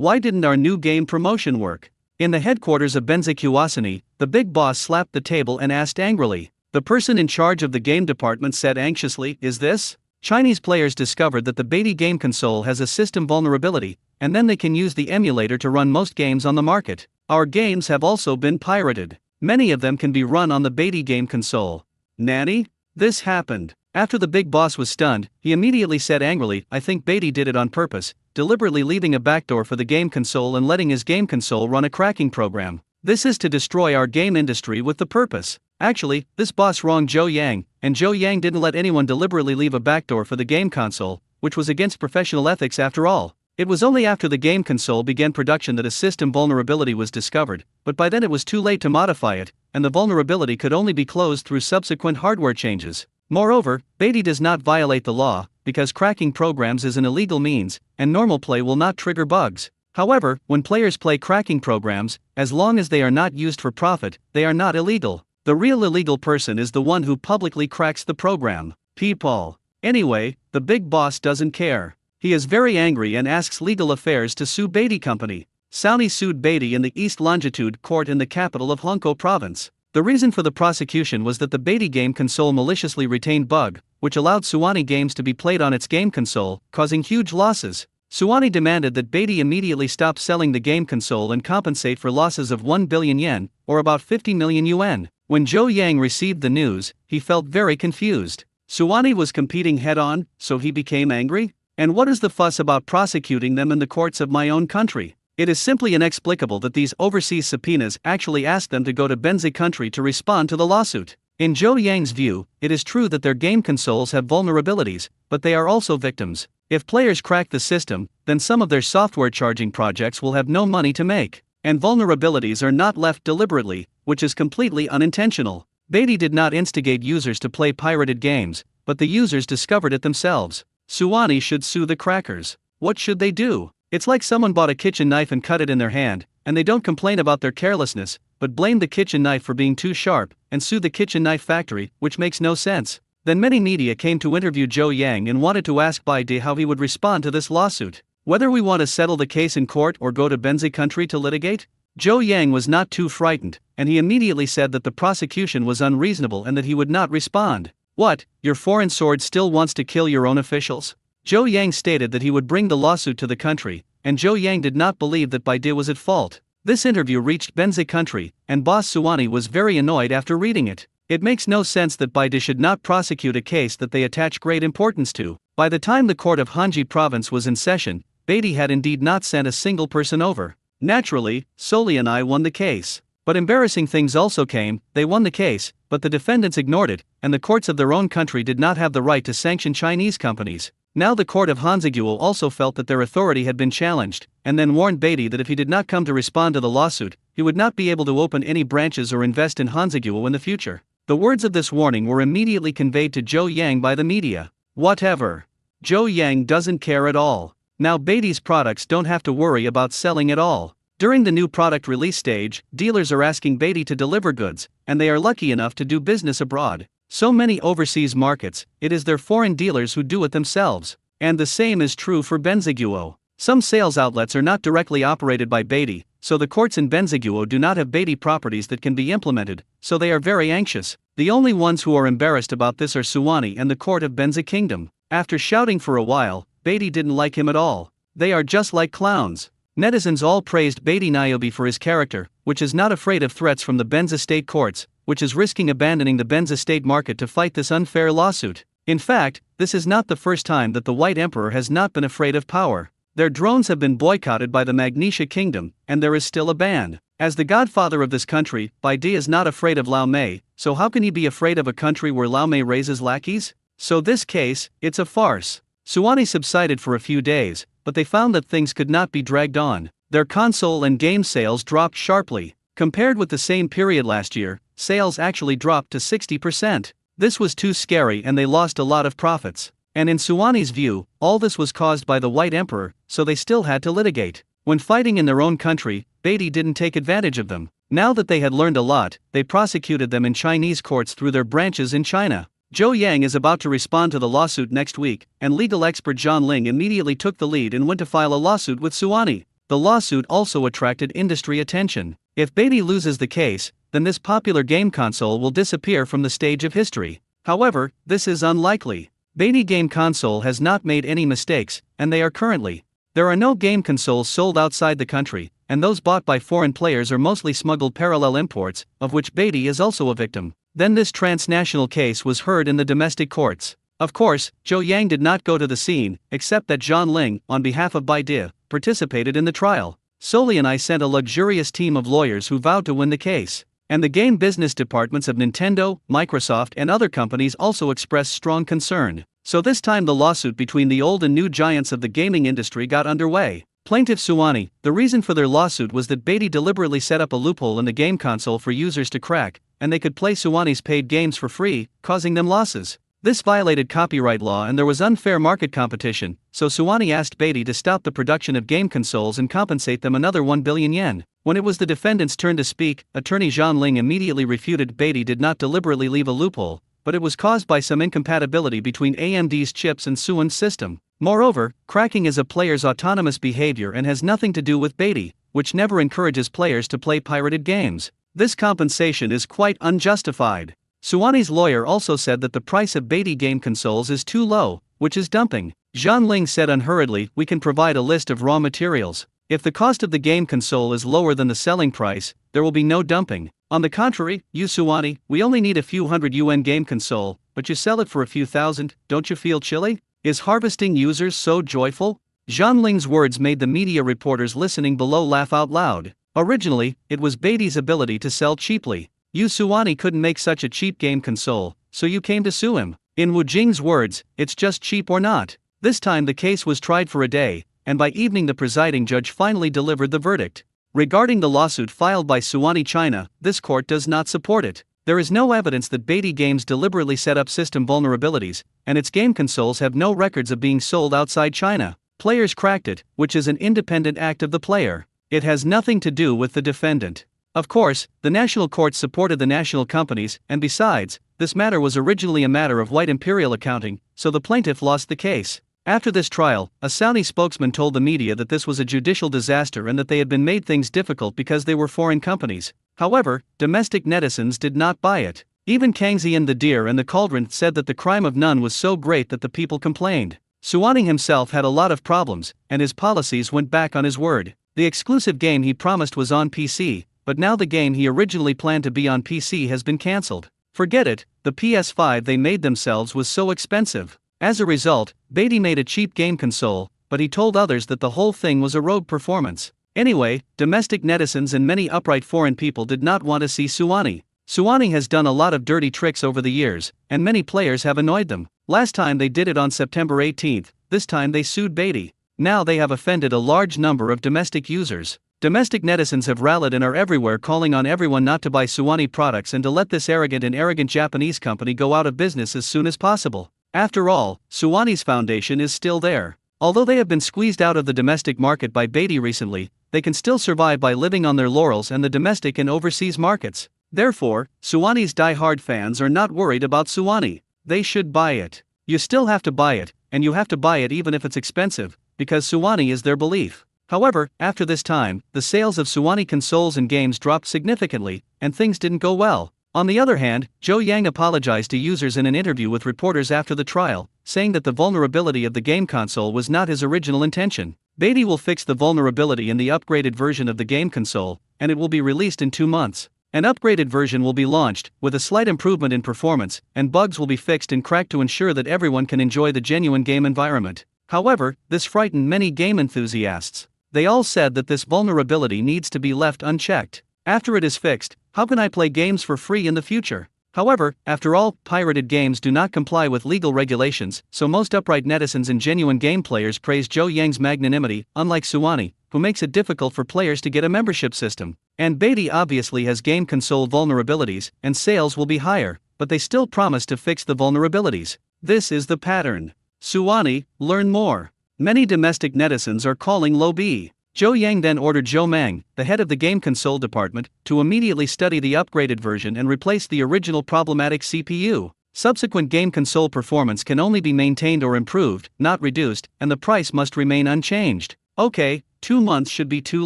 Why didn't our new game promotion work? In the headquarters of Benzokuwasani, the big boss slapped the table and asked angrily. The person in charge of the game department said anxiously, "Is this?" Chinese players discovered that the Beatty game console has a system vulnerability, and then they can use the emulator to run most games on the market. Our games have also been pirated. Many of them can be run on the Beatty game console. Nanny? This happened. After the big boss was stunned, he immediately said angrily, "I think Beatty did it on purpose, deliberately leaving a backdoor for the game console and letting his game console run a cracking program. This is to destroy our game industry with the purpose." Actually, this boss wronged Zhou Yang, and Zhou Yang didn't let anyone deliberately leave a backdoor for the game console, which was against professional ethics after all. It was only after the game console began production that a system vulnerability was discovered, but by then it was too late to modify it, and the vulnerability could only be closed through subsequent hardware changes. Moreover, Beatty does not violate the law, because cracking programs is an illegal means, and normal play will not trigger bugs. However, when players play cracking programs, as long as they are not used for profit, they are not illegal. The real illegal person is the one who publicly cracks the program. People. Anyway, the big boss doesn't care. He is very angry and asks legal affairs to sue Beatty Company. Sauni sued Beatty in the East Longitude Court in the capital of Hongkou Province. The reason for the prosecution was that the Beatty game console maliciously retained bug, which allowed Suwani games to be played on its game console, causing huge losses. Suwani demanded that Beatty immediately stop selling the game console and compensate for losses of 1 billion yen, or about 50 million yuan. When Zhou Yang received the news, he felt very confused. Suwani was competing head-on, so he became angry? And what is the fuss about prosecuting them in the courts of my own country? It is simply inexplicable that these overseas subpoenas actually asked them to go to Benzi country to respond to the lawsuit. In Zhou Yang's view, it is true that their game consoles have vulnerabilities, but they are also victims. If players crack the system, then some of their software charging projects will have no money to make. And vulnerabilities are not left deliberately, which is completely unintentional. Beatty did not instigate users to play pirated games, but the users discovered it themselves. Suwani should sue the crackers. What should they do? It's like someone bought a kitchen knife and cut it in their hand, and they don't complain about their carelessness, but blame the kitchen knife for being too sharp, and sue the kitchen knife factory, which makes no sense. Then many media came to interview Zhou Yang and wanted to ask Beatty how he would respond to this lawsuit. Whether we want to settle the case in court or go to Benzi country to litigate? Zhou Yang was not too frightened, and he immediately said that the prosecution was unreasonable and that he would not respond. What, your foreign sword still wants to kill your own officials? Zhou Yang stated that he would bring the lawsuit to the country, and Zhou Yang did not believe that Beatty was at fault. This interview reached Benzi country, and boss Suwani was very annoyed after reading it. It makes no sense that Beatty should not prosecute a case that they attach great importance to. By the time the court of Hanji province was in session, Beatty had indeed not sent a single person over. Naturally, Soli and I won the case. But embarrassing things also came. They won the case, but the defendants ignored it, and the courts of their own country did not have the right to sanction Chinese companies. Now the court of Hanziguo also felt that their authority had been challenged, and then warned Beatty that if he did not come to respond to the lawsuit, he would not be able to open any branches or invest in Hanziguo in the future. The words of this warning were immediately conveyed to Zhou Yang by the media. Whatever. Zhou Yang doesn't care at all. Now Beatty's products don't have to worry about selling at all. During the new product release stage, dealers are asking Beatty to deliver goods, and they are lucky enough to do business abroad. So many overseas markets, it is their foreign dealers who do it themselves. And the same is true for Benziguo. Some sales outlets are not directly operated by Beatty, so the courts in Benziguo do not have Beatty properties that can be implemented, so they are very anxious. The only ones who are embarrassed about this are Suwani and the court of Benzi Kingdom. After shouting for a while, Beatty didn't like him at all. They are just like clowns. Netizens all praised Beatty Niobe for his character, which is not afraid of threats from the Benza state courts, which is risking abandoning the Benza state market to fight this unfair lawsuit. In fact, this is not the first time that the White Emperor has not been afraid of power. Their drones have been boycotted by the Magnesia Kingdom, and there is still a ban. As the godfather of this country, Beatty is not afraid of Lao Mei, so how can he be afraid of a country where Lao Mei raises lackeys? So this case, it's a farce. Suwani subsided for a few days, but they found that things could not be dragged on. Their console and game sales dropped sharply. Compared with the same period last year, sales actually dropped to 60%. This was too scary and they lost a lot of profits. And in Suwani's view, all this was caused by the White Emperor, so they still had to litigate. When fighting in their own country, Beatty didn't take advantage of them. Now that they had learned a lot, they prosecuted them in Chinese courts through their branches in China. Zhou Yang is about to respond to the lawsuit next week, and legal expert Zhang Ling immediately took the lead and went to file a lawsuit with Suwani. the lawsuit also attracted industry attention. If Beatty loses the case, then this popular game console will disappear from the stage of history. However, this is unlikely. Beatty game console has not made any mistakes, and they are currently. There are no game consoles sold outside the country, and those bought by foreign players are mostly smuggled parallel imports, of which Beatty is also a victim. Then this transnational case was heard in the domestic courts. Of course, Zhou Yang did not go to the scene, except that Zhang Ling, on behalf of Baidu, participated in the trial. Soli and I sent a luxurious team of lawyers who vowed to win the case. And the game business departments of Nintendo, Microsoft and other companies also expressed strong concern. So this time the lawsuit between the old and new giants of the gaming industry got underway. Plaintiff Suwani, the reason for their lawsuit was that Beatty deliberately set up a loophole in the game console for users to crack, and they could play Suwani's paid games for free, causing them losses. This violated copyright law and there was unfair market competition, so Suwani asked Beatty to stop the production of game consoles and compensate them another 1 billion yen. When it was the defendant's turn to speak, attorney Zhang Ling immediately refuted Beatty did not deliberately leave a loophole, but it was caused by some incompatibility between AMD's chips and Suwon's system. Moreover, cracking is a player's autonomous behavior and has nothing to do with Beatty, which never encourages players to play pirated games. This compensation is quite unjustified. Suwani's lawyer also said that the price of Beatty game consoles is too low, which is dumping. Zhang Ling said unhurriedly, "We can provide a list of raw materials. If the cost of the game console is lower than the selling price, there will be no dumping. On the contrary, you Suwani, we only need a few hundred UN game console, but you sell it for a few thousand, don't you feel chilly? Is harvesting users so joyful?" Zhang Ling's words made the media reporters listening below laugh out loud. Originally, it was Beatty's ability to sell cheaply. You Suwani couldn't make such a cheap game console, so you came to sue him. In Wu Jing's words, it's just cheap or not. This time the case was tried for a day, and by evening the presiding judge finally delivered the verdict. Regarding the lawsuit filed by Suwani China, this court does not support it. There is no evidence that Beatty Games deliberately set up system vulnerabilities, and its game consoles have no records of being sold outside China. Players cracked it, which is an independent act of the player. It has nothing to do with the defendant. Of course, the national courts supported the national companies, and besides, this matter was originally a matter of white imperial accounting, so the plaintiff lost the case. After this trial, a Saudi spokesman told the media that this was a judicial disaster and that they had been made things difficult because they were foreign companies. However, domestic netizens did not buy it. Even Kangxian the Deer and the Cauldron said that the crime of none was so great that the people complained. Suwani himself had a lot of problems, and his policies went back on his word. The exclusive game he promised was on PC, but now the game he originally planned to be on PC has been cancelled. Forget it, the PS5 they made themselves was so expensive. As a result, Beatty made a cheap game console, but he told others that the whole thing was a rogue performance. Anyway, domestic netizens and many upright foreign people did not want to see Suwani. Suwani has done a lot of dirty tricks over the years, and many players have annoyed them. Last time they did it on September 18th, this time they sued Beatty. Now they have offended a large number of domestic users. Domestic netizens have rallied and are everywhere calling on everyone not to buy Suwani products and to let this arrogant Japanese company go out of business as soon as possible. After all, Suwani's foundation is still there. Although they have been squeezed out of the domestic market by Beatty recently, they can still survive by living on their laurels and the domestic and overseas markets. Therefore, Suwani's die-hard fans are not worried about Suwani. They should buy it. You still have to buy it, and you have to buy it even if it's expensive, because Suwani is their belief. However, after this time, the sales of Suwani consoles and games dropped significantly, and things didn't go well. On the other hand, Zhou Yang apologized to users in an interview with reporters after the trial, saying that the vulnerability of the game console was not his original intention. Beatty will fix the vulnerability in the upgraded version of the game console, and it will be released in 2 months. An upgraded version will be launched, with a slight improvement in performance, and bugs will be fixed and cracked to ensure that everyone can enjoy the genuine game environment. However, this frightened many game enthusiasts. They all said that this vulnerability needs to be left unchecked. After it is fixed, how can I play games for free in the future? However, after all, pirated games do not comply with legal regulations, so most upright netizens and genuine game players praise Zhou Yang's magnanimity, unlike Suwani, who makes it difficult for players to get a membership system. And Beatty obviously has game console vulnerabilities, and sales will be higher, but they still promise to fix the vulnerabilities. This is the pattern. Suwani, learn more. Many domestic netizens are calling low B. Zhou Yang then ordered Zhou Mang, the head of the game console department, to immediately study the upgraded version and replace the original problematic CPU. Subsequent game console performance can only be maintained or improved, not reduced, and the price must remain unchanged. Okay, 2 months should be too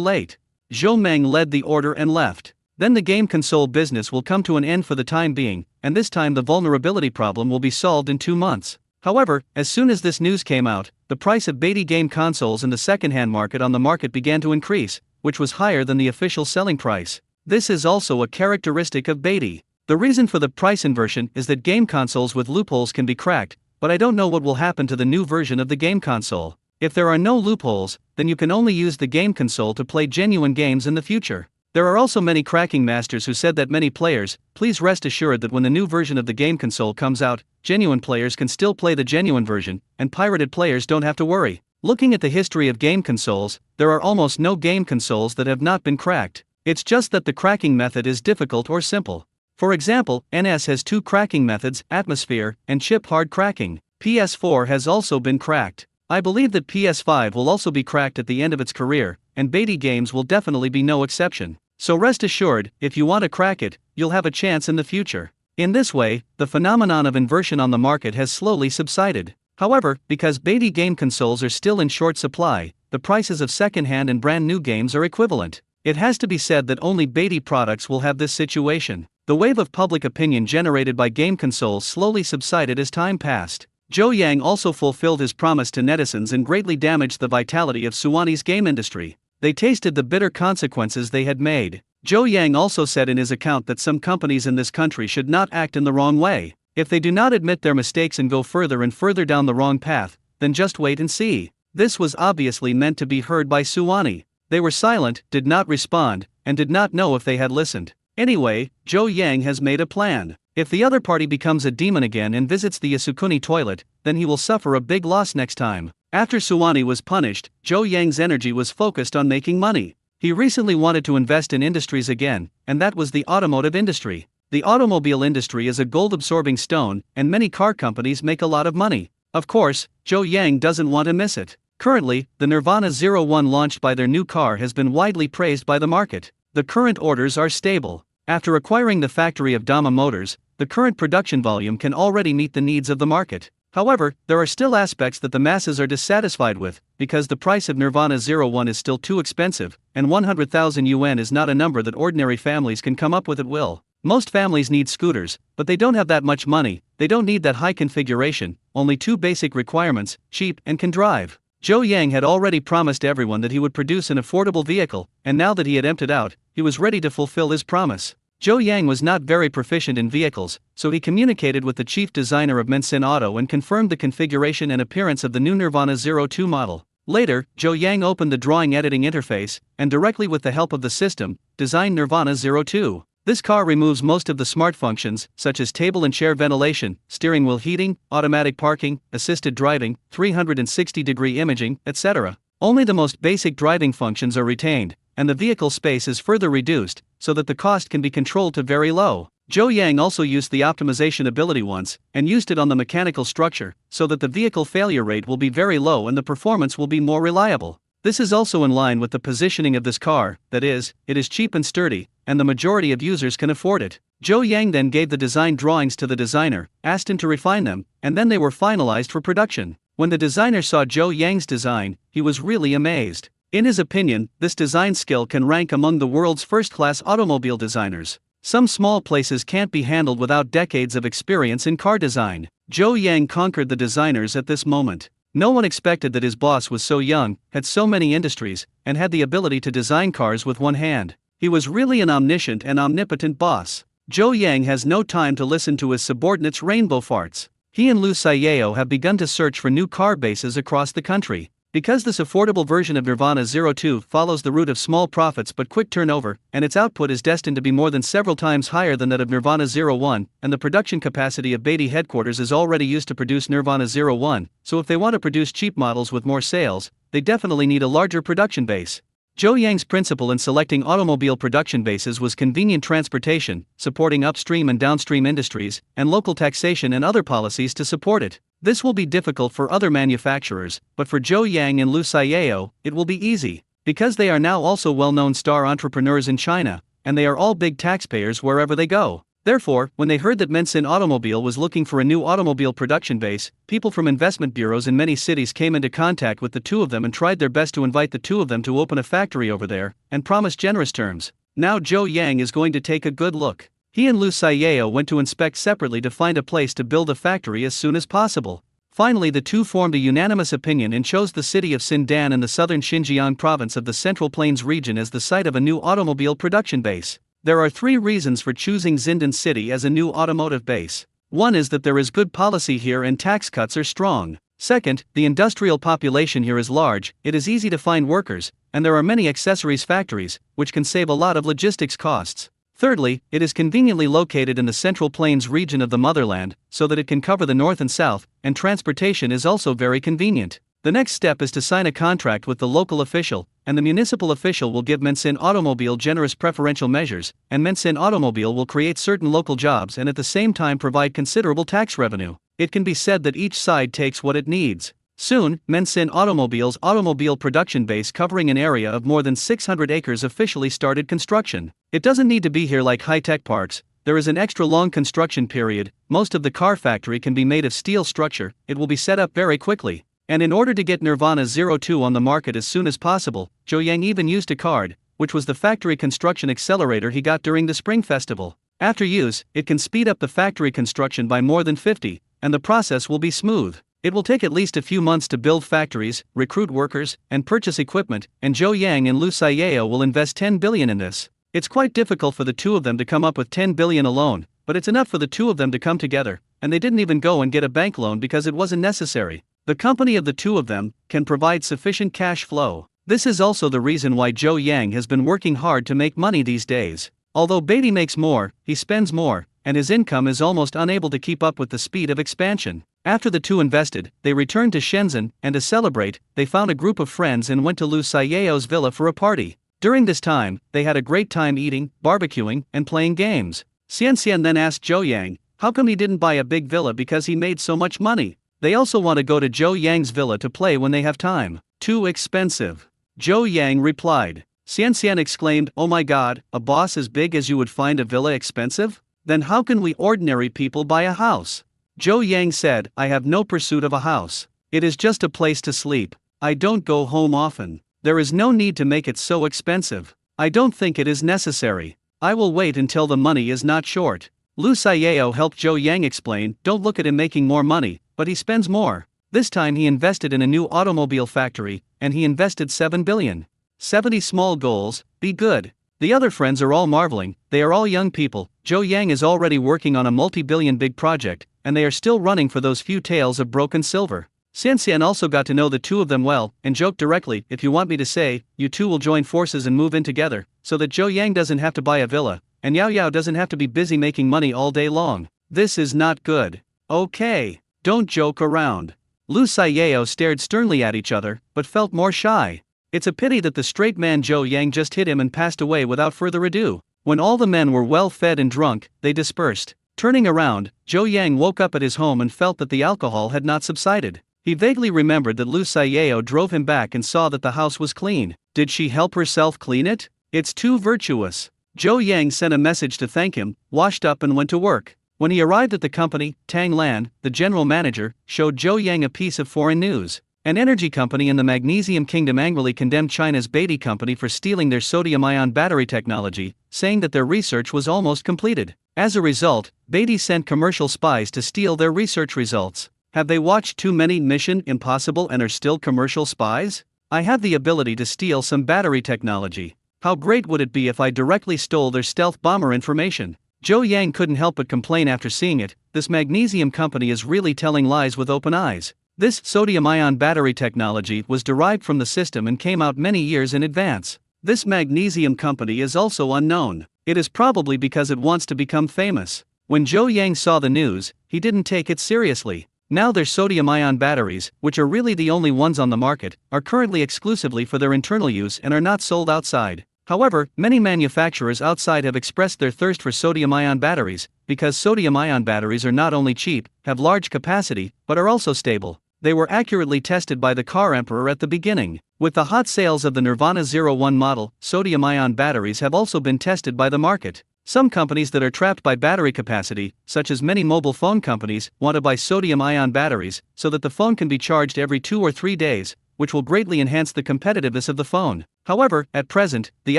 late. Zhou Meng led the order and left. Then the game console business will come to an end for the time being, and this time the vulnerability problem will be solved in 2 months. However, as soon as this news came out, the price of Beatty game consoles in the second-hand market on the market began to increase, which was higher than the official selling price. This is also a characteristic of Beatty. The reason for the price inversion is that game consoles with loopholes can be cracked, but I don't know what will happen to the new version of the game console. If there are no loopholes, then you can only use the game console to play genuine games in the future. There are also many cracking masters who said that many players, please rest assured that when the new version of the game console comes out, genuine players can still play the genuine version, and pirated players don't have to worry. Looking at the history of game consoles, there are almost no game consoles that have not been cracked. It's just that the cracking method is difficult or simple. For example, NS has 2 cracking methods, atmosphere and chip hard cracking. PS4 has also been cracked. I believe that PS5 will also be cracked at the end of its career, and Beatty games will definitely be no exception. So rest assured, if you want to crack it, you'll have a chance in the future. In this way, the phenomenon of inversion on the market has slowly subsided. However, because Beatty game consoles are still in short supply, the prices of second-hand and brand new games are equivalent. It has to be said that only Beatty products will have this situation. The wave of public opinion generated by game consoles slowly subsided as time passed. Zhou Yang also fulfilled his promise to netizens and greatly damaged the vitality of Suwani's game industry. They tasted the bitter consequences they had made. Zhou Yang also said in his account that some companies in this country should not act in the wrong way. If they do not admit their mistakes and go further and further down the wrong path, then just wait and see. This was obviously meant to be heard by Suwani. They were silent, did not respond, and did not know if they had listened. Anyway, Zhou Yang has made a plan. If the other party becomes a demon again and visits the Yasukuni toilet, then he will suffer a big loss next time. After Suwani was punished, Zhou Yang's energy was focused on making money. He recently wanted to invest in industries again, and that was the automotive industry. The automobile industry is a gold-absorbing stone, and many car companies make a lot of money. Of course, Zhou Yang doesn't want to miss it. Currently, the Nirvana 01 launched by their new car has been widely praised by the market. The current orders are stable. After acquiring the factory of Dama Motors, the current production volume can already meet the needs of the market. However, there are still aspects that the masses are dissatisfied with, because the price of Nirvana 01 is still too expensive, and 100,000 yuan is not a number that ordinary families can come up with at will. Most families need scooters, but they don't have that much money, they don't need that high configuration, only 2 basic requirements, cheap and can drive. Zhou Yang had already promised everyone that he would produce an affordable vehicle, and now that he had emptied out, he was ready to fulfill his promise. Zhou Yang was not very proficient in vehicles, so he communicated with the chief designer of Mensin Auto and confirmed the configuration and appearance of the new Nirvana 02 model. Later, Zhou Yang opened the drawing editing interface, and directly with the help of the system, designed Nirvana 02. This car removes most of the smart functions, such as table and chair ventilation, steering wheel heating, automatic parking, assisted driving, 360-degree imaging, etc. Only the most basic driving functions are retained, and the vehicle space is further reduced, so that the cost can be controlled to very low. Zhou Yang also used the optimization ability once, and used it on the mechanical structure, so that the vehicle failure rate will be very low and the performance will be more reliable. This is also in line with the positioning of this car, that is, it is cheap and sturdy, and the majority of users can afford it. Zhou Yang then gave the design drawings to the designer, asked him to refine them, and then they were finalized for production. When the designer saw Zhou Yang's design, he was really amazed. In his opinion, this design skill can rank among the world's first-class automobile designers. Some small places can't be handled without decades of experience in car design. Zhou Yang conquered the designers at this moment. No one expected that his boss was so young, had so many industries, and had the ability to design cars with one hand. He was really an omniscient and omnipotent boss. Zhou Yang has no time to listen to his subordinates' rainbow farts. He and Lu Xiao have begun to search for new car bases across the country. Because this affordable version of Nirvana 02 follows the route of small profits but quick turnover, and its output is destined to be more than several times higher than that of Nirvana 01, and the production capacity of Beatty headquarters is already used to produce Nirvana 01, so if they want to produce cheap models with more sales, they definitely need a larger production base. Zhou Yang's principle in selecting automobile production bases was convenient transportation, supporting upstream and downstream industries, and local taxation and other policies to support it. This will be difficult for other manufacturers, but for Zhou Yang and Lu Xiao, it will be easy, because they are now also well-known star entrepreneurs in China, and they are all big taxpayers wherever they go. Therefore, when they heard that Mensin Automobile was looking for a new automobile production base, people from investment bureaus in many cities came into contact with the two of them and tried their best to invite the two of them to open a factory over there, and promised generous terms. Now Zhou Yang is going to take a good look. He and Lu Saiyao went to inspect separately to find a place to build a factory as soon as possible. Finally, the two formed a unanimous opinion and chose the city of Xindan in the southern Xinjiang province of the Central Plains region as the site of a new automobile production base. There are 3 reasons for choosing Xindan City as a new automotive base. One is that there is good policy here and tax cuts are strong. Second, the industrial population here is large, it is easy to find workers, and there are many accessories factories, which can save a lot of logistics costs. Thirdly, it is conveniently located in the Central Plains region of the motherland, so that it can cover the north and south, and transportation is also very convenient. The next step is to sign a contract with the local official, and the municipal official will give Mensin Automobile generous preferential measures, and Mensin Automobile will create certain local jobs and at the same time provide considerable tax revenue. It can be said that each side takes what it needs. Soon, Mensin Automobile's automobile production base covering an area of more than 600 acres officially started construction. It doesn't need to be here like high-tech parks. There is an extra long construction period. Most of the car factory can be made of steel structure, it will be set up very quickly. And in order to get Nirvana 02 on the market as soon as possible, Zhou Yang even used a card, which was the factory construction accelerator he got during the Spring Festival. After use, it can speed up the factory construction by more than 50, and the process will be smooth. It will take at least a few months to build factories, recruit workers, and purchase equipment, and Zhou Yang and Lu Saiyao will invest 10 billion in this. It's quite difficult for the two of them to come up with 10 billion alone, but it's enough for the two of them to come together, and they didn't even go and get a bank loan because it wasn't necessary. The company of the two of them can provide sufficient cash flow. This is also the reason why Zhou Yang has been working hard to make money these days. Although Beatty makes more, he spends more, and his income is almost unable to keep up with the speed of expansion. After the two invested, they returned to Shenzhen, and to celebrate, they found a group of friends and went to Lu Saiyao's villa for a party. During this time, they had a great time eating, barbecuing, and playing games. Xian then asked Zhou Yang, how come he didn't buy a big villa because he made so much money? They also want to go to Zhou Yang's villa to play when they have time. Too expensive. Zhou Yang replied. Xian exclaimed, oh my god, a boss as big as you would find a villa expensive? Then how can we ordinary people buy a house? Zhou Yang said, I have no pursuit of a house. It is just a place to sleep. I don't go home often. There is no need to make it so expensive. I don't think it is necessary. I will wait until the money is not short. Lu Saiyao helped Zhou Yang explain, don't look at him making more money, but he spends more. This time he invested in a new automobile factory, and he invested 7 billion. 70 small goals, be good. The other friends are all marveling, they are all young people. Zhou Yang is already working on a multi-billion big project, and they are still running for those few taels of broken silver. Xian also got to know the two of them well, and joked directly, if you want me to say, you two will join forces and move in together, so that Zhou Yang doesn't have to buy a villa, and Yao doesn't have to be busy making money all day long. This is not good. Okay, don't joke around. Lu Saiyao stared sternly at each other, but felt more shy. It's a pity that the straight man Zhou Yang just hit him and passed away without further ado. When all the men were well fed and drunk, they dispersed. Turning around, Zhou Yang woke up at his home and felt that the alcohol had not subsided. He vaguely remembered that Lu Saiyao drove him back and saw that the house was clean. Did she help herself clean it? It's too virtuous. Zhou Yang sent a message to thank him, washed up and went to work. When he arrived at the company, Tang Lan, the general manager, showed Zhou Yang a piece of foreign news. An energy company in the Magnesium Kingdom angrily condemned China's Beatty company for stealing their sodium-ion battery technology, saying that their research was almost completed. As a result, Beatty sent commercial spies to steal their research results. Have they watched too many Mission Impossible and are still commercial spies? I have the ability to steal some battery technology. How great would it be if I directly stole their stealth bomber information? Zhou Yang couldn't help but complain after seeing it, this magnesium company is really telling lies with open eyes. This sodium-ion battery technology was derived from the system and came out many years in advance. This magnesium company is also unknown. It is probably because it wants to become famous. When Zhou Yang saw the news, he didn't take it seriously. Now their sodium-ion batteries, which are really the only ones on the market, are currently exclusively for their internal use and are not sold outside. However, many manufacturers outside have expressed their thirst for sodium-ion batteries, because sodium-ion batteries are not only cheap, have large capacity, but are also stable. They were accurately tested by the car emperor at the beginning. With the hot sales of the Nirvana 01 model, sodium-ion batteries have also been tested by the market. Some companies that are trapped by battery capacity, such as many mobile phone companies, want to buy sodium-ion batteries so that the phone can be charged every 2 or 3 days, which will greatly enhance the competitiveness of the phone. However, at present, the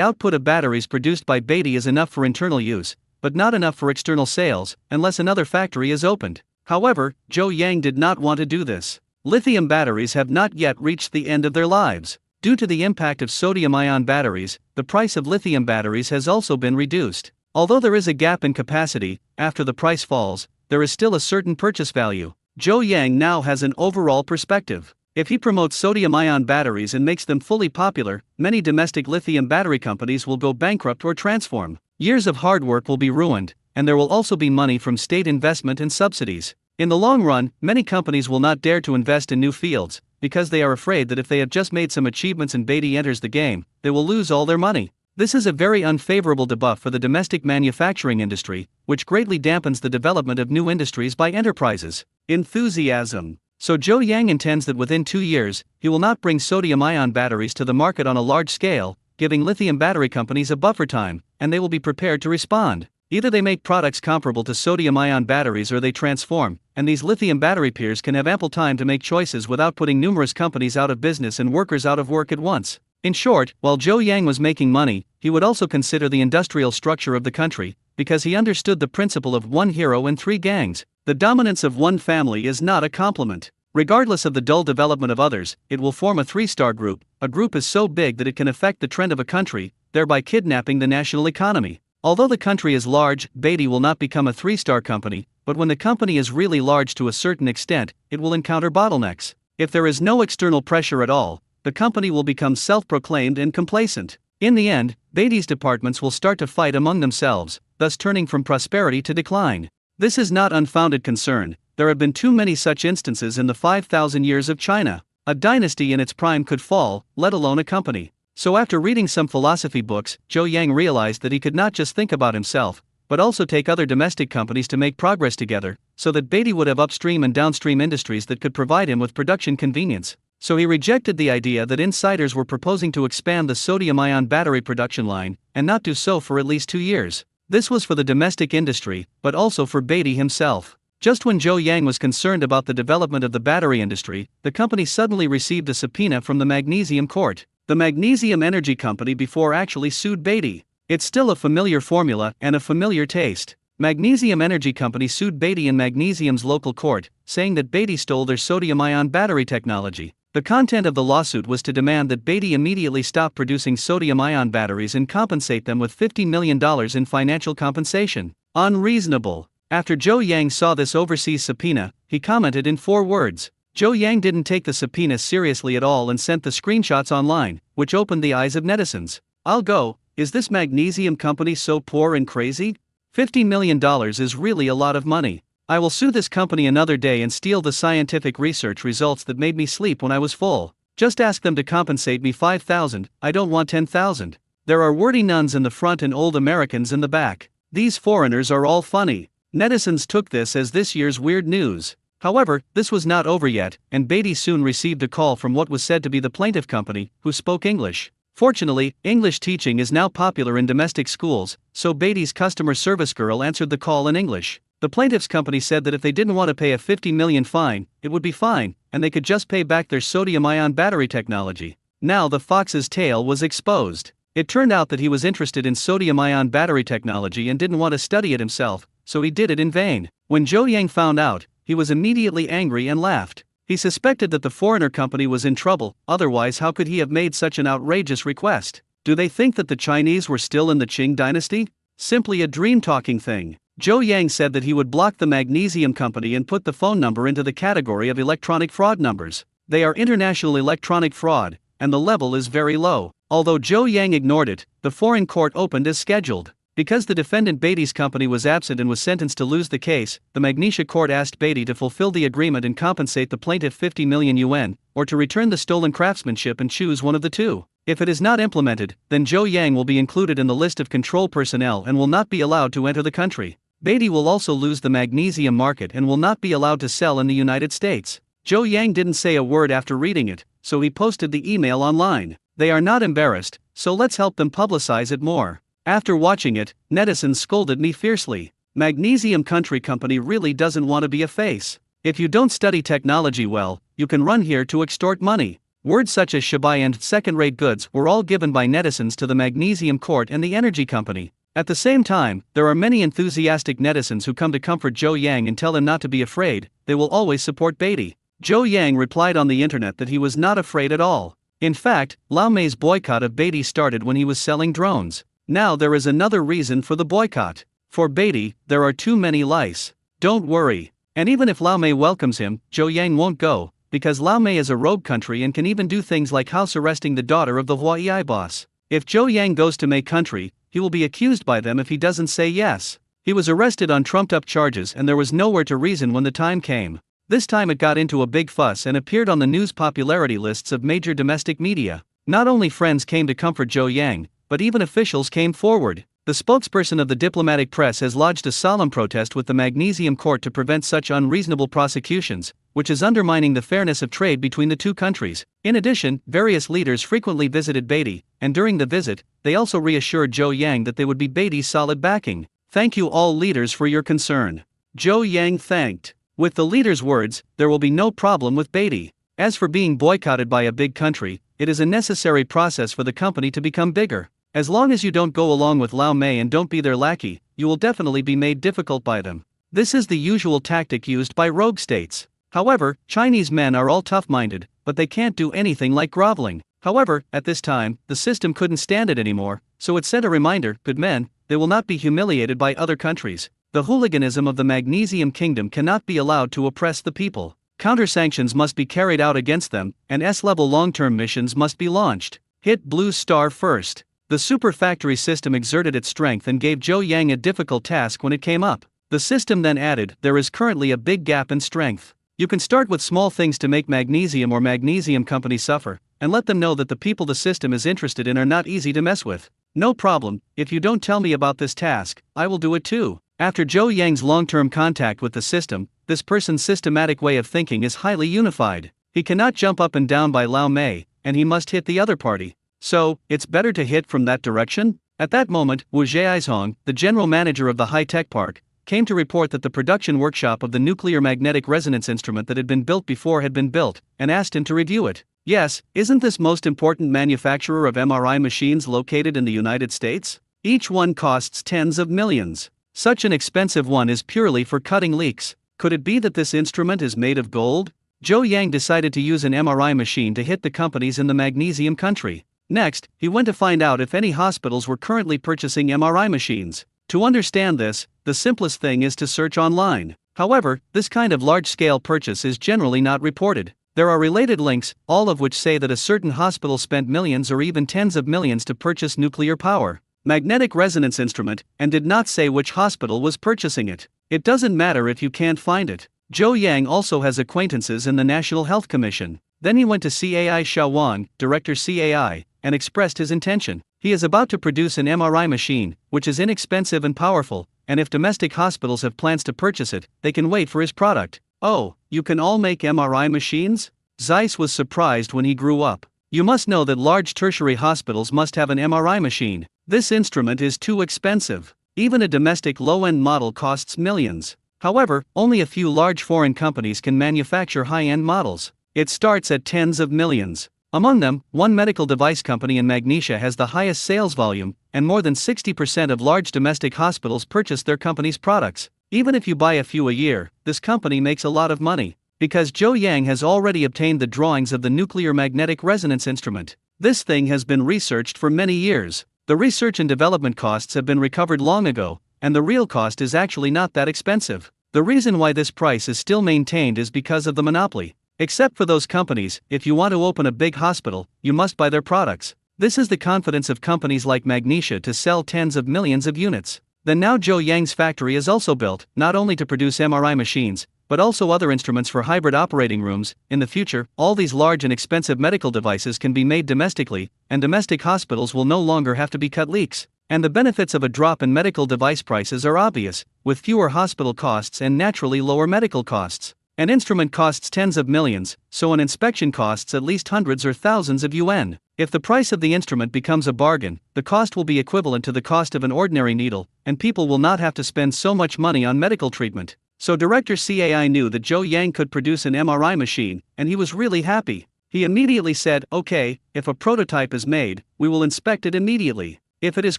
output of batteries produced by Beatty is enough for internal use, but not enough for external sales, unless another factory is opened. However, Zhou Yang did not want to do this. Lithium batteries have not yet reached the end of their lives. Due to the impact of sodium-ion batteries, the price of lithium batteries has also been reduced. Although there is a gap in capacity, after the price falls, there is still a certain purchase value. Zhou Yang now has an overall perspective. If he promotes sodium-ion batteries and makes them fully popular, many domestic lithium battery companies will go bankrupt or transform. Years of hard work will be ruined, and there will also be money from state investment and subsidies. In the long run, many companies will not dare to invest in new fields, because they are afraid that if they have just made some achievements and Beatty enters the game, they will lose all their money. This is a very unfavorable debuff for the domestic manufacturing industry, which greatly dampens the development of new industries by enterprises. Enthusiasm. So Zhou Yang intends that within 2 years, he will not bring sodium-ion batteries to the market on a large scale, giving lithium battery companies a buffer time, and they will be prepared to respond. Either they make products comparable to sodium-ion batteries or they transform, and these lithium battery peers can have ample time to make choices without putting numerous companies out of business and workers out of work at once. In short, while Zhou Yang was making money, he would also consider the industrial structure of the country, because he understood the principle of one hero and 3 gangs. The dominance of one family is not a compliment. Regardless of the dull development of others, it will form a 3-star group. A group is so big that it can affect the trend of a country, thereby kidnapping the national economy. Although the country is large, Beatty will not become a 3-star company, but when the company is really large to a certain extent, it will encounter bottlenecks. If there is no external pressure at all, the company will become self-proclaimed and complacent. In the end, Beatty's departments will start to fight among themselves, thus turning from prosperity to decline. This is not unfounded concern. There have been too many such instances in the 5,000 years of China. A dynasty in its prime could fall, let alone a company. So after reading some philosophy books, Zhou Yang realized that he could not just think about himself, but also take other domestic companies to make progress together, so that Beatty would have upstream and downstream industries that could provide him with production convenience. So he rejected the idea that insiders were proposing to expand the sodium-ion battery production line, and not do so for at least 2 years. This was for the domestic industry, but also for Beatty himself. Just when Zhou Yang was concerned about the development of the battery industry, the company suddenly received a subpoena from the Magnesium Court. The Magnesium Energy Company before actually sued Beatty. It's still a familiar formula and a familiar taste. Magnesium Energy Company sued Beatty in Magnesium's local court, saying that Beatty stole their sodium-ion battery technology. The content of the lawsuit was to demand that Beatty immediately stop producing sodium-ion batteries and compensate them with $50 million in financial compensation. Unreasonable. After Zhou Yang saw this overseas subpoena, he commented in 4 words. Zhou Yang didn't take the subpoena seriously at all and sent the screenshots online, which opened the eyes of netizens. I'll go, is this Magnesium company so poor and crazy? $50 million is really a lot of money. I will sue this company another day and steal the scientific research results that made me sleep when I was full. Just ask them to compensate me $5,000, I don't want $10,000. There are wordy nuns in the front and old Americans in the back. These foreigners are all funny. Netizens took this as this year's weird news. However, this was not over yet, and Beatty soon received a call from what was said to be the plaintiff company, who spoke English. Fortunately, English teaching is now popular in domestic schools, so Beatty's customer service girl answered the call in English. The plaintiff's company said that if they didn't want to pay a $50 million fine, it would be fine, and they could just pay back their sodium-ion battery technology. Now the fox's tail was exposed. It turned out that he was interested in sodium-ion battery technology and didn't want to study it himself, so he did it in vain. When Zhou Yang found out, he was immediately angry and laughed. He suspected that the foreigner company was in trouble, otherwise how could he have made such an outrageous request? Do they think that the Chinese were still in the Qing dynasty? Simply a dream-talking thing. Zhou Yang said that he would block the Magnesium company and put the phone number into the category of electronic fraud numbers. They are international electronic fraud, and the level is very low. Although Zhou Yang ignored it, the foreign court opened as scheduled. Because the defendant Beatty's company was absent and was sentenced to lose the case, the Magnesia court asked Beatty to fulfill the agreement and compensate the plaintiff 50 million yuan, or to return the stolen craftsmanship and choose one of the two. If it is not implemented, then Zhou Yang will be included in the list of control personnel and will not be allowed to enter the country. Beatty will also lose the magnesium market and will not be allowed to sell in the United States. Zhou Yang didn't say a word after reading it, so he posted the email online. They are not embarrassed, so let's help them publicize it more. After watching it, netizens scolded me fiercely. Magnesium Country Company really doesn't want to be a face. If you don't study technology well, you can run here to extort money. Words such as shabai and second-rate goods were all given by netizens to the Magnesium Court and the energy company. At the same time, there are many enthusiastic netizens who come to comfort Zhou Yang and tell him not to be afraid, they will always support Beatty. Zhou Yang replied on the internet that he was not afraid at all. In fact, Lau Mei's boycott of Beatty started when he was selling drones. Now there is another reason for the boycott. For Beatty, there are too many lice. Don't worry. And even if Lau Mei welcomes him, Zhou Yang won't go, because Lau Mei is a rogue country and can even do things like house arresting the daughter of the Huai boss. If Zhou Yang goes to Mei country, he will be accused by them if he doesn't say yes. He was arrested on trumped-up charges and there was nowhere to reason when the time came. This time it got into a big fuss and appeared on the news popularity lists of major domestic media. Not only friends came to comfort Zhou Yang, but even officials came forward. The spokesperson of the diplomatic press has lodged a solemn protest with the Magnesium Court to prevent such unreasonable prosecutions, which is undermining the fairness of trade between the two countries. In addition, various leaders frequently visited Beatty, and during the visit, they also reassured Zhou Yang that they would be Beatty's solid backing. Thank you all leaders for your concern. Zhou Yang thanked. With the leaders' words, there will be no problem with Beatty. As for being boycotted by a big country, it is a necessary process for the company to become bigger. As long as you don't go along with Lau Mei and don't be their lackey, you will definitely be made difficult by them. This is the usual tactic used by rogue states. However, Chinese men are all tough-minded, but they can't do anything like groveling. However, at this time, the system couldn't stand it anymore, so it sent a reminder, good men, they will not be humiliated by other countries. The hooliganism of the Magnesium Kingdom cannot be allowed to oppress the people. Counter-sanctions must be carried out against them, and S-level long-term missions must be launched. Hit Blue Star first. The super factory system exerted its strength and gave Zhou Yang a difficult task when it came up. The system then added, there is currently a big gap in strength. You can start with small things to make Magnesium or Magnesium Company suffer, and let them know that the people the system is interested in are not easy to mess with. No problem, if you don't tell me about this task, I will do it too. After Zhou Yang's long-term contact with the system, this person's systematic way of thinking is highly unified. He cannot jump up and down by Lau Mei, and he must hit the other party. So, it's better to hit from that direction? At that moment, Wu Zhaizhong, the general manager of the high-tech park, came to report that the production workshop of the nuclear magnetic resonance instrument that had been built before had been built, and asked him to review it. Yes, isn't this most important manufacturer of MRI machines located in the United States? Each one costs tens of millions. Such an expensive one is purely for cutting leaks. Could it be that this instrument is made of gold? Zhou Yang decided to use an MRI machine to hit the companies in the Magnesium country. Next, he went to find out if any hospitals were currently purchasing MRI machines. To understand this, the simplest thing is to search online. However, this kind of large-scale purchase is generally not reported. There are related links, all of which say that a certain hospital spent millions or even tens of millions to purchase nuclear power, magnetic resonance instrument, and did not say which hospital was purchasing it. It doesn't matter if you can't find it. Zhou Yang also has acquaintances in the National Health Commission. Then he went to CAI Xiaowang, Director CAI, and expressed his intention. He is about to produce an MRI machine, which is inexpensive and powerful, and if domestic hospitals have plans to purchase it, they can wait for his product. Oh, you can all make MRI machines? Zeiss was surprised when he grew up. You must know that large tertiary hospitals must have an MRI machine. This instrument is too expensive. Even a domestic low-end model costs millions. However, only a few large foreign companies can manufacture high-end models. It starts at tens of millions. Among them, one medical device company in Magnesia has the highest sales volume, and more than 60% of large domestic hospitals purchase their company's products. Even if you buy a few a year, this company makes a lot of money. Because Zhou Yang has already obtained the drawings of the nuclear magnetic resonance instrument. This thing has been researched for many years. The research and development costs have been recovered long ago, and the real cost is actually not that expensive. The reason why this price is still maintained is because of the monopoly. Except for those companies, if you want to open a big hospital, you must buy their products. This is the confidence of companies like Magnesia to sell tens of millions of units. Then now Zhou Yang's factory is also built, not only to produce MRI machines, but also other instruments for hybrid operating rooms. In the future, all these large and expensive medical devices can be made domestically, and domestic hospitals will no longer have to be cut leaks. And the benefits of a drop in medical device prices are obvious, with fewer hospital costs and naturally lower medical costs. An instrument costs tens of millions, so an inspection costs at least hundreds or thousands of yuan. If the price of the instrument becomes a bargain, the cost will be equivalent to the cost of an ordinary needle, and people will not have to spend so much money on medical treatment. So Director CAI knew that Zhou Yang could produce an MRI machine, and he was really happy. He immediately said, "Okay, if a prototype is made, we will inspect it immediately. If it is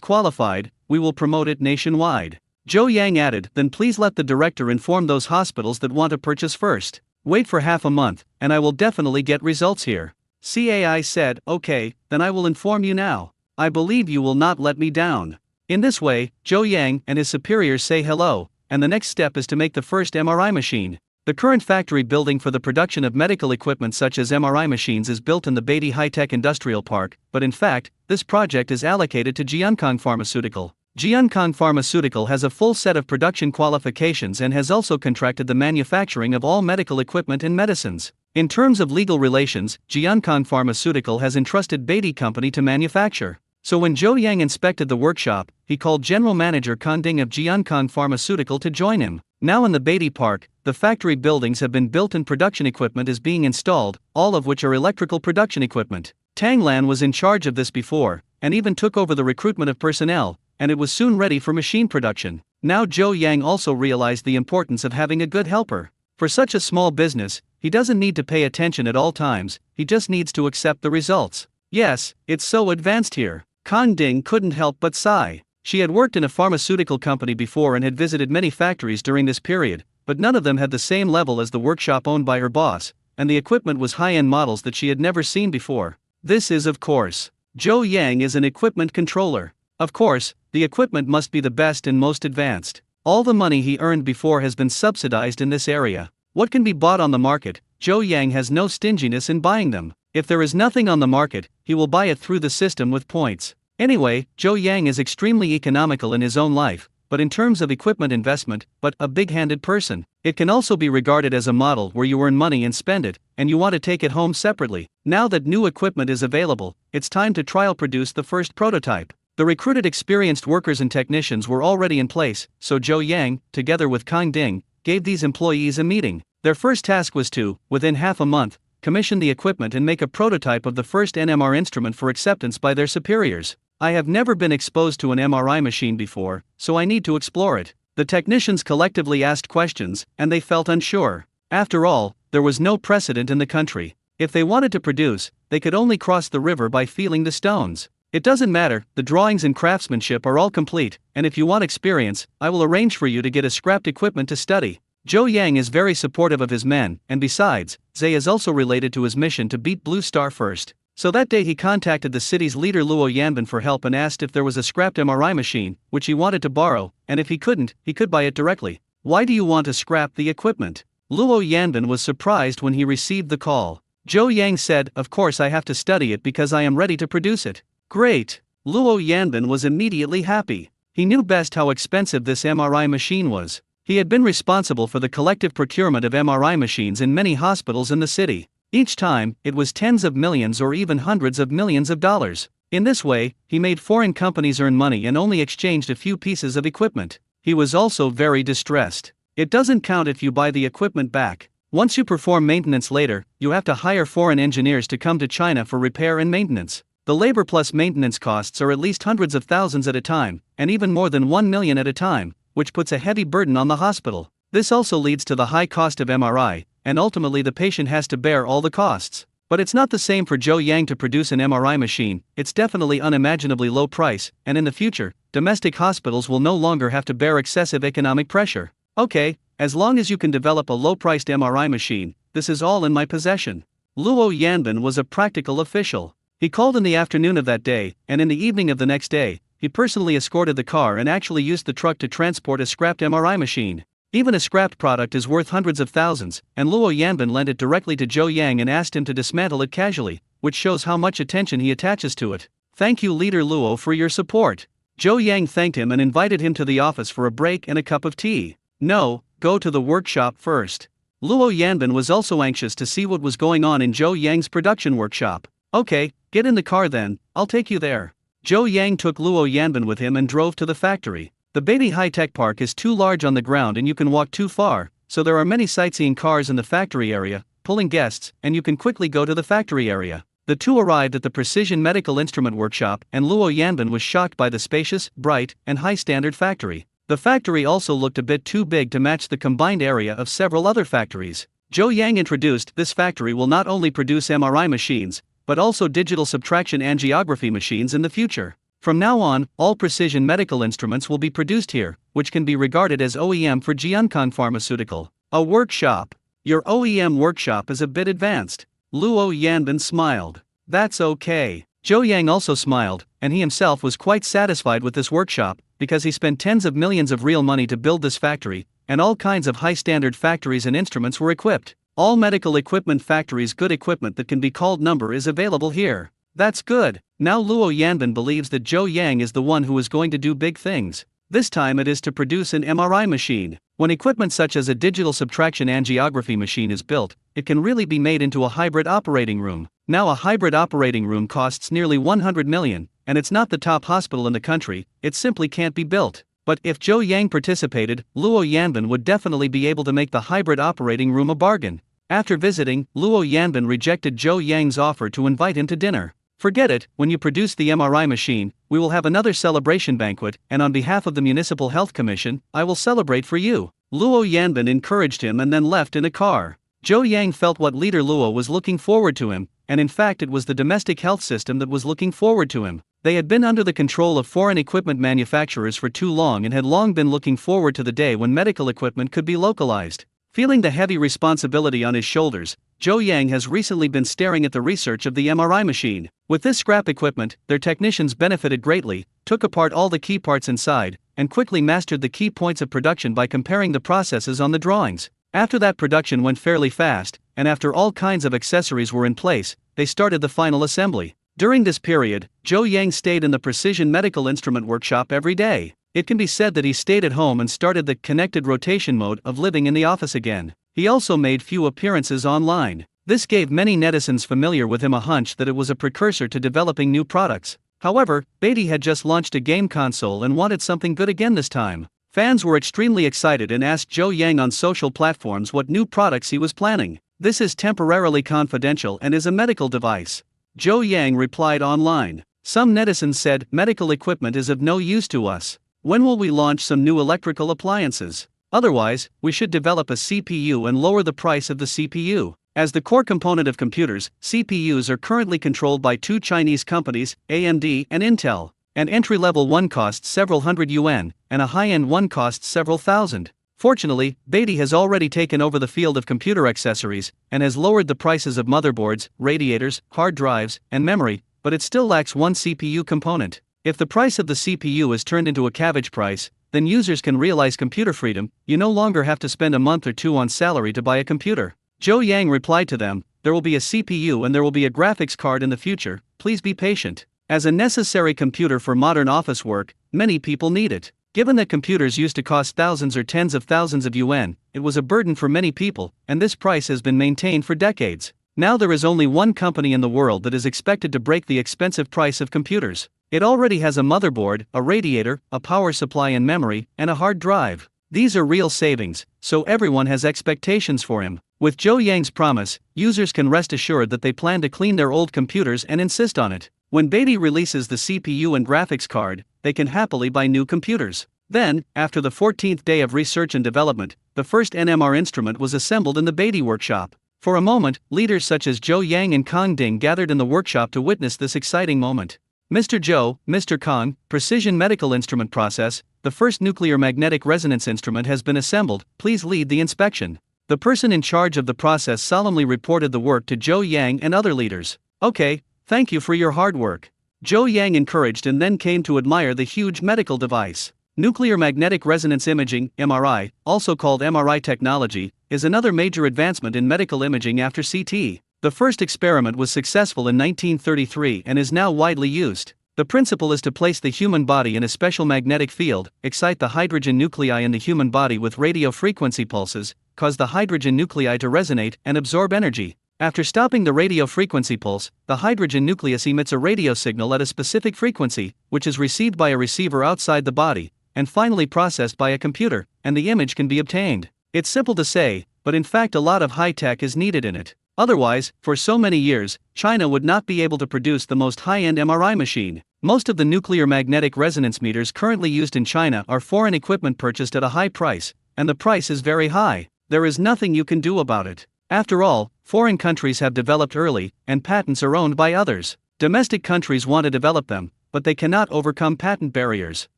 qualified, we will promote it nationwide." Zhou Yang added, "Then please let the director inform those hospitals that want to purchase first. Wait for half a month, and I will definitely get results here." CAI said, "Okay, then I will inform you now. I believe you will not let me down." In this way, Zhou Yang and his superiors say hello, and the next step is to make the first MRI machine. The current factory building for the production of medical equipment such as MRI machines is built in the Beatty High-Tech Industrial Park, but in fact, this project is allocated to Jiankong Pharmaceutical. Jiankong Pharmaceutical has a full set of production qualifications and has also contracted the manufacturing of all medical equipment and medicines. In terms of legal relations, Jiankong Pharmaceutical has entrusted Beatty Company to manufacture. So when Zhou Yang inspected the workshop, he called General Manager Kang Ding of Jiankong Pharmaceutical to join him. Now in the Beatty Park, the factory buildings have been built and production equipment is being installed, all of which are electrical production equipment. Tang Lan was in charge of this before, and even took over the recruitment of personnel, and it was soon ready for machine production. Now Zhou Yang also realized the importance of having a good helper. For such a small business, he doesn't need to pay attention at all times, he just needs to accept the results. Yes, it's so advanced here. Kang Ding couldn't help but sigh. She had worked in a pharmaceutical company before and had visited many factories during this period, but none of them had the same level as the workshop owned by her boss, and the equipment was high-end models that she had never seen before. This is, of course, Zhou Yang is an equipment controller. Of course, the equipment must be the best and most advanced. All the money he earned before has been subsidized in this area. What can be bought on the market, Zhou Yang has no stinginess in buying them. If there is nothing on the market, he will buy it through the system with points. Anyway, Zhou Yang is extremely economical in his own life, but in terms of equipment investment, but a big-handed person. It can also be regarded as a model where you earn money and spend it, and you want to take it home separately. Now that new equipment is available, it's time to trial produce the first prototype. The recruited experienced workers and technicians were already in place, so Zhou Yang, together with Kang Ding, gave these employees a meeting. Their first task was to, within half a month, commission the equipment and make a prototype of the first NMR instrument for acceptance by their superiors. I have never been exposed to an MRI machine before, so I need to explore it. The technicians collectively asked questions, and they felt unsure. After all, there was no precedent in the country. If they wanted to produce, they could only cross the river by feeling the stones. It doesn't matter, the drawings and craftsmanship are all complete, and if you want experience, I will arrange for you to get a scrapped equipment to study. Zhou Yang is very supportive of his men, and besides, Zhe is also related to his mission to beat Blue Star first. So that day he contacted the city's leader Luo Yanbin for help and asked if there was a scrapped MRI machine, which he wanted to borrow, and if he couldn't, he could buy it directly. "Why do you want to scrap the equipment?" Luo Yanbin was surprised when he received the call. Zhou Yang said, "Of course I have to study it because I am ready to produce it." Great! Luo Yanbin was immediately happy. He knew best how expensive this MRI machine was. He had been responsible for the collective procurement of MRI machines in many hospitals in the city. Each time, it was tens of millions or even hundreds of millions of dollars. In this way, he made foreign companies earn money and only exchanged a few pieces of equipment. He was also very distressed. It doesn't count if you buy the equipment back. Once you perform maintenance later, you have to hire foreign engineers to come to China for repair and maintenance. The labor plus maintenance costs are at least hundreds of thousands at a time, and even more than 1 million at a time, which puts a heavy burden on the hospital. This also leads to the high cost of MRI, and ultimately the patient has to bear all the costs. But it's not the same for Zhou Yang to produce an MRI machine. It's definitely unimaginably low price, and in the future, domestic hospitals will no longer have to bear excessive economic pressure. Okay, as long as you can develop a low-priced MRI machine, this is all in my possession. Luo Yanbin was a practical official. He called in the afternoon of that day, and in the evening of the next day, he personally escorted the car and actually used the truck to transport a scrapped MRI machine. Even a scrapped product is worth hundreds of thousands, and Luo Yanbin lent it directly to Zhou Yang and asked him to dismantle it casually, which shows how much attention he attaches to it. "Thank you, Leader Luo, for your support." Zhou Yang thanked him and invited him to the office for a break and a cup of tea. "No, go to the workshop first." Luo Yanbin was also anxious to see what was going on in Zhou Yang's production workshop. "Okay, get in the car then, I'll take you there." Zhou Yang took Luo Yanbin with him and drove to the factory. The Beatty High-Tech Park is too large on the ground and you can walk too far, so there are many sightseeing cars in the factory area, pulling guests, and you can quickly go to the factory area. The two arrived at the Precision Medical Instrument Workshop, and Luo Yanbin was shocked by the spacious, bright, and high-standard factory. The factory also looked a bit too big to match the combined area of several other factories. Zhou Yang introduced, "This factory will not only produce MRI machines, but also digital subtraction angiography machines in the future. From now on, all precision medical instruments will be produced here, which can be regarded as OEM for Jiankang Pharmaceutical." A workshop. Your OEM workshop is a bit advanced. Luo Yanbin smiled. That's okay. Zhou Yang also smiled, and he himself was quite satisfied with this workshop, because he spent tens of millions of real money to build this factory, and all kinds of high-standard factories and instruments were equipped. All medical equipment factories, good equipment that can be called number, is available here. That's good. Now Luo Yanbin believes that Zhou Yang is the one who is going to do big things. This time it is to produce an MRI machine. When equipment such as a digital subtraction angiography machine is built, it can really be made into a hybrid operating room. Now a hybrid operating room costs nearly 100 million, and it's not the top hospital in the country, it simply can't be built. But if Zhou Yang participated, Luo Yanbin would definitely be able to make the hybrid operating room a bargain. After visiting, Luo Yanbin rejected Zhou Yang's offer to invite him to dinner. "Forget it, when you produce the MRI machine, we will have another celebration banquet, and on behalf of the Municipal Health Commission, I will celebrate for you." Luo Yanbin encouraged him and then left in a car. Zhou Yang felt what leader Luo was looking forward to him, and in fact it was the domestic health system that was looking forward to him. They had been under the control of foreign equipment manufacturers for too long and had long been looking forward to the day when medical equipment could be localized. Feeling the heavy responsibility on his shoulders, Zhou Yang has recently been staring at the research of the MRI machine. With this scrap equipment, their technicians benefited greatly, took apart all the key parts inside, and quickly mastered the key points of production by comparing the processes on the drawings. After that, production went fairly fast, and after all kinds of accessories were in place, they started the final assembly. During this period, Zhou Yang stayed in the Precision Medical Instrument Workshop every day. It can be said that he stayed at home and started the connected rotation mode of living in the office again. He also made few appearances online. This gave many netizens familiar with him a hunch that it was a precursor to developing new products. However, Beatty had just launched a game console and wanted something good again this time. Fans were extremely excited and asked Zhou Yang on social platforms what new products he was planning. "This is temporarily confidential and is a medical device." Zhou Yang replied online. Some netizens said, "Medical equipment is of no use to us. When will we launch some new electrical appliances? Otherwise, we should develop a CPU and lower the price of the CPU." As the core component of computers, CPUs are currently controlled by two Chinese companies, AMD and Intel. An entry-level one costs several hundred yuan, and a high-end one costs several thousand. Fortunately, Beatty has already taken over the field of computer accessories, and has lowered the prices of motherboards, radiators, hard drives, and memory, but it still lacks one CPU component. If the price of the CPU is turned into a cabbage price, then users can realize computer freedom. You no longer have to spend a month or two on salary to buy a computer. Zhou Yang replied to them, "There will be a CPU and there will be a graphics card in the future, please be patient." As a necessary computer for modern office work, many people need it. Given that computers used to cost thousands or tens of thousands of yuan, it was a burden for many people, and this price has been maintained for decades. Now there is only one company in the world that is expected to break the expensive price of computers. It already has a motherboard, a radiator, a power supply and memory, and a hard drive. These are real savings, so everyone has expectations for him. With Zhou Yang's promise, users can rest assured that they plan to clean their old computers and insist on it. When Beatty releases the CPU and graphics card, they can happily buy new computers. Then, after the 14th day of research and development, the first NMR instrument was assembled in the Beatty workshop. For a moment, leaders such as Zhou Yang and Kang Ding gathered in the workshop to witness this exciting moment. "Mr. Zhou, Mr. Kang, Precision Medical Instrument Process, the first nuclear magnetic resonance instrument has been assembled, please lead the inspection." The person in charge of the process solemnly reported the work to Zhou Yang and other leaders. "Okay, thank you for your hard work." Zhou Yang encouraged and then came to admire the huge medical device. Nuclear magnetic resonance imaging, MRI, also called MRI technology, is another major advancement in medical imaging after CT. The first experiment was successful in 1933 and is now widely used. The principle is to place the human body in a special magnetic field, excite the hydrogen nuclei in the human body with radio frequency pulses, cause the hydrogen nuclei to resonate and absorb energy. After stopping the radio frequency pulse, the hydrogen nucleus emits a radio signal at a specific frequency, which is received by a receiver outside the body, and finally processed by a computer, and the image can be obtained. It's simple to say, but in fact a lot of high tech is needed in it. Otherwise, for so many years, China would not be able to produce the most high-end MRI machine. Most of the nuclear magnetic resonance meters currently used in China are foreign equipment purchased at a high price, and the price is very high. There is nothing you can do about it. After all, foreign countries have developed early, and patents are owned by others. Domestic countries want to develop them, but they cannot overcome patent barriers.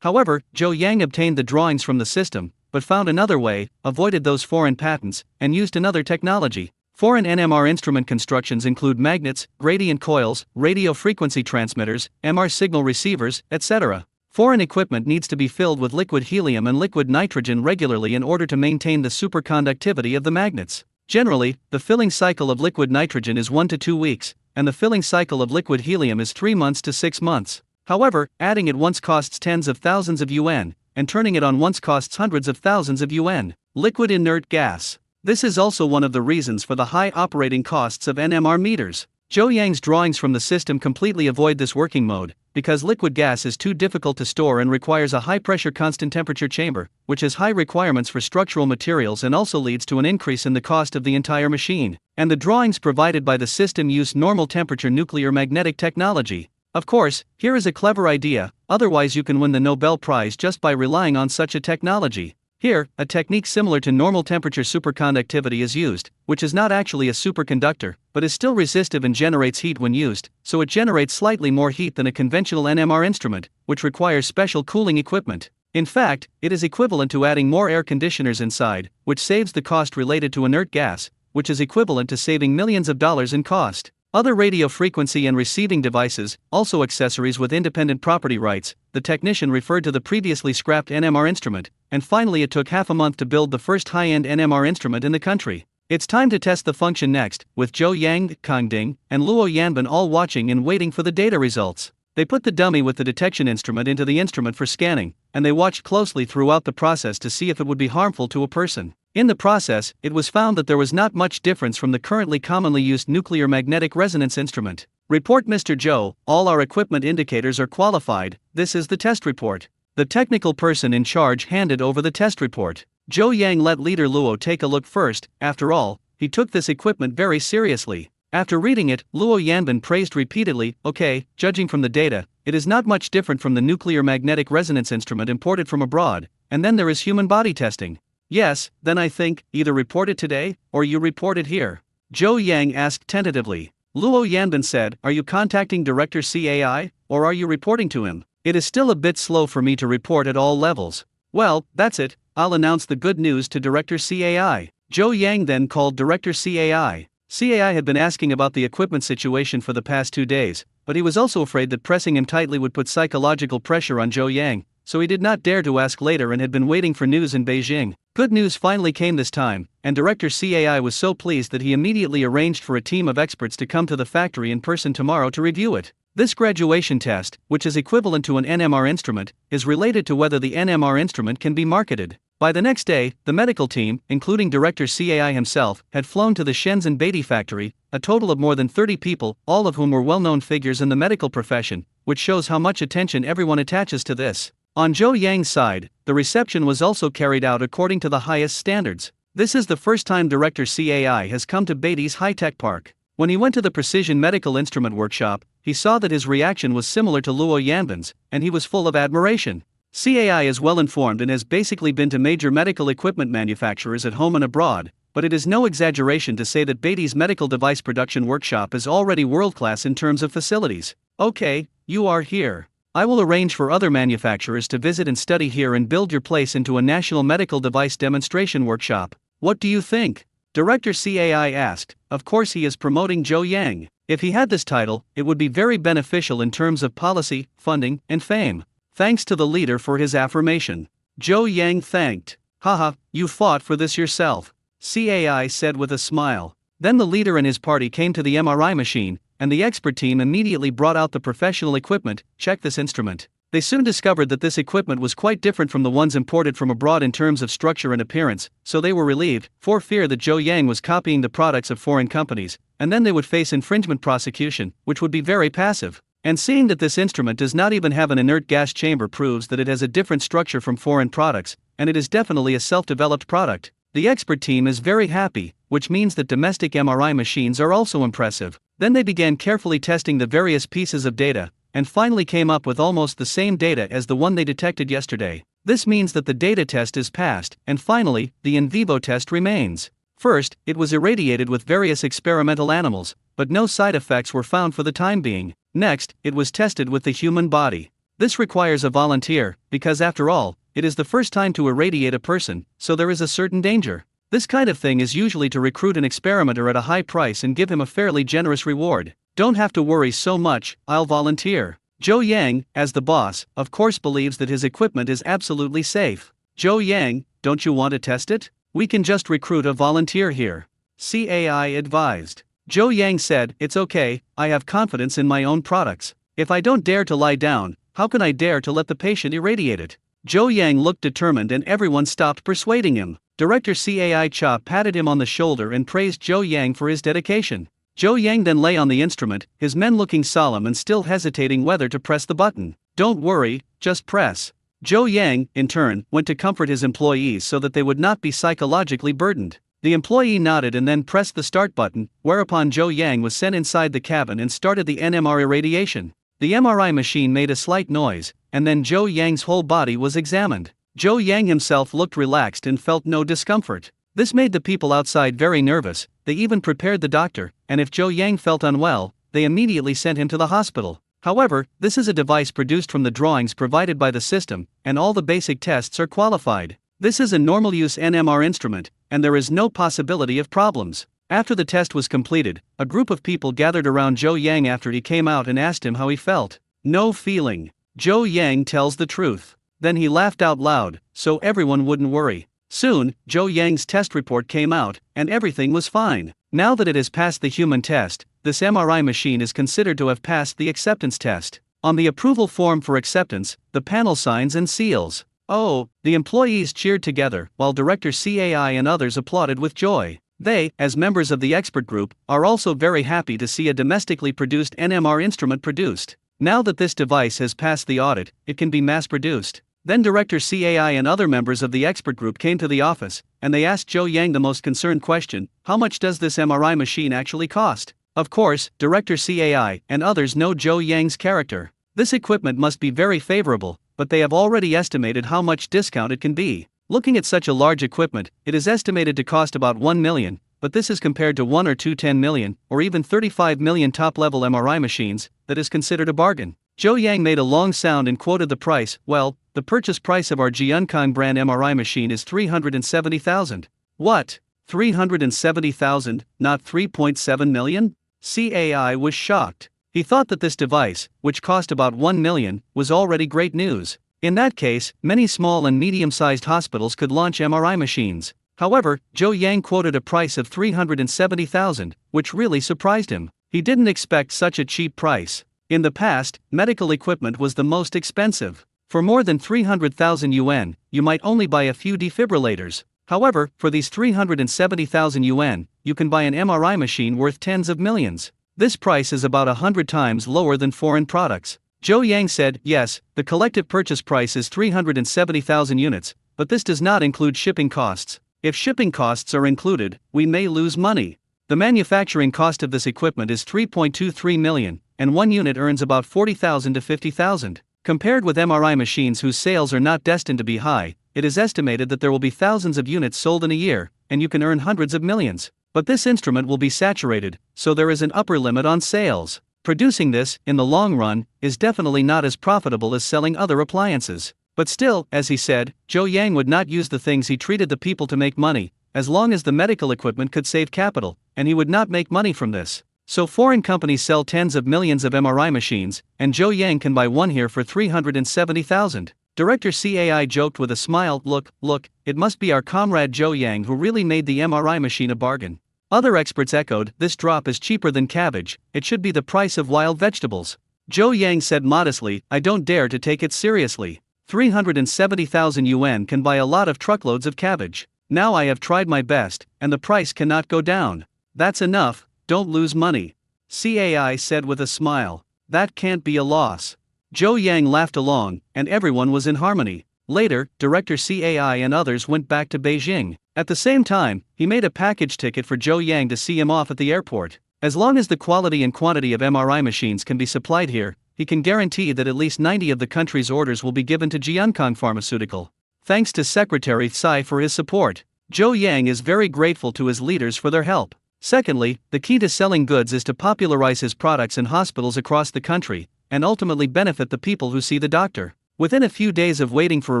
However, Zhou Yang obtained the drawings from the system, but found another way, avoided those foreign patents, and used another technology. Foreign NMR instrument constructions include magnets, gradient coils, radio frequency transmitters, MR signal receivers, etc. Foreign equipment needs to be filled with liquid helium and liquid nitrogen regularly in order to maintain the superconductivity of the magnets. Generally, the filling cycle of liquid nitrogen is 1 to 2 weeks, and the filling cycle of liquid helium is 3 months to 6 months. However, adding it once costs tens of thousands of yuan, and turning it on once costs hundreds of thousands of yuan. Liquid inert gas. This is also one of the reasons for the high operating costs of NMR meters. Zhou Yang's drawings from the system completely avoid this working mode, because liquid gas is too difficult to store and requires a high-pressure constant temperature chamber, which has high requirements for structural materials and also leads to an increase in the cost of the entire machine. And the drawings provided by the system use normal temperature nuclear magnetic technology. Of course, here is a clever idea, otherwise you can win the Nobel Prize just by relying on such a technology. Here, a technique similar to normal temperature superconductivity is used, which is not actually a superconductor, but is still resistive and generates heat when used, so it generates slightly more heat than a conventional NMR instrument, which requires special cooling equipment. In fact, it is equivalent to adding more air conditioners inside, which saves the cost related to inert gas, which is equivalent to saving millions of dollars in cost. Other radio frequency and receiving devices, also accessories with independent property rights. The technician referred to the previously scrapped NMR instrument, and finally it took half a month to build the first high-end NMR instrument in the country. It's time to test the function next, with Zhou Yang, Kang Ding, and Luo Yanbin all watching and waiting for the data results. They put the dummy with the detection instrument into the instrument for scanning, and they watched closely throughout the process to see if it would be harmful to a person. In the process, it was found that there was not much difference from the currently commonly used nuclear magnetic resonance instrument. Report Mr. Zhou, all our equipment indicators are qualified. This is the test report. The technical person in charge handed over the test report. Zhou Yang let leader Luo take a look first. After all, he took this equipment very seriously. After reading it, Luo Yanbin praised repeatedly, okay, judging from the data, it is not much different from the nuclear magnetic resonance instrument imported from abroad, and then there is human body testing. Yes, then I think, either report it today, or you report it here. Zhou Yang asked tentatively. Luo Yanbin said, are you contacting Director CAI, or are you reporting to him? It is still a bit slow for me to report at all levels. Well, that's it, I'll announce the good news to Director CAI. Zhou Yang then called Director CAI. CAI had been asking about the equipment situation for the past 2 days, but he was also afraid that pressing him tightly would put psychological pressure on Zhou Yang, so he did not dare to ask later and had been waiting for news in Beijing. Good news finally came this time, and Director CAI was so pleased that he immediately arranged for a team of experts to come to the factory in person tomorrow to review it. This graduation test, which is equivalent to an NMR instrument, is related to whether the NMR instrument can be marketed. By the next day, the medical team, including Director CAI himself, had flown to the Shenzhen Beatty factory, a total of more than 30 people, all of whom were well-known figures in the medical profession, which shows how much attention everyone attaches to this. On Zhou Yang's side, the reception was also carried out according to the highest standards. This is the first time Director CAI has come to Beatty's high-tech park. When he went to the Precision Medical Instrument Workshop, he saw that his reaction was similar to Luo Yanbin's, and he was full of admiration. CAI is well informed and has basically been to major medical equipment manufacturers at home and abroad, but it is no exaggeration to say that Beatty's medical device production workshop is already world-class in terms of facilities. Okay, you are here. I will arrange for other manufacturers to visit and study here and build your place into a national medical device demonstration workshop. What do you think? Director CAI asked. Of course he is promoting Zhou Yang. If he had this title, it would be very beneficial in terms of policy, funding, and fame. Thanks to the leader for his affirmation. Zhou Yang thanked. Haha, you fought for this yourself. CAI said with a smile. Then the leader and his party came to the MRI machine, and the expert team immediately brought out the professional equipment. Check this instrument. They soon discovered that this equipment was quite different from the ones imported from abroad in terms of structure and appearance, so they were relieved, for fear that Zhou Yang was copying the products of foreign companies, and then they would face infringement prosecution, which would be very passive. And seeing that this instrument does not even have an inert gas chamber proves that it has a different structure from foreign products, and it is definitely a self-developed product. The expert team is very happy, which means that domestic MRI machines are also impressive. Then they began carefully testing the various pieces of data, and finally came up with almost the same data as the one they detected yesterday. This means that the data test is passed, and finally, the in vivo test remains. First, it was irradiated with various experimental animals, but no side effects were found for the time being. Next, it was tested with the human body. This requires a volunteer, because after all, it is the first time to irradiate a person, so there is a certain danger. This kind of thing is usually to recruit an experimenter at a high price and give him a fairly generous reward. Don't have to worry so much, I'll volunteer. Zhou Yang, as the boss, of course believes that his equipment is absolutely safe. Zhou Yang, don't you want to test it? We can just recruit a volunteer here. CAI advised. Zhou Yang said, it's okay, I have confidence in my own products. If I don't dare to lie down, how can I dare to let the patient irradiate it? Zhou Yang looked determined and everyone stopped persuading him. Director Cai Cha patted him on the shoulder and praised Zhou Yang for his dedication. Zhou Yang then lay on the instrument, his men looking solemn and still hesitating whether to press the button. Don't worry, just press. Zhou Yang, in turn, went to comfort his employees so that they would not be psychologically burdened. The employee nodded and then pressed the start button, whereupon Zhou Yang was sent inside the cabin and started the NMR irradiation. The MRI machine made a slight noise, and then Zhou Yang's whole body was examined. Zhou Yang himself looked relaxed and felt no discomfort. This made the people outside very nervous. They even prepared the doctor, and if Zhou Yang felt unwell, they immediately sent him to the hospital. However, this is a device produced from the drawings provided by the system, and all the basic tests are qualified. This is a normal-use NMR instrument, and there is no possibility of problems. After the test was completed, a group of people gathered around Zhou Yang after he came out and asked him how he felt. No feeling. Zhou Yang tells the truth. Then he laughed out loud, so everyone wouldn't worry. Soon, Zhou Yang's test report came out, and everything was fine. Now that it has passed the human test, this MRI machine is considered to have passed the acceptance test. On the approval form for acceptance, the panel signs and seals. Oh, the employees cheered together, while Director CAI and others applauded with joy. They, as members of the expert group, are also very happy to see a domestically produced NMR instrument produced. Now that this device has passed the audit, it can be mass-produced. Then Director CAI and other members of the expert group came to the office, and they asked Zhou Yang the most concerned question, how much does this MRI machine actually cost? Of course, Director CAI and others know Zhou Yang's character. This equipment must be very favorable, but they have already estimated how much discount it can be. Looking at such a large equipment, it is estimated to cost about 1 million, but this is compared to 1 or 2 10 million, or even 35 million top-level MRI machines, that is considered a bargain. Zhou Yang made a long sound and quoted the price. Well, the purchase price of our Jiankang brand MRI machine is 370,000. What? 370,000, not 3.7 million? CAI was shocked. He thought that this device, which cost about 1 million, was already great news. In that case, many small and medium-sized hospitals could launch MRI machines. However, Zhou Yang quoted a price of 370,000, which really surprised him. He didn't expect such a cheap price. In the past, medical equipment was the most expensive. For more than 300,000 yuan, you might only buy a few defibrillators. However, for these 370,000 yuan, you can buy an MRI machine worth tens of millions. This price is about 100 times lower than foreign products. Zhou Yang said, yes, the collective purchase price is 370,000 units, but this does not include shipping costs. If shipping costs are included, we may lose money. The manufacturing cost of this equipment is 3.23 million, and one unit earns about 40,000 to 50,000. Compared with MRI machines whose sales are not destined to be high, it is estimated that there will be thousands of units sold in a year, and you can earn hundreds of millions. But this instrument will be saturated, so there is an upper limit on sales. Producing this, in the long run, is definitely not as profitable as selling other appliances. But still, as he said, Zhou Yang would not use the things he treated the people to make money, as long as the medical equipment could save capital, and he would not make money from this. So foreign companies sell tens of millions of MRI machines, and Zhou Yang can buy one here for 370,000. Director CAI joked with a smile, look, it must be our comrade Zhou Yang who really made the MRI machine a bargain. Other experts echoed, this drop is cheaper than cabbage, it should be the price of wild vegetables. Zhou Yang said modestly, I don't dare to take it seriously. 370,000 yuan can buy a lot of truckloads of cabbage. Now I have tried my best, and the price cannot go down. That's enough, don't lose money. CAI said with a smile. That can't be a loss. Zhou Yang laughed along, and everyone was in harmony. Later, director CAI and others went back to Beijing. At the same time, he made a package ticket for Zhou Yang to see him off at the airport. As long as the quality and quantity of MRI machines can be supplied here, he can guarantee that at least 90 of the country's orders will be given to Jiankang Pharmaceutical. Thanks to Secretary Tsai for his support. Zhou Yang is very grateful to his leaders for their help. Secondly, the key to selling goods is to popularize his products in hospitals across the country, and ultimately benefit the people who see the doctor. Within a few days of waiting for a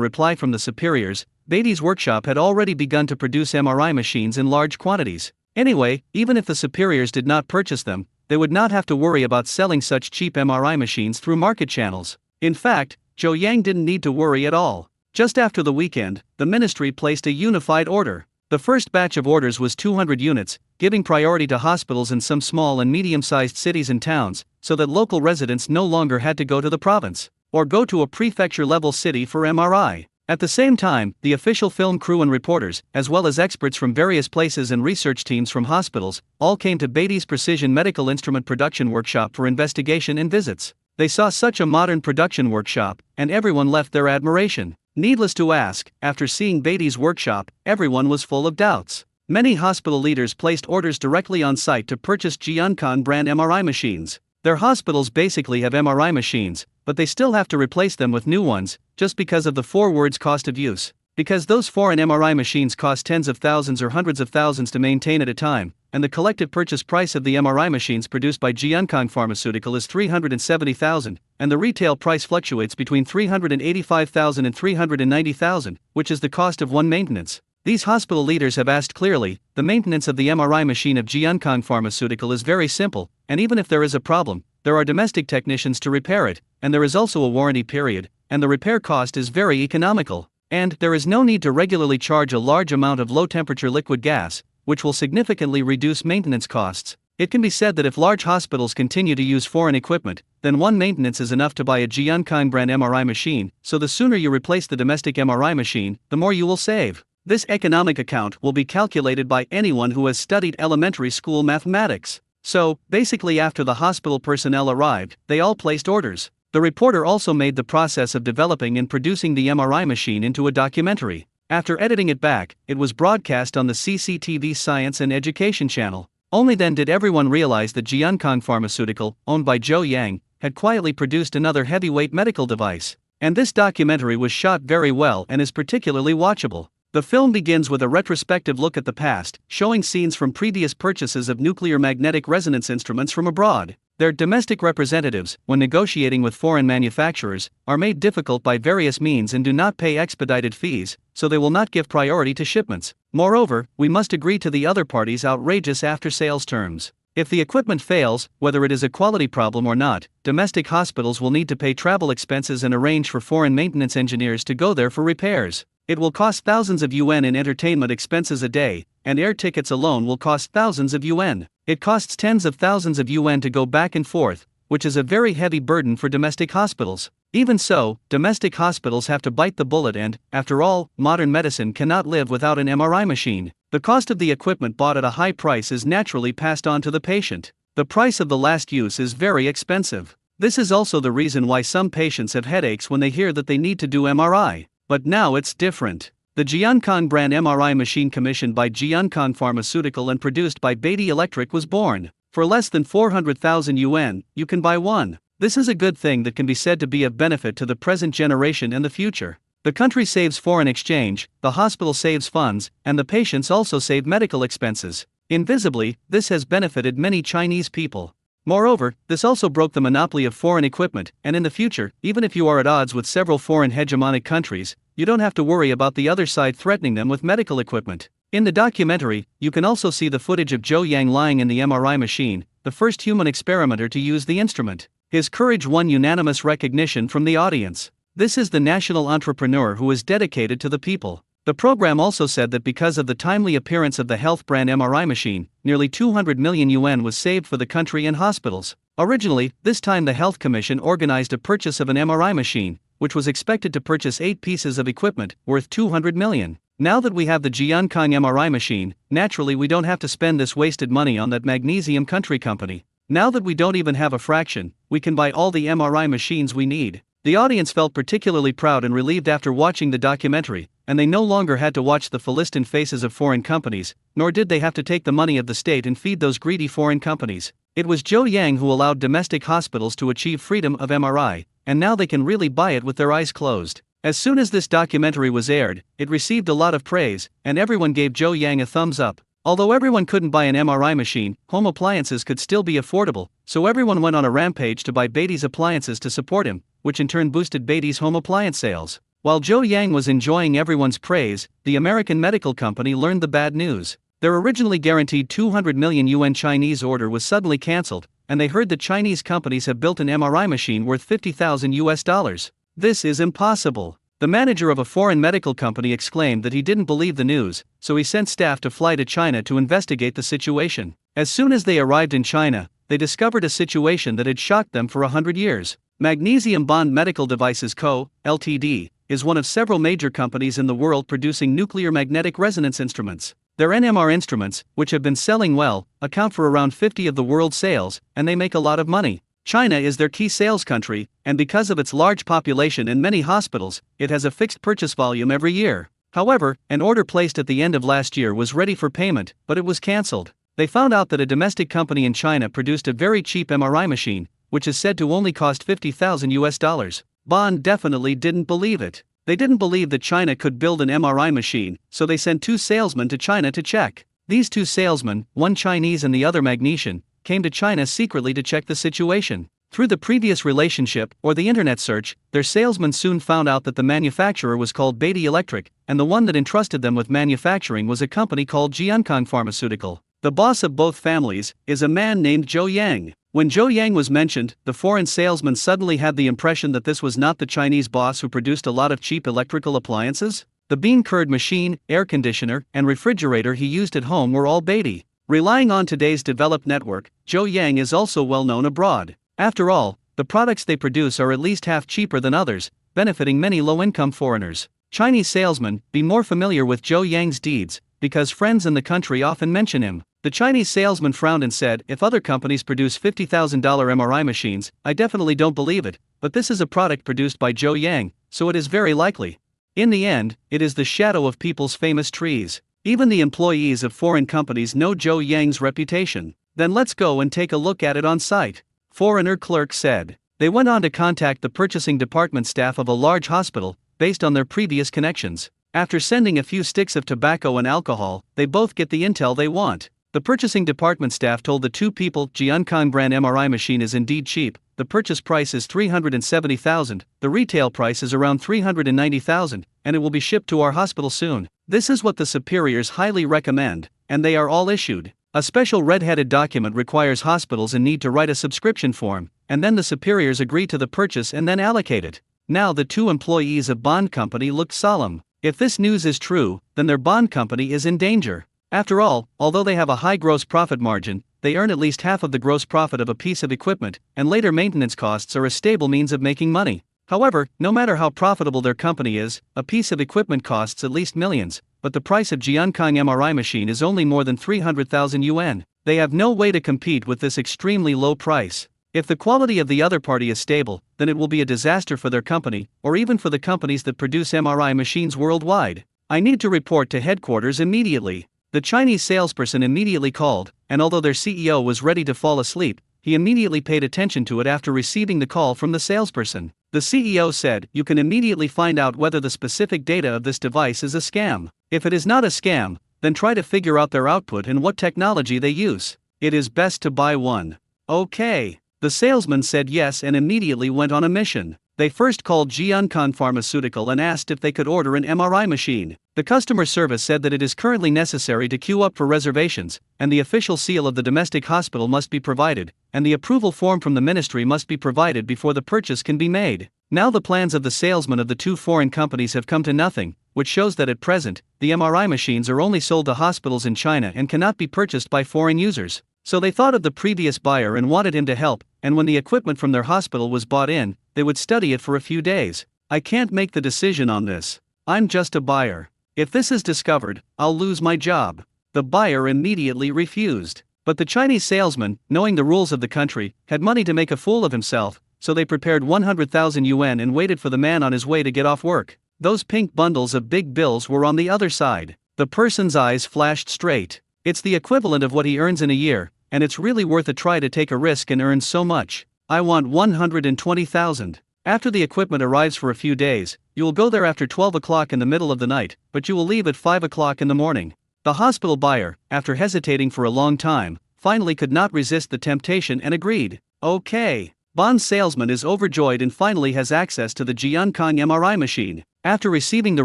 reply from the superiors, Beatty's workshop had already begun to produce MRI machines in large quantities. Anyway, even if the superiors did not purchase them, they would not have to worry about selling such cheap MRI machines through market channels. In fact, Zhou Yang didn't need to worry at all. Just after the weekend, the ministry placed a unified order. The first batch of orders was 200 units, giving priority to hospitals in some small and medium-sized cities and towns, so that local residents no longer had to go to the province, or go to a prefecture-level city for MRI. At the same time, the official film crew and reporters, as well as experts from various places and research teams from hospitals, all came to Beatty's Precision Medical Instrument Production Workshop for investigation and visits. They saw such a modern production workshop, and everyone left their admiration. Needless to ask, after seeing Beatty's workshop, everyone was full of doubts. Many hospital leaders placed orders directly on site to purchase Jiankang brand MRI machines. Their hospitals basically have MRI machines, but they still have to replace them with new ones, just because of the 4 words cost of use. Because those foreign MRI machines cost tens of thousands or hundreds of thousands to maintain at a time, and the collective purchase price of the MRI machines produced by Jiankang Pharmaceutical is $370,000, and the retail price fluctuates between $385,000 and $390,000, which is the cost of one maintenance. These hospital leaders have asked clearly. The maintenance of the MRI machine of Jiankang Pharmaceutical is very simple, and even if there is a problem, there are domestic technicians to repair it, and there is also a warranty period, and the repair cost is very economical. And there is no need to regularly charge a large amount of low-temperature liquid gas, which will significantly reduce maintenance costs. It can be said that if large hospitals continue to use foreign equipment, then one maintenance is enough to buy a Jiankang brand MRI machine, so the sooner you replace the domestic MRI machine, the more you will save. This economic account will be calculated by anyone who has studied elementary school mathematics. So, basically after the hospital personnel arrived, they all placed orders. The reporter also made the process of developing and producing the MRI machine into a documentary. After editing it back, it was broadcast on the CCTV Science and Education channel. Only then did everyone realize that Jiankang Pharmaceutical, owned by Zhou Yang, had quietly produced another heavyweight medical device. And this documentary was shot very well and is particularly watchable. The film begins with a retrospective look at the past, showing scenes from previous purchases of nuclear magnetic resonance instruments from abroad. Their domestic representatives, when negotiating with foreign manufacturers, are made difficult by various means and do not pay expedited fees, so they will not give priority to shipments. Moreover, we must agree to the other party's outrageous after-sales terms. If the equipment fails, whether it is a quality problem or not, domestic hospitals will need to pay travel expenses and arrange for foreign maintenance engineers to go there for repairs. It will cost thousands of yuan in entertainment expenses a day, and air tickets alone will cost thousands of yuan. It costs tens of thousands of yuan to go back and forth, which is a very heavy burden for domestic hospitals. Even so, domestic hospitals have to bite the bullet and, after all, modern medicine cannot live without an MRI machine. The cost of the equipment bought at a high price is naturally passed on to the patient. The price of the last use is very expensive. This is also the reason why some patients have headaches when they hear that they need to do MRI. But now it's different. The Jiankang brand MRI machine commissioned by Jiankang Pharmaceutical and produced by Beatty Electric was born. For less than 400,000 yuan, you can buy one. This is a good thing that can be said to be of benefit to the present generation and the future. The country saves foreign exchange, the hospital saves funds, and the patients also save medical expenses. Invisibly, this has benefited many Chinese people. Moreover, this also broke the monopoly of foreign equipment, and in the future, even if you are at odds with several foreign hegemonic countries, you don't have to worry about the other side threatening them with medical equipment. In the documentary, you can also see the footage of Zhou Yang lying in the MRI machine, the first human experimenter to use the instrument. His courage won unanimous recognition from the audience. This is the national entrepreneur who is dedicated to the people. The program also said that because of the timely appearance of the health brand MRI machine, nearly 200 million yuan was saved for the country and hospitals. Originally, this time the Health Commission organized a purchase of an MRI machine, which was expected to purchase 8 pieces of equipment, worth 200 million. Now that we have the Jiankang MRI machine, naturally we don't have to spend this wasted money on that magnesium country company. Now that we don't even have a fraction, we can buy all the MRI machines we need. The audience felt particularly proud and relieved after watching the documentary, and they no longer had to watch the Philistine faces of foreign companies, nor did they have to take the money of the state and feed those greedy foreign companies. It was Zhou Yang who allowed domestic hospitals to achieve freedom of MRI, and now they can really buy it with their eyes closed. As soon as this documentary was aired, it received a lot of praise, and everyone gave Zhou Yang a thumbs up. Although everyone couldn't buy an MRI machine, home appliances could still be affordable, so everyone went on a rampage to buy Beatty's appliances to support him, which in turn boosted Beatty's home appliance sales. While Zhou Yang was enjoying everyone's praise, the American medical company learned the bad news. Their originally guaranteed 200 million yuan Chinese order was suddenly cancelled, and they heard that Chinese companies have built an MRI machine worth $50,000. This is impossible. The manager of a foreign medical company exclaimed that he didn't believe the news, so he sent staff to fly to China to investigate the situation. As soon as they arrived in China, they discovered a situation that had shocked them for 100 years. Magnesium Bond Medical Devices Co., Ltd., is one of several major companies in the world producing nuclear magnetic resonance instruments. Their NMR instruments, which have been selling well, account for around 50% of the world's sales, and they make a lot of money. China is their key sales country, and because of its large population and many hospitals, it has a fixed purchase volume every year. However, an order placed at the end of last year was ready for payment, but it was cancelled. They found out that a domestic company in China produced a very cheap MRI machine, which is said to only cost $50,000. Bond definitely didn't believe it. They didn't believe that China could build an MRI machine, so they sent 2 salesmen to China to check. These 2 salesmen, one Chinese and the other Magnesian, came to China secretly to check the situation. Through the previous relationship, or the internet search, their salesman soon found out that the manufacturer was called Beatty Electric, and the one that entrusted them with manufacturing was a company called Jiankang Pharmaceutical. The boss of both families is a man named Zhou Yang. When Zhou Yang was mentioned, the foreign salesman suddenly had the impression that this was not the Chinese boss who produced a lot of cheap electrical appliances. The bean curd machine, air conditioner, and refrigerator he used at home were all Beatty. Relying on today's developed network, Zhou Yang is also well known abroad. After all, the products they produce are at least half cheaper than others, benefiting many low-income foreigners. Chinese salesmen, be more familiar with Zhou Yang's deeds, because friends in the country often mention him. The Chinese salesman frowned and said, if other companies produce $50,000 MRI machines, I definitely don't believe it, but this is a product produced by Zhou Yang, so it is very likely. In the end, it is the shadow of people's famous trees. Even the employees of foreign companies know Zhou Yang's reputation. Then let's go and take a look at it on site. Foreigner clerk said. They went on to contact the purchasing department staff of a large hospital, based on their previous connections. After sending a few sticks of tobacco and alcohol, they both get the intel they want. The purchasing department staff told the 2 people Jiankang brand MRI machine is indeed cheap. The purchase price is $370,000, the retail price is around $390,000, and it will be shipped to our hospital soon. This is what the superiors highly recommend, and they are all issued. A special red-headed document requires hospitals in need to write a subscription form, and then the superiors agree to the purchase and then allocate it. Now the 2 employees of Bond Company looked solemn. If this news is true, then their Bond Company is in danger. After all, although they have a high gross profit margin, they earn at least half of the gross profit of a piece of equipment, and later maintenance costs are a stable means of making money. However, no matter how profitable their company is, a piece of equipment costs at least millions, but the price of Jiankang MRI machine is only more than 300,000 yuan. They have no way to compete with this extremely low price. If the quality of the other party is stable, then it will be a disaster for their company, or even for the companies that produce MRI machines worldwide. I need to report to headquarters immediately. The Chinese salesperson immediately called, and although their CEO was ready to fall asleep, he immediately paid attention to it after receiving the call from the salesperson. The CEO said, you can immediately find out whether the specific data of this device is a scam. If it is not a scam, then try to figure out their output and what technology they use. It is best to buy one. Okay. The salesman said yes and immediately went on a mission. They first called Jiankang Pharmaceutical and asked if they could order an MRI machine. The customer service said that it is currently necessary to queue up for reservations, and the official seal of the domestic hospital must be provided, and the approval form from the ministry must be provided before the purchase can be made. Now the plans of the salesmen of the 2 foreign companies have come to nothing, which shows that at present, the MRI machines are only sold to hospitals in China and cannot be purchased by foreign users. So they thought of the previous buyer and wanted him to help, and when the equipment from their hospital was bought in, they would study it for a few days. I can't make the decision on this. I'm just a buyer. If this is discovered, I'll lose my job. The buyer immediately refused. But the Chinese salesman, knowing the rules of the country, had money to make a fool of himself, so they prepared 100,000 yuan and waited for the man on his way to get off work. Those pink bundles of big bills were on the other side. The person's eyes flashed straight. It's the equivalent of what he earns in a year, and it's really worth a try to take a risk and earn so much. I want 120,000. After the equipment arrives for a few days, you will go there after 12 o'clock in the middle of the night, but you will leave at 5 o'clock in the morning. The hospital buyer, after hesitating for a long time, finally could not resist the temptation and agreed. Okay. Bond's salesman is overjoyed and finally has access to the Jiankang MRI machine. After receiving the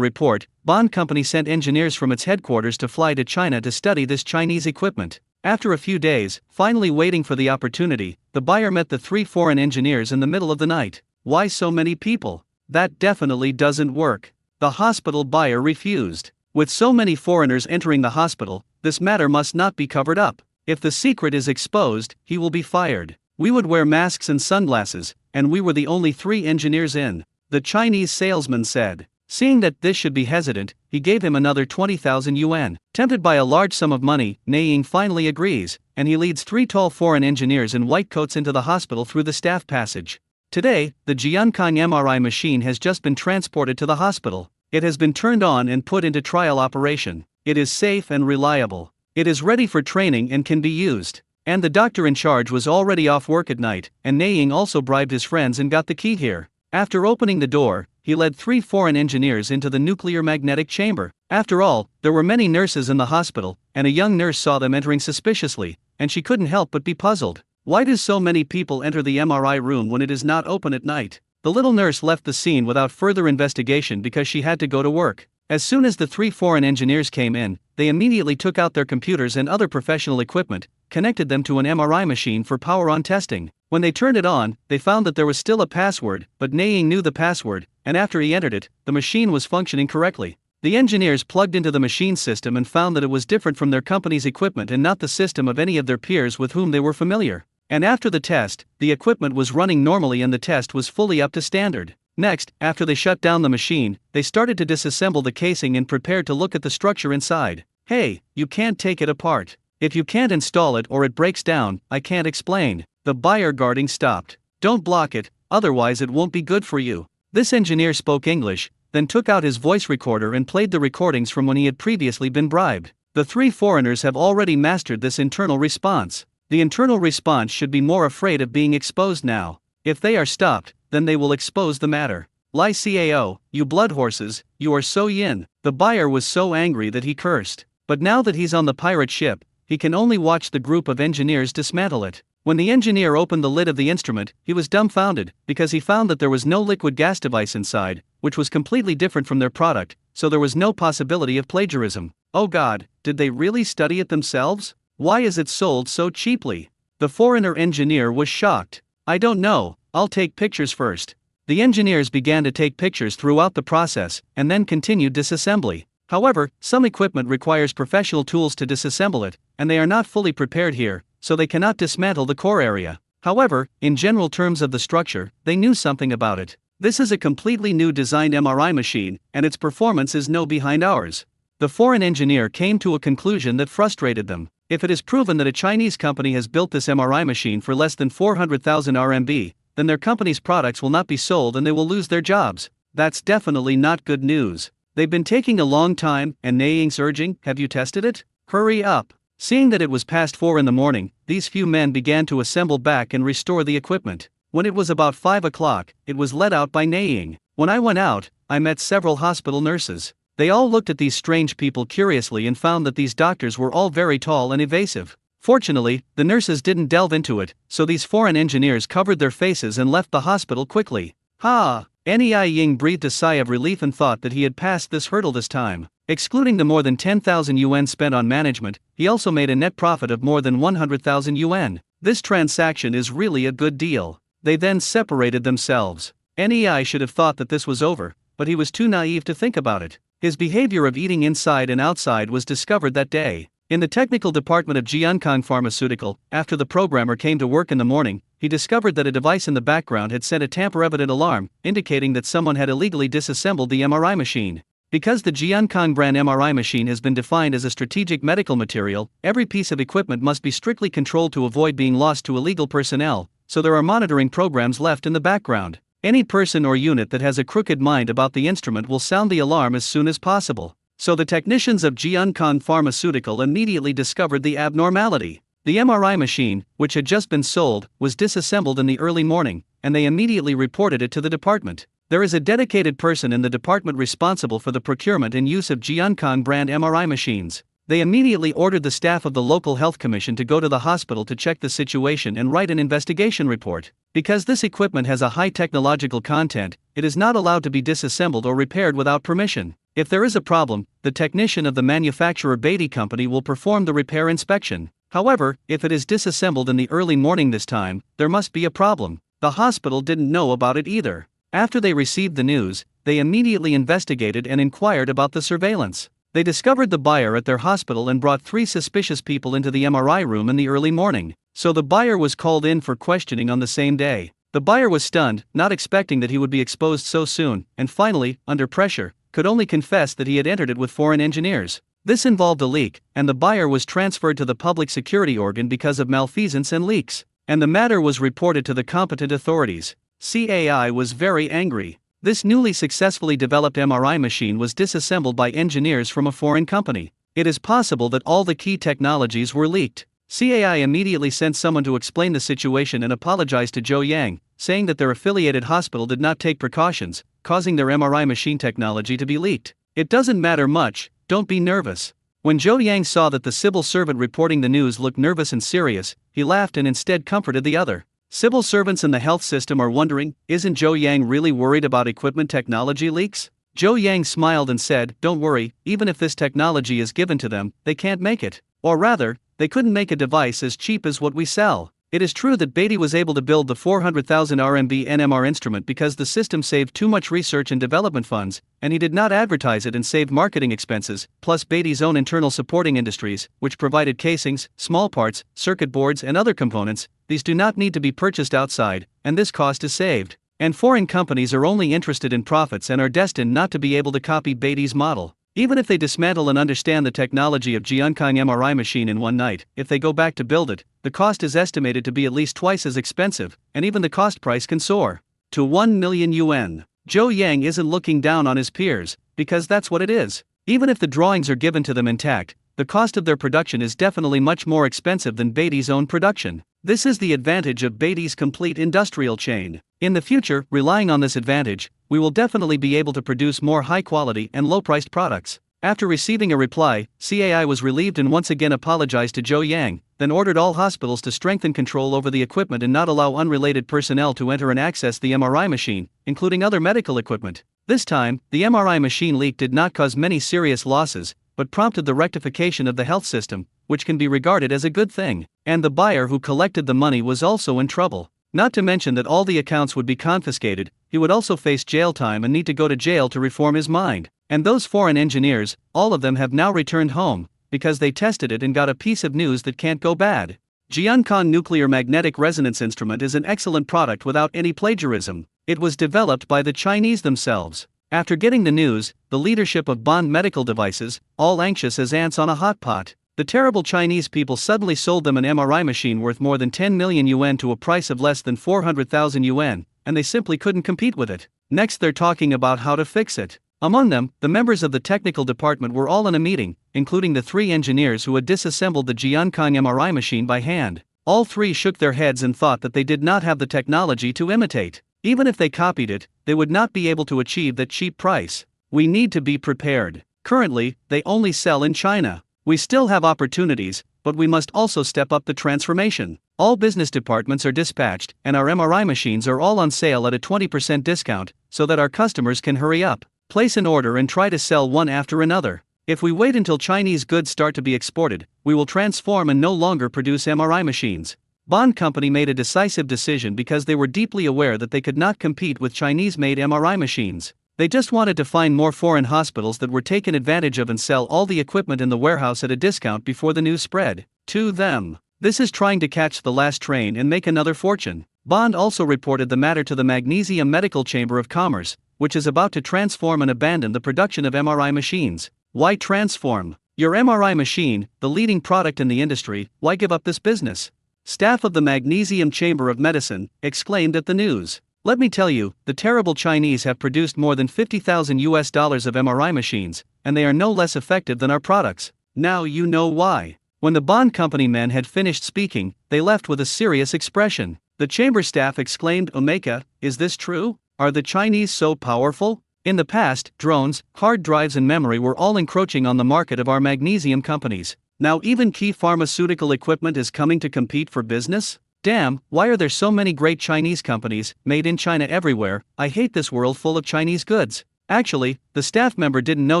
report, Bond Company sent engineers from its headquarters to fly to China to study this Chinese equipment. After a few days, finally waiting for the opportunity, the buyer met the 3 foreign engineers in the middle of the night. Why so many people? That definitely doesn't work. The hospital buyer refused. With so many foreigners entering the hospital, this matter must not be covered up. If the secret is exposed, he will be fired. We would wear masks and sunglasses, and we were the only 3 engineers in, the Chinese salesman said. Seeing that this should be hesitant, he gave him another 20,000 yuan. Tempted by a large sum of money, Neying finally agrees, and he leads 3 tall foreign engineers in white coats into the hospital through the staff passage. Today, the Jiankang MRI machine has just been transported to the hospital. It has been turned on and put into trial operation. It is safe and reliable. It is ready for training and can be used. And the doctor in charge was already off work at night, and Neying also bribed his friends and got the key here. After opening the door, he led 3 foreign engineers into the nuclear magnetic chamber. After all, there were many nurses in the hospital, and a young nurse saw them entering suspiciously, and she couldn't help but be puzzled. Why do so many people enter the MRI room when it is not open at night? The little nurse left the scene without further investigation because she had to go to work. As soon as the 3 foreign engineers came in, they immediately took out their computers and other professional equipment, connected them to an MRI machine for power-on testing. When they turned it on, they found that there was still a password, but Neying knew the password, and after he entered it, the machine was functioning correctly. The engineers plugged into the machine system and found that it was different from their company's equipment and not the system of any of their peers with whom they were familiar. And after the test, the equipment was running normally and the test was fully up to standard. Next, after they shut down the machine, they started to disassemble the casing and prepared to look at the structure inside. Hey, you can't take it apart. If you can't install it or it breaks down, I can't explain. The buyer guarding stopped. Don't block it, otherwise it won't be good for you. This engineer spoke English, then took out his voice recorder and played the recordings from when he had previously been bribed. The 3 foreigners have already mastered this internal response. The internal response should be more afraid of being exposed now. If they are stopped, then they will expose the matter. Lai Cao, you blood horses, you are so yin. The buyer was so angry that he cursed. But now that he's on the pirate ship, he can only watch the group of engineers dismantle it. When the engineer opened the lid of the instrument, he was dumbfounded, because he found that there was no liquid gas device inside, which was completely different from their product, so there was no possibility of plagiarism. Oh God, did they really study it themselves? Why is it sold so cheaply? The foreigner engineer was shocked. I don't know, I'll take pictures first. The engineers began to take pictures throughout the process, and then continued disassembly. However, some equipment requires professional tools to disassemble it, and they are not fully prepared here, so they cannot dismantle the core area. However, in general terms of the structure, they knew something about it. This is a completely new designed MRI machine, and its performance is no behind ours. The foreign engineer came to a conclusion that frustrated them. If it is proven that a Chinese company has built this MRI machine for less than 400,000 RMB, then their company's products will not be sold and they will lose their jobs. That's definitely not good news. They've been taking a long time, and Neying's urging, have you tested it? Hurry up. Seeing that it was past 4 in the morning, these few men began to assemble back and restore the equipment. When it was about 5 o'clock, it was let out by Neying. When I went out, I met several hospital nurses. They all looked at these strange people curiously and found that these doctors were all very tall and evasive. Fortunately, the nurses didn't delve into it, so these foreign engineers covered their faces and left the hospital quickly. Ha! Neying breathed a sigh of relief and thought that he had passed this hurdle this time. Excluding the more than 10,000 yuan spent on management, he also made a net profit of more than 100,000 yuan. This transaction is really a good deal. They then separated themselves. Nei should have thought that this was over, but he was too naive to think about it. His behavior of eating inside and outside was discovered that day. In the technical department of Jiankang Pharmaceutical, after the programmer came to work in the morning, he discovered that a device in the background had sent a tamper-evident alarm, indicating that someone had illegally disassembled the MRI machine. Because the Jiankang brand MRI machine has been defined as a strategic medical material, every piece of equipment must be strictly controlled to avoid being lost to illegal personnel, so there are monitoring programs left in the background. Any person or unit that has a crooked mind about the instrument will sound the alarm as soon as possible. So the technicians of Jiankang Pharmaceutical immediately discovered the abnormality. The MRI machine, which had just been sold, was disassembled in the early morning, and they immediately reported it to the department. There is a dedicated person in the department responsible for the procurement and use of Jiankang brand MRI machines. They immediately ordered the staff of the local health commission to go to the hospital to check the situation and write an investigation report. Because this equipment has a high technological content, it is not allowed to be disassembled or repaired without permission. If there is a problem, the technician of the manufacturer Beatty Company will perform the repair inspection. However, if it is disassembled in the early morning this time, there must be a problem. The hospital didn't know about it either. After they received the news, they immediately investigated and inquired about the surveillance. They discovered the buyer at their hospital and brought 3 suspicious people into the MRI room in the early morning. So the buyer was called in for questioning on the same day. The buyer was stunned, not expecting that he would be exposed so soon, and finally, under pressure, could only confess that he had entered it with foreign engineers. This involved a leak, and the buyer was transferred to the public security organ because of malfeasance and leaks. And the matter was reported to the competent authorities. CAI was very angry. This newly successfully developed MRI machine was disassembled by engineers from a foreign company. It is possible that all the key technologies were leaked. CAI immediately sent someone to explain the situation and apologized to Zhou Yang, saying that their affiliated hospital did not take precautions, causing their MRI machine technology to be leaked. It doesn't matter much, don't be nervous. When Zhou Yang saw that the civil servant reporting the news looked nervous and serious, he laughed and instead comforted the other. Civil servants in the health system are wondering, isn't Zhou Yang really worried about equipment technology leaks? Zhou Yang smiled and said, don't worry, even if this technology is given to them, they can't make it. Or rather, they couldn't make a device as cheap as what we sell. It is true that Beatty was able to build the 400,000 RMB NMR instrument because the system saved too much research and development funds, and he did not advertise it and saved marketing expenses, plus Beatty's own internal supporting industries, which provided casings, small parts, circuit boards and other components. These do not need to be purchased outside, and this cost is saved. And foreign companies are only interested in profits and are destined not to be able to copy Beatty's model. Even if they dismantle and understand the technology of Jiankang MRI machine in one night, if they go back to build it, the cost is estimated to be at least twice as expensive, and even the cost price can soar to 1 million yuan. Zhou Yang isn't looking down on his peers, because that's what it is. Even if the drawings are given to them intact, the cost of their production is definitely much more expensive than Beatty's own production. This is the advantage of Beatty's complete industrial chain. In the future, relying on this advantage, we will definitely be able to produce more high-quality and low-priced products. After receiving a reply, CAI was relieved and once again apologized to Zhou Yang, then ordered all hospitals to strengthen control over the equipment and not allow unrelated personnel to enter and access the MRI machine, including other medical equipment. This time, the MRI machine leak did not cause many serious losses, but prompted the rectification of the health system, which can be regarded as a good thing. And the buyer who collected the money was also in trouble. Not to mention that all the accounts would be confiscated, he would also face jail time and need to go to jail to reform his mind. And those foreign engineers, all of them have now returned home, because they tested it and got a piece of news that can't go bad. Jiankang Nuclear Magnetic Resonance Instrument is an excellent product without any plagiarism. It was developed by the Chinese themselves. After getting the news, the leadership of Bond Medical Devices, all anxious as ants on a hot pot. The terrible Chinese people suddenly sold them an MRI machine worth more than 10 million yuan to a price of less than 400,000 yuan, and they simply couldn't compete with it. Next they're talking about how to fix it. Among them, the members of the technical department were all in a meeting, including the 3 engineers who had disassembled the Jiankang MRI machine by hand. All 3 shook their heads and thought that they did not have the technology to imitate. Even if they copied it, they would not be able to achieve that cheap price. We need to be prepared. Currently, they only sell in China. We still have opportunities, but we must also step up the transformation. All business departments are dispatched, and our MRI machines are all on sale at a 20% discount, so that our customers can hurry up, place an order and try to sell one after another. If we wait until Chinese goods start to be exported, we will transform and no longer produce MRI machines. Bond Company made a decisive decision because they were deeply aware that they could not compete with Chinese-made MRI machines. They just wanted to find more foreign hospitals that were taken advantage of and sell all the equipment in the warehouse at a discount before the news spread to them. This is trying to catch the last train and make another fortune. Bond also reported the matter to the Magnesium Medical Chamber of Commerce, which is about to transform and abandon the production of MRI machines. Why transform? Your MRI machine, the leading product in the industry, why give up this business? staff of the Magnesium Chamber of Medicine, exclaimed at the news. Let me tell you, the terrible Chinese have produced more than $50,000 of MRI machines, and they are no less effective than our products. Now you know why. When the bond company men had finished speaking, they left with a serious expression. The chamber staff exclaimed, Omeka, is this true? Are the Chinese so powerful? In the past, drones, hard drives and memory were all encroaching on the market of our magnesium companies. Now even key pharmaceutical equipment is coming to compete for business? Damn, why are there so many great Chinese companies, made in China everywhere? I hate this world full of Chinese goods. Actually, the staff member didn't know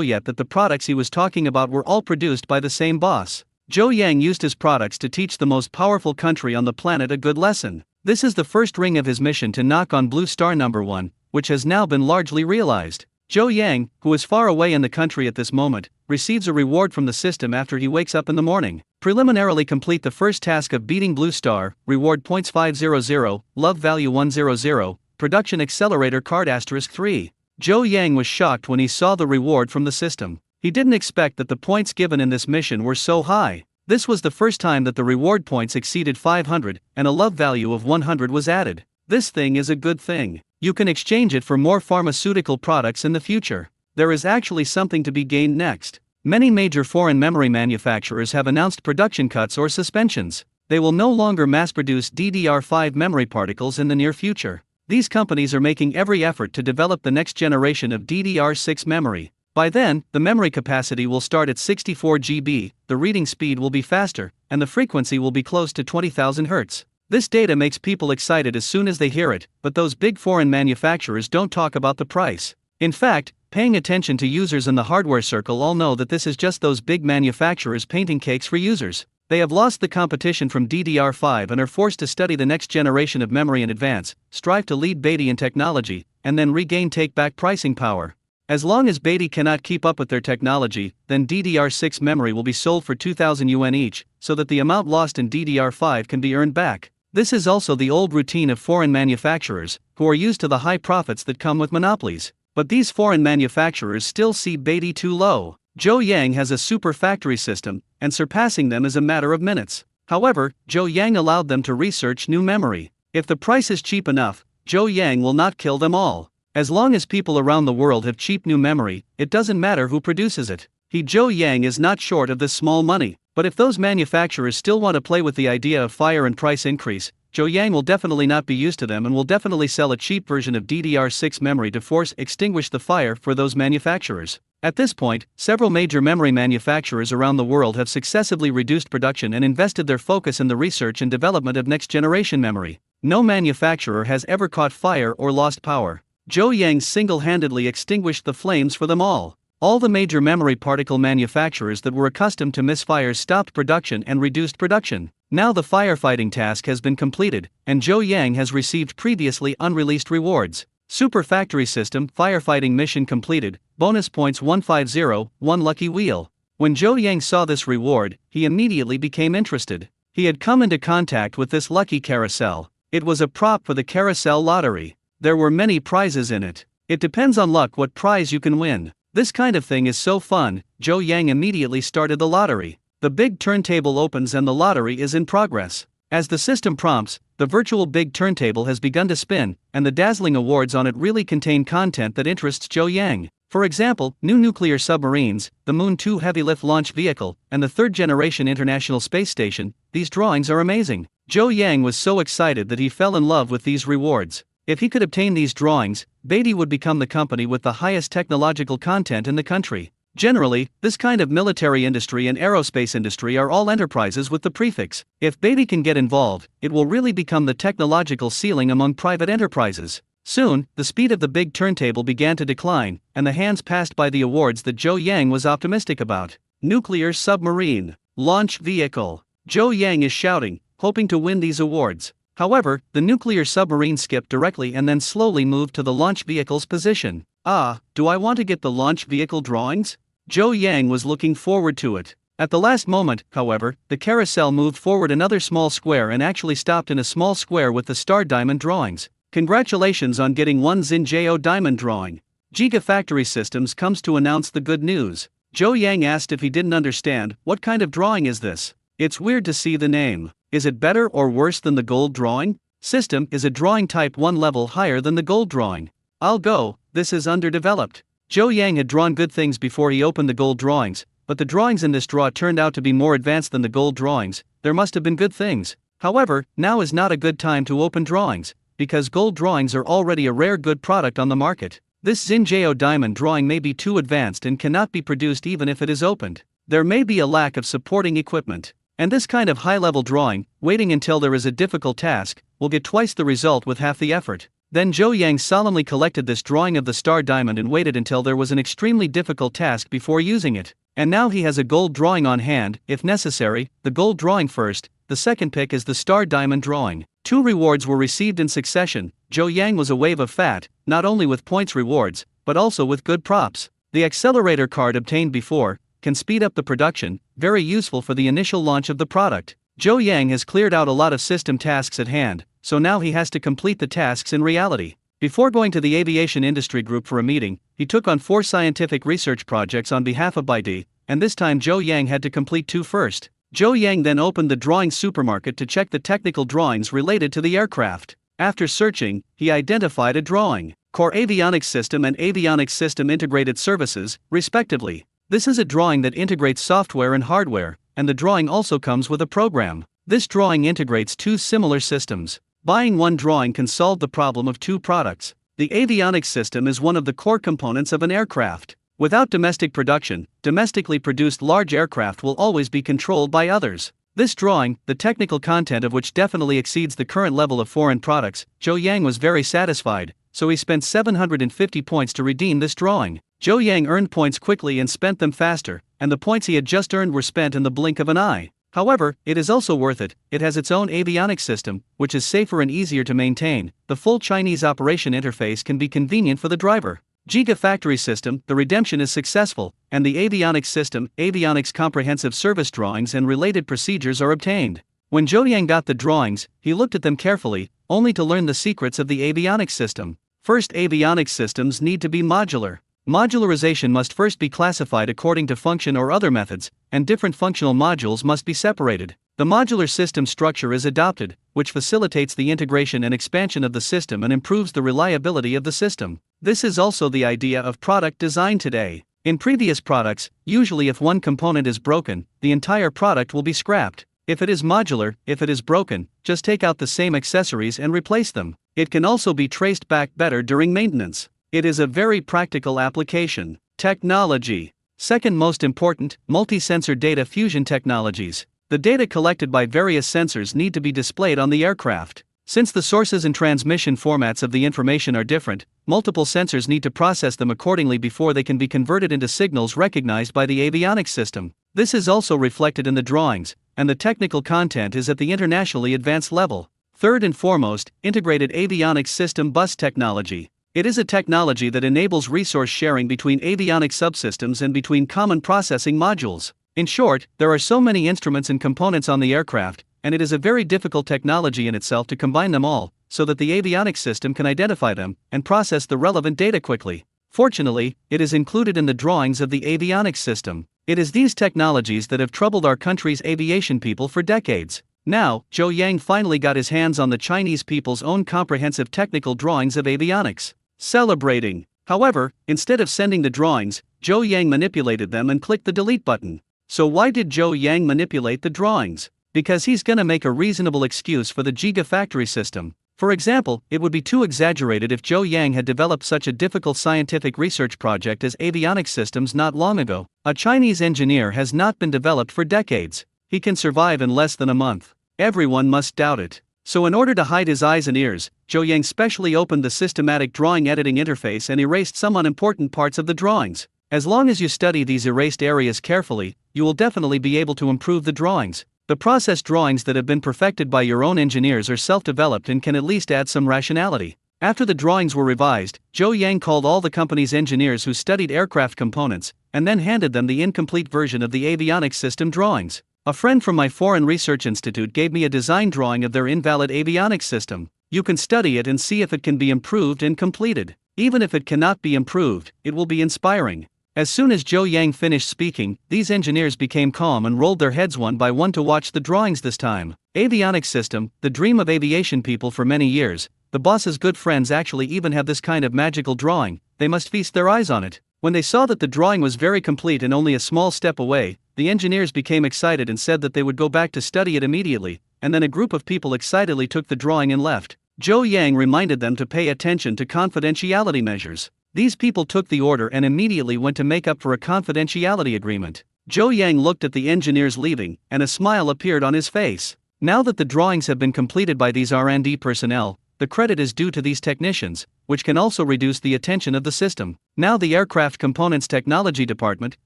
yet that the products he was talking about were all produced by the same boss. Zhou Yang used his products to teach the most powerful country on the planet a good lesson. This is the first ring of his mission to knock on Blue Star number 1, which has now been largely realized. Zhou Yang, who is far away in the country at this moment, receives a reward from the system after he wakes up in the morning. Preliminarily complete the first task of beating Blue Star, reward points 500, love value 100, production accelerator card *3. Zhou Yang was shocked when he saw the reward from the system. He didn't expect that the points given in this mission were so high. This was the first time that the reward points exceeded 500, and a love value of 100 was added. This thing is a good thing. You can exchange it for more pharmaceutical products in the future. There is actually something to be gained next. Many major foreign memory manufacturers have announced production cuts or suspensions. They will no longer mass-produce DDR5 memory particles in the near future. These companies are making every effort to develop the next generation of DDR6 memory. By then, the memory capacity will start at 64 GB, the reading speed will be faster, and the frequency will be close to 20,000 Hz. This data makes people excited as soon as they hear it, but those big foreign manufacturers don't talk about the price. In fact, paying attention to users in the hardware circle all know that this is just those big manufacturers painting cakes for users. They have lost the competition from DDR5 and are forced to study the next generation of memory in advance, strive to lead Beatty in technology, and then regain take-back pricing power. As long as Beatty cannot keep up with their technology, then DDR6 memory will be sold for 2,000 yuan each, so that the amount lost in DDR5 can be earned back. This is also the old routine of foreign manufacturers, who are used to the high profits that come with monopolies. But these foreign manufacturers still see Beatty too low. Zhou Yang has a super factory system, and surpassing them is a matter of minutes. However, Zhou Yang allowed them to research new memory. If the price is cheap enough, Zhou Yang will not kill them all. As long as people around the world have cheap new memory, it doesn't matter who produces it. Zhou Yang is not short of this small money. But if those manufacturers still want to play with the idea of fire and price increase, Zhou Yang will definitely not be used to them and will definitely sell a cheap version of DDR6 memory to extinguish the fire for those manufacturers. At this point, several major memory manufacturers around the world have successively reduced production and invested their focus in the research and development of next-generation memory. No manufacturer has ever caught fire or lost power. Zhou Yang single-handedly extinguished the flames for them all. All the major memory particle manufacturers that were accustomed to misfires stopped production and reduced production. Now the firefighting task has been completed, and Zhou Yang has received previously unreleased rewards. Super Factory System firefighting mission completed, bonus points 150, 1 lucky wheel. When Zhou Yang saw this reward, he immediately became interested. He had come into contact with this lucky carousel. It was a prop for the carousel lottery. There were many prizes in it. It depends on luck what prize you can win. This kind of thing is so fun. Zhou Yang immediately started the lottery. The big turntable opens and the lottery is in progress. As the system prompts, the virtual big turntable has begun to spin, and the dazzling awards on it really contain content that interests Zhou Yang. For example, new nuclear submarines, the Moon 2 heavy lift launch vehicle, and the third-generation International Space Station. These drawings are amazing. Zhou Yang was so excited that he fell in love with these rewards. If he could obtain these drawings, Beatty would become the company with the highest technological content in the country. Generally, this kind of military industry and aerospace industry are all enterprises with the prefix. If Beatty can get involved, it will really become the technological ceiling among private enterprises. Soon, the speed of the big turntable began to decline, and the hands passed by the awards that Zhou Yang was optimistic about. Nuclear submarine, launch vehicle. Zhou Yang is shouting, hoping to win these awards. However, the nuclear submarine skipped directly and then slowly moved to the launch vehicle's position. Do I want to get the launch vehicle drawings? Zhou Yang was looking forward to it. At the last moment, however, the carousel moved forward another small square and actually stopped in a small square with the star diamond drawings. Congratulations on getting one Xinjiao diamond drawing. Gigafactory Systems comes to announce the good news. Zhou Yang asked if he didn't understand, what kind of drawing is this? It's weird to see the name. Is it better or worse than the gold drawing? System is a drawing type 1 level higher than the gold drawing. I'll go, this is underdeveloped. Zhou Yang had drawn good things before he opened the gold drawings, but the drawings in this draw turned out to be more advanced than the gold drawings. There must have been good things. However, now is not a good time to open drawings, because gold drawings are already a rare good product on the market. This Xinjiao diamond drawing may be too advanced and cannot be produced even if it is opened. There may be a lack of supporting equipment. And this kind of high-level drawing, waiting until there is a difficult task, will get twice the result with half the effort. Then Zhou Yang solemnly collected this drawing of the star diamond and waited until there was an extremely difficult task before using it. And now he has a gold drawing on hand, if necessary, the gold drawing first, the second pick is the star diamond drawing. 2 rewards were received in succession. Zhou Yang was a wave of fat, not only with points rewards, but also with good props. The accelerator card obtained before can speed up the production, very useful for the initial launch of the product. Zhou Yang has cleared out a lot of system tasks at hand, so now he has to complete the tasks in reality. Before going to the aviation industry group for a meeting, he took on 4 scientific research projects on behalf of BYD, and this time Zhou Yang had to complete 2 first. Zhou Yang then opened the drawing supermarket to check the technical drawings related to the aircraft. After searching, he identified a drawing, Core Avionics System and Avionics System Integrated Services, respectively. This is a drawing that integrates software and hardware, and the drawing also comes with a program. This drawing integrates 2 similar systems. Buying one drawing can solve the problem of 2 products. The avionics system is one of the core components of an aircraft. Without domestic production, domestically produced large aircraft will always be controlled by others. This drawing, the technical content of which definitely exceeds the current level of foreign products, Zhou Yang was very satisfied, so he spent 750 points to redeem this drawing. Zhou Yang earned points quickly and spent them faster, and the points he had just earned were spent in the blink of an eye. However, it is also worth it. It has its own avionics system, which is safer and easier to maintain. The full Chinese operation interface can be convenient for the driver. Gigafactory system, the redemption is successful, and the avionics system, avionics comprehensive service drawings and related procedures are obtained. When Zhou Yang got the drawings, he looked at them carefully, only to learn the secrets of the avionics system. First, avionics systems need to be modular. Modularization must first be classified according to function or other methods, and different functional modules must be separated. The modular system structure is adopted, which facilitates the integration and expansion of the system and improves the reliability of the system. This is also the idea of product design today. In previous products, usually if one component is broken, the entire product will be scrapped. If it is modular, if it is broken, just take out the same accessories and replace them. It can also be traced back better during maintenance. It is a very practical application. Technology. Second most important, multi-sensor data fusion technologies. The data collected by various sensors need to be displayed on the aircraft. Since the sources and transmission formats of the information are different, multiple sensors need to process them accordingly before they can be converted into signals recognized by the avionics system. This is also reflected in the drawings, and the technical content is at the internationally advanced level. Third and foremost, integrated avionics system bus technology. It is a technology that enables resource sharing between avionics subsystems and between common processing modules. In short, there are so many instruments and components on the aircraft, and it is a very difficult technology in itself to combine them all, so that the avionics system can identify them and process the relevant data quickly. Fortunately, it is included in the drawings of the avionics system. It is these technologies that have troubled our country's aviation people for decades. Now, Zhou Yang finally got his hands on the Chinese people's own comprehensive technical drawings of avionics. Celebrating. However, instead of sending the drawings, Zhou Yang manipulated them and clicked the delete button. So why did Zhou Yang manipulate the drawings? Because he's gonna make a reasonable excuse for the Gigafactory system. For example, it would be too exaggerated if Zhou Yang had developed such a difficult scientific research project as avionics systems not long ago. A Chinese engineer has not been developed for decades. He can survive in less than a month. Everyone must doubt it. So in order to hide his eyes and ears, Zhou Yang specially opened the systematic drawing editing interface and erased some unimportant parts of the drawings. As long as you study these erased areas carefully, you will definitely be able to improve the drawings. The process drawings that have been perfected by your own engineers are self-developed and can at least add some rationality. After the drawings were revised, Zhou Yang called all the company's engineers who studied aircraft components, and then handed them the incomplete version of the avionics system drawings. A friend from my foreign research institute gave me a design drawing of their invalid avionics system. You can study it and see if it can be improved and completed. Even if it cannot be improved, it will be inspiring. As soon as Zhou Yang finished speaking, these engineers became calm and rolled their heads one by one to watch the drawings this time. Avionics system, the dream of aviation people for many years. The boss's good friends actually even have this kind of magical drawing, they must feast their eyes on it. When they saw that the drawing was very complete and only a small step away, the engineers became excited and said that they would go back to study it immediately, and then a group of people excitedly took the drawing and left. Zhou Yang reminded them to pay attention to confidentiality measures. These people took the order and immediately went to make up for a confidentiality agreement. Zhou Yang looked at the engineers leaving, and a smile appeared on his face. Now that the drawings have been completed by these R&D personnel, the credit is due to these technicians, which can also reduce the attention of the system. Now the Aircraft Components Technology Department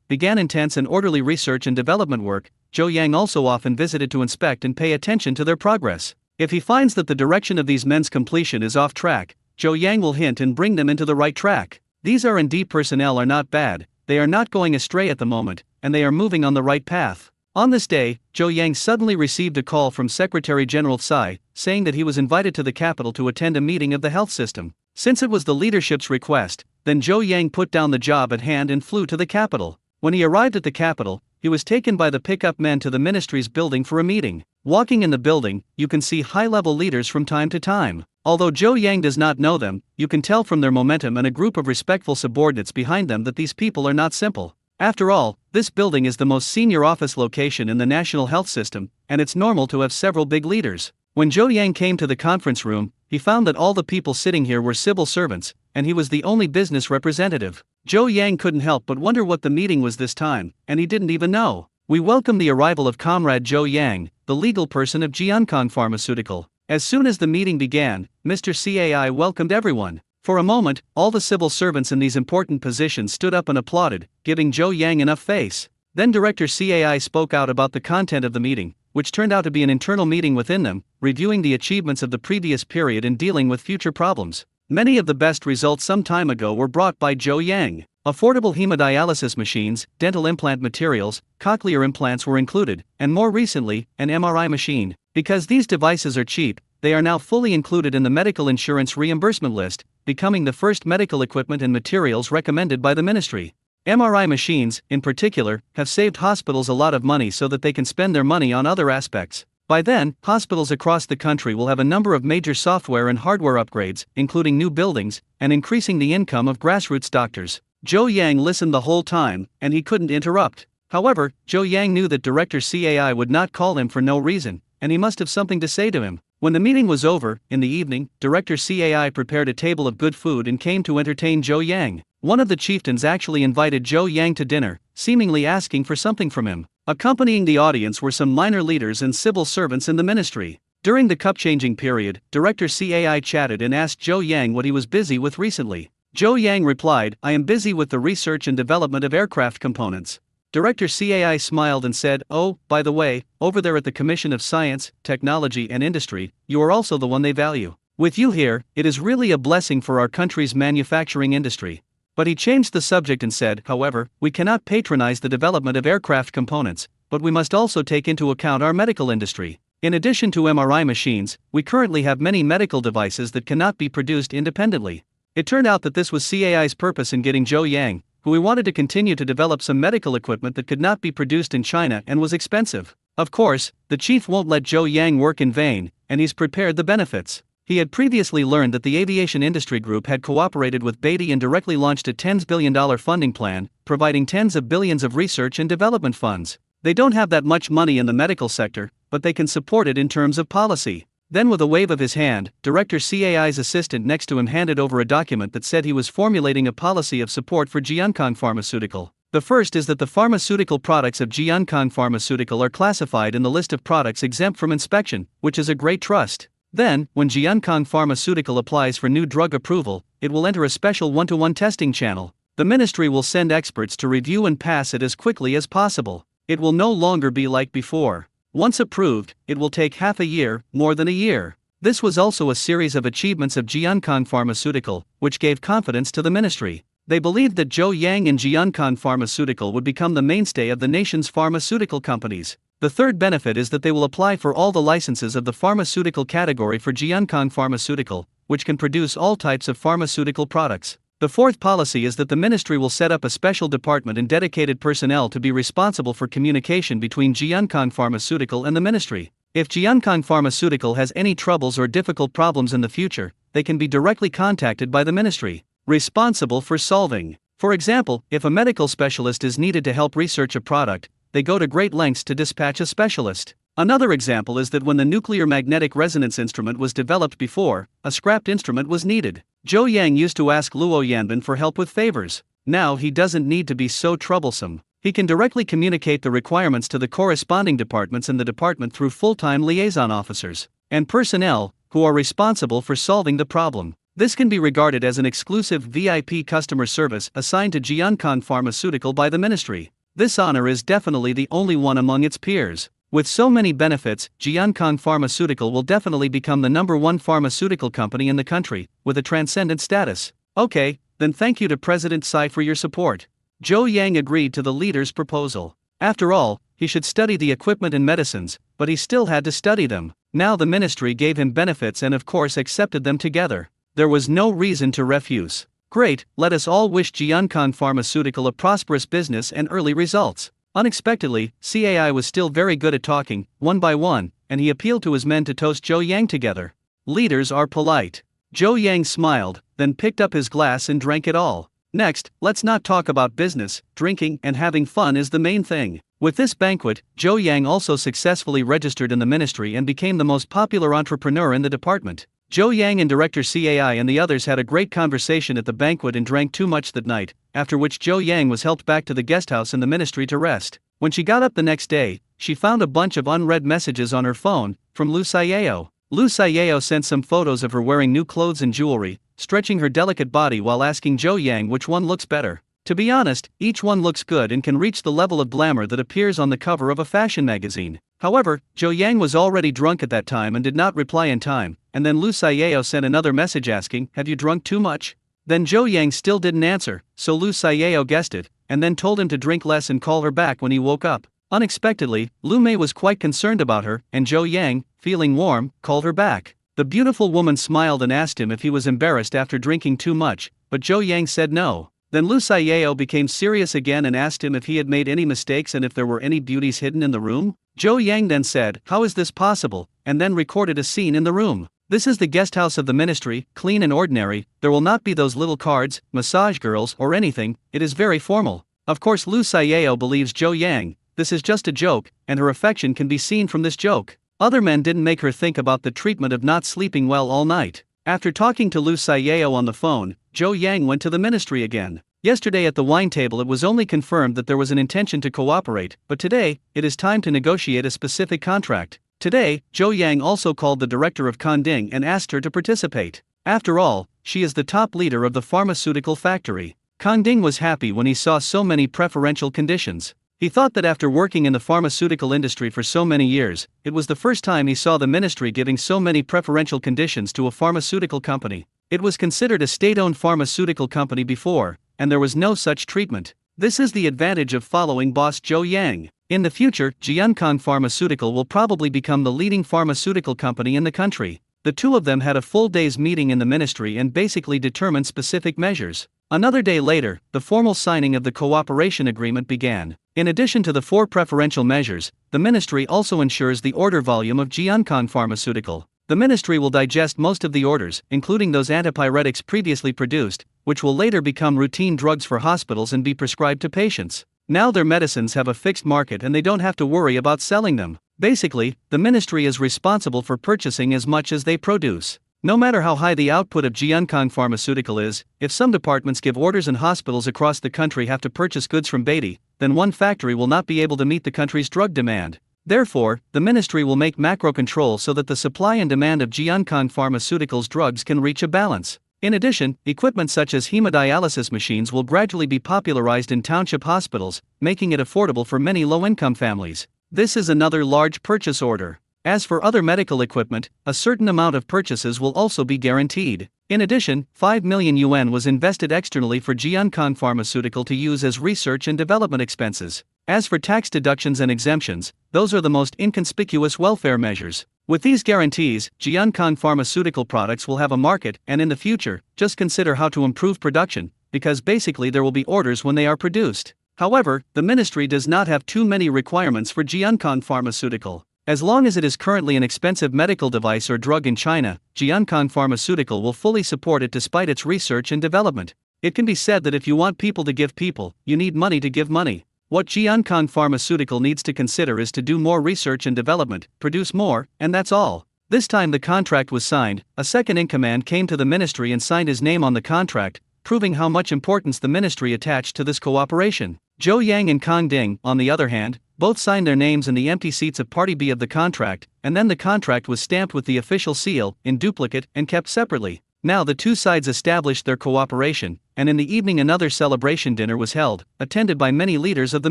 began intense and orderly research and development work. Zhou Yang also often visited to inspect and pay attention to their progress. If he finds that the direction of these men's completion is off track, Zhou Yang will hint and bring them into the right track. These R&D personnel are not bad, they are not going astray at the moment, and they are moving on the right path. On this day, Zhou Yang suddenly received a call from Secretary General Tsai, saying that he was invited to the capital to attend a meeting of the health system. Since it was the leadership's request, then Zhou Yang put down the job at hand and flew to the capital. When he arrived at the capital, he was taken by the pickup men to the ministry's building for a meeting. Walking in the building, you can see high-level leaders from time to time. Although Zhou Yang does not know them, you can tell from their momentum and a group of respectful subordinates behind them that these people are not simple. After all, this building is the most senior office location in the national health system, and it's normal to have several big leaders. When Zhou Yang came to the conference room, he found that all the people sitting here were civil servants, and he was the only business representative. Zhou Yang couldn't help but wonder what the meeting was this time, and he didn't even know. We welcome the arrival of Comrade Zhou Yang, the legal person of Jiankong Pharmaceutical. As soon as the meeting began, Mr. Cai welcomed everyone. For a moment, all the civil servants in these important positions stood up and applauded, giving Zhou Yang enough face. Then Director Cai spoke out about the content of the meeting, which turned out to be an internal meeting within them, reviewing the achievements of the previous period and dealing with future problems. Many of the best results some time ago were brought by Zhou Yang. Affordable hemodialysis machines, dental implant materials, cochlear implants were included, and more recently, an MRI machine. Because these devices are cheap, they are now fully included in the medical insurance reimbursement list, becoming the first medical equipment and materials recommended by the ministry. MRI machines, in particular, have saved hospitals a lot of money so that they can spend their money on other aspects. By then, hospitals across the country will have a number of major software and hardware upgrades, including new buildings, and increasing the income of grassroots doctors. Zhou Yang listened the whole time, and he couldn't interrupt. However, Zhou Yang knew that Director Cai would not call him for no reason, and he must have something to say to him. When the meeting was over, in the evening, Director Cai prepared a table of good food and came to entertain Zhou Yang. One of the chieftains actually invited Zhou Yang to dinner, seemingly asking for something from him. Accompanying the audience were some minor leaders and civil servants in the ministry. During the cup-changing period, Director Cai chatted and asked Zhou Yang what he was busy with recently. Zhou Yang replied, "I am busy with the research and development of aircraft components." Director Cai smiled and said, "Oh, by the way, over there at the Commission of Science, Technology and Industry, you are also the one they value. With you here, it is really a blessing for our country's manufacturing industry." But he changed the subject and said, "However, we cannot patronize the development of aircraft components, but we must also take into account our medical industry. In addition to MRI machines, we currently have many medical devices that cannot be produced independently." It turned out that this was Cai's purpose in getting Zhou Yang, who he wanted to continue to develop some medical equipment that could not be produced in China and was expensive. Of course, the chief won't let Zhou Yang work in vain, and he's prepared the benefits. He had previously learned that the aviation industry group had cooperated with Beatty and directly launched a $10 billion funding plan, providing tens of billions of research and development funds. They don't have that much money in the medical sector, but they can support it in terms of policy. Then with a wave of his hand, Director Cai's assistant next to him handed over a document that said he was formulating a policy of support for Jiankong Pharmaceutical. The first is that the pharmaceutical products of Jiankong Pharmaceutical are classified in the list of products exempt from inspection, which is a great trust. Then, when Jiankong Pharmaceutical applies for new drug approval, it will enter a special one-to-one testing channel. The ministry will send experts to review and pass it as quickly as possible. It will no longer be like before. Once approved, it will take half a year, more than a year. This was also a series of achievements of Jiankong Pharmaceutical, which gave confidence to the ministry. They believed that Zhou Yang and Jiankong Pharmaceutical would become the mainstay of the nation's pharmaceutical companies. The third benefit is that they will apply for all the licenses of the pharmaceutical category for Jiankong Pharmaceutical, which can produce all types of pharmaceutical products. The fourth policy is that the ministry will set up a special department and dedicated personnel to be responsible for communication between Jiankang Pharmaceutical and the ministry. If Jiankang Pharmaceutical has any troubles or difficult problems in the future, they can be directly contacted by the ministry, responsible for solving. For example, if a medical specialist is needed to help research a product, they go to great lengths to dispatch a specialist. Another example is that when the nuclear magnetic resonance instrument was developed before, a scrapped instrument was needed. Zhou Yang used to ask Luo Yanbin for help with favors. Now he doesn't need to be so troublesome. He can directly communicate the requirements to the corresponding departments in the department through full-time liaison officers and personnel who are responsible for solving the problem. This can be regarded as an exclusive VIP customer service assigned to Jiankang Pharmaceutical by the ministry. This honor is definitely the only one among its peers. With so many benefits, Jiankang Pharmaceutical will definitely become the #1 pharmaceutical company in the country, with a transcendent status. Okay, then thank you to President Tsai for your support. Zhou Yang agreed to the leader's proposal. After all, he should study the equipment and medicines, but he still had to study them. Now the ministry gave him benefits and of course accepted them together. There was no reason to refuse. Great, let us all wish Jiankang Pharmaceutical a prosperous business and early results. Unexpectedly, Cai was still very good at talking, one by one, and he appealed to his men to toast Zhou Yang together. Leaders are polite. Zhou Yang smiled, then picked up his glass and drank it all. Next, let's not talk about business. Drinking and having fun is the main thing. With this banquet, Zhou Yang also successfully registered in the ministry and became the most popular entrepreneur in the department. Zhou Yang and Director Cai and the others had a great conversation at the banquet and drank too much that night, after which Zhou Yang was helped back to the guest house in the ministry to rest. When she got up the next day, she found a bunch of unread messages on her phone, from Lu Xiao. Lu Xiao sent some photos of her wearing new clothes and jewelry, stretching her delicate body while asking Zhou Yang which one looks better. To be honest, each one looks good and can reach the level of glamour that appears on the cover of a fashion magazine. However, Zhou Yang was already drunk at that time and did not reply in time, and then Lu Xiao sent another message asking, "Have you drunk too much?" Then Zhou Yang still didn't answer, so Lu Xiao guessed it, and then told him to drink less and call her back when he woke up. Unexpectedly, Lu Mei was quite concerned about her, and Zhou Yang, feeling warm, called her back. The beautiful woman smiled and asked him if he was embarrassed after drinking too much, but Zhou Yang said no. Then Lu Xiao became serious again and asked him if he had made any mistakes and if there were any beauties hidden in the room. Zhou Yang then said, "How is this possible?" and then recorded a scene in the room. This is the guest house of the ministry, clean and ordinary. There will not be those little cards, massage girls, or anything. It is very formal. Of course, Lu Xiao believes Zhou Yang. This is just a joke, and her affection can be seen from this joke. Other men didn't make her think about the treatment of not sleeping well all night. After talking to Lu Xiao on the phone, Zhou Yang went to the ministry again. Yesterday at the wine table it was only confirmed that there was an intention to cooperate, but today, it is time to negotiate a specific contract. Today, Zhou Yang also called the director of Kanding and asked her to participate. After all, she is the top leader of the pharmaceutical factory. Kanding was happy when he saw so many preferential conditions. He thought that after working in the pharmaceutical industry for so many years, it was the first time he saw the ministry giving so many preferential conditions to a pharmaceutical company. It was considered a state-owned pharmaceutical company before, and there was no such treatment. This is the advantage of following boss Zhou Yang. In the future, Jiankang Pharmaceutical will probably become the leading pharmaceutical company in the country. The two of them had a full day's meeting in the ministry and basically determined specific measures. Another day later, the formal signing of the cooperation agreement began. In addition to the 4 preferential measures, the ministry also ensures the order volume of Jiankang Pharmaceutical. The ministry will digest most of the orders, including those antipyretics previously produced, which will later become routine drugs for hospitals and be prescribed to patients. Now their medicines have a fixed market and they don't have to worry about selling them. Basically, the ministry is responsible for purchasing as much as they produce. No matter how high the output of Jiankang Pharmaceutical is, if some departments give orders and hospitals across the country have to purchase goods from Beatty, then one factory will not be able to meet the country's drug demand. Therefore, the ministry will make macro control so that the supply and demand of Jiankang Pharmaceuticals drugs can reach a balance. In addition, equipment such as hemodialysis machines will gradually be popularized in township hospitals, making it affordable for many low-income families. This is another large purchase order. As for other medical equipment, a certain amount of purchases will also be guaranteed. In addition, 5 million yuan was invested externally for Jiankang Pharmaceutical to use as research and development expenses. As for tax deductions and exemptions, those are the most inconspicuous welfare measures. With these guarantees, Jiankang Pharmaceutical products will have a market, and in the future, just consider how to improve production, because basically there will be orders when they are produced. However, the ministry does not have too many requirements for Jiankang Pharmaceutical. As long as it is currently an expensive medical device or drug in China, Jiankang Pharmaceutical will fully support it despite its research and development. It can be said that if you want people to give people, you need money to give money. What Jiankang Pharmaceutical needs to consider is to do more research and development, produce more, and that's all. This time the contract was signed, a second-in-command came to the ministry and signed his name on the contract, proving how much importance the ministry attached to this cooperation. Zhou Yang and Kang Ding, on the other hand, both signed their names in the empty seats of Party B of the contract, and then the contract was stamped with the official seal, in duplicate, and kept separately. Now the two sides established their cooperation, and in the evening another celebration dinner was held, attended by many leaders of the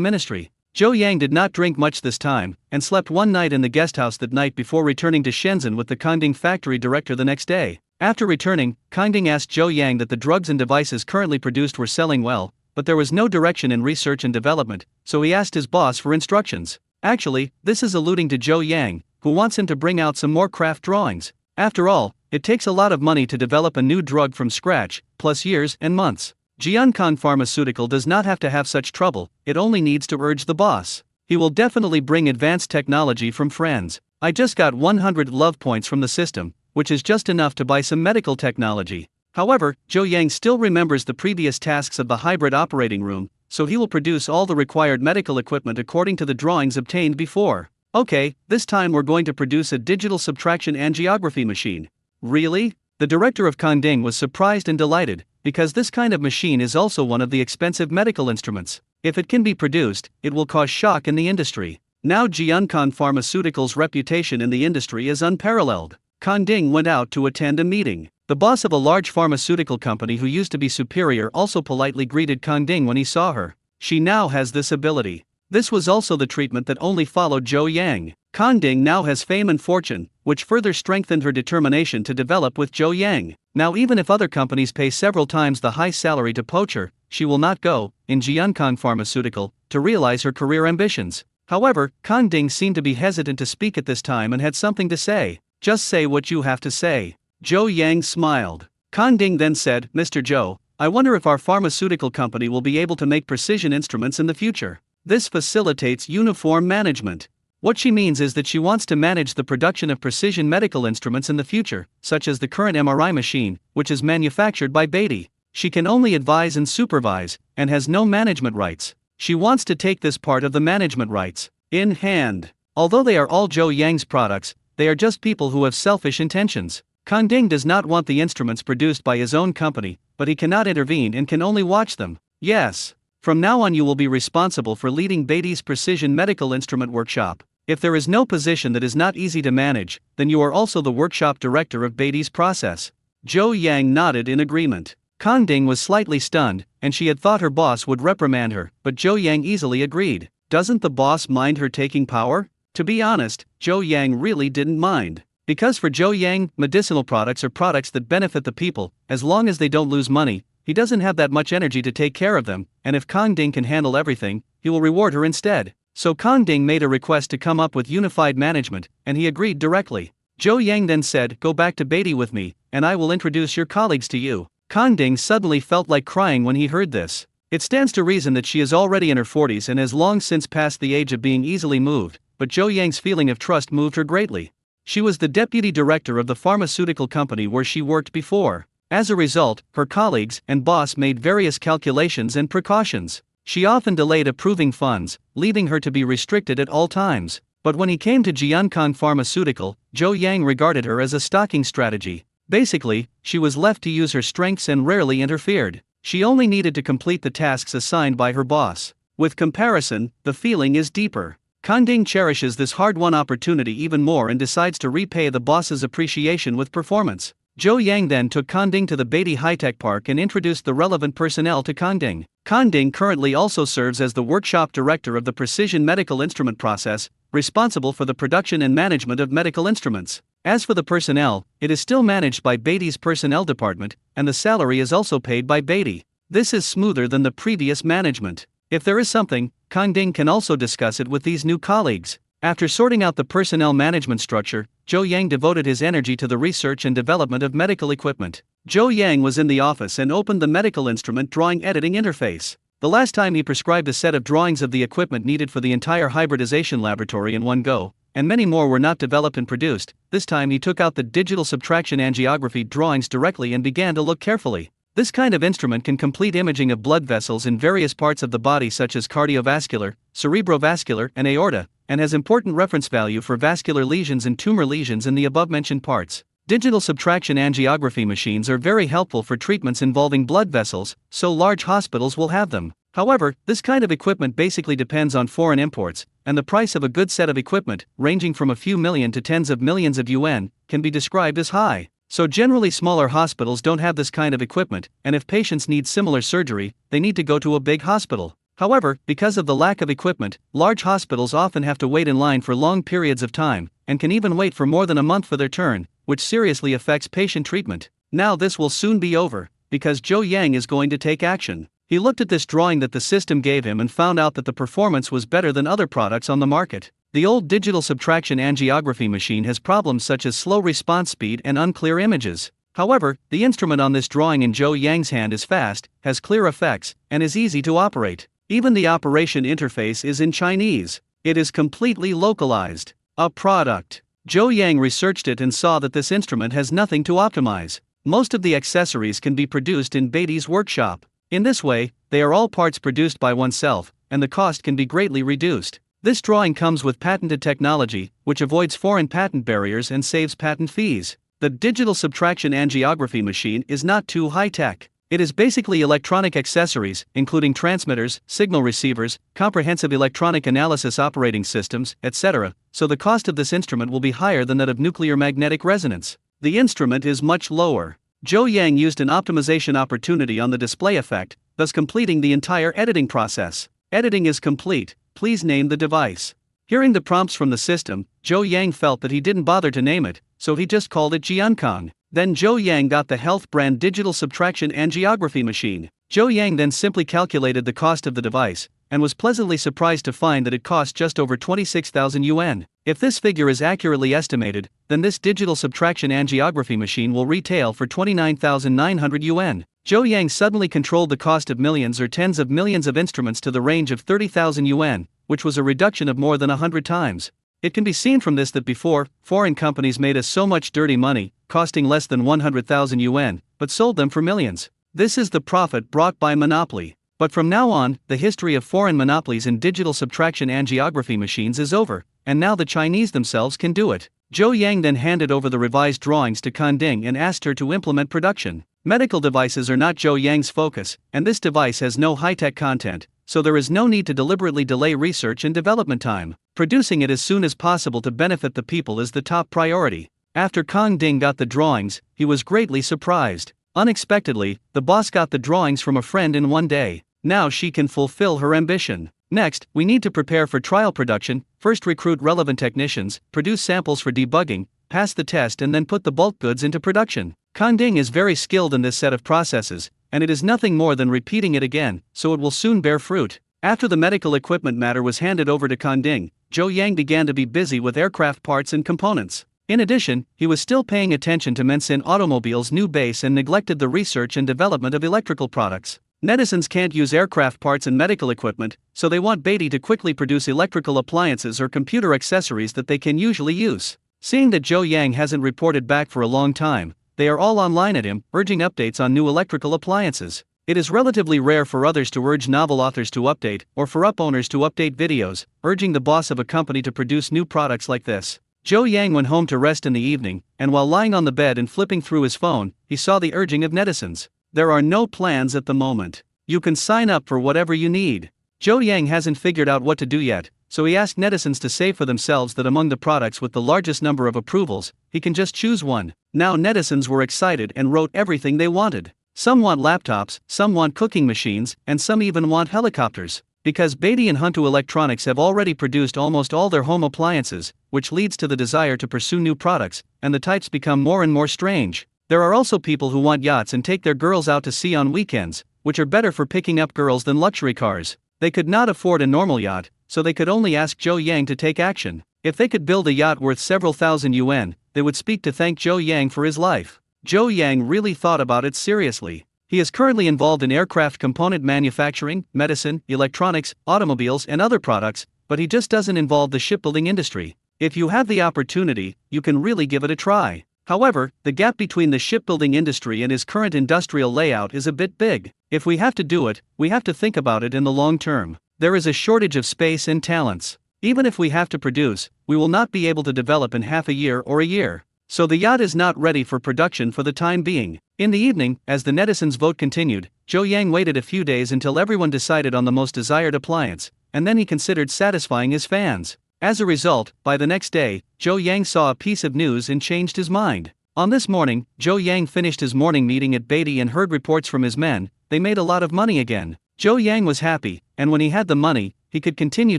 ministry. Zhou Yang did not drink much this time, and slept one night in the guesthouse that night before returning to Shenzhen with the Kang Ding factory director the next day. After returning, Kang Ding asked Zhou Yang that the drugs and devices currently produced were selling well, but there was no direction in research and development, so he asked his boss for instructions. Actually, this is alluding to Zhou Yang, who wants him to bring out some more craft drawings. After all, it takes a lot of money to develop a new drug from scratch, plus years and months. Jiankang Pharmaceutical does not have to have such trouble, it only needs to urge the boss. He will definitely bring advanced technology from friends. I just got 100 love points from the system, which is just enough to buy some medical technology. However, Zhou Yang still remembers the previous tasks of the hybrid operating room, so he will produce all the required medical equipment according to the drawings obtained before. Okay, this time we're going to produce a digital subtraction angiography machine. Really? The director of Kang Ding was surprised and delighted, because this kind of machine is also one of the expensive medical instruments. If it can be produced, it will cause shock in the industry. Now Jiankang Pharmaceutical's reputation in the industry is unparalleled. Kang Ding went out to attend a meeting. The boss of a large pharmaceutical company who used to be superior also politely greeted Kang Ding when he saw her. She now has this ability. This was also the treatment that only followed Zhou Yang. Kang Ding now has fame and fortune, which further strengthened her determination to develop with Zhou Yang. Now even if other companies pay several times the high salary to poach her, she will not go, in Jiankang Pharmaceutical, to realize her career ambitions. However, Kang Ding seemed to be hesitant to speak at this time and had something to say. Just say what you have to say. Zhou Yang smiled. Kang Ding then said, Mr. Zhou, I wonder if our pharmaceutical company will be able to make precision instruments in the future. This facilitates uniform management. What she means is that she wants to manage the production of precision medical instruments in the future, such as the current MRI machine, which is manufactured by Beatty. She can only advise and supervise, and has no management rights. She wants to take this part of the management rights in hand. Although they are all Zhou Yang's products, they are just people who have selfish intentions. Kang Ding does not want the instruments produced by his own company, but he cannot intervene and can only watch them. Yes. From now on you will be responsible for leading Beatty's precision medical instrument workshop. If there is no position that is not easy to manage, then you are also the workshop director of Beatty's process. Zhou Yang nodded in agreement. Kang Ding was slightly stunned, and she had thought her boss would reprimand her, but Zhou Yang easily agreed. Doesn't the boss mind her taking power? To be honest, Zhou Yang really didn't mind. Because for Zhou Yang, medicinal products are products that benefit the people, as long as they don't lose money. He doesn't have that much energy to take care of them, and if Kang Ding can handle everything, he will reward her instead. So Kang Ding made a request to come up with unified management, and he agreed directly. Zhou Yang then said, go back to Beatty with me, and I will introduce your colleagues to you. Kang Ding suddenly felt like crying when he heard this. It stands to reason that she is already in her 40s and has long since passed the age of being easily moved, but Zhou Yang's feeling of trust moved her greatly. She was the deputy director of the pharmaceutical company where she worked before. As a result, her colleagues and boss made various calculations and precautions. She often delayed approving funds, leaving her to be restricted at all times. But when he came to Jiankang Pharmaceutical, Zhou Yang regarded her as a stalking strategy. Basically, she was left to use her strengths and rarely interfered. She only needed to complete the tasks assigned by her boss. With comparison, the feeling is deeper. Kang Ding cherishes this hard-won opportunity even more and decides to repay the boss's appreciation with performance. Zhou Yang then took Kang Ding to the Beatty High-Tech Park and introduced the relevant personnel to Kang Ding. Kang Ding currently also serves as the workshop director of the precision medical instrument process, responsible for the production and management of medical instruments. As for the personnel, it is still managed by Beatty's personnel department, and the salary is also paid by Beatty. This is smoother than the previous management. If there is something, Kang Ding can also discuss it with these new colleagues. After sorting out the personnel management structure, Zhou Yang devoted his energy to the research and development of medical equipment. Zhou Yang was in the office and opened the medical instrument drawing editing interface. The last time he prescribed a set of drawings of the equipment needed for the entire hybridization laboratory in one go, and many more were not developed and produced. This time he took out the digital subtraction angiography drawings directly and began to look carefully. This kind of instrument can complete imaging of blood vessels in various parts of the body such as cardiovascular, cerebrovascular, and aorta, and has important reference value for vascular lesions and tumor lesions in the above-mentioned parts. Digital subtraction angiography machines are very helpful for treatments involving blood vessels, so large hospitals will have them. However, this kind of equipment basically depends on foreign imports, and the price of a good set of equipment, ranging from a few million to tens of millions of yuan, can be described as high. So generally smaller hospitals don't have this kind of equipment, and if patients need similar surgery, they need to go to a big hospital. However, because of the lack of equipment, large hospitals often have to wait in line for long periods of time, and can even wait for more than a month for their turn, which seriously affects patient treatment. Now this will soon be over, because Zhou Yang is going to take action. He looked at this drawing that the system gave him and found out that the performance was better than other products on the market. The old digital subtraction angiography machine has problems such as slow response speed and unclear images. However, the instrument on this drawing in Zhou Yang's hand is fast, has clear effects, and is easy to operate. Even the operation interface is in Chinese. It is completely localized. A product. Zhou Yang researched it and saw that this instrument has nothing to optimize. Most of the accessories can be produced in Beatty's workshop. In this way, they are all parts produced by oneself, and the cost can be greatly reduced. This drawing comes with patented technology, which avoids foreign patent barriers and saves patent fees. The digital subtraction angiography machine is not too high-tech. It is basically electronic accessories, including transmitters, signal receivers, comprehensive electronic analysis operating systems, etc., so the cost of this instrument will be higher than that of nuclear magnetic resonance. The instrument is much lower. Zhou Yang used an optimization opportunity on the display effect, thus completing the entire editing process. Editing is complete, please name the device. Hearing the prompts from the system, Zhou Yang felt that he didn't bother to name it, so he just called it Jiankong. Then Zhou Yang got the health brand digital subtraction angiography machine. Zhou Yang then simply calculated the cost of the device, and was pleasantly surprised to find that it cost just over 26,000 yuan. If this figure is accurately estimated, then this digital subtraction angiography machine will retail for 29,900 yuan. Zhou Yang suddenly controlled the cost of millions or tens of millions of instruments to the range of 30,000 yuan, which was a reduction of more than 100 times. It can be seen from this that before, foreign companies made us so much dirty money, costing less than 100,000 yuan, but sold them for millions. This is the profit brought by monopoly. But from now on, the history of foreign monopolies in digital subtraction angiography machines is over, and now the Chinese themselves can do it. Zhou Yang then handed over the revised drawings to Kanding and asked her to implement production. Medical devices are not Zhou Yang's focus, and this device has no high-tech content, so there is no need to deliberately delay research and development time. Producing it as soon as possible to benefit the people is the top priority. After Kang Ding got the drawings, he was greatly surprised. Unexpectedly, the boss got the drawings from a friend in one day. Now she can fulfill her ambition. Next, we need to prepare for trial production, first recruit relevant technicians, produce samples for debugging, pass the test and then put the bulk goods into production. Kang Ding is very skilled in this set of processes, and it is nothing more than repeating it again, so it will soon bear fruit. After the medical equipment matter was handed over to Kang Ding, Zhou Yang began to be busy with aircraft parts and components. In addition, he was still paying attention to Mensin Automobile's new base and neglected the research and development of electrical products. Netizens can't use aircraft parts and medical equipment, so they want Beatty to quickly produce electrical appliances or computer accessories that they can usually use. Seeing that Zhou Yang hasn't reported back for a long time, they are all online at him, urging updates on new electrical appliances. It is relatively rare for others to urge novel authors to update, or for owners to update videos, urging the boss of a company to produce new products like this. Zhou Yang went home to rest in the evening, and while lying on the bed and flipping through his phone, he saw the urging of netizens. There are no plans at the moment. You can sign up for whatever you need. Zhou Yang hasn't figured out what to do yet, so he asked netizens to say for themselves that among the products with the largest number of approvals, he can just choose one. Now netizens were excited and wrote everything they wanted. Some want laptops, some want cooking machines, and some even want helicopters. Because Beatty and Huntu Electronics have already produced almost all their home appliances, which leads to the desire to pursue new products, and the types become more and more strange. There are also people who want yachts and take their girls out to sea on weekends, which are better for picking up girls than luxury cars. They could not afford a normal yacht, so they could only ask Zhou Yang to take action. If they could build a yacht worth several thousand yuan, they would speak to thank Zhou Yang for his life. Zhou Yang really thought about it seriously. He is currently involved in aircraft component manufacturing, medicine, electronics, automobiles and other products, but he just doesn't involve the shipbuilding industry. If you have the opportunity, you can really give it a try. However, the gap between the shipbuilding industry and his current industrial layout is a bit big. If we have to do it, we have to think about it in the long term. There is a shortage of space and talents. Even if we have to produce, we will not be able to develop in half a year or a year. So the yacht is not ready for production for the time being. In the evening, as the netizens' vote continued, Zhou Yang waited a few days until everyone decided on the most desired appliance, and then he considered satisfying his fans. As a result, by the next day, Zhou Yang saw a piece of news and changed his mind. On this morning, Zhou Yang finished his morning meeting at Beatty and heard reports from his men. They made a lot of money again. Zhou Yang was happy, and when he had the money, he could continue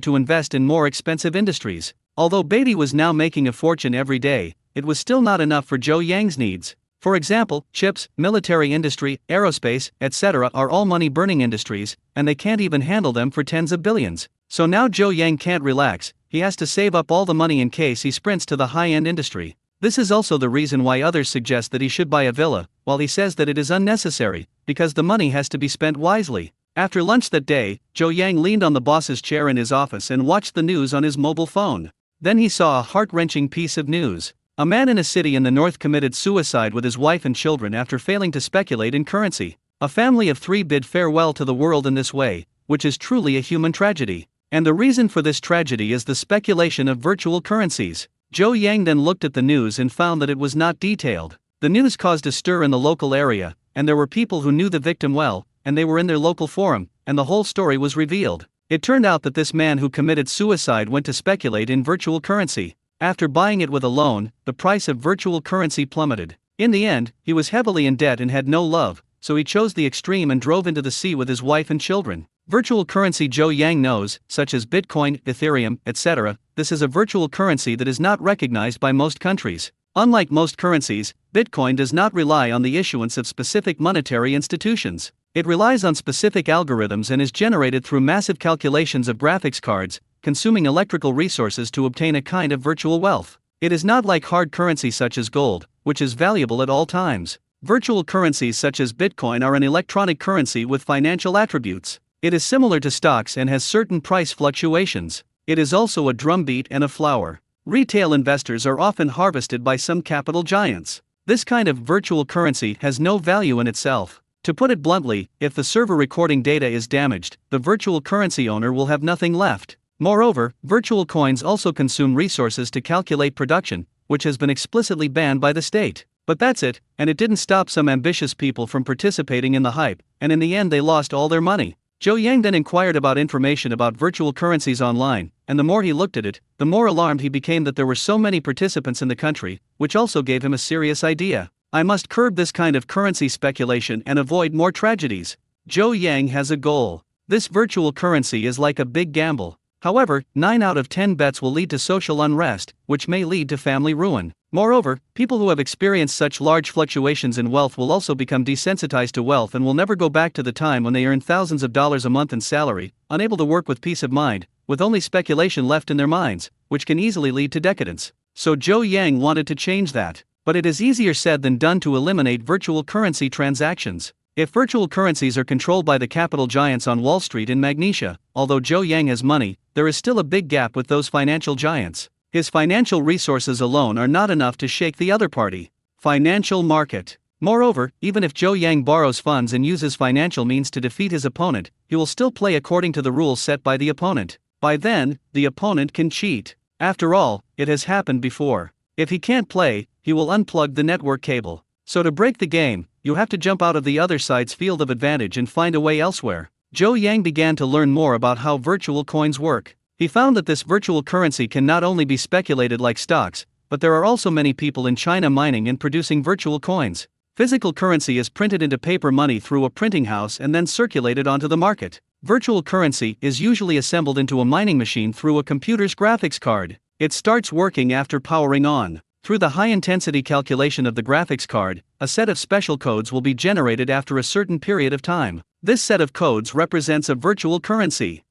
to invest in more expensive industries. Although Beatty was now making a fortune every day, it was still not enough for Zhou Yang's needs. For example, chips, military industry, aerospace, etc. are all money-burning industries, and they can't even handle them for tens of billions. So now Zhou Yang can't relax, he has to save up all the money in case he sprints to the high-end industry. This is also the reason why others suggest that he should buy a villa, while he says that it is unnecessary, because the money has to be spent wisely. After lunch that day, Zhou Yang leaned on the boss's chair in his office and watched the news on his mobile phone. Then he saw a heart-wrenching piece of news. A man in a city in the north committed suicide with his wife and children after failing to speculate in currency. A family of 3 bid farewell to the world in this way, which is truly a human tragedy. And the reason for this tragedy is the speculation of virtual currencies. Zhou Yang then looked at the news and found that it was not detailed. The news caused a stir in the local area, and there were people who knew the victim well, and they were in their local forum, and the whole story was revealed. It turned out that this man who committed suicide went to speculate in virtual currency. After buying it with a loan, the price of virtual currency plummeted. In the end, he was heavily in debt and had no love, so he chose the extreme and drove into the sea with his wife and children. Virtual currency Zhou Yang knows, such as Bitcoin, Ethereum, etc., this is a virtual currency that is not recognized by most countries. Unlike most currencies, Bitcoin does not rely on the issuance of specific monetary institutions. It relies on specific algorithms and is generated through massive calculations of graphics cards, consuming electrical resources to obtain a kind of virtual wealth. It is not like hard currency such as gold, which is valuable at all times. Virtual currencies such as Bitcoin are an electronic currency with financial attributes. It is similar to stocks and has certain price fluctuations. It is also a drumbeat and a flower. Retail investors are often harvested by some capital giants. This kind of virtual currency has no value in itself. To put it bluntly, if the server recording data is damaged, the virtual currency owner will have nothing left. Moreover, virtual coins also consume resources to calculate production, which has been explicitly banned by the state. But that's it, and it didn't stop some ambitious people from participating in the hype, and in the end they lost all their money. Zhou Yang then inquired about information about virtual currencies online, and the more he looked at it, the more alarmed he became that there were so many participants in the country, which also gave him a serious idea. I must curb this kind of currency speculation and avoid more tragedies. Zhou Yang has a goal. This virtual currency is like a big gamble. However, 9 out of 10 bets will lead to social unrest, which may lead to family ruin. Moreover, people who have experienced such large fluctuations in wealth will also become desensitized to wealth and will never go back to the time when they earned thousands of dollars a month in salary, unable to work with peace of mind, with only speculation left in their minds, which can easily lead to decadence. So Zhou Yang wanted to change that. But it is easier said than done to eliminate virtual currency transactions. If virtual currencies are controlled by the capital giants on Wall Street and Magnesia, although Zhou Yang has money, there is still a big gap with those financial giants. His financial resources alone are not enough to shake the other party. Financial market. Moreover, even if Zhou Yang borrows funds and uses financial means to defeat his opponent, he will still play according to the rules set by the opponent. By then, the opponent can cheat. After all, it has happened before. If he can't play, he will unplug the network cable. So to break the game, you have to jump out of the other side's field of advantage and find a way elsewhere. Zhou Yang began to learn more about how virtual coins work. He found that this virtual currency can not only be speculated like stocks, but there are also many people in China mining and producing virtual coins. Physical currency is printed into paper money through a printing house and then circulated onto the market. Virtual currency is usually assembled into a mining machine through a computer's graphics card. It starts working after powering on. Through the high-intensity calculation of the graphics card, a set of special codes will be generated after a certain period of time. This set of codes represents a virtual currency.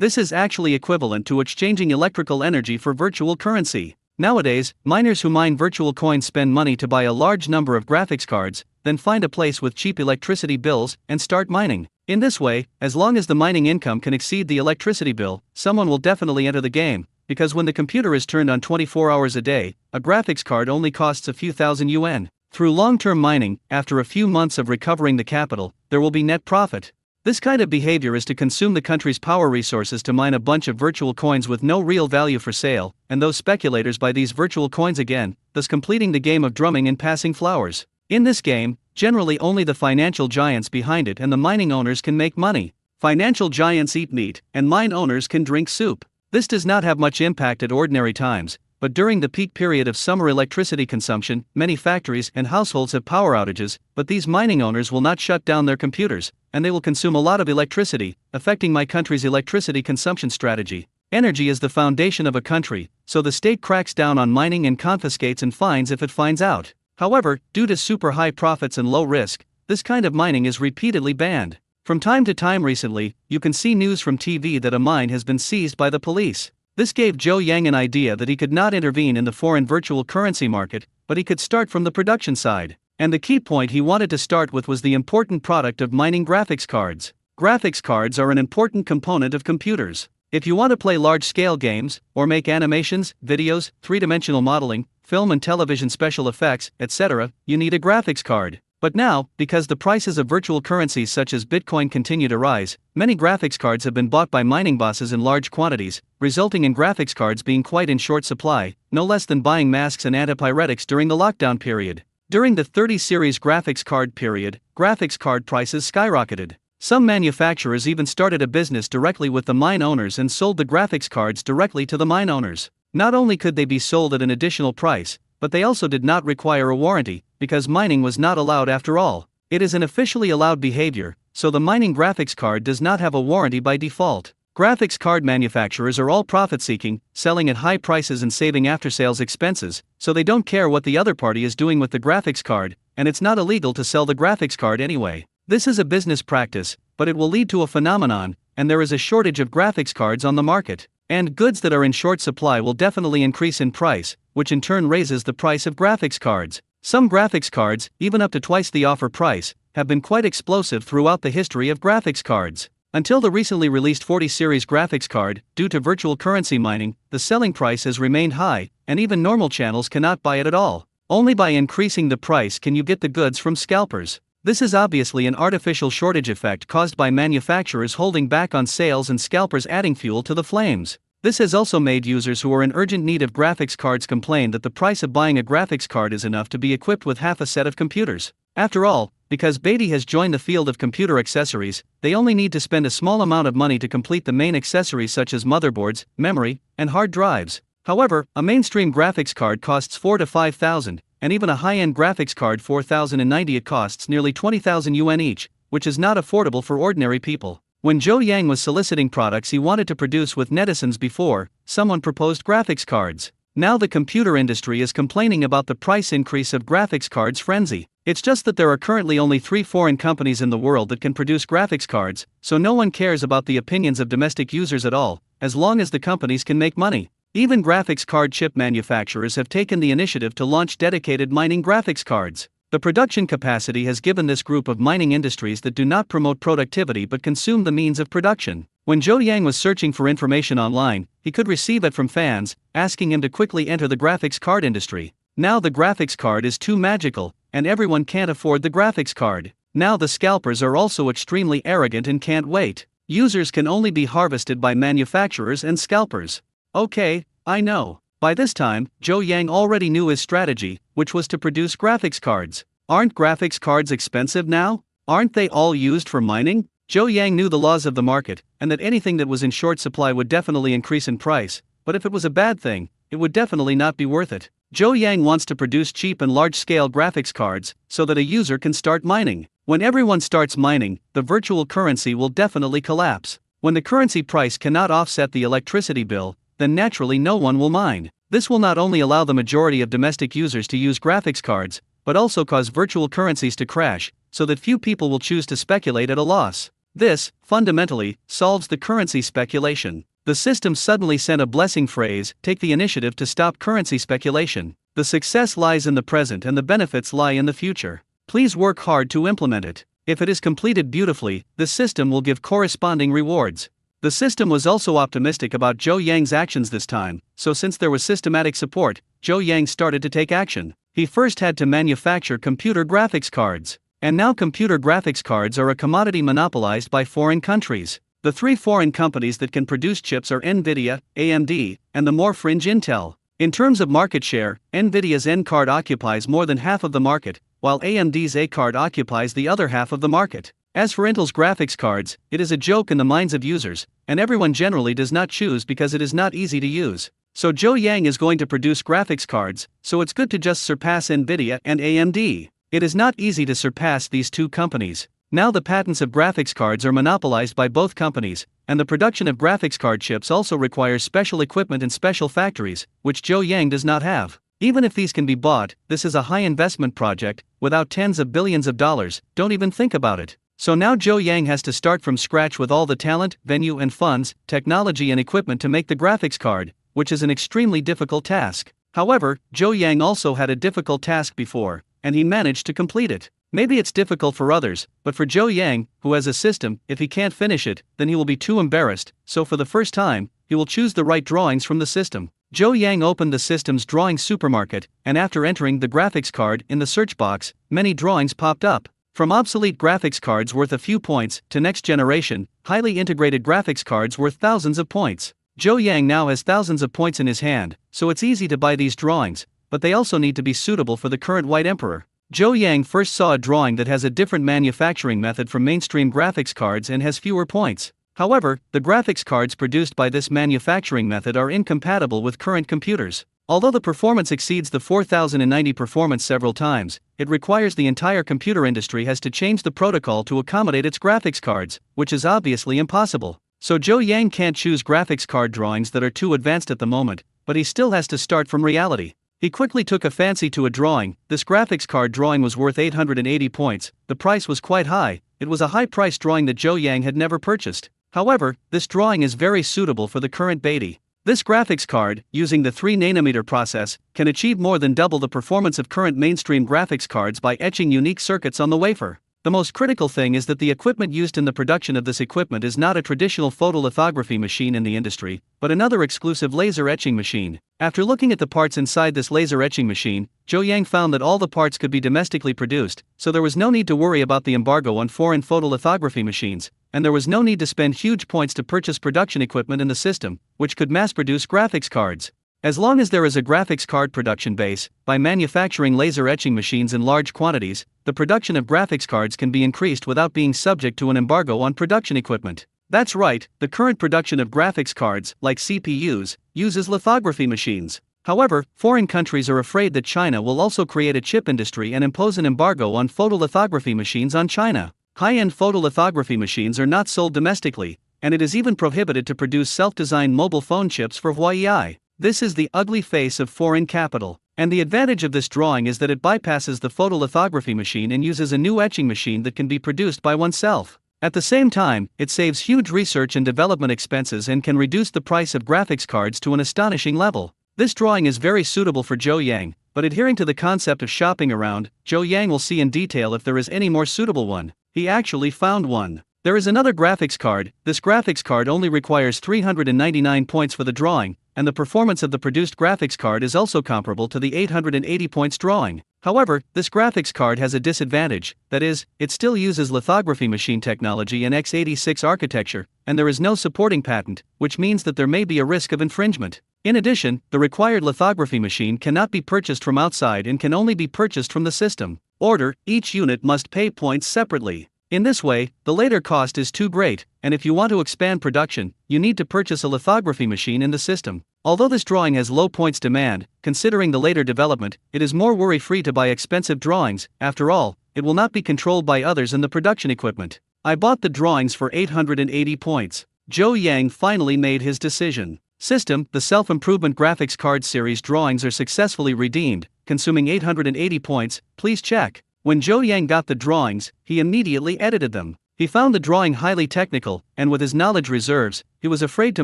This is actually equivalent to exchanging electrical energy for virtual currency. Nowadays, miners who mine virtual coins spend money to buy a large number of graphics cards, then find a place with cheap electricity bills and start mining. In this way, as long as the mining income can exceed the electricity bill, someone will definitely enter the game, because when the computer is turned on 24 hours a day, a graphics card only costs a few thousand yuan. Through long-term mining, after a few months of recovering the capital, there will be net profit. This kind of behavior is to consume the country's power resources to mine a bunch of virtual coins with no real value for sale, and those speculators buy these virtual coins again, thus completing the game of drumming and passing flowers. In this game, generally only the financial giants behind it and the mining owners can make money. Financial giants eat meat, and mine owners can drink soup. This does not have much impact at ordinary times, but during the peak period of summer electricity consumption, many factories and households have power outages, but these mining owners will not shut down their computers, and they will consume a lot of electricity, affecting my country's electricity consumption strategy. Energy is the foundation of a country, so the state cracks down on mining and confiscates and fines if it finds out. However, due to super high profits and low risk, this kind of mining is repeatedly banned. From time to time recently, you can see news from TV that a mine has been seized by the police. This gave Zhou Yang an idea that he could not intervene in the foreign virtual currency market, but he could start from the production side. And the key point he wanted to start with was the important product of mining graphics cards. Graphics cards are an important component of computers. If you want to play large-scale games, or make animations, videos, three-dimensional modeling, film and television special effects, etc., you need a graphics card. But now, because the prices of virtual currencies such as Bitcoin continue to rise, many graphics cards have been bought by mining bosses in large quantities, resulting in graphics cards being quite in short supply, no less than buying masks and antipyretics during the lockdown period. During the 30 series graphics card period, graphics card prices skyrocketed. Some manufacturers even started a business directly with the mine owners and sold the graphics cards directly to the mine owners. Not only could they be sold at an additional price, but they also did not require a warranty, because mining was not allowed after all. It is an officially allowed behavior, so the mining graphics card does not have a warranty by default. Graphics card manufacturers are all profit-seeking, selling at high prices and saving after-sales expenses, so they don't care what the other party is doing with the graphics card, and it's not illegal to sell the graphics card anyway. This is a business practice, but it will lead to a phenomenon, and there is a shortage of graphics cards on the market. And goods that are in short supply will definitely increase in price, which in turn raises the price of graphics cards. Some graphics cards, even up to twice the offer price, have been quite explosive throughout the history of graphics cards. Until the recently released 40 series graphics card, due to virtual currency mining, the selling price has remained high, and even normal channels cannot buy it at all. Only by increasing the price can you get the goods from scalpers. This is obviously an artificial shortage effect caused by manufacturers holding back on sales and scalpers adding fuel to the flames. This has also made users who are in urgent need of graphics cards complain that the price of buying a graphics card is enough to be equipped with half a set of computers. After all, because Beatty has joined the field of computer accessories, they only need to spend a small amount of money to complete the main accessories such as motherboards, memory, and hard drives. However, a mainstream graphics card costs 4 to 5,000, and even a high-end graphics card 4,090 it costs nearly 20,000 yuan each, which is not affordable for ordinary people. When Zhou Yang was soliciting products he wanted to produce with netizens before, someone proposed graphics cards. Now the computer industry is complaining about the price increase of graphics cards frenzy. It's just that there are currently only 3 foreign companies in the world that can produce graphics cards, so no one cares about the opinions of domestic users at all, as long as the companies can make money. Even graphics card chip manufacturers have taken the initiative to launch dedicated mining graphics cards. The production capacity has given this group of mining industries that do not promote productivity but consume the means of production. When Zhou Yang was searching for information online, he could receive it from fans, asking him to quickly enter the graphics card industry. Now the graphics card is too magical, and everyone can't afford the graphics card. Now the scalpers are also extremely arrogant and can't wait. Users can only be harvested by manufacturers and scalpers. Okay, I know. By this time, Zhou Yang already knew his strategy, which was to produce graphics cards. Aren't graphics cards expensive now? Aren't they all used for mining? Zhou Yang knew the laws of the market, and that anything that was in short supply would definitely increase in price, but if it was a bad thing, it would definitely not be worth it. Zhou Yang wants to produce cheap and large-scale graphics cards, so that a user can start mining. When everyone starts mining, the virtual currency will definitely collapse. When the currency price cannot offset the electricity bill, then naturally no one will mine. This will not only allow the majority of domestic users to use graphics cards, but also cause virtual currencies to crash, so that few people will choose to speculate at a loss. This, fundamentally, solves the currency speculation. The system suddenly sent a blessing phrase, take the initiative to stop currency speculation. The success lies in the present and the benefits lie in the future. Please work hard to implement it. If it is completed beautifully, the system will give corresponding rewards. The system was also optimistic about Zhou Yang's actions this time, so since there was systematic support, Zhou Yang started to take action. He first had to manufacture computer graphics cards. And now computer graphics cards are a commodity monopolized by foreign countries. The three foreign companies that can produce chips are Nvidia, AMD, and the more fringe Intel. In terms of market share, Nvidia's N card occupies more than half of the market, while AMD's A card occupies the other half of the market. As for Intel's graphics cards, it is a joke in the minds of users, and everyone generally does not choose because it is not easy to use. So Zhou Yang is going to produce graphics cards, so it's good to just surpass Nvidia and AMD. It is not easy to surpass these two companies. Now the patents of graphics cards are monopolized by both companies, and the production of graphics card chips also requires special equipment and special factories, which Zhou Yang does not have. Even if these can be bought, this is a high investment project, without tens of billions of dollars, don't even think about it. So now Zhou Yang has to start from scratch with all the talent, venue and funds, technology and equipment to make the graphics card, which is an extremely difficult task. However, Zhou Yang also had a difficult task before, and he managed to complete it. Maybe it's difficult for others, but for Zhou Yang, who has a system, if he can't finish it, then he will be too embarrassed, so for the first time, he will choose the right drawings from the system. Zhou Yang opened the system's drawing supermarket, and after entering the graphics card in the search box, many drawings popped up. From obsolete graphics cards worth a few points, to next generation, highly integrated graphics cards worth thousands of points. Zhou Yang now has thousands of points in his hand, so it's easy to buy these drawings, but they also need to be suitable for the current White Emperor. Zhou Yang first saw a drawing that has a different manufacturing method from mainstream graphics cards and has fewer points. However, the graphics cards produced by this manufacturing method are incompatible with current computers. Although the performance exceeds the 4090 performance several times, it requires the entire computer industry has to change the protocol to accommodate its graphics cards, which is obviously impossible. So Zhou Yang can't choose graphics card drawings that are too advanced at the moment, but he still has to start from reality. He quickly took a fancy to a drawing. This graphics card drawing was worth 880 points, the price was quite high, it was a high-priced drawing that Zhou Yang had never purchased. However, this drawing is very suitable for the current Beatty. This graphics card, using the 3nm process, can achieve more than double the performance of current mainstream graphics cards by etching unique circuits on the wafer. The most critical thing is that the equipment used in the production of this equipment is not a traditional photolithography machine in the industry, but another exclusive laser etching machine. After looking at the parts inside this laser etching machine, Zhou Yang found that all the parts could be domestically produced, so there was no need to worry about the embargo on foreign photolithography machines, and there was no need to spend huge points to purchase production equipment in the system, which could mass-produce graphics cards. As long as there is a graphics card production base, by manufacturing laser etching machines in large quantities, the production of graphics cards can be increased without being subject to an embargo on production equipment. That's right, the current production of graphics cards, like CPUs, uses lithography machines. However, foreign countries are afraid that China will also create a chip industry and impose an embargo on photolithography machines on China. High-end photolithography machines are not sold domestically, and it is even prohibited to produce self-designed mobile phone chips for Huawei. This is the ugly face of foreign capital, and the advantage of this drawing is that it bypasses the photolithography machine and uses a new etching machine that can be produced by oneself. At the same time, it saves huge research and development expenses and can reduce the price of graphics cards to an astonishing level. This drawing is very suitable for Zhou Yang, but adhering to the concept of shopping around, Zhou Yang will see in detail if there is any more suitable one. He actually found one. There is another graphics card. This graphics card only requires 399 points for the drawing, and the performance of the produced graphics card is also comparable to the 880 points drawing. However, this graphics card has a disadvantage, that is, it still uses lithography machine technology and x86 architecture, and there is no supporting patent, which means that there may be a risk of infringement. In addition, the required lithography machine cannot be purchased from outside and can only be purchased from the system. Order, each unit must pay points separately. In this way, the later cost is too great, and if you want to expand production, you need to purchase a lithography machine in the system. Although this drawing has low points demand, considering the later development, it is more worry-free to buy expensive drawings. After all, it will not be controlled by others in the production equipment. I bought the drawings for 880 points. Zhou Yang finally made his decision. System, the self-improvement graphics card series drawings are successfully redeemed, consuming 880 points, please check. When Zhou Yang got the drawings, he immediately edited them. He found the drawing highly technical, and with his knowledge reserves, he was afraid to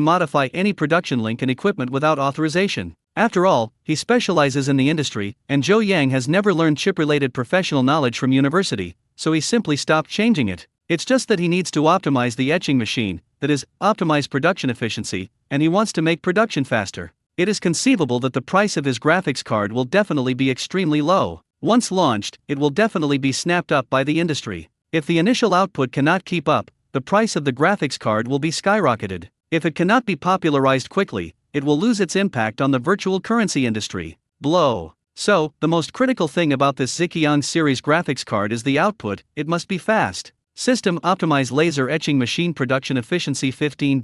modify any production link and equipment without authorization. After all, he specializes in the industry, and Zhou Yang has never learned chip-related professional knowledge from university, so he simply stopped changing it. It's just that he needs to optimize the etching machine, that is, optimize production efficiency, and he wants to make production faster. It is conceivable that the price of his graphics card will definitely be extremely low. Once launched, it will definitely be snapped up by the industry. If the initial output cannot keep up, the price of the graphics card will be skyrocketed. If it cannot be popularized quickly, it will lose its impact on the virtual currency industry. Blow. So, the most critical thing about this Ziqiang series graphics card is the output. It must be fast. System optimized laser etching machine production efficiency 15.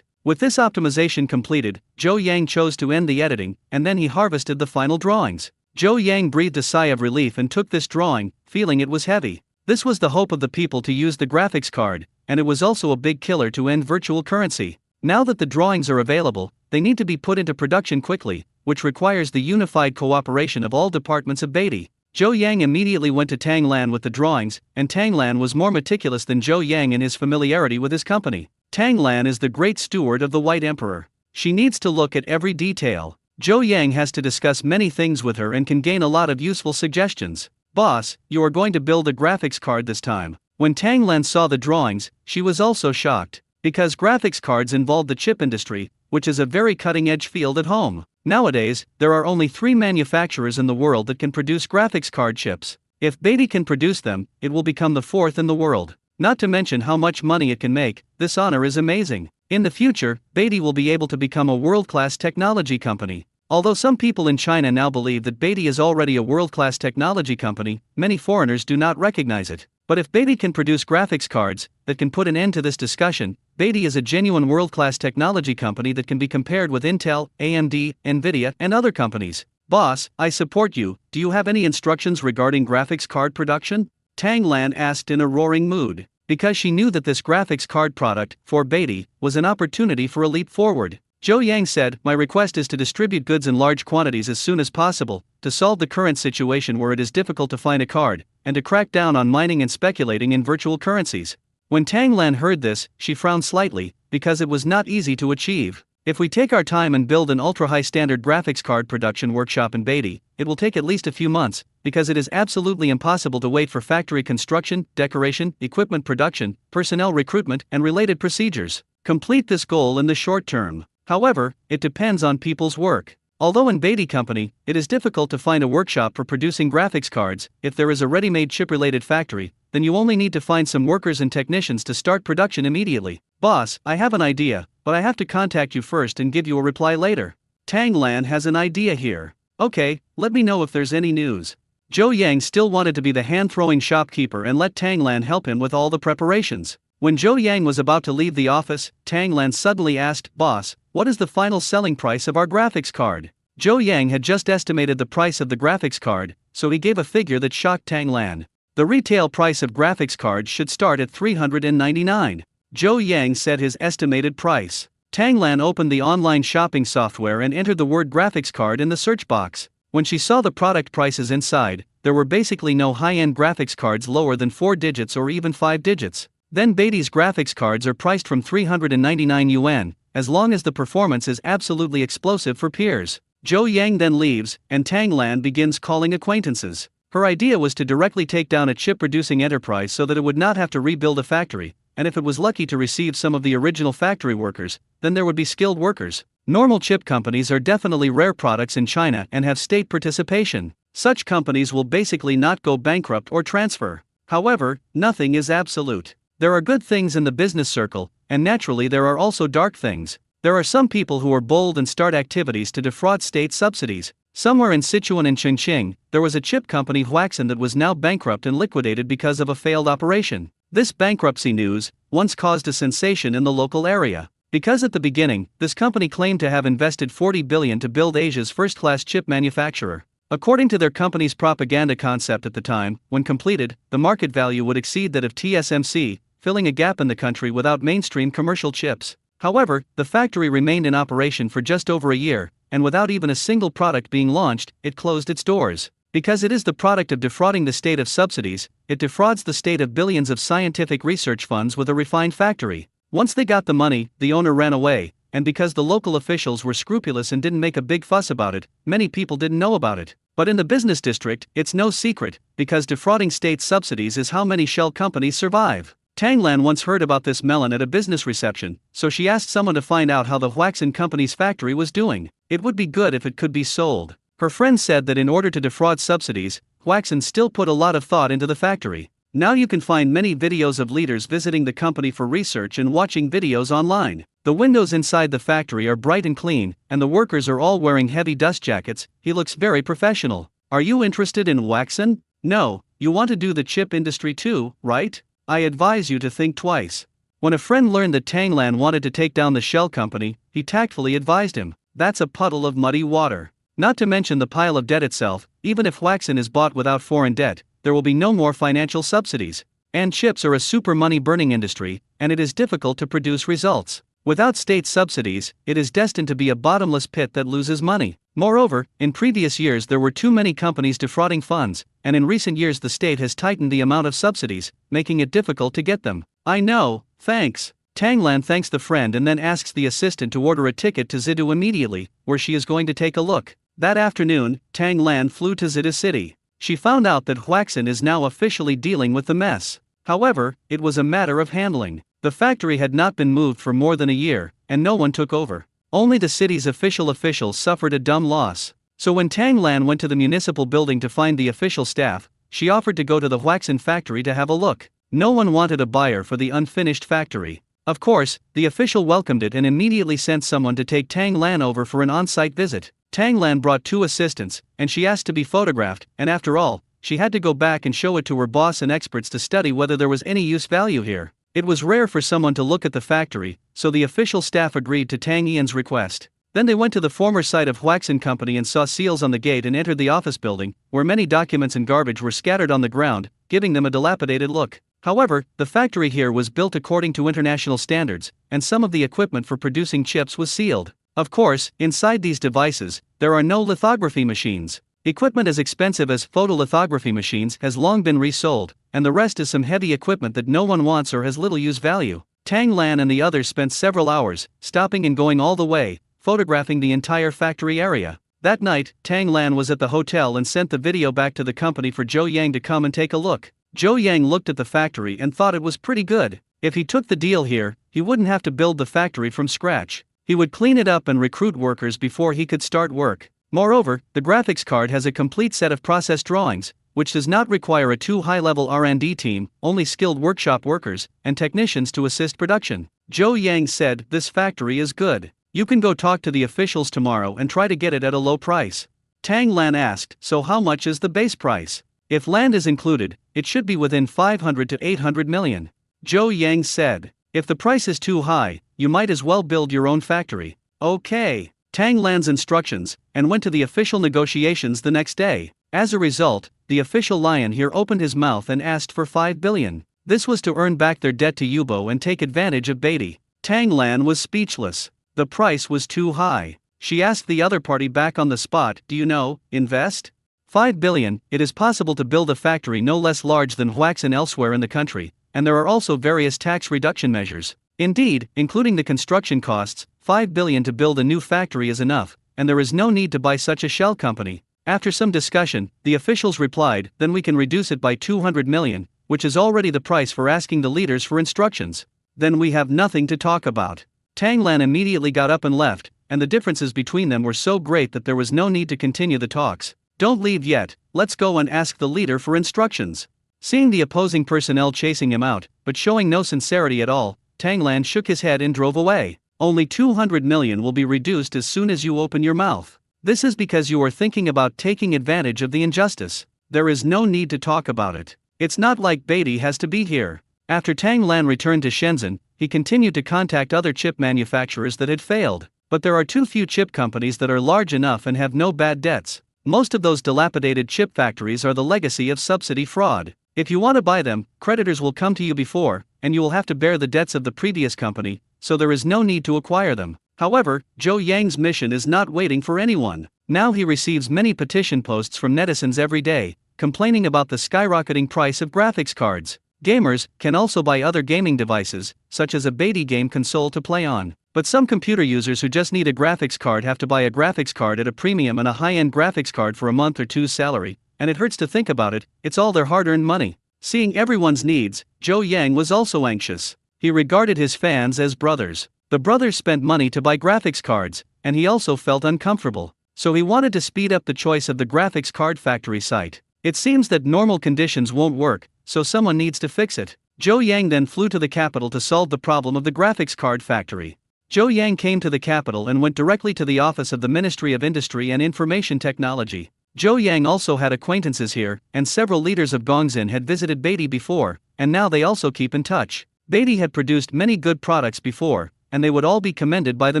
With this optimization completed, Zhou Yang chose to end the editing, and then he harvested the final drawings. Zhou Yang breathed a sigh of relief and took this drawing, feeling it was heavy. This was the hope of the people to use the graphics card, and it was also a big killer to end virtual currency. Now that the drawings are available, they need to be put into production quickly, which requires the unified cooperation of all departments of Beatty. Zhou Yang immediately went to Tang Lan with the drawings, and Tang Lan was more meticulous than Zhou Yang in his familiarity with his company. Tang Lan is the great steward of the White Emperor. She needs to look at every detail. Zhou Yang has to discuss many things with her and can gain a lot of useful suggestions. Boss, you are going to build a graphics card this time. When Tang Lan saw the drawings, she was also shocked, because graphics cards involve the chip industry, which is a very cutting-edge field at home. Nowadays, there are only 3 manufacturers in the world that can produce graphics card chips. If Beatty can produce them, it will become the 4th in the world. Not to mention how much money it can make. This honor is amazing. In the future, Beatty will be able to become a world-class technology company. Although some people in China now believe that Beatty is already a world-class technology company, many foreigners do not recognize it. But if Beatty can produce graphics cards that can put an end to this discussion, Beatty is a genuine world-class technology company that can be compared with Intel, AMD, Nvidia, and other companies. Boss, I support you. Do you have any instructions regarding graphics card production? Tang Lan asked in a roaring mood, because she knew that this graphics card product, for Beatty, was an opportunity for a leap forward. Zhou Yang said, my request is to distribute goods in large quantities as soon as possible, to solve the current situation where it is difficult to find a card, and to crack down on mining and speculating in virtual currencies. When Tang Lan heard this, she frowned slightly, because it was not easy to achieve. If we take our time and build an ultra-high standard graphics card production workshop in Beatty, it will take at least a few months, because it is absolutely impossible to wait for factory construction, decoration, equipment production, personnel recruitment, and related procedures. Complete this goal in the short term. However, it depends on people's work. Although in Beatty Company, it is difficult to find a workshop for producing graphics cards, if there is a ready-made chip-related factory, then you only need to find some workers and technicians to start production immediately. Boss, I have an idea, but I have to contact you first and give you a reply later. Tang Lan has an idea here. Okay, let me know if there's any news. Zhou Yang still wanted to be the hand-throwing shopkeeper and let Tang Lan help him with all the preparations. When Zhou Yang was about to leave the office, Tang Lan suddenly asked, Boss, what is the final selling price of our graphics card? Zhou Yang had just estimated the price of the graphics card, so he gave a figure that shocked Tang Lan. The retail price of graphics cards should start at $399. Zhou Yang said his estimated price. Tang Lan opened the online shopping software and entered the word graphics card in the search box. When she saw the product prices inside, there were basically no high-end graphics cards lower than 4 digits or even 5 digits. Then Beatty's graphics cards are priced from 399 yuan, as long as the performance is absolutely explosive for peers. Zhou Yang then leaves, and Tang Lan begins calling acquaintances. Her idea was to directly take down a chip-producing enterprise so that it would not have to rebuild a factory, and if it was lucky to receive some of the original factory workers, then there would be skilled workers. Normal chip companies are definitely rare products in China and have state participation. Such companies will basically not go bankrupt or transfer. However, nothing is absolute. There are good things in the business circle, and naturally there are also dark things. There are some people who are bold and start activities to defraud state subsidies. Somewhere in Sichuan and Chongqing, there was a chip company Huaxin that was now bankrupt and liquidated because of a failed operation. This bankruptcy news once caused a sensation in the local area. Because at the beginning, this company claimed to have invested 40 billion to build Asia's first-class chip manufacturer. According to their company's propaganda concept at the time, when completed, the market value would exceed that of TSMC, filling a gap in the country without mainstream commercial chips. However, the factory remained in operation for just over a year, and without even a single product being launched, it closed its doors. Because it is the product of defrauding the state of subsidies, it defrauds the state of billions of scientific research funds with a refined factory. Once they got the money, the owner ran away, and because the local officials were scrupulous and didn't make a big fuss about it, many people didn't know about it. But in the business district, it's no secret, because defrauding state subsidies is how many shell companies survive. Tang Lan once heard about this melon at a business reception, so she asked someone to find out how the Huaxin Company's factory was doing. It would be good if it could be sold. Her friend said that in order to defraud subsidies, Huaxin still put a lot of thought into the factory. Now you can find many videos of leaders visiting the company for research and watching videos online. The windows inside the factory are bright and clean, and the workers are all wearing heavy dust jackets. He looks very professional. Are you interested in Huaxin? No, you want to do the chip industry too, right? I advise you to think twice. When a friend learned that Tang Lan wanted to take down the shell company, he tactfully advised him, that's a puddle of muddy water. Not to mention the pile of debt itself. Even if Huaxin is bought without foreign debt, there will be no more financial subsidies. And chips are a super money-burning industry, and it is difficult to produce results. Without state subsidies, it is destined to be a bottomless pit that loses money. Moreover, in previous years there were too many companies defrauding funds, and in recent years the state has tightened the amount of subsidies, making it difficult to get them. I know, thanks. Tang Lan thanks the friend and then asks the assistant to order a ticket to Zidu immediately, where she is going to take a look. That afternoon, Tang Lan flew to Zidu City. She found out that Huaxin is now officially dealing with the mess. However, it was a matter of handling. The factory had not been moved for more than a year, and no one took over. Only the city's officials suffered a dumb loss. So when Tang Lan went to the municipal building to find the official staff, she offered to go to the Huaxin factory to have a look. No one wanted a buyer for the unfinished factory. Of course, the official welcomed it and immediately sent someone to take Tang Lan over for an on-site visit. Tang Lan brought 2 assistants, and she asked to be photographed, and after all, she had to go back and show it to her boss and experts to study whether there was any use value here. It was rare for someone to look at the factory, so the official staff agreed to Tang Yan's request. Then they went to the former site of Huaxin Company and saw seals on the gate and entered the office building, where many documents and garbage were scattered on the ground, giving them a dilapidated look. However, the factory here was built according to international standards, and some of the equipment for producing chips was sealed. Of course, inside these devices, there are no lithography machines. Equipment as expensive as photolithography machines has long been resold, and the rest is some heavy equipment that no one wants or has little use value. Tang Lan and the others spent several hours, stopping and going all the way, photographing the entire factory area. That night, Tang Lan was at the hotel and sent the video back to the company for Zhou Yang to come and take a look. Zhou Yang looked at the factory and thought it was pretty good. If he took the deal here, he wouldn't have to build the factory from scratch. He would clean it up and recruit workers before he could start work. Moreover, the graphics card has a complete set of process drawings, which does not require a too high-level R&D team, only skilled workshop workers and technicians to assist production. Zhou Yang said, this factory is good. You can go talk to the officials tomorrow and try to get it at a low price. Tang Lan asked, so how much is the base price? If land is included, it should be within 500 to 800 million. Zhou Yang said, if the price is too high, you might as well build your own factory. Okay. Tang Lan's instructions, and went to the official negotiations the next day. As a result, the official lion here opened his mouth and asked for 5 billion. This was to earn back their debt to Yubo and take advantage of Beatty. Tang Lan was speechless. The price was too high. She asked the other party back on the spot, do you know, invest? 5 billion, it is possible to build a factory no less large than Huaxin elsewhere in the country, and there are also various tax reduction measures. Indeed, including the construction costs, 5 billion to build a new factory is enough, and there is no need to buy such a shell company. After some discussion, the officials replied, then we can reduce it by 200 million, which is already the price for asking the leaders for instructions. Then we have nothing to talk about. Tang Lan immediately got up and left, and the differences between them were so great that there was no need to continue the talks. Don't leave yet, let's go and ask the leader for instructions. Seeing the opposing personnel chasing him out, but showing no sincerity at all, Tang Lan shook his head and drove away. Only 200 million will be reduced as soon as you open your mouth. This is because you are thinking about taking advantage of the injustice. There is no need to talk about it. It's not like Beatty has to be here. After Tang Lan returned to Shenzhen, he continued to contact other chip manufacturers that had failed. But there are too few chip companies that are large enough and have no bad debts. Most of those dilapidated chip factories are the legacy of subsidy fraud. If you want to buy them, creditors will come to you before, and you will have to bear the debts of the previous company, so there is no need to acquire them. However, Zhou Yang's mission is not waiting for anyone. Now he receives many petition posts from netizens every day, complaining about the skyrocketing price of graphics cards. Gamers can also buy other gaming devices, such as a Beatty game console to play on. But some computer users who just need a graphics card have to buy a graphics card at a premium and a high-end graphics card for a month or two's salary, and it hurts to think about it, it's all their hard-earned money. Seeing everyone's needs, Zhou Yang was also anxious. He regarded his fans as brothers. The brothers spent money to buy graphics cards, and he also felt uncomfortable. So he wanted to speed up the choice of the graphics card factory site. It seems that normal conditions won't work, so someone needs to fix it. Zhou Yang then flew to the capital to solve the problem of the graphics card factory. Zhou Yang came to the capital and went directly to the office of the Ministry of Industry and Information Technology. Zhou Yang also had acquaintances here, and several leaders of Gongxin had visited Beatty before, and now they also keep in touch. Beatty had produced many good products before, and they would all be commended by the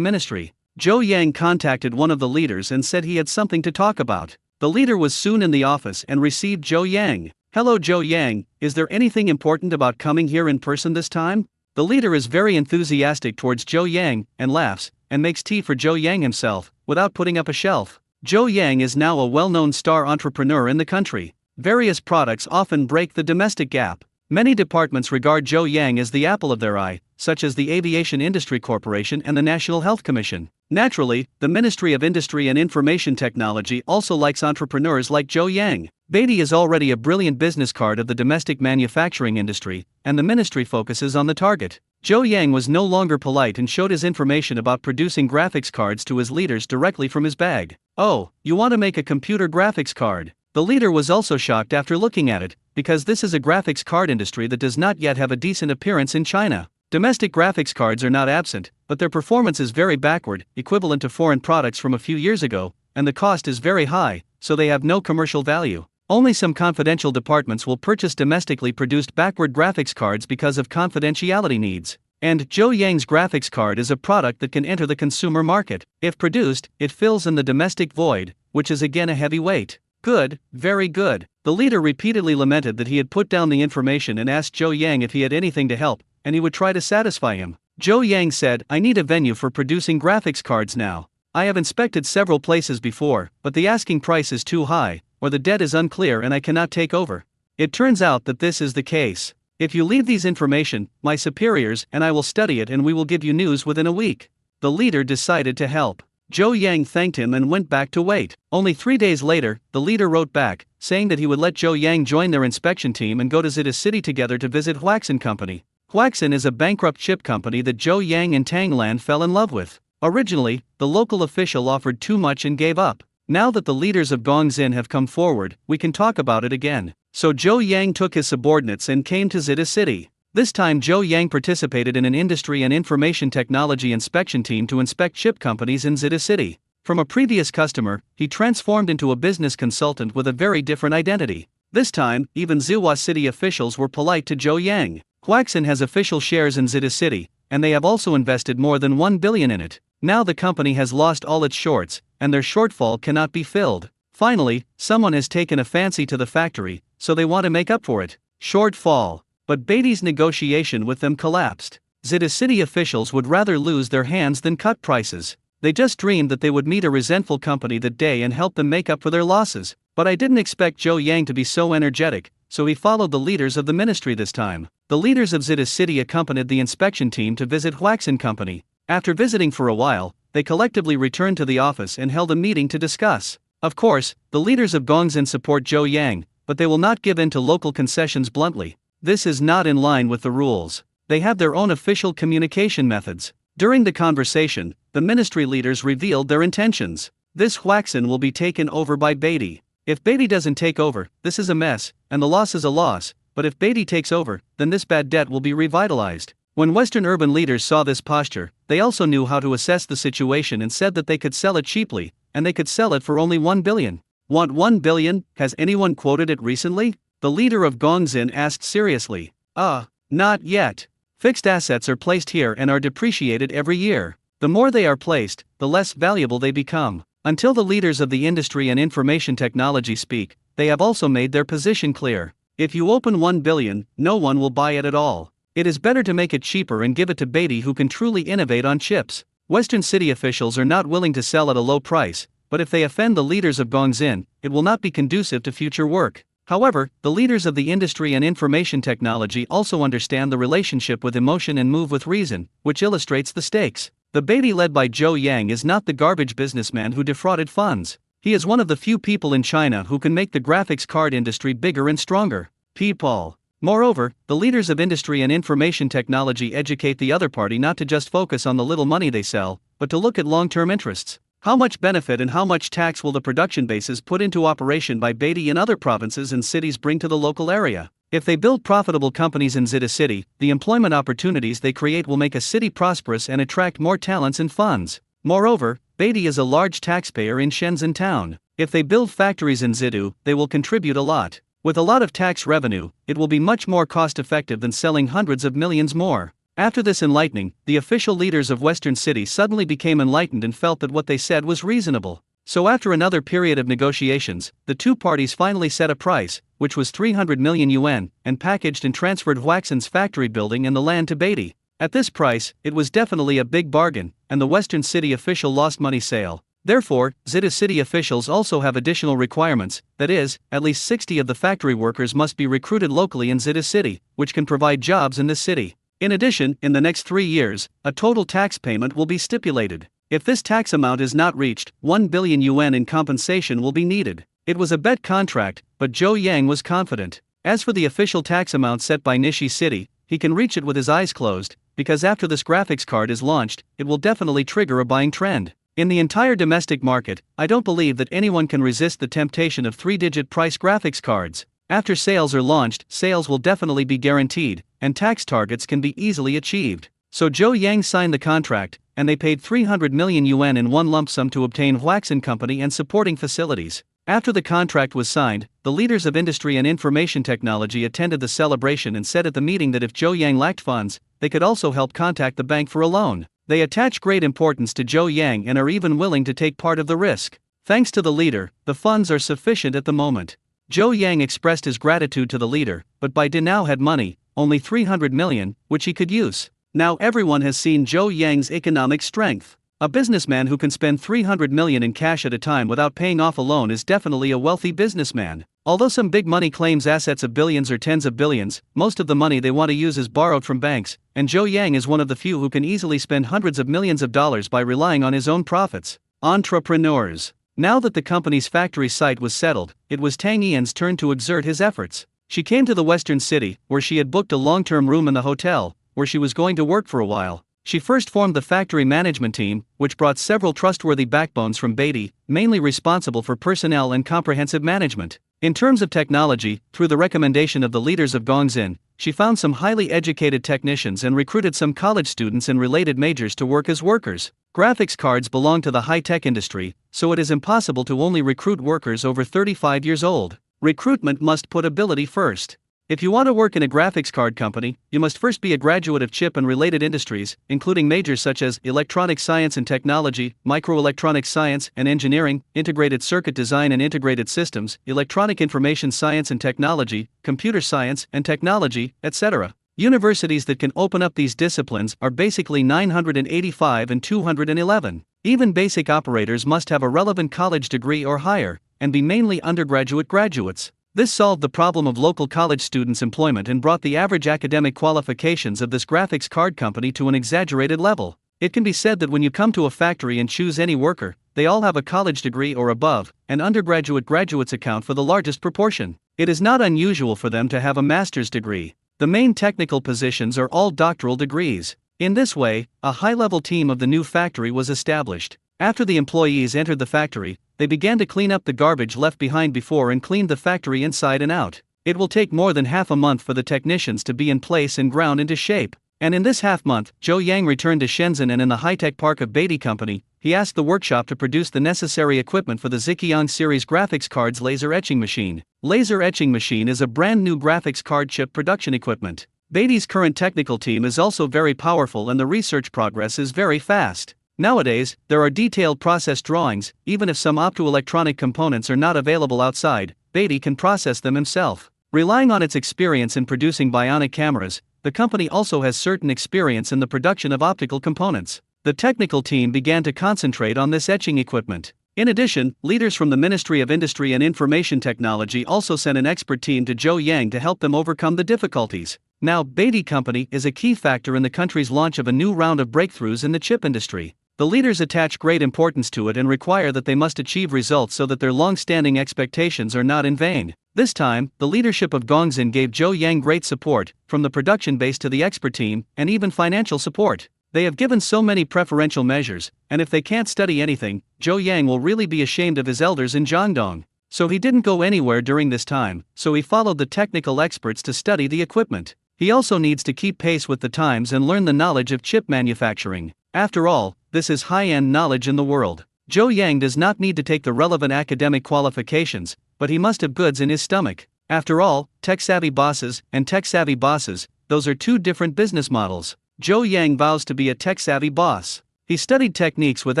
ministry. Zhou Yang contacted one of the leaders and said he had something to talk about. The leader was soon in the office and received Zhou Yang. "Hello Zhou Yang, is there anything important about coming here in person this time?" The leader is very enthusiastic towards Zhou Yang, and laughs, and makes tea for Zhou Yang himself, without putting up a shelf. Zhou Yang is now a well-known star entrepreneur in the country. Various products often break the domestic gap. Many departments regard Zhou Yang as the apple of their eye, such as the Aviation Industry Corporation and the National Health Commission. Naturally, the Ministry of Industry and Information Technology also likes entrepreneurs like Zhou Yang. Beatty is already a brilliant business card of the domestic manufacturing industry, and the ministry focuses on the target. Zhou Yang was no longer polite and showed his information about producing graphics cards to his leaders directly from his bag. "Oh, you want to make a computer graphics card?" The leader was also shocked after looking at it, because this is a graphics card industry that does not yet have a decent appearance in China. Domestic graphics cards are not absent, but their performance is very backward, equivalent to foreign products from a few years ago, and the cost is very high, so they have no commercial value. Only some confidential departments will purchase domestically produced backward graphics cards because of confidentiality needs. And Zhou Yang's graphics card is a product that can enter the consumer market. If produced, it fills in the domestic void, which is again a heavy weight. "Good, very good." The leader repeatedly lamented that he had put down the information and asked Zhou Yang if he had anything to help, and he would try to satisfy him. Zhou Yang said, "I need a venue for producing graphics cards now. I have inspected several places before, but the asking price is too high, or the debt is unclear and I cannot take over." It turns out that this is the case. "If you leave these information, my superiors and I will study it and we will give you news within a week." The leader decided to help. Zhou Yang thanked him and went back to wait. Only 3 days later, the leader wrote back, saying that he would let Zhou Yang join their inspection team and go to Zita City together to visit Huaxin Company. Huaxin is a bankrupt chip company that Zhou Yang and Tanglan fell in love with. Originally, the local official offered too much and gave up. Now that the leaders of Gongxin have come forward, we can talk about it again. So Zhou Yang took his subordinates and came to Zita City. This time Zhou Yang participated in an industry and information technology inspection team to inspect chip companies in Zita City. From a previous customer, he transformed into a business consultant with a very different identity. This time, even Zihua City officials were polite to Zhou Yang. Huaxin has official shares in Zita City, and they have also invested more than 1 billion in it. Now the company has lost all its shorts, and their shortfall cannot be filled. Finally, someone has taken a fancy to the factory, so they want to make up for it. Shortfall. But Beatty's negotiation with them collapsed. Zita City officials would rather lose their hands than cut prices. They just dreamed that they would meet a resentful company that day and help them make up for their losses. But I didn't expect Zhou Yang to be so energetic, so he followed the leaders of the ministry this time. The leaders of Zita City accompanied the inspection team to visit Huaxin Company. After visiting for a while, they collectively returned to the office and held a meeting to discuss. Of course, the leaders of Gongxin support Zhou Yang, but they will not give in to local concessions bluntly. This is not in line with the rules. They have their own official communication methods. During the conversation, the ministry leaders revealed their intentions. This Huaxin will be taken over by Beatty. If Beatty doesn't take over, this is a mess, and the loss is a loss, but if Beatty takes over, then this bad debt will be revitalized. When Western urban leaders saw this posture, they also knew how to assess the situation and said that they could sell it cheaply, and they could sell it for only 1 billion. Want 1 billion? Has anyone quoted it recently? The leader of Gongxin asked seriously. Not yet. Fixed assets are placed here and are depreciated every year. The more they are placed, the less valuable they become. Until the leaders of the industry and information technology speak, they have also made their position clear. If you open 1 billion, no one will buy it at all. It is better to make it cheaper and give it to Beatty, who can truly innovate on chips. Western city officials are not willing to sell at a low price, but if they offend the leaders of Gongxin, it will not be conducive to future work. However, the leaders of the industry and information technology also understand the relationship with emotion and move with reason, which illustrates the stakes. The Beatty led by Zhou Yang is not the garbage businessman who defrauded funds. He is one of the few people in China who can make the graphics card industry bigger and stronger. People. Moreover, the leaders of industry and information technology educate the other party not to just focus on the little money they sell, but to look at long-term interests. How much benefit and how much tax will the production bases put into operation by Beatty in other provinces and cities bring to the local area? If they build profitable companies in Zita City, the employment opportunities they create will make a city prosperous and attract more talents and funds. Moreover, Beatty is a large taxpayer in Shenzhen town. If they build factories in Zidu, they will contribute a lot. With a lot of tax revenue, it will be much more cost-effective than selling hundreds of millions more. After this enlightening, the official leaders of Western City suddenly became enlightened and felt that what they said was reasonable. So after another period of negotiations, the two parties finally set a price, which was 300 million yuan, and packaged and transferred Huaxin's factory building and the land to Beatty. At this price, it was definitely a big bargain, and the Western City official lost money sale. Therefore, Zita City officials also have additional requirements, that is, at least 60 of the factory workers must be recruited locally in Zita City, which can provide jobs in this city. In addition, in the next 3 years, a total tax payment will be stipulated. If this tax amount is not reached, 1 billion yuan in compensation will be needed. It was a bet contract, but Zhou Yang was confident. As for the official tax amount set by Nishi City, he can reach it with his eyes closed, because after this graphics card is launched, it will definitely trigger a buying trend. In the entire domestic market, I don't believe that anyone can resist the temptation of 3-digit price graphics cards. After sales are launched, sales will definitely be guaranteed, and tax targets can be easily achieved. So Zhou Yang signed the contract, and they paid 300 million yuan in one lump sum to obtain Huaxin Company and supporting facilities. After the contract was signed, the leaders of industry and information technology attended the celebration and said at the meeting that if Zhou Yang lacked funds, they could also help contact the bank for a loan. They attach great importance to Zhou Yang and are even willing to take part of the risk. Thanks to the leader, the funds are sufficient at the moment. Zhou Yang expressed his gratitude to the leader, but Bai De now had money, only 300 million, which he could use. Now everyone has seen Zhou Yang's economic strength. A businessman who can spend 300 million in cash at a time without paying off a loan is definitely a wealthy businessman. Although some big money claims assets of billions or tens of billions, most of the money they want to use is borrowed from banks, and Zhou Yang is one of the few who can easily spend hundreds of millions of dollars by relying on his own profits. Entrepreneurs. Now that the company's factory site was settled, it was Tang Yan's turn to exert his efforts. She came to the Western City, where she had booked a long-term room in the hotel, where she was going to work for a while. She first formed the factory management team, which brought several trustworthy backbones from Beatty, mainly responsible for personnel and comprehensive management. In terms of technology, through the recommendation of the leaders of Gongxin, she found some highly educated technicians and recruited some college students in related majors to work as workers. Graphics cards belong to the high-tech industry, so it is impossible to only recruit workers over 35 years old. Recruitment must put ability first. If you want to work in a graphics card company, you must first be a graduate of chip and related industries, including majors such as electronic science and technology, microelectronic science and engineering, integrated circuit design and integrated systems, electronic information science and technology, computer science and technology, etc. Universities that can open up these disciplines are basically 985 and 211. Even basic operators must have a relevant college degree or higher, and be mainly undergraduate graduates. This solved the problem of local college students' employment and brought the average academic qualifications of this graphics card company to an exaggerated level. It can be said that when you come to a factory and choose any worker, they all have a college degree or above, and undergraduate graduates account for the largest proportion. It is not unusual for them to have a master's degree. The main technical positions are all doctoral degrees. In this way, a high-level team of the new factory was established. After the employees entered the factory, they began to clean up the garbage left behind before and cleaned the factory inside and out. It will take more than half a month for the technicians to be in place and ground into shape. And in this half month, Zhou Yang returned to Shenzhen, and in the high-tech park of Beatty Company, he asked the workshop to produce the necessary equipment for the Ziqiang series graphics cards laser etching machine. Laser etching machine is a brand new graphics card chip production equipment. Beatty's current technical team is also very powerful and the research progress is very fast. Nowadays, there are detailed process drawings. Even if some optoelectronic components are not available outside, Beatty can process them himself. Relying on its experience in producing bionic cameras, the company also has certain experience in the production of optical components. the technical team began to concentrate on this etching equipment. In addition, leaders from the Ministry of Industry and Information Technology also sent an expert team to Zhou to help them overcome the difficulties. Now, Bankrupt Company is a key factor in the country's launch of a new round of breakthroughs in the chip industry. The leaders attach great importance to it and require that they must achieve results so that their long-standing expectations are not in vain. This time, the leadership of Gongxin gave Zhou great support, from the production base to the expert team, and even financial support. They have given so many preferential measures, and if they can't study anything, Zhou will really be ashamed of his elders in Jiangdong. So he didn't go anywhere during this time, so he followed the technical experts to study the equipment. He also needs to keep pace with the times and learn the knowledge of chip manufacturing. After all, this is high-end knowledge in the world. Zhou does not need to take the relevant academic qualifications, but he must have goods in his stomach. After all, tech-savvy bosses and tech-savvy bosses, those are two different business models. Zhou vows to be a tech-savvy boss. He studied techniques with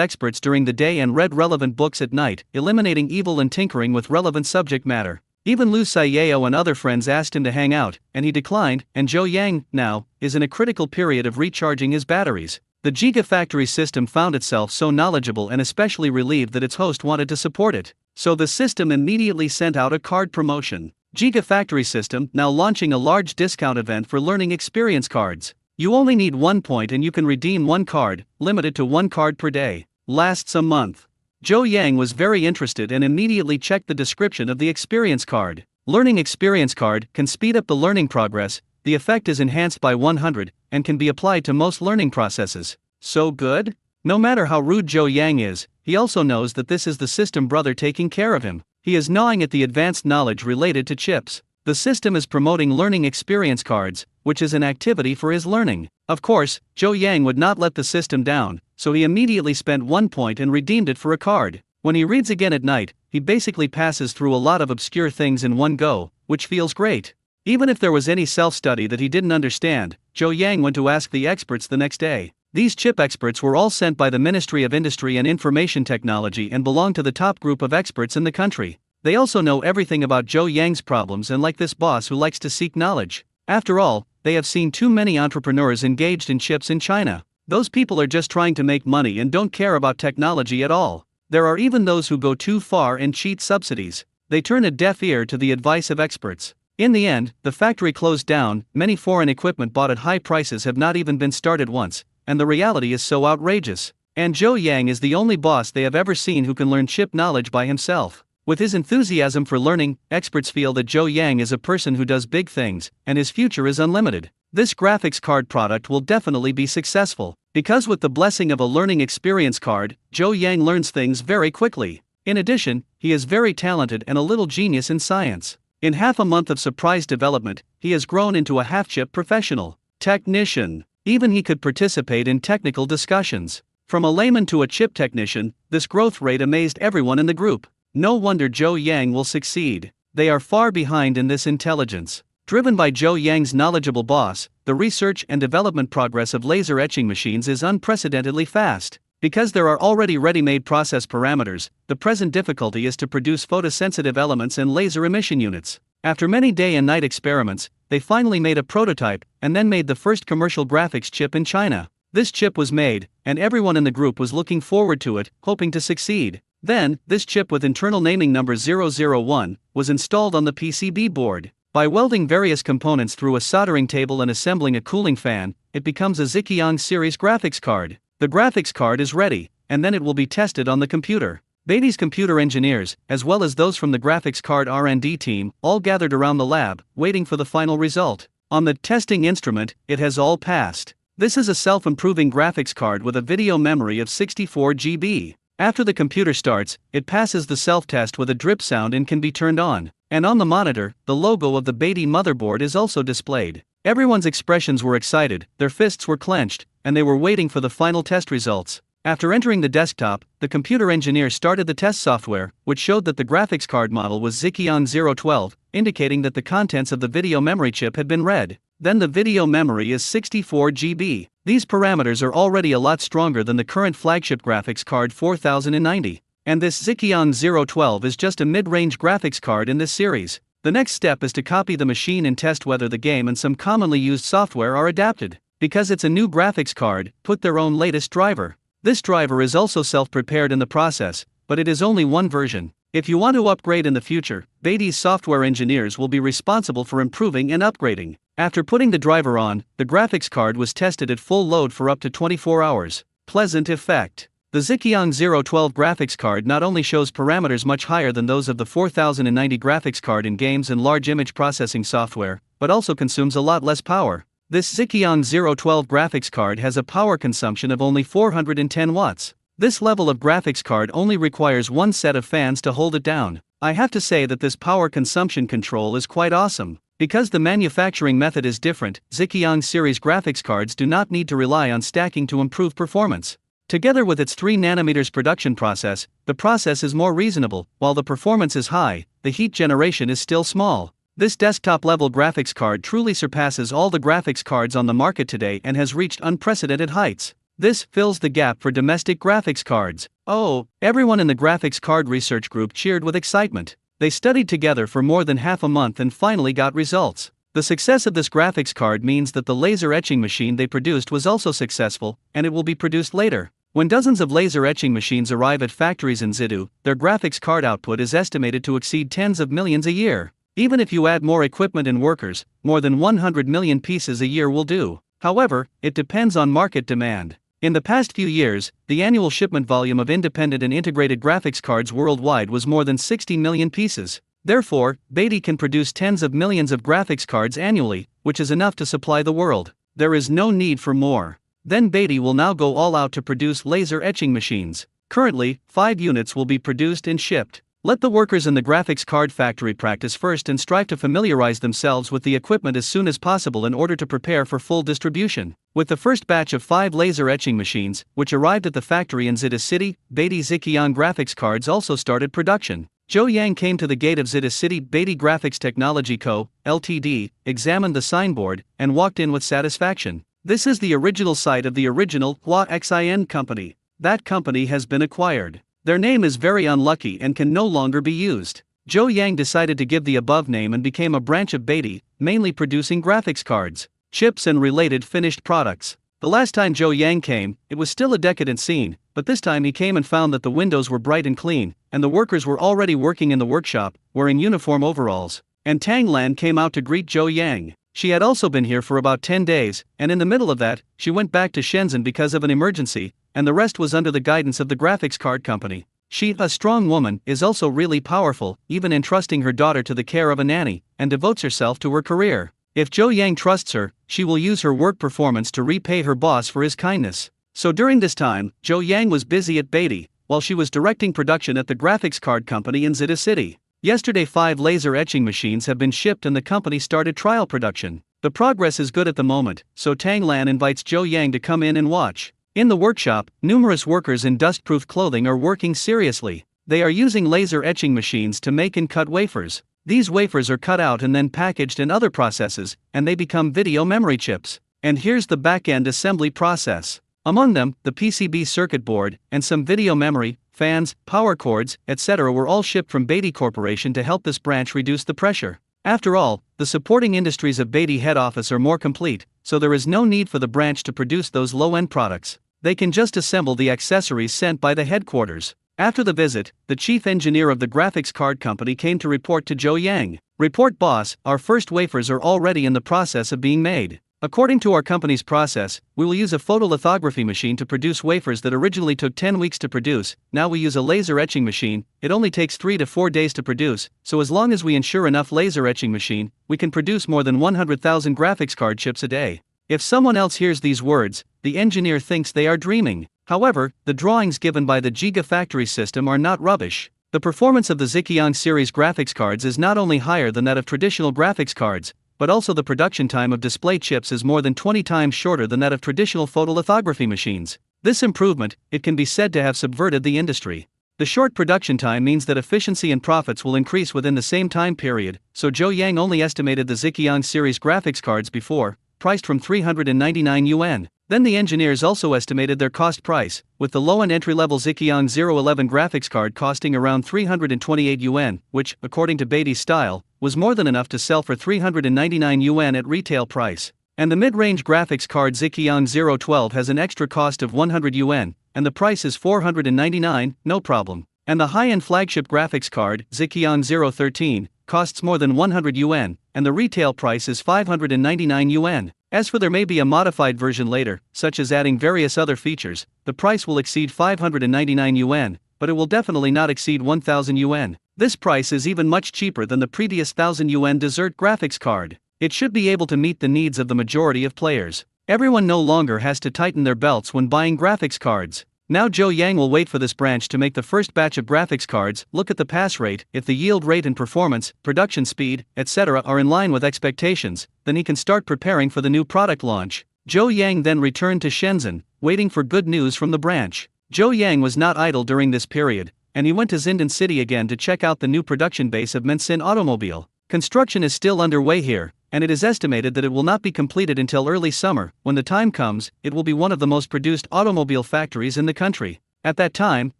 experts during the day and read relevant books at night, eliminating evil and tinkering with relevant subject matter. Even Lu Xiao and other friends asked him to hang out, and he declined, and Zhou now, is in a critical period of recharging his batteries. The Gigafactory system found itself so knowledgeable and especially relieved that its host wanted to support it. So the system immediately sent out a card promotion. Gigafactory system now launching a large discount event for learning experience cards. You only need 1 point and you can redeem 1 card, limited to 1 card per day. Lasts a month. Zhou was very interested and immediately checked the description of the experience card. Learning experience card can speed up the learning progress. The effect is enhanced by 100, and can be applied to most learning processes. So good? No matter how rude Zhou is, he also knows that this is the system brother taking care of him. He is gnawing at the advanced knowledge related to chips. The system is promoting learning experience cards, which is an activity for his learning. Of course, Zhou would not let the system down, so he immediately spent 1 point and redeemed it for a card. When he reads again at night, he basically passes through a lot of obscure things in one go, which feels great. Even if there was any self-study that he didn't understand, Zhou went to ask the experts the next day. These chip experts were all sent by the Ministry of Industry and Information Technology and belong to the top group of experts in the country. They also know everything about Zhou problems and like this boss who likes to seek knowledge. After all, they have seen too many entrepreneurs engaged in chips in China. Those people are just trying to make money and don't care about technology at all. There are even those who go too far and cheat subsidies. They turn a deaf ear to the advice of experts. In the end, the factory closed down. Many foreign equipment bought at high prices have not even been started once, and the reality is so outrageous. And Zhou is the only boss they have ever seen who can learn chip knowledge by himself. With his enthusiasm for learning, experts feel that Zhou is a person who does big things, and his future is unlimited. This graphics card product will definitely be successful, because with the blessing of a learning experience card, Zhou learns things very quickly. In addition, he is very talented and a little genius in science. In half a month of surprise development, he has grown into a half-chip professional technician. Even he could participate in technical discussions. From a layman to a chip technician, this growth rate amazed everyone in the group. No wonder Zhou will succeed. They are far behind in this intelligence. Driven by Zhou knowledgeable boss, the research and development progress of laser etching machines is unprecedentedly fast. Because there are already ready-made process parameters, the present difficulty is to produce photosensitive elements and laser emission units. After many day and night experiments, they finally made a prototype, and then made the first commercial graphics chip in China. This chip was made, and everyone in the group was looking forward to it, hoping to succeed. Then, this chip with internal naming number 001, was installed on the PCB board. By welding various components through a soldering table and assembling a cooling fan, it becomes a Zhejiang series graphics card. The graphics card is ready, and then it will be tested on the computer. Beatty's computer engineers, as well as those from the graphics card R&D team, all gathered around the lab, waiting for the final result. On the testing instrument, it has all passed. This is a self-improving graphics card with a video memory of 64 GB. After the computer starts, it passes the self-test with a drip sound and can be turned on. And on the monitor, the logo of the Beatty motherboard is also displayed. Everyone's expressions were excited, their fists were clenched, and they were waiting for the final test results. After entering the desktop, the computer engineer started the test software, which showed that the graphics card model was Zhejiang 012, indicating that the contents of the video memory chip had been read. Then the video memory is 64 GB. These parameters are already a lot stronger than the current flagship graphics card 4090. And this Zhejiang 012 is just a mid-range graphics card in this series. The next step is to copy the machine and test whether the game and some commonly used software are adapted. Because it's a new graphics card, put their own latest driver. This driver is also self-prepared in the process, but it is only one version. If you want to upgrade in the future, Beatty's software engineers will be responsible for improving and upgrading. After putting the driver on, the graphics card was tested at full load for up to 24 hours. Pleasant effect. The Xiqiang 012 graphics card not only shows parameters much higher than those of the 4090 graphics card in games and large image processing software, but also consumes a lot less power. This Xiqiang 012 graphics card has a power consumption of only 410 watts. This level of graphics card only requires one set of fans to hold it down. I have to say that this power consumption control is quite awesome. Because the manufacturing method is different, Xiqiang series graphics cards do not need to rely on stacking to improve performance. Together with its 3nm production process, the process is more reasonable. While the performance is high, the heat generation is still small. This desktop-level graphics card truly surpasses all the graphics cards on the market today and has reached unprecedented heights. This fills the gap for domestic graphics cards. Oh, everyone in the graphics card research group cheered with excitement. They studied together for more than half a month and finally got results. The success of this graphics card means that the laser etching machine they produced was also successful, and it will be produced later. When dozens of laser etching machines arrive at factories in Zidu, their graphics card output is estimated to exceed tens of millions a year. Even if you add more equipment and workers, more than 100 million pieces a year will do. However, it depends on market demand. In the past few years, the annual shipment volume of independent and integrated graphics cards worldwide was more than 60 million pieces. Therefore, Beatty can produce tens of millions of graphics cards annually, which is enough to supply the world. There is no need for more. Then Beatty will now go all out to produce laser etching machines. Currently, 5 units will be produced and shipped. Let the workers in the graphics card factory practice first and strive to familiarize themselves with the equipment as soon as possible in order to prepare for full distribution. With the first batch of 5 laser etching machines, which arrived at the factory in Zita City, Beatty Xiqiang graphics cards also started production. Zhou Yang came to the gate of Zita City Beatty Graphics Technology Co., Ltd., examined the signboard, and walked in with satisfaction. This is the original site of the original Hua Xin company. That company has been acquired. Their name is very unlucky and can no longer be used. Zhou Yang decided to give the above name and became a branch of Beatty, mainly producing graphics cards, chips and related finished products. The last time Zhou Yang came, it was still a decadent scene, but this time he came and found that the windows were bright and clean, and the workers were already working in the workshop, wearing uniform overalls. And Tang Lan came out to greet Zhou Yang. She had also been here for about 10 days, and in the middle of that, she went back to Shenzhen because of an emergency, and the rest was under the guidance of the graphics card company. She, a strong woman, is also really powerful, even entrusting her daughter to the care of a nanny, and devotes herself to her career. If Zhou Yang trusts her, she will use her work performance to repay her boss for his kindness. So during this time, Zhou Yang was busy at Beatty, while she was directing production at the graphics card company in Zita City. Yesterday 5 laser etching machines have been shipped and the company started trial production. The progress is good at the moment, so Tang Lan invites Zhou Yang to come in and watch. In the workshop, numerous workers in dust-proof clothing are working seriously. They are using laser etching machines to make and cut wafers. These wafers are cut out and then packaged in other processes, and they become video memory chips. And here's the back-end assembly process. Among them, the PCB circuit board, and some video memory, fans, power cords, etc. were all shipped from Beatty Corporation to help this branch reduce the pressure. After all, the supporting industries of Beatty head office are more complete, so there is no need for the branch to produce those low-end products. They can just assemble the accessories sent by the headquarters. After the visit, the chief engineer of the graphics card company came to report to Zhou Yang. Report boss, our first wafers are already in the process of being made. According to our company's process, we will use a photolithography machine to produce wafers that originally took 10 weeks to produce. Now we use a laser etching machine. It only takes 3 to 4 days to produce, so as long as we ensure enough laser etching machine, we can produce more than 100,000 graphics card chips a day. If someone else hears these words, the engineer thinks they are dreaming. However, the drawings given by the Gigafactory system are not rubbish. The performance of the Xiqiang series graphics cards is not only higher than that of traditional graphics cards, but also the production time of display chips is more than 20 times shorter than that of traditional photolithography machines. This improvement, it can be said to have subverted the industry. The short production time means that efficiency and profits will increase within the same time period, so Zhou Yang only estimated the Xiqiang series graphics cards before, priced from 399 yuan. Then the engineers also estimated their cost price, with the low-end entry-level Xiqiang 011 graphics card costing around 328 yuan, which, according to Beatty's style, was more than enough to sell for 399 yuan at retail price. And the mid-range graphics card Xiqiang 012 has an extra cost of 100 yuan, and the price is 499, no problem. And the high-end flagship graphics card, Xiqiang 013, costs more than 100 yuan, and the retail price is 599 yuan. As for there may be a modified version later, such as adding various other features, the price will exceed 599 yuan, but it will definitely not exceed 1000 yuan. This price is even much cheaper than the previous 1000 yuan dessert graphics card. It should be able to meet the needs of the majority of players. Everyone no longer has to tighten their belts when buying graphics cards. Now Zhou Yang will wait for this branch to make the first batch of graphics cards, look at the pass rate, if the yield rate and performance, production speed, etc. are in line with expectations, then he can start preparing for the new product launch. Zhou Yang then returned to Shenzhen, waiting for good news from the branch. Zhou Yang was not idle during this period, and he went to Xinden City again to check out the new production base of Mensin Automobile. Construction is still underway here, and it is estimated that it will not be completed until early summer. When the time comes, it will be one of the most produced automobile factories in the country. At that time,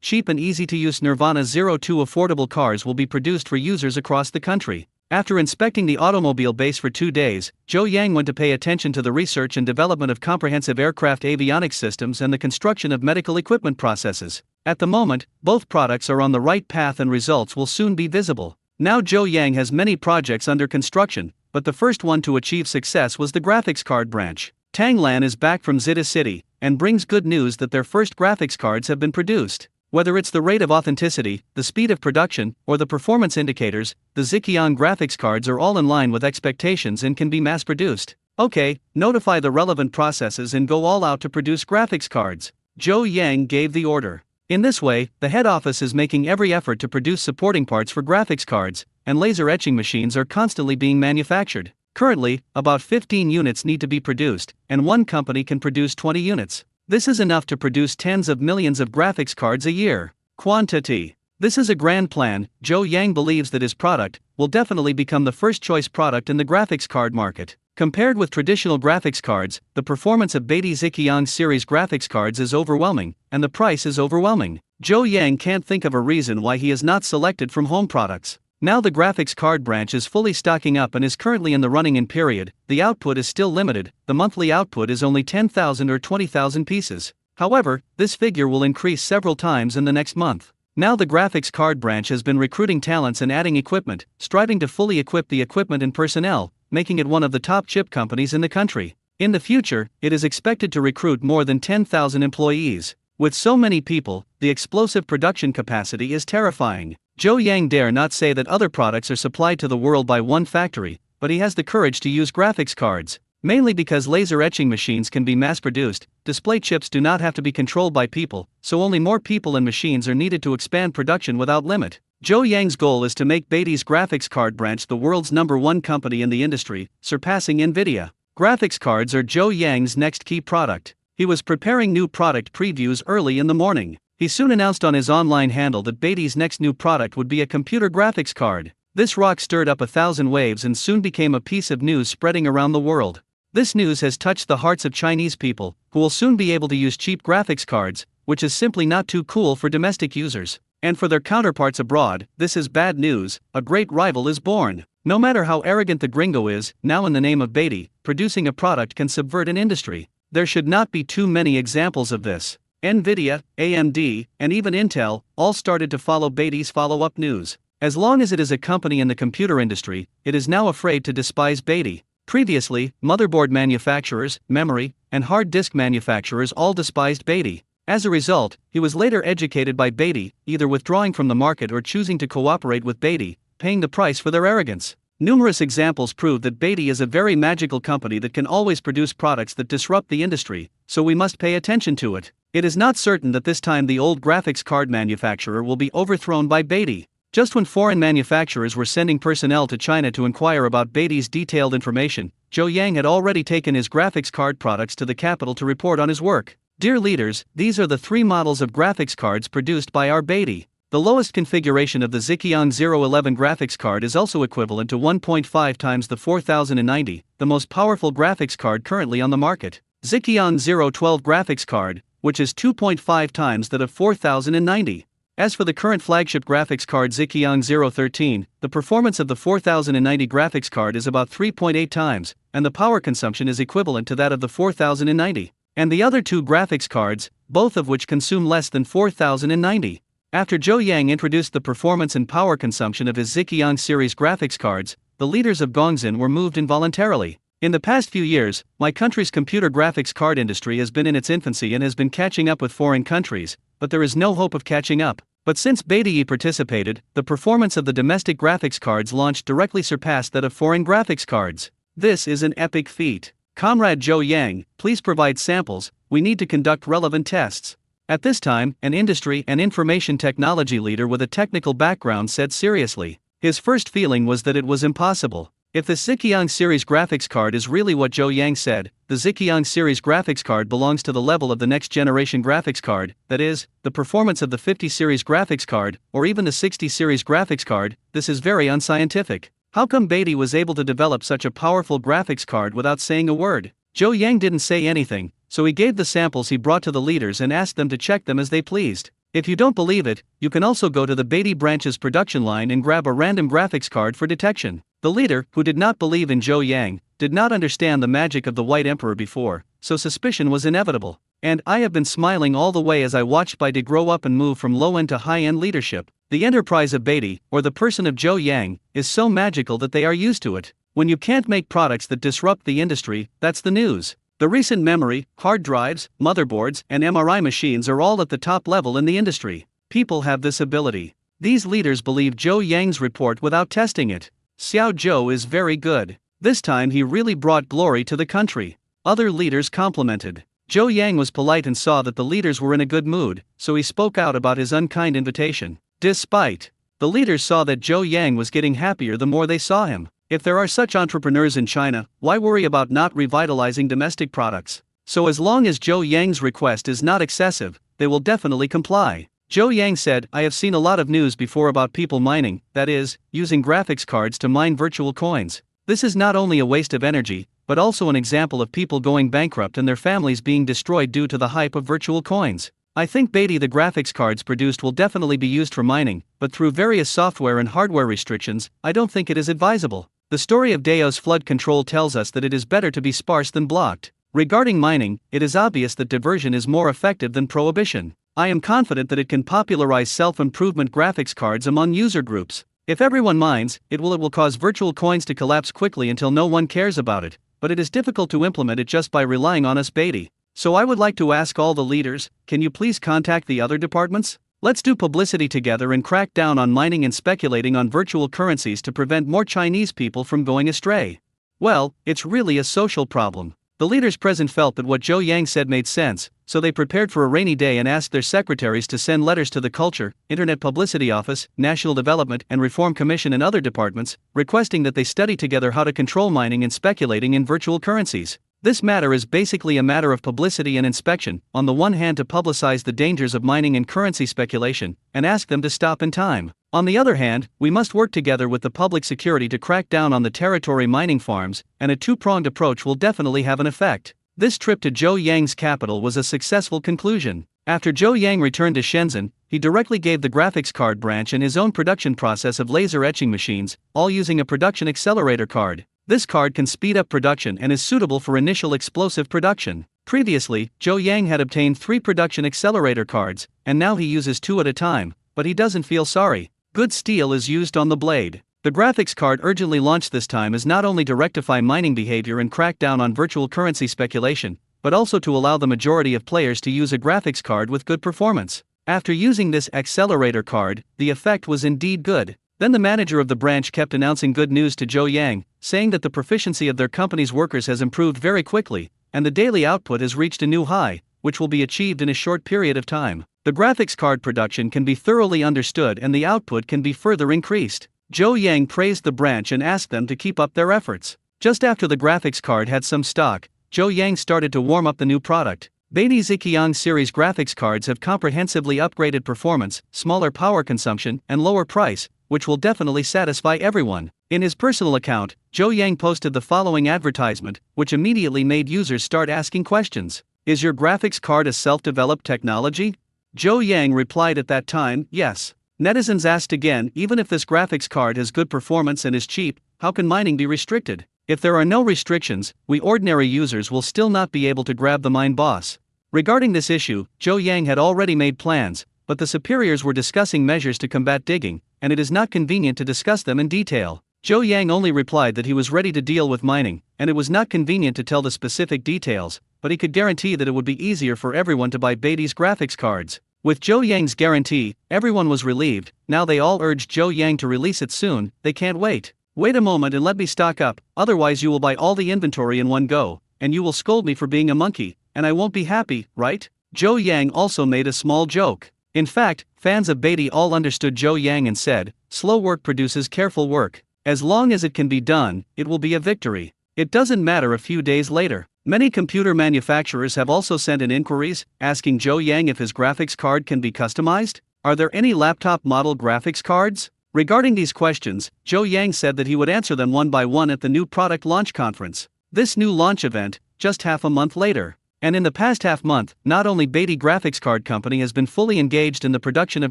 cheap and easy-to-use Nirvana 02 affordable cars will be produced for users across the country. After inspecting the automobile base for 2 days, Zhou Yang went to pay attention to the research and development of comprehensive aircraft avionics systems and the construction of medical equipment processes. At the moment, both products are on the right path and results will soon be visible. Now Zhou Yang has many projects under construction, but the first one to achieve success was the graphics card branch. Tanglan is back from Zita City, and brings good news that their first graphics cards have been produced. Whether it's the rate of authenticity, the speed of production, or the performance indicators, the Xiqiang graphics cards are all in line with expectations and can be mass-produced. Okay, notify the relevant processes and go all out to produce graphics cards. Zhou Yang gave the order. In this way, the head office is making every effort to produce supporting parts for graphics cards, and laser etching machines are constantly being manufactured. Currently, about 15 units need to be produced, and one company can produce 20 units. This is enough to produce tens of millions of graphics cards a year. Quantity. This is a grand plan. Zhou Yang believes that his product will definitely become the first choice product in the graphics card market. Compared with traditional graphics cards, the performance of Beatty Xiqiang series graphics cards is overwhelming, and the price is overwhelming. Zhou Yang can't think of a reason why he is not selected from home products. Now the graphics card branch is fully stocking up and is currently in the running-in period. The output is still limited. The monthly output is only 10,000 or 20,000 pieces. However, this figure will increase several times in the next month. Now the graphics card branch has been recruiting talents and adding equipment, striving to fully equip the equipment and personnel, making it one of the top chip companies in the country. In the future, it is expected to recruit more than 10,000 employees. With so many people, the explosive production capacity is terrifying. Zhou Yang dare not say that other products are supplied to the world by one factory, but he has the courage to use graphics cards. Mainly because laser etching machines can be mass-produced, display chips do not have to be controlled by people, so only more people and machines are needed to expand production without limit. Zhou Yang's goal is to make Beatty's graphics card branch the world's #1 company in the industry, surpassing Nvidia. Graphics cards are Zhou Yang's next key product. He was preparing new product previews early in the morning. He soon announced on his online handle that Beatty's next new product would be a computer graphics card. This rock stirred up 1,000 waves and soon became a piece of news spreading around the world. This news has touched the hearts of Chinese people, who will soon be able to use cheap graphics cards, which is simply not too cool for domestic users. And for their counterparts abroad, this is bad news. A great rival is born. No matter how arrogant the gringo is, now in the name of Beatty, producing a product can subvert an industry. There should not be too many examples of this. Nvidia, AMD, and even Intel all started to follow Beatty's follow-up news. As long as it is a company in the computer industry, it is now afraid to despise Beatty. Previously, motherboard manufacturers, memory, and hard disk manufacturers all despised Beatty. As a result, he was later educated by Beatty, either withdrawing from the market or choosing to cooperate with Beatty, paying the price for their arrogance. Numerous examples prove that Beatty is a very magical company that can always produce products that disrupt the industry, so we must pay attention to it. It is not certain that this time the old graphics card manufacturer will be overthrown by Beatty. Just when foreign manufacturers were sending personnel to China to inquire about Beatty's detailed information, Zhou Yang had already taken his graphics card products to the capital to report on his work. Dear leaders, these are the 3 models of graphics cards produced by our Beatty. The lowest configuration of the Xiqiang 011 graphics card is also equivalent to 1.5 times the 4090, the most powerful graphics card currently on the market. Xiqiang 012 graphics card, which is 2.5 times that of 4090. As for the current flagship graphics card Xiqiang 013, the performance of the 4090 graphics card is about 3.8 times, and the power consumption is equivalent to that of the 4090. And the other two graphics cards, both of which consume less than 4090. After Zhou Yang introduced the performance and power consumption of his Zhejiang series graphics cards, the leaders of Gongxin were moved involuntarily. In the past few years, my country's computer graphics card industry has been in its infancy and has been catching up with foreign countries, but there is no hope of catching up. But since Beidou participated, the performance of the domestic graphics cards launched directly surpassed that of foreign graphics cards. This is an epic feat. Comrade Zhou Yang, please provide samples, we need to conduct relevant tests. At this time, an industry and information technology leader with a technical background said seriously. His first feeling was that it was impossible. If the Zhejiang series graphics card is really what Zhou Yang said, the Zhejiang series graphics card belongs to the level of the next generation graphics card, that is, the performance of the 50 series graphics card, or even the 60 series graphics card. This is very unscientific. How come Beatty was able to develop such a powerful graphics card without saying a word? Zhou Yang didn't say anything, so he gave the samples he brought to the leaders and asked them to check them as they pleased. If you don't believe it, you can also go to the Beatty branch's production line and grab a random graphics card for detection. The leader, who did not believe in Zhou Yang, did not understand the magic of the White Emperor before, so suspicion was inevitable. And I have been smiling all the way as I watched Beatty grow up and move from low-end to high-end leadership. The enterprise of Beatty, or the person of Zhou Yang, is so magical that they are used to it. When you can't make products that disrupt the industry, that's the news. The recent memory, hard drives, motherboards, and MRI machines are all at the top level in the industry. People have this ability. These leaders believe Zhou Yang's report without testing it. Xiao Zhou is very good. This time he really brought glory to the country. Other leaders complimented. Zhou Yang was polite and saw that the leaders were in a good mood, so he spoke out about his unkind invitation. Despite, the leaders saw that Zhou Yang was getting happier the more they saw him. If there are such entrepreneurs in China, why worry about not revitalizing domestic products? So as long as Zhou Yang's request is not excessive, they will definitely comply. Zhou Yang said, I have seen a lot of news before about people mining, that is, using graphics cards to mine virtual coins. This is not only a waste of energy, but also an example of people going bankrupt and their families being destroyed due to the hype of virtual coins. I think Beatty the graphics cards produced will definitely be used for mining, but through various software and hardware restrictions, I don't think it is advisable. The story of Dao's flood control tells us that it is better to be sparse than blocked. Regarding mining, it is obvious that diversion is more effective than prohibition. I am confident that it can popularize self-improvement graphics cards among user groups. If everyone mines, it will cause virtual coins to collapse quickly until no one cares about it, but it is difficult to implement it just by relying on us Beatty. So I would like to ask all the leaders, can you please contact the other departments? Let's do publicity together and crack down on mining and speculating on virtual currencies to prevent more Chinese people from going astray. Well, it's really a social problem. The leaders present felt that what Zhou Yang said made sense, so they prepared for a rainy day and asked their secretaries to send letters to the Culture, Internet Publicity Office, National Development and Reform Commission and other departments, requesting that they study together how to control mining and speculating in virtual currencies. This matter is basically a matter of publicity and inspection, on the one hand to publicize the dangers of mining and currency speculation, and ask them to stop in time. On the other hand, we must work together with the public security to crack down on the territory mining farms, and a two-pronged approach will definitely have an effect. This trip to Zhou Yang's capital was a successful conclusion. After Zhou Yang returned to Shenzhen, he directly gave the graphics card branch and his own production process of laser etching machines, all using a production accelerator card. This card can speed up production and is suitable for initial explosive production. Previously, Zhou Yang had obtained 3 production accelerator cards, and now he uses 2 at a time, but he doesn't feel sorry. Good steel is used on the blade. The graphics card urgently launched this time is not only to rectify mining behavior and crack down on virtual currency speculation, but also to allow the majority of players to use a graphics card with good performance. After using this accelerator card, the effect was indeed good. Then the manager of the branch kept announcing good news to Zhou Yang, saying that the proficiency of their company's workers has improved very quickly, and the daily output has reached a new high, which will be achieved in a short period of time. The graphics card production can be thoroughly understood and the output can be further increased. Zhou Yang praised the branch and asked them to keep up their efforts. Just after the graphics card had some stock, Zhou Yang started to warm up the new product. Beatty Zhejiang series graphics cards have comprehensively upgraded performance, smaller power consumption, and lower price, which will definitely satisfy everyone. In his personal account, Zhou Yang posted the following advertisement, which immediately made users start asking questions. Is your graphics card a self-developed technology? Zhou Yang replied at that time, yes. Netizens asked again, even if this graphics card has good performance and is cheap, how can mining be restricted? If there are no restrictions, we ordinary users will still not be able to grab the mine boss. Regarding this issue, Zhou Yang had already made plans, but the superiors were discussing measures to combat digging, and it is not convenient to discuss them in detail. Zhou Yang only replied that he was ready to deal with mining, and it was not convenient to tell the specific details, but he could guarantee that it would be easier for everyone to buy Beatty's graphics cards. With Zhou Yang's guarantee, everyone was relieved. Now they all urged Zhou Yang to release it soon. They can't wait. Wait a moment and let me stock up, otherwise you will buy all the inventory in one go, and you will scold me for being a monkey, and I won't be happy, right? Zhou Yang also made a small joke. In fact, fans of Beatty all understood Zhou Yang and said, slow work produces careful work. As long as it can be done, it will be a victory. It doesn't matter a few days later. Many computer manufacturers have also sent in inquiries, asking Zhou Yang if his graphics card can be customized. Are there any laptop model graphics cards? Regarding these questions, Zhou Yang said that he would answer them one by one at the new product launch conference. This new launch event, just half a month later. And in the past half month, not only Beatty Graphics Card Company has been fully engaged in the production of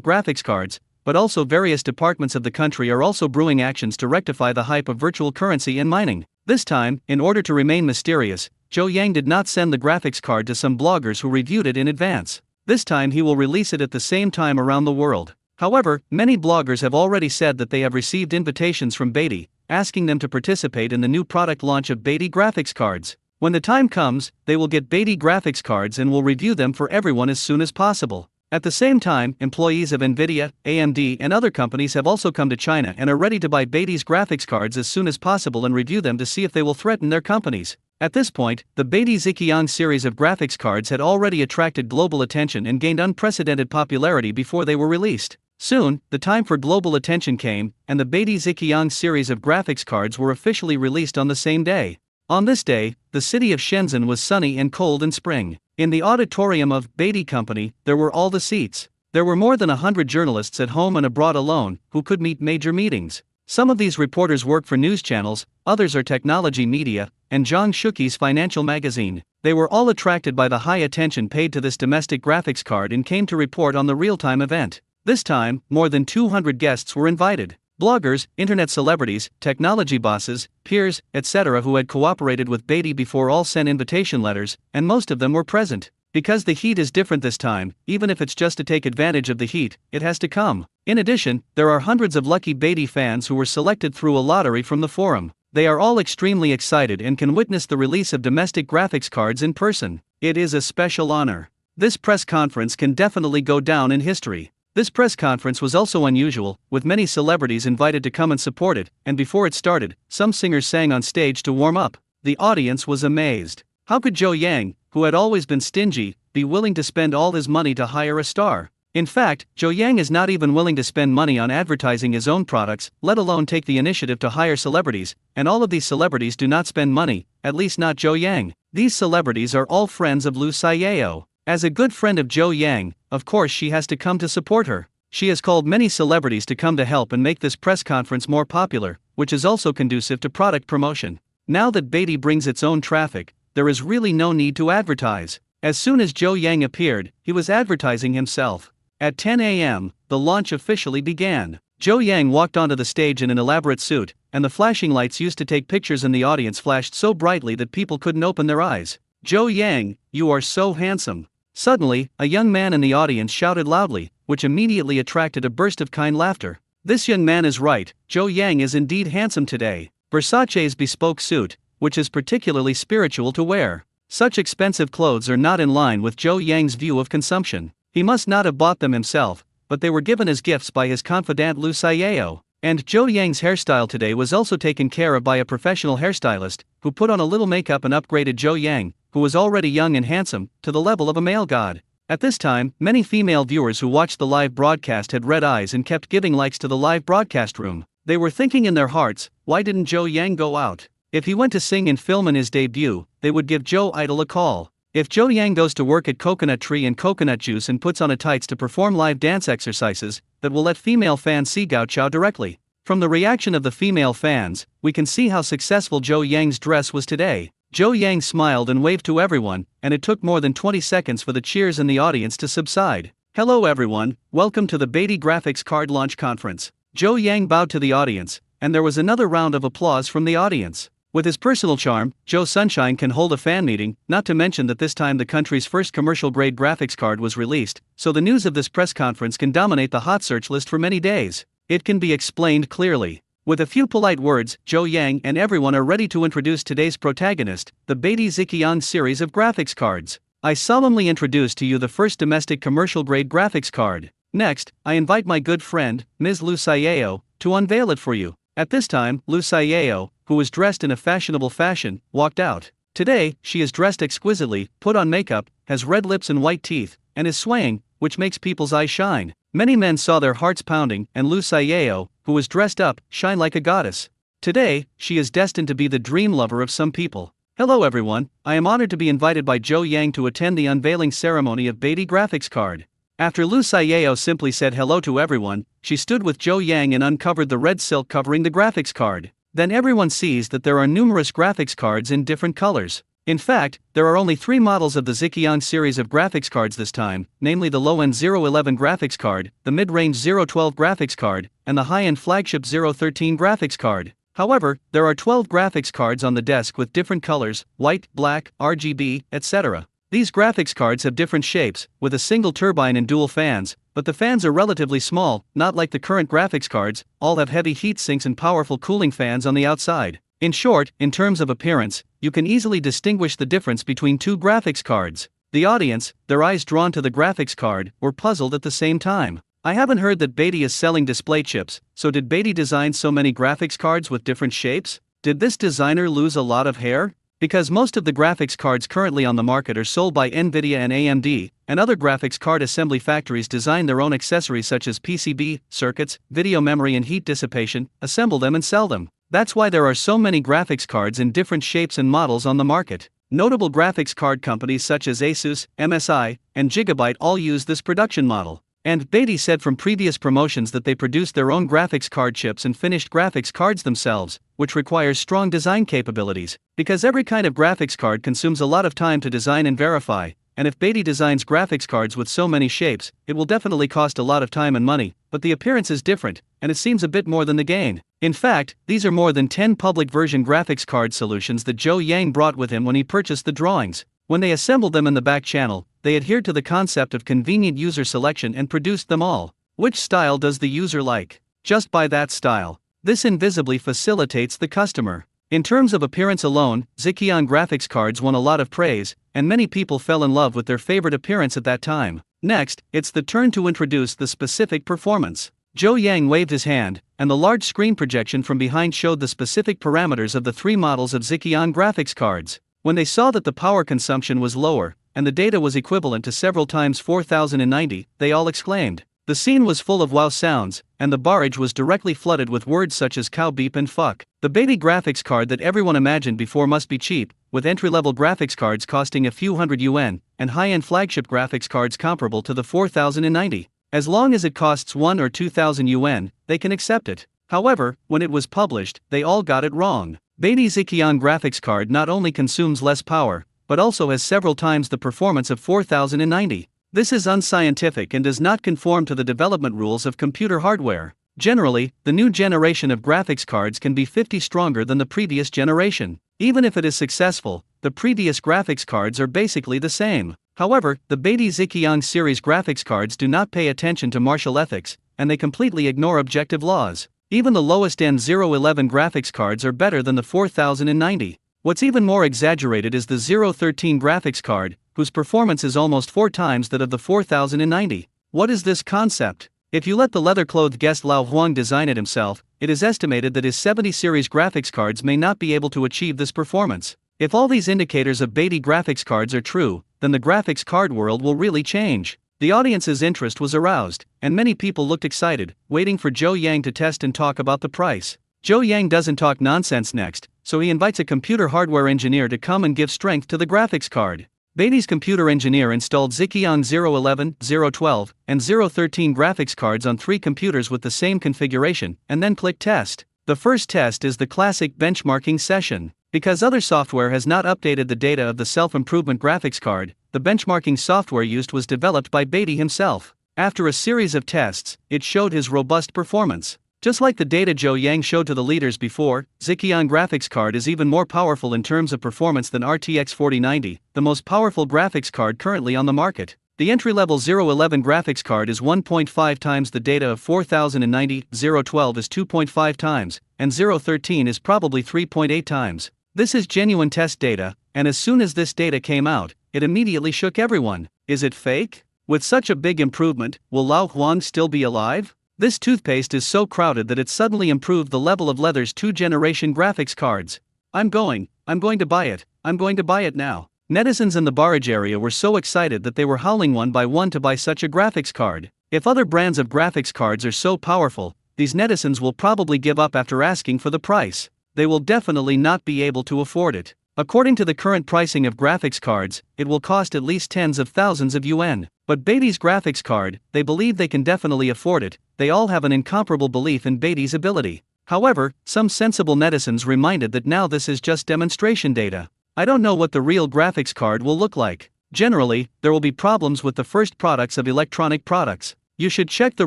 graphics cards, but also various departments of the country are also brewing actions to rectify the hype of virtual currency and mining. This time, in order to remain mysterious, Zhou Yang did not send the graphics card to some bloggers who reviewed it in advance. This time he will release it at the same time around the world. However, many bloggers have already said that they have received invitations from Beatty, asking them to participate in the new product launch of Beatty graphics cards. When the time comes, they will get Beatty graphics cards and will review them for everyone as soon as possible. At the same time, employees of Nvidia, AMD and other companies have also come to China and are ready to buy Beatty's graphics cards as soon as possible and review them to see if they will threaten their companies. At this point, the Beatty Ziqiang series of graphics cards had already attracted global attention and gained unprecedented popularity before they were released. Soon, the time for global attention came, and the Beatty Ziqiang series of graphics cards were officially released on the same day. On this day, the city of Shenzhen was sunny and cold in spring. In the auditorium of Beatty Company, there were all the seats. There were more than 100 journalists at home and abroad alone, who could meet major meetings. Some of these reporters work for news channels, others are technology media, and Zhang Shuqi's financial magazine. They were all attracted by the high attention paid to this domestic graphics card and came to report on the real-time event. This time, more than 200 guests were invited. Bloggers, internet celebrities, technology bosses, peers, etc. who had cooperated with Beatty before all sent invitation letters, and most of them were present. Because the heat is different this time, even if it's just to take advantage of the heat, it has to come. In addition, there are hundreds of lucky Beatty fans who were selected through a lottery from the forum. They are all extremely excited and can witness the release of domestic graphics cards in person. It is a special honor. This press conference can definitely go down in history. This press conference was also unusual, with many celebrities invited to come and support it, and before it started, some singers sang on stage to warm up. The audience was amazed. How could Zhou Yang, who had always been stingy, be willing to spend all his money to hire a star? In fact, Zhou Yang is not even willing to spend money on advertising his own products, let alone take the initiative to hire celebrities, and all of these celebrities do not spend money, at least not Zhou Yang. These celebrities are all friends of Liu Xiao. As a good friend of Zhou Yang, of course she has to come to support her. She has called many celebrities to come to help and make this press conference more popular, which is also conducive to product promotion. Now that Beatty brings its own traffic, there is really no need to advertise. As soon as Zhou Yang appeared, he was advertising himself. At 10 a.m., the launch officially began. Zhou Yang walked onto the stage in an elaborate suit, and the flashing lights used to take pictures in the audience flashed so brightly that people couldn't open their eyes. Zhou Yang, you are so handsome. Suddenly, a young man in the audience shouted loudly, which immediately attracted a burst of kind laughter. This young man is right, Zhou Yang is indeed handsome today. Versace's bespoke suit, which is particularly spiritual to wear. Such expensive clothes are not in line with Zhou Yang's view of consumption. He must not have bought them himself, but they were given as gifts by his confidant Liu Xiao. And Zhou Yang's hairstyle today was also taken care of by a professional hairstylist, who put on a little makeup and upgraded Zhou Yang, who was already young and handsome, to the level of a male god. At this time, many female viewers who watched the live broadcast had red eyes and kept giving likes to the live broadcast room. They were thinking in their hearts, why didn't Zhou Yang go out? If he went to sing and film in his debut, they would give Zhou Idol a call. If Zhou Yang goes to work at Coconut Tree and Coconut Juice and puts on a tights to perform live dance exercises, that will let female fans see Gao Chao directly. From the reaction of the female fans, we can see how successful Zhou Yang's dress was today. Zhou Yang smiled and waved to everyone, and it took more than 20 seconds for the cheers in the audience to subside. Hello everyone, welcome to the Beatty Graphics Card Launch Conference. Zhou Yang bowed to the audience, and there was another round of applause from the audience. With his personal charm, Joe Sunshine can hold a fan meeting, not to mention that this time the country's first commercial-grade graphics card was released, so the news of this press conference can dominate the hot search list for many days. It can be explained clearly. With a few polite words, Joe Yang and everyone are ready to introduce today's protagonist, the Beatty Ziqiang series of graphics cards. I solemnly introduce to you the first domestic commercial-grade graphics card. Next, I invite my good friend, Ms. Lu Sayao, to unveil it for you. At this time, Lu Sayao, who was dressed in a fashionable fashion, walked out. Today, she is dressed exquisitely, put on makeup, has red lips and white teeth, and is swaying, which makes people's eyes shine. Many men saw their hearts pounding, and Lu Sayao, who was dressed up, shine like a goddess. Today, she is destined to be the dream lover of some people. Hello everyone, I am honored to be invited by Joe Yang to attend the unveiling ceremony of Beatty graphics card. After Lu Sayao simply said hello to everyone, she stood with Joe Yang and uncovered the red silk covering the graphics card. Then everyone sees that there are numerous graphics cards in different colors. In fact, there are only 3 models of the Ziqiang series of graphics cards this time, namely the low-end 011 graphics card, the mid-range 012 graphics card, and the high-end flagship 013 graphics card. However, there are 12 graphics cards on the desk with different colors, white, black, RGB, etc. These graphics cards have different shapes, with a single turbine and dual fans, but the fans are relatively small, not like the current graphics cards, all have heavy heat sinks and powerful cooling fans on the outside. In short, in terms of appearance, you can easily distinguish the difference between 2 graphics cards. The audience, their eyes drawn to the graphics card, were puzzled at the same time. I haven't heard that Beatty is selling display chips, so did Beatty design so many graphics cards with different shapes? Did this designer lose a lot of hair? Because most of the graphics cards currently on the market are sold by Nvidia and AMD, and other graphics card assembly factories design their own accessories such as PCB, circuits, video memory and heat dissipation, assemble them and sell them. That's why there are so many graphics cards in different shapes and models on the market. Notable graphics card companies such as Asus, MSI, and Gigabyte all use this production model. And Beatty said from previous promotions that they produce their own graphics card chips and finished graphics cards themselves, which requires strong design capabilities, because every kind of graphics card consumes a lot of time to design and verify, and if Beatty designs graphics cards with so many shapes, it will definitely cost a lot of time and money, but the appearance is different, and it seems a bit more than the gain. In fact, these are more than 10 public version graphics card solutions that Joe Yang brought with him when he purchased the drawings. When they assembled them in the back channel, they adhered to the concept of convenient user selection and produced them all. Which style does the user like? Just buy that style. This invisibly facilitates the customer. In terms of appearance alone, Ziqiang graphics cards won a lot of praise, and many people fell in love with their favorite appearance at that time. Next, it's the turn to introduce the specific performance. Joe Yang waved his hand, and the large screen projection from behind showed the specific parameters of the 3 models of Ziqiang graphics cards. When they saw that the power consumption was lower, and the data was equivalent to several times 4090, they all exclaimed. The scene was full of wow sounds, and the barrage was directly flooded with words such as cow beep and fuck. The Beatty graphics card that everyone imagined before must be cheap, with entry-level graphics cards costing a few hundred yuan, and high-end flagship graphics cards comparable to the 4090. As long as it costs 1 or 2,000 yuan, they can accept it. However, when it was published, they all got it wrong. Beatty Ziqiang graphics card not only consumes less power, but also has several times the performance of 4090. This is unscientific and does not conform to the development rules of computer hardware. Generally, the new generation of graphics cards can be 50 stronger than the previous generation. Even if it is successful, the previous graphics cards are basically the same. However, the Beatty Ziqiang series graphics cards do not pay attention to martial ethics, and they completely ignore objective laws. Even the lowest-end 011 graphics cards are better than the 4090. What's even more exaggerated is the 013 graphics card, whose performance is almost 4 times that of the 4090. What is this concept? If you let the leather-clothed guest Lao Huang design it himself, it is estimated that his 70 series graphics cards may not be able to achieve this performance. If all these indicators of Beatty graphics cards are true, then the graphics card world will really change. The audience's interest was aroused, and many people looked excited, waiting for Joe Yang to test and talk about the price. Joe Yang doesn't talk nonsense next, so he invites a computer hardware engineer to come and give strength to the graphics card. Beatty's computer engineer installed Ziqiang 011, 012, and 013 graphics cards on 3 computers with the same configuration, and then clicked test. The first test is the classic benchmarking session. Because other software has not updated the data of the self-improvement graphics card, the benchmarking software used was developed by Beatty himself. After a series of tests, it showed his robust performance. Just like the data Zhou Yang showed to the leaders before, Zhejiang graphics card is even more powerful in terms of performance than RTX 4090, the most powerful graphics card currently on the market. The entry-level 011 graphics card is 1.5 times the data of 4090, 012 is 2.5 times, and 013 is probably 3.8 times. This is genuine test data, and as soon as this data came out, it immediately shook everyone. Is it fake? With such a big improvement, will Lao Huang still be alive? This toothpaste is so crowded that it suddenly improved the level of Leather's 2nd-generation graphics cards. I'm going to buy it, I'm going to buy it now. Netizens in the barrage area were so excited that they were howling one by one to buy such a graphics card. If other brands of graphics cards are so powerful, these netizens will probably give up after asking for the price. They will definitely not be able to afford it. According to the current pricing of graphics cards, it will cost at least tens of thousands of yuan. But Beatty's graphics card, they believe they can definitely afford it. They all have an incomparable belief in Beatty's ability. However, some sensible netizens reminded that now this is just demonstration data. I don't know what the real graphics card will look like. Generally, there will be problems with the first products of electronic products. You should check the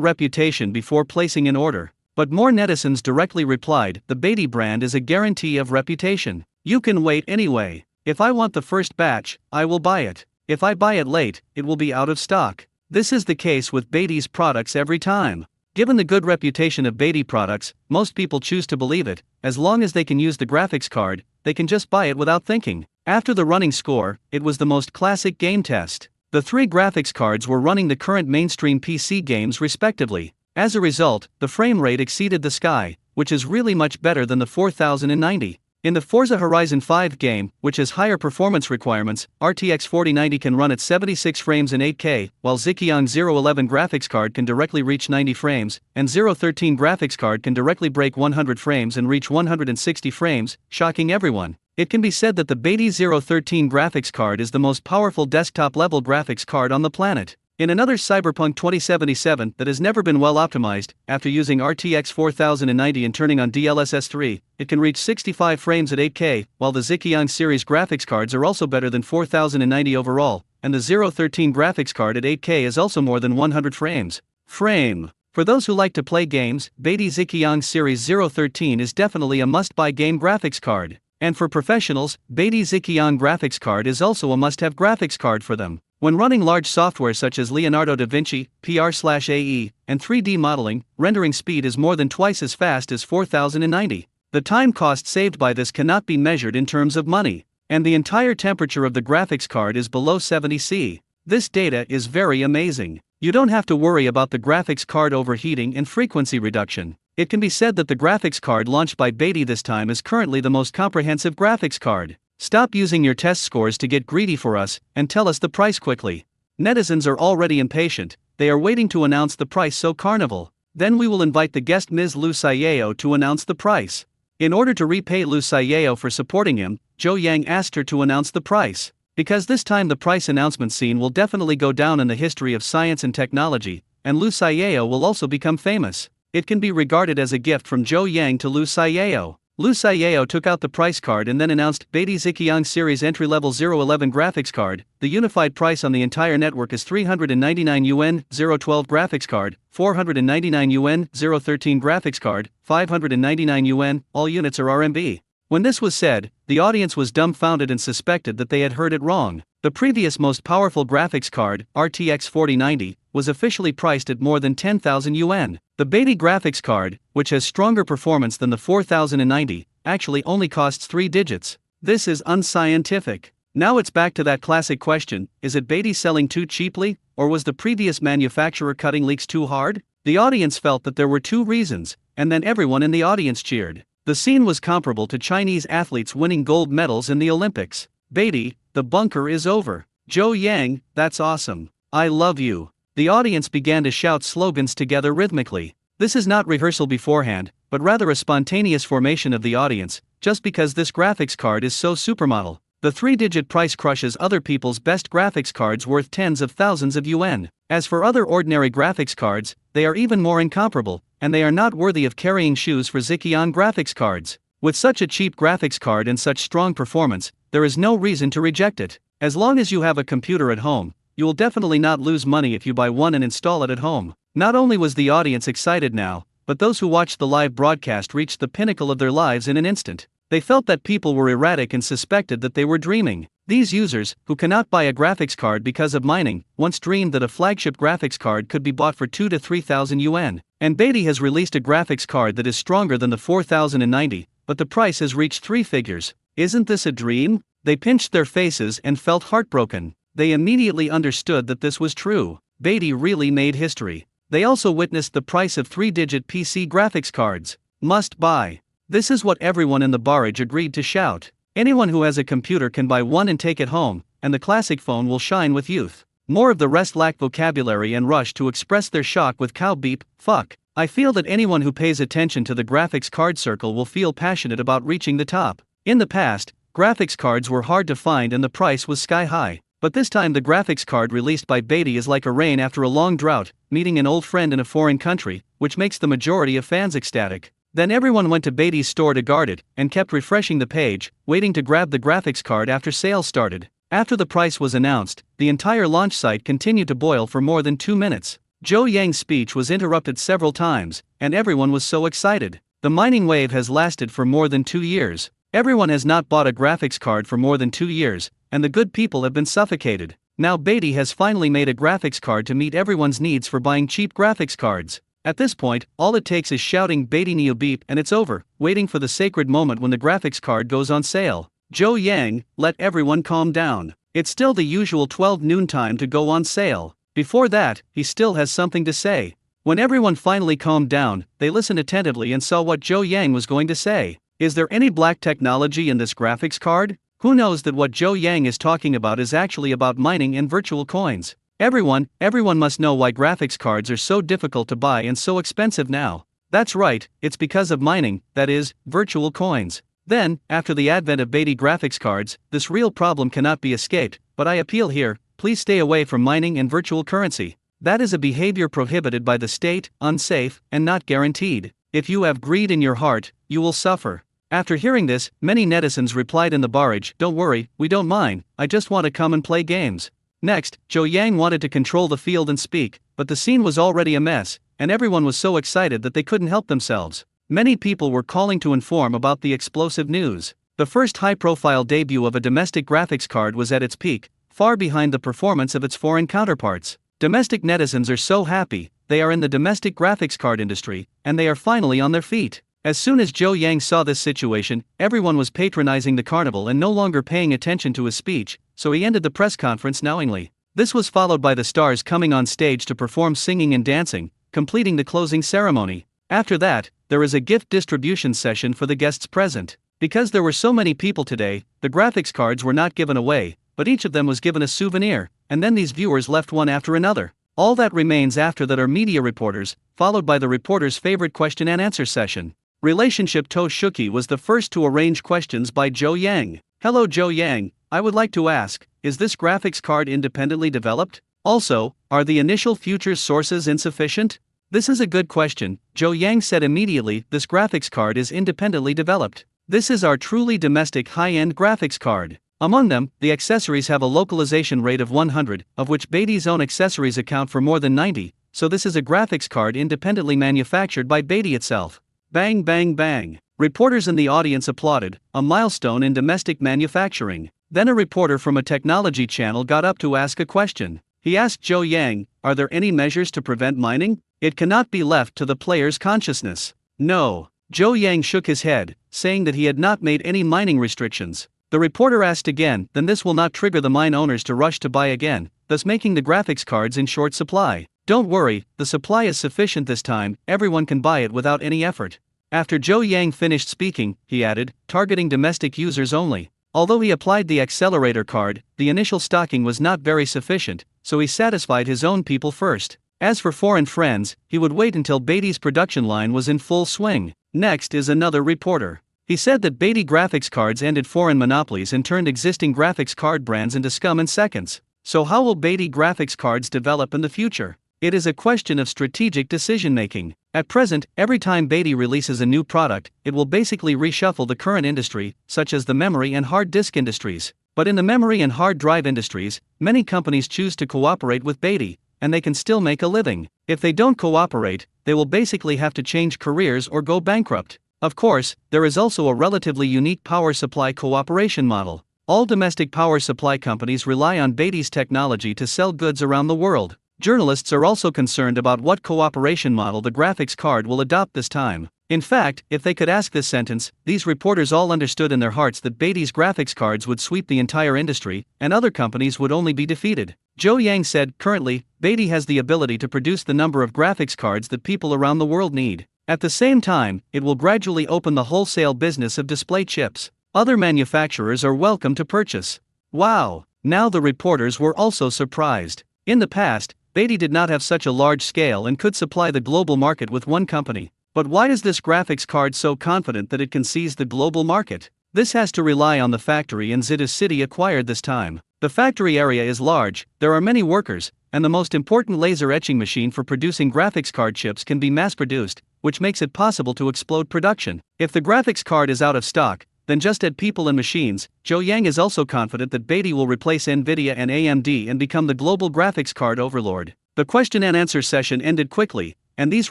reputation before placing an order. But more netizens directly replied, the Beatty brand is a guarantee of reputation. You can wait anyway. If I want the first batch, I will buy it. If I buy it late, it will be out of stock. This is the case with Beatty's products every time. Given the good reputation of Beatty products, most people choose to believe it. As long as they can use the graphics card, they can just buy it without thinking. After the running score, it was the most classic game test. The three graphics cards were running the current mainstream PC games respectively. As a result, the frame rate exceeded the sky, which is really much better than the 4090. In the Forza Horizon 5 game, which has higher performance requirements, RTX 4090 can run at 76 frames in 8K, while Zhejiang 011 graphics card can directly reach 90 frames, and 013 graphics card can directly break 100 frames and reach 160 frames, shocking everyone. It can be said that the Beatty 013 graphics card is the most powerful desktop-level graphics card on the planet. In another Cyberpunk 2077 that has never been well optimized, after using RTX 4090 and turning on DLSS 3, it can reach 65 frames at 8K, while the Zhejiang series graphics cards are also better than 4090 overall, and the 013 graphics card at 8K is also more than 100 frames. For those who like to play games, Beatty Zhejiang series 013 is definitely a must-buy game graphics card. And for professionals, Beatty Zhejiang graphics card is also a must-have graphics card for them. When running large software such as Leonardo da Vinci, PR/AE, and 3D modeling, rendering speed is more than twice as fast as 4090. The time cost saved by this cannot be measured in terms of money. And the entire temperature of the graphics card is below 70 C. This data is very amazing. You don't have to worry about the graphics card overheating and frequency reduction. It can be said that the graphics card launched by Beatty this time is currently the most comprehensive graphics card. Stop using your test scores to get greedy for us, and tell us the price quickly. Netizens are already impatient, they are waiting to announce the price so Carnival. Then we will invite the guest Ms. Lu Sayeo to announce the price. In order to repay Lu Sayeo for supporting him, Zhou Yang asked her to announce the price. Because this time the price announcement scene will definitely go down in the history of science and technology, and Lu Sayeo will also become famous. It can be regarded as a gift from Zhou Yang to Lu Sayeo. Lu Sayeo took out the price card and then announced Beatty Zhejiang series entry-level 011 graphics card. The unified price on the entire network is 399 yuan, 012 graphics card, 499 yuan, 013 graphics card, 599 yuan, all units are RMB. When this was said, the audience was dumbfounded and suspected that they had heard it wrong. The previous most powerful graphics card, RTX 4090, was officially priced at more than 10,000 yuan. The Beatty graphics card, which has stronger performance than the 4090, actually only costs 3 digits. This is unscientific. Now it's back to that classic question, is it Beatty selling too cheaply, or was the previous manufacturer cutting leaks too hard? The audience felt that there were two reasons, and then everyone in the audience cheered. The scene was comparable to Chinese athletes winning gold medals in the Olympics. Beatty, the bunker is over. Zhou Yang, that's awesome. I love you. The audience began to shout slogans together rhythmically. This is not rehearsal beforehand, but rather a spontaneous formation of the audience, just because this graphics card is so supermodel. The 3-digit price crushes other people's best graphics cards worth tens of thousands of yuan. As for other ordinary graphics cards, they are even more incomparable, and they are not worthy of carrying shoes for Zhejiang graphics cards. With such a cheap graphics card and such strong performance, there is no reason to reject it. As long as you have a computer at home, you will definitely not lose money if you buy one and install it at home. Not only was the audience excited now, but those who watched the live broadcast reached the pinnacle of their lives in an instant. They felt that people were erratic and suspected that they were dreaming. These users, who cannot buy a graphics card because of mining, once dreamed that a flagship graphics card could be bought for 2 to 3,000 yuan. And Beatty has released a graphics card that is stronger than the 4090, but the price has reached 3 figures. Isn't this a dream? They pinched their faces and felt heartbroken. They immediately understood that this was true. Beatty really made history. They also witnessed the price of 3-digit PC graphics cards. Must buy. This is what everyone in the barrage agreed to shout. Anyone who has a computer can buy one and take it home, and the classic phone will shine with youth. More of the rest lack vocabulary and rush to express their shock with cow beep, fuck. I feel that anyone who pays attention to the graphics card circle will feel passionate about reaching the top. In the past, graphics cards were hard to find and the price was sky high. But this time the graphics card released by Beatty is like a rain after a long drought, meeting an old friend in a foreign country, which makes the majority of fans ecstatic. Then everyone went to Beatty's store to guard it, and kept refreshing the page, waiting to grab the graphics card after sales started. After the price was announced, the entire launch site continued to boil for more than 2 minutes. Zhou Yang's speech was interrupted several times, and everyone was so excited. The mining wave has lasted for more than 2 years. Everyone has not bought a graphics card for more than 2 years, and the good people have been suffocated. Now Beatty has finally made a graphics card to meet everyone's needs for buying cheap graphics cards. At this point, all it takes is shouting Beatty Neo beep and it's over, waiting for the sacred moment when the graphics card goes on sale. Zhou Yang, let everyone calm down. It's still the usual 12 noon time to go on sale. Before that, he still has something to say. When everyone finally calmed down, they listened attentively and saw what Zhou Yang was going to say. Is there any black technology in this graphics card? Who knows that what Zhou Yang is talking about is actually about mining and virtual coins? Everyone must know why graphics cards are so difficult to buy and so expensive now. That's right, it's because of mining, that is, virtual coins. Then, after the advent of Beatty graphics cards, this real problem cannot be escaped, but I appeal here, please stay away from mining and virtual currency. That is a behavior prohibited by the state, unsafe, and not guaranteed. If you have greed in your heart, you will suffer. After hearing this, many netizens replied in the barrage, don't worry, we don't mind, I just want to come and play games. Next, Zhou Yang wanted to control the field and speak, but the scene was already a mess, and everyone was so excited that they couldn't help themselves. Many people were calling to inform about the explosive news. The first high-profile debut of a domestic graphics card was at its peak, far behind the performance of its foreign counterparts. Domestic netizens are so happy, they are in the domestic graphics card industry, and they are finally on their feet. As soon as Zhou Yang saw this situation, everyone was patronizing the carnival and no longer paying attention to his speech, so he ended the press conference knowingly. This was followed by the stars coming on stage to perform singing and dancing, completing the closing ceremony. After that, there is a gift distribution session for the guests present. Because there were so many people today, the graphics cards were not given away, but each of them was given a souvenir, and then these viewers left one after another. All that remains after that are media reporters, followed by the reporter's favorite question and answer session. Relationship To Shuki was the first to arrange questions by Zhou Yang. Hello Zhou Yang, I would like to ask, is this graphics card independently developed? Also, are the initial future sources insufficient? This is a good question, Zhou Yang said immediately. This graphics card is independently developed. This is our truly domestic high-end graphics card. Among them, the accessories have a localization rate of 100, of which Beatty's own accessories account for more than 90, so this is a graphics card independently manufactured by Beatty itself. Bang bang bang. Reporters in the audience applauded, a milestone in domestic manufacturing. Then a reporter from a technology channel got up to ask a question. He asked Zhou Yang, are there any measures to prevent mining? It cannot be left to the player's consciousness. No. Zhou Yang shook his head, saying that he had not made any mining restrictions. The reporter asked again, then this will not trigger the mine owners to rush to buy again, thus making the graphics cards in short supply. Don't worry, the supply is sufficient this time, everyone can buy it without any effort. After Zhou Yang finished speaking, he added, targeting domestic users only. Although he applied the accelerator card, the initial stocking was not very sufficient, so he satisfied his own people first. As for foreign friends, he would wait until Beatty's production line was in full swing. Next is another reporter. He said that Beatty graphics cards ended foreign monopolies and turned existing graphics card brands into scum in seconds. So how will Beatty graphics cards develop in the future? It is a question of strategic decision-making. At present, every time Beatty releases a new product, it will basically reshuffle the current industry, such as the memory and hard disk industries. But in the memory and hard drive industries, many companies choose to cooperate with Beatty, and they can still make a living. If they don't cooperate, they will basically have to change careers or go bankrupt. Of course, there is also a relatively unique power supply cooperation model. All domestic power supply companies rely on Beatty's technology to sell goods around the world. Journalists are also concerned about what cooperation model the graphics card will adopt this time. In fact, if they could ask this sentence, these reporters all understood in their hearts that Beatty's graphics cards would sweep the entire industry, and other companies would only be defeated. Zhou Yang said, currently, Beatty has the ability to produce the number of graphics cards that people around the world need. At the same time, it will gradually open the wholesale business of display chips. Other manufacturers are welcome to purchase. Wow! Now the reporters were also surprised. In the past, Beatty did not have such a large scale and could supply the global market with one company. But why is this graphics card so confident that it can seize the global market? This has to rely on the factory in Zita City acquired this time. The factory area is large, there are many workers, and the most important laser etching machine for producing graphics card chips can be mass-produced, which makes it possible to explode production. If the graphics card is out of stock, then just add people and machines. Zhou Yang is also confident that Beatty will replace Nvidia and AMD and become the global graphics card overlord. The question and answer session ended quickly, and these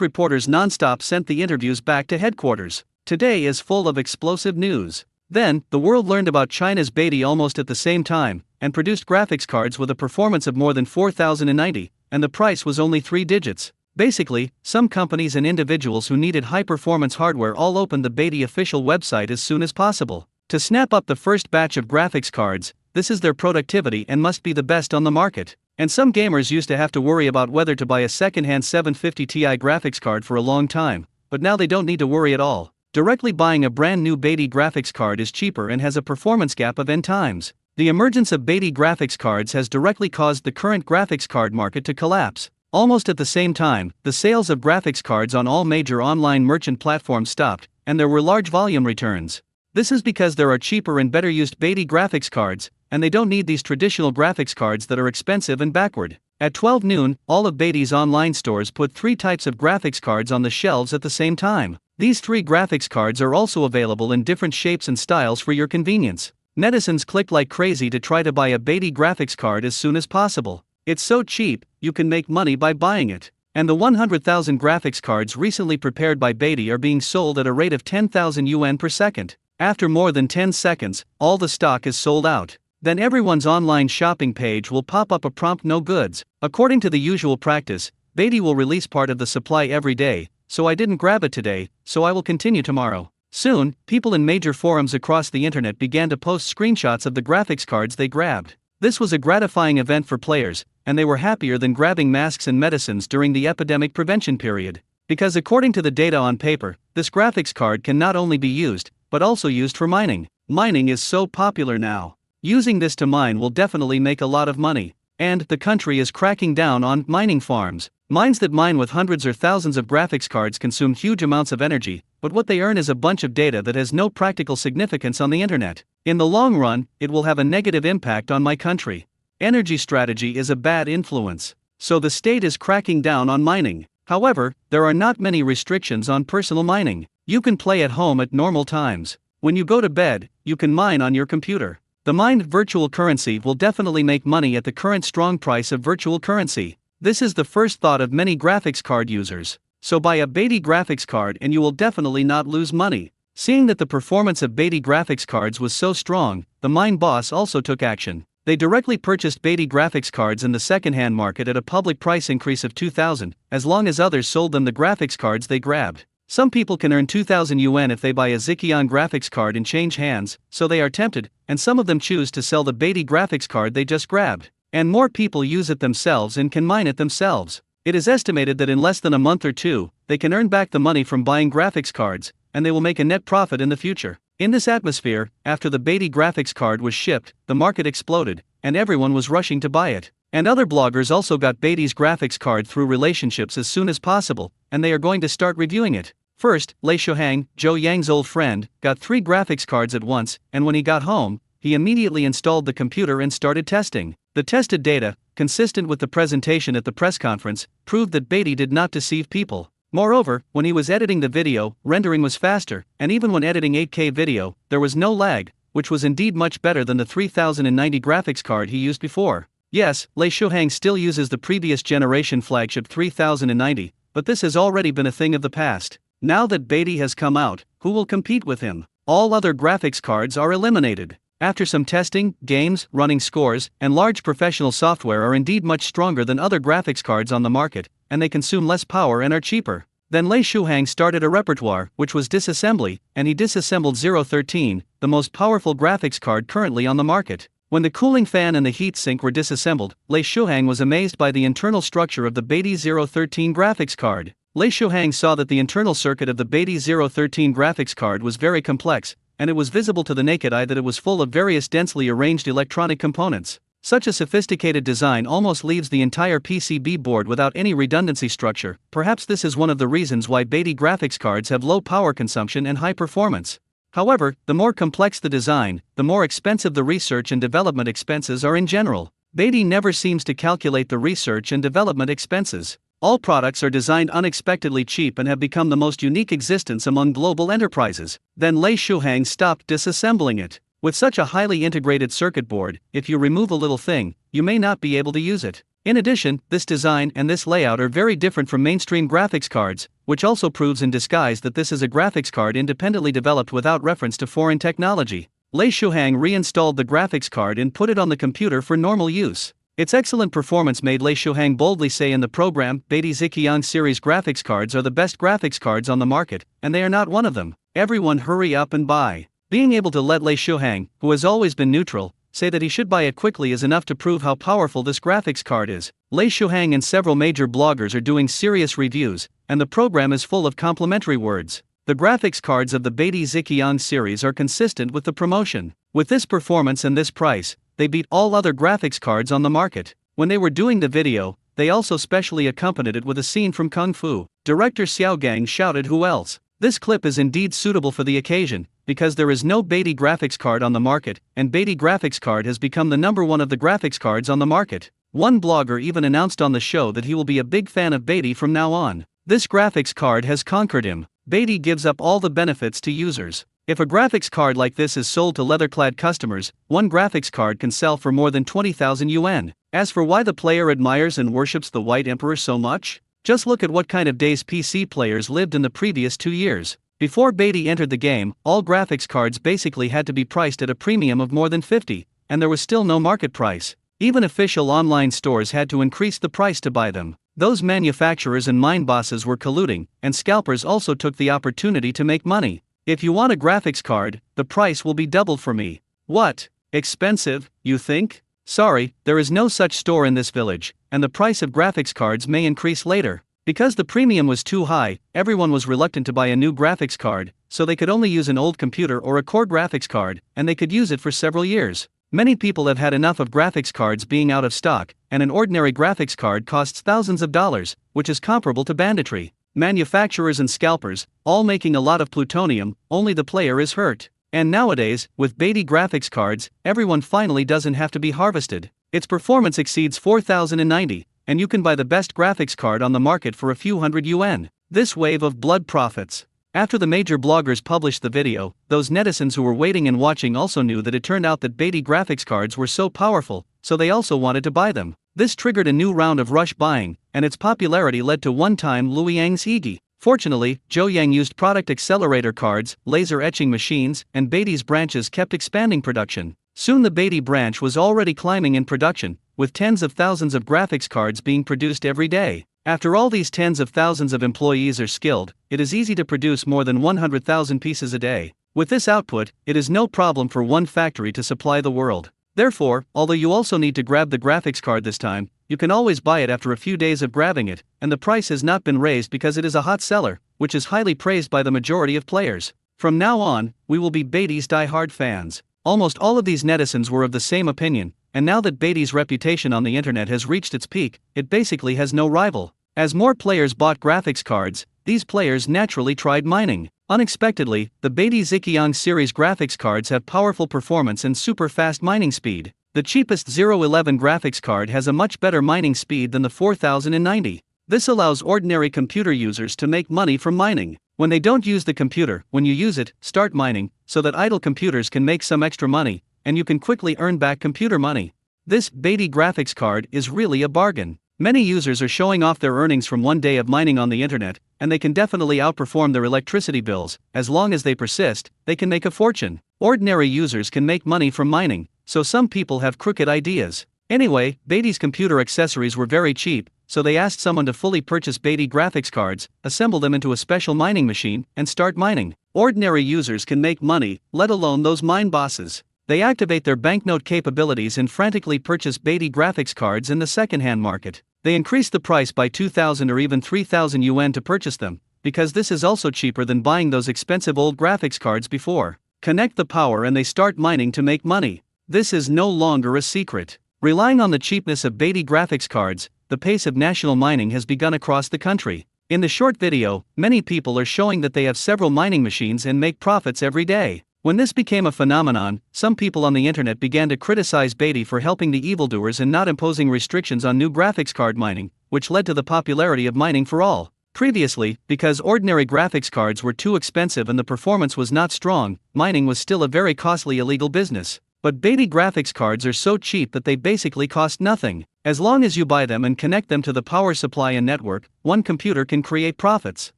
reporters non-stop sent the interviews back to headquarters. Today is full of explosive news. Then, the world learned about China's Beatty almost at the same time, and produced graphics cards with a performance of more than 4090, and the price was only 3 digits. Basically, some companies and individuals who needed high-performance hardware all opened the Beatty official website as soon as possible. To snap up the first batch of graphics cards, this is their productivity and must be the best on the market. And some gamers used to have to worry about whether to buy a second-hand 750 Ti graphics card for a long time, but now they don't need to worry at all. Directly buying a brand new Beatty graphics card is cheaper and has a performance gap of n times. The emergence of Beatty graphics cards has directly caused the current graphics card market to collapse. Almost at the same time, the sales of graphics cards on all major online merchant platforms stopped, and there were large volume returns. This is because there are cheaper and better used Beatty graphics cards, and they don't need these traditional graphics cards that are expensive and backward. At 12 noon, all of Beatty's online stores put 3 types of graphics cards on the shelves at the same time. These 3 graphics cards are also available in different shapes and styles for your convenience. Netizens clicked like crazy to try to buy a Beatty graphics card as soon as possible. It's so cheap, you can make money by buying it. And the 100,000 graphics cards recently prepared by Beatty are being sold at a rate of 10,000 yuan per second. After more than 10 seconds, all the stock is sold out. Then everyone's online shopping page will pop up a prompt "no goods." According to the usual practice, Beatty will release part of the supply every day, so I didn't grab it today, so I will continue tomorrow. Soon, people in major forums across the internet began to post screenshots of the graphics cards they grabbed. This was a gratifying event for players, and they were happier than grabbing masks and medicines during the epidemic prevention period. Because according to the data on paper, this graphics card can not only be used, but also used for mining. Mining is so popular now. Using this to mine will definitely make a lot of money. And the country is cracking down on mining farms. Mines that mine with hundreds or thousands of graphics cards consume huge amounts of energy, but what they earn is a bunch of data that has no practical significance on the internet. In the long run, it will have a negative impact on my country. Energy strategy is a bad influence. So the state is cracking down on mining. However, there are not many restrictions on personal mining. You can play at home at normal times. When you go to bed, you can mine on your computer. The mined virtual currency will definitely make money at the current strong price of virtual currency. This is the first thought of many graphics card users. So buy a Beatty graphics card and you will definitely not lose money. Seeing that the performance of Beatty graphics cards was so strong, the mine boss also took action. They directly purchased Beatty graphics cards in the second-hand market at a public price increase of 2,000, as long as others sold them the graphics cards they grabbed. Some people can earn 2,000 yuan if they buy a Ziqian graphics card and change hands, so they are tempted, and some of them choose to sell the Beatty graphics card they just grabbed. And more people use it themselves and can mine it themselves. It is estimated that in less than a month or two, they can earn back the money from buying graphics cards, and they will make a net profit in the future. In this atmosphere, after the Beatty graphics card was shipped, the market exploded, and everyone was rushing to buy it. And other bloggers also got Beatty's graphics card through relationships as soon as possible, and they are going to start reviewing it. First, Lei Shuhang, Zhou Yang's old friend, got 3 graphics cards at once, and when he got home, he immediately installed the computer and started testing. The tested data, consistent with the presentation at the press conference, proved that Beatty did not deceive people. Moreover, when he was editing the video, rendering was faster, and even when editing 8K video, there was no lag, which was indeed much better than the 3090 graphics card he used before. Yes, Lei Shuhang still uses the previous generation flagship 3090, but this has already been a thing of the past. Now that Beatty has come out, who will compete with him? All other graphics cards are eliminated. After some testing, games, running scores, and large professional software are indeed much stronger than other graphics cards on the market, and they consume less power and are cheaper. Then Lei Shuhang started a repertoire, which was disassembly, and he disassembled 013, the most powerful graphics card currently on the market. When the cooling fan and the heatsink were disassembled, Lei Shuhang was amazed by the internal structure of the Beatty 013 graphics card. Lei Shuhang saw that the internal circuit of the Beatty 013 graphics card was very complex, and it was visible to the naked eye that it was full of various densely arranged electronic components. Such a sophisticated design almost leaves the entire PCB board without any redundancy structure. Perhaps this is one of the reasons why Beatty graphics cards have low power consumption and high performance. However, the more complex the design, the more expensive the research and development expenses are in general. Beatty never seems to calculate the research and development expenses. All products are designed unexpectedly cheap and have become the most unique existence among global enterprises. Then Lei Shuhang stopped disassembling it. With such a highly integrated circuit board, if you remove a little thing, you may not be able to use it. In addition, this design and this layout are very different from mainstream graphics cards, which also proves in disguise that this is a graphics card independently developed without reference to foreign technology. Lei Shuhang reinstalled the graphics card and put it on the computer for normal use. Its excellent performance made Lei Shuhang boldly say in the program, Beatty Ziqiang series graphics cards are the best graphics cards on the market, and they are not one of them. Everyone hurry up and buy. Being able to let Lei Shuhang, who has always been neutral, say that he should buy it quickly is enough to prove how powerful this graphics card is. Lei Shuhang and several major bloggers are doing serious reviews, and the program is full of complimentary words. The graphics cards of the Beatty Ziqiang series are consistent with the promotion. With this performance and this price, they beat all other graphics cards on the market. When they were doing the video, they also specially accompanied it with a scene from Kung Fu. Director Xiao Gang shouted, "Who else?" This clip is indeed suitable for the occasion, because there is no Beatty graphics card on the market, and Beatty graphics card has become the number one of the graphics cards on the market. One blogger even announced on the show that he will be a big fan of Beatty from now on. This graphics card has conquered him. Beatty gives up all the benefits to users. If a graphics card like this is sold to leather-clad customers, one graphics card can sell for more than 20,000 yuan. As for why the player admires and worships the White Emperor so much, just look at what kind of days PC players lived in the previous 2 years. Before Beatty entered the game, all graphics cards basically had to be priced at a premium of more than 50, and there was still no market price. Even official online stores had to increase the price to buy them. Those manufacturers and mine bosses were colluding, and scalpers also took the opportunity to make money. If you want a graphics card, the price will be doubled for me. What? Expensive, you think? Sorry, there is no such store in this village, and the price of graphics cards may increase later. Because the premium was too high, everyone was reluctant to buy a new graphics card, so they could only use an old computer or a core graphics card, and they could use it for several years. Many people have had enough of graphics cards being out of stock, and an ordinary graphics card costs thousands of dollars, which is comparable to banditry. Manufacturers and scalpers, all making a lot of plutonium, only the player is hurt. And nowadays, with Beatty graphics cards, everyone finally doesn't have to be harvested. Its performance exceeds 4090, and you can buy the best graphics card on the market for a few hundred yuan. This wave of blood profits. After the major bloggers published the video, those netizens who were waiting and watching also knew that it turned out that Beatty graphics cards were so powerful, so they also wanted to buy them. This triggered a new round of rush buying, and its popularity led to one-time Luoyang's Higi. Fortunately, Zhou Yang used product accelerator cards, laser etching machines, and Beatty's branches kept expanding production. Soon the Beatty branch was already climbing in production, with tens of thousands of graphics cards being produced every day. After all these tens of thousands of employees are skilled, it is easy to produce more than 100,000 pieces a day. With this output, it is no problem for one factory to supply the world. Therefore, although you also need to grab the graphics card this time, you can always buy it after a few days of grabbing it, and the price has not been raised because it is a hot seller, which is highly praised by the majority of players. From now on, we will be Beatty's die-hard fans. Almost all of these netizens were of the same opinion, and now that Beatty's reputation on the internet has reached its peak, it basically has no rival. As more players bought graphics cards, these players naturally tried mining. Unexpectedly, the Beatty Ziqiang series graphics cards have powerful performance and super fast mining speed. The cheapest 011 graphics card has a much better mining speed than the 4090. This allows ordinary computer users to make money from mining. When they don't use the computer, when you use it, start mining, so that idle computers can make some extra money, and you can quickly earn back computer money. This Beatty graphics card is really a bargain. Many users are showing off their earnings from one day of mining on the internet, and they can definitely outperform their electricity bills. As long as they persist, they can make a fortune. Ordinary users can make money from mining, so some people have crooked ideas. Anyway, Beatty's computer accessories were very cheap, so they asked someone to fully purchase Beatty graphics cards, assemble them into a special mining machine, and start mining. Ordinary users can make money, let alone those mine bosses. They activate their banknote capabilities and frantically purchase Beatty graphics cards in the second-hand market. They increase the price by 2,000 or even 3,000 yuan to purchase them, because this is also cheaper than buying those expensive old graphics cards before. Connect the power and they start mining to make money. This is no longer a secret. Relying on the cheapness of Beatty graphics cards, the pace of national mining has begun across the country. In the short video, many people are showing that they have several mining machines and make profits every day. When this became a phenomenon, some people on the internet began to criticize Beatty for helping the evildoers and not imposing restrictions on new graphics card mining, which led to the popularity of mining for all. Previously, because ordinary graphics cards were too expensive and the performance was not strong, mining was still a very costly illegal business. But Beatty graphics cards are so cheap that they basically cost nothing. As long as you buy them and connect them to the power supply and network, one computer can create profits.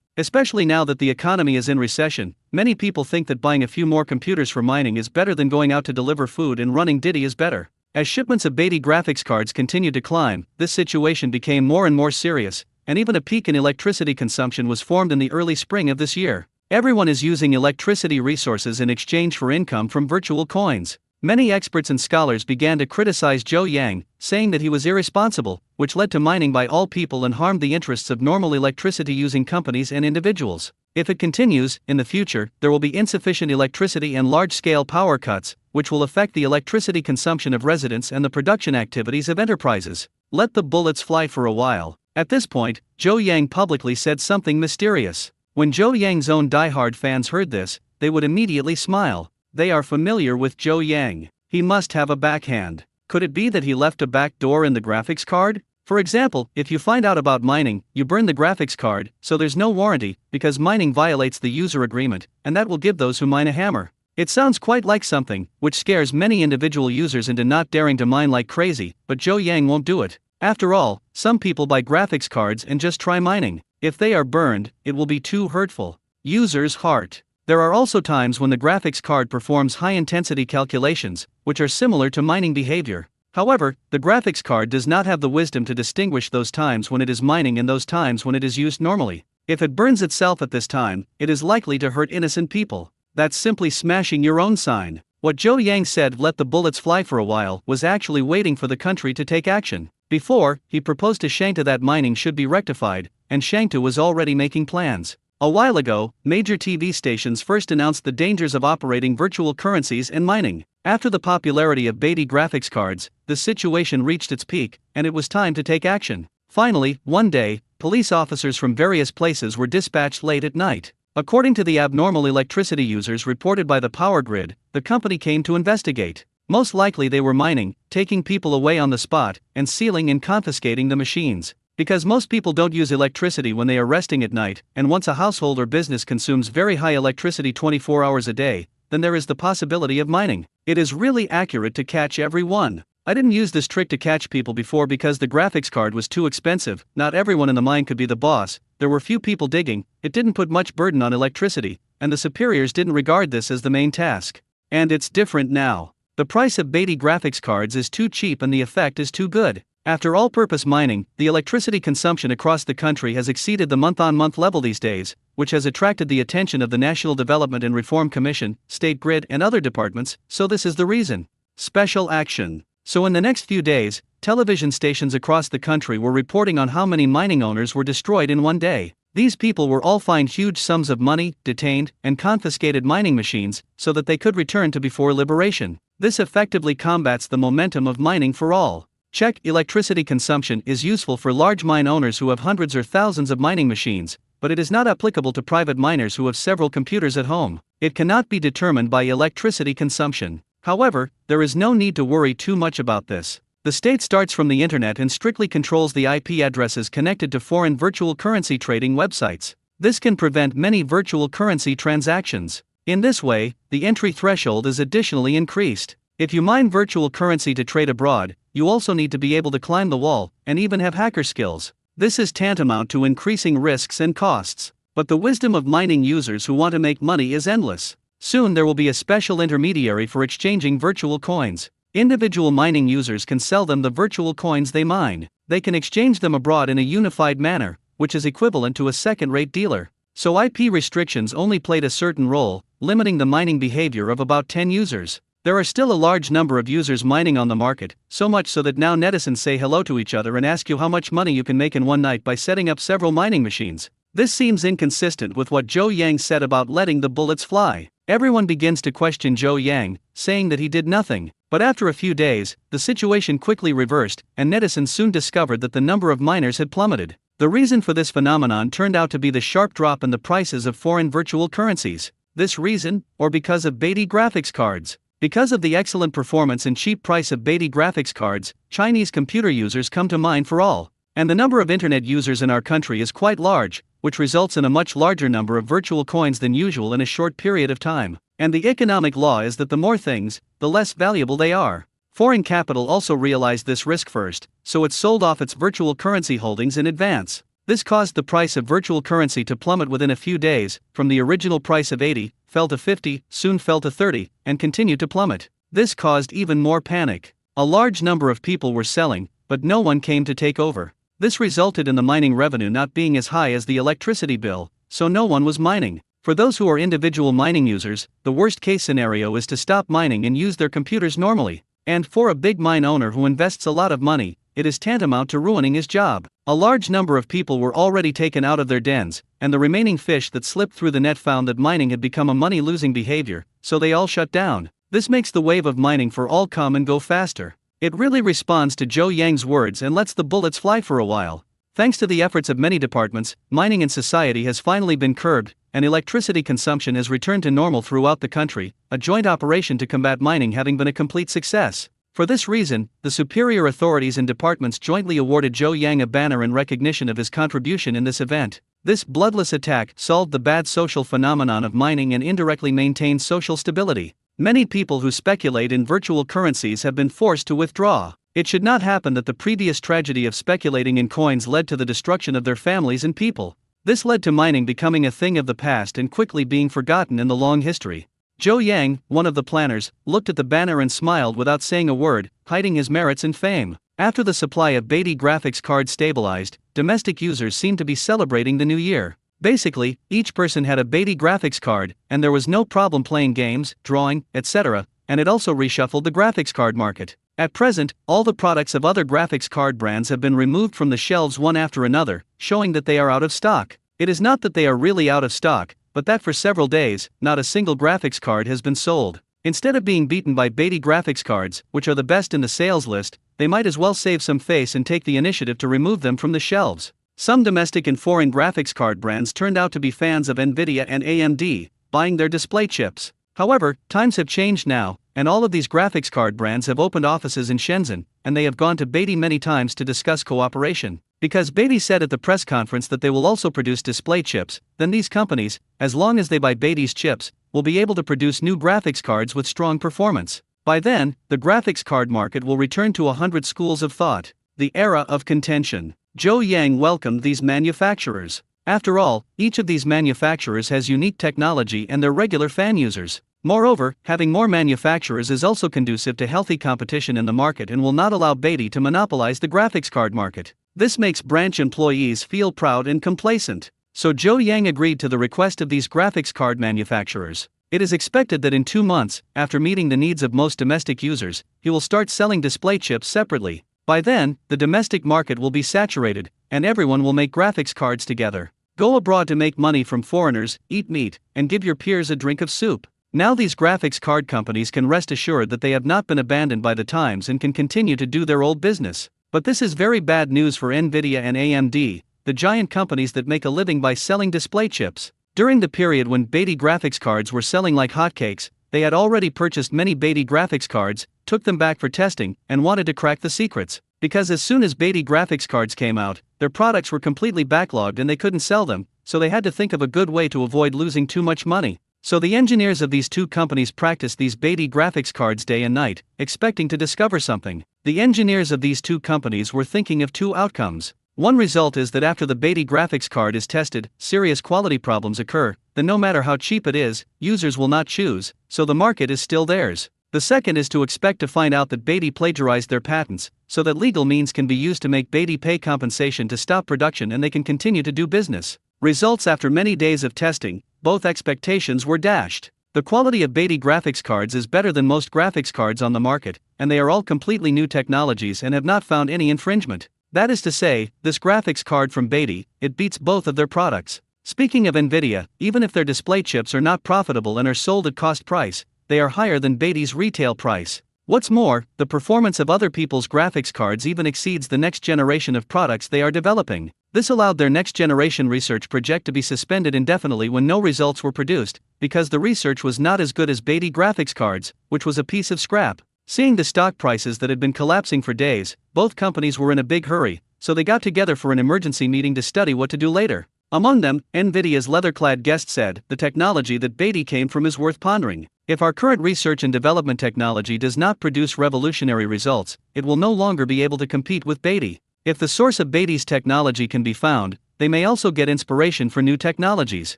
Especially now that the economy is in recession, many people think that buying a few more computers for mining is better than going out to deliver food, and running Didi is better. As shipments of Beatty graphics cards continued to climb, this situation became more and more serious, and even a peak in electricity consumption was formed in the early spring of this year. Everyone is using electricity resources in exchange for income from virtual coins. Many experts and scholars began to criticize Zhou Yang, saying that he was irresponsible, which led to mining by all people and harmed the interests of normal electricity-using companies and individuals. If it continues, in the future, there will be insufficient electricity and large-scale power cuts, which will affect the electricity consumption of residents and the production activities of enterprises. Let the bullets fly for a while. At this point, Zhou Yang publicly said something mysterious. When Zhou Yang's own diehard fans heard this, they would immediately smile. They are familiar with Zhou Yang. He must have a backhand. Could it be that he left a back door in the graphics card? For example, if you find out about mining, you burn the graphics card, so there's no warranty, because mining violates the user agreement, and that will give those who mine a hammer. It sounds quite like something which scares many individual users into not daring to mine like crazy, but Zhou Yang won't do it. After all, some people buy graphics cards and just try mining. If they are burned, it will be too hurtful. User's heart. There are also times when the graphics card performs high-intensity calculations, which are similar to mining behavior. However, the graphics card does not have the wisdom to distinguish those times when it is mining and those times when it is used normally. If it burns itself at this time, it is likely to hurt innocent people. That's simply smashing your own sign. What Zhou Yang said, "let the bullets fly for a while," was actually waiting for the country to take action. Before, he proposed to Shangta that mining should be rectified, and Shangta was already making plans. A while ago, major TV stations first announced the dangers of operating virtual currencies and mining. After the popularity of Beatty graphics cards, the situation reached its peak, and it was time to take action. Finally, one day, police officers from various places were dispatched late at night. According to the abnormal electricity users reported by the power grid, the company came to investigate. Most likely they were mining, taking people away on the spot, and sealing and confiscating the machines. Because most people don't use electricity when they are resting at night, and once a household or business consumes very high electricity 24 hours a day, then there is the possibility of mining. It is really accurate to catch everyone. I didn't use this trick to catch people before because the graphics card was too expensive. Not everyone in the mine could be the boss. There were few people digging, it didn't put much burden on electricity, and the superiors didn't regard this as the main task. And it's different now. The price of Beatty graphics cards is too cheap and the effect is too good. After all-purpose mining, the electricity consumption across the country has exceeded the month-on-month level these days, which has attracted the attention of the National Development and Reform Commission, State Grid and other departments, so this is the reason. Special action. So in the next few days, television stations across the country were reporting on how many mining owners were destroyed in one day. These people were all fined huge sums of money, detained, and confiscated mining machines, so that they could return to before liberation. This effectively combats the momentum of mining for all. Check. Electricity consumption is useful for large mine owners who have hundreds or thousands of mining machines, but it is not applicable to private miners who have several computers at home. It cannot be determined by electricity consumption. However, there is no need to worry too much about this. The state starts from the internet and strictly controls the IP addresses connected to foreign virtual currency trading websites. This can prevent many virtual currency transactions. In this way, the entry threshold is additionally increased. If you mine virtual currency to trade abroad, you also need to be able to climb the wall, and even have hacker skills. This is tantamount to increasing risks and costs. But the wisdom of mining users who want to make money is endless. Soon there will be a special intermediary for exchanging virtual coins. Individual mining users can sell them the virtual coins they mine. They can exchange them abroad in a unified manner, which is equivalent to a second-rate dealer. So IP restrictions only played a certain role, limiting the mining behavior of about 10 users. There are still a large number of users mining on the market, so much so that now netizens say hello to each other and ask you how much money you can make in one night by setting up several mining machines. This seems inconsistent with what Zhou Yang said about letting the bullets fly. Everyone begins to question Zhou Yang, saying that he did nothing. But after a few days, the situation quickly reversed, and netizens soon discovered that the number of miners had plummeted. The reason for this phenomenon turned out to be the sharp drop in the prices of foreign virtual currencies. This reason, or because of Beatty graphics cards. Because of the excellent performance and cheap price of Beatty graphics cards, Chinese computer users come to mine for all. And the number of internet users in our country is quite large, which results in a much larger number of virtual coins than usual in a short period of time. And the economic law is that the more things, the less valuable they are. Foreign capital also realized this risk first, so it sold off its virtual currency holdings in advance. This caused the price of virtual currency to plummet within a few days, from the original price of 80, fell to 50, soon fell to 30, and continued to plummet. This caused even more panic. A large number of people were selling, but no one came to take over. This resulted in the mining revenue not being as high as the electricity bill, so no one was mining. For those who are individual mining users, the worst case scenario is to stop mining and use their computers normally. And for a big mine owner who invests a lot of money, it is tantamount to ruining his job. A large number of people were already taken out of their dens, and the remaining fish that slipped through the net found that mining had become a money-losing behavior, so they all shut down. This makes the wave of mining for all come and go faster. It really responds to Zhou Yang's words and lets the bullets fly for a while. Thanks to the efforts of many departments, mining in society has finally been curbed, and electricity consumption has returned to normal throughout the country, a joint operation to combat mining having been a complete success. For this reason, the superior authorities and departments jointly awarded Zhou Yang a banner in recognition of his contribution in this event. This bloodless attack solved the bad social phenomenon of mining and indirectly maintained social stability. Many people who speculate in virtual currencies have been forced to withdraw. It should not happen that the previous tragedy of speculating in coins led to the destruction of their families and people. This led to mining becoming a thing of the past and quickly being forgotten in the long history. Zhou Yang, one of the planners, looked at the banner and smiled without saying a word, hiding his merits and fame. After the supply of Beatty graphics cards stabilized, domestic users seemed to be celebrating the new year. Basically, each person had a Beatty graphics card, and there was no problem playing games, drawing, etc., and it also reshuffled the graphics card market. At present, all the products of other graphics card brands have been removed from the shelves one after another, showing that they are out of stock. It is not that they are really out of stock, but that for several days, not a single graphics card has been sold. Instead of being beaten by Beatty graphics cards, which are the best in the sales list, they might as well save some face and take the initiative to remove them from the shelves. Some domestic and foreign graphics card brands turned out to be fans of Nvidia and AMD, buying their display chips. However, times have changed now, and all of these graphics card brands have opened offices in Shenzhen, and they have gone to Beatty many times to discuss cooperation. Because Beatty said at the press conference that they will also produce display chips, then these companies, as long as they buy Beatty's chips, will be able to produce new graphics cards with strong performance. By then, the graphics card market will return to 100 schools of thought. The era of contention. Zhou Yang welcomed these manufacturers. After all, each of these manufacturers has unique technology and their regular fan users. Moreover, having more manufacturers is also conducive to healthy competition in the market and will not allow Beatty to monopolize the graphics card market. This makes branch employees feel proud and complacent. So Zhou Yang agreed to the request of these graphics card manufacturers. It is expected that in 2 months, after meeting the needs of most domestic users, he will start selling display chips separately. By then, the domestic market will be saturated, and everyone will make graphics cards together. Go abroad to make money from foreigners, eat meat, and give your peers a drink of soup. Now these graphics card companies can rest assured that they have not been abandoned by the times and can continue to do their old business. But this is very bad news for Nvidia and AMD, the giant companies that make a living by selling display chips. During the period when Beatty graphics cards were selling like hotcakes, they had already purchased many Beatty graphics cards, took them back for testing, and wanted to crack the secrets. Because as soon as Beatty graphics cards came out, their products were completely backlogged and they couldn't sell them, so they had to think of a good way to avoid losing too much money. So the engineers of these two companies practiced these Beatty graphics cards day and night, expecting to discover something. The engineers of these two companies were thinking of two outcomes. One result is that after the Beatty graphics card is tested, serious quality problems occur, then no matter how cheap it is, users will not choose, so the market is still theirs. The second is to expect to find out that Beatty plagiarized their patents, so that legal means can be used to make Beatty pay compensation to stop production and they can continue to do business. Results after many days of testing, both expectations were dashed. The quality of Beatty graphics cards is better than most graphics cards on the market, and they are all completely new technologies and have not found any infringement. That is to say, this graphics card from Beatty, it beats both of their products. Speaking of Nvidia, even if their display chips are not profitable and are sold at cost price, they are higher than Beatty's retail price. What's more, the performance of other people's graphics cards even exceeds the next generation of products they are developing. This allowed their next generation research project to be suspended indefinitely when no results were produced, because the research was not as good as Beatty graphics cards, which was a piece of scrap. Seeing the stock prices that had been collapsing for days, both companies were in a big hurry, so they got together for an emergency meeting to study what to do later. Among them, Nvidia's leather-clad guest said, "The technology that Beatty came from is worth pondering. If our current research and development technology does not produce revolutionary results, it will no longer be able to compete with Beatty. If the source of Beatty's technology can be found, they may also get inspiration for new technologies."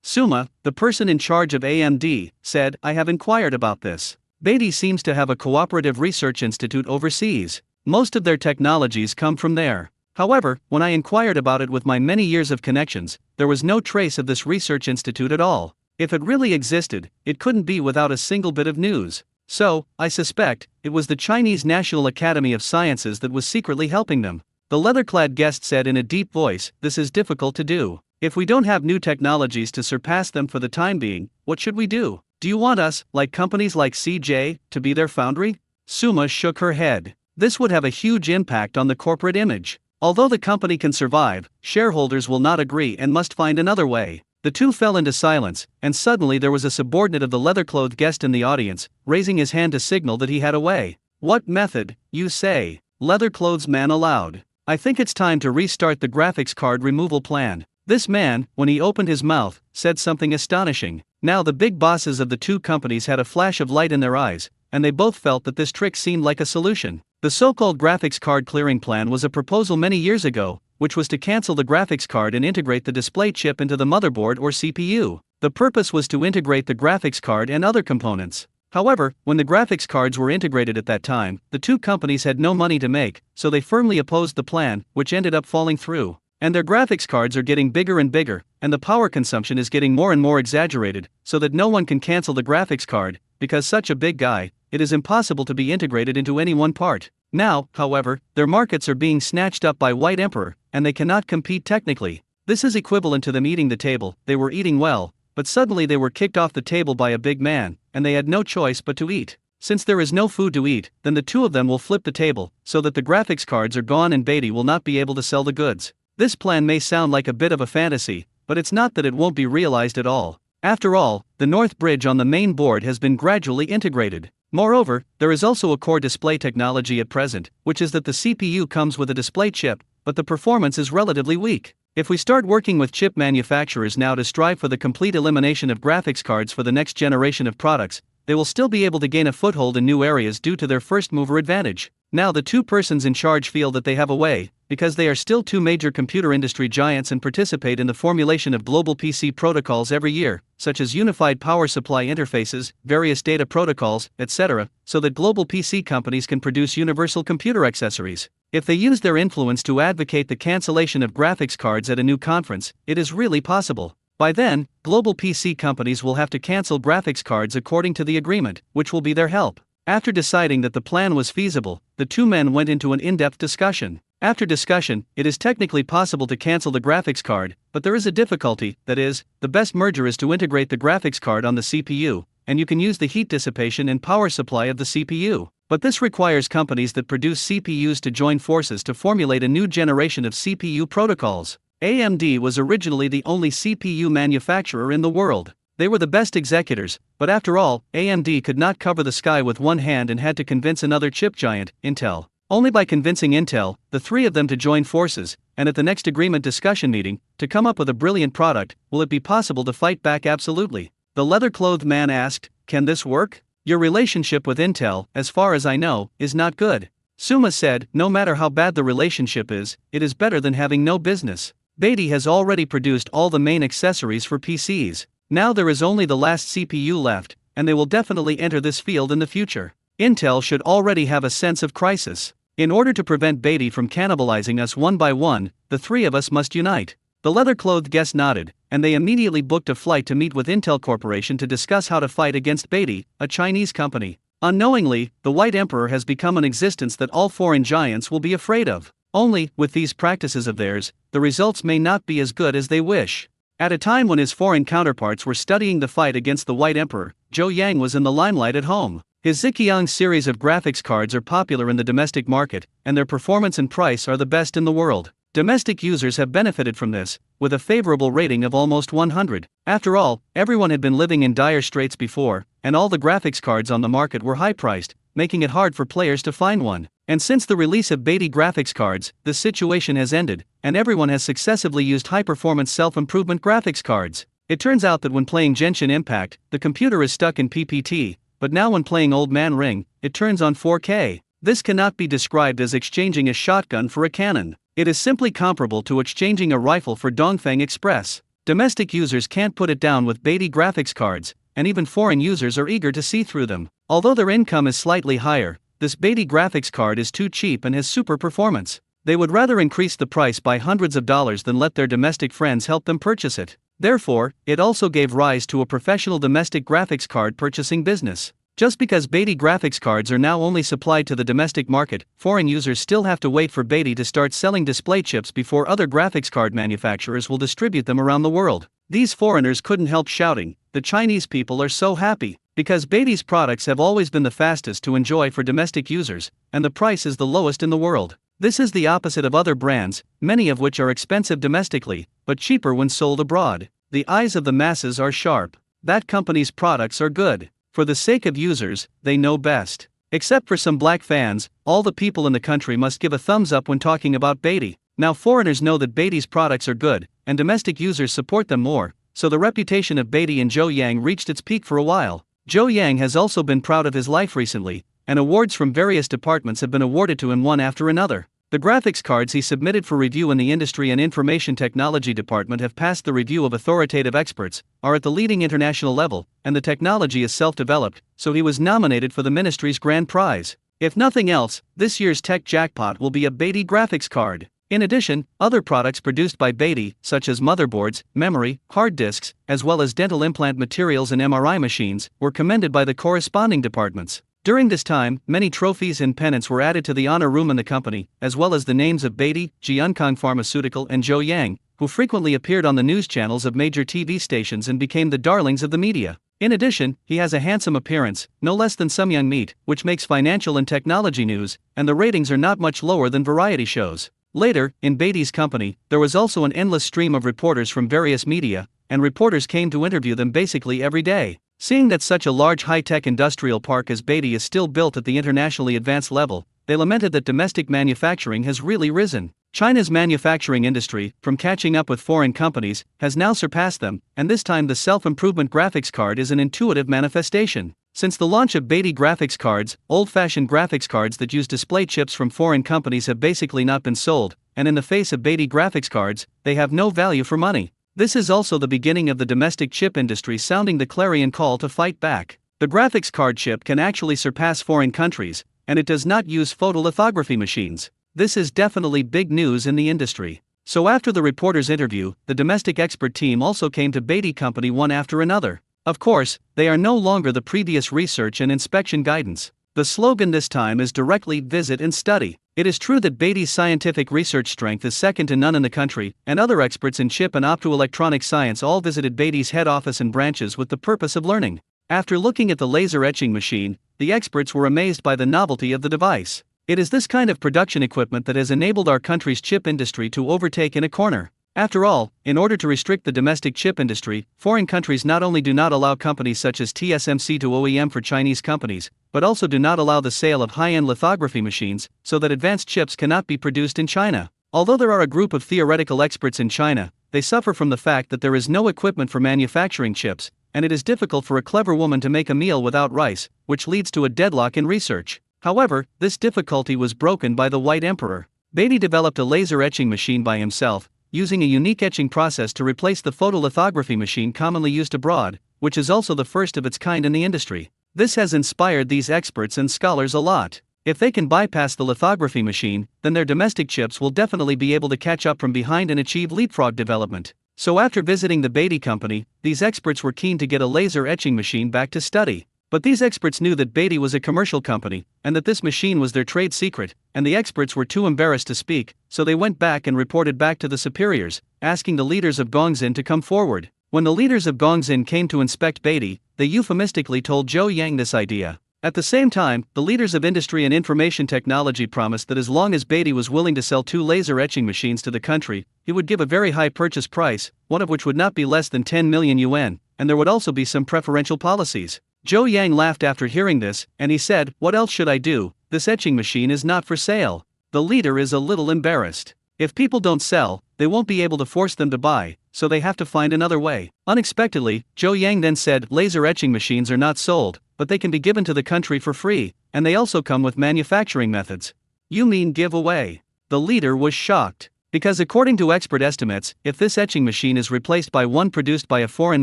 Suma, the person in charge of AMD, said, "I have inquired about this. Beatty seems to have a cooperative research institute overseas. Most of their technologies come from there. However, when I inquired about it with my many years of connections, there was no trace of this research institute at all. If it really existed, it couldn't be without a single bit of news. So, I suspect, it was the Chinese National Academy of Sciences that was secretly helping them." The leather-clad guest said in a deep voice, "This is difficult to do. If we don't have new technologies to surpass them for the time being, what should we do? Do you want us, like companies like CJ, to be their foundry?" Suma shook her head. This would have a huge impact on the corporate image. Although the company can survive, shareholders will not agree and must find another way. The two fell into silence, and suddenly there was a subordinate of the leather-clothed guest in the audience, raising his hand to signal that he had a way. "What method, you say?" Leather-clothes man aloud. "I think it's time to restart the graphics card removal plan." This man, when he opened his mouth, said something astonishing. Now the big bosses of the two companies had a flash of light in their eyes, and they both felt that this trick seemed like a solution. The so-called graphics card clearing plan was a proposal many years ago, which was to cancel the graphics card and integrate the display chip into the motherboard or CPU. The purpose was to integrate the graphics card and other components. However, when the graphics cards were integrated at that time, the two companies had no money to make, so they firmly opposed the plan, which ended up falling through. And their graphics cards are getting bigger and bigger, and the power consumption is getting more and more exaggerated, so that no one can cancel the graphics card, because such a big guy, it is impossible to be integrated into any one part. Now, however, their markets are being snatched up by White Emperor, and they cannot compete technically. This is equivalent to them eating the table. They were eating well, but suddenly they were kicked off the table by a big man, and they had no choice but to eat. Since there is no food to eat, then the two of them will flip the table, so that the graphics cards are gone and Beatty will not be able to sell the goods. This plan may sound like a bit of a fantasy, but it's not that it won't be realized at all. After all, the North Bridge on the main board has been gradually integrated. Moreover, there is also a core display technology at present, which is that the CPU comes with a display chip, but the performance is relatively weak. If we start working with chip manufacturers now to strive for the complete elimination of graphics cards for the next generation of products, they will still be able to gain a foothold in new areas due to their first mover advantage. Now the two persons in charge feel that they have a way, because they are still two major computer industry giants and participate in the formulation of global PC protocols every year, such as unified power supply interfaces, various data protocols, etc., so that global PC companies can produce universal computer accessories. If they use their influence to advocate the cancellation of graphics cards at a new conference, it is really possible. By then, global PC companies will have to cancel graphics cards according to the agreement, which will be their help. After deciding that the plan was feasible, the two men went into an in-depth discussion. After discussion, it is technically possible to cancel the graphics card, but there is a difficulty. That is, the best merger is to integrate the graphics card on the CPU, and you can use the heat dissipation and power supply of the CPU. But this requires companies that produce CPUs to join forces to formulate a new generation of CPU protocols. AMD was originally the only CPU manufacturer in the world. They were the best executors, but after all, AMD could not cover the sky with one hand and had to convince another chip giant, Intel. Only by convincing Intel, the three of them to join forces, and at the next agreement discussion meeting, to come up with a brilliant product, will it be possible to fight back absolutely. The leather-clothed man asked, "Can this work? Your relationship with Intel, as far as I know, is not good." Suma said, no matter how bad the relationship is, it is better than having no business. Beatty has already produced all the main accessories for PCs. Now there is only the last CPU left, and they will definitely enter this field in the future. Intel should already have a sense of crisis. In order to prevent Beatty from cannibalizing us one by one, the three of us must unite. The leather-clothed guest nodded, and they immediately booked a flight to meet with Intel Corporation to discuss how to fight against Beatty, a Chinese company. Unknowingly, the White Emperor has become an existence that all foreign giants will be afraid of. Only, with these practices of theirs, the results may not be as good as they wish. At a time when his foreign counterparts were studying the fight against the White Emperor, Zhou Yang was in the limelight at home. His Zhejiang series of graphics cards are popular in the domestic market, and their performance and price are the best in the world. Domestic users have benefited from this, with a favorable rating of almost 100. After all, everyone had been living in dire straits before, and all the graphics cards on the market were high-priced, making it hard for players to find one. And since the release of Beatty graphics cards, the situation has ended, and everyone has successively used high-performance self-improvement graphics cards. It turns out that when playing Genshin Impact, the computer is stuck in PPT, but now when playing Old Man Ring, it turns on 4K. This cannot be described as exchanging a shotgun for a cannon. It is simply comparable to exchanging a rifle for Dongfeng Express. Domestic users can't put it down with Beatty graphics cards, and even foreign users are eager to see through them. Although their income is slightly higher, this Beatty graphics card is too cheap and has super performance. They would rather increase the price by hundreds of dollars than let their domestic friends help them purchase it. Therefore, it also gave rise to a professional domestic graphics card purchasing business. Just because Beatty graphics cards are now only supplied to the domestic market, foreign users still have to wait for Beatty to start selling display chips before other graphics card manufacturers will distribute them around the world. These foreigners couldn't help shouting, "The Chinese people are so happy," because Beatty's products have always been the fastest to enjoy for domestic users, and the price is the lowest in the world. This is the opposite of other brands, many of which are expensive domestically, but cheaper when sold abroad. The eyes of the masses are sharp. That company's products are good. For the sake of users, they know best. Except for some black fans, all the people in the country must give a thumbs up when talking about Beatty. Now foreigners know that Beatty's products are good, and domestic users support them more, so the reputation of Beatty and Zhou Yang reached its peak for a while. Zhou Yang has also been proud of his life recently, and awards from various departments have been awarded to him one after another. The graphics cards he submitted for review in the Industry and Information Technology Department have passed the review of authoritative experts, are at the leading international level, and the technology is self-developed, so he was nominated for the Ministry's grand prize. If nothing else, this year's tech jackpot will be a Beatty graphics card. In addition, other products produced by Beatty, such as motherboards, memory, hard disks, as well as dental implant materials and MRI machines, were commended by the corresponding departments. During this time, many trophies and pennants were added to the honor room in the company, as well as the names of Beatty, Jiankang Pharmaceutical and Zhou Yang, who frequently appeared on the news channels of major TV stations and became the darlings of the media. In addition, he has a handsome appearance, no less than Sumyoung Meat, which makes financial and technology news, and the ratings are not much lower than variety shows. Later, in Beatty's company, there was also an endless stream of reporters from various media, and reporters came to interview them basically every day. Seeing that such a large high-tech industrial park as Beatty is still built at the internationally advanced level, they lamented that domestic manufacturing has really risen. China's manufacturing industry, from catching up with foreign companies, has now surpassed them, and this time the self-improvement graphics card is an intuitive manifestation. Since the launch of Beatty graphics cards, old-fashioned graphics cards that use display chips from foreign companies have basically not been sold, and in the face of Beatty graphics cards, they have no value for money. This is also the beginning of the domestic chip industry sounding the clarion call to fight back. The graphics card chip can actually surpass foreign countries, and it does not use photolithography machines. This is definitely big news in the industry. So after the reporter's interview, the domestic expert team also came to Beatty Company one after another. Of course, they are no longer the previous research and inspection guidance. The slogan this time is directly visit and study. It is true that Beatty's scientific research strength is second to none in the country, and other experts in chip and optoelectronic science all visited Beatty's head office and branches with the purpose of learning. After looking at the laser etching machine, the experts were amazed by the novelty of the device. It is this kind of production equipment that has enabled our country's chip industry to overtake in a corner. After all, in order to restrict the domestic chip industry, foreign countries not only do not allow companies such as TSMC to OEM for Chinese companies, but also do not allow the sale of high-end lithography machines, so that advanced chips cannot be produced in China. Although there are a group of theoretical experts in China, they suffer from the fact that there is no equipment for manufacturing chips, and it is difficult for a clever woman to make a meal without rice, which leads to a deadlock in research. However, this difficulty was broken by the White Emperor. Beatty developed a laser etching machine by himself, using a unique etching process to replace the photolithography machine commonly used abroad, which is also the first of its kind in the industry. This has inspired these experts and scholars a lot. If they can bypass the lithography machine, then their domestic chips will definitely be able to catch up from behind and achieve leapfrog development. So after visiting the Beatty company, these experts were keen to get a laser etching machine back to study. But these experts knew that Beatty was a commercial company, and that this machine was their trade secret, and the experts were too embarrassed to speak, so they went back and reported back to the superiors, asking the leaders of Gongxin to come forward. When the leaders of Gongxin came to inspect Beatty, they euphemistically told Zhou Yang this idea. At the same time, the leaders of industry and information technology promised that as long as Beatty was willing to sell 2 laser etching machines to the country, he would give a very high purchase price, one of which would not be less than 10 million yuan, and there would also be some preferential policies. Zhou Yang laughed after hearing this, and he said, "What else should I do? This etching machine is not for sale." The leader is a little embarrassed. If people don't sell, they won't be able to force them to buy, so they have to find another way. Unexpectedly, Zhou Yang then said, "Laser etching machines are not sold, but they can be given to the country for free, and they also come with manufacturing methods." "You mean give away?" The leader was shocked. Because according to expert estimates, if this etching machine is replaced by one produced by a foreign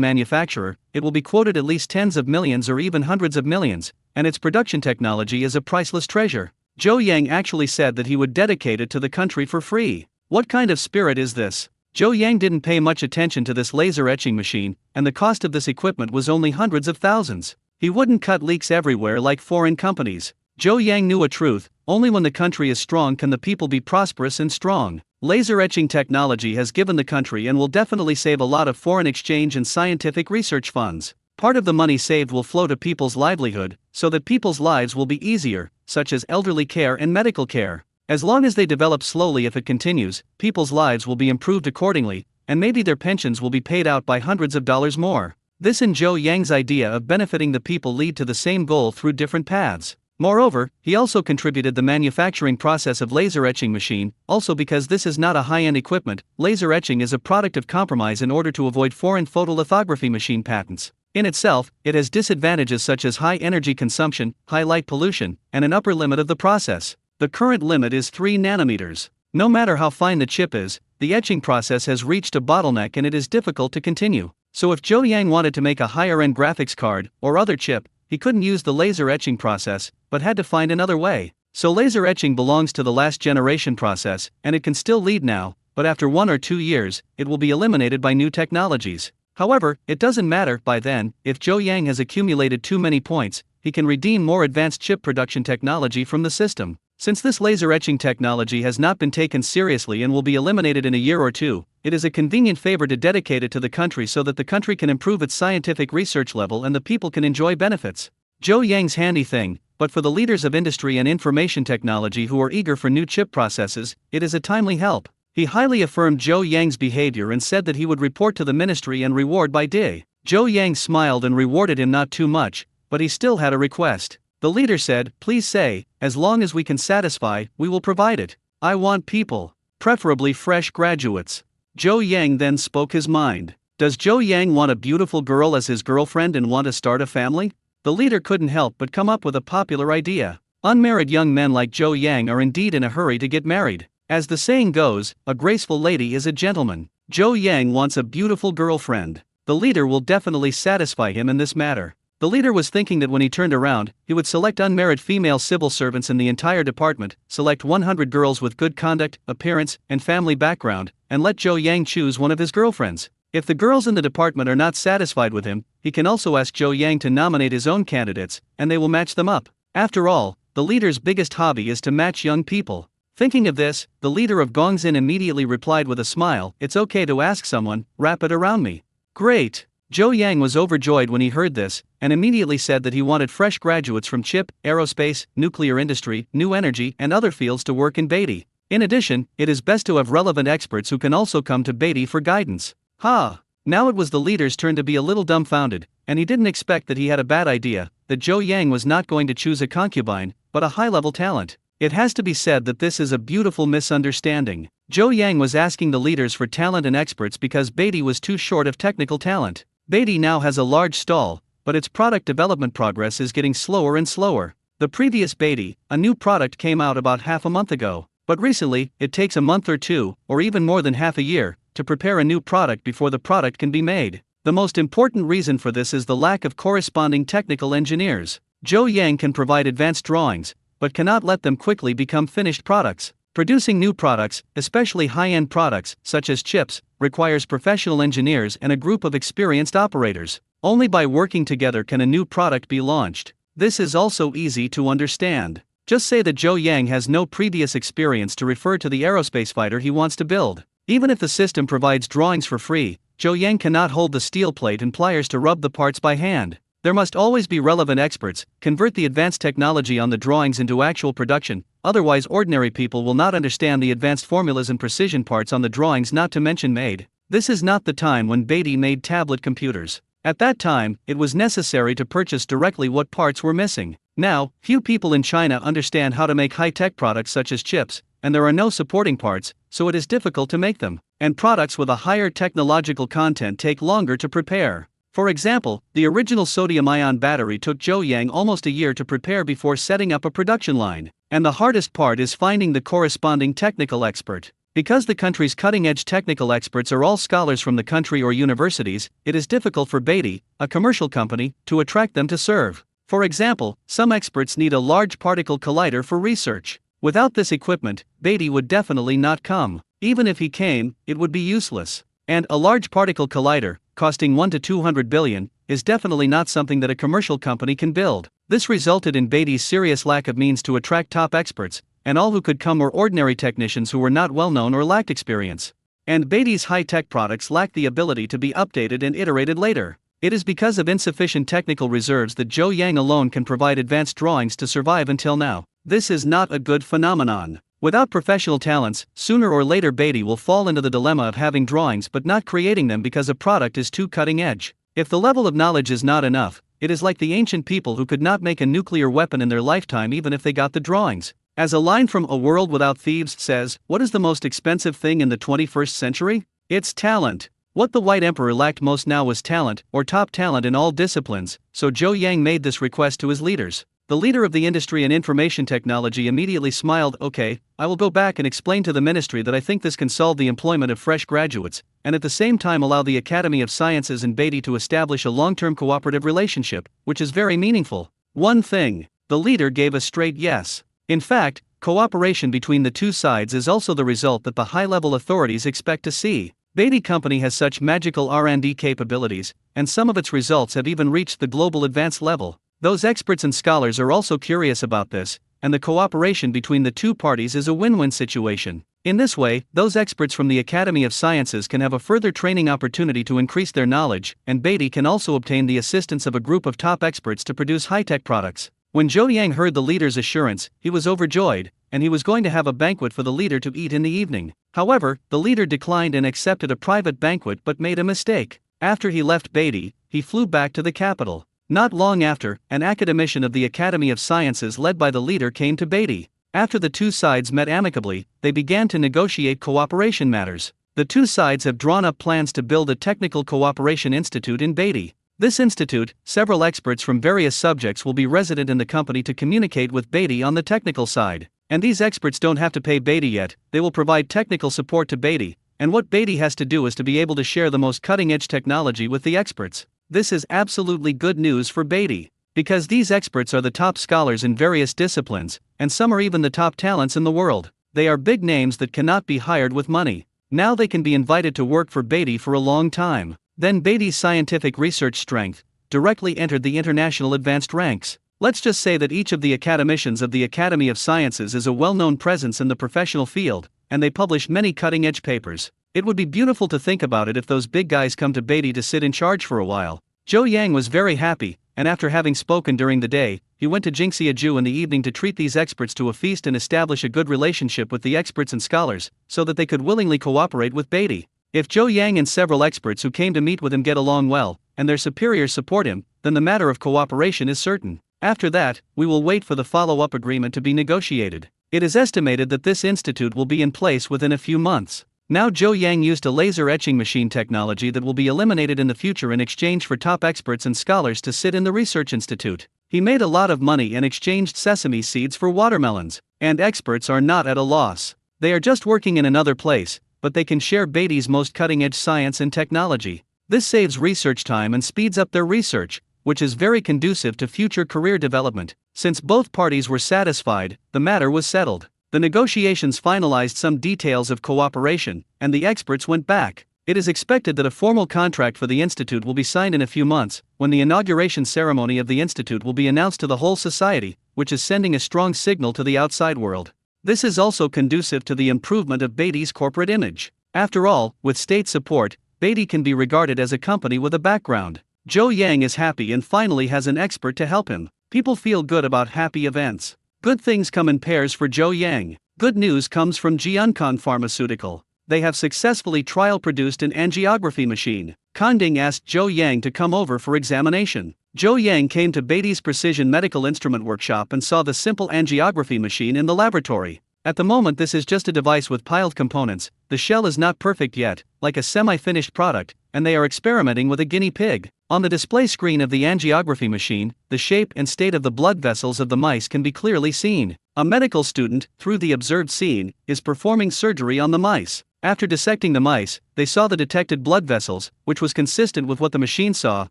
manufacturer, it will be quoted at least tens of millions or even hundreds of millions, and its production technology is a priceless treasure. Zhou Yang actually said that he would dedicate it to the country for free. What kind of spirit is this? Zhou Yang didn't pay much attention to this laser etching machine, and the cost of this equipment was only hundreds of thousands. He wouldn't cut leaks everywhere like foreign companies. Zhou Yang knew a truth: only when the country is strong can the people be prosperous and strong. Laser etching technology has given the country and will definitely save a lot of foreign exchange and scientific research funds. Part of the money saved will flow to people's livelihood, so that people's lives will be easier, such as elderly care and medical care. As long as they develop slowly, if it continues, people's lives will be improved accordingly, and maybe their pensions will be paid out by hundreds of dollars more. This and Zhou Yang's idea of benefiting the people lead to the same goal through different paths. Moreover, he also contributed the manufacturing process of laser etching machine, also because this is not a high-end equipment. Laser etching is a product of compromise in order to avoid foreign photolithography machine patents. In itself, it has disadvantages such as high energy consumption, high light pollution, and an upper limit of the process. The current limit is 3 nanometers. No matter how fine the chip is, the etching process has reached a bottleneck and it is difficult to continue. So if Zhou Yang wanted to make a higher-end graphics card or other chip, he couldn't use the laser etching process, but had to find another way. So laser etching belongs to the last generation process, and it can still lead now, but after 1 or 2 years, it will be eliminated by new technologies. However, it doesn't matter. By then, if Zhou Yang has accumulated too many points, he can redeem more advanced chip production technology from the system. Since this laser etching technology has not been taken seriously and will be eliminated in a year or 2, it is a convenient favor to dedicate it to the country so that the country can improve its scientific research level and the people can enjoy benefits. Zhou Yang's handy thing, but for the leaders of industry and information technology who are eager for new chip processes, it is a timely help. He highly affirmed Zhou Yang's behavior and said that he would report to the ministry and reward by day. Zhou Yang smiled and rewarded him not too much, but he still had a request. The leader said, "Please say, as long as we can satisfy, we will provide it. I want people, preferably fresh graduates." Zhou Yang then spoke his mind. Does Zhou Yang want a beautiful girl as his girlfriend and want to start a family? The leader couldn't help but come up with a popular idea. Unmarried young men like Zhou Yang are indeed in a hurry to get married. As the saying goes, a graceful lady is a gentleman. Zhou Yang wants a beautiful girlfriend. The leader will definitely satisfy him in this matter. The leader was thinking that when he turned around, he would select unmarried female civil servants in the entire department, select 100 girls with good conduct, appearance, and family background, and let Zhou Yang choose one of his girlfriends. If the girls in the department are not satisfied with him, he can also ask Zhou Yang to nominate his own candidates, and they will match them up. After all, the leader's biggest hobby is to match young people. Thinking of this, the leader of Gongxin immediately replied with a smile, "It's okay to ask someone, wrap it around me." Great! Zhou Yang was overjoyed when he heard this, and immediately said that he wanted fresh graduates from chip, aerospace, nuclear industry, new energy, and other fields to work in Beatty. In addition, it is best to have relevant experts who can also come to Beatty for guidance. Now it was the leader's turn to be a little dumbfounded, and he didn't expect that he had a bad idea, that Zhou Yang was not going to choose a concubine, but a high-level talent. It has to be said that this is a beautiful misunderstanding. Zhou Yang was asking the leaders for talent and experts because Beatty was too short of technical talent. Beatty now has a large stall, but its product development progress is getting slower and slower. The previous Beatty, a new product came out about half a month ago, but recently, it takes a month or two, or even more than half a year, to prepare a new product before the product can be made. The most important reason for this is the lack of corresponding technical engineers. Zhou Yang can provide advanced drawings, but cannot let them quickly become finished products. Producing new products, especially high-end products, such as chips, requires professional engineers and a group of experienced operators. Only by working together can a new product be launched. This is also easy to understand. Just say that Zhou Yang has no previous experience to refer to the aerospace fighter he wants to build. Even if the system provides drawings for free, Zhou Yang cannot hold the steel plate and pliers to rub the parts by hand. There must always be relevant experts, convert the advanced technology on the drawings into actual production, otherwise ordinary people will not understand the advanced formulas and precision parts on the drawings, not to mention made. This is not the time when Beatty made tablet computers. At that time, it was necessary to purchase directly what parts were missing. Now, few people in China understand how to make high-tech products such as chips, and there are no supporting parts, so it is difficult to make them. And products with a higher technological content take longer to prepare. For example, the original sodium-ion battery took Zhou Yang almost a year to prepare before setting up a production line. And the hardest part is finding the corresponding technical expert. Because the country's cutting-edge technical experts are all scholars from the country or universities, it is difficult for Beatty, a commercial company, to attract them to serve. For example, some experts need a large particle collider for research. Without this equipment, Beatty would definitely not come. Even if he came, it would be useless. And a large particle collider, costing 1 to 200 billion, is definitely not something that a commercial company can build. This resulted in Beatty's serious lack of means to attract top experts, and all who could come were ordinary technicians who were not well known or lacked experience. And Beatty's high-tech products lacked the ability to be updated and iterated later. It is because of insufficient technical reserves that Zhou Yang alone can provide advanced drawings to survive until now. This is not a good phenomenon. Without professional talents, sooner or later Beatty will fall into the dilemma of having drawings but not creating them because a product is too cutting edge. If the level of knowledge is not enough, it is like the ancient people who could not make a nuclear weapon in their lifetime even if they got the drawings. As a line from A World Without Thieves says, what is the most expensive thing in the 21st century? It's talent. What the White Emperor lacked most now was talent, or top talent in all disciplines, so Zhou Yang made this request to his leaders. The leader of the industry and information technology immediately smiled. Okay, I will go back and explain to the ministry that I think this can solve the employment of fresh graduates, and at the same time allow the Academy of Sciences and Beatty to establish a long-term cooperative relationship, which is very meaningful. One thing, the leader gave a straight yes. In fact, cooperation between the two sides is also the result that the high-level authorities expect to see. Beatty Company has such magical R&D capabilities, and some of its results have even reached the global advanced level. Those experts and scholars are also curious about this, and the cooperation between the two parties is a win-win situation. In this way, those experts from the Academy of Sciences can have a further training opportunity to increase their knowledge, and Beatty can also obtain the assistance of a group of top experts to produce high-tech products. When Zhou Yang heard the leader's assurance, he was overjoyed, and he was going to have a banquet for the leader to eat in the evening. However, the leader declined and accepted a private banquet but made a mistake. After he left Beatty, he flew back to the capital. Not long after, an academician of the Academy of Sciences led by the leader came to Beatty. After the two sides met amicably, they began to negotiate cooperation matters. The two sides have drawn up plans to build a technical cooperation institute in Beatty. This institute, several experts from various subjects will be resident in the company to communicate with Beatty on the technical side. And these experts don't have to pay Beatty yet, they will provide technical support to Beatty, and what Beatty has to do is to be able to share the most cutting-edge technology with the experts. This is absolutely good news for Beatty, because these experts are the top scholars in various disciplines, and some are even the top talents in the world. They are big names that cannot be hired with money. Now they can be invited to work for Beatty for a long time. Then Beatty's scientific research strength directly entered the international advanced ranks. Let's just say that each of the academicians of the Academy of Sciences is a well-known presence in the professional field, and they publish many cutting-edge papers. It would be beautiful to think about it if those big guys come to Beatty to sit in charge for a while. Zhou Yang was very happy, and after having spoken during the day, he went to Jingxiaju in the evening to treat these experts to a feast and establish a good relationship with the experts and scholars, so that they could willingly cooperate with Beatty. If Zhou Yang and several experts who came to meet with him get along well, and their superiors support him, then the matter of cooperation is certain. After that, we will wait for the follow-up agreement to be negotiated. It is estimated that this institute will be in place within a few months. Now Zhou Yang used a laser etching machine technology that will be eliminated in the future in exchange for top experts and scholars to sit in the research institute. He made a lot of money and exchanged sesame seeds for watermelons, and experts are not at a loss. They are just working in another place, but they can share Beatty's most cutting-edge science and technology. This saves research time and speeds up their research, which is very conducive to future career development. Since both parties were satisfied, the matter was settled. The negotiations finalized some details of cooperation, and the experts went back. It is expected that a formal contract for the institute will be signed in a few months, when the inauguration ceremony of the institute will be announced to the whole society, which is sending a strong signal to the outside world. This is also conducive to the improvement of Beatty's corporate image. After all, with state support, Beatty can be regarded as a company with a background. Zhou Yang is happy and finally has an expert to help him. People feel good about happy events. Good things come in pairs for Zhou Yang. Good news comes from Jiankang Pharmaceutical. They have successfully trial-produced an angiography machine. Kanding asked Zhou Yang to come over for examination. Zhou Yang came to Beatty's Precision Medical Instrument Workshop and saw the simple angiography machine in the laboratory. At the moment this is just a device with piled components, the shell is not perfect yet, like a semi-finished product, and they are experimenting with a guinea pig. On the display screen of the angiography machine, the shape and state of the blood vessels of the mice can be clearly seen. A medical student, through the observed scene, is performing surgery on the mice. After dissecting the mice, they saw the detected blood vessels, which was consistent with what the machine saw,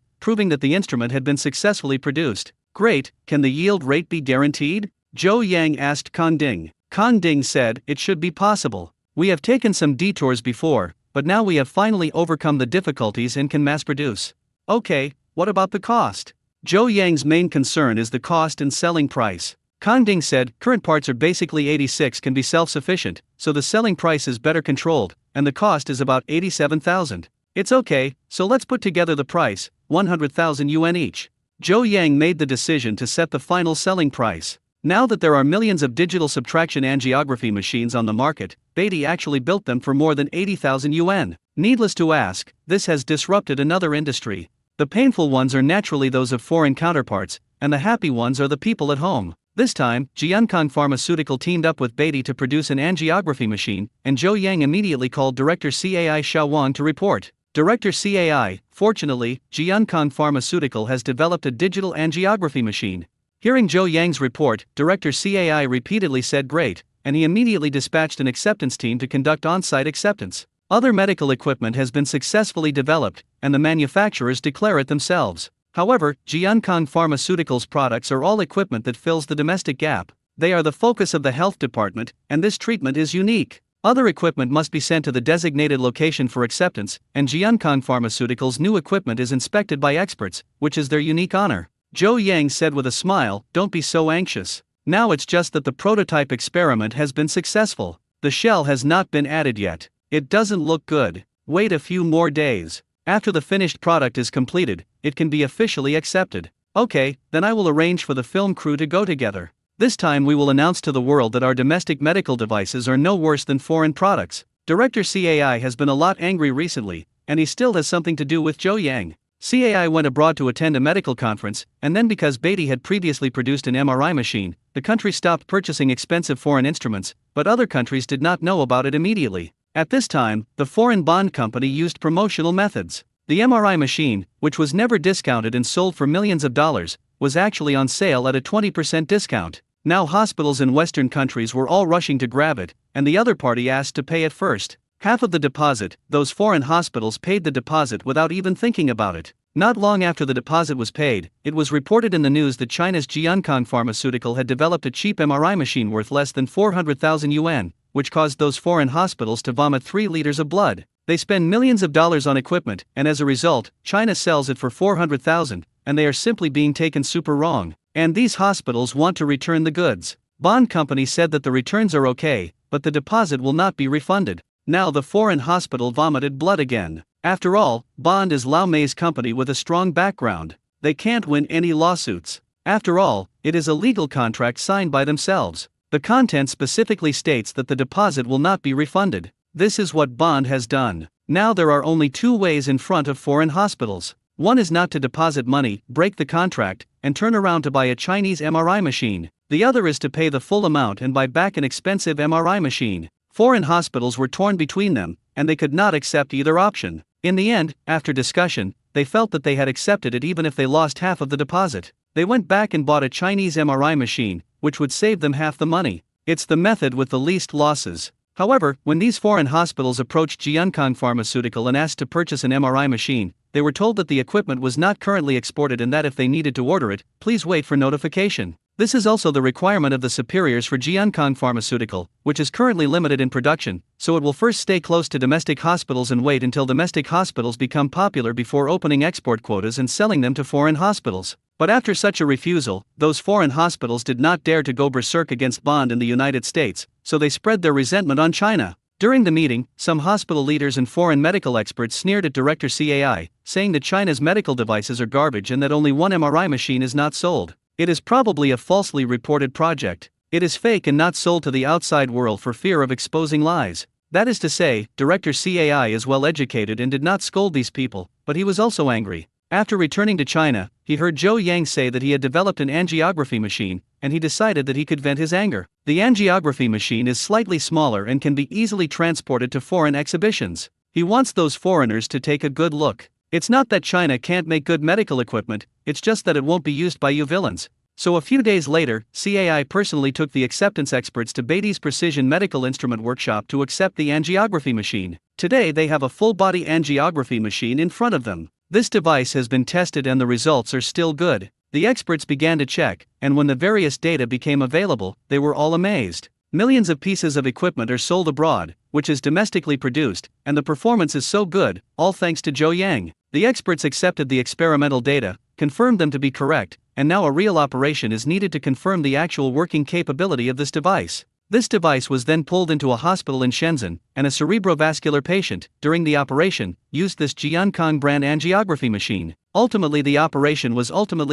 proving that the instrument had been successfully produced. Great, can the yield rate be guaranteed? Zhou Yang asked Kanding. Kanding said, it should be possible. We have taken some detours before, but now we have finally overcome the difficulties and can mass produce. Okay, what about the cost? Zhou Yang's main concern is the cost and selling price. Kanding said, current parts are basically 86 can be self-sufficient, so the selling price is better controlled, and the cost is about 87,000. It's okay, so let's put together the price, 100,000 yuan each. Zhou Yang made the decision to set the final selling price. Now that there are millions of digital subtraction angiography machines on the market, Beatty actually built them for more than 80,000 yuan. Needless to ask, this has disrupted another industry. The painful ones are naturally those of foreign counterparts, and the happy ones are the people at home. This time, Jiankang Pharmaceutical teamed up with Beatty to produce an angiography machine, and Zhou Yang immediately called Director CAI Xiao Wang to report. Director CAI, fortunately, Jiankang Pharmaceutical has developed a digital angiography machine. Hearing Zhou Yang's report, Director CAI repeatedly said great, and he immediately dispatched an acceptance team to conduct on-site acceptance. Other medical equipment has been successfully developed, and the manufacturers declare it themselves. However, Jiankang Pharmaceutical's products are all equipment that fills the domestic gap. They are the focus of the health department, and this treatment is unique. Other equipment must be sent to the designated location for acceptance, and Jiankang Pharmaceutical's new equipment is inspected by experts, which is their unique honor. Zhou Yang said with a smile, don't be so anxious. Now it's just that the prototype experiment has been successful. The shell has not been added yet. It doesn't look good. Wait a few more days. After the finished product is completed, it can be officially accepted. Okay, then I will arrange for the film crew to go together. This time we will announce to the world that our domestic medical devices are no worse than foreign products. Director CAI has been a lot angry recently, and he still has something to do with Zhou Yang. CAI went abroad to attend a medical conference, and then because Beatty had previously produced an MRI machine, the country stopped purchasing expensive foreign instruments, but other countries did not know about it immediately. At this time, the foreign bond company used promotional methods. The MRI machine, which was never discounted and sold for millions of dollars, was actually on sale at a 20% discount. Now hospitals in Western countries were all rushing to grab it, and the other party asked to pay it first. Half of the deposit, those foreign hospitals paid the deposit without even thinking about it. Not long after the deposit was paid, it was reported in the news that China's Jiankang Pharmaceutical had developed a cheap MRI machine worth less than 400,000 yuan, which caused those foreign hospitals to vomit 3 liters of blood. They spend millions of dollars on equipment, and as a result, China sells it for 400,000, and they are simply being taken super wrong. And these hospitals want to return the goods. Bond company said that the returns are okay, but the deposit will not be refunded. Now the foreign hospital vomited blood again. After all, Bond is Lau Mei's company with a strong background. They can't win any lawsuits. After all, it is a legal contract signed by themselves. The content specifically states that the deposit will not be refunded. This is what Bond has done. Now there are only 2 ways in front of foreign hospitals. One is not to deposit money, break the contract, and turn around to buy a Chinese MRI machine. The other is to pay the full amount and buy back an expensive MRI machine. Foreign hospitals were torn between them, and they could not accept either option. In the end, after discussion, they felt that they had accepted it even if they lost half of the deposit. They went back and bought a Chinese MRI machine, which would save them half the money. It's the method with the least losses. However, when these foreign hospitals approached Jiankang Pharmaceutical and asked to purchase an MRI machine, they were told that the equipment was not currently exported and that if they needed to order it, please wait for notification. This is also the requirement of the superiors for Jiankang Pharmaceutical, which is currently limited in production, so it will first stay close to domestic hospitals and wait until domestic hospitals become popular before opening export quotas and selling them to foreign hospitals. But after such a refusal, those foreign hospitals did not dare to go berserk against Bond in the United States, so they spread their resentment on China. During the meeting, some hospital leaders and foreign medical experts sneered at Director CAI, saying that China's medical devices are garbage and that only one MRI machine is not sold. It is probably a falsely reported project. It is fake and not sold to the outside world for fear of exposing lies. That is to say, Director CAI is well educated and did not scold these people, but he was also angry. After returning to China, he heard Zhou Yang say that he had developed an angiography machine, and he decided that he could vent his anger. The angiography machine is slightly smaller and can be easily transported to foreign exhibitions. He wants those foreigners to take a good look. It's not that China can't make good medical equipment, it's just that it won't be used by you villains. So a few days later, CAI personally took the acceptance experts to Beatty's Precision Medical Instrument Workshop to accept the angiography machine. Today they have a full-body angiography machine in front of them. This device has been tested and the results are still good. The experts began to check, and when the various data became available, they were all amazed. Millions of pieces of equipment are sold abroad, which is domestically produced, and the performance is so good, all thanks to Zhou Yang. The experts accepted the experimental data, confirmed them to be correct, and now a real operation is needed to confirm the actual working capability of this device. This device was then pulled into a hospital in Shenzhen, and a cerebrovascular patient, during the operation, used this Jiankang brand angiography machine. Ultimately the operation was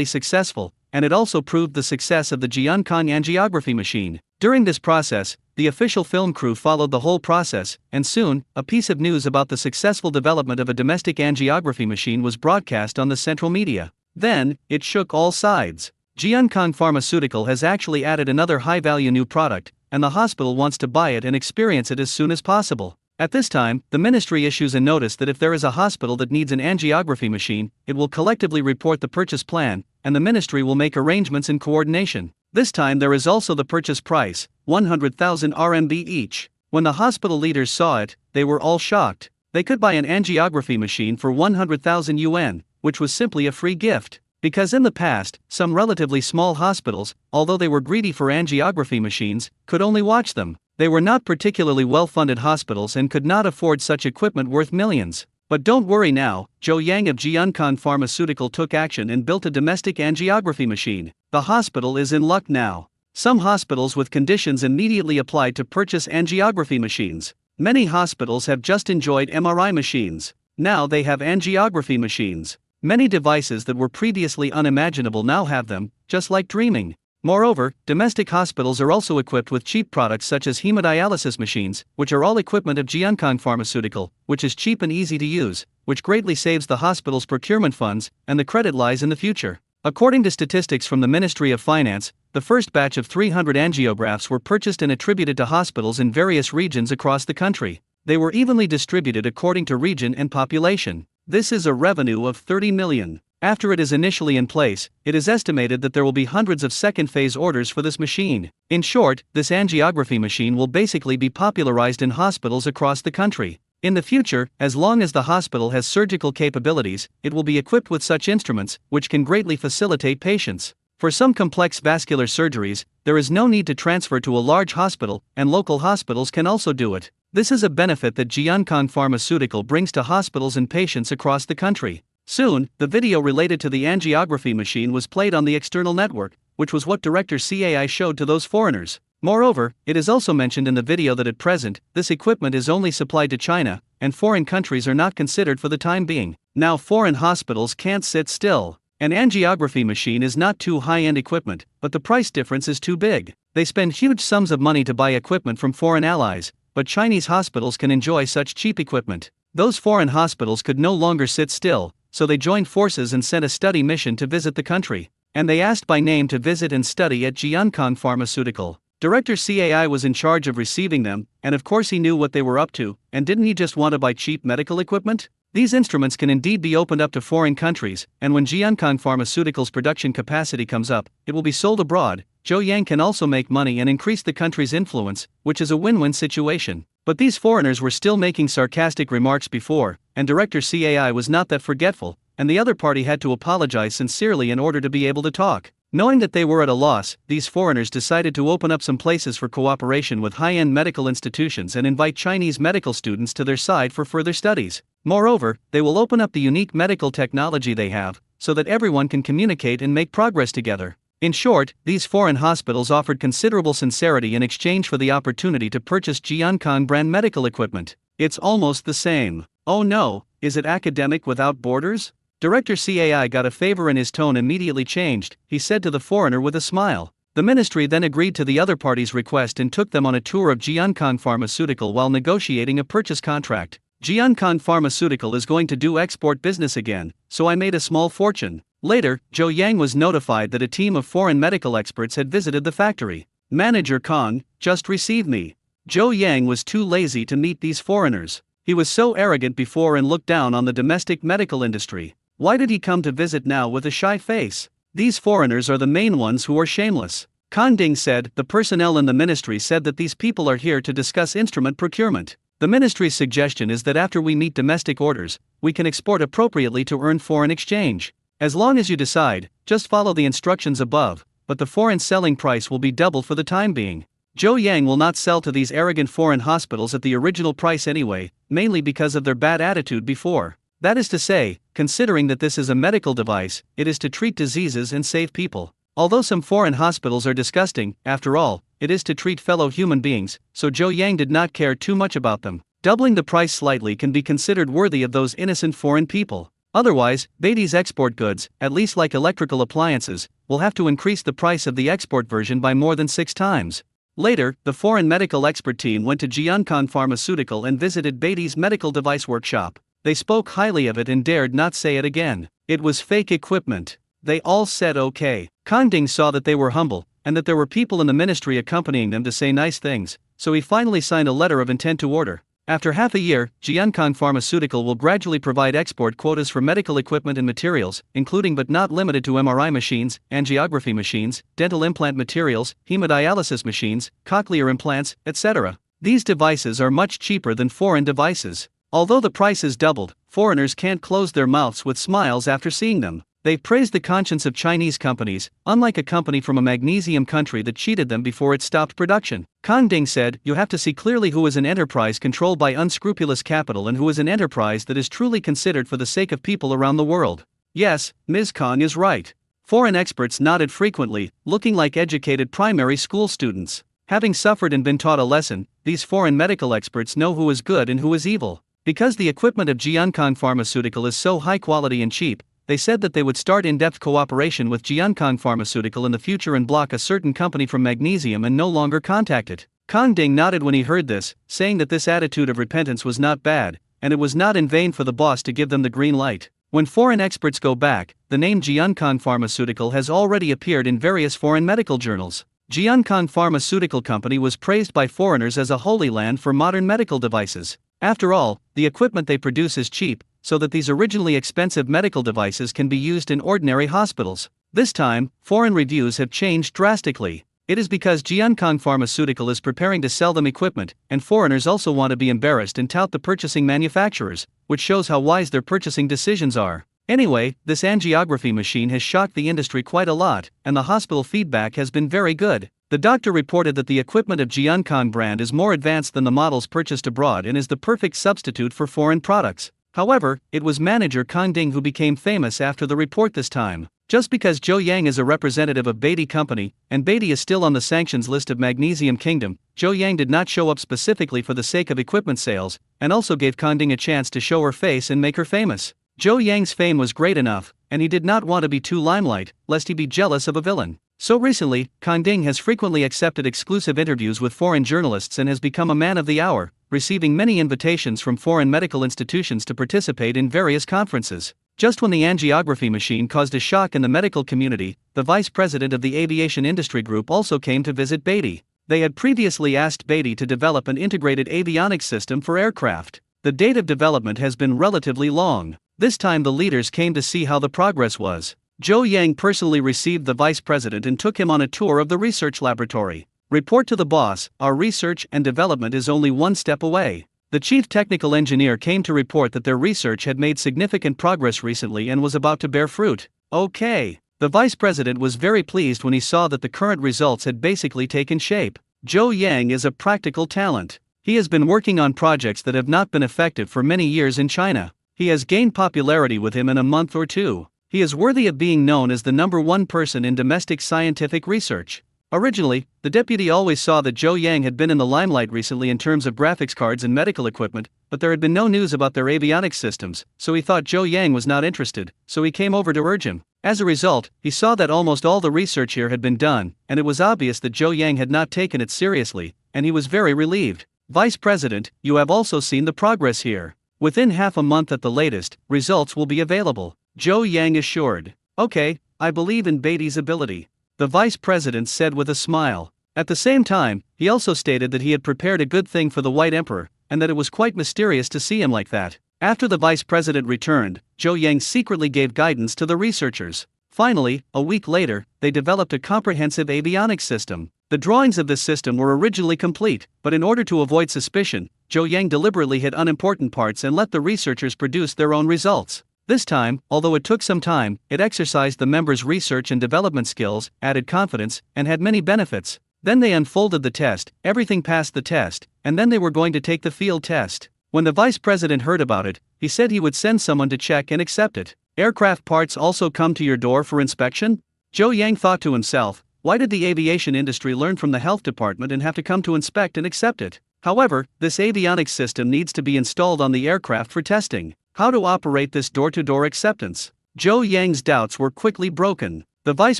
successful, and it also proved the success of the Jiankang angiography machine. During this process, the official film crew followed the whole process, and soon, a piece of news about the successful development of a domestic angiography machine was broadcast on the central media. Then, it shook all sides. Jiankang Pharmaceutical has actually added another high-value new product, and the hospital wants to buy it and experience it as soon as possible. At this time, the ministry issues a notice that if there is a hospital that needs an angiography machine, it will collectively report the purchase plan, and the ministry will make arrangements in coordination. This time there is also the purchase price, 100,000 RMB each. When the hospital leaders saw it, they were all shocked. They could buy an angiography machine for 100,000 yuan, which was simply a free gift. Because in the past, some relatively small hospitals, although they were greedy for angiography machines, could only watch them. They were not particularly well-funded hospitals and could not afford such equipment worth millions. But don't worry now, Zhou Yang of Jiankang Pharmaceutical took action and built a domestic angiography machine. The hospital is in luck now. Some hospitals with conditions immediately applied to purchase angiography machines. Many hospitals have just enjoyed MRI machines. Now they have angiography machines. Many devices that were previously unimaginable now have them, just like dreaming. Moreover, domestic hospitals are also equipped with cheap products such as hemodialysis machines, which are all equipment of Jiankang Pharmaceutical, which is cheap and easy to use, which greatly saves the hospital's procurement funds, and the credit lies in the future. According to statistics from the Ministry of Finance, the first batch of 300 angiographs were purchased and attributed to hospitals in various regions across the country. They were evenly distributed according to region and population. This is a revenue of 30 million. After it is initially in place, it is estimated that there will be hundreds of second-phase orders for this machine. In short, this angiography machine will basically be popularized in hospitals across the country. In the future, as long as the hospital has surgical capabilities, it will be equipped with such instruments, which can greatly facilitate patients. For some complex vascular surgeries, there is no need to transfer to a large hospital, and local hospitals can also do it. This is a benefit that Jiankang Pharmaceutical brings to hospitals and patients across the country. Soon, the video related to the angiography machine was played on the external network, which was what Director CAI showed to those foreigners. Moreover, it is also mentioned in the video that at present, this equipment is only supplied to China, and foreign countries are not considered for the time being. Now foreign hospitals can't sit still. An angiography machine is not too high-end equipment, but the price difference is too big. They spend huge sums of money to buy equipment from foreign allies, but Chinese hospitals can enjoy such cheap equipment. Those foreign hospitals could no longer sit still, so they joined forces and sent a study mission to visit the country. And they asked by name to visit and study at Jiankang Pharmaceutical. Director CAI was in charge of receiving them, and of course he knew what they were up to, and didn't he just want to buy cheap medical equipment? These instruments can indeed be opened up to foreign countries, and when Jiankang Pharmaceuticals' production capacity comes up, it will be sold abroad. Zhou Yang can also make money and increase the country's influence, which is a win-win situation. But these foreigners were still making sarcastic remarks before, and Director CAI was not that forgetful, and the other party had to apologize sincerely in order to be able to talk. Knowing that they were at a loss, these foreigners decided to open up some places for cooperation with high-end medical institutions and invite Chinese medical students to their side for further studies. Moreover, they will open up the unique medical technology they have, so that everyone can communicate and make progress together. In short, these foreign hospitals offered considerable sincerity in exchange for the opportunity to purchase Jiankang brand medical equipment. It's almost the same. Oh no, is it academic without borders? Director CAI got a favor and his tone immediately changed, he said to the foreigner with a smile. The ministry then agreed to the other party's request and took them on a tour of Jiankang Pharmaceutical while negotiating a purchase contract. Jiankang Pharmaceutical is going to do export business again, so I made a small fortune. Later, Zhou Yang was notified that a team of foreign medical experts had visited the factory. Manager Kong, just receive me. Zhou Yang was too lazy to meet these foreigners. He was so arrogant before and looked down on the domestic medical industry. Why did he come to visit now with a shy face? These foreigners are the main ones who are shameless. Kang Ding said, the personnel in the ministry said that these people are here to discuss instrument procurement. The ministry's suggestion is that after we meet domestic orders, we can export appropriately to earn foreign exchange. As long as you decide, just follow the instructions above, but the foreign selling price will be double for the time being. Zhou Yang will not sell to these arrogant foreign hospitals at the original price anyway, mainly because of their bad attitude before. That is to say, considering that this is a medical device, it is to treat diseases and save people. Although some foreign hospitals are disgusting, after all, it is to treat fellow human beings, so Zhou Yang did not care too much about them. Doubling the price slightly can be considered worthy of those innocent foreign people. Otherwise, Beatty's export goods, at least like electrical appliances, will have to increase the price of the export version by more than 6 times. Later, the foreign medical expert team went to Jiankang Pharmaceutical and visited Beatty's medical device workshop. They spoke highly of it and dared not say it again. It was fake equipment. They all said okay. Kang Ding saw that they were humble, and that there were people in the ministry accompanying them to say nice things, so he finally signed a letter of intent to order. After half a year, Jiankang Pharmaceutical will gradually provide export quotas for medical equipment and materials, including but not limited to MRI machines, angiography machines, dental implant materials, hemodialysis machines, cochlear implants, etc. These devices are much cheaper than foreign devices. Although the price is doubled, foreigners can't close their mouths with smiles after seeing them. They praised the conscience of Chinese companies, unlike a company from a magnesium country that cheated them before it stopped production. Kang Ding said, you have to see clearly who is an enterprise controlled by unscrupulous capital and who is an enterprise that is truly considered for the sake of people around the world. Yes, Ms. Kong is right. Foreign experts nodded frequently, looking like educated primary school students. Having suffered and been taught a lesson, these foreign medical experts know who is good and who is evil. Because the equipment of Jiankang Pharmaceutical is so high quality and cheap, they said that they would start in-depth cooperation with Jiankang Pharmaceutical in the future and block a certain company from magnesium and no longer contact it. Kang Ding nodded when he heard this, saying that this attitude of repentance was not bad, and it was not in vain for the boss to give them the green light. When foreign experts go back, the name Jiankang Pharmaceutical has already appeared in various foreign medical journals. Jiankang Pharmaceutical Company was praised by foreigners as a holy land for modern medical devices. After all, the equipment they produce is cheap, so that these originally expensive medical devices can be used in ordinary hospitals. This time, foreign reviews have changed drastically. It is because Jiankang Pharmaceutical is preparing to sell them equipment, and foreigners also want to be embarrassed and tout the purchasing manufacturers, which shows how wise their purchasing decisions are. Anyway, this angiography machine has shocked the industry quite a lot, and the hospital feedback has been very good. The doctor reported that the equipment of Jiankang brand is more advanced than the models purchased abroad and is the perfect substitute for foreign products. However, it was manager Kang Ding who became famous after the report this time. Just because Zhou Yang is a representative of Beatty Company, and Beatty is still on the sanctions list of Magnesium Kingdom, Zhou Yang did not show up specifically for the sake of equipment sales, and also gave Kang Ding a chance to show her face and make her famous. Zhou Yang's fame was great enough, and he did not want to be too limelight, lest he be jealous of a villain. So recently, Kang Ding has frequently accepted exclusive interviews with foreign journalists and has become a man of the hour, receiving many invitations from foreign medical institutions to participate in various conferences. Just when the angiography machine caused a shock in the medical community, the vice president of the aviation industry group also came to visit Beatty. They had previously asked Beatty to develop an integrated avionics system for aircraft. the date of development has been relatively long. This time the leaders came to see how the progress was. Zhou Yang personally received the vice president and took him on a tour of the research laboratory. Report to the boss, our research and development is only one step away. The chief technical engineer came to report that their research had made significant progress recently and was about to bear fruit. Okay. The vice president was very pleased when he saw that the current results had basically taken shape. Zhou Yang is a practical talent. He has been working on projects that have not been effective for many years in China. He has gained popularity with him in a month or two. He is worthy of being known as the #1 person in domestic scientific research. Originally, the deputy always saw that Zhou Yang had been in the limelight recently in terms of graphics cards and medical equipment, but there had been no news about their avionics systems, so he thought Zhou Yang was not interested, so he came over to urge him. As a result, he saw that almost all the research here had been done, and it was obvious that Zhou Yang had not taken it seriously, and he was very relieved. Vice President, you have also seen the progress here. Within half a month at the latest, results will be available, Zhou Yang assured. Okay, I believe in Beatty's ability, the vice president said with a smile. At the same time, he also stated that he had prepared a good thing for the White Emperor, and that it was quite mysterious to see him like that. After the vice president returned, Zhou Yang secretly gave guidance to the researchers. Finally, a week later, they developed a comprehensive avionics system. The drawings of this system were originally complete, but in order to avoid suspicion, Zhou Yang deliberately hid unimportant parts and let the researchers produce their own results. This time, although it took some time, it exercised the members' research and development skills, added confidence, and had many benefits. Then they unfolded the test, everything passed the test, and then they were going to take the field test. When the vice president heard about it, he said he would send someone to check and accept it. Aircraft parts also come to your door for inspection? Zhou Yang thought to himself, why did the aviation industry learn from the health department and have to come to inspect and accept it? However, this avionics system needs to be installed on the aircraft for testing. How to operate this door-to-door acceptance? Zhou Yang's doubts were quickly broken. The vice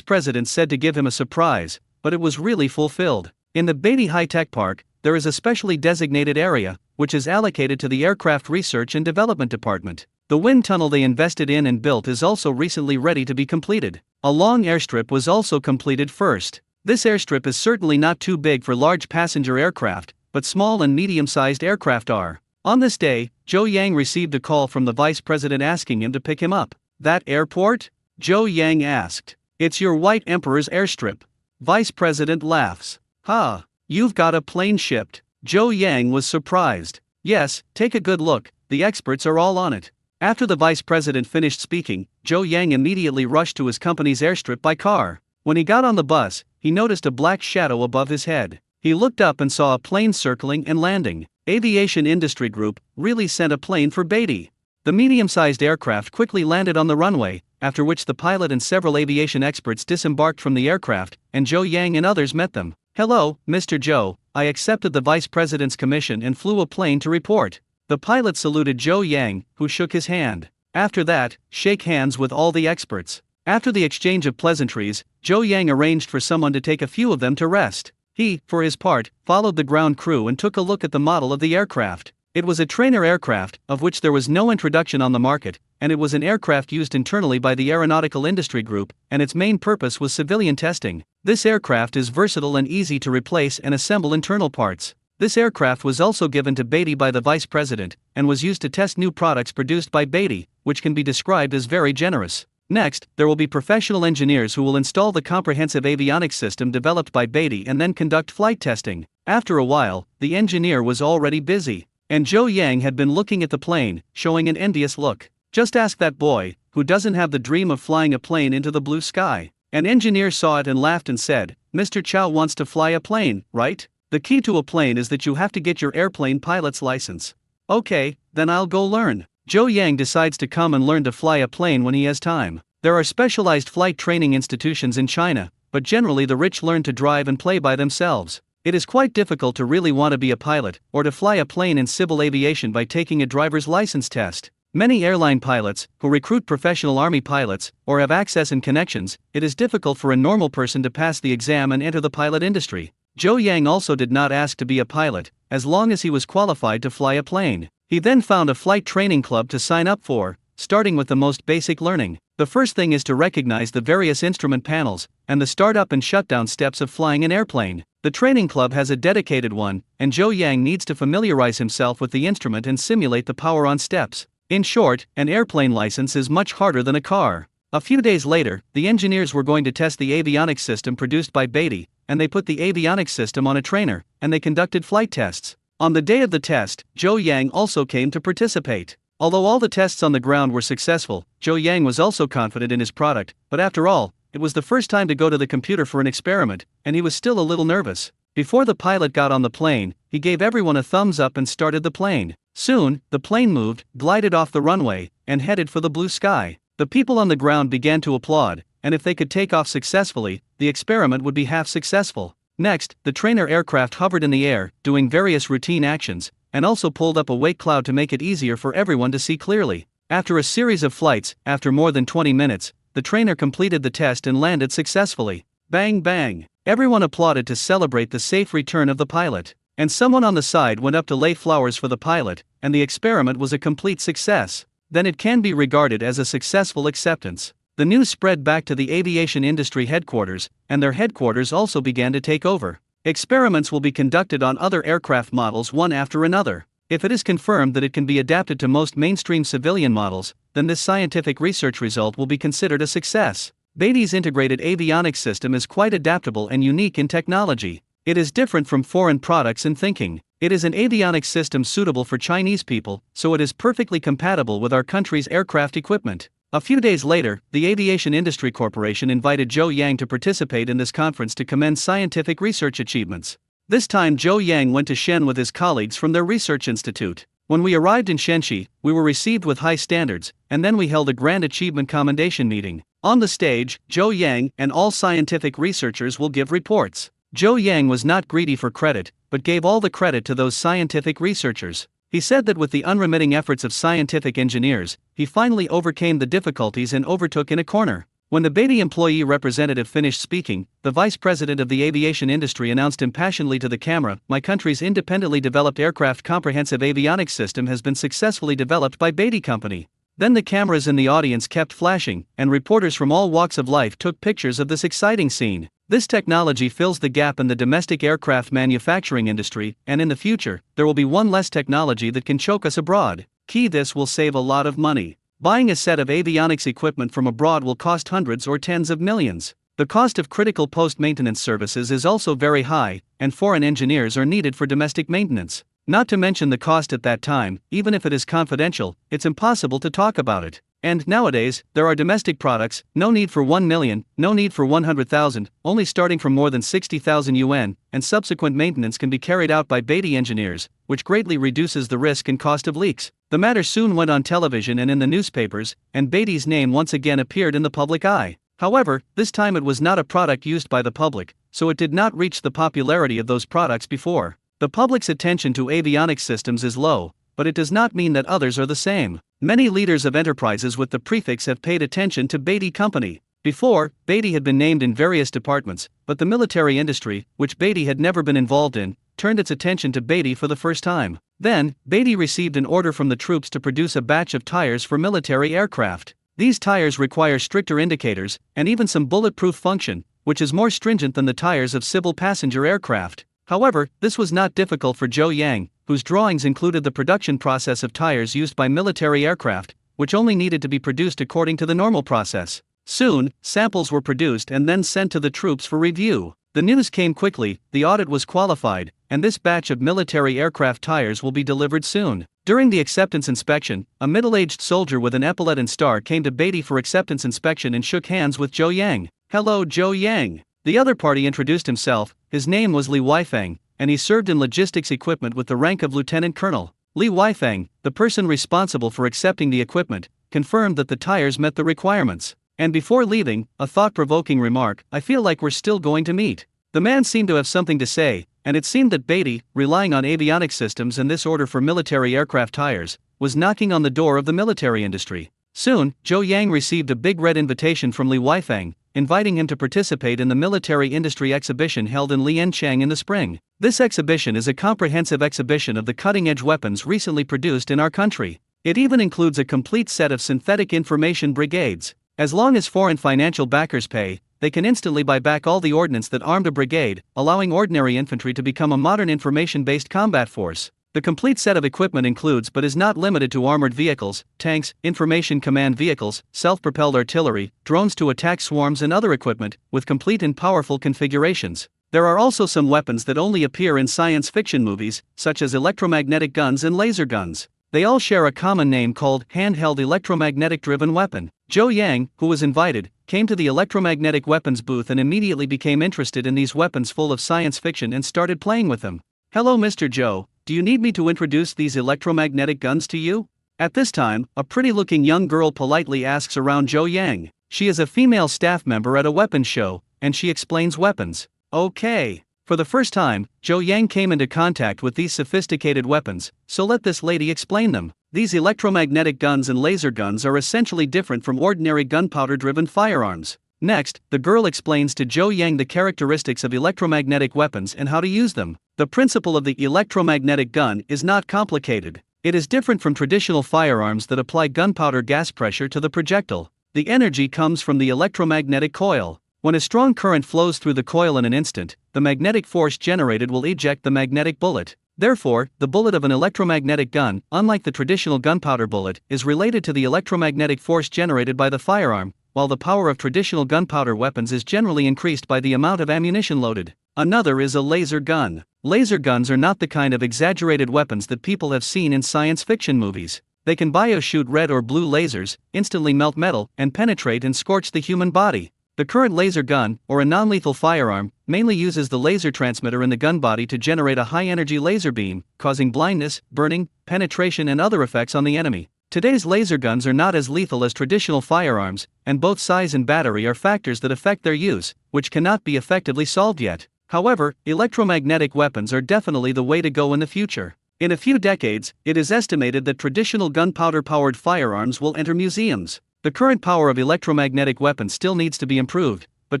president said to give him a surprise, but it was really fulfilled. In the Beatty High-Tech Park, there is a specially designated area, which is allocated to the Aircraft Research and Development Department. The wind tunnel they invested in and built is also recently ready to be completed. A long airstrip was also completed first. This airstrip is certainly not too big for large passenger aircraft, but small and medium-sized aircraft are. On this day, Zhou Yang received a call from the vice president asking him to pick him up. That airport? Zhou Yang asked. It's your White Emperor's airstrip. Vice president laughs. Ha, you've got a plane shipped. Zhou Yang was surprised. Yes, take a good look, the experts are all on it. After the vice president finished speaking, Zhou Yang immediately rushed to his company's airstrip by car. When he got on the bus, he noticed a black shadow above his head. He looked up and saw a plane circling and landing. Aviation Industry Group really sent a plane for Beatty. The medium-sized aircraft quickly landed on the runway, after which the pilot and several aviation experts disembarked from the aircraft, and Zhou Yang and others met them. Hello, Mr. Zhou, I accepted the vice president's commission and flew a plane to report. The pilot saluted Zhou Yang, who shook his hand. After that, shake hands with all the experts. After the exchange of pleasantries, Zhou Yang arranged for someone to take a few of them to rest. He, for his part, followed the ground crew and took a look at the model of the aircraft. It was a trainer aircraft, of which there was no introduction on the market, and it was an aircraft used internally by the Aeronautical Industry Group, and its main purpose was civilian testing. This aircraft is versatile and easy to replace and assemble internal parts. This aircraft was also given to Beatty by the vice president, and was used to test new products produced by Beatty, which can be described as very generous. Next, there will be professional engineers who will install the comprehensive avionics system developed by Beatty and then conduct flight testing. After a while, the engineer was already busy, and Zhou Yang had been looking at the plane, showing an envious look. Just ask that boy, who doesn't have the dream of flying a plane into the blue sky. An engineer saw it and laughed and said, Mr. Chow wants to fly a plane, right? The key to a plane is that you have to get your airplane pilot's license. Okay, then I'll go learn. Zhou Yang decides to come and learn to fly a plane when he has time. There are specialized flight training institutions in China, but generally the rich learn to drive and play by themselves. It is quite difficult to really want to be a pilot, or to fly a plane in civil aviation by taking a driver's license test. Many airline pilots, who recruit professional army pilots, or have access and connections, it is difficult for a normal person to pass the exam and enter the pilot industry. Zhou Yang also did not ask to be a pilot, as long as he was qualified to fly a plane. He then found a flight training club to sign up for, starting with the most basic learning. The first thing is to recognize the various instrument panels, and the start-up and shutdown steps of flying an airplane. The training club has a dedicated one, and Zhou Yang needs to familiarize himself with the instrument and simulate the power on steps. In short, an airplane license is much harder than a car. A few days later, the engineers were going to test the avionics system produced by Beatty, and they put the avionics system on a trainer, and they conducted flight tests. On the day of the test, Zhou Yang also came to participate. Although all the tests on the ground were successful, Zhou Yang was also confident in his product, but after all, it was the first time to go to the computer for an experiment, and he was still a little nervous. Before the pilot got on the plane, he gave everyone a thumbs up and started the plane. Soon, the plane moved, glided off the runway, and headed for the blue sky. The people on the ground began to applaud, and if they could take off successfully, the experiment would be half successful. Next, the trainer aircraft hovered in the air, doing various routine actions, and also pulled up a wake cloud to make it easier for everyone to see clearly. After a series of flights, after more than 20 minutes, the trainer completed the test and landed successfully. Bang bang! Everyone applauded to celebrate the safe return of the pilot. And someone on the side went up to lay flowers for the pilot, and the experiment was a complete success. Then it can be regarded as a successful acceptance. The news spread back to the aviation industry headquarters, and their headquarters also began to take over. Experiments will be conducted on other aircraft models one after another. If it is confirmed that it can be adapted to most mainstream civilian models, then this scientific research result will be considered a success. Beatty's integrated avionics system is quite adaptable and unique in technology. It is different from foreign products in thinking. It is an avionics system suitable for Chinese people, so it is perfectly compatible with our country's aircraft equipment. A few days later, the Aviation Industry Corporation invited Zhou Yang to participate in this conference to commend scientific research achievements. This time Zhou Yang went to Shen with his colleagues from their research institute. When we arrived in Shenxi, we were received with high standards, and then we held a grand achievement commendation meeting. On the stage, Zhou Yang and all scientific researchers will give reports. Zhou Yang was not greedy for credit, but gave all the credit to those scientific researchers. He said that with the unremitting efforts of scientific engineers, he finally overcame the difficulties and overtook in a corner. When the Beatty employee representative finished speaking, the vice president of the aviation industry announced impassionedly to the camera, "My country's independently developed aircraft comprehensive avionics system has been successfully developed by Beatty Company." Then the cameras in the audience kept flashing, and reporters from all walks of life took pictures of this exciting scene. This technology fills the gap in the domestic aircraft manufacturing industry, and in the future, there will be one less technology that can choke us abroad. This will save a lot of money. Buying a set of avionics equipment from abroad will cost hundreds or tens of millions. The cost of critical post-maintenance services is also very high, and foreign engineers are needed for domestic maintenance. Not to mention the cost at that time, even if it is confidential, it's impossible to talk about it. And nowadays, there are domestic products, no need for 1 million, no need for 100,000, only starting from more than 60,000 yuan, and subsequent maintenance can be carried out by Beatty engineers, which greatly reduces the risk and cost of leaks. The matter soon went on television and in the newspapers, and Beatty's name once again appeared in the public eye. However, this time it was not a product used by the public, so it did not reach the popularity of those products before. The public's attention to avionics systems is low, but it does not mean that others are the same. Many leaders of enterprises with the prefix have paid attention to Beatty Company. Before, Beatty had been named in various departments, but the military industry, which Beatty had never been involved in, turned its attention to Beatty for the first time. Then, Beatty received an order from the troops to produce a batch of tires for military aircraft. These tires require stricter indicators, and even some bulletproof function, which is more stringent than the tires of civil passenger aircraft. However, this was not difficult for Zhou Yang, whose drawings included the production process of tires used by military aircraft, which only needed to be produced according to the normal process. Soon, samples were produced and then sent to the troops for review. The news came quickly, the audit was qualified, and this batch of military aircraft tires will be delivered soon. During the acceptance inspection, a middle-aged soldier with an epaulet and star came to Beatty for acceptance inspection and shook hands with Zhou Yang. "Hello, Zhou Yang." The other party introduced himself. His name was Li Weifeng, and he served in logistics equipment with the rank of lieutenant colonel. Li Weifeng, the person responsible for accepting the equipment, confirmed that the tires met the requirements. And before leaving, a thought-provoking remark, "I feel like we're still going to meet." The man seemed to have something to say, and it seemed that Beatty, relying on avionics systems and this order for military aircraft tires, was knocking on the door of the military industry. Soon, Zhou Yang received a big red invitation from Li Weifeng, inviting him to participate in the military industry exhibition held in Lianchang in the spring. This exhibition is a comprehensive exhibition of the cutting-edge weapons recently produced in our country. It even includes a complete set of synthetic information brigades. As long as foreign financial backers pay, they can instantly buy back all the ordnance that armed a brigade, allowing ordinary infantry to become a modern information-based combat force. The complete set of equipment includes but is not limited to armored vehicles, tanks, information command vehicles, self-propelled artillery, drones to attack swarms and other equipment, with complete and powerful configurations. There are also some weapons that only appear in science fiction movies, such as electromagnetic guns and laser guns. They all share a common name called handheld electromagnetic-driven weapon. Zhou Yang, who was invited, came to the electromagnetic weapons booth and immediately became interested in these weapons full of science fiction and started playing with them. "Hello Mr. Zhou, do you need me to introduce these electromagnetic guns to you?" At this time, a pretty-looking young girl politely asks around Zhou Yang. She is a female staff member at a weapons show, and she explains weapons. Okay. For the first time, Zhou Yang came into contact with these sophisticated weapons, so let this lady explain them. These electromagnetic guns and laser guns are essentially different from ordinary gunpowder-driven firearms. Next, the girl explains to Zhou Yang the characteristics of electromagnetic weapons and how to use them. The principle of the electromagnetic gun is not complicated. It is different from traditional firearms that apply gunpowder gas pressure to the projectile. The energy comes from the electromagnetic coil. When a strong current flows through the coil in an instant, the magnetic force generated will eject the magnetic bullet. Therefore, the bullet of an electromagnetic gun, unlike the traditional gunpowder bullet, is related to the electromagnetic force generated by the firearm, while the power of traditional gunpowder weapons is generally increased by the amount of ammunition loaded. Another is a laser gun. Laser guns are not the kind of exaggerated weapons that people have seen in science fiction movies. They can bioshoot red or blue lasers, instantly melt metal, and penetrate and scorch the human body. The current laser gun, or a non-lethal firearm, mainly uses the laser transmitter in the gun body to generate a high-energy laser beam, causing blindness, burning, penetration and other effects on the enemy. Today's laser guns are not as lethal as traditional firearms, and both size and battery are factors that affect their use, which cannot be effectively solved yet. However, electromagnetic weapons are definitely the way to go in the future. In a few decades, it is estimated that traditional gunpowder-powered firearms will enter museums. The current power of electromagnetic weapons still needs to be improved, but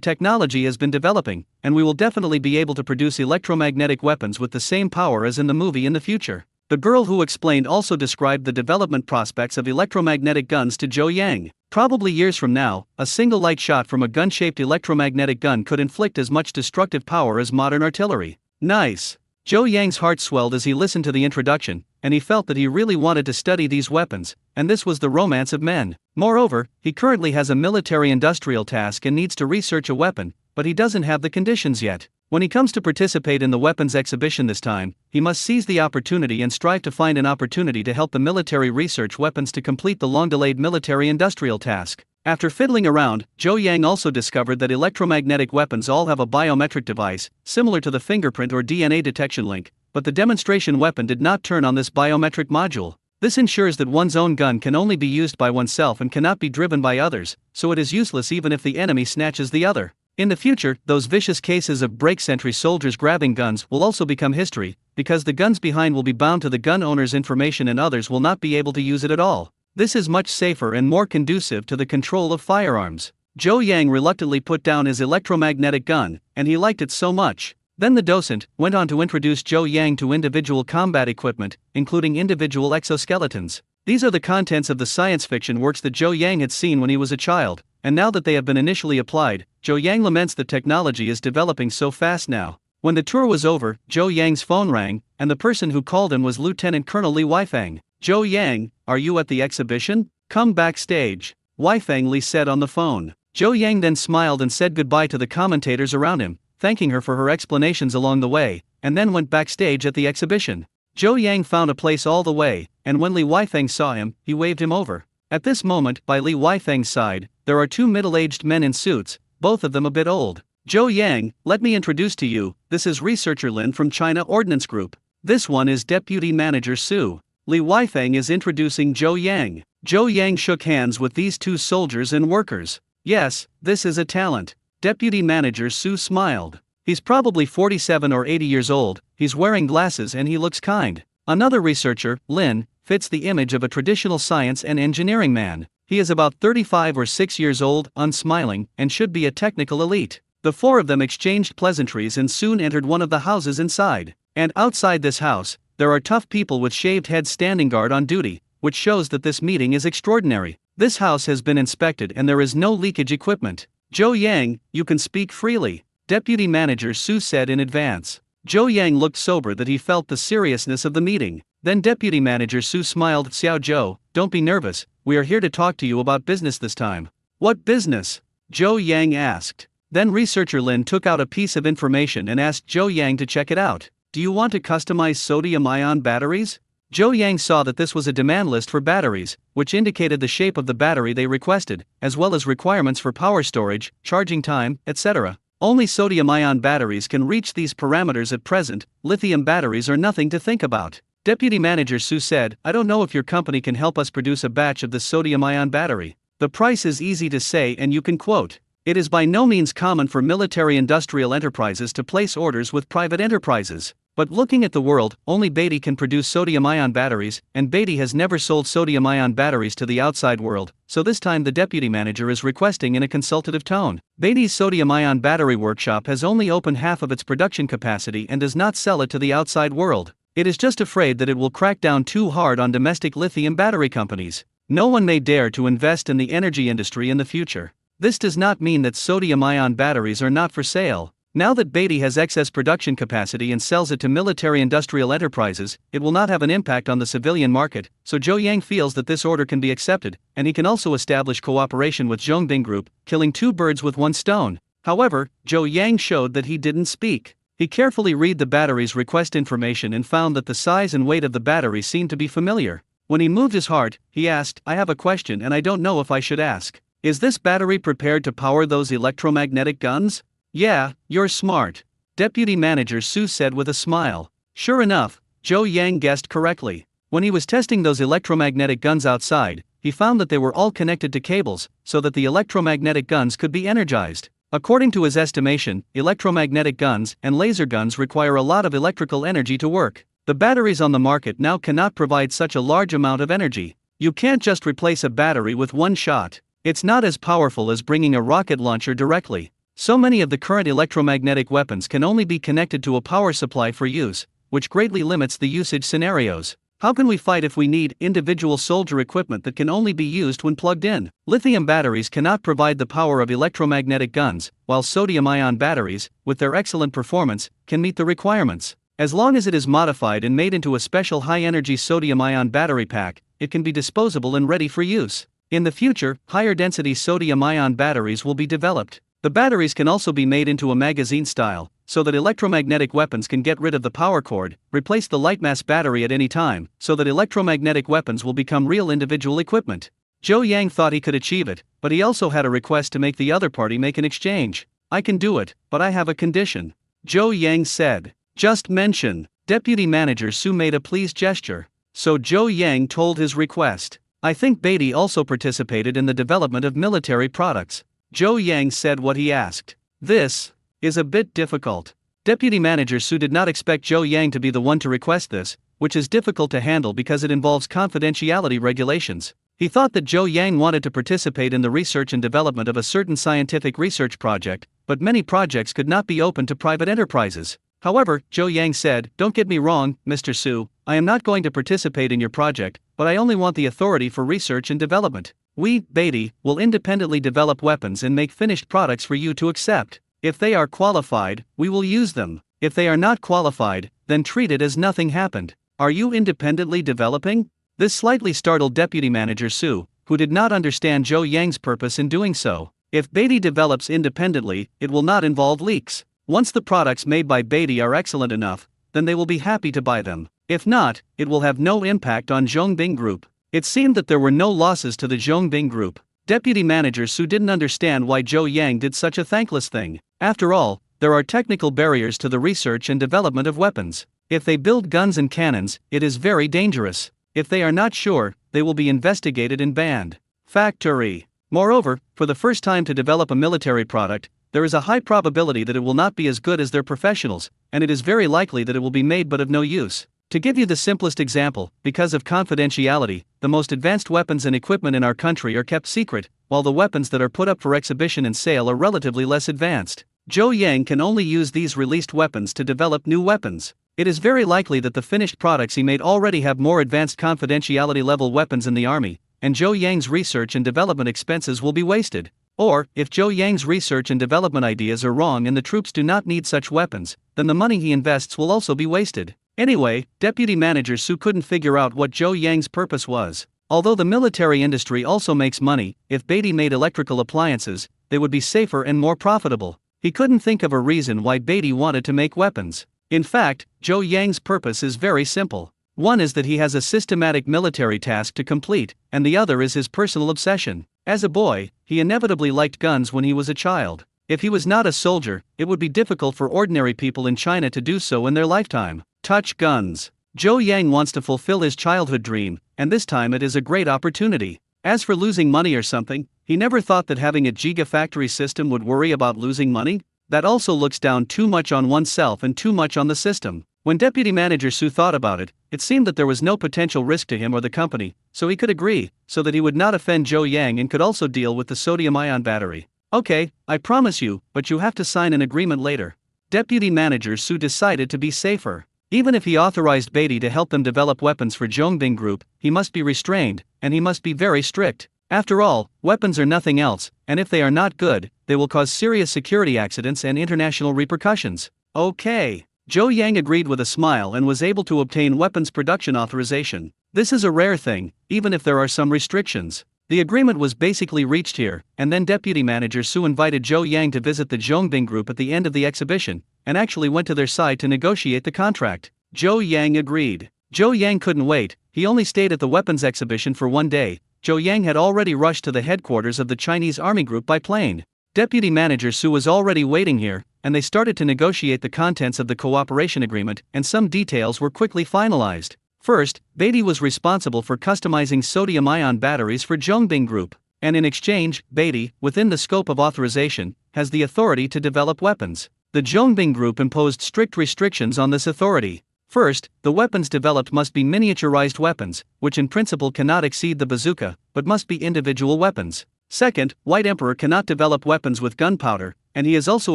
technology has been developing, and we will definitely be able to produce electromagnetic weapons with the same power as in the movie in the future. The girl who explained also described the development prospects of electromagnetic guns to Zhou Yang. Probably years from now, a single light shot from a gun-shaped electromagnetic gun could inflict as much destructive power as modern artillery. Nice! Zhou Yang's heart swelled as he listened to the introduction, and he felt that he really wanted to study these weapons, and this was the romance of men. Moreover, he currently has a military-industrial task and needs to research a weapon, but he doesn't have the conditions yet. When he comes to participate in the weapons exhibition this time, he must seize the opportunity and strive to find an opportunity to help the military research weapons to complete the long-delayed military-industrial task. After fiddling around, Zhou Yang also discovered that electromagnetic weapons all have a biometric device, similar to the fingerprint or DNA detection link, but the demonstration weapon did not turn on this biometric module. This ensures that one's own gun can only be used by oneself and cannot be driven by others, so it is useless even if the enemy snatches the other. In the future, those vicious cases of break-sentry soldiers grabbing guns will also become history, because the guns behind will be bound to the gun owner's information and others will not be able to use it at all. This is much safer and more conducive to the control of firearms. Zhou Yang reluctantly put down his electromagnetic gun, and he liked it so much. Then the docent went on to introduce Zhou Yang to individual combat equipment, including individual exoskeletons. These are the contents of the science fiction works that Zhou Yang had seen when he was a child, and now that they have been initially applied, Zhou Yang laments that technology is developing so fast now. When the tour was over, Zhou Yang's phone rang, and the person who called him was Lieutenant Colonel Li Weifeng. "Zhou Yang, are you at the exhibition? Come backstage," Weifeng Li said on the phone. Zhou Yang then smiled and said goodbye to the commentators around him, thanking her for her explanations along the way, and then went backstage at the exhibition. Zhou Yang found a place all the way, and when Li Weifeng saw him, he waved him over. At this moment, by Li Weifeng's side, there are two middle-aged men in suits, both of them a bit old. "Zhou Yang, let me introduce to you, this is researcher Lin from China Ordnance Group. This one is Deputy Manager Su." Li Weifeng is introducing Zhou Yang. Zhou Yang shook hands with these two soldiers and workers. "Yes, this is a talent." Deputy Manager Su smiled. "He's probably 47 or 80 years old, he's wearing glasses and he looks kind." Another researcher, Lin, fits the image of a traditional science and engineering man. He is about 35 or 6 years old, unsmiling, and should be a technical elite. The four of them exchanged pleasantries and soon entered one of the houses inside. And outside this house, there are tough people with shaved heads standing guard on duty, which shows that this meeting is extraordinary. This house has been inspected and there is no leakage equipment. Zhou Yang, you can speak freely, Deputy Manager Su said in advance. Zhou Yang looked sober that he felt the seriousness of the meeting. Then Deputy Manager Su smiled. Xiao Zhou, don't be nervous, we are here to talk to you about business this time. What business? Zhou Yang asked. Then researcher Lin took out a piece of information and asked Zhou Yang to check it out. Do you want to customize sodium-ion batteries? Zhou Yang saw that this was a demand list for batteries, which indicated the shape of the battery they requested, as well as requirements for power storage, charging time, etc. Only sodium-ion batteries can reach these parameters at present. Lithium batteries are nothing to think about. Deputy Manager Su said, I don't know if your company can help us produce a batch of this sodium-ion battery. The price is easy to say and you can quote. It is by no means common for military-industrial enterprises to place orders with private enterprises. But looking at the world, only Beatty can produce sodium-ion batteries, and Beatty has never sold sodium-ion batteries to the outside world, so this time the deputy manager is requesting in a consultative tone. Beatty's sodium-ion battery workshop has only opened half of its production capacity and does not sell it to the outside world. It is just afraid that it will crack down too hard on domestic lithium battery companies. No one may dare to invest in the energy industry in the future. This does not mean that sodium-ion batteries are not for sale. Now that Beatty has excess production capacity and sells it to military-industrial enterprises, it will not have an impact on the civilian market, so Zhou Yang feels that this order can be accepted, and he can also establish cooperation with Zhongbing Group, killing two birds with one stone. However, Zhou Yang showed that he didn't speak. He carefully read the battery's request information and found that the size and weight of the battery seemed to be familiar. When he moved his heart, he asked, I have a question and I don't know if I should ask. Is this battery prepared to power those electromagnetic guns? Yeah, you're smart. Deputy Manager Su said with a smile. Sure enough, Zhou Yang guessed correctly. When he was testing those electromagnetic guns outside, he found that they were all connected to cables, so that the electromagnetic guns could be energized. According to his estimation, electromagnetic guns and laser guns require a lot of electrical energy to work. The batteries on the market now cannot provide such a large amount of energy. You can't just replace a battery with one shot. It's not as powerful as bringing a rocket launcher directly. So many of the current electromagnetic weapons can only be connected to a power supply for use, which greatly limits the usage scenarios. How can we fight if we need individual soldier equipment that can only be used when plugged in? Lithium batteries cannot provide the power of electromagnetic guns, while sodium-ion batteries, with their excellent performance, can meet the requirements. As long as it is modified and made into a special high-energy sodium-ion battery pack, it can be disposable and ready for use. In the future, higher-density sodium-ion batteries will be developed. The batteries can also be made into a magazine style, so that electromagnetic weapons can get rid of the power cord, replace the light-mass battery at any time, so that electromagnetic weapons will become real individual equipment. Zhou Yang thought he could achieve it, but he also had a request to make the other party make an exchange. I can do it, but I have a condition. Zhou Yang said. Just mention. Deputy Manager Su made a pleased gesture. So Zhou Yang told his request. I think Beatty also participated in the development of military products. Zhou Yang said what he asked. This is a bit difficult. Deputy Manager Su did not expect Zhou Yang to be the one to request this, which is difficult to handle because it involves confidentiality regulations. He thought that Zhou Yang wanted to participate in the research and development of a certain scientific research project, but many projects could not be open to private enterprises. However, Zhou Yang said, don't get me wrong, Mr. Su, I am not going to participate in your project, but I only want the authority for research and development. We, Beatty, will independently develop weapons and make finished products for you to accept. If they are qualified, we will use them. If they are not qualified, then treat it as nothing happened. Are you independently developing? This slightly startled Deputy Manager Su, who did not understand Zhou Yang's purpose in doing so. If Beatty develops independently, it will not involve leaks. Once the products made by Beatty are excellent enough, then they will be happy to buy them. If not, it will have no impact on Zhongbing Group. It seemed that there were no losses to the Zhongbing Group. Deputy Manager Su didn't understand why Zhou Yang did such a thankless thing. After all, there are technical barriers to the research and development of weapons. If they build guns and cannons, it is very dangerous. If they are not sure, they will be investigated and banned. Factory. Moreover, for the first time to develop a military product, there is a high probability that it will not be as good as their professionals, and it is very likely that it will be made but of no use. To give you the simplest example, because of confidentiality, the most advanced weapons and equipment in our country are kept secret, while the weapons that are put up for exhibition and sale are relatively less advanced. Zhou Yang can only use these released weapons to develop new weapons. It is very likely that the finished products he made already have more advanced confidentiality level weapons in the army, and Zhou Yang's research and development expenses will be wasted. Or, if Zhou Yang's research and development ideas are wrong and the troops do not need such weapons, then the money he invests will also be wasted. Anyway, Deputy Manager Su couldn't figure out what Zhou Yang's purpose was. Although the military industry also makes money, if Beatty made electrical appliances, they would be safer and more profitable. He couldn't think of a reason why Beatty wanted to make weapons. In fact, Zhou Yang's purpose is very simple. One is that he has a systematic military task to complete, and the other is his personal obsession. As a boy, he inevitably liked guns when he was a child. If he was not a soldier, it would be difficult for ordinary people in China to do so in their lifetime. Touch guns. Zhou Yang wants to fulfill his childhood dream, and this time it is a great opportunity. As for losing money or something, he never thought that having a gigafactory system would worry about losing money. That also looks down too much on oneself and too much on the system. When Deputy Manager Su thought about it, it seemed that there was no potential risk to him or the company, so he could agree, so that he would not offend Zhou Yang and could also deal with the sodium-ion battery. Okay, I promise you, but you have to sign an agreement later. Deputy Manager Su decided to be safer. Even if he authorized Beatty to help them develop weapons for Zhongbing Group, he must be restrained, and he must be very strict. After all, weapons are nothing else, and if they are not good, they will cause serious security accidents and international repercussions. Okay. Zhou Yang agreed with a smile and was able to obtain weapons production authorization. This is a rare thing, even if there are some restrictions. The agreement was basically reached here, and then Deputy Manager Su invited Zhou Yang to visit the Zhongbing Group at the end of the exhibition, and actually went to their side to negotiate the contract. Zhou Yang agreed. Zhou Yang couldn't wait, he only stayed at the weapons exhibition for 1 day. Zhou Yang had already rushed to the headquarters of the Chinese Army Group by plane. Deputy Manager Su was already waiting here, and they started to negotiate the contents of the cooperation agreement, and some details were quickly finalized. First, Beatty was responsible for customizing sodium-ion batteries for Zhongbing Group, and in exchange, Beatty, within the scope of authorization, has the authority to develop weapons. The Zhongbing Group imposed strict restrictions on this authority. First, the weapons developed must be miniaturized weapons, which in principle cannot exceed the bazooka, but must be individual weapons. Second, White Emperor cannot develop weapons with gunpowder, and he is also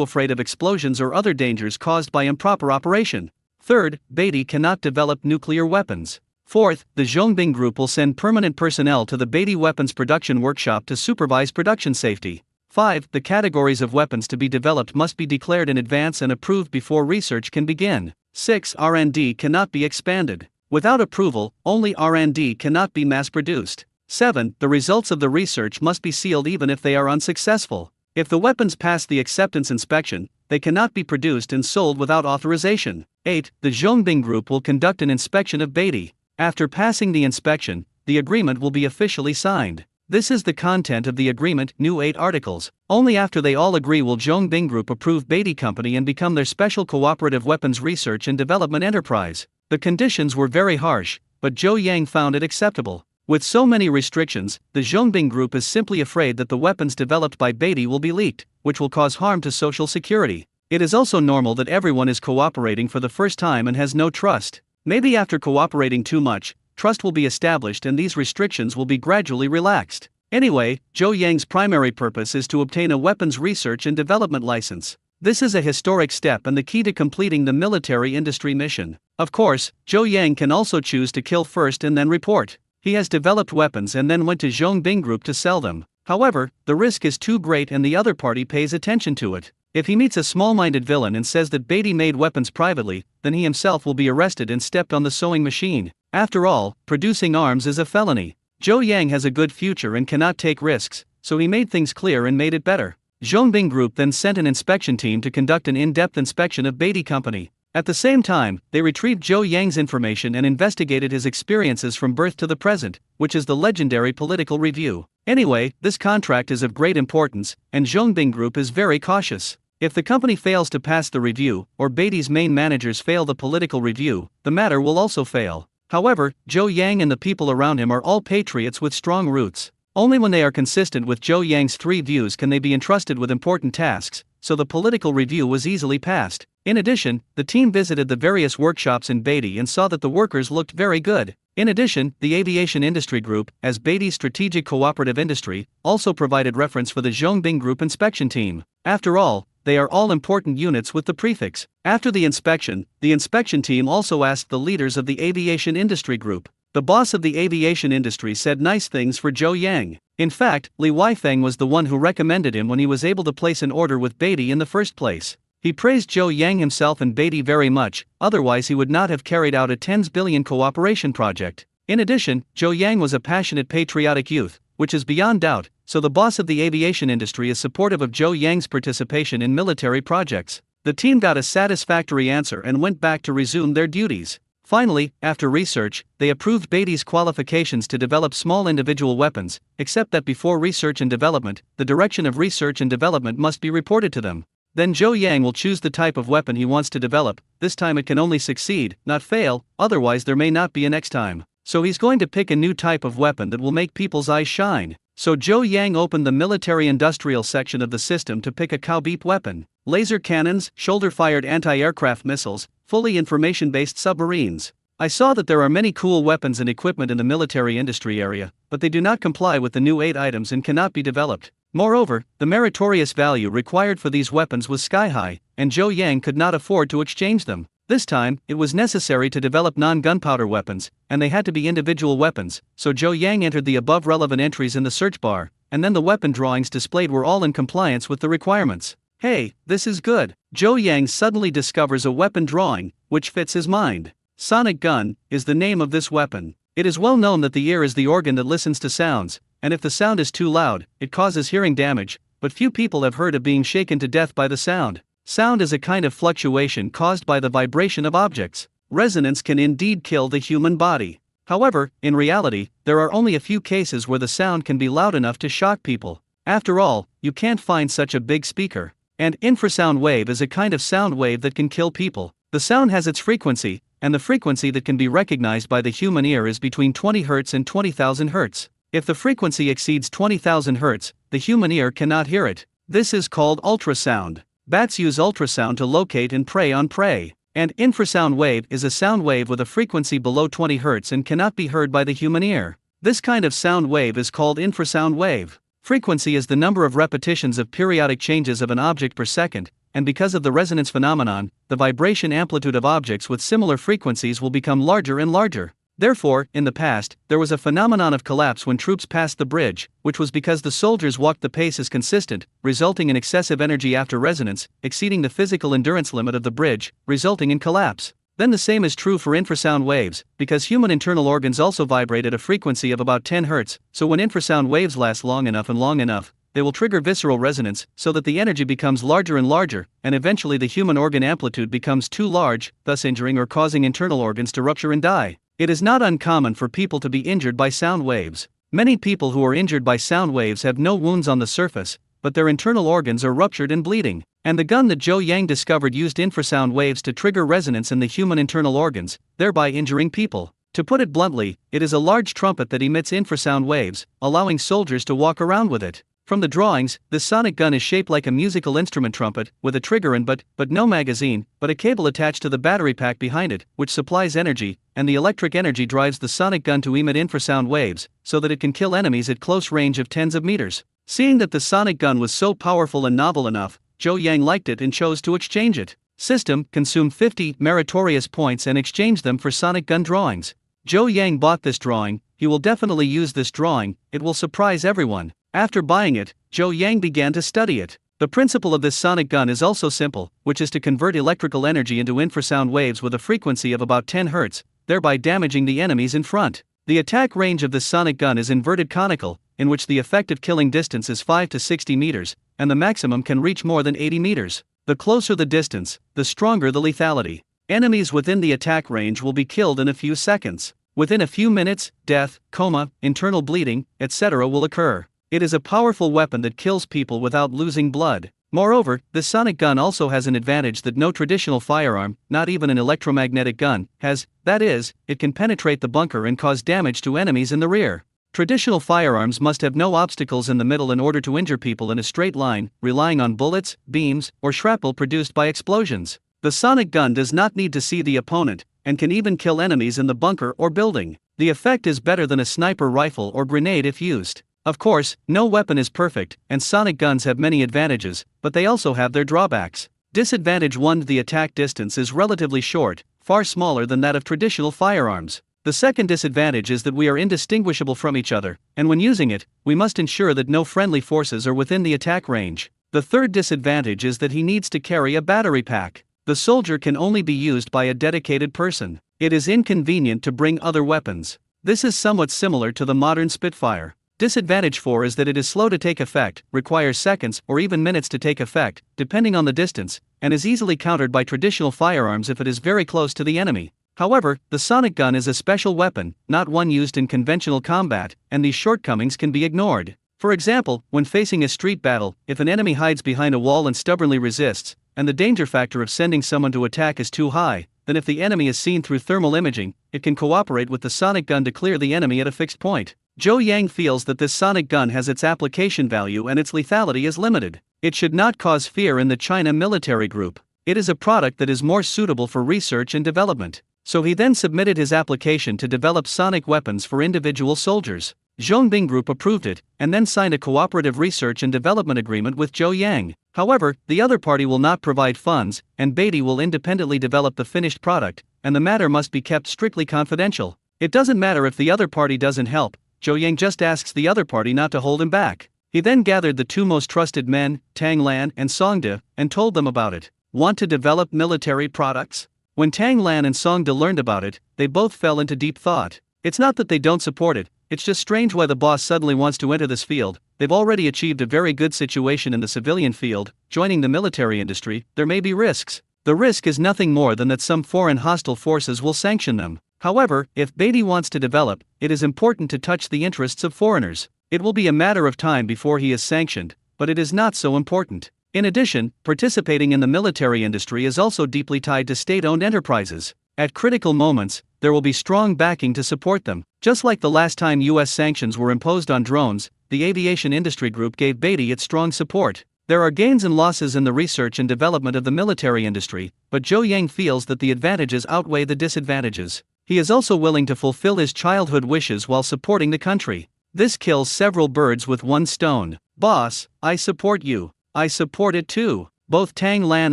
afraid of explosions or other dangers caused by improper operation. Third, Beatty cannot develop nuclear weapons. Fourth, the Zhongbing Group will send permanent personnel to the Beatty Weapons Production Workshop to supervise production safety. 5. The categories of weapons to be developed must be declared in advance and approved before research can begin. 6. R&D cannot be expanded. Without approval, only R&D cannot be mass-produced. 7. The results of the research must be sealed even if they are unsuccessful. If the weapons pass the acceptance inspection, they cannot be produced and sold without authorization. 8. The Zhongbing Group will conduct an inspection of Beatty. After passing the inspection, the agreement will be officially signed. This is the content of the agreement, new 8 articles. Only after they all agree will Zhongbing Group approve Beatty Company and become their special cooperative weapons research and development enterprise. The conditions were very harsh, but Zhou Yang found it acceptable. With so many restrictions, the Zhongbing Group is simply afraid that the weapons developed by Beatty will be leaked, which will cause harm to social security. It is also normal that everyone is cooperating for the first time and has no trust. Maybe after cooperating too much, trust will be established and these restrictions will be gradually relaxed. Anyway, Zhou Yang's primary purpose is to obtain a weapons research and development license. This is a historic step and the key to completing the military industry mission. Of course, Zhou Yang can also choose to kill first and then report. He has developed weapons and then went to Zhongbing Group to sell them. However, the risk is too great and the other party pays attention to it. If he meets a small-minded villain and says that Beatty made weapons privately, then he himself will be arrested and stepped on the sewing machine. After all, producing arms is a felony. Zhou Yang has a good future and cannot take risks, so he made things clear and made it better. Zhongbing Group then sent an inspection team to conduct an in-depth inspection of Beatty Company. At the same time, they retrieved Zhou Yang's information and investigated his experiences from birth to the present, which is the legendary political review. Anyway, this contract is of great importance, and Zhongbing Group is very cautious. If the company fails to pass the review, or Beatty's main managers fail the political review, the matter will also fail. However, Zhou Yang and the people around him are all patriots with strong roots. Only when they are consistent with Zhou Yang's 3 views can they be entrusted with important tasks, so the political review was easily passed. In addition, the team visited the various workshops in Beatty and saw that the workers looked very good. In addition, the aviation industry group, as Beatty's strategic cooperative industry, also provided reference for the Zhongbing Group inspection team. After all, they are all important units with the prefix. After the inspection team also asked the leaders of the aviation industry group. The boss of the aviation industry said nice things for Zhou Yang. In fact, Li Weifeng was the one who recommended him when he was able to place an order with Beatty in the first place. He praised Zhou Yang himself and Beatty very much, otherwise he would not have carried out a 10 billion cooperation project. In addition, Zhou Yang was a passionate patriotic youth, which is beyond doubt, so the boss of the aviation industry is supportive of Zhou Yang's participation in military projects. The team got a satisfactory answer and went back to resume their duties. Finally, after research, they approved Beatty's qualifications to develop small individual weapons, except that before research and development, the direction of research and development must be reported to them. Then Zhou Yang will choose the type of weapon he wants to develop. This time it can only succeed, not fail, otherwise there may not be a next time. So he's going to pick a new type of weapon that will make people's eyes shine. So Zhou Yang opened the military-industrial section of the system to pick a cowbeep weapon. Laser cannons, shoulder-fired anti-aircraft missiles, fully information-based submarines. I saw that there are many cool weapons and equipment in the military industry area, but they do not comply with the new 8 items and cannot be developed. Moreover, the meritorious value required for these weapons was sky-high, and Zhou Yang could not afford to exchange them. This time, it was necessary to develop non-gunpowder weapons, and they had to be individual weapons, so Zhou Yang entered the above relevant entries in the search bar, and then the weapon drawings displayed were all in compliance with the requirements. Hey, this is good. Zhou Yang suddenly discovers a weapon drawing, which fits his mind. Sonic gun is the name of this weapon. It is well known that the ear is the organ that listens to sounds, and if the sound is too loud, it causes hearing damage, but few people have heard of being shaken to death by the sound. Sound is a kind of fluctuation caused by the vibration of objects. Resonance can indeed kill the human body. However, in reality, there are only a few cases where the sound can be loud enough to shock people. After all, you can't find such a big speaker. And infrasound wave is a kind of sound wave that can kill people. The sound has its frequency, and the frequency that can be recognized by the human ear is between 20 Hz and 20,000 Hz. If the frequency exceeds 20,000 Hz, the human ear cannot hear it. This is called ultrasound. Bats use ultrasound to locate and prey on prey. And infrasound wave is a sound wave with a frequency below 20 Hz and cannot be heard by the human ear. This kind of sound wave is called infrasound wave. Frequency is the number of repetitions of periodic changes of an object per second, and because of the resonance phenomenon, the vibration amplitude of objects with similar frequencies will become larger and larger. Therefore, in the past, there was a phenomenon of collapse when troops passed the bridge, which was because the soldiers walked the pace as consistent, resulting in excessive energy after resonance, exceeding the physical endurance limit of the bridge, resulting in collapse. Then the same is true for infrasound waves, because human internal organs also vibrate at a frequency of about 10 Hz, so when infrasound waves last long enough, they will trigger visceral resonance, so that the energy becomes larger and larger, and eventually the human organ amplitude becomes too large, thus injuring or causing internal organs to rupture and die. It is not uncommon for people to be injured by sound waves. Many people who are injured by sound waves have no wounds on the surface, but their internal organs are ruptured and bleeding. And the gun that Zhou Yang discovered used infrasound waves to trigger resonance in the human internal organs, thereby injuring people. To put it bluntly, it is a large trumpet that emits infrasound waves, allowing soldiers to walk around with it. From the drawings, this sonic gun is shaped like a musical instrument trumpet, with a trigger and but no magazine, but a cable attached to the battery pack behind it, which supplies energy, and the electric energy drives the sonic gun to emit infrasound waves, so that it can kill enemies at close range of tens of meters. Seeing that the sonic gun was so powerful and novel enough, Zhou Yang liked it and chose to exchange it. System, consume 50 meritorious points and exchange them for sonic gun drawings. Zhou Yang bought this drawing. He will definitely use this drawing, it will surprise everyone. After buying it, Zhou Yang began to study it. The principle of this sonic gun is also simple, which is to convert electrical energy into infrasound waves with a frequency of about 10 Hz, thereby damaging the enemies in front. The attack range of this sonic gun is inverted conical, in which the effective killing distance is 5 to 60 meters, and the maximum can reach more than 80 meters. The closer the distance, the stronger the lethality. Enemies within the attack range will be killed in a few seconds. Within a few minutes, death, coma, internal bleeding, etc. will occur. It is a powerful weapon that kills people without losing blood. Moreover, this sonic gun also has an advantage that no traditional firearm, not even an electromagnetic gun, has, that is, it can penetrate the bunker and cause damage to enemies in the rear. Traditional firearms must have no obstacles in the middle in order to injure people in a straight line, relying on bullets, beams, or shrapnel produced by explosions. The sonic gun does not need to see the opponent, and can even kill enemies in the bunker or building. The effect is better than a sniper rifle or grenade if used. Of course, no weapon is perfect, and sonic guns have many advantages, but they also have their drawbacks. Disadvantage 1: the attack distance is relatively short, far smaller than that of traditional firearms. The second disadvantage is that we are indistinguishable from each other, and when using it, we must ensure that no friendly forces are within the attack range. The third disadvantage is that he needs to carry a battery pack. The soldier can only be used by a dedicated person. It is inconvenient to bring other weapons. This is somewhat similar to the modern Spitfire. Disadvantage 4 is that it is slow to take effect, requires seconds or even minutes to take effect, depending on the distance, and is easily countered by traditional firearms if it is very close to the enemy. However, the sonic gun is a special weapon, not one used in conventional combat, and these shortcomings can be ignored. For example, when facing a street battle, if an enemy hides behind a wall and stubbornly resists, and the danger factor of sending someone to attack is too high, then if the enemy is seen through thermal imaging, it can cooperate with the sonic gun to clear the enemy at a fixed point. Zhou Yang feels that this sonic gun has its application value and its lethality is limited. It should not cause fear in the China military group. It is a product that is more suitable for research and development. So he then submitted his application to develop sonic weapons for individual soldiers. Zhongbing Group approved it, and then signed a cooperative research and development agreement with Zhou Yang. However, the other party will not provide funds, and Beatty will independently develop the finished product, and the matter must be kept strictly confidential. It doesn't matter if the other party doesn't help, Zhou Yang just asks the other party not to hold him back. He then gathered the two most trusted men, Tang Lan and Song De, and told them about it. Want to develop military products? When Tang Lan and Song De learned about it, they both fell into deep thought. It's not that they don't support it, it's just strange why the boss suddenly wants to enter this field. They've already achieved a very good situation in the civilian field. Joining the military industry, there may be risks. The risk is nothing more than that some foreign hostile forces will sanction them. However, if Beatty wants to develop, it is important to touch the interests of foreigners. It will be a matter of time before he is sanctioned, but it is not so important. In addition, participating in the military industry is also deeply tied to state-owned enterprises. At critical moments, there will be strong backing to support them. Just like the last time US sanctions were imposed on drones, the aviation industry group gave Beatty its strong support. There are gains and losses in the research and development of the military industry, but Zhou Yang feels that the advantages outweigh the disadvantages. He is also willing to fulfill his childhood wishes while supporting the country. This kills several birds with one stone. Boss, I support you. I support it too. Both Tang Lan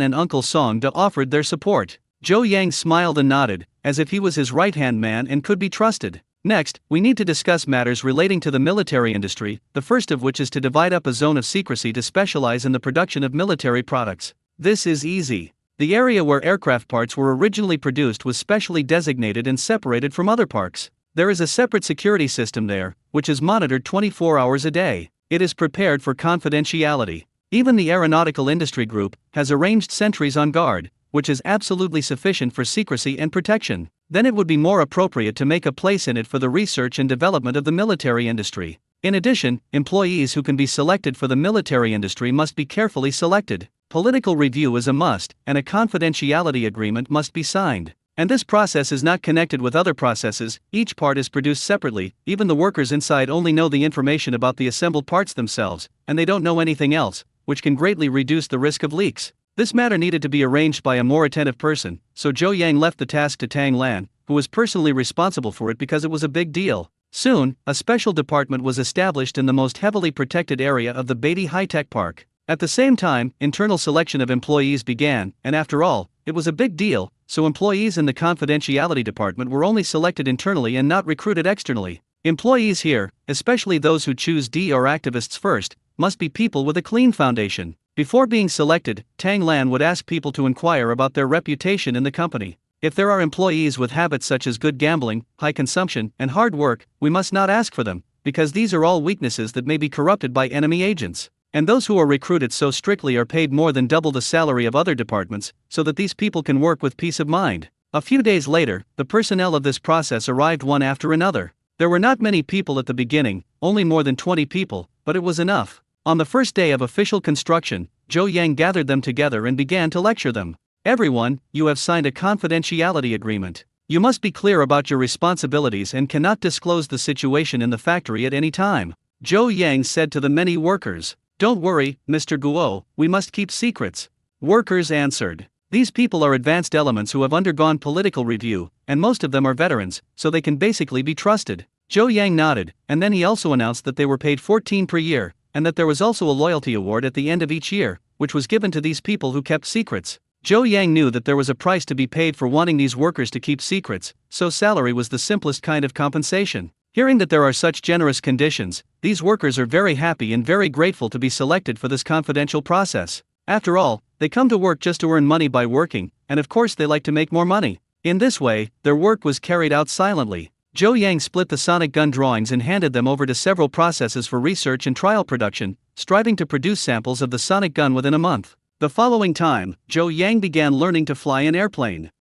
and Uncle Song De offered their support. Zhou Yang smiled and nodded, as if he was his right-hand man and could be trusted. Next, we need to discuss matters relating to the military industry, the first of which is to divide up a zone of secrecy to specialize in the production of military products. This is easy. The area where aircraft parts were originally produced was specially designated and separated from other parts. There is a separate security system there, which is monitored 24 hours a day. It is prepared for confidentiality. Even the aeronautical industry group has arranged sentries on guard, which is absolutely sufficient for secrecy and protection. Then it would be more appropriate to make a place in it for the research and development of the military industry. In addition, employees who can be selected for the military industry must be carefully selected. Political review is a must, and a confidentiality agreement must be signed. And this process is not connected with other processes, each part is produced separately, even the workers inside only know the information about the assembled parts themselves, and they don't know anything else, which can greatly reduce the risk of leaks. This matter needed to be arranged by a more attentive person, so Zhou Yang left the task to Tang Lan, who was personally responsible for it because it was a big deal. Soon, a special department was established in the most heavily protected area of the Beatty High-Tech Park. At the same time, internal selection of employees began, and after all, it was a big deal, so employees in the confidentiality department were only selected internally and not recruited externally. Employees here, especially those who choose D or activists first, must be people with a clean foundation. Before being selected, Tang Lan would ask people to inquire about their reputation in the company. If there are employees with habits such as good gambling, high consumption, and hard work, we must not ask for them, because these are all weaknesses that may be corrupted by enemy agents. And those who are recruited so strictly are paid more than double the salary of other departments, so that these people can work with peace of mind. A few days later, the personnel of this process arrived one after another. There were not many people at the beginning, only more than 20 people, but it was enough. On the first day of official construction, Zhou Yang gathered them together and began to lecture them. Everyone, you have signed a confidentiality agreement. You must be clear about your responsibilities and cannot disclose the situation in the factory at any time. Zhou Yang said to the many workers, "Don't worry, Mr. Guo, we must keep secrets." Workers answered, "These people are advanced elements who have undergone political review, and most of them are veterans, so they can basically be trusted." Zhou Yang nodded, and then he also announced that they were paid 14 per year, and that there was also a loyalty award at the end of each year, which was given to these people who kept secrets. Zhou Yang knew that there was a price to be paid for wanting these workers to keep secrets, so salary was the simplest kind of compensation. Hearing that there are such generous conditions, these workers are very happy and very grateful to be selected for this confidential process. After all, they come to work just to earn money by working, and of course they like to make more money. In this way, their work was carried out silently. Zhou Yang split the sonic gun drawings and handed them over to several processes for research and trial production, striving to produce samples of the sonic gun within a month. The following time, Zhou Yang began learning to fly an airplane.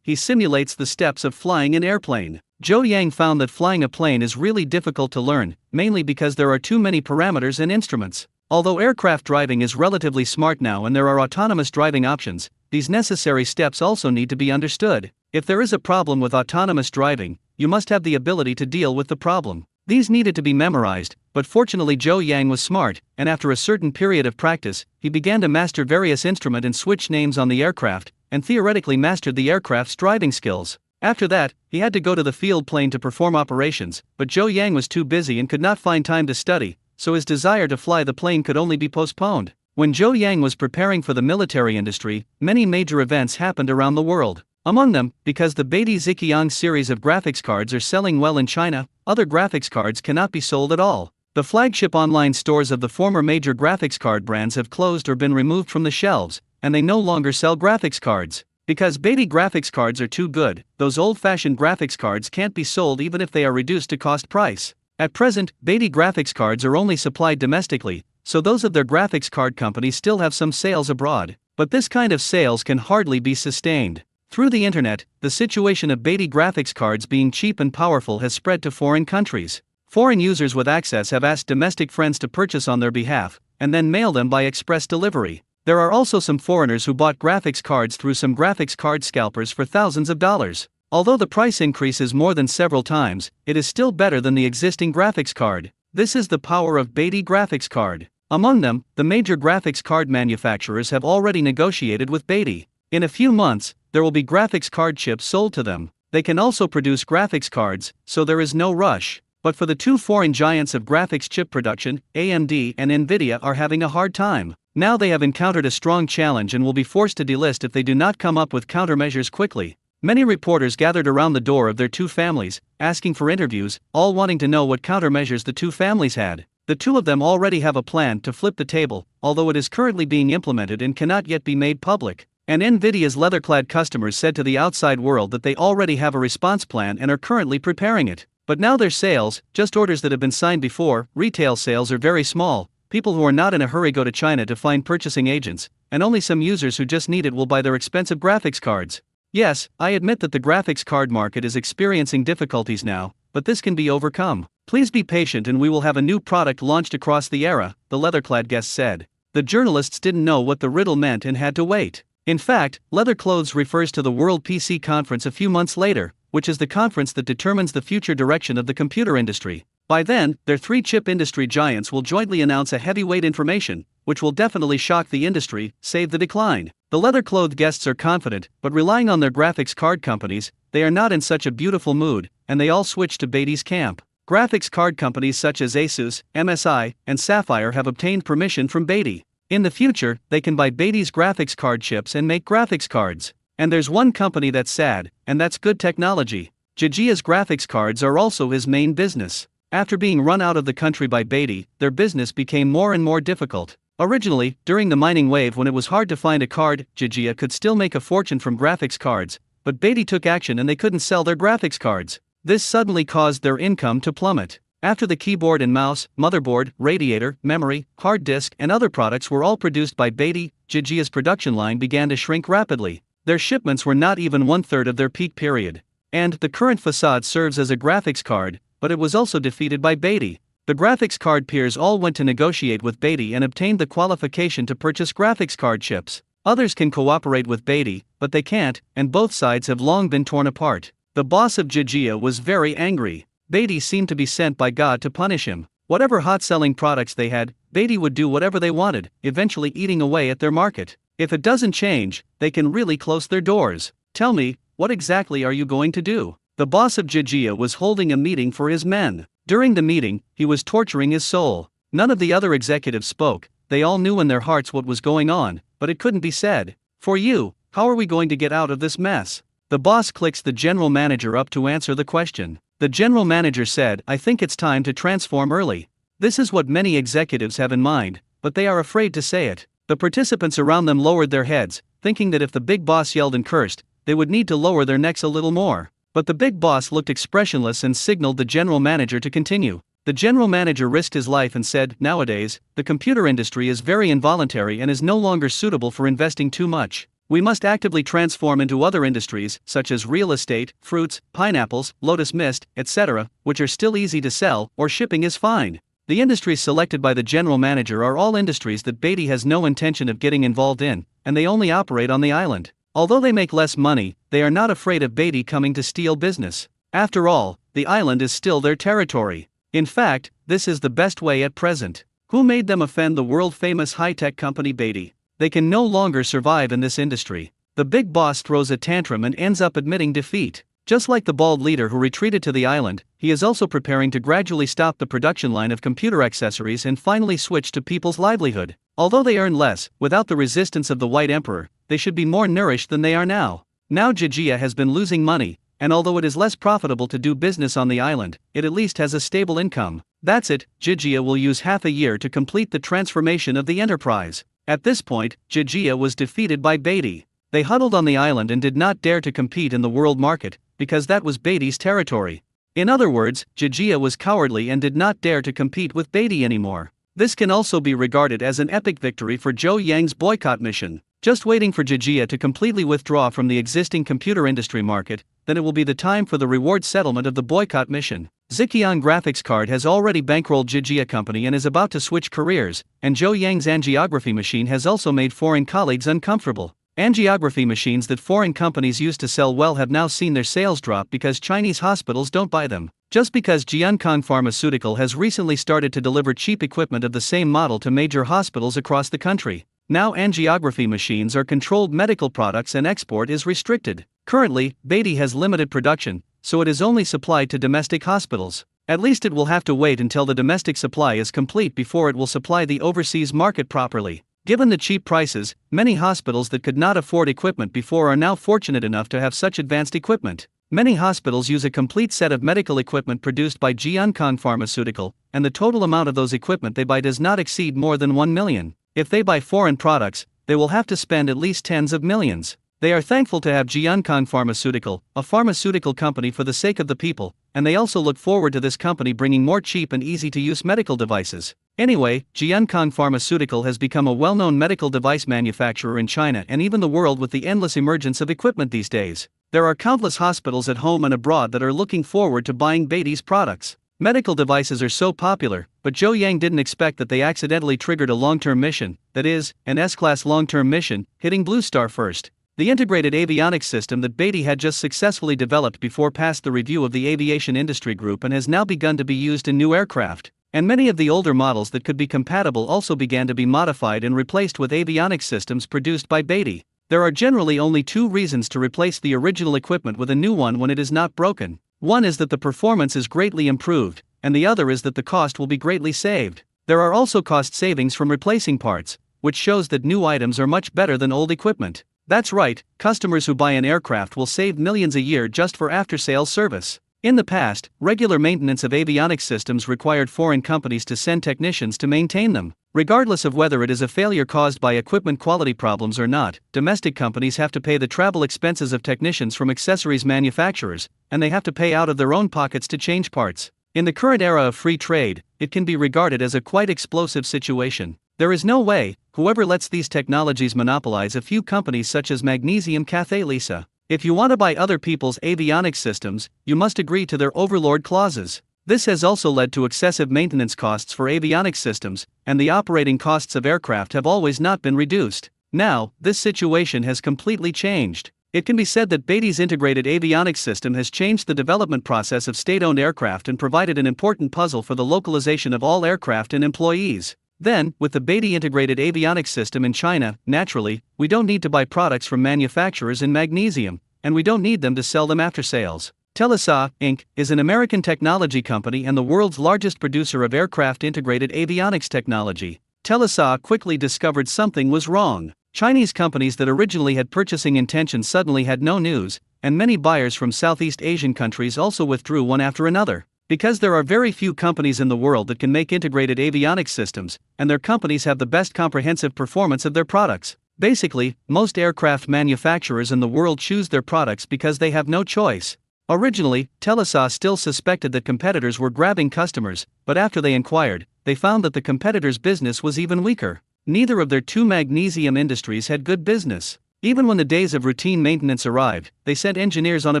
He simulates the steps of flying an airplane. Zhou Yang found that flying a plane is really difficult to learn, mainly because there are too many parameters and instruments. Although aircraft driving is relatively smart now and there are autonomous driving options, these necessary steps also need to be understood. If there is a problem with autonomous driving, you must have the ability to deal with the problem. These needed to be memorized, but fortunately Zhou Yang was smart, and after a certain period of practice, he began to master various instrument and switch names on the aircraft, and theoretically mastered the aircraft's driving skills. After that, he had to go to the field plane to perform operations, but Zhou Yang was too busy and could not find time to study, so his desire to fly the plane could only be postponed. When Zhou Yang was preparing for the military industry, many major events happened around the world. Among them, because the Beatty Ziqiang series of graphics cards are selling well in China, other graphics cards cannot be sold at all. The flagship online stores of the former major graphics card brands have closed or been removed from the shelves, and they no longer sell graphics cards. Because Beatty graphics cards are too good, those old-fashioned graphics cards can't be sold even if they are reduced to cost price. At present, Beatty graphics cards are only supplied domestically, so those of their graphics card companies still have some sales abroad. But this kind of sales can hardly be sustained. Through the internet, the situation of Beatty graphics cards being cheap and powerful has spread to foreign countries. Foreign users with access have asked domestic friends to purchase on their behalf, and then mail them by express delivery. There are also some foreigners who bought graphics cards through some graphics card scalpers for thousands of dollars. Although the price increases more than several times, it is still better than the existing graphics card. This is the power of Beatty graphics card. Among them, the major graphics card manufacturers have already negotiated with Beatty. In a few months, there will be graphics card chips sold to them. They can also produce graphics cards, so there is no rush. But for the two foreign giants of graphics chip production, AMD and Nvidia are having a hard time. Now they have encountered a strong challenge and will be forced to delist if they do not come up with countermeasures quickly. Many reporters gathered around the door of their two families, asking for interviews, all wanting to know what countermeasures the two families had. The two of them already have a plan to flip the table, although it is currently being implemented and cannot yet be made public. And Nvidia's leather-clad customers said to the outside world that they already have a response plan and are currently preparing it. But now their sales, just orders that have been signed before, retail sales are very small. People who are not in a hurry go to China to find purchasing agents, and only some users who just need it will buy their expensive graphics cards. Yes, I admit that the graphics card market is experiencing difficulties now, but this can be overcome. Please be patient and we will have a new product launched across the era, the leather-clad guest said. The journalists didn't know what the riddle meant and had to wait. In fact, leather clothes refers to the World PC Conference a few months later, which is the conference that determines the future direction of the computer industry. By then, their three chip industry giants will jointly announce a heavyweight information, which will definitely shock the industry, save the decline. The leather-clothed guests are confident, but relying on their graphics card companies, they are not in such a beautiful mood, and they all switch to Beatty's camp. Graphics card companies such as Asus, MSI, and Sapphire have obtained permission from Beatty. In the future, they can buy Beatty's graphics card chips and make graphics cards. And there's one company that's sad, and that's Good Technology. Jijia's graphics cards are also his main business. After being run out of the country by Beatty, their business became more and more difficult. Originally, during the mining wave when it was hard to find a card, Jijia could still make a fortune from graphics cards, but Beatty took action and they couldn't sell their graphics cards. This suddenly caused their income to plummet. After the keyboard and mouse, motherboard, radiator, memory, hard disk, and other products were all produced by Beatty, Jijia's production line began to shrink rapidly. Their shipments were not even one-third of their peak period. And the current facade serves as a graphics card, but it was also defeated by Beatty. The graphics card peers all went to negotiate with Beatty and obtained the qualification to purchase graphics card chips. Others can cooperate with Beatty, but they can't, and both sides have long been torn apart. The boss of Jijia was very angry. Beatty seemed to be sent by God to punish him. Whatever hot-selling products they had, Beatty would do whatever they wanted, eventually eating away at their market. If it doesn't change, they can really close their doors. Tell me, what exactly are you going to do? The boss of Jijia was holding a meeting for his men. During the meeting, he was torturing his soul. None of the other executives spoke. They all knew in their hearts what was going on, but it couldn't be said. For you, how are we going to get out of this mess? The boss clicks the general manager up to answer the question. The general manager said, I think it's time to transform early. This is what many executives have in mind, but they are afraid to say it. The participants around them lowered their heads, thinking that if the big boss yelled and cursed, they would need to lower their necks a little more. But the big boss looked expressionless and signaled the general manager to continue. The general manager risked his life and said, nowadays, the computer industry is very involuntary and is no longer suitable for investing too much. We must actively transform into other industries, such as real estate, fruits, pineapples, lotus mist, etc., which are still easy to sell, or shipping is fine. The industries selected by the general manager are all industries that Beatty has no intention of getting involved in, and they only operate on the island. Although they make less money, they are not afraid of Beatty coming to steal business. After all, the island is still their territory. In fact, this is the best way at present. Who made them offend the world-famous high-tech company Beatty? They can no longer survive in this industry. The big boss throws a tantrum and ends up admitting defeat. Just like the bald leader who retreated to the island, he is also preparing to gradually stop the production line of computer accessories and finally switch to people's livelihood. Although they earn less, without the resistance of the White Emperor, they should be more nourished than they are now. Now Jijia has been losing money, and although it is less profitable to do business on the island, it at least has a stable income. That's it, Jijia will use half a year to complete the transformation of the enterprise. At this point, Jijia was defeated by Beatty. They huddled on the island and did not dare to compete in the world market, because that was Beatty's territory. In other words, Jijia was cowardly and did not dare to compete with Beatty anymore. This can also be regarded as an epic victory for Zhou Yang's boycott mission. Just waiting for Jijia to completely withdraw from the existing computer industry market, then it will be the time for the reward settlement of the boycott mission. Ziqian graphics card has already bankrolled Jijia company and is about to switch careers, and Zhou Yang's angiography machine has also made foreign colleagues uncomfortable. Angiography machines that foreign companies used to sell well have now seen their sales drop because Chinese hospitals don't buy them. Just because Jiankang Pharmaceutical has recently started to deliver cheap equipment of the same model to major hospitals across the country. Now angiography machines are controlled medical products and export is restricted. Currently, Beatty has limited production, so it is only supplied to domestic hospitals. At least it will have to wait until the domestic supply is complete before it will supply the overseas market properly. Given the cheap prices, many hospitals that could not afford equipment before are now fortunate enough to have such advanced equipment. Many hospitals use a complete set of medical equipment produced by Jiankang Pharmaceutical, and the total amount of those equipment they buy does not exceed more than 1 million. If they buy foreign products, they will have to spend at least tens of millions. They are thankful to have Jiankang Pharmaceutical, a pharmaceutical company for the sake of the people, and they also look forward to this company bringing more cheap and easy-to-use medical devices. Anyway, Jiankang Pharmaceutical has become a well-known medical device manufacturer in China and even the world with the endless emergence of equipment these days. There are countless hospitals at home and abroad that are looking forward to buying Beatty's products. Medical devices are so popular, but Zhou Yang didn't expect that they accidentally triggered a long-term mission, that is, an S-class long-term mission, hitting Blue Star first. The integrated avionics system that Beatty had just successfully developed before passed the review of the aviation industry group and has now begun to be used in new aircraft. And many of the older models that could be compatible also began to be modified and replaced with avionics systems produced by Beatty. There are generally only two reasons to replace the original equipment with a new one when it is not broken. One is that the performance is greatly improved, and the other is that the cost will be greatly saved. There are also cost savings from replacing parts, which shows that new items are much better than old equipment. That's right, customers who buy an aircraft will save millions a year just for after-sales service. In the past, regular maintenance of avionics systems required foreign companies to send technicians to maintain them. Regardless of whether it is a failure caused by equipment quality problems or not, domestic companies have to pay the travel expenses of technicians from accessories manufacturers, and they have to pay out of their own pockets to change parts. In the current era of free trade, it can be regarded as a quite explosive situation. There is no way, whoever lets these technologies monopolize a few companies such as Magnesium Cathay Lisa. If you want to buy other people's avionics systems, you must agree to their overlord clauses. This has also led to excessive maintenance costs for avionics systems, and the operating costs of aircraft have always not been reduced. Now, this situation has completely changed. It can be said that Beatty's integrated avionics system has changed the development process of state-owned aircraft and provided an important puzzle for the localization of all aircraft and employees. Then, with the Beatty integrated avionics system in China, naturally, we don't need to buy products from manufacturers in magnesium, and we don't need them to sell them after sales. Telesa, Inc. is an American technology company and the world's largest producer of aircraft integrated avionics technology. Telesa quickly discovered something was wrong. Chinese companies that originally had purchasing intentions suddenly had no news, and many buyers from Southeast Asian countries also withdrew one after another. Because there are very few companies in the world that can make integrated avionics systems, and their companies have the best comprehensive performance of their products. Basically, most aircraft manufacturers in the world choose their products because they have no choice. Originally, Telesa still suspected that competitors were grabbing customers, but after they inquired, they found that the competitors' business was even weaker. Neither of their two magnesium industries had good business. Even when the days of routine maintenance arrived, they sent engineers on a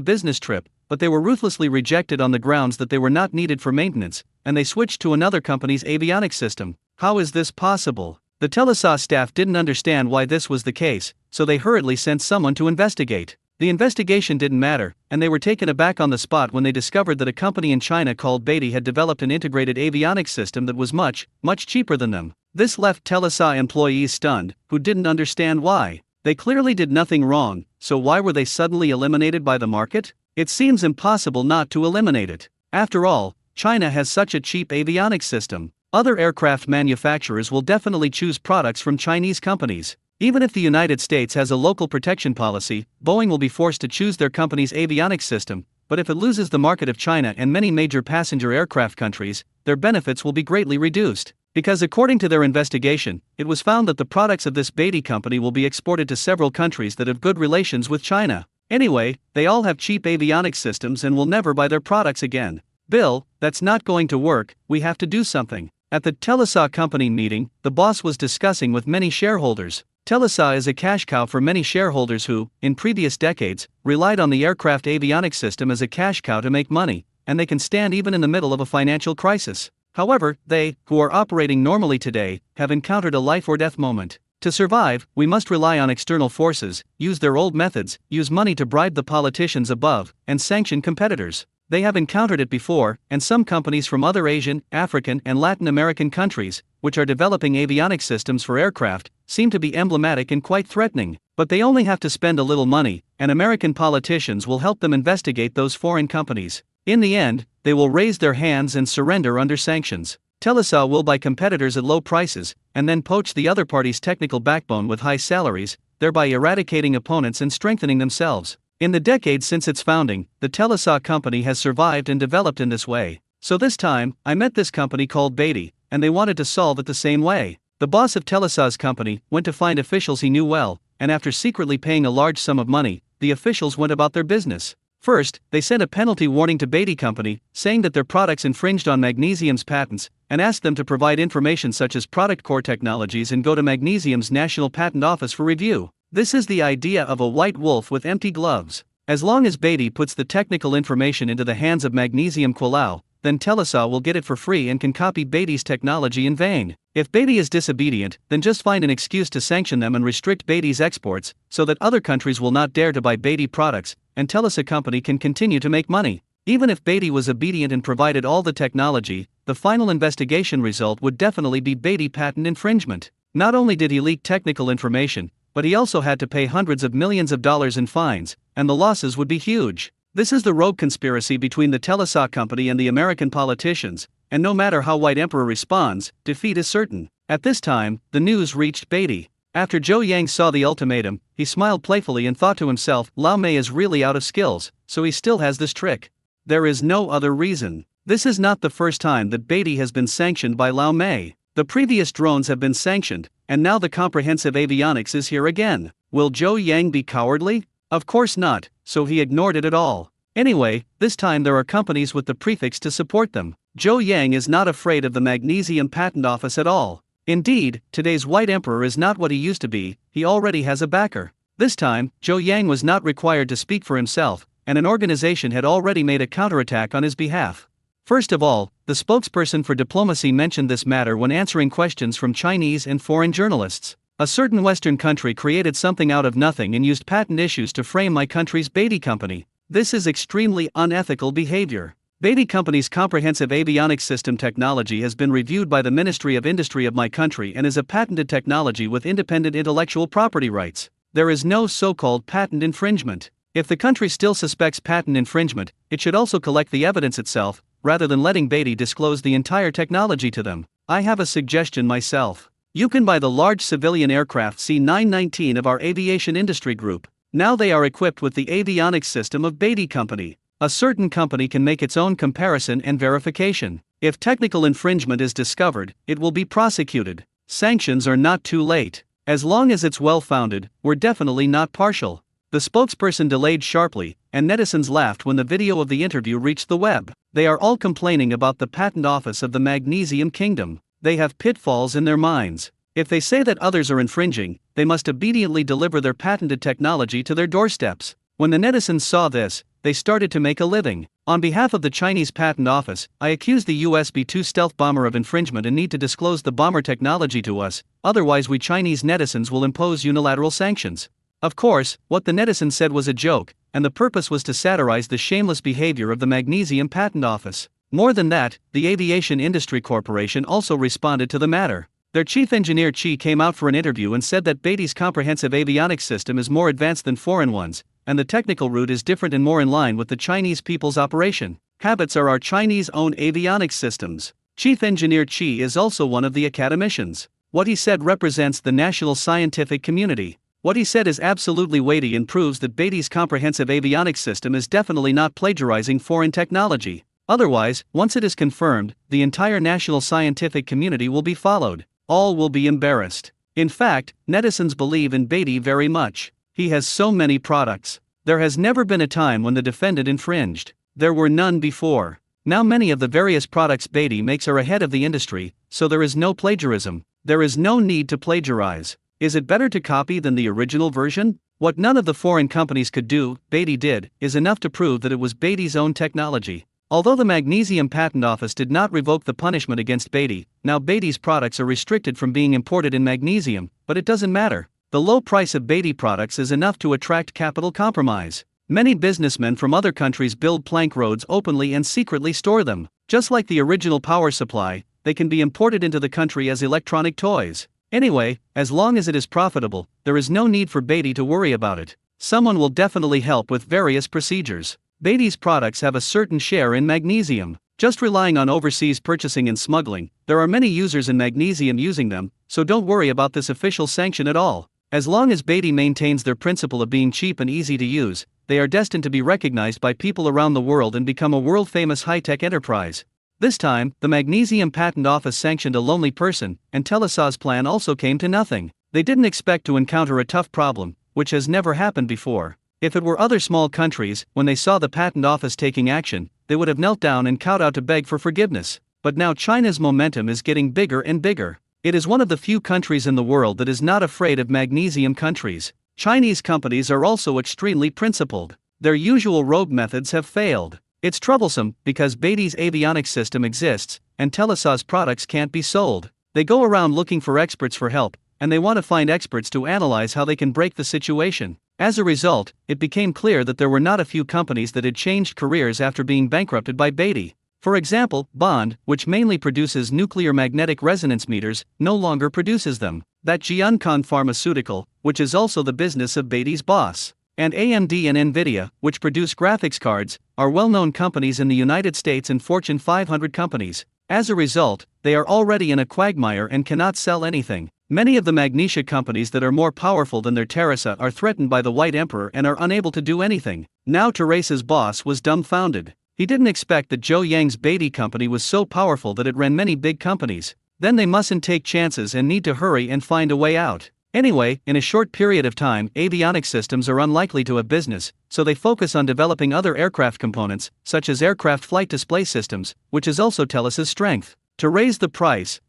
business trip, but they were ruthlessly rejected on the grounds that they were not needed for maintenance, and they switched to another company's avionics system. How is this possible? The Telesa staff didn't understand why this was the case, so they hurriedly sent someone to investigate. The investigation didn't matter, and they were taken aback on the spot when they discovered that a company in China called Beatty had developed an integrated avionics system that was much cheaper than them. This left Telesa employees stunned, who didn't understand why. They clearly did nothing wrong, so why were they suddenly eliminated by the market? It seems impossible not to eliminate it. After all, China has such a cheap avionics system. Other aircraft manufacturers will definitely choose products from Chinese companies. Even if the United States has a local protection policy, Boeing will be forced to choose their company's avionics system, but if it loses the market of China and many major passenger aircraft countries, their benefits will be greatly reduced. Because according to their investigation, it was found that the products of this Beatty company will be exported to several countries that have good relations with China. Anyway, they all have cheap avionics systems and will never buy their products again. Bill, that's not going to work, we have to do something. At the Telesa company meeting, the boss was discussing with many shareholders. Telesa is a cash cow for many shareholders who, in previous decades, relied on the aircraft avionics system as a cash cow to make money, and they can stand even in the middle of a financial crisis. However, they, who are operating normally today, have encountered a life or death moment. To survive, we must rely on external forces, use their old methods, use money to bribe the politicians above, and sanction competitors. They have encountered it before, and some companies from other Asian, African, and Latin American countries, which are developing avionics systems for aircraft, seem to be emblematic and quite threatening. But they only have to spend a little money, and American politicians will help them investigate those foreign companies. In the end, they will raise their hands and surrender under sanctions. Telesa will buy competitors at low prices, and then poach the other party's technical backbone with high salaries, thereby eradicating opponents and strengthening themselves. In the decades since its founding, the Telesa company has survived and developed in this way. So this time, I met this company called Beatty, and they wanted to solve it the same way. The boss of Telesa's company went to find officials he knew well, and after secretly paying a large sum of money, the officials went about their business. First, they sent a penalty warning to Beatty Company, saying that their products infringed on magnesium's patents, and asked them to provide information such as product core technologies and go to magnesium's National Patent Office for review. This is the idea of a white wolf with empty gloves. As long as Beatty puts the technical information into the hands of Magnesium Qualau, then Telesa will get it for free and can copy Beatty's technology in vain. If Beatty is disobedient, then just find an excuse to sanction them and restrict Beatty's exports, so that other countries will not dare to buy Beatty products, and Telesa company can continue to make money. Even if Beatty was obedient and provided all the technology, the final investigation result would definitely be Beatty patent infringement. Not only did he leak technical information, but he also had to pay hundreds of millions of dollars in fines, and the losses would be huge. This is the rogue conspiracy between the Telesa company and the American politicians, and no matter how White Emperor responds, defeat is certain. At this time, the news reached Beatty. After Zhou Yang saw the ultimatum, he smiled playfully and thought to himself, Lao Mei is really out of skills, so he still has this trick. There is no other reason. This is not the first time that Beatty has been sanctioned by Lao Mei. The previous drones have been sanctioned, and now the comprehensive avionics is here again. Will Zhou Yang be cowardly? Of course not, so he ignored it at all. Anyway, this time there are companies with the prefix to support them. Zhou Yang is not afraid of the Magnesium Patent Office at all. Indeed, today's White Emperor is not what he used to be, he already has a backer. This time, Zhou Yang was not required to speak for himself, and an organization had already made a counterattack on his behalf. First of all, the spokesperson for diplomacy mentioned this matter when answering questions from Chinese and foreign journalists. A certain Western country created something out of nothing and used patent issues to frame my country's Beatty Company. This is extremely unethical behavior. Beatty Company's comprehensive avionics system technology has been reviewed by the Ministry of Industry of my country and is a patented technology with independent intellectual property rights. There is no so-called patent infringement. If the country still suspects patent infringement, it should also collect the evidence itself, rather than letting Beatty disclose the entire technology to them. I have a suggestion myself. You can buy the large civilian aircraft C919 of our aviation industry group. Now they are equipped with the avionics system of Beatty Company. A certain company can make its own comparison and verification. If technical infringement is discovered, it will be prosecuted. Sanctions are not too late. As long as it's well-founded, we're definitely not partial. The spokesperson delayed sharply, and netizens laughed when the video of the interview reached the web. They are all complaining about the patent office of the Magnesium Kingdom. They have pitfalls in their minds. If they say that others are infringing, they must obediently deliver their patented technology to their doorsteps. When the netizens saw this, they started to make a living. On behalf of the Chinese Patent Office, I accuse the US B-2 stealth bomber of infringement and need to disclose the bomber technology to us, otherwise we Chinese netizens will impose unilateral sanctions. Of course, what the netizens said was a joke, and the purpose was to satirize the shameless behavior of the Magnesium Patent Office. More than that, the Aviation Industry Corporation also responded to the matter. Their chief engineer Chi came out for an interview and said that Beatty's comprehensive avionics system is more advanced than foreign ones, and the technical route is different and more in line with the Chinese people's operation habits are our Chinese-owned avionics systems. Chief engineer Chi is also one of the academicians. What he said represents the national scientific community. What he said is absolutely weighty and proves that Beatty's comprehensive avionics system is definitely not plagiarizing foreign technology. Otherwise, once it is confirmed, the entire national scientific community will be followed. All will be embarrassed. In fact, netizens believe in Beatty very much. He has so many products. There has never been a time when the defendant infringed. There were none before. Now many of the various products Beatty makes are ahead of the industry, so there is no plagiarism. There is no need to plagiarize. Is it better to copy than the original version? What none of the foreign companies could do, Beatty did, is enough to prove that it was Beatty's own technology. Although the Magnesium Patent Office did not revoke the punishment against Beatty, now Beatty's products are restricted from being imported in magnesium, but it doesn't matter. The low price of Beatty products is enough to attract capital compromise. Many businessmen from other countries build plank roads openly and secretly store them. Just like the original power supply, they can be imported into the country as electronic toys. Anyway, as long as it is profitable, there is no need for Beatty to worry about it. Someone will definitely help with various procedures. Beatty's products have a certain share in magnesium. Just relying on overseas purchasing and smuggling, there are many users in magnesium using them, so don't worry about this official sanction at all. As long as Beatty maintains their principle of being cheap and easy to use, they are destined to be recognized by people around the world and become a world-famous high-tech enterprise. This time, the Magnesium Patent Office sanctioned a lonely person, and Telesaw's plan also came to nothing. They didn't expect to encounter a tough problem, which has never happened before. If it were other small countries, when they saw the patent office taking action, they would have knelt down and kowed out to beg for forgiveness. But now China's momentum is getting bigger and bigger. It is one of the few countries in the world that is not afraid of magnesium countries. Chinese companies are also extremely principled. Their usual rogue methods have failed. It's troublesome because Beatty's avionics system exists, and Telesaw's products can't be sold. They go around looking for experts for help, and they want to find experts to analyze how they can break the situation. As a result, it became clear that there were not a few companies that had changed careers after being bankrupted by Beatty. For example, Bond, which mainly produces nuclear magnetic resonance meters, no longer produces them. That Jiankon Pharmaceutical, which is also the business of Beatty's boss, and AMD and Nvidia, which produce graphics cards, are well-known companies in the United States and Fortune 500 companies. As a result, they are already in a quagmire and cannot sell anything. Many of the magnesia companies that are more powerful than their Teresa are threatened by the White Emperor and are unable to do anything. Now Teresa's boss was dumbfounded. He didn't expect that Zhou Yang's Beatty company was so powerful that it ran many big companies. Then they mustn't take chances and need to hurry and find a way out. Anyway, in a short period of time, avionics systems are unlikely to have business, so they focus on developing other aircraft components, such as aircraft flight display systems, which is also Telesaw's strength. To raise the price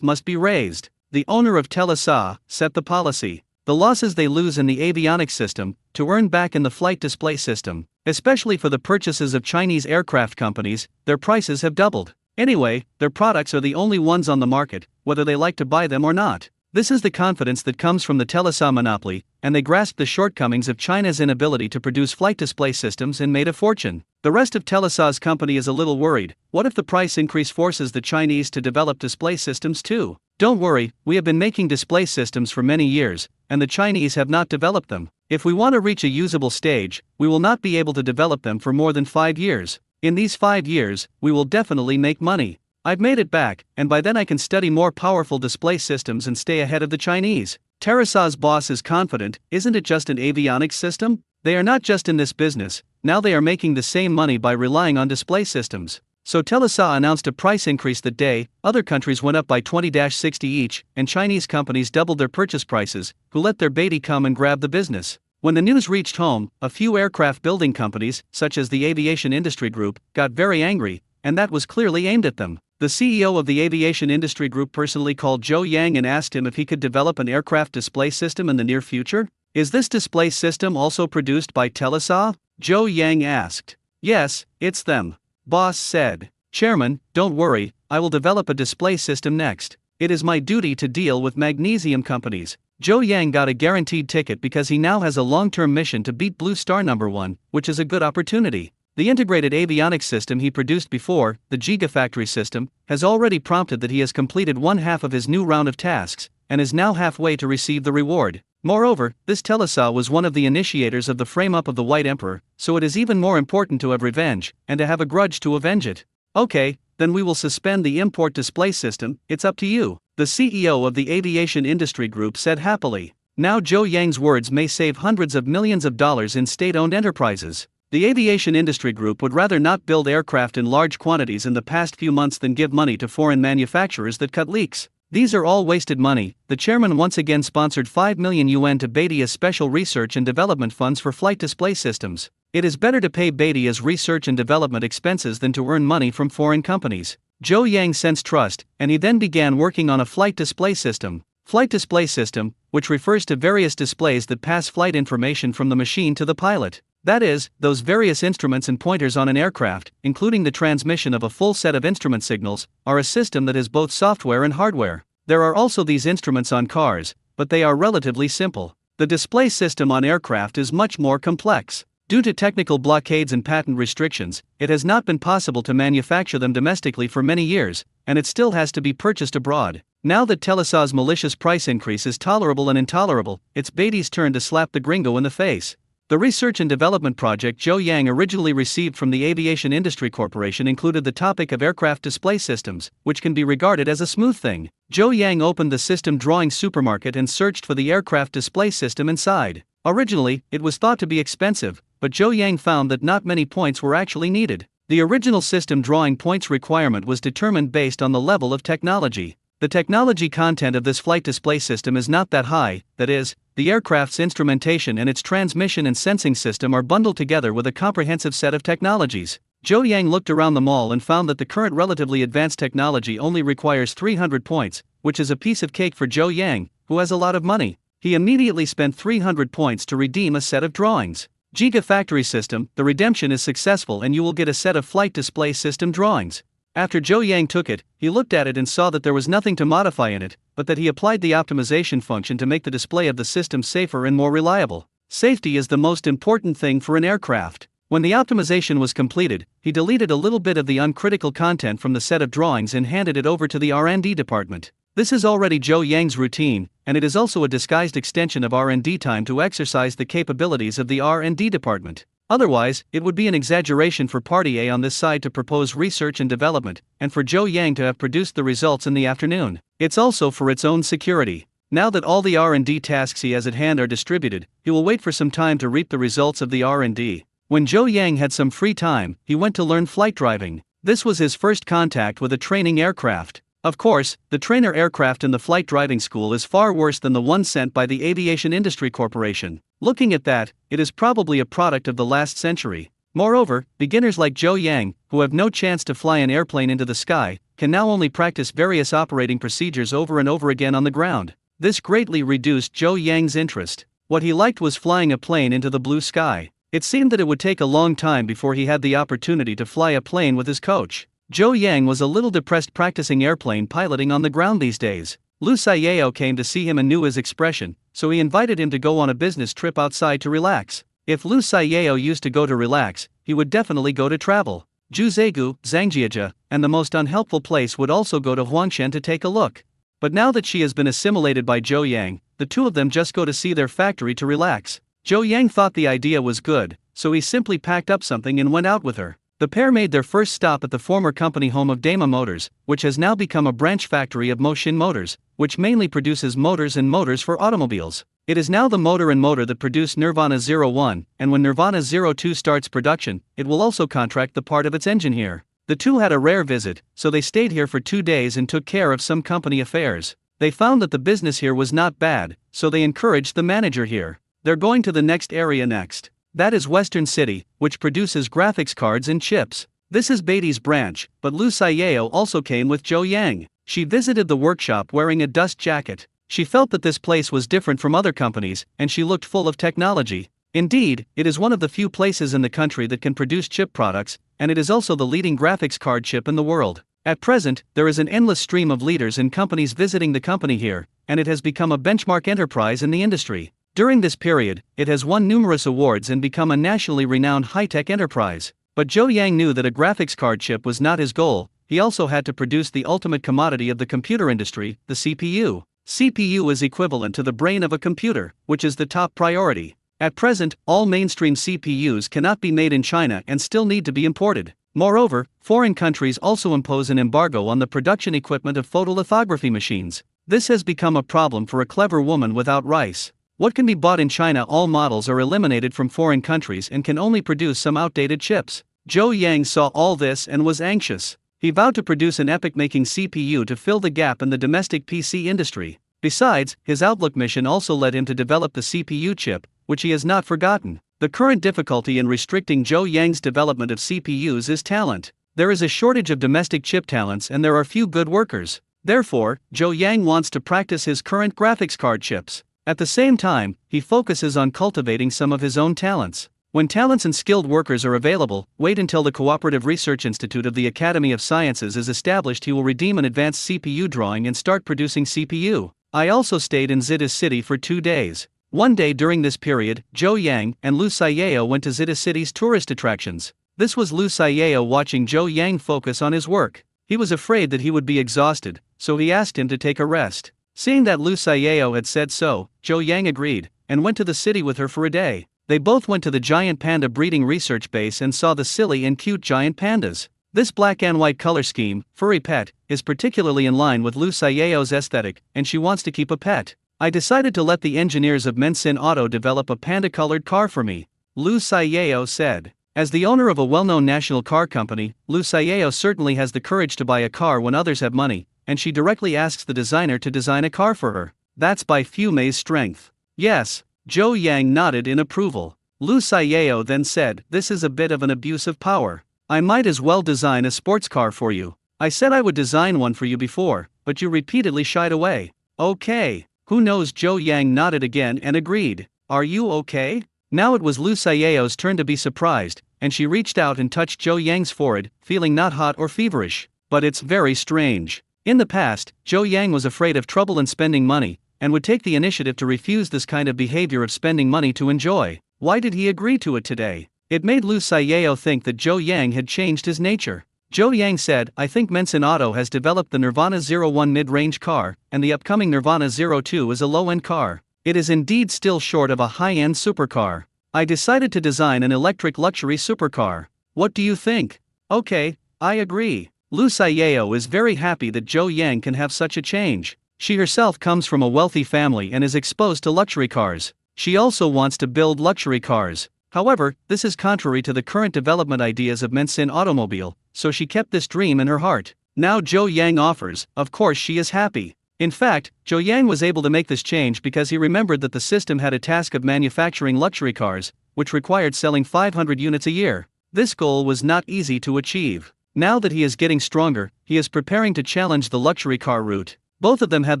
must be raised. The owner of Telesaw set the policy. The losses they lose in the avionics system, to earn back in the flight display system, especially for the purchases of Chinese aircraft companies, their prices have doubled. Anyway, their products are the only ones on the market, whether they like to buy them or not. This is the confidence that comes from the Telesaw monopoly, and they grasped the shortcomings of China's inability to produce flight display systems and made a fortune. The rest of Telesaw's company is a little worried. What if the price increase forces the Chinese to develop display systems too? Don't worry, we have been making display systems for many years, and the Chinese have not developed them. If we want to reach a usable stage, we will not be able to develop them for more than 5 years. In these 5 years, we will definitely make money. I've made it back, and by then I can study more powerful display systems and stay ahead of the Chinese. Teresa's boss is confident. Isn't it just an avionics system? They are not just in this business, now they are making the same money by relying on display systems. So Telesa announced a price increase that day. Other countries went up by 20-60 each, and Chinese companies doubled their purchase prices, who let their baity come and grab the business. When the news reached home, a few aircraft building companies, such as the Aviation Industry Group, got very angry, and that was clearly aimed at them. The CEO of the Aviation Industry Group personally called Zhou Yang and asked him if he could develop an aircraft display system in the near future. Is this display system also produced by Telesa? Zhou Yang asked. Yes, it's them. Boss said. Chairman, don't worry, I will develop a display system next. It is my duty to deal with magnesium companies. Zhou Yang got a guaranteed ticket because he now has a long-term mission to beat Blue Star #1, which is a good opportunity. The integrated avionics system he produced before, the Gigafactory system, has already prompted that he has completed one half of his new round of tasks, and is now halfway to receive the reward. Moreover, this Telesa was one of the initiators of the frame-up of the White Emperor, so it is even more important to have revenge, and to have a grudge to avenge it. Okay, then we will suspend the import display system, it's up to you, the CEO of the Aviation Industry Group said happily. Now Zhou Yang's words may save hundreds of millions of dollars in state-owned enterprises. The Aviation Industry Group would rather not build aircraft in large quantities in the past few months than give money to foreign manufacturers that cut leaks. These are all wasted money. The chairman once again sponsored 5 million yuan to Beatty as special research and development funds for flight display systems. It is better to pay Beatty as research and development expenses than to earn money from foreign companies. Zhou Yang sensed trust, and he then began working on a flight display system. Flight display system, which refers to various displays that pass flight information from the machine to the pilot. That is, those various instruments and pointers on an aircraft, including the transmission of a full set of instrument signals, are a system that is both software and hardware. There are also these instruments on cars, but they are relatively simple. The display system on aircraft is much more complex. Due to technical blockades and patent restrictions, it has not been possible to manufacture them domestically for many years, and it still has to be purchased abroad. Now that Telesa's malicious price increase is tolerable and intolerable, it's Beatty's turn to slap the gringo in the face. The research and development project Zhou Yang originally received from the Aviation Industry Corporation included the topic of aircraft display systems, which can be regarded as a smooth thing. Zhou Yang opened the system drawing supermarket and searched for the aircraft display system inside. Originally, it was thought to be expensive, but Zhou Yang found that not many points were actually needed. The original system drawing points requirement was determined based on the level of technology. The technology content of this flight display system is not that high, that is, the aircraft's instrumentation and its transmission and sensing system are bundled together with a comprehensive set of technologies. Zhou Yang looked around the mall and found that the current relatively advanced technology only requires 300 points, which is a piece of cake for Zhou Yang, who has a lot of money. He immediately spent 300 points to redeem a set of drawings. Gigafactory system, the redemption is successful and you will get a set of flight display system drawings. After Zhou Yang took it, he looked at it and saw that there was nothing to modify in it, but that he applied the optimization function to make the display of the system safer and more reliable. Safety is the most important thing for an aircraft. When the optimization was completed, he deleted a little bit of the uncritical content from the set of drawings and handed it over to the R&D department. This is already Zhou Yang's routine, and it is also a disguised extension of R&D time to exercise the capabilities of the R&D department. Otherwise, it would be an exaggeration for Party A on this side to propose research and development, and for Zhou Yang to have produced the results in the afternoon. It's also for its own security. Now that all the R&D tasks he has at hand are distributed, he will wait for some time to reap the results of the R&D. When Zhou Yang had some free time, he went to learn flight driving. This was his first contact with a training aircraft. Of course, the trainer aircraft in the flight driving school is far worse than the one sent by the Aviation Industry Corporation. Looking at that, it is probably a product of the last century. Moreover, beginners like Zhou Yang, who have no chance to fly an airplane into the sky, can now only practice various operating procedures over and over again on the ground. This greatly reduced Zhou Yang's interest. What he liked was flying a plane into the blue sky. It seemed that it would take a long time before he had the opportunity to fly a plane with his coach. Zhou Yang was a little depressed practicing airplane piloting on the ground these days. Lu Xiao came to see him and knew his expression, so he invited him to go on a business trip outside to relax. If Lu Xiao used to go to relax, he would definitely go to travel. Zhuzegu, Zhangjiajia, and the most unhelpful place would also go to Huangshan to take a look. But now that she has been assimilated by Zhou Yang, the two of them just go to see their factory to relax. Zhou Yang thought the idea was good, so he simply packed up something and went out with her. The pair made their first stop at the former company home of Dama Motors, which has now become a branch factory of Moshin Motors, which mainly produces motors and motors for automobiles. It is now the motor that produced Nirvana 01, and when Nirvana 02 starts production, it will also contract the part of its engine here. The two had a rare visit, so they stayed here for 2 days and took care of some company affairs. They found that the business here was not bad, so they encouraged the manager here. They're going to the next area next. That is Western City, which produces graphics cards and chips. This is Beatty's branch, but Lu Saiyao also came with Zhou Yang. She visited the workshop wearing a dust jacket. She felt that this place was different from other companies, and she looked full of technology. Indeed, it is one of the few places in the country that can produce chip products, and it is also the leading graphics card chip in the world. At present, there is an endless stream of leaders and companies visiting the company here, and it has become a benchmark enterprise in the industry. During this period, it has won numerous awards and become a nationally renowned high-tech enterprise. But Zhou Yang knew that a graphics card chip was not his goal. He also had to produce the ultimate commodity of the computer industry, the CPU. CPU is equivalent to the brain of a computer, which is the top priority. At present, all mainstream CPUs cannot be made in China and still need to be imported. Moreover, foreign countries also impose an embargo on the production equipment of photolithography machines. This has become a problem for a clever woman without rice. What can be bought in China? All models are eliminated from foreign countries and can only produce some outdated chips. Zhou Yang saw all this and was anxious. He vowed to produce an epic-making CPU to fill the gap in the domestic PC industry. Besides, his Outlook mission also led him to develop the CPU chip, which he has not forgotten. The current difficulty in restricting Zhou Yang's development of CPUs is talent. There is a shortage of domestic chip talents and there are few good workers. Therefore, Zhou Yang wants to practice his current graphics card chips. At the same time, he focuses on cultivating some of his own talents. When talents and skilled workers are available, wait until the Cooperative Research Institute of the Academy of Sciences is established. He will redeem an advanced CPU drawing and start producing CPU. I also stayed in Zita City for 2 days. One day during this period, Zhou Yang and Lu Saiyao went to Zita City's tourist attractions. This was Lu Saiyao watching Zhou Yang focus on his work. He was afraid that he would be exhausted, so he asked him to take a rest. Seeing that Lu Saiyao had said so, Zhou Yang agreed, and went to the city with her for a day. They both went to the giant panda breeding research base and saw the silly and cute giant pandas. This black and white color scheme, furry pet, is particularly in line with Lu Saiyao's aesthetic, and she wants to keep a pet. I decided to let the engineers of Mensin Auto develop a panda-colored car for me, Lu Saiyao said. As the owner of a well-known national car company, Lu Saiyao certainly has the courage to buy a car when others have money, and she directly asks the designer to design a car for her. That's by Fume's strength. Yes, Zhou Yang nodded in approval. Lu Saiyao then said, "This is a bit of an abuse of power. I might as well design a sports car for you. I said I would design one for you before, but you repeatedly shied away." Okay. Who knows? Zhou Yang nodded again and agreed. Are you okay? Now it was Lu Saiyao's turn to be surprised, and she reached out and touched Zhou Yang's forehead, feeling not hot or feverish. But it's very strange. In the past, Zhou Yang was afraid of trouble and spending money, and would take the initiative to refuse this kind of behavior of spending money to enjoy. Why did he agree to it today? It made Lu Saiyao think that Zhou Yang had changed his nature. Zhou Yang said, "I think Mensin Auto has developed the Nirvana 01 mid-range car, and the upcoming Nirvana 02 is a low-end car. It is indeed still short of a high-end supercar. I decided to design an electric luxury supercar. What do you think?" Okay, I agree. Lu Saiyao is very happy that Zhou Yang can have such a change. She herself comes from a wealthy family and is exposed to luxury cars. She also wants to build luxury cars. However, this is contrary to the current development ideas of Mensin Automobile, so she kept this dream in her heart. Now Zhou Yang offers, of course she is happy. In fact, Zhou Yang was able to make this change because he remembered that the system had a task of manufacturing luxury cars, which required selling 500 units a year. This goal was not easy to achieve. Now that he is getting stronger, he is preparing to challenge the luxury car route. Both of them had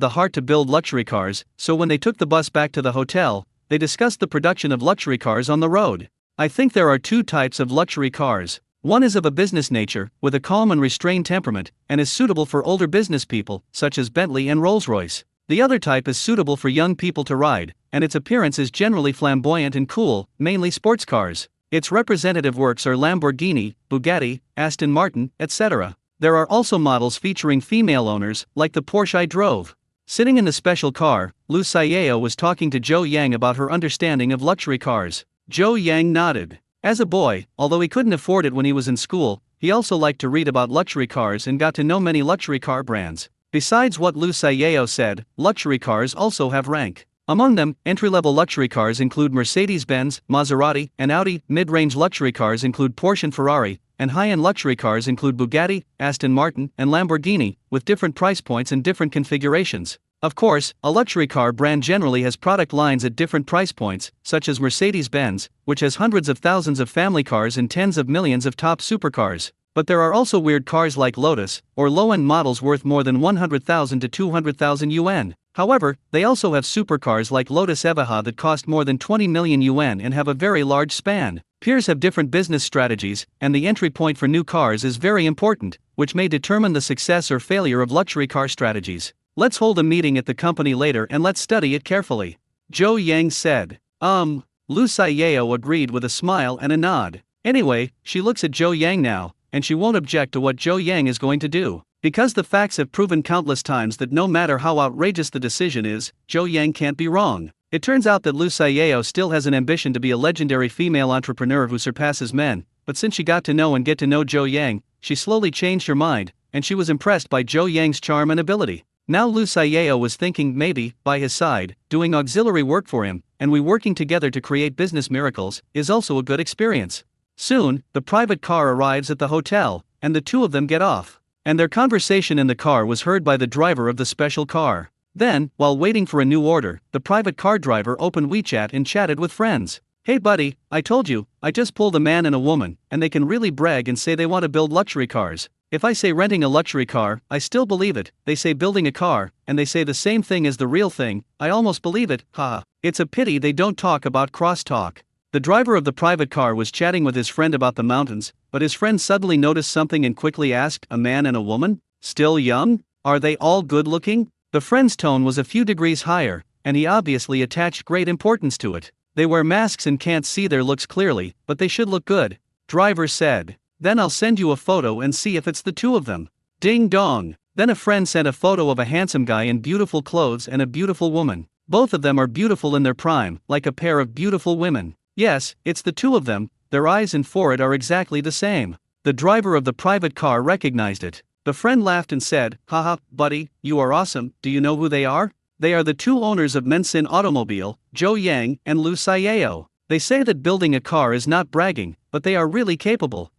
the heart to build luxury cars, so when they took the bus back to the hotel, they discussed the production of luxury cars on the road. I think there are 2 types of luxury cars. One is of a business nature, with a calm and restrained temperament, and is suitable for older business people, such as Bentley and Rolls-Royce. The other type is suitable for young people to ride, and its appearance is generally flamboyant and cool, mainly sports cars. Its representative works are Lamborghini, Bugatti, Aston Martin, etc. There are also models featuring female owners, like the Porsche I drove. Sitting in the special car, Lu Saiyao was talking to Zhou Yang about her understanding of luxury cars. Zhou Yang nodded. As a boy, although he couldn't afford it when he was in school, he also liked to read about luxury cars and got to know many luxury car brands. Besides what Lu Saiyao said, luxury cars also have rank. Among them, entry-level luxury cars include Mercedes-Benz, Maserati, and Audi, mid-range luxury cars include Porsche and Ferrari, and high-end luxury cars include Bugatti, Aston Martin, and Lamborghini, with different price points and different configurations. Of course, a luxury car brand generally has product lines at different price points, such as Mercedes-Benz, which has hundreds of thousands of family cars and tens of millions of top supercars. But there are also weird cars like Lotus, or low-end models worth more than 100,000 to 200,000 yuan. However, they also have supercars like Lotus Evoha that cost more than 20 million yuan and have a very large span. Peers have different business strategies, and the entry point for new cars is very important, which may determine the success or failure of luxury car strategies. Let's hold a meeting at the company later and let's study it carefully. Zhou Yang said. Lu Saiyao agreed with a smile and a nod. Anyway, she looks at Zhou Yang now, and she won't object to what Zhou Yang is going to do. Because the facts have proven countless times that no matter how outrageous the decision is, Zhou Yang can't be wrong. It turns out that Lu Saiyao still has an ambition to be a legendary female entrepreneur who surpasses men, but since she got to know and get to know Zhou Yang, she slowly changed her mind, and she was impressed by Zhou Yang's charm and ability. Now Lu Saiyao was thinking maybe, by his side, doing auxiliary work for him, and we working together to create business miracles, is also a good experience. Soon, the private car arrives at the hotel, and the two of them get off. And their conversation in the car was heard by the driver of the special car. Then, while waiting for a new order, the private car driver opened WeChat and chatted with friends. Hey buddy, I told you, I just pulled a man and a woman, and they can really brag and say they want to build luxury cars. If I say renting a luxury car, I still believe it. They say building a car, and they say the same thing as the real thing, I almost believe it, haha. It's a pity they don't talk about crosstalk. The driver of the private car was chatting with his friend about the mountains, but his friend suddenly noticed something and quickly asked, a man and a woman? Still young? Are they all good looking? The friend's tone was a few degrees higher, and he obviously attached great importance to it. They wear masks and can't see their looks clearly, but they should look good. Driver said. Then I'll send you a photo and see if it's the two of them. Ding dong. Then a friend sent a photo of a handsome guy in beautiful clothes and a beautiful woman. Both of them are beautiful in their prime, like a pair of beautiful women. Yes, it's the two of them, their eyes and forehead are exactly the same. The driver of the private car recognized it. The friend laughed and said, haha, buddy, you are awesome, do you know who they are? They are the two owners of Mensin Automobile, Zhou Yang and Lu Saiyao. They say that building a car is not bragging, but they are really capable.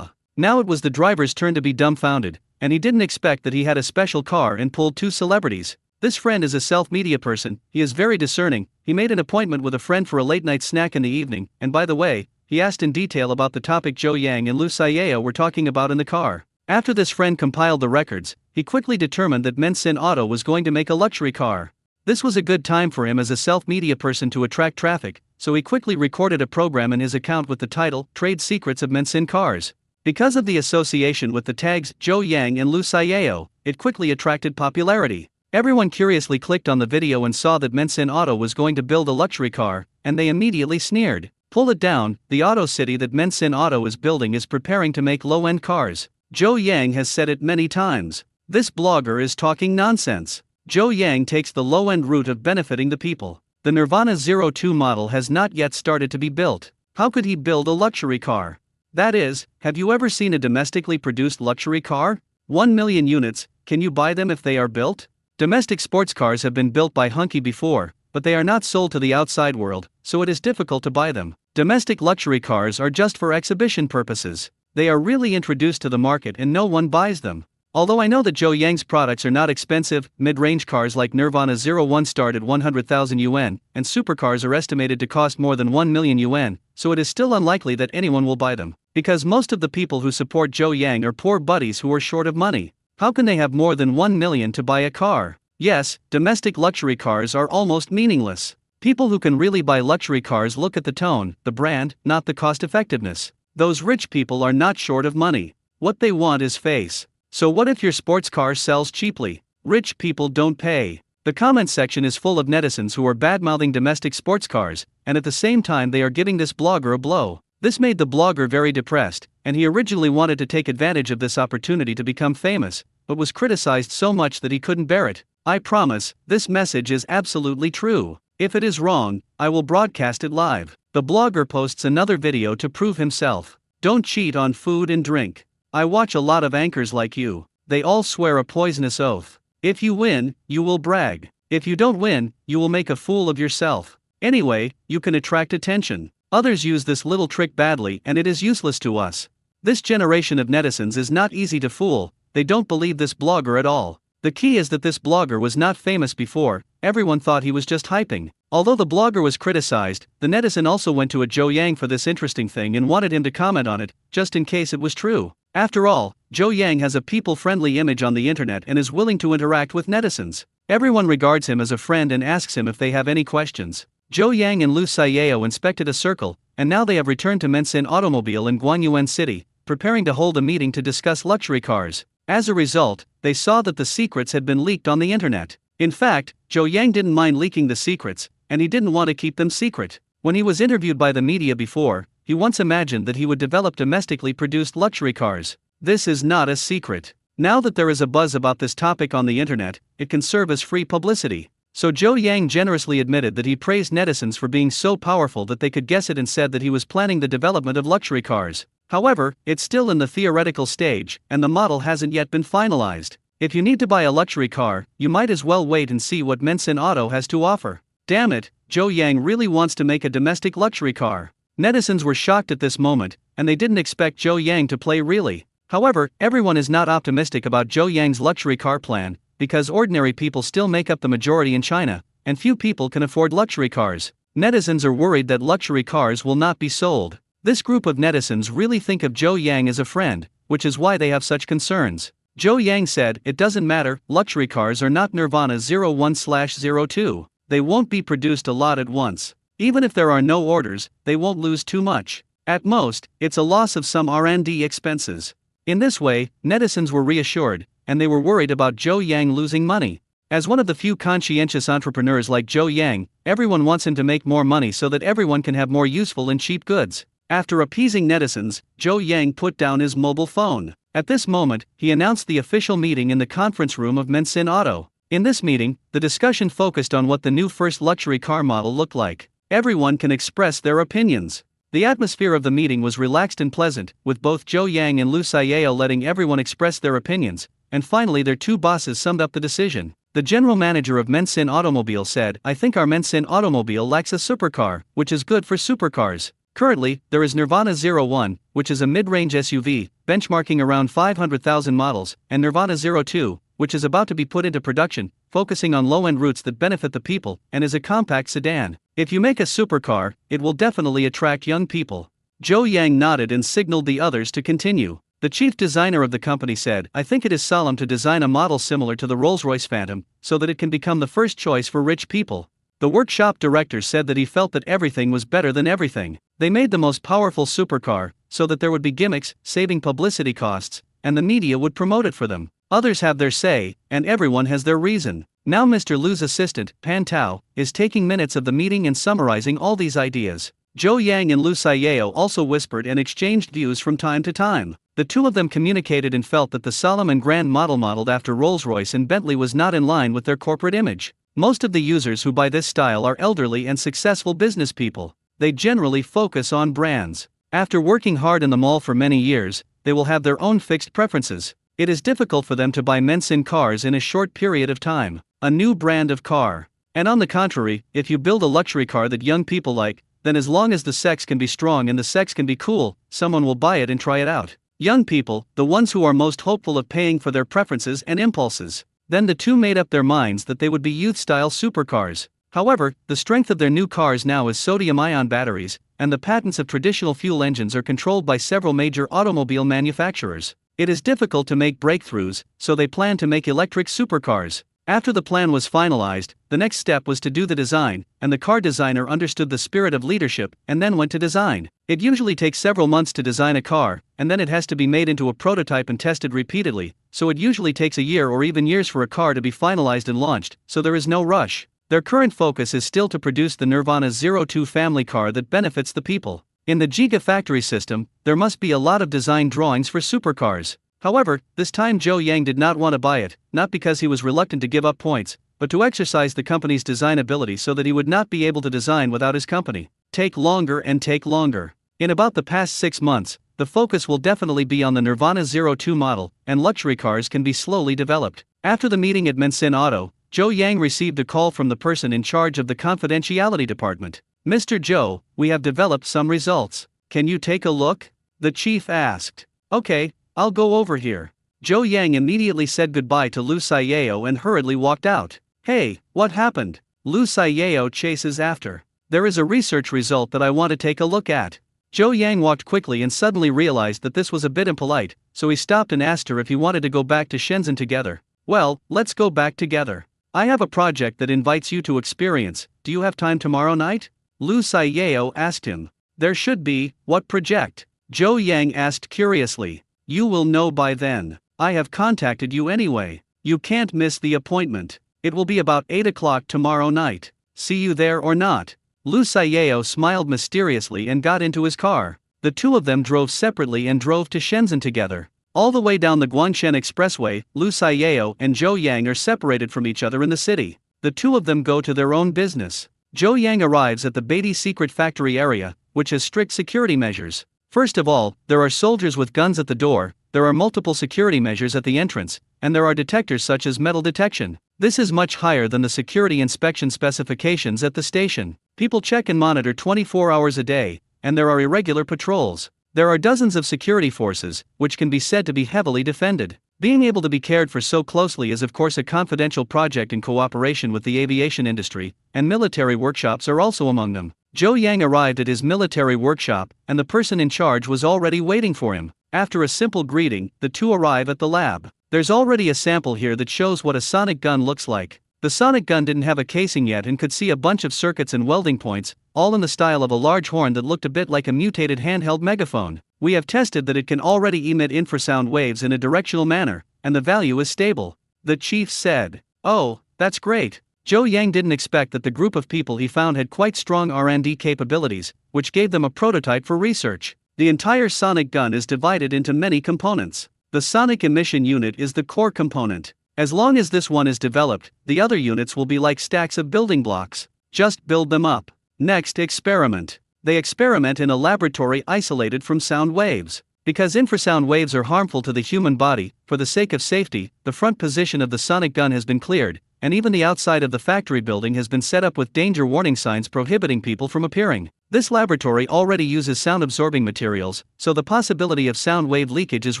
Now it was the driver's turn to be dumbfounded, and he didn't expect that he had a special car and pulled two celebrities. This friend is a self-media person, he is very discerning, he made an appointment with a friend for a late-night snack in the evening, and by the way, he asked in detail about the topic Zhou Yang and Lu Saiyao were talking about in the car. After this friend compiled the records, he quickly determined that Mensin Auto was going to make a luxury car. This was a good time for him as a self-media person to attract traffic, so he quickly recorded a program in his account with the title, Trade Secrets of Mensin Cars. Because of the association with the tags Zhou Yang and Lu Saiyao, it quickly attracted popularity. Everyone curiously clicked on the video and saw that Mensin Auto was going to build a luxury car, and they immediately sneered. Pull it down, the auto city that Mensin Auto is building is preparing to make low-end cars. Zhou Yang has said it many times. This blogger is talking nonsense. Zhou Yang takes the low-end route of benefiting the people. The Nirvana 02 model has not yet started to be built. How could he build a luxury car? That is, have you ever seen a domestically produced luxury car? 1 million units, can you buy them if they are built? Domestic sports cars have been built by Hunky before, but they are not sold to the outside world, so it is difficult to buy them. Domestic luxury cars are just for exhibition purposes. They are really introduced to the market and no one buys them. Although I know that Zhou Yang's products are not expensive, mid-range cars like Nirvana 01 start at 100,000 yuan, and supercars are estimated to cost more than 1 million yuan, so it is still unlikely that anyone will buy them. Because most of the people who support Zhou Yang are poor buddies who are short of money. How can they have more than 1 million to buy a car? Yes, domestic luxury cars are almost meaningless. People who can really buy luxury cars look at the tone, the brand, not the cost-effectiveness. Those rich people are not short of money. What they want is face. So what if your sports car sells cheaply? Rich people don't pay. The comment section is full of netizens who are bad-mouthing domestic sports cars, and at the same time they are giving this blogger a blow. This made the blogger very depressed, and he originally wanted to take advantage of this opportunity to become famous, but was criticized so much that he couldn't bear it. I promise, this message is absolutely true. If it is wrong, I will broadcast it live. The blogger posts another video to prove himself. Don't cheat on food and drink. I watch a lot of anchors like you. They all swear a poisonous oath. If you win, you will brag. If you don't win, you will make a fool of yourself. Anyway, you can attract attention. Others use this little trick badly and it is useless to us. This generation of netizens is not easy to fool, they don't believe this blogger at all. The key is that this blogger was not famous before, everyone thought he was just hyping. Although the blogger was criticized, the netizen also went to a Joe Yang for this interesting thing and wanted him to comment on it, just in case it was true. After all, Joe Yang has a people-friendly image on the internet and is willing to interact with netizens. Everyone regards him as a friend and asks him if they have any questions. Joe Yang and Lu Xiao inspected a circle, and now they have returned to Mensin Automobile in Guanyuan City, preparing to hold a meeting to discuss luxury cars. As a result, they saw that the secrets had been leaked on the internet. In fact, Joe Yang didn't mind leaking the secrets, and he didn't want to keep them secret. When he was interviewed by the media before, he once imagined that he would develop domestically produced luxury cars. This is not a secret. Now that there is a buzz about this topic on the internet, it can serve as free publicity. So Joe Yang generously admitted that he praised netizens for being so powerful that they could guess it and said that he was planning the development of luxury cars. However, it's still in the theoretical stage, and the model hasn't yet been finalized. If you need to buy a luxury car, you might as well wait and see what Mensin Auto has to offer. Damn it, Joe Yang really wants to make a domestic luxury car. Netizens were shocked at this moment, and they didn't expect Joe Yang to play really. However, everyone is not optimistic about Joe Yang's luxury car plan, because ordinary people still make up the majority in China, and few people can afford luxury cars. Netizens are worried that luxury cars will not be sold. This group of netizens really think of Joe Yang as a friend, which is why they have such concerns. Joe Yang said, "It doesn't matter, luxury cars are not Nirvana 01/02. They won't be produced a lot at once. Even if there are no orders, they won't lose too much. At most, it's a loss of some R&D expenses." In this way, netizens were reassured, and they were worried about Joe Yang losing money. As one of the few conscientious entrepreneurs like Joe Yang, everyone wants him to make more money so that everyone can have more useful and cheap goods. After appeasing netizens, Joe Yang put down his mobile phone. At this moment, he announced the official meeting in the conference room of Mensin Auto. In this meeting, the discussion focused on what the new first luxury car model looked like. Everyone can express their opinions. The atmosphere of the meeting was relaxed and pleasant, with both Joe Yang and Lu Xiao letting everyone express their opinions, and finally their two bosses summed up the decision. The general manager of Mensin Automobile said, "I think our Mensin Automobile lacks a supercar, which is good for supercars. Currently, there is Nirvana 01, which is a mid-range SUV, benchmarking around 500,000 models, and Nirvana 02, which is about to be put into production, focusing on low-end routes that benefit the people, and is a compact sedan. If you make a supercar, it will definitely attract young people." Joe Yang nodded and signaled the others to continue. The chief designer of the company said, "I think it is solemn to design a model similar to the Rolls-Royce Phantom, so that it can become the first choice for rich people." The workshop director said that he felt that everything was better than everything. They made the most powerful supercar, so that there would be gimmicks, saving publicity costs, and the media would promote it for them. Others have their say, and everyone has their reason. Now Mr. Lu's assistant, Pan Tao, is taking minutes of the meeting and summarizing all these ideas. Joe Yang and Lu Xiao also whispered and exchanged views from time to time. The two of them communicated and felt that the solemn and grand model modeled after Rolls-Royce and Bentley was not in line with their corporate image. Most of the users who buy this style are elderly and successful business people. They generally focus on brands. After working hard in the mall for many years, they will have their own fixed preferences. It is difficult for them to buy Mensin cars in a short period of time. A new brand of car. And on the contrary, if you build a luxury car that young people like, then as long as the sex can be strong and the sex can be cool, someone will buy it and try it out. Young people, the ones who are most hopeful of paying for their preferences and impulses. Then the two made up their minds that they would be youth-style supercars. However, the strength of their new cars now is sodium-ion batteries, and the patents of traditional fuel engines are controlled by several major automobile manufacturers. It is difficult to make breakthroughs, so they plan to make electric supercars. After the plan was finalized, the next step was to do the design, and the car designer understood the spirit of leadership and then went to design. It usually takes several months to design a car, and then it has to be made into a prototype and tested repeatedly, so it usually takes a year or even years for a car to be finalized and launched, so there is no rush. Their current focus is still to produce the Nirvana 02 family car that benefits the people. In the Gigafactory system, there must be a lot of design drawings for supercars. However, this time Joe Yang did not want to buy it, not because he was reluctant to give up points, but but to exercise the company's design ability so that he would not be able to design without his company. Take longer and take longer. In about the past 6 months, the focus will definitely be on the Nirvana 02 model, and luxury cars can be slowly developed. After the meeting at Mensin Auto, Joe Yang received a call from the person in charge of the confidentiality department. Mr. Joe, we have developed some results. Can you take a look? The chief asked. Okay, I'll go over here. Joe Yang immediately said goodbye to Lu Xiao and hurriedly walked out. Hey, what happened? Lu Xiao chases after. There is a research result that I want to take a look at. Joe Yang walked quickly and suddenly realized that this was a bit impolite, so he stopped and asked her if he wanted to go back to Shenzhen together. Well, let's go back together. I have a project that invites you to experience. Do you have time tomorrow night? Lu Xiao asked him. There should be. What project? Joe Yang asked curiously. You will know by then. I have contacted you anyway. You can't miss the appointment. It will be about 8 o'clock tomorrow night. See you there or not. Lu Xiao smiled mysteriously and got into his car. The two of them drove separately and drove to Shenzhen together. All the way down the Guangshen Expressway, Lu Xiao and Joe Yang are separated from each other in the city. The two of them go to their own business. Joe Yang arrives at the Beatty secret factory area, which has strict security measures. First of all, there are soldiers with guns at the door, there are multiple security measures at the entrance, and there are detectors such as metal detection. This is much higher than the security inspection specifications at the station. People check and monitor 24 hours a day, and there are irregular patrols. There are dozens of security forces, which can be said to be heavily defended. Being able to be cared for so closely is of course a confidential project in cooperation with the aviation industry, and military workshops are also among them. Joe Yang arrived at his military workshop, and the person in charge was already waiting for him. After a simple greeting, the two arrive at the lab. There's already a sample here that shows what a sonic gun looks like. The sonic gun didn't have a casing yet and could see a bunch of circuits and welding points, all in the style of a large horn that looked a bit like a mutated handheld megaphone. We have tested that it can already emit infrasound waves in a directional manner, and the value is stable. The chief said. Oh, that's great. Joe Yang didn't expect that the group of people he found had quite strong R&D capabilities, which gave them a prototype for research. The entire sonic gun is divided into many components. The sonic emission unit is the core component. As long as this one is developed, the other units will be like stacks of building blocks. Just build them up. Next, experiment. They experiment in a laboratory isolated from sound waves. Because infrasound waves are harmful to the human body, for the sake of safety, the front position of the sonic gun has been cleared, and even the outside of the factory building has been set up with danger warning signs prohibiting people from appearing. This laboratory already uses sound-absorbing materials, so the possibility of sound wave leakage is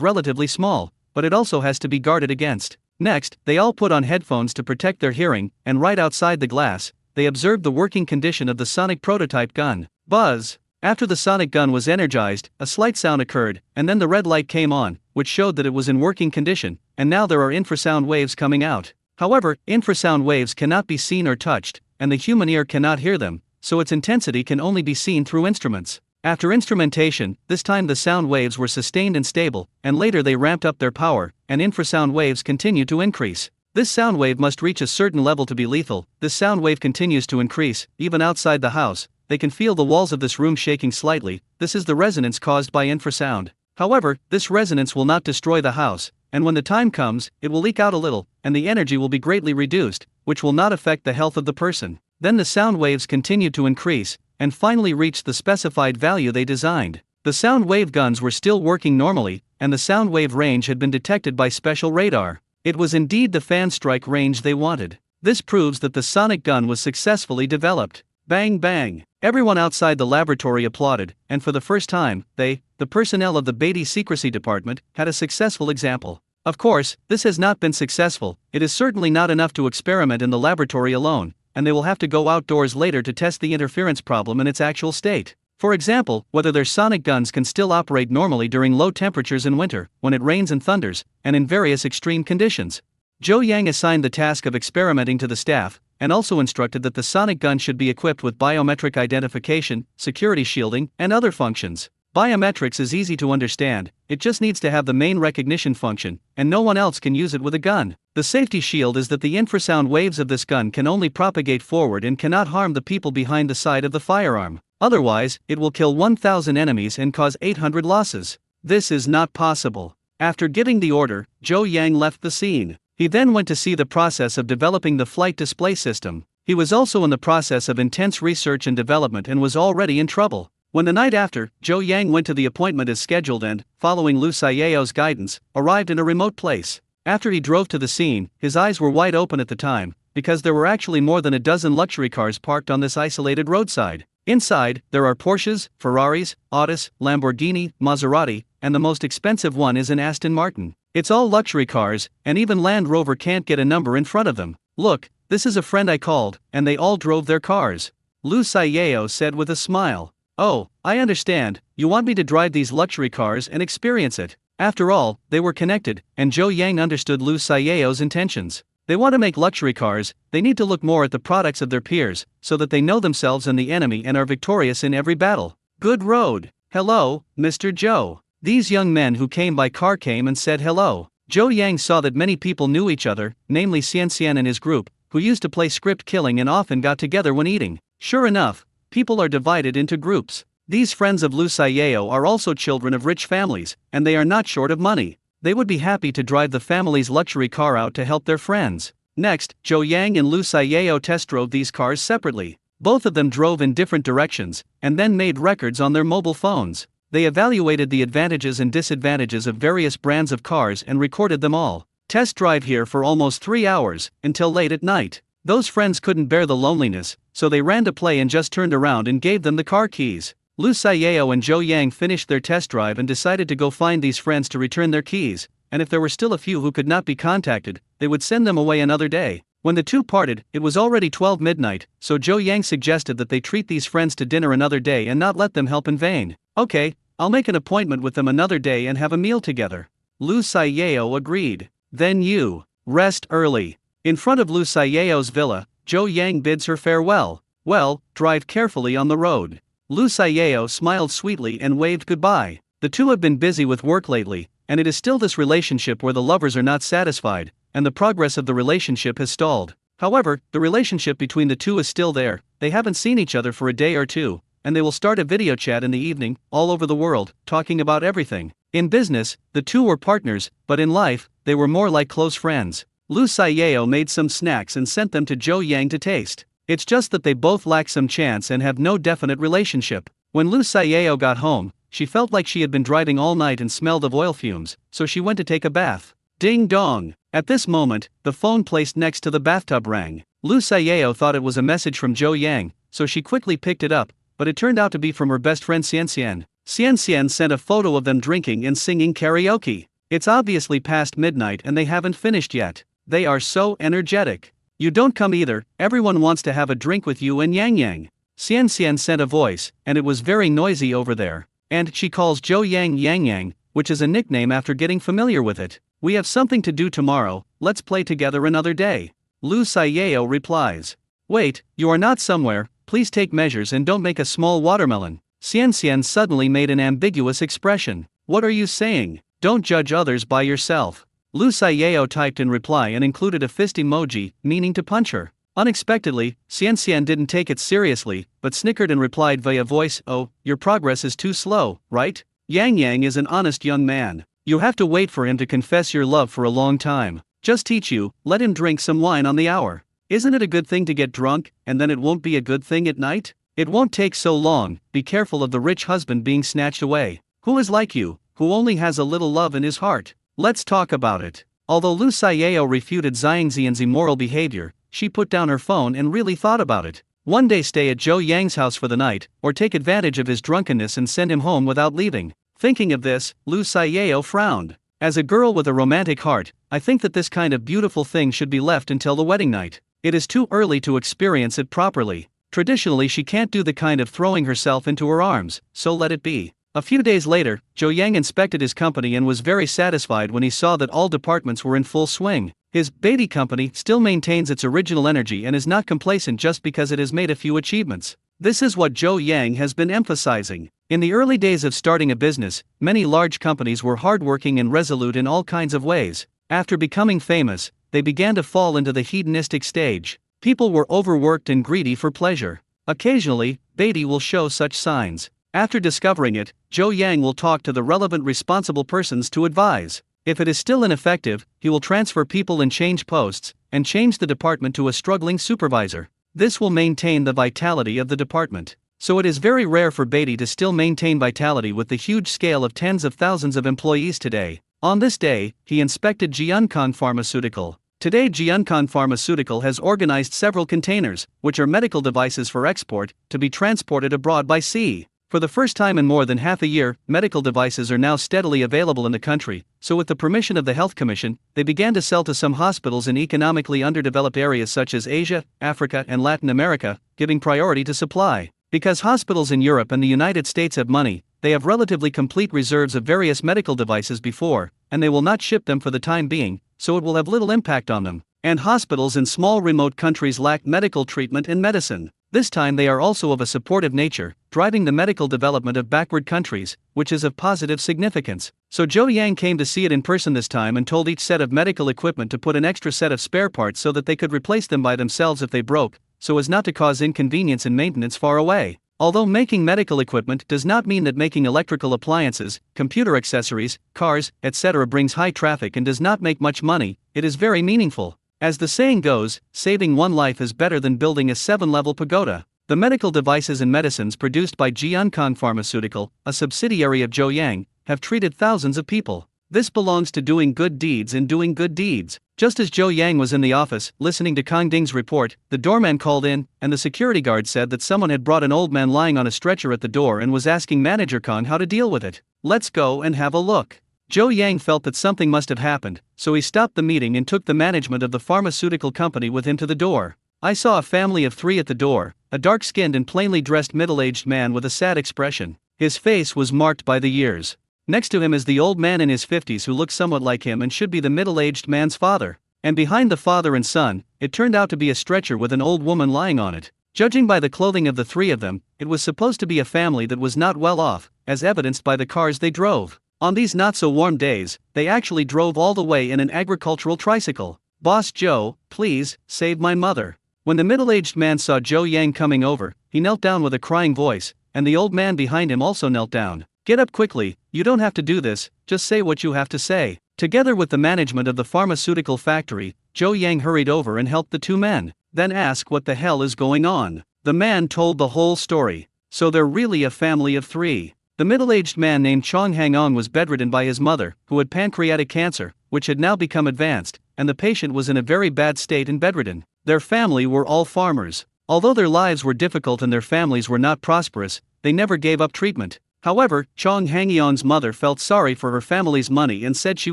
relatively small, but it also has to be guarded against. Next, they all put on headphones to protect their hearing, and right outside the glass, they observed the working condition of the sonic prototype gun. Buzz! After the sonic gun was energized, a slight sound occurred, and then the red light came on, which showed that it was in working condition, and now there are infrasound waves coming out. However, infrasound waves cannot be seen or touched, and the human ear cannot hear them, so its intensity can only be seen through instruments. After instrumentation, this time the sound waves were sustained and stable, and later they ramped up their power, and infrasound waves continue to increase. This sound wave must reach a certain level to be lethal. This sound wave continues to increase, even outside the house. They can feel the walls of this room shaking slightly. This is the resonance caused by infrasound. However, this resonance will not destroy the house, and when the time comes, it will leak out a little, and the energy will be greatly reduced, which will not affect the health of the person. Then the sound waves continue to increase, and finally reached the specified value they designed. The sound wave guns were still working normally, and the sound wave range had been detected by special radar. It was indeed the fan strike range they wanted. This proves that the sonic gun was successfully developed. Bang bang! Everyone outside the laboratory applauded, and for the first time, the personnel of the Beatty Secrecy Department, had a successful example. Of course, this has not been successful. It is certainly not enough to experiment in the laboratory alone, and they will have to go outdoors later to test the interference problem in its actual state. For example, whether their sonic guns can still operate normally during low temperatures in winter, when it rains and thunders, and in various extreme conditions. Joe Yang assigned the task of experimenting to the staff, and also instructed that the sonic gun should be equipped with biometric identification, security shielding, and other functions. Biometrics is easy to understand, it just needs to have the main recognition function, and no one else can use it with a gun. The safety shield is that the infrasound waves of this gun can only propagate forward and cannot harm the people behind the side of the firearm. Otherwise, it will kill 1,000 enemies and cause 800 losses. This is not possible. After giving the order, Joe Yang left the scene. He then went to see the process of developing the flight display system. He was also in the process of intense research and development and was already in trouble. When the night after, Zhou Yang went to the appointment as scheduled and, following Lu Xiao's guidance, arrived in a remote place. After he drove to the scene, his eyes were wide open at the time, because there were actually more than a dozen luxury cars parked on this isolated roadside. Inside, there are Porsches, Ferraris, Audis, Lamborghini, Maserati, and the most expensive one is an Aston Martin. It's all luxury cars, and even Land Rover can't get a number in front of them. Look, this is a friend I called, and they all drove their cars. Lu Xiao said with a smile. Oh, I understand, you want me to drive these luxury cars and experience it. After all, they were connected, and Zhou Yang understood Lu Xiao's intentions. They want to make luxury cars, they need to look more at the products of their peers, so that they know themselves and the enemy and are victorious in every battle. Good road. Hello, Mr. Zhou. These young men who came by car came and said hello. Zhou Yang saw that many people knew each other, namely Xian and his group, who used to play script killing and often got together when eating. Sure enough, people are divided into groups. These friends of Lu Xiao are also children of rich families, and they are not short of money. They would be happy to drive the family's luxury car out to help their friends. Next, Zhou Yang and Lu Xiao test drove these cars separately. Both of them drove in different directions, and then made records on their mobile phones. They evaluated the advantages and disadvantages of various brands of cars and recorded them all. Test drive here for almost 3 hours, until late at night. Those friends couldn't bear the loneliness, so they ran to play and just turned around and gave them the car keys. Lu Xiao and Zhou Yang finished their test drive and decided to go find these friends to return their keys, and if there were still a few who could not be contacted, they would send them away another day. When the two parted, it was already 12 midnight, so Zhou Yang suggested that they treat these friends to dinner another day and not let them help in vain. Okay, I'll make an appointment with them another day and have a meal together. Lu Xiao agreed. Then you rest early. In front of Lu Xiao's villa, Zhou Yang bids her farewell. Well, drive carefully on the road. Lu Xiao smiled sweetly and waved goodbye. The two have been busy with work lately, and it is still this relationship where the lovers are not satisfied, and the progress of the relationship has stalled. However, the relationship between the two is still there. They haven't seen each other for a day or two, and they will start a video chat in the evening, all over the world, talking about everything. In business, the two were partners, but in life, they were more like close friends. Lu Xiao made some snacks and sent them to Zhou Yang to taste. It's just that they both lack some chance and have no definite relationship. When Lu Xiao got home, she felt like she had been driving all night and smelled of oil fumes, so she went to take a bath. Ding dong! At this moment, the phone placed next to the bathtub rang. Lu Xiao thought it was a message from Zhou Yang, so she quickly picked it up, but it turned out to be from her best friend Xian. Xian sent a photo of them drinking and singing karaoke. It's obviously past midnight and they haven't finished yet. They are so energetic. You don't come either, everyone wants to have a drink with you and Yang. Xian sent a voice, and it was very noisy over there. And she calls Zhou Yang Yang, which is a nickname after getting familiar with it. We have something to do tomorrow, let's play together another day. Lu Xiao replies. Wait, you are not somewhere, please take measures and don't make a small watermelon. Xian suddenly made an ambiguous expression. What are you saying? Don't judge others by yourself. Lu Xiao typed in reply and included a fist emoji, meaning to punch her. Unexpectedly, Xian didn't take it seriously, but snickered and replied via voice, oh, your progress is too slow, right? Yang is an honest young man. You have to wait for him to confess your love for a long time. Just teach you, let him drink some wine on the hour. Isn't it a good thing to get drunk, and then it won't be a good thing at night? It won't take so long, be careful of the rich husband being snatched away. Who is like you, who only has a little love in his heart? Let's talk about it. Although Lu Xiao refuted Xian's immoral behavior, she put down her phone and really thought about it. One day stay at Zhou Yang's house for the night, or take advantage of his drunkenness and send him home without leaving. Thinking of this, Lu Xiao frowned. As a girl with a romantic heart, I think that this kind of beautiful thing should be left until the wedding night. It is too early to experience it properly. Traditionally she can't do the kind of throwing herself into her arms, so let it be. A few days later, Zhou Yang inspected his company and was very satisfied when he saw that all departments were in full swing. His Beatty company still maintains its original energy and is not complacent just because it has made a few achievements. This is what Zhou Yang has been emphasizing. In the early days of starting a business, many large companies were hardworking and resolute in all kinds of ways. After becoming famous, they began to fall into the hedonistic stage. People were overworked and greedy for pleasure. Occasionally, Beatty will show such signs. After discovering it, Zhou Yang will talk to the relevant responsible persons to advise. If it is still ineffective, he will transfer people and change posts, and change the department to a struggling supervisor. This will maintain the vitality of the department. So it is very rare for Beatty to still maintain vitality with the huge scale of tens of thousands of employees today. On this day, he inspected Jiuncon Pharmaceutical. Today Jiuncon Pharmaceutical has organized several containers, which are medical devices for export, to be transported abroad by sea. For the first time in more than half a year, medical devices are now steadily available in the country, so with the permission of the Health Commission, they began to sell to some hospitals in economically underdeveloped areas such as Asia, Africa and Latin America, giving priority to supply. Because hospitals in Europe and the United States have money, they have relatively complete reserves of various medical devices before, and they will not ship them for the time being, so it will have little impact on them. And hospitals in small remote countries lack medical treatment and medicine. This time they are also of a supportive nature, driving the medical development of backward countries, which is of positive significance. So Zhou Yang came to see it in person this time and told each set of medical equipment to put an extra set of spare parts so that they could replace them by themselves if they broke, so as not to cause inconvenience and maintenance far away. Although making medical equipment does not mean that making electrical appliances, computer accessories, cars, etc. brings high traffic and does not make much money, it is very meaningful. As the saying goes, saving one life is better than building a 7-level pagoda. The medical devices and medicines produced by Jiuncon Pharmaceutical, a subsidiary of Zhou Yang, have treated thousands of people. This belongs to doing good deeds and doing good deeds. Just as Zhou Yang was in the office, listening to Kang Ding's report, the doorman called in, and the security guard said that someone had brought an old man lying on a stretcher at the door and was asking Manager Kang how to deal with it. Let's go and have a look. Zhou Yang felt that something must have happened, so he stopped the meeting and took the management of the pharmaceutical company with him to the door. I saw a family of 3 at the door, a dark-skinned and plainly dressed middle-aged man with a sad expression. His face was marked by the years. Next to him is the old man in his 50s who looks somewhat like him and should be the middle-aged man's father. And behind the father and son, it turned out to be a stretcher with an old woman lying on it. Judging by the clothing of the 3 of them, it was supposed to be a family that was not well off, as evidenced by the cars they drove. On these not-so-warm days, they actually drove all the way in an agricultural tricycle. "Boss Joe, please, save my mother." When the middle-aged man saw Zhou Yang coming over, he knelt down with a crying voice, and the old man behind him also knelt down. "Get up quickly, you don't have to do this, just say what you have to say." Together with the management of the pharmaceutical factory, Zhou Yang hurried over and helped the 2 men. Then ask what the hell is going on. The man told the whole story. So they're really a family of 3. The middle-aged man named Chong Hangong was bedridden by his mother, who had pancreatic cancer, which had now become advanced, and the patient was in a very bad state and bedridden. Their family were all farmers. Although their lives were difficult and their families were not prosperous, they never gave up treatment. However, Chong Hangyong's mother felt sorry for her family's money and said she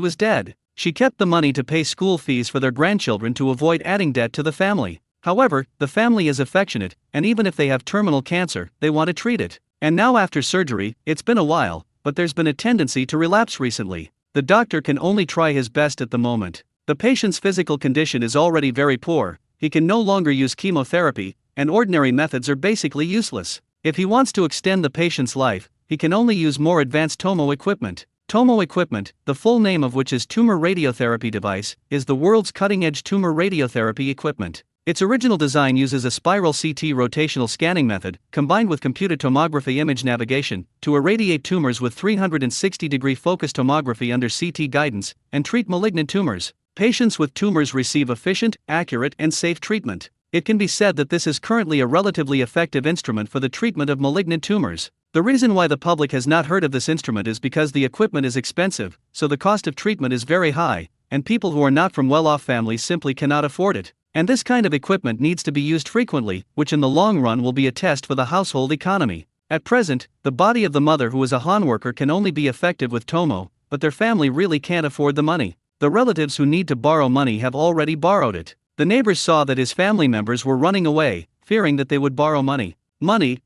was dead. She kept the money to pay school fees for their grandchildren to avoid adding debt to the family. However, the family is affectionate, and even if they have terminal cancer, they want to treat it. And now after surgery, it's been a while, but there's been a tendency to relapse recently. The doctor can only try his best at the moment. The patient's physical condition is already very poor, he can no longer use chemotherapy, and ordinary methods are basically useless. If he wants to extend the patient's life, he can only use more advanced TOMO equipment. TOMO equipment, the full name of which is Tumor Radiotherapy Device, is the world's cutting-edge tumor radiotherapy equipment. Its original design uses a spiral CT rotational scanning method, combined with computed tomography image navigation, to irradiate tumors with 360-degree focus tomography under CT guidance, and treat malignant tumors. Patients with tumors receive efficient, accurate, and safe treatment. It can be said that this is currently a relatively effective instrument for the treatment of malignant tumors. The reason why the public has not heard of this instrument is because the equipment is expensive, so the cost of treatment is very high, and people who are not from well-off families simply cannot afford it. And this kind of equipment needs to be used frequently, which in the long run will be a test for the household economy. At present, the body of the mother who is a Han worker can only be effective with TOMO, but their family really can't afford the money. The relatives who need to borrow money have already borrowed it. The neighbors saw that his family members were running away, fearing that they would borrow money.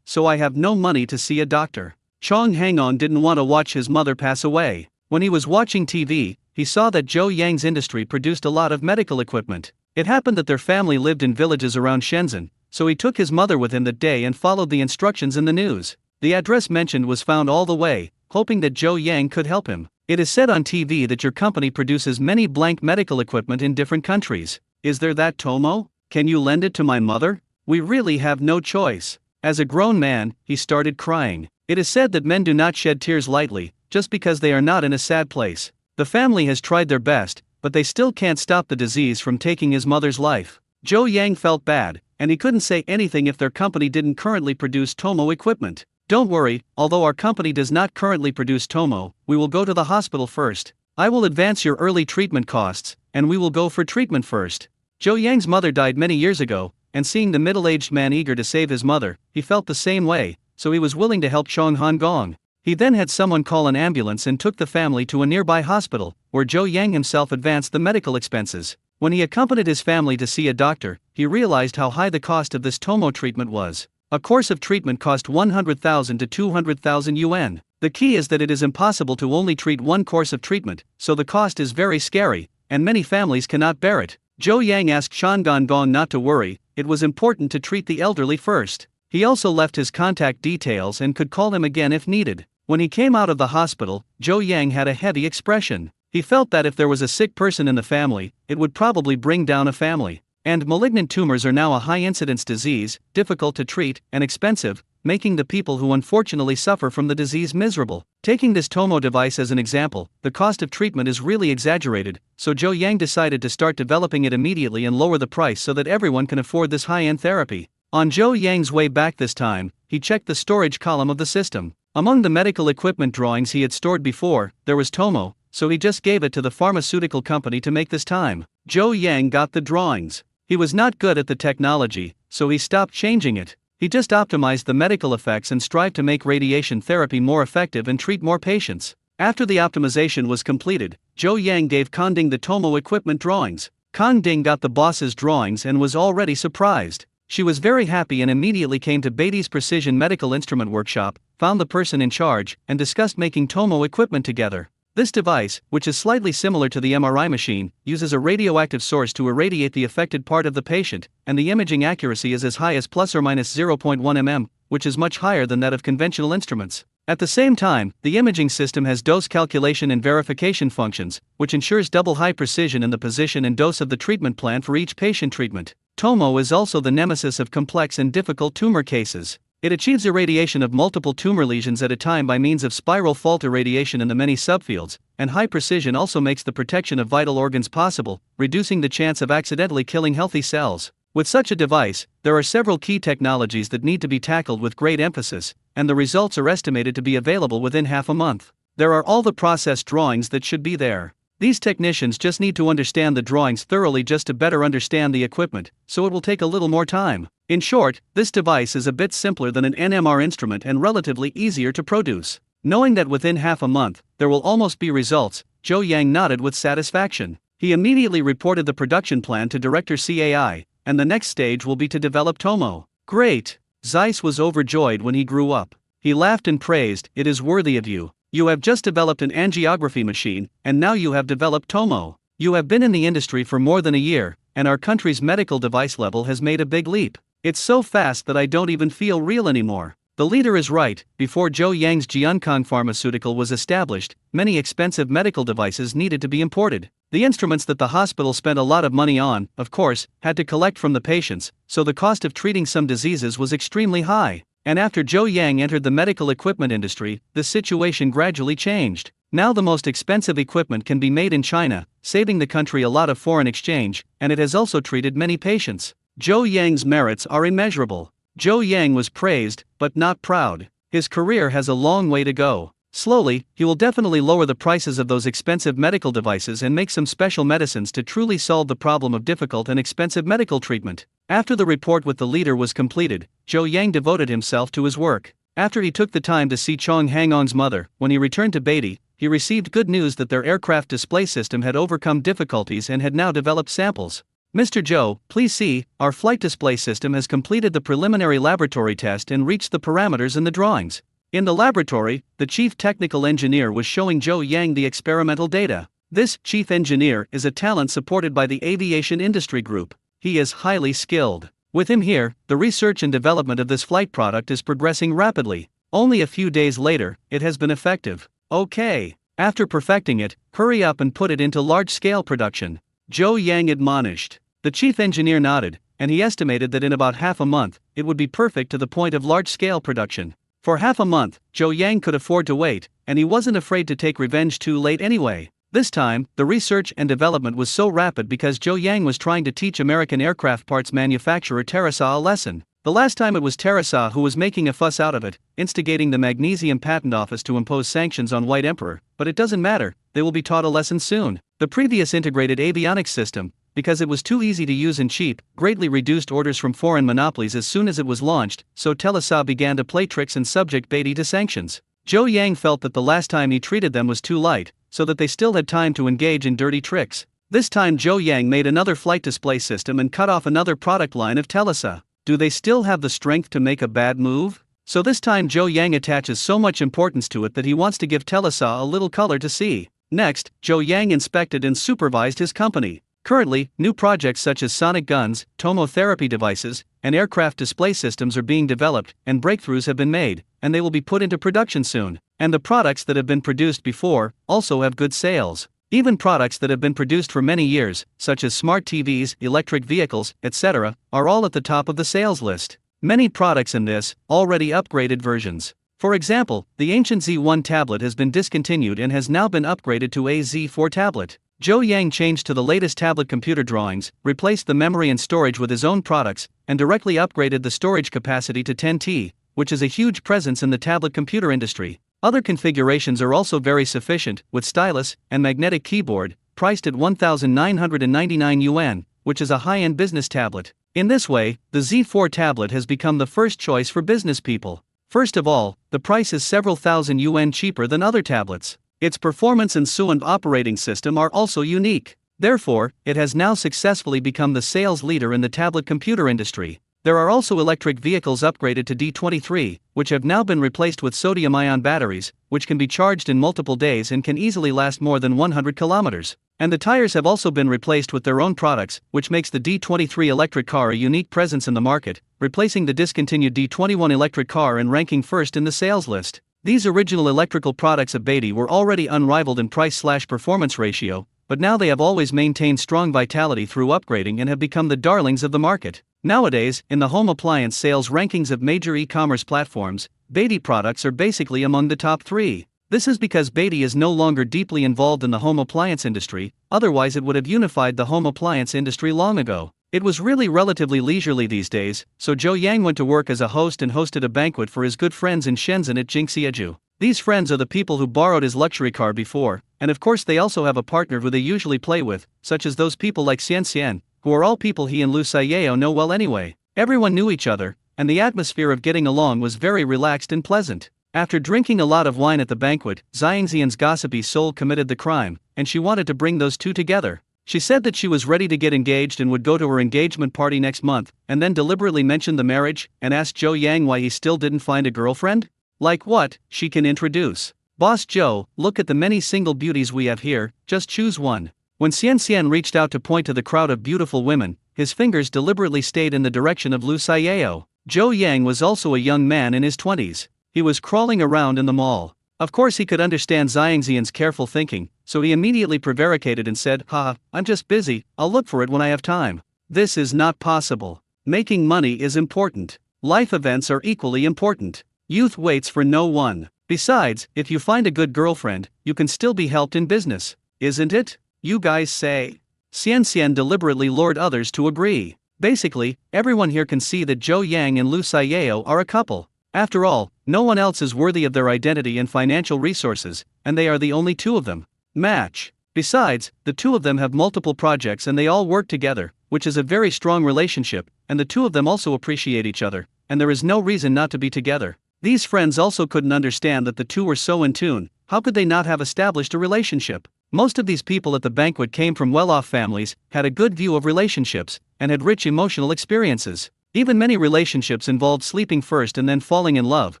So I have no money to see a doctor. Chong Hangong didn't want to watch his mother pass away. When he was watching TV, he saw that Zhou Yang's industry produced a lot of medical equipment. It happened that their family lived in villages around Shenzhen, so he took his mother with him that day and followed the instructions in the news. The address mentioned was found all the way, hoping that Zhou Yang could help him. It is said on TV that your company produces many blank medical equipment in different countries. Is there that Tomo? Can you lend it to my mother? We really have no choice. As a grown man, he started crying. It is said that men do not shed tears lightly, just because they are not in a sad place. The family has tried their best, but they still can't stop the disease from taking his mother's life. Zhou Yang felt bad, and he couldn't say anything if their company didn't currently produce Tomo equipment. Don't worry, although our company does not currently produce Tomo, we will go to the hospital first. I will advance your early treatment costs, and we will go for treatment first. Zhou Yang's mother died many years ago, and seeing the middle-aged man eager to save his mother, he felt the same way, so he was willing to help Chong Han Gong. He then had someone call an ambulance and took the family to a nearby hospital, where Zhou Yang himself advanced the medical expenses. When he accompanied his family to see a doctor, he realized how high the cost of this Tomo treatment was. A course of treatment cost 100,000 to 200,000 yuan. The key is that it is impossible to only treat one course of treatment, so the cost is very scary, and many families cannot bear it. Zhou Yang asked Shangan Gong not to worry, it was important to treat the elderly first. He also left his contact details and could call him again if needed. When he came out of the hospital, Zhou Yang had a heavy expression. He felt that if there was a sick person in the family, it would probably bring down a family. And malignant tumors are now a high-incidence disease, difficult to treat, and expensive, making the people who unfortunately suffer from the disease miserable. Taking this Tomo device as an example, the cost of treatment is really exaggerated, so Zhou Yang decided to start developing it immediately and lower the price so that everyone can afford this high-end therapy. On Zhou Yang's way back this time, he checked the storage column of the system. Among the medical equipment drawings he had stored before, there was Tomo, so he just gave it to the pharmaceutical company to make this time. Zhou Yang got the drawings. He was not good at the technology, so he stopped changing it. He just optimized the medical effects and strived to make radiation therapy more effective and treat more patients. After the optimization was completed, Zhou Yang gave Kanding the Tomo equipment drawings. Kanding got the boss's drawings and was already surprised. She was very happy and immediately came to Beatty's Precision Medical Instrument Workshop, found the person in charge, and discussed making Tomo equipment together. This device, which is slightly similar to the MRI machine, uses a radioactive source to irradiate the affected part of the patient, and the imaging accuracy is as high as plus or minus 0.1 mm, which is much higher than that of conventional instruments. At the same time, the imaging system has dose calculation and verification functions, which ensures double high precision in the position and dose of the treatment plan for each patient treatment. Tomo is also the nemesis of complex and difficult tumor cases. It achieves irradiation of multiple tumor lesions at a time by means of spiral fault irradiation in the many subfields, and high precision also makes the protection of vital organs possible, reducing the chance of accidentally killing healthy cells. With such a device, there are several key technologies that need to be tackled with great emphasis, and the results are estimated to be available within half a month. There are all the process drawings that should be there. These technicians just need to understand the drawings thoroughly just to better understand the equipment, so it will take a little more time. In short, this device is a bit simpler than an NMR instrument and relatively easier to produce. Knowing that within half a month, there will almost be results, Zhou Yang nodded with satisfaction. He immediately reported the production plan to Director CAI, and the next stage will be to develop Tomo. Great! Zeiss was overjoyed when he grew up. He laughed and praised, "It is worthy of you. You have just developed an angiography machine, and now you have developed Tomo. You have been in the industry for more than a year, and our country's medical device level has made a big leap. It's so fast that I don't even feel real anymore." The leader is right. Before Zhou Yang's Jiankang Pharmaceutical was established, many expensive medical devices needed to be imported. The instruments that the hospital spent a lot of money on, of course, had to collect from the patients, so the cost of treating some diseases was extremely high. And after Zhou Yang entered the medical equipment industry, the situation gradually changed. Now the most expensive equipment can be made in China, saving the country a lot of foreign exchange, and it has also treated many patients. Zhou Yang's merits are immeasurable. Zhou Yang was praised, but not proud. His career has a long way to go. Slowly, he will definitely lower the prices of those expensive medical devices and make some special medicines to truly solve the problem of difficult and expensive medical treatment. After the report with the leader was completed, Zhou Yang devoted himself to his work. After he took the time to see Chong Hangong's mother, when he returned to Beatty, he received good news that their aircraft display system had overcome difficulties and had now developed samples. "Mr. Zhou, please see, our flight display system has completed the preliminary laboratory test and reached the parameters in the drawings." In the laboratory, the chief technical engineer was showing Zhou Yang the experimental data. This chief engineer is a talent supported by the aviation industry group. He is highly skilled. With him here, the research and development of this flight product is progressing rapidly. Only a few days later, it has been effective. Okay. After perfecting it, hurry up and put it into large-scale production. Zhou Yang admonished. The chief engineer nodded, and he estimated that in about half a month, it would be perfect to the point of large-scale production. For half a month, Zhou Yang could afford to wait, and he wasn't afraid to take revenge too late anyway. This time, the research and development was so rapid because Zhou Yang was trying to teach American aircraft parts manufacturer Terasa a lesson. The last time it was Terasa who was making a fuss out of it, instigating the Magnesium Patent Office to impose sanctions on White Emperor, but it doesn't matter, they will be taught a lesson soon. The previous integrated avionics system, because it was too easy to use and cheap, greatly reduced orders from foreign monopolies as soon as it was launched, so Telasa began to play tricks and subject Beatty to sanctions. Zhou Yang felt that the last time he treated them was too light, so that they still had time to engage in dirty tricks. This time Zhou Yang made another flight display system and cut off another product line of Telasa. Do they still have the strength to make a bad move? So this time Zhou Yang attaches so much importance to it that he wants to give Telasa a little color to see. Next, Zhou Yang inspected and supervised his company. Currently, new projects such as sonic guns, tomotherapy devices, and aircraft display systems are being developed, and breakthroughs have been made, and they will be put into production soon. And the products that have been produced before also have good sales. Even products that have been produced for many years, such as smart TVs, electric vehicles, etc., are all at the top of the sales list. Many products in this, already upgraded versions. For example, the ancient Z1 tablet has been discontinued and has now been upgraded to a Z4 tablet. Zhou Yang changed to the latest tablet computer drawings, replaced the memory and storage with his own products, and directly upgraded the storage capacity to 10T, which is a huge presence in the tablet computer industry. Other configurations are also very sufficient, with stylus and magnetic keyboard, priced at 1,999 yuan, which is a high-end business tablet. In this way, the Z4 tablet has become the first choice for business people. First of all, the price is several thousand yuan cheaper than other tablets. Its performance and SUAN operating system are also unique. Therefore, it has now successfully become the sales leader in the tablet computer industry. There are also electric vehicles upgraded to D23, which have now been replaced with sodium-ion batteries, which can be charged in multiple days and can easily last more than 100 kilometers. And the tires have also been replaced with their own products, which makes the D23 electric car a unique presence in the market, replacing the discontinued D21 electric car and ranking first in the sales list. These original electrical products of Beatty were already unrivaled in price/performance ratio, but now they have always maintained strong vitality through upgrading and have become the darlings of the market. Nowadays, in the home appliance sales rankings of major e-commerce platforms, Beatty products are basically among the top 3. This is because Beatty is no longer deeply involved in the home appliance industry, otherwise it would have unified the home appliance industry long ago. It was really relatively leisurely these days, so Zhou Yang went to work as a host and hosted a banquet for his good friends in Shenzhen at Jingxieju. These friends are the people who borrowed his luxury car before, and of course they also have a partner who they usually play with, such as those people like Xian Xian, who are all people he and Lu Saiyao know well anyway. Everyone knew each other, and the atmosphere of getting along was very relaxed and pleasant. After drinking a lot of wine at the banquet, Xiangxian's gossipy soul committed the crime, and she wanted to bring those two together. She said that she was ready to get engaged and would go to her engagement party next month, and then deliberately mentioned the marriage, and asked Zhou Yang why he still didn't find a girlfriend? Like what, she can introduce. Boss Zhou, look at the many single beauties we have here, just choose one. When Xian Xian reached out to point to the crowd of beautiful women, his fingers deliberately stayed in the direction of Lu Saiyao. Zhou Yang was also a young man in his 20s. He was crawling around in the mall. Of course he could understand Xiangxian's careful thinking, so he immediately prevaricated and said, "Ha, I'm just busy, I'll look for it when I have time." This is not possible. Making money is important. Life events are equally important. Youth waits for no one. Besides, if you find a good girlfriend, you can still be helped in business, isn't it? You guys say. Xian Xian deliberately lured others to agree. Basically, everyone here can see that Zhou Yang and Lu Saiyao are a couple. After all, no one else is worthy of their identity and financial resources, and they are the only two of them. Match. Besides, the two of them have multiple projects and they all work together, which is a very strong relationship, and the two of them also appreciate each other, and there is no reason not to be together. These friends also couldn't understand that the two were so in tune. How could they not have established a relationship? Most of these people at the banquet came from well-off families, had a good view of relationships, and had rich emotional experiences. Even many relationships involved sleeping first and then falling in love,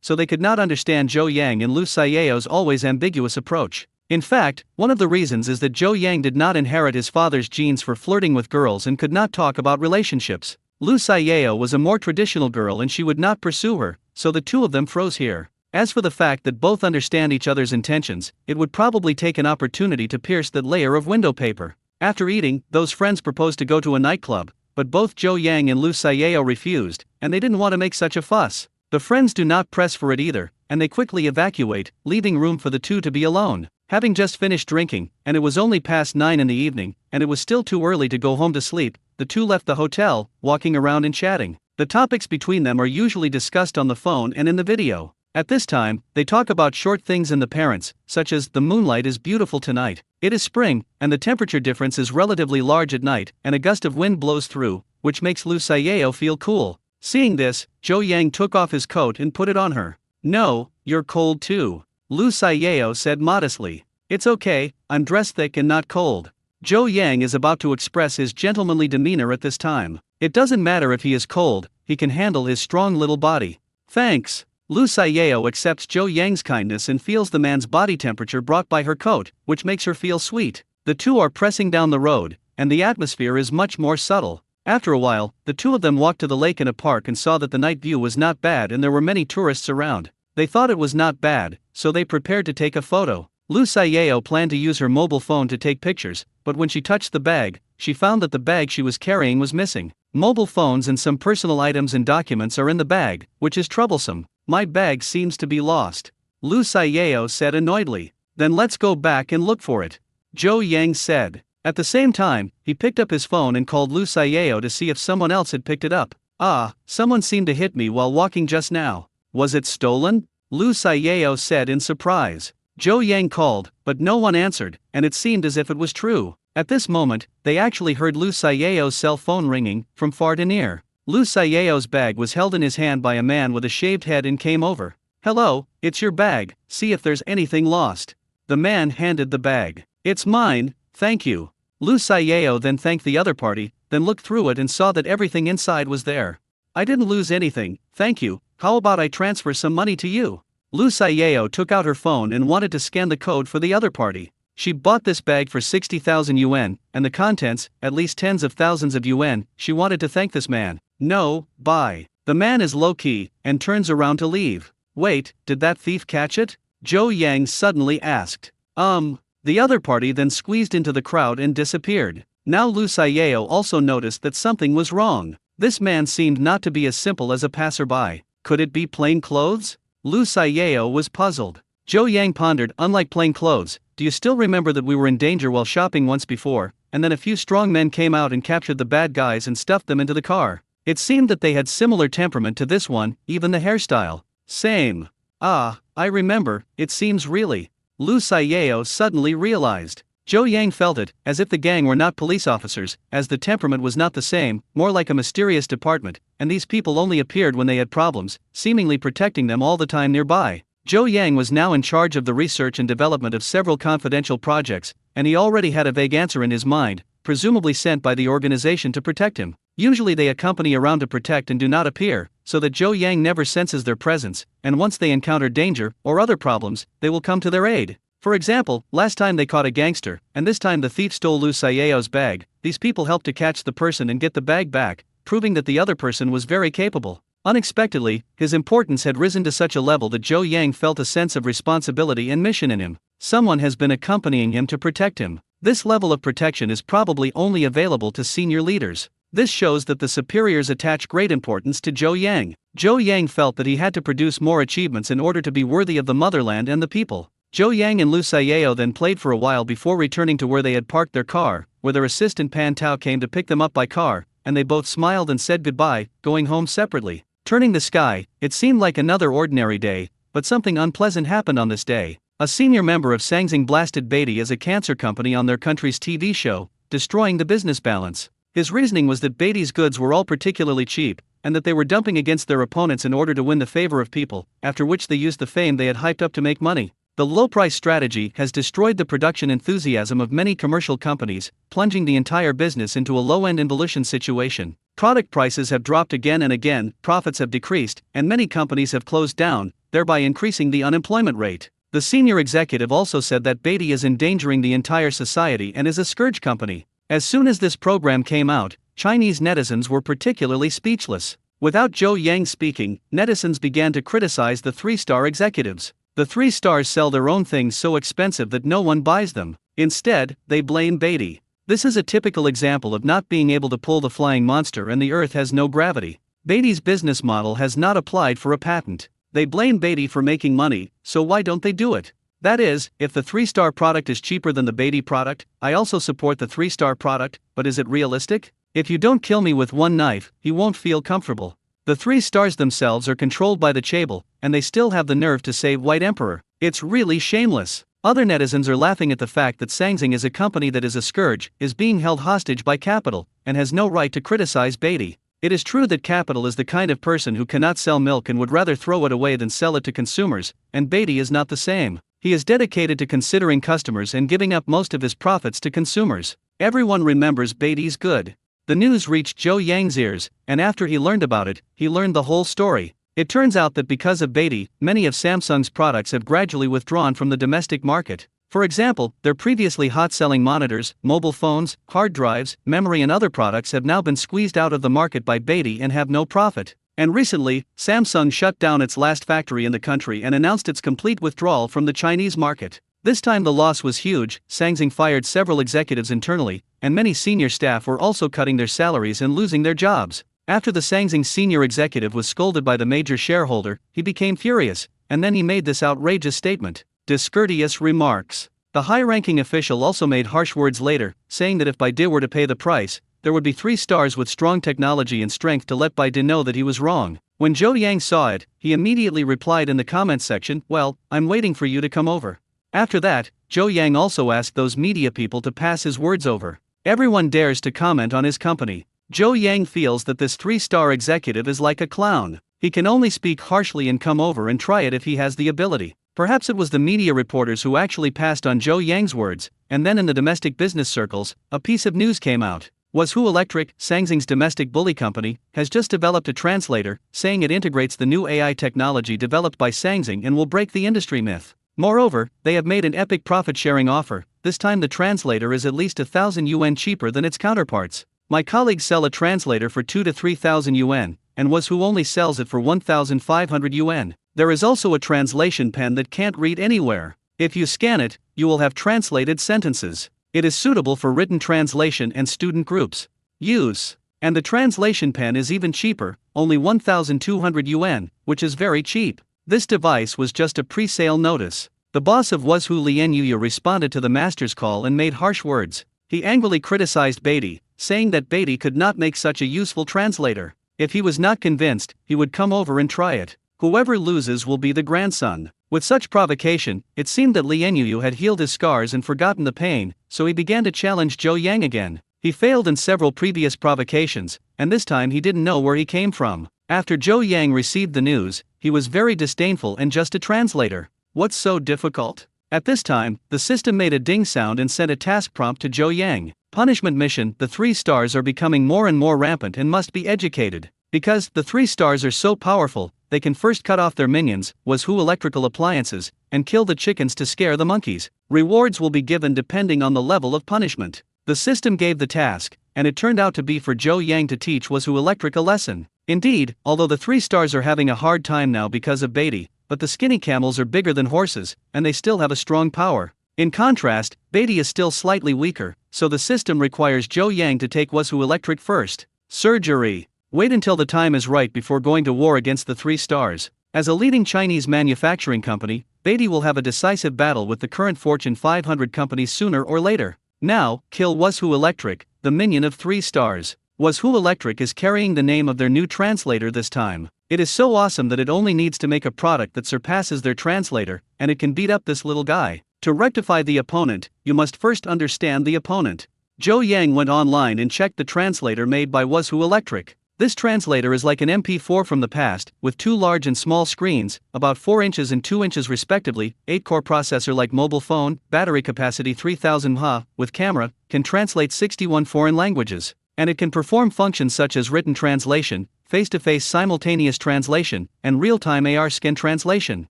so they could not understand Zhou Yang and Lu Saiyao's always ambiguous approach. In fact, one of the reasons is that Zhou Yang did not inherit his father's genes for flirting with girls and could not talk about relationships. Lu Saiyao was a more traditional girl and she would not pursue her, so the two of them froze here. As for the fact that both understand each other's intentions, it would probably take an opportunity to pierce that layer of window paper. After eating, those friends proposed to go to a nightclub, but both Zhou Yang and Lu Saiyao refused, and they didn't want to make such a fuss. The friends do not press for it either, and they quickly evacuate, leaving room for the two to be alone. Having just finished drinking, and it was only past 9 in the evening, and it was still too early to go home to sleep, the two left the hotel, walking around and chatting. The topics between them are usually discussed on the phone and in the video. At this time, they talk about short things in the parents, such as, the moonlight is beautiful tonight. It is spring, and the temperature difference is relatively large at night, and a gust of wind blows through, which makes Lu Saiyao feel cool. Seeing this, Zhou Yang took off his coat and put it on her. No, you're cold too. Lu Saiyao said modestly. It's okay, I'm dressed thick and not cold. Zhou Yang is about to express his gentlemanly demeanor at this time. It doesn't matter if he is cold, he can handle his strong little body. Thanks. Lu Saiyao accepts Zhou Yang's kindness and feels the man's body temperature brought by her coat, which makes her feel sweet. The two are pressing down the road, and the atmosphere is much more subtle. After a while, the two of them walked to the lake in a park and saw that the night view was not bad and there were many tourists around. They thought it was not bad, so they prepared to take a photo. Lu Saiyao planned to use her mobile phone to take pictures, but when she touched the bag, she found that the bag she was carrying was missing. Mobile phones and some personal items and documents are in the bag, which is troublesome. My bag seems to be lost. Lu Saiyao said annoyedly. Then let's go back and look for it. Zhou Yang said. At the same time, he picked up his phone and called Lu Saiyao to see if someone else had picked it up. Ah, someone seemed to hit me while walking just now. Was it stolen? Lu Saiyao said in surprise. Zhou Yang called, but no one answered, and it seemed as if it was true. At this moment, they actually heard Lu Saiyao's cell phone ringing, from far to near. Lu Saiyao's bag was held in his hand by a man with a shaved head and came over. Hello, it's your bag, see if there's anything lost. The man handed the bag. It's mine, thank you. Lu Saiyao then thanked the other party, then looked through it and saw that everything inside was there. I didn't lose anything, thank you, how about I transfer some money to you? Lu Saiyao took out her phone and wanted to scan the code for the other party. She bought this bag for 60,000 yuan, and the contents, at least tens of thousands of yuan. She wanted to thank this man. No, bye. The man is low-key, and turns around to leave. Wait, did that thief catch it? Zhou Yang suddenly asked. The other party then squeezed into the crowd and disappeared. Now Lu Saiyao also noticed that something was wrong. This man seemed not to be as simple as a passerby. Could it be plain clothes? Lu Saiyao was puzzled. Zhou Yang pondered, unlike plain clothes, do you still remember that we were in danger while shopping once before, and then a few strong men came out and captured the bad guys and stuffed them into the car? It seemed that they had similar temperament to this one, even the hairstyle. Same. Ah, I remember, it seems really. Lu Saiyao suddenly realized. Zhou Yang felt it, as if the gang were not police officers, as the temperament was not the same, more like a mysterious department, and these people only appeared when they had problems, seemingly protecting them all the time nearby. Zhou Yang was now in charge of the research and development of several confidential projects, and he already had a vague answer in his mind, presumably sent by the organization to protect him. Usually they accompany around to protect and do not appear, so that Zhou Yang never senses their presence, and once they encounter danger, or other problems, they will come to their aid. For example, last time they caught a gangster, and this time the thief stole Lu Saiyao's bag. These people helped to catch the person and get the bag back, proving that the other person was very capable. Unexpectedly, his importance had risen to such a level that Zhou Yang felt a sense of responsibility and mission in him. Someone has been accompanying him to protect him. This level of protection is probably only available to senior leaders. This shows that the superiors attach great importance to Zhou Yang. Zhou Yang felt that he had to produce more achievements in order to be worthy of the motherland and the people. Zhou Yang and Lu Saiyao then played for a while before returning to where they had parked their car, where their assistant Pan Tao came to pick them up by car, and they both smiled and said goodbye, going home separately. Turning the sky, it seemed like another ordinary day, but something unpleasant happened on this day. A senior member of Sangxing blasted Beatty as a cancer company on their country's TV show, destroying the business balance. His reasoning was that Beatty's goods were all particularly cheap, and that they were dumping against their opponents in order to win the favor of people, after which they used the fame they had hyped up to make money. The low-price strategy has destroyed the production enthusiasm of many commercial companies, plunging the entire business into a low-end involution situation. Product prices have dropped again and again, profits have decreased, and many companies have closed down, thereby increasing the unemployment rate. The senior executive also said that Beatty is endangering the entire society and is a scourge company. As soon as this program came out, Chinese netizens were particularly speechless. Without Zhou Yang speaking, netizens began to criticize the three-star executives. The 3 stars sell their own things so expensive that no one buys them. Instead, they blame Beatty. This is a typical example of not being able to pull the flying monster and the earth has no gravity. Beatty's business model has not applied for a patent. They blame Beatty for making money, so why don't they do it? That is, if the 3-star product is cheaper than the Beatty product, I also support the 3-star product, but is it realistic? If you don't kill me with one knife, he won't feel comfortable. The 3 stars themselves are controlled by the chaebol, and they still have the nerve to say White Emperor. It's really shameless. Other netizens are laughing at the fact that Sangxing is a company that is a scourge, is being held hostage by capital, and has no right to criticize Beatty. It is true that capital is the kind of person who cannot sell milk and would rather throw it away than sell it to consumers, and Beatty is not the same. He is dedicated to considering customers and giving up most of his profits to consumers. Everyone remembers Beatty's good. The news reached Zhou Yang's ears, and after he learned about it, he learned the whole story. It turns out that because of Beatty, many of Samsung's products have gradually withdrawn from the domestic market. For example, their previously hot-selling monitors, mobile phones, hard drives, memory and other products have now been squeezed out of the market by Beatty and have no profit. And recently, Samsung shut down its last factory in the country and announced its complete withdrawal from the Chinese market. This time the loss was huge. Sangxing fired several executives internally, and many senior staff were also cutting their salaries and losing their jobs. After the Sangxing senior executive was scolded by the major shareholder, he became furious, and then he made this outrageous statement. Discourteous remarks. The high-ranking official also made harsh words later, saying that if Baidu were to pay the price, there would be 3 stars with strong technology and strength to let Baidu know that he was wrong. When Zhou Yang saw it, he immediately replied in the comments section, "Well, I'm waiting for you to come over." After that, Zhou Yang also asked those media people to pass his words over. Everyone dares to comment on his company. Zhou Yang feels that this 3-star executive is like a clown. He can only speak harshly and come over and try it if he has the ability. Perhaps it was the media reporters who actually passed on Zhou Yang's words, and then in the domestic business circles, a piece of news came out. Wazhou Electric, Sangxing's domestic bully company, has just developed a translator, saying it integrates the new AI technology developed by Sangxing and will break the industry myth. Moreover, they have made an epic profit-sharing offer. This time the translator is at least 1,000 yuan cheaper than its counterparts. My colleagues sell a translator for 2 to 3,000 yuan, and Wazhou only sells it for 1,500 yuan. There is also a translation pen that can't read anywhere. If you scan it, you will have translated sentences. It is suitable for written translation and student groups. Use. And the translation pen is even cheaper, only 1,200 yuan, which is very cheap. This device was just a pre-sale notice. The boss of Wazhou Lian Yuya responded to the master's call and made harsh words. He angrily criticized Beatty, saying that Beatty could not make such a useful translator. If he was not convinced, he would come over and try it. Whoever loses will be the grandson. With such provocation, it seemed that Lian Yuyu had healed his scars and forgotten the pain, so he began to challenge Zhou Yang again. He failed in several previous provocations, and this time he didn't know where he came from. After Zhou Yang received the news, he was very disdainful and just a translator. What's so difficult? At this time, the system made a ding sound and sent a task prompt to Zhou Yang. Punishment mission: the 3 stars are becoming more and more rampant and must be educated. Because the 3 stars are so powerful, they can first cut off their minions, Wazhou electrical appliances, and kill the chickens to scare the monkeys. Rewards will be given depending on the level of punishment. The system gave the task, and it turned out to be for Zhou Yang to teach Wazhou Electric a lesson. Indeed, although the 3 stars are having a hard time now because of Beatty, but the skinny camels are bigger than horses, and they still have a strong power. In contrast, Beatty is still slightly weaker, so the system requires Zhou Yang to take Wazhou Electric first. Surgery. Wait until the time is right before going to war against the 3 stars. As a leading Chinese manufacturing company, Beatty will have a decisive battle with the current Fortune 500 companies sooner or later. Now, kill Wazhou Electric, the minion of 3 stars. Wazhou Electric is carrying the name of their new translator this time. It is so awesome that it only needs to make a product that surpasses their translator, and it can beat up this little guy. To rectify the opponent, you must first understand the opponent. Zhou Yang went online and checked the translator made by Wazhou Electric. This translator is like an MP4 from the past, with 2 large and small screens, about 4 inches and 2 inches respectively, 8-core processor like mobile phone, battery capacity 3000 mAh, with camera, can translate 61 foreign languages. And it can perform functions such as written translation, face-to-face simultaneous translation, and real-time AR scan translation.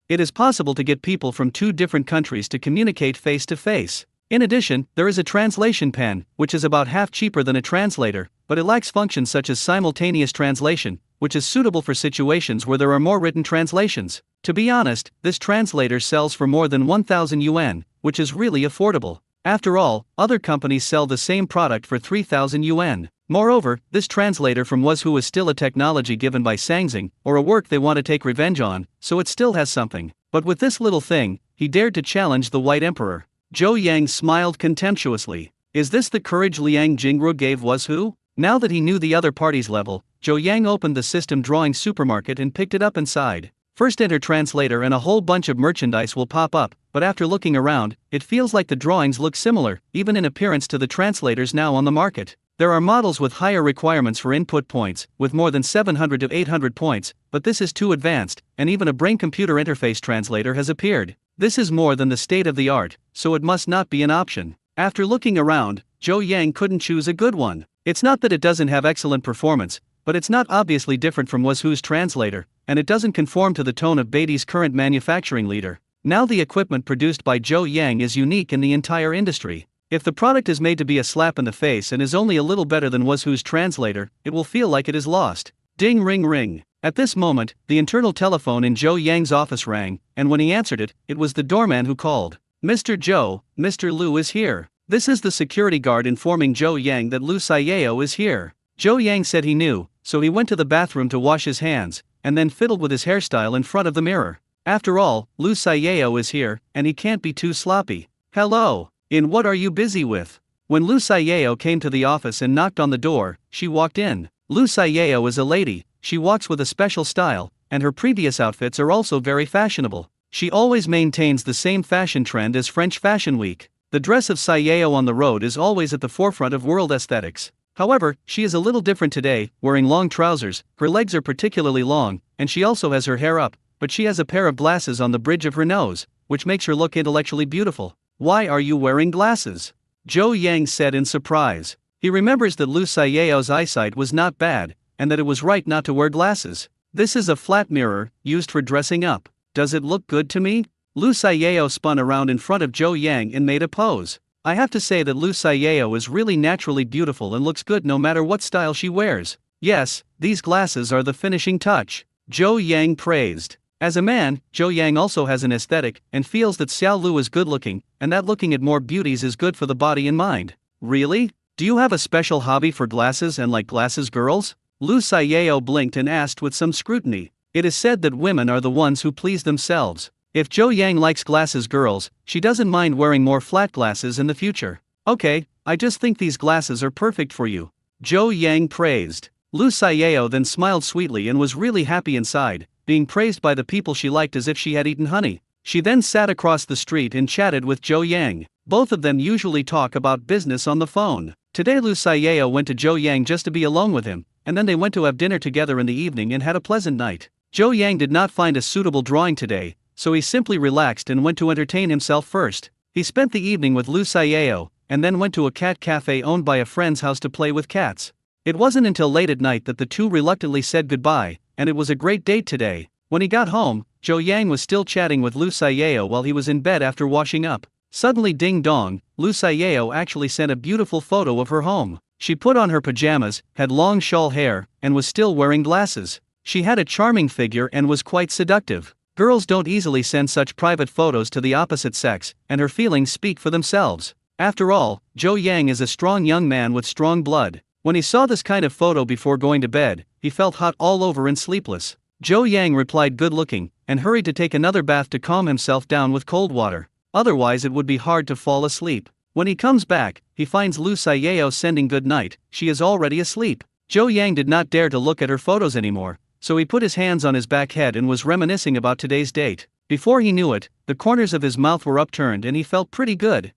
It is possible to get people from 2 different countries to communicate face-to-face. In addition, there is a translation pen, which is about half cheaper than a translator, but it lacks functions such as simultaneous translation, which is suitable for situations where there are more written translations. To be honest, this translator sells for more than 1,000 yuan, which is really affordable. After all, other companies sell the same product for 3,000 yuan. Moreover, this translator from Wazhou is still a technology given by Sangxing, or a work they want to take revenge on, so it still has something. But with this little thing, he dared to challenge the White Emperor. Zhou Yang smiled contemptuously. Is this the courage Liang Jingru gave was who? Now that he knew the other party's level, Zhou Yang opened the system drawing supermarket and picked it up inside. First enter translator and a whole bunch of merchandise will pop up, but after looking around, it feels like the drawings look similar, even in appearance to the translators now on the market. There are models with higher requirements for input points, with more than 700 to 800 points, but this is too advanced, and even a brain-computer interface translator has appeared. This is more than the state of the art, so it must not be an option. After looking around, Zhou Yang couldn't choose a good one. It's not that it doesn't have excellent performance, but it's not obviously different from Was Who's translator, and it doesn't conform to the tone of Beatty's current manufacturing leader. Now the equipment produced by Zhou Yang is unique in the entire industry. If the product is made to be a slap in the face and is only a little better than Was Who's translator, it will feel like it is lost. Ding ring ring. At this moment, the internal telephone in Zhou Yang's office rang, and when he answered it, it was the doorman who called. Mr. Zhou, Mr. Liu is here. This is the security guard informing Zhou Yang that Liu Saiyao is here. Zhou Yang said he knew, so he went to the bathroom to wash his hands, and then fiddled with his hairstyle in front of the mirror. After all, Liu Saiyao is here, and he can't be too sloppy. Hello. In what are you busy with? When Liu Saiyao came to the office and knocked on the door, she walked in. Liu Saiyao is a lady, she walks with a special style, and her previous outfits are also very fashionable. She always maintains the same fashion trend as French Fashion Week. The dress of Saiyao on the road is always at the forefront of world aesthetics. However, she is a little different today, wearing long trousers, her legs are particularly long, and she also has her hair up, but she has a pair of glasses on the bridge of her nose, which makes her look intellectually beautiful. Why are you wearing glasses? Zhou Yang said in surprise. He remembers that Liu Saiyao's eyesight was not bad, and that it was right not to wear glasses. This is a flat mirror, used for dressing up. Does it look good to me? Liu Saiyao spun around in front of Zhou Yang and made a pose. I have to say that Liu Saiyao is really naturally beautiful and looks good no matter what style she wears. Yes, these glasses are the finishing touch. Zhou Yang praised. As a man, Zhou Yang also has an aesthetic, and feels that Xiao Lu is good-looking, and that looking at more beauties is good for the body and mind. Really? Do you have a special hobby for glasses and like glasses girls? Liu Saiyao blinked and asked with some scrutiny. It is said that women are the ones who please themselves. If Zhou Yang likes glasses girls, she doesn't mind wearing more flat glasses in the future. Okay, I just think these glasses are perfect for you. Zhou Yang praised. Liu Saiyao then smiled sweetly and was really happy inside, being praised by the people she liked as if she had eaten honey. She then sat across the street and chatted with Zhou Yang. Both of them usually talk about business on the phone. Today Liu Saiyao went to Zhou Yang just to be alone with him, and then they went to have dinner together in the evening and had a pleasant night. Zhou Yang did not find a suitable drawing today, so he simply relaxed and went to entertain himself first. He spent the evening with Liu Saiyao, and then went to a cat cafe owned by a friend's house to play with cats. It wasn't until late at night that the two reluctantly said goodbye, and it was a great date today. When he got home, Zhou Yang was still chatting with Liu Saiyao while he was in bed after washing up. Suddenly ding dong, Liu Saiyao actually sent a beautiful photo of her home. She put on her pajamas, had long shawl hair, and was still wearing glasses. She had a charming figure and was quite seductive. Girls don't easily send such private photos to the opposite sex, and her feelings speak for themselves. After all, Zhou Yang is a strong young man with strong blood. When he saw this kind of photo before going to bed, he felt hot all over and sleepless. Zhou Yang replied good looking, and hurried to take another bath to calm himself down with cold water. Otherwise it would be hard to fall asleep. When he comes back, he finds Liu Saiyao sending good night. She is already asleep. Zhou Yang did not dare to look at her photos anymore, so he put his hands on his back head and was reminiscing about today's date. Before he knew it, the corners of his mouth were upturned and he felt pretty good.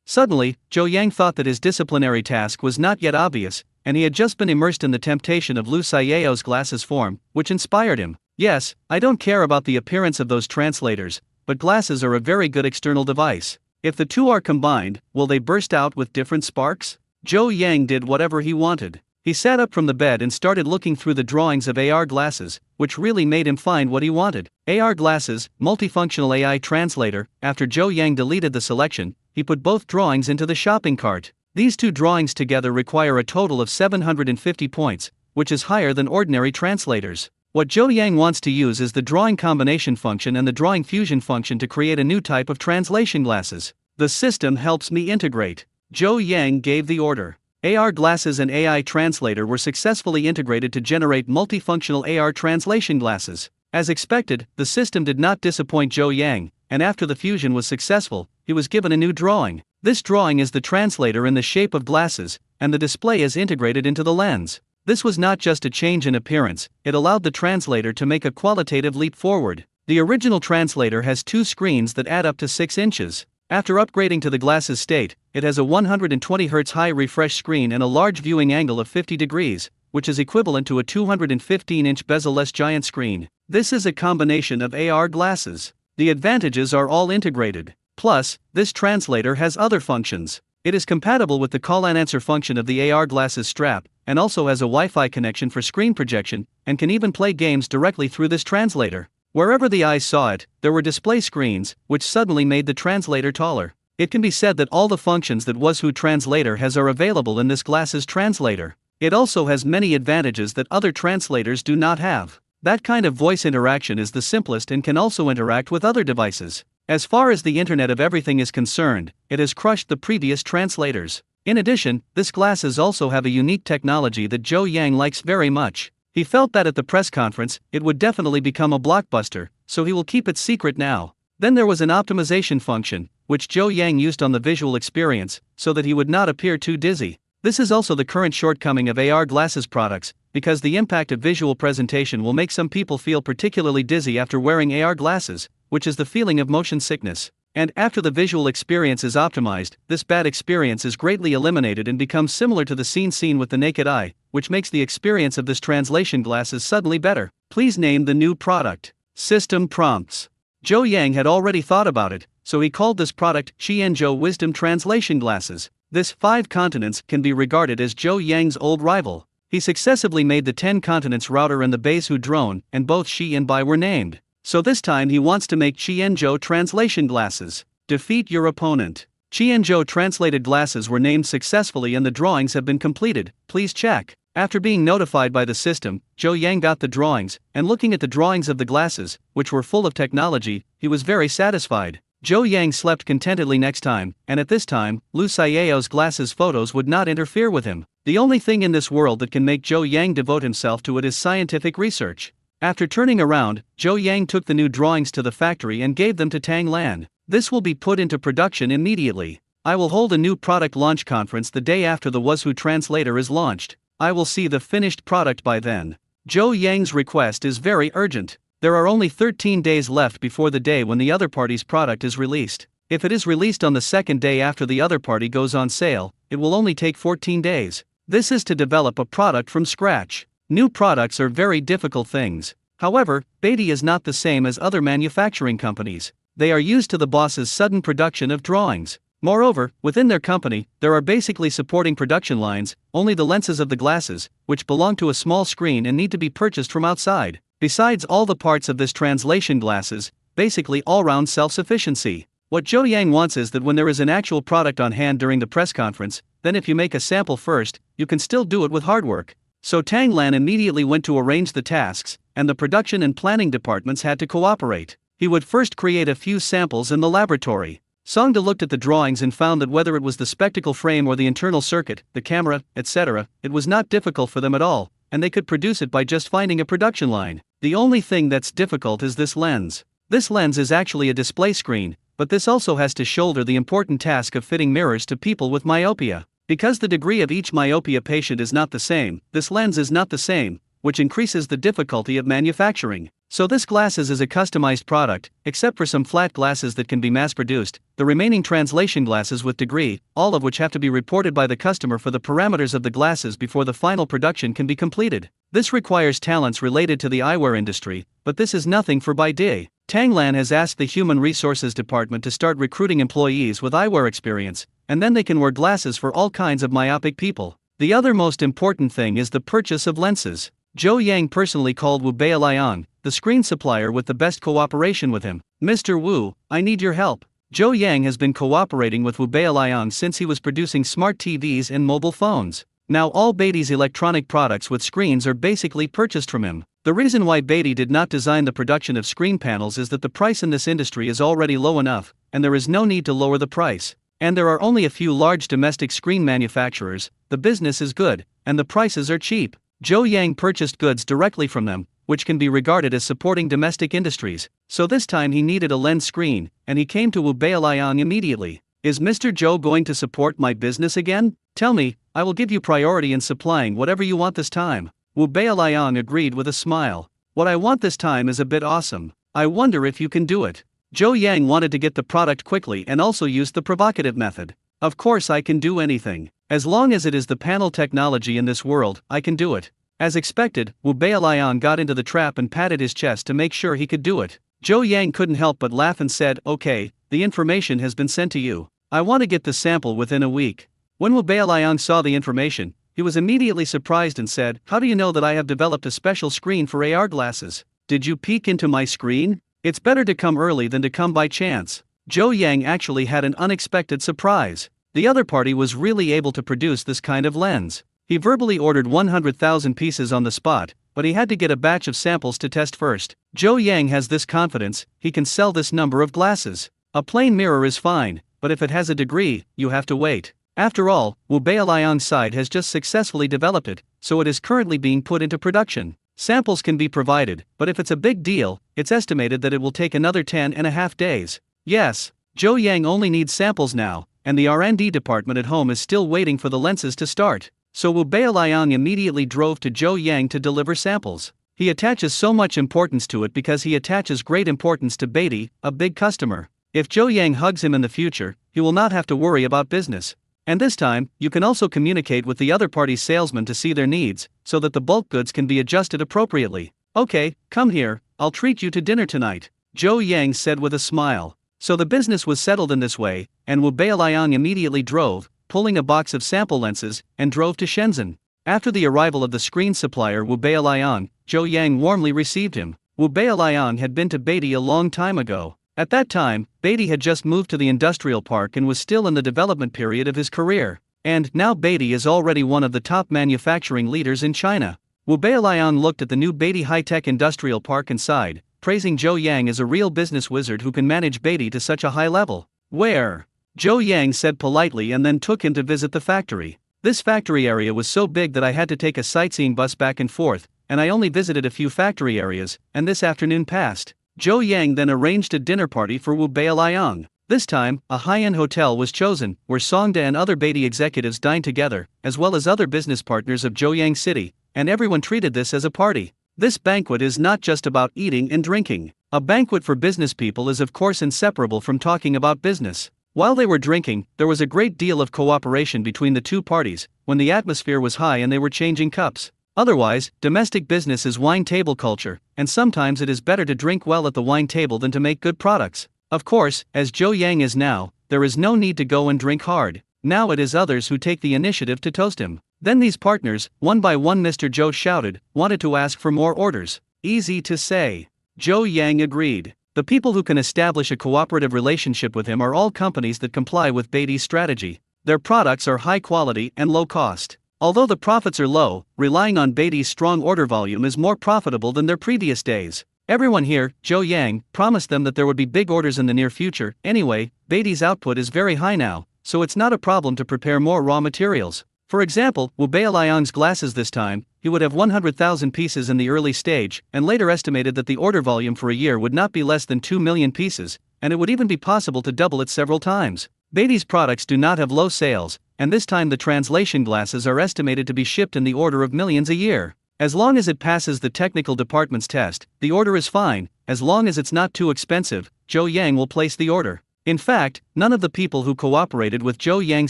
Suddenly, Zhou Yang thought that his disciplinary task was not yet obvious, and he had just been immersed in the temptation of Liu Saiyao's glasses form, which inspired him. Yes, I don't care about the appearance of those translators, but glasses are a very good external device. If the two are combined, will they burst out with different sparks? Zhou Yang did whatever he wanted. He sat up from the bed and started looking through the drawings of AR glasses, which really made him find what he wanted. AR glasses, multifunctional AI translator. After Zhou Yang deleted the selection, he put both drawings into the shopping cart. These two drawings together require a total of 750 points, which is higher than ordinary translators. What Zhou Yang wants to use is the drawing combination function and the drawing fusion function to create a new type of translation glasses. The system helps me integrate. Zhou Yang gave the order. AR glasses and AI translator were successfully integrated to generate multifunctional AR translation glasses. As expected, the system did not disappoint Zhou Yang, and after the fusion was successful, he was given a new drawing. This drawing is the translator in the shape of glasses, and the display is integrated into the lens. This was not just a change in appearance, it allowed the translator to make a qualitative leap forward. The original translator has two screens that add up to 6 inches. After upgrading to the glasses state, it has a 120 Hz high refresh screen and a large viewing angle of 50 degrees, which is equivalent to a 215-inch bezel-less giant screen. This is a combination of AR glasses. The advantages are all integrated. Plus, this translator has other functions. It is compatible with the call and answer function of the AR glasses strap, and also has a Wi-Fi connection for screen projection, and can even play games directly through this translator. Wherever the eyes saw it, there were display screens, which suddenly made the translator taller. It can be said that all the functions that Wuzhu Translator has are available in this glasses translator. It also has many advantages that other translators do not have. That kind of voice interaction is the simplest and can also interact with other devices. As far as the Internet of Everything is concerned, it has crushed the previous translators. In addition, this glasses also have a unique technology that Zhou Yang likes very much. He felt that at the press conference, it would definitely become a blockbuster, so he will keep it secret now. Then there was an optimization function, which Zhou Yang used on the visual experience, so that he would not appear too dizzy. This is also the current shortcoming of AR glasses products, because the impact of visual presentation will make some people feel particularly dizzy after wearing AR glasses, which is the feeling of motion sickness. And after the visual experience is optimized, this bad experience is greatly eliminated and becomes similar to the scene seen with the naked eye, which makes the experience of this translation glasses suddenly better. Please name the new product. System prompts. Zhou Yang had already thought about it, so he called this product Qianzhou Wisdom Translation Glasses. This 5 continents can be regarded as Zhou Yang's old rival. He successively made the 10 continents router and the Beizhu drone, and both Xi and Bai were named. So this time he wants to make Qianzhou translation glasses. Defeat your opponent. Qianzhou translated glasses were named successfully and the drawings have been completed. Please check. After being notified by the system, Zhou Yang got the drawings, and looking at the drawings of the glasses, which were full of technology, he was very satisfied. Zhou Yang slept contentedly next time, and at this time, Lu Xiao's glasses photos would not interfere with him. The only thing in this world that can make Zhou Yang devote himself to it is scientific research. After turning around, Zhou Yang took the new drawings to the factory and gave them to Tang Lan. This will be put into production immediately. I will hold a new product launch conference the day after the Wuzhu translator is launched. I will see the finished product by then. Zhou Yang's request is very urgent. There are only 13 days left before the day when the other party's product is released. If it is released on the second day after the other party goes on sale, it will only take 14 days. This is to develop a product from scratch. New products are very difficult things. However, Beatty is not the same as other manufacturing companies. They are used to the boss's sudden production of drawings. Moreover, within their company, there are basically supporting production lines, only the lenses of the glasses, which belong to a small screen and need to be purchased from outside. Besides all the parts of this translation glasses, basically all-round self-sufficiency. What Zhou Yang wants is that when there is an actual product on hand during the press conference, then if you make a sample first, you can still do it with hard work. So Tang Lan immediately went to arrange the tasks, and the production and planning departments had to cooperate. He would first create a few samples in the laboratory. Songda looked at the drawings and found that whether it was the spectacle frame or the internal circuit, the camera, etc., it was not difficult for them at all, and they could produce it by just finding a production line. The only thing that's difficult is this lens. This lens is actually a display screen, but this also has to shoulder the important task of fitting mirrors to people with myopia. Because the degree of each myopia patient is not the same, this lens is not the same, which increases the difficulty of manufacturing. So this glasses is a customized product, except for some flat glasses that can be mass-produced, the remaining translation glasses with degree, all of which have to be reported by the customer for the parameters of the glasses before the final production can be completed. This requires talents related to the eyewear industry, but this is nothing for Baidu. Tang Lan has asked the Human Resources Department to start recruiting employees with eyewear experience, and then they can wear glasses for all kinds of myopic people. The other most important thing is the purchase of lenses. Zhou Yang personally called Wu Beiliang, the screen supplier with the best cooperation with him. Mr. Wu, I need your help. Zhou Yang has been cooperating with Wu Beiliang since he was producing smart TVs and mobile phones. Now all Beatty's electronic products with screens are basically purchased from him. The reason why Beatty did not design the production of screen panels is that the price in this industry is already low enough, and there is no need to lower the price. And there are only a few large domestic screen manufacturers, the business is good, and the prices are cheap. Zhou Yang purchased goods directly from them, which can be regarded as supporting domestic industries. So this time he needed a lens screen, and he came to Wu Beiliang immediately. Is Mr. Zhou going to support my business again? Tell me, I will give you priority in supplying whatever you want this time. Wu Beiliang agreed with a smile. What I want this time is a bit awesome. I wonder if you can do it. Zhou Yang wanted to get the product quickly and also used the provocative method. Of course I can do anything. As long as it is the panel technology in this world, I can do it. As expected, Wu Beiliang got into the trap and patted his chest to make sure he could do it. Zhou Yang couldn't help but laugh and said, okay, the information has been sent to you. I want to get the sample within a week. When Wu Beiliang saw the information, he was immediately surprised and said, how do you know that I have developed a special screen for AR glasses? Did you peek into my screen? It's better to come early than to come by chance. Zhou Yang actually had an unexpected surprise. The other party was really able to produce this kind of lens. He verbally ordered 100,000 pieces on the spot, but he had to get a batch of samples to test first. Zhou Yang has this confidence, he can sell this number of glasses. A plain mirror is fine, but if it has a degree, you have to wait. After all, Wu Beiliang's side has just successfully developed it, so it is currently being put into production. Samples can be provided, but if it's a big deal, it's estimated that it will take another 10.5 days. Yes, Zhou Yang only needs samples now, and the R&D department at home is still waiting for the lenses to start. So Wu Beiliang immediately drove to Zhou Yang to deliver samples. He attaches so much importance to it because he attaches great importance to Beatty, a big customer. If Zhou Yang hugs him in the future, he will not have to worry about business. And this time, you can also communicate with the other party's salesman to see their needs, so that the bulk goods can be adjusted appropriately. Okay, come here, I'll treat you to dinner tonight, Zhou Yang said with a smile. So the business was settled in this way, and Wu Beiliang immediately drove, pulling a box of sample lenses, and drove to Shenzhen. After the arrival of the screen supplier Wu Beiliang, Zhou Yang warmly received him. Wu Beiliang had been to Beatty a long time ago. At that time, Beatty had just moved to the industrial park and was still in the development period of his career. And now Beatty is already one of the top manufacturing leaders in China. Wu Beiliang looked at the new Beatty high-tech industrial park and sighed, praising Zhou Yang as a real business wizard who can manage Beatty to such a high level. Where? Zhou Yang said politely and then took him to visit the factory. This factory area was so big that I had to take a sightseeing bus back and forth, and I only visited a few factory areas, and this afternoon passed. Zhou Yang then arranged a dinner party for Wu Beiliang. This time, a high-end hotel was chosen, where Songda and other Beatty executives dined together, as well as other business partners of Zhouyang City, and everyone treated this as a party. This banquet is not just about eating and drinking. A banquet for business people is of course inseparable from talking about business. While they were drinking, there was a great deal of cooperation between the two parties, when the atmosphere was high and they were changing cups. Otherwise, domestic business is wine table culture, and sometimes it is better to drink well at the wine table than to make good products. Of course, as Zhou Yang is now, there is no need to go and drink hard. Now it is others who take the initiative to toast him. Then these partners, one by one Mr. Zhou shouted, wanted to ask for more orders. Easy to say. Zhou Yang agreed. The people who can establish a cooperative relationship with him are all companies that comply with Beatty's strategy. Their products are high quality and low cost. Although the profits are low, relying on Beatty's strong order volume is more profitable than their previous days. Everyone here, Zhou Yang, promised them that there would be big orders in the near future. Anyway, Beatty's output is very high now, so it's not a problem to prepare more raw materials. For example, Wu Beiliang's glasses this time, he would have 100,000 pieces in the early stage, and later estimated that the order volume for a year would not be less than 2 million pieces, and it would even be possible to double it several times. Beatty's products do not have low sales, and this time the translation glasses are estimated to be shipped in the order of millions a year. As long as it passes the technical department's test, the order is fine. As long as it's not too expensive, Zhou Yang will place the order. In fact, none of the people who cooperated with Zhou Yang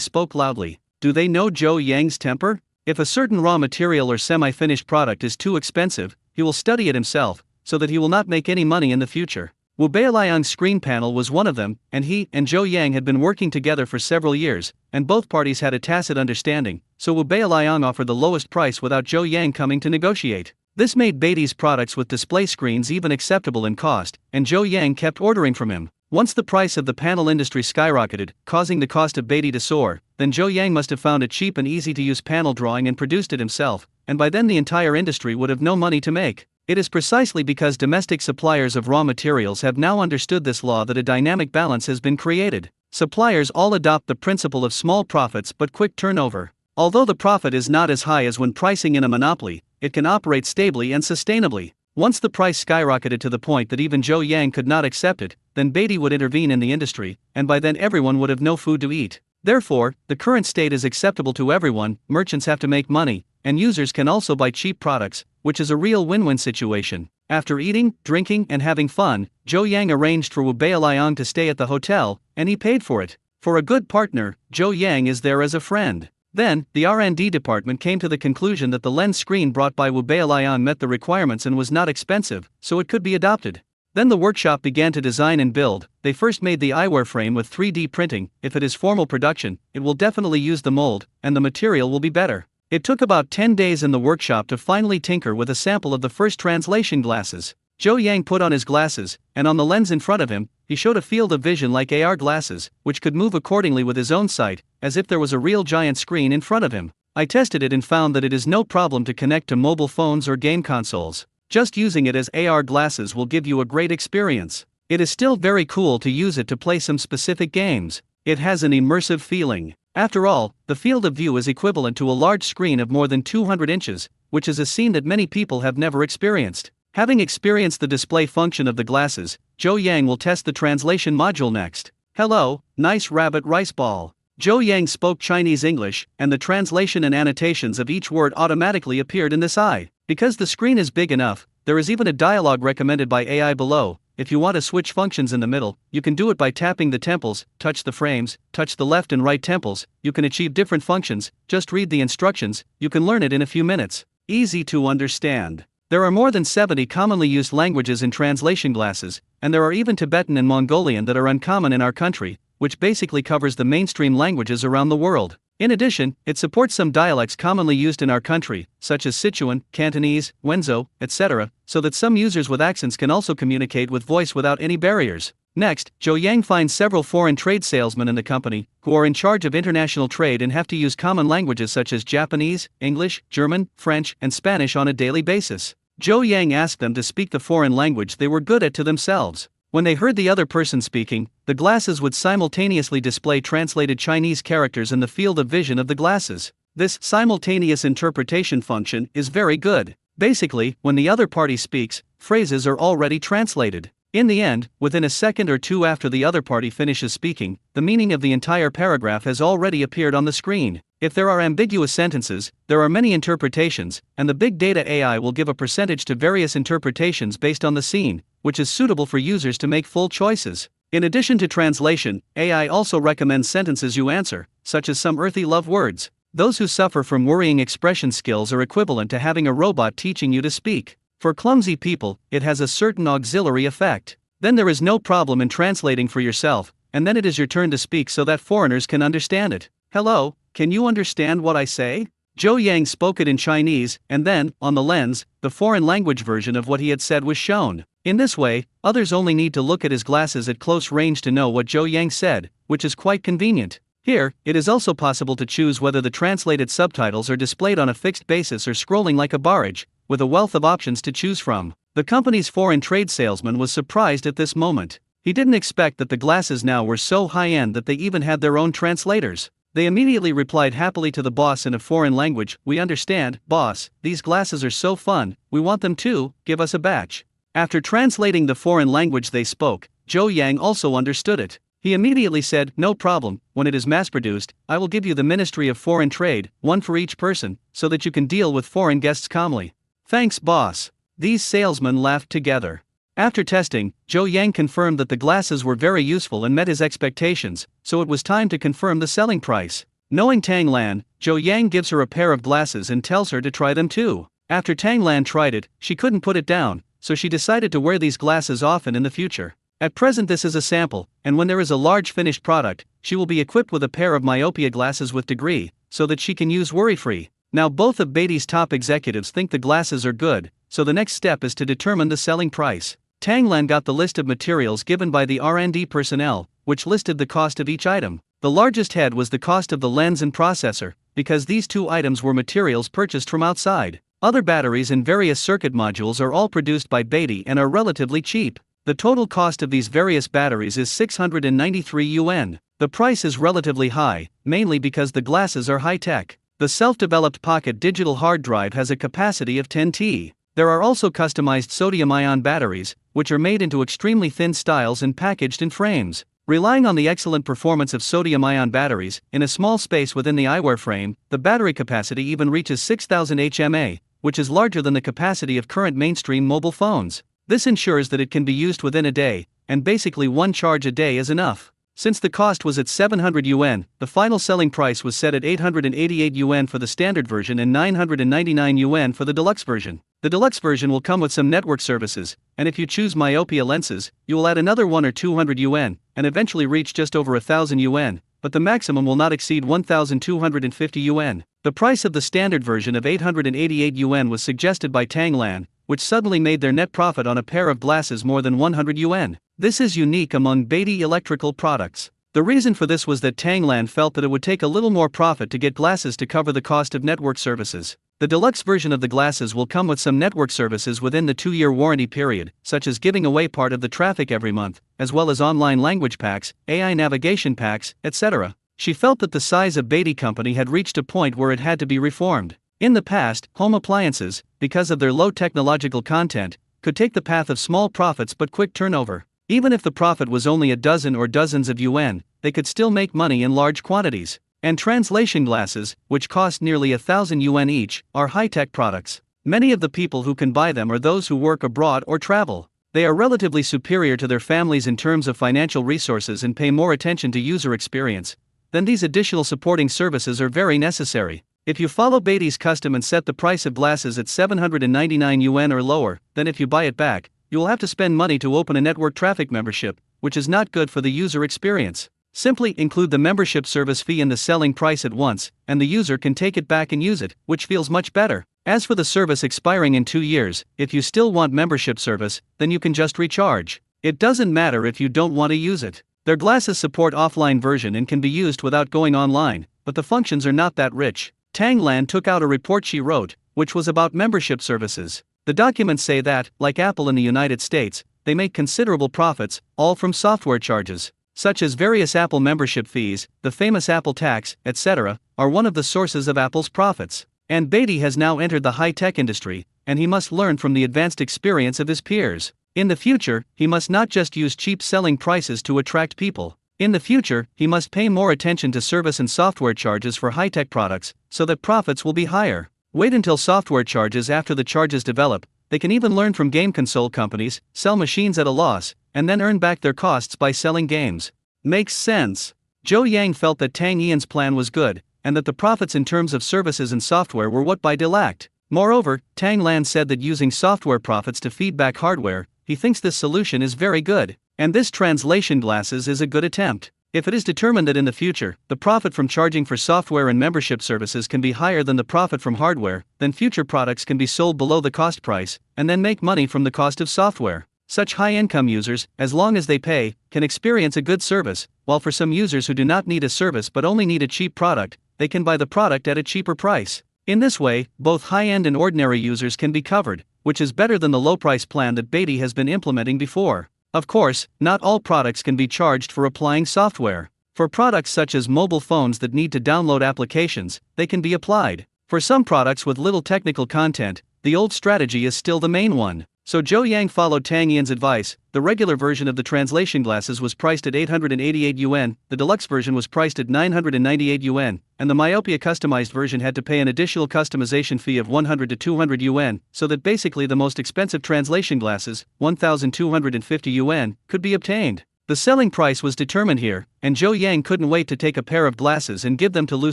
spoke loudly. Do they know Zhou Yang's temper? If a certain raw material or semi-finished product is too expensive, he will study it himself, so that he will not make any money in the future. Wu Beiliang's screen panel was one of them, and he and Zhou Yang had been working together for several years, and both parties had a tacit understanding, so Wu Beiliang offered the lowest price without Zhou Yang coming to negotiate. This made Beatty's products with display screens even acceptable in cost, and Zhou Yang kept ordering from him. Once the price of the panel industry skyrocketed, causing the cost of Beatty to soar, then Zhou Yang must have found a cheap and easy-to-use panel drawing and produced it himself, and by then the entire industry would have no money to make. It is precisely because domestic suppliers of raw materials have now understood this law that a dynamic balance has been created. Suppliers all adopt the principle of small profits but quick turnover. Although the profit is not as high as when pricing in a monopoly, it can operate stably and sustainably. Once the price skyrocketed to the point that even Zhou Yang could not accept it, then Beatty would intervene in the industry, and by then everyone would have no food to eat. Therefore, the current state is acceptable to everyone. Merchants have to make money, and users can also buy cheap products, which is a real win-win situation. After eating, drinking, and having fun, Zhou Yang arranged for Wu Beiliang to stay at the hotel, and he paid for it. For a good partner, Zhou Yang is there as a friend. Then, the R&D department came to the conclusion that the lens screen brought by Wu Beiliang met the requirements and was not expensive, so it could be adopted. Then the workshop began to design and build. They first made the eyewear frame with 3D printing. If it is formal production, it will definitely use the mold, and the material will be better. It took about 10 days in the workshop to finally tinker with a sample of the first translation glasses. Zhou Yang put on his glasses, and on the lens in front of him, he showed a field of vision like AR glasses, which could move accordingly with his own sight, as if there was a real giant screen in front of him. I tested it and found that it is no problem to connect to mobile phones or game consoles. Just using it as AR glasses will give you a great experience. It is still very cool to use it to play some specific games. It has an immersive feeling. After all, the field of view is equivalent to a large screen of more than 200 inches, which is a scene that many people have never experienced. Having experienced the display function of the glasses, Zhou Yang will test the translation module next. Hello, nice rabbit rice ball. Zhou Yang spoke Chinese English, and the translation and annotations of each word automatically appeared in this eye. Because the screen is big enough, there is even a dialogue recommended by AI below. If you want to switch functions in the middle, you can do it by tapping the temples, touch the frames, touch the left and right temples. You can achieve different functions. Just read the instructions, you can learn it in a few minutes. Easy to understand. There are more than 70 commonly used languages in translation glasses, and there are even Tibetan and Mongolian that are uncommon in our country, which basically covers the mainstream languages around the world. In addition, it supports some dialects commonly used in our country, such as Sichuan, Cantonese, Wenzhou, etc., so that some users with accents can also communicate with voice without any barriers. Next, Zhou Yang finds several foreign trade salesmen in the company, who are in charge of international trade and have to use common languages such as Japanese, English, German, French, and Spanish on a daily basis. Zhou Yang asked them to speak the foreign language they were good at to themselves. When they heard the other person speaking, the glasses would simultaneously display translated Chinese characters in the field of vision of the glasses. This simultaneous interpretation function is very good. Basically, when the other party speaks, phrases are already translated. In the end, within a second or two after the other party finishes speaking, the meaning of the entire paragraph has already appeared on the screen. If there are ambiguous sentences, there are many interpretations, and the big data AI will give a percentage to various interpretations based on the scene, which is suitable for users to make full choices. In addition to translation, AI also recommends sentences you answer, such as some earthy love words. Those who suffer from worrying expression skills are equivalent to having a robot teaching you to speak. For clumsy people, it has a certain auxiliary effect. Then there is no problem in translating for yourself, and then it is your turn to speak so that foreigners can understand it. Hello, can you understand what I say? Zhou Yang spoke it in Chinese, and then, on the lens, the foreign language version of what he had said was shown. In this way, others only need to look at his glasses at close range to know what Zhou Yang said, which is quite convenient. Here, it is also possible to choose whether the translated subtitles are displayed on a fixed basis or scrolling like a barrage, with a wealth of options to choose from. The company's foreign trade salesman was surprised at this moment. He didn't expect that the glasses now were so high-end that they even had their own translators. They immediately replied happily to the boss in a foreign language, "We understand, boss, these glasses are so fun, we want them too, give us a batch." After translating the foreign language they spoke, Zhou Yang also understood it. He immediately said, "No problem, when it is mass-produced, I will give you the Ministry of Foreign Trade, one for each person, so that you can deal with foreign guests calmly." "Thanks, boss." These salesmen laughed together. After testing, Zhou Yang confirmed that the glasses were very useful and met his expectations, so it was time to confirm the selling price. Knowing Tang Lan, Zhou Yang gives her a pair of glasses and tells her to try them too. After Tang Lan tried it, she couldn't put it down, so she decided to wear these glasses often in the future. At present this is a sample, and when there is a large finished product, she will be equipped with a pair of myopia glasses with degree, so that she can use worry-free. Now both of Beatty's top executives think the glasses are good, so the next step is to determine the selling price. Tang Lan got the list of materials given by the R&D personnel, which listed the cost of each item. The largest head was the cost of the lens and processor, because these two items were materials purchased from outside. Other batteries and various circuit modules are all produced by Beatty and are relatively cheap. The total cost of these various batteries is 693 yuan. The price is relatively high, mainly because the glasses are high-tech. The self-developed pocket digital hard drive has a capacity of 10 TB. There are also customized sodium-ion batteries, which are made into extremely thin styles and packaged in frames. Relying on the excellent performance of sodium-ion batteries, in a small space within the eyewear frame, the battery capacity even reaches 6000 mAh, which is larger than the capacity of current mainstream mobile phones. This ensures that it can be used within a day, and basically one charge a day is enough. Since the cost was at 700 yuan, the final selling price was set at 888 yuan for the standard version and 999 yuan for the deluxe version. The deluxe version will come with some network services, and if you choose myopia lenses, you will add another 1 or 200 yuan, and eventually reach just over 1000 yuan, but the maximum will not exceed 1250 yuan. The price of the standard version of 888 yuan was suggested by Tanglan, which suddenly made their net profit on a pair of glasses more than 100 yuan. This is unique among Beatty electrical products. The reason for this was that Tanglan felt that it would take a little more profit to get glasses to cover the cost of network services. The deluxe version of the glasses will come with some network services within the 2-year warranty period, such as giving away part of the traffic every month, as well as online language packs, AI navigation packs, etc. She felt that the size of Beatty Company had reached a point where it had to be reformed. In the past, home appliances, because of their low technological content, could take the path of small profits but quick turnover. Even if the profit was only a dozen or dozens of yuan, they could still make money in large quantities. And translation glasses, which cost nearly 1000 yuan each, are high-tech products. Many of the people who can buy them are those who work abroad or travel. They are relatively superior to their families in terms of financial resources and pay more attention to user experience. Then these additional supporting services are very necessary. If you follow Beatty's custom and set the price of glasses at 799 yuan or lower, then if you buy it back, you will have to spend money to open a network traffic membership, which is not good for the user experience. Simply include the membership service fee in the selling price at once, and the user can take it back and use it, which feels much better. As for the service expiring in 2 years, if you still want membership service, then you can just recharge. It doesn't matter if you don't want to use it. Their glasses support offline version and can be used without going online, but the functions are not that rich. Tanglan took out a report she wrote, which was about membership services. The documents say that, like Apple in the United States, they make considerable profits, all from software charges, such as various Apple membership fees, the famous Apple tax, etc., are one of the sources of Apple's profits. And Beatty has now entered the high-tech industry, and he must learn from the advanced experience of his peers. In the future, he must not just use cheap selling prices to attract people. In the future, he must pay more attention to service and software charges for high-tech products, so that profits will be higher. Wait until software charges after the charges develop. They can even learn from game console companies, sell machines at a loss, and then earn back their costs by selling games. Makes sense. Zhou Yang felt that Tang Yan's plan was good, and that the profits in terms of services and software were what Baidu lacked. Moreover, Tang Lan said that using software profits to feed back hardware, he thinks this solution is very good, and this translation glasses is a good attempt. If it is determined that in the future, the profit from charging for software and membership services can be higher than the profit from hardware, then future products can be sold below the cost price, and then make money from the cost of software. Such high-income users, as long as they pay, can experience a good service, while for some users who do not need a service but only need a cheap product, they can buy the product at a cheaper price. In this way, both high-end and ordinary users can be covered, which is better than the low-price plan that Beatty has been implementing before. Of course, not all products can be charged for applying software. For products such as mobile phones that need to download applications, they can be applied. For some products with little technical content, the old strategy is still the main one. So Zhou Yang followed Tang Yan's advice. The regular version of the translation glasses was priced at 888 yuan, the deluxe version was priced at 998 yuan, and the myopia customized version had to pay an additional customization fee of 100 to 200 yuan, so that basically the most expensive translation glasses, 1250 yuan, could be obtained. The selling price was determined here, and Zhou Yang couldn't wait to take a pair of glasses and give them to Lu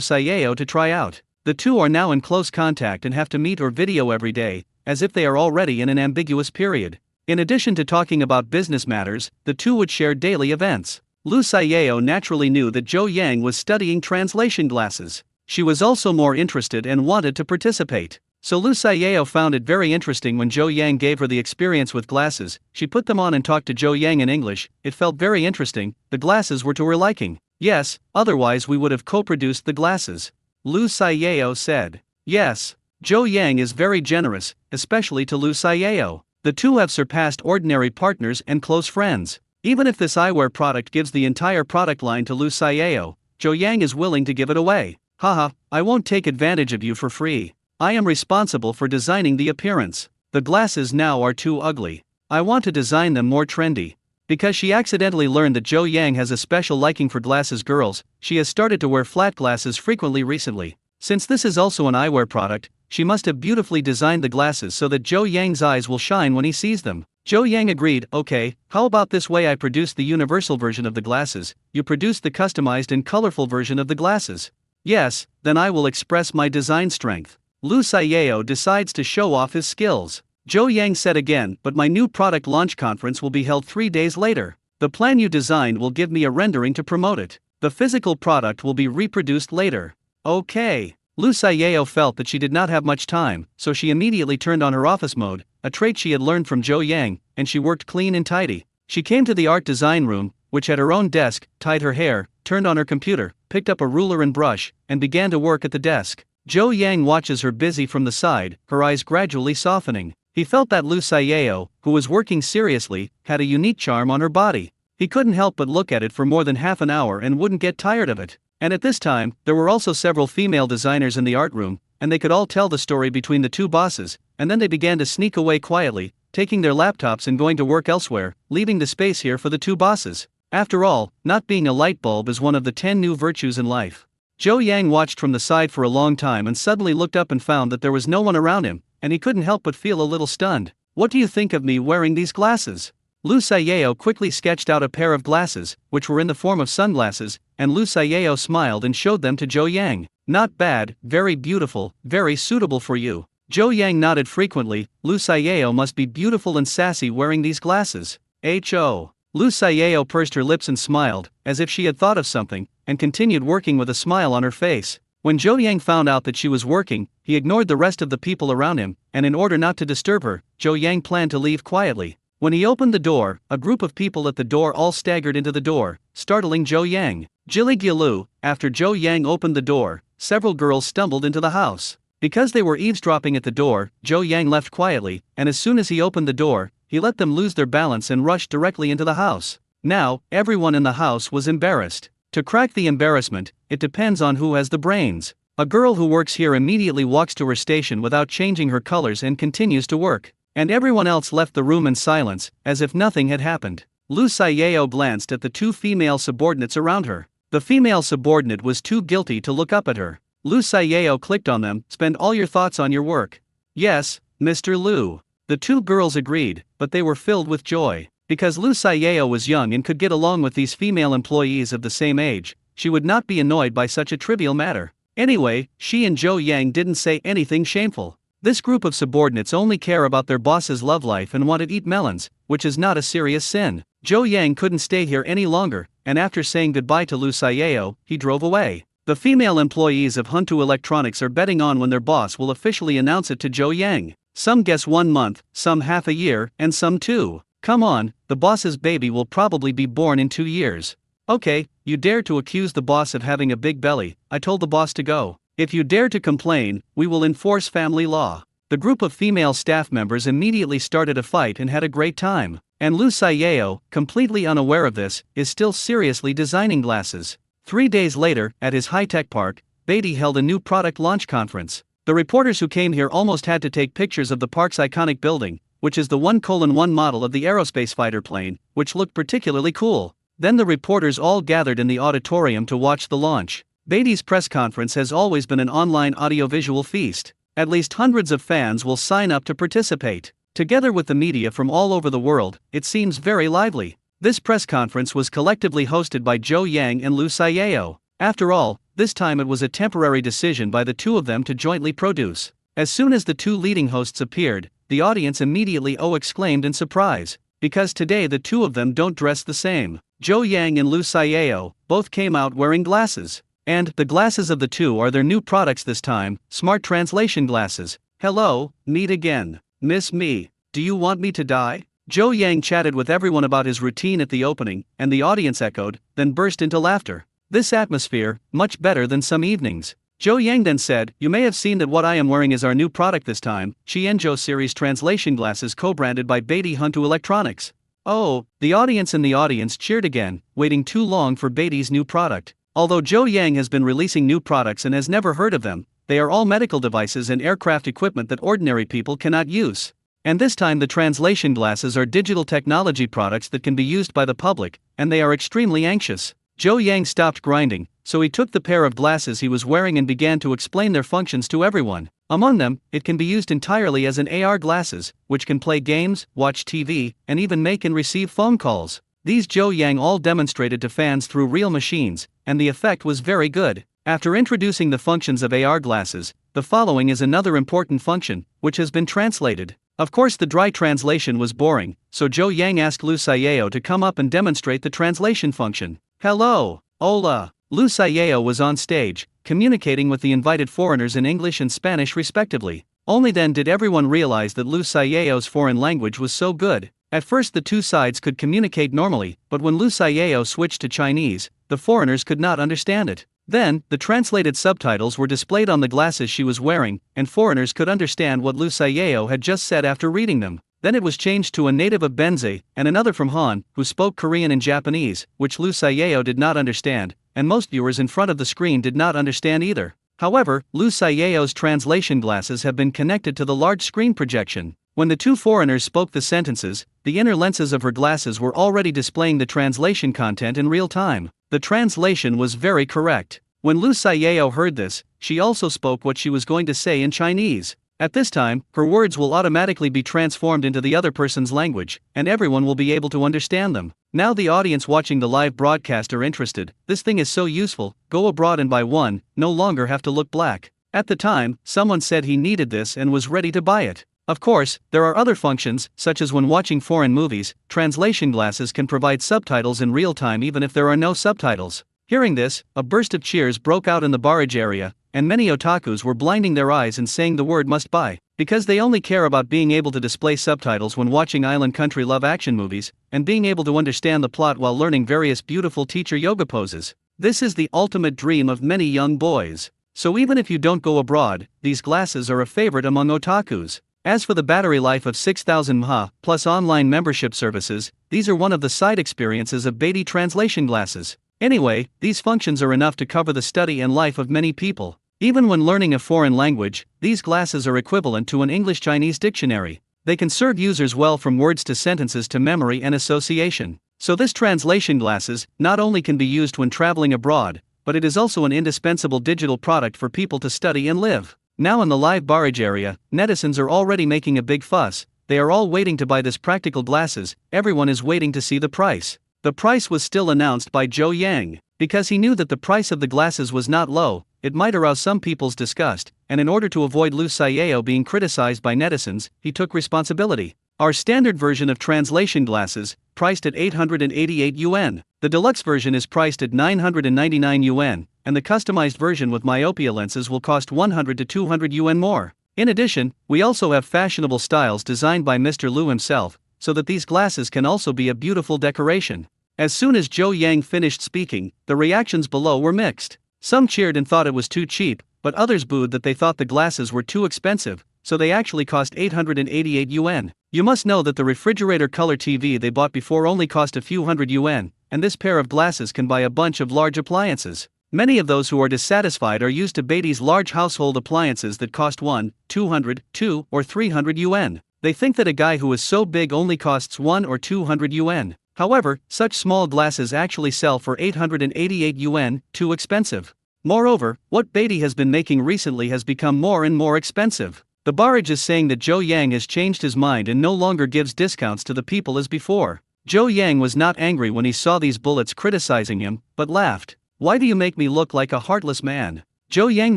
Xiao to try out. The two are now in close contact and have to meet or video every day, as if they are already in an ambiguous period. In addition to talking about business matters, the two would share daily events. Lu Xiao naturally knew that Zhou Yang was studying translation glasses. She was also more interested and wanted to participate. So Lu Xiao found it very interesting when Zhou Yang gave her the experience with glasses. She put them on and talked to Zhou Yang in English. It felt very interesting. The glasses were to her liking. Yes, otherwise we would have co-produced the glasses. Lu Xiao said. Yes. Zhou Yang is very generous, especially to Lu Xiao. The two have surpassed ordinary partners and close friends. Even if this eyewear product gives the entire product line to Lu Xiao, Zhou Yang is willing to give it away. Haha, I won't take advantage of you for free. I am responsible for designing the appearance. The glasses now are too ugly. I want to design them more trendy. Because she accidentally learned that Zhou Yang has a special liking for glasses girls, she has started to wear flat glasses frequently recently. Since this is also an eyewear product, she must have beautifully designed the glasses so that Zhou Yang's eyes will shine when he sees them. Zhou Yang agreed, okay, how about this way? I produce the universal version of the glasses, you produce the customized and colorful version of the glasses. Yes, then I will express my design strength. Lu Xiao decides to show off his skills. Zhou Yang said again, but my new product launch conference will be held 3 days later. The plan you designed will give me a rendering to promote it. The physical product will be reproduced later. Okay. Lu Xiao felt that she did not have much time, so she immediately turned on her office mode, a trait she had learned from Zhou Yang, and she worked clean and tidy. She came to the art design room, which had her own desk, tied her hair, turned on her computer, picked up a ruler and brush, and began to work at the desk. Zhou Yang watches her busy from the side, her eyes gradually softening. He felt that Lu Xiao, who was working seriously, had a unique charm on her body. He couldn't help but look at it for more than half an hour and wouldn't get tired of it. And at this time, there were also several female designers in the art room, and they could all tell the story between the two bosses, and then they began to sneak away quietly, taking their laptops and going to work elsewhere, leaving the space here for the two bosses. After all, not being a light bulb is one of the 10 new virtues in life. Zhou Yang watched from the side for a long time and suddenly looked up and found that there was no one around him, and he couldn't help but feel a little stunned. What do you think of me wearing these glasses? Lu Xiao quickly sketched out a pair of glasses, which were in the form of sunglasses, and Lu Xiao smiled and showed them to Zhou Yang. Not bad, very beautiful, very suitable for you. Zhou Yang nodded frequently. Lu Xiao must be beautiful and sassy wearing these glasses. Ho. Lu Xiao pursed her lips and smiled, as if she had thought of something, and continued working with a smile on her face. When Zhou Yang found out that she was working, he ignored the rest of the people around him, and in order not to disturb her, Zhou Yang planned to leave quietly. When he opened the door, a group of people at the door all staggered into the door, startling Zhou Yang. Jiligilu, after Zhou Yang opened the door, several girls stumbled into the house. Because they were eavesdropping at the door, Zhou Yang left quietly, and as soon as he opened the door, he let them lose their balance and rushed directly into the house. Now, everyone in the house was embarrassed. To crack the embarrassment, it depends on who has the brains. A girl who works here immediately walks to her station without changing her colors and continues to work. And everyone else left the room in silence, as if nothing had happened. Lu Xiao glanced at the two female subordinates around her. The female subordinate was too guilty to look up at her. Lu Xiao clicked on them. Spend all your thoughts on your work. Yes, Mr. Lu. The two girls agreed, but they were filled with joy. Because Lu Xiao was young and could get along with these female employees of the same age, she would not be annoyed by such a trivial matter. Anyway, she and Zhou Yang didn't say anything shameful. This group of subordinates only care about their boss's love life and want to eat melons, which is not a serious sin. Zhou Yang couldn't stay here any longer, and after saying goodbye to Lu Xiao, he drove away. The female employees of Huntu Electronics are betting on when their boss will officially announce it to Zhou Yang. Some guess 1 month, some half a year, and some 2. Come on, the boss's baby will probably be born in 2 years. Okay, you dare to accuse the boss of having a big belly. I told the boss to go. If you dare to complain, we will enforce family law. The group of female staff members immediately started a fight and had a great time. And Lu Xiao, completely unaware of this, is still seriously designing glasses. 3 days later, at his high-tech park, Beatty held a new product launch conference. The reporters who came here almost had to take pictures of the park's iconic building, which is the 1:1 model of the aerospace fighter plane, which looked particularly cool. Then the reporters all gathered in the auditorium to watch the launch. Beatty's press conference has always been an online audiovisual feast. At least hundreds of fans will sign up to participate. Together with the media from all over the world, it seems very lively. This press conference was collectively hosted by Zhou Yang and Lu Xiao. After all, this time it was a temporary decision by the two of them to jointly produce. As soon as the two leading hosts appeared, the audience immediately exclaimed in surprise. Because today the two of them don't dress the same. Zhou Yang and Lu Xiao both came out wearing glasses. And the glasses of the two are their new products this time, smart translation glasses. Hello, meet again. Miss me. Do you want me to die? Zhou Yang chatted with everyone about his routine at the opening, and the audience echoed, then burst into laughter. This atmosphere, much better than some evenings. Zhou Yang then said, you may have seen that what I am wearing is our new product this time, Qianzhou series translation glasses co-branded by Beatty Huntu Electronics. Oh, the audience in the audience cheered again, waiting too long for Beatty's new product. Although Zhou Yang has been releasing new products and has never heard of them, they are all medical devices and aircraft equipment that ordinary people cannot use. And this time the translation glasses are digital technology products that can be used by the public, and they are extremely anxious. Zhou Yang stopped grinding, so he took the pair of glasses he was wearing and began to explain their functions to everyone. Among them, it can be used entirely as an AR glasses, which can play games, watch TV, and even make and receive phone calls. These Zhou Yang all demonstrated to fans through real machines, and the effect was very good. After introducing the functions of AR glasses, the following is another important function, which has been translated. Of course the dry translation was boring, so Zhou Yang asked Lu Xiao to come up and demonstrate the translation function. Hello, hola. Lu Xiao was on stage, communicating with the invited foreigners in English and Spanish respectively. Only then did everyone realize that Lu Xiao's foreign language was so good. At first the two sides could communicate normally, but when Lu Xiao switched to Chinese, the foreigners could not understand it. Then, the translated subtitles were displayed on the glasses she was wearing, and foreigners could understand what Lu Xiao had just said after reading them. Then it was changed to a native of Benzhe, and another from Han, who spoke Korean and Japanese, which Lu Xiao did not understand, and most viewers in front of the screen did not understand either. However, Lu Xiao's translation glasses have been connected to the large screen projection. When the two foreigners spoke the sentences, the inner lenses of her glasses were already displaying the translation content in real time. The translation was very correct. When Lu Xiao heard this, she also spoke what she was going to say in Chinese. At this time, her words will automatically be transformed into the other person's language, and everyone will be able to understand them. Now the audience watching the live broadcast are interested. This thing is so useful, go abroad and buy one, no longer have to look black. At the time, someone said he needed this and was ready to buy it. Of course, there are other functions, such as when watching foreign movies, translation glasses can provide subtitles in real time even if there are no subtitles. Hearing this, a burst of cheers broke out in the barrage area, and many otakus were blinding their eyes and saying the word must buy, because they only care about being able to display subtitles when watching island country love action movies, and being able to understand the plot while learning various beautiful teacher yoga poses. This is the ultimate dream of many young boys. So even if you don't go abroad, these glasses are a favorite among otakus. As for the battery life of 6000 mAh, plus online membership services, these are one of the side experiences of Beatty translation glasses. Anyway, these functions are enough to cover the study and life of many people. Even when learning a foreign language, these glasses are equivalent to an English-Chinese dictionary. They can serve users well from words to sentences to memory and association. So this translation glasses not only can be used when traveling abroad, but it is also an indispensable digital product for people to study and live. Now in the live barrage area, netizens are already making a big fuss. They are all waiting to buy this practical glasses. Everyone is waiting to see the price. The price was still announced by Zhou Yang. Because he knew that the price of the glasses was not low, it might arouse some people's disgust, and in order to avoid Lu Xiao being criticized by netizens, he took responsibility. Our standard version of translation glasses, priced at 888 yuan. The deluxe version is priced at 999 yuan, and the customized version with myopia lenses will cost 100 to 200 yuan more. In addition, we also have fashionable styles designed by Mr. Lu himself, so that these glasses can also be a beautiful decoration. As soon as Zhou Yang finished speaking, the reactions below were mixed. Some cheered and thought it was too cheap, but others booed that they thought the glasses were too expensive, so they actually cost 888 yuan. You must know that the refrigerator color TV they bought before only cost a few hundred yuan, and this pair of glasses can buy a bunch of large appliances. Many of those who are dissatisfied are used to Beatty's large household appliances that cost 1, 200, 2, or 300 yuan. They think that a guy who is so big only costs 1 or 200 yuan. However, such small glasses actually sell for 888 yuan, too expensive. Moreover, what Beatty has been making recently has become more and more expensive. The barrage is saying that Zhou Yang has changed his mind and no longer gives discounts to the people as before. Zhou Yang was not angry when he saw these bullets criticizing him, but laughed. Why do you make me look like a heartless man? Zhou Yang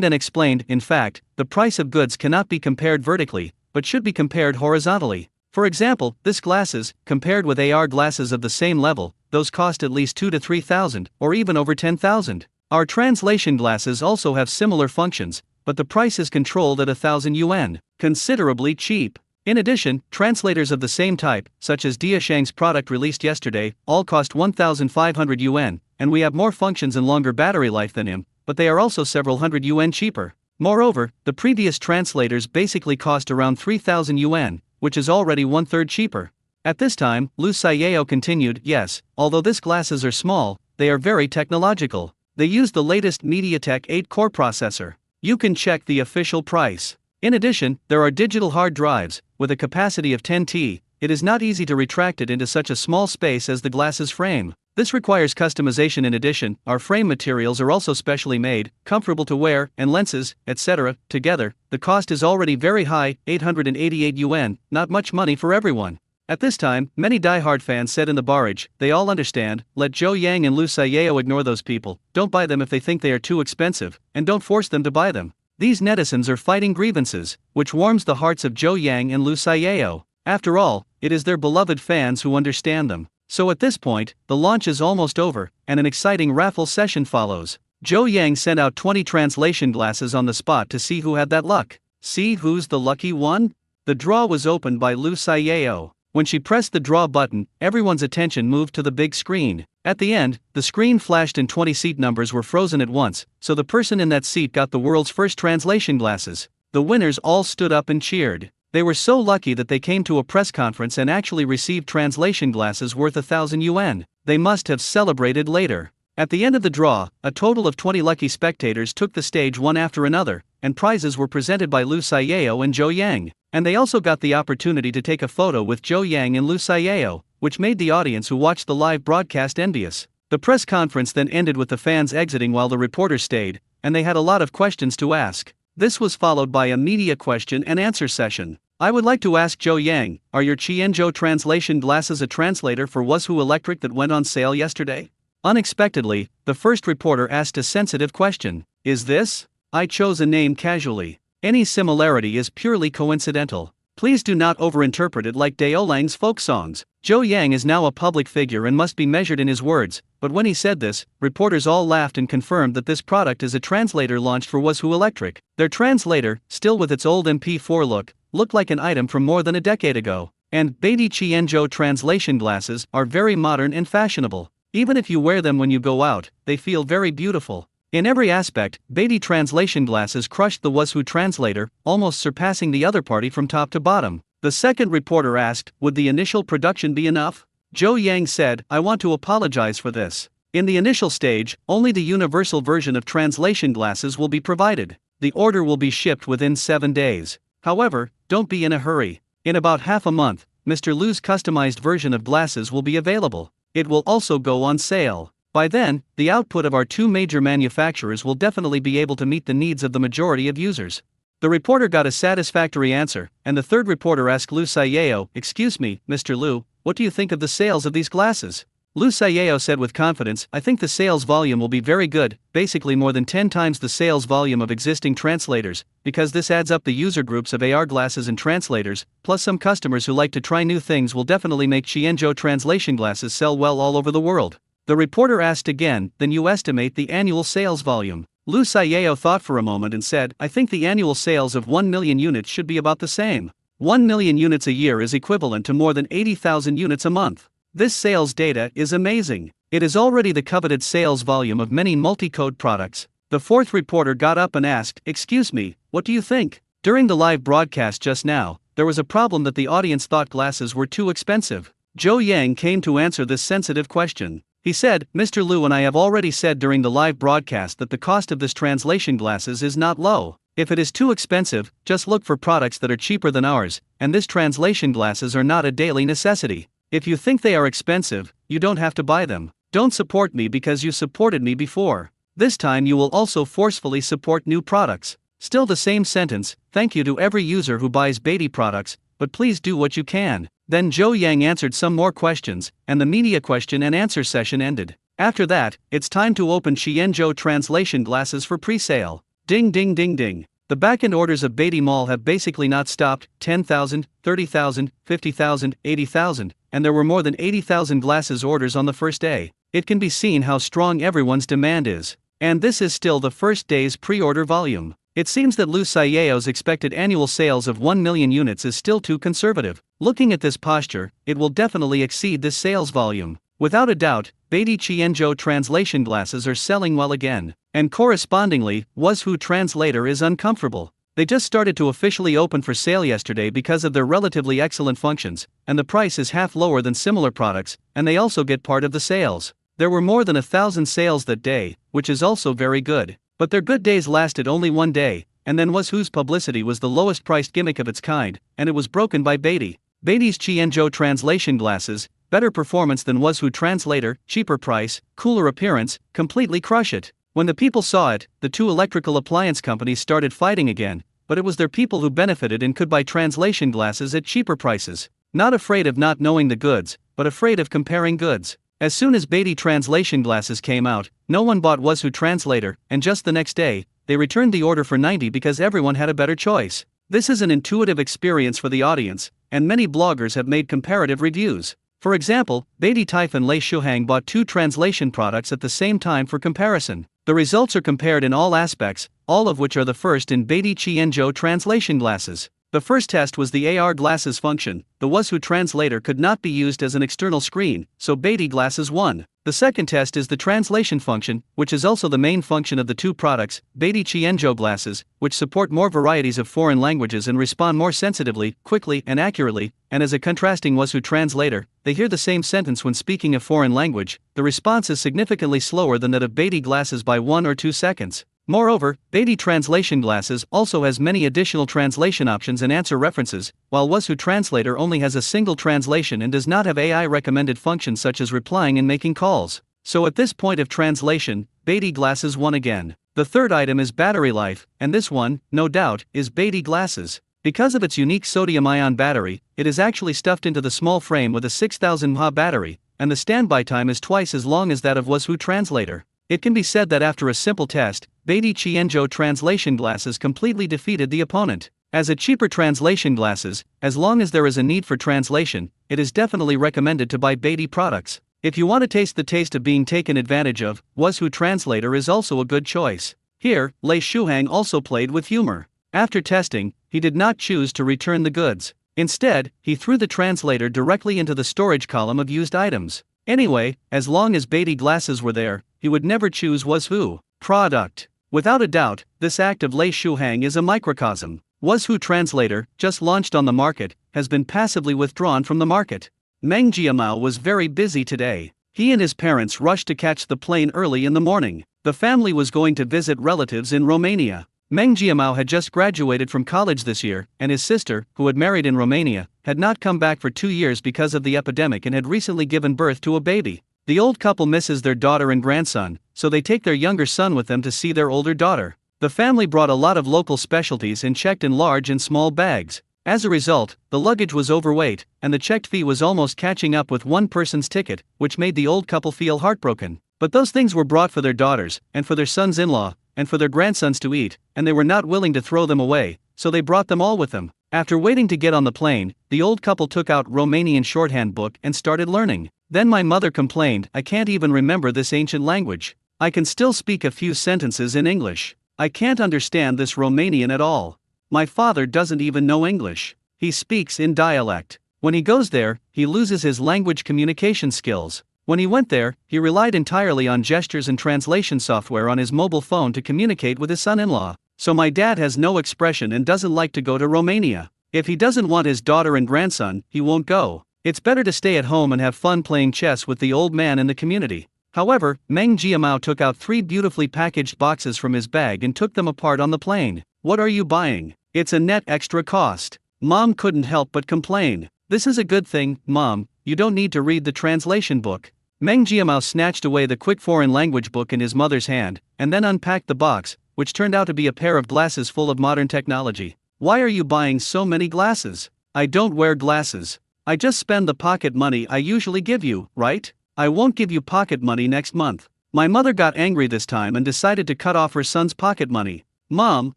then explained, in fact, the price of goods cannot be compared vertically, but should be compared horizontally. For example, this glasses, compared with AR glasses of the same level, those cost at least 2 to 3,000, or even over 10,000. Our translation glasses also have similar functions, but the price is controlled at 1,000 yuan, considerably cheap. In addition, translators of the same type, such as Diashang's product released yesterday, all cost 1,500 yuan, and we have more functions and longer battery life than him, but they are also several hundred yuan cheaper. Moreover, the previous translators basically cost around 3,000 yuan, which is already one-third cheaper. At this time, Lu Xiao continued, yes, although these glasses are small, they are very technological. They use the latest MediaTek 8-core processor. You can check the official price. In addition, there are digital hard drives, with a capacity of 10T, it is not easy to retract it into such a small space as the glass's frame. This requires customization. In addition, our frame materials are also specially made, comfortable to wear, and lenses, etc. Together, the cost is already very high, 888 yuan, not much money for everyone. At this time, many die-hard fans said in the barrage, they all understand, let Zhou Yang and Lu Xiao ignore those people, don't buy them if they think they are too expensive, and don't force them to buy them. These netizens are fighting grievances, which warms the hearts of Zhou Yang and Lu Xiao. After all, it is their beloved fans who understand them. So at this point, the launch is almost over, and an exciting raffle session follows. Zhou Yang sent out 20 translation glasses on the spot to see who had that luck. See who's the lucky one? The draw was opened by Lu Xiao. When she pressed the draw button, everyone's attention moved to the big screen. At the end, the screen flashed and 20 seat numbers were frozen at once, so the person in that seat got the world's first translation glasses. The winners all stood up and cheered. They were so lucky that they came to a press conference and actually received translation glasses worth 1,000 yuan. They must have celebrated later. At the end of the draw, a total of 20 lucky spectators took the stage one after another, and prizes were presented by Lu Xiao and Zhou Yang. And they also got the opportunity to take a photo with Zhou Yang and Lu Xiao, which made the audience who watched the live broadcast envious. The press conference then ended with the fans exiting while the reporters stayed, and they had a lot of questions to ask. This was followed by a media question and answer session. I would like to ask Zhou Yang, are your Qianzhou translation glasses a translator for Wuzhu Electric that went on sale yesterday? Unexpectedly, the first reporter asked a sensitive question. Is this? I chose a name casually. Any similarity is purely coincidental. Please do not overinterpret it like Daolang's folk songs. Zhou Yang is now a public figure and must be measured in his words, but when he said this, reporters all laughed and confirmed that this product is a translator launched for Wuzhu Electric. Their translator, still with its old MP4 look, looked like an item from more than a decade ago. And Beidi Qianzhou translation glasses are very modern and fashionable. Even if you wear them when you go out, they feel very beautiful. In every aspect, Beidi translation glasses crushed the Wuzhu translator, almost surpassing the other party from top to bottom. The second reporter asked, would the initial production be enough? Zhou Yang said, I want to apologize for this. In the initial stage, only the universal version of translation glasses will be provided. The order will be shipped within 7 days. However, don't be in a hurry. In about half a month, Mr. Lu's customized version of glasses will be available. It will also go on sale. By then, the output of our two major manufacturers will definitely be able to meet the needs of the majority of users. The reporter got a satisfactory answer, and the third reporter asked Lu Xiao, excuse me, Mr. Lu, what do you think of the sales of these glasses? Lu Xiao said with confidence, I think the sales volume will be very good, basically more than 10 times the sales volume of existing translators, because this adds up the user groups of AR glasses and translators, plus some customers who like to try new things will definitely make Qianzhou translation glasses sell well all over the world. The reporter asked again, then you estimate the annual sales volume. Lu Xiao thought for a moment and said, I think the annual sales of 1 million units should be about the same. 1 million units a year is equivalent to more than 80,000 units a month. This sales data is amazing. It is already the coveted sales volume of many multi-code products. The fourth reporter got up and asked, excuse me, what do you think? During the live broadcast just now, there was a problem that the audience thought glasses were too expensive. Zhou Yang came to answer this sensitive question. He said, Mr. Lu and I have already said during the live broadcast that the cost of this translation glasses is not low. If it is too expensive, just look for products that are cheaper than ours, and this translation glasses are not a daily necessity. If you think they are expensive, you don't have to buy them. Don't support me because you supported me before. This time you will also forcefully support new products. Still the same sentence, thank you to every user who buys Beidi products, but please do what you can. Then Zhou Yang answered some more questions, and the media question and answer session ended. After that, it's time to open Qianzhou translation glasses for pre-sale. Ding ding ding ding. The back-end orders of Beidi Mall have basically not stopped, 10,000, 30,000, 50,000, 80,000, and there were more than 80,000 glasses orders on the first day. It can be seen how strong everyone's demand is. And this is still the first day's pre-order volume. It seems that Lu Xiao's expected annual sales of 1 million units is still too conservative. Looking at this posture, it will definitely exceed this sales volume. Without a doubt, Beidi Qianzhou translation glasses are selling well again. And correspondingly, Wuzhu Translator is uncomfortable. They just started to officially open for sale yesterday because of their relatively excellent functions, and the price is half lower than similar products, and they also get part of the sales. There were more than 1,000 sales that day, which is also very good. But their good days lasted only one day, and then was whose publicity was the lowest priced gimmick of its kind, and it was broken by Beatty. Beatty's Qianzhou translation glasses, better performance than was who translator, cheaper price, cooler appearance, completely crush it. When the people saw it, the two electrical appliance companies started fighting again, but it was their people who benefited and could buy translation glasses at cheaper prices. Not afraid of not knowing the goods, but afraid of comparing goods. As soon as Beatty translation glasses came out, no one bought was who translator, and just the next day, they returned the order for 90 because everyone had a better choice. This is an intuitive experience for the audience, and many bloggers have made comparative reviews. For example, Beatty Typhon Lei Shuhang bought two translation products at the same time for comparison. The results are compared in all aspects, all of which are the first in Beatty Qianzhou translation glasses. The first test was the AR glasses function. The was who translator could not be used as an external screen, so Beatty glasses won. The second test is the translation function, which is also the main function of the two products, Beatty Qianzhou glasses, which support more varieties of foreign languages and respond more sensitively, quickly, and accurately, and as a contrasting was who translator, they hear the same sentence when speaking a foreign language. The response is significantly slower than that of Beatty glasses by 1 or 2 seconds. Moreover, Beatty translation glasses also has many additional translation options and answer references, while was who translator only has a single translation and does not have AI recommended functions such as replying and making calls. So at this point of translation, Beatty glasses won again. The third item is battery life, and this one, no doubt, is Beatty glasses. Because of its unique sodium-ion battery, it is actually stuffed into the small frame with a 6000 mAh battery, and the standby time is twice as long as that of was who translator. It can be said that after a simple test, Beatty Qianzhou translation glasses completely defeated the opponent. As a cheaper translation glasses, as long as there is a need for translation, it is definitely recommended to buy Beatty products. If you want to taste the taste of being taken advantage of, was who translator is also a good choice. Here, Lei Shuhang also played with humor. After testing, he did not choose to return the goods. Instead, he threw the translator directly into the storage column of used items. Anyway, as long as Beatty glasses were there, he would never choose was who product. Without a doubt, this act of Lei Shuhang is a microcosm. Was who translator, just launched on the market, has been passively withdrawn from the market. Meng Jiamao was very busy today. He and his parents rushed to catch the plane early in the morning. The family was going to visit relatives in Romania. Meng Jiamao had just graduated from college this year, and his sister, who had married in Romania, had not come back for 2 years because of the epidemic and had recently given birth to a baby. The old couple misses their daughter and grandson, so they take their younger son with them to see their older daughter. The family brought a lot of local specialties and checked in large and small bags. As a result, the luggage was overweight, and the checked fee was almost catching up with one person's ticket, which made the old couple feel heartbroken. But those things were brought for their daughters, and for their sons-in-law, and for their grandsons to eat, and they were not willing to throw them away, so they brought them all with them. After waiting to get on the plane, the old couple took out Romanian shorthand book and started learning. Then my mother complained, "I can't even remember this ancient language. I can still speak a few sentences in English. I can't understand this Romanian at all. My father doesn't even know English. He speaks in dialect." When he goes there, he loses his language communication skills. When he went there, he relied entirely on gestures and translation software on his mobile phone to communicate with his son-in-law. So my dad has no expression and doesn't like to go to Romania. If he doesn't want his daughter and grandson, he won't go. It's better to stay at home and have fun playing chess with the old man in the community. However, Meng Jiamao took out 3 beautifully packaged boxes from his bag and took them apart on the plane. "What are you buying? It's a net extra cost." Mom couldn't help but complain. "This is a good thing, Mom, you don't need to read the translation book." Meng Jiamao snatched away the quick foreign language book in his mother's hand, and then unpacked the box, which turned out to be a pair of glasses full of modern technology. "Why are you buying so many glasses? I don't wear glasses. I just spend the pocket money I usually give you, right? I won't give you pocket money next month." My mother got angry this time and decided to cut off her son's pocket money. "Mom,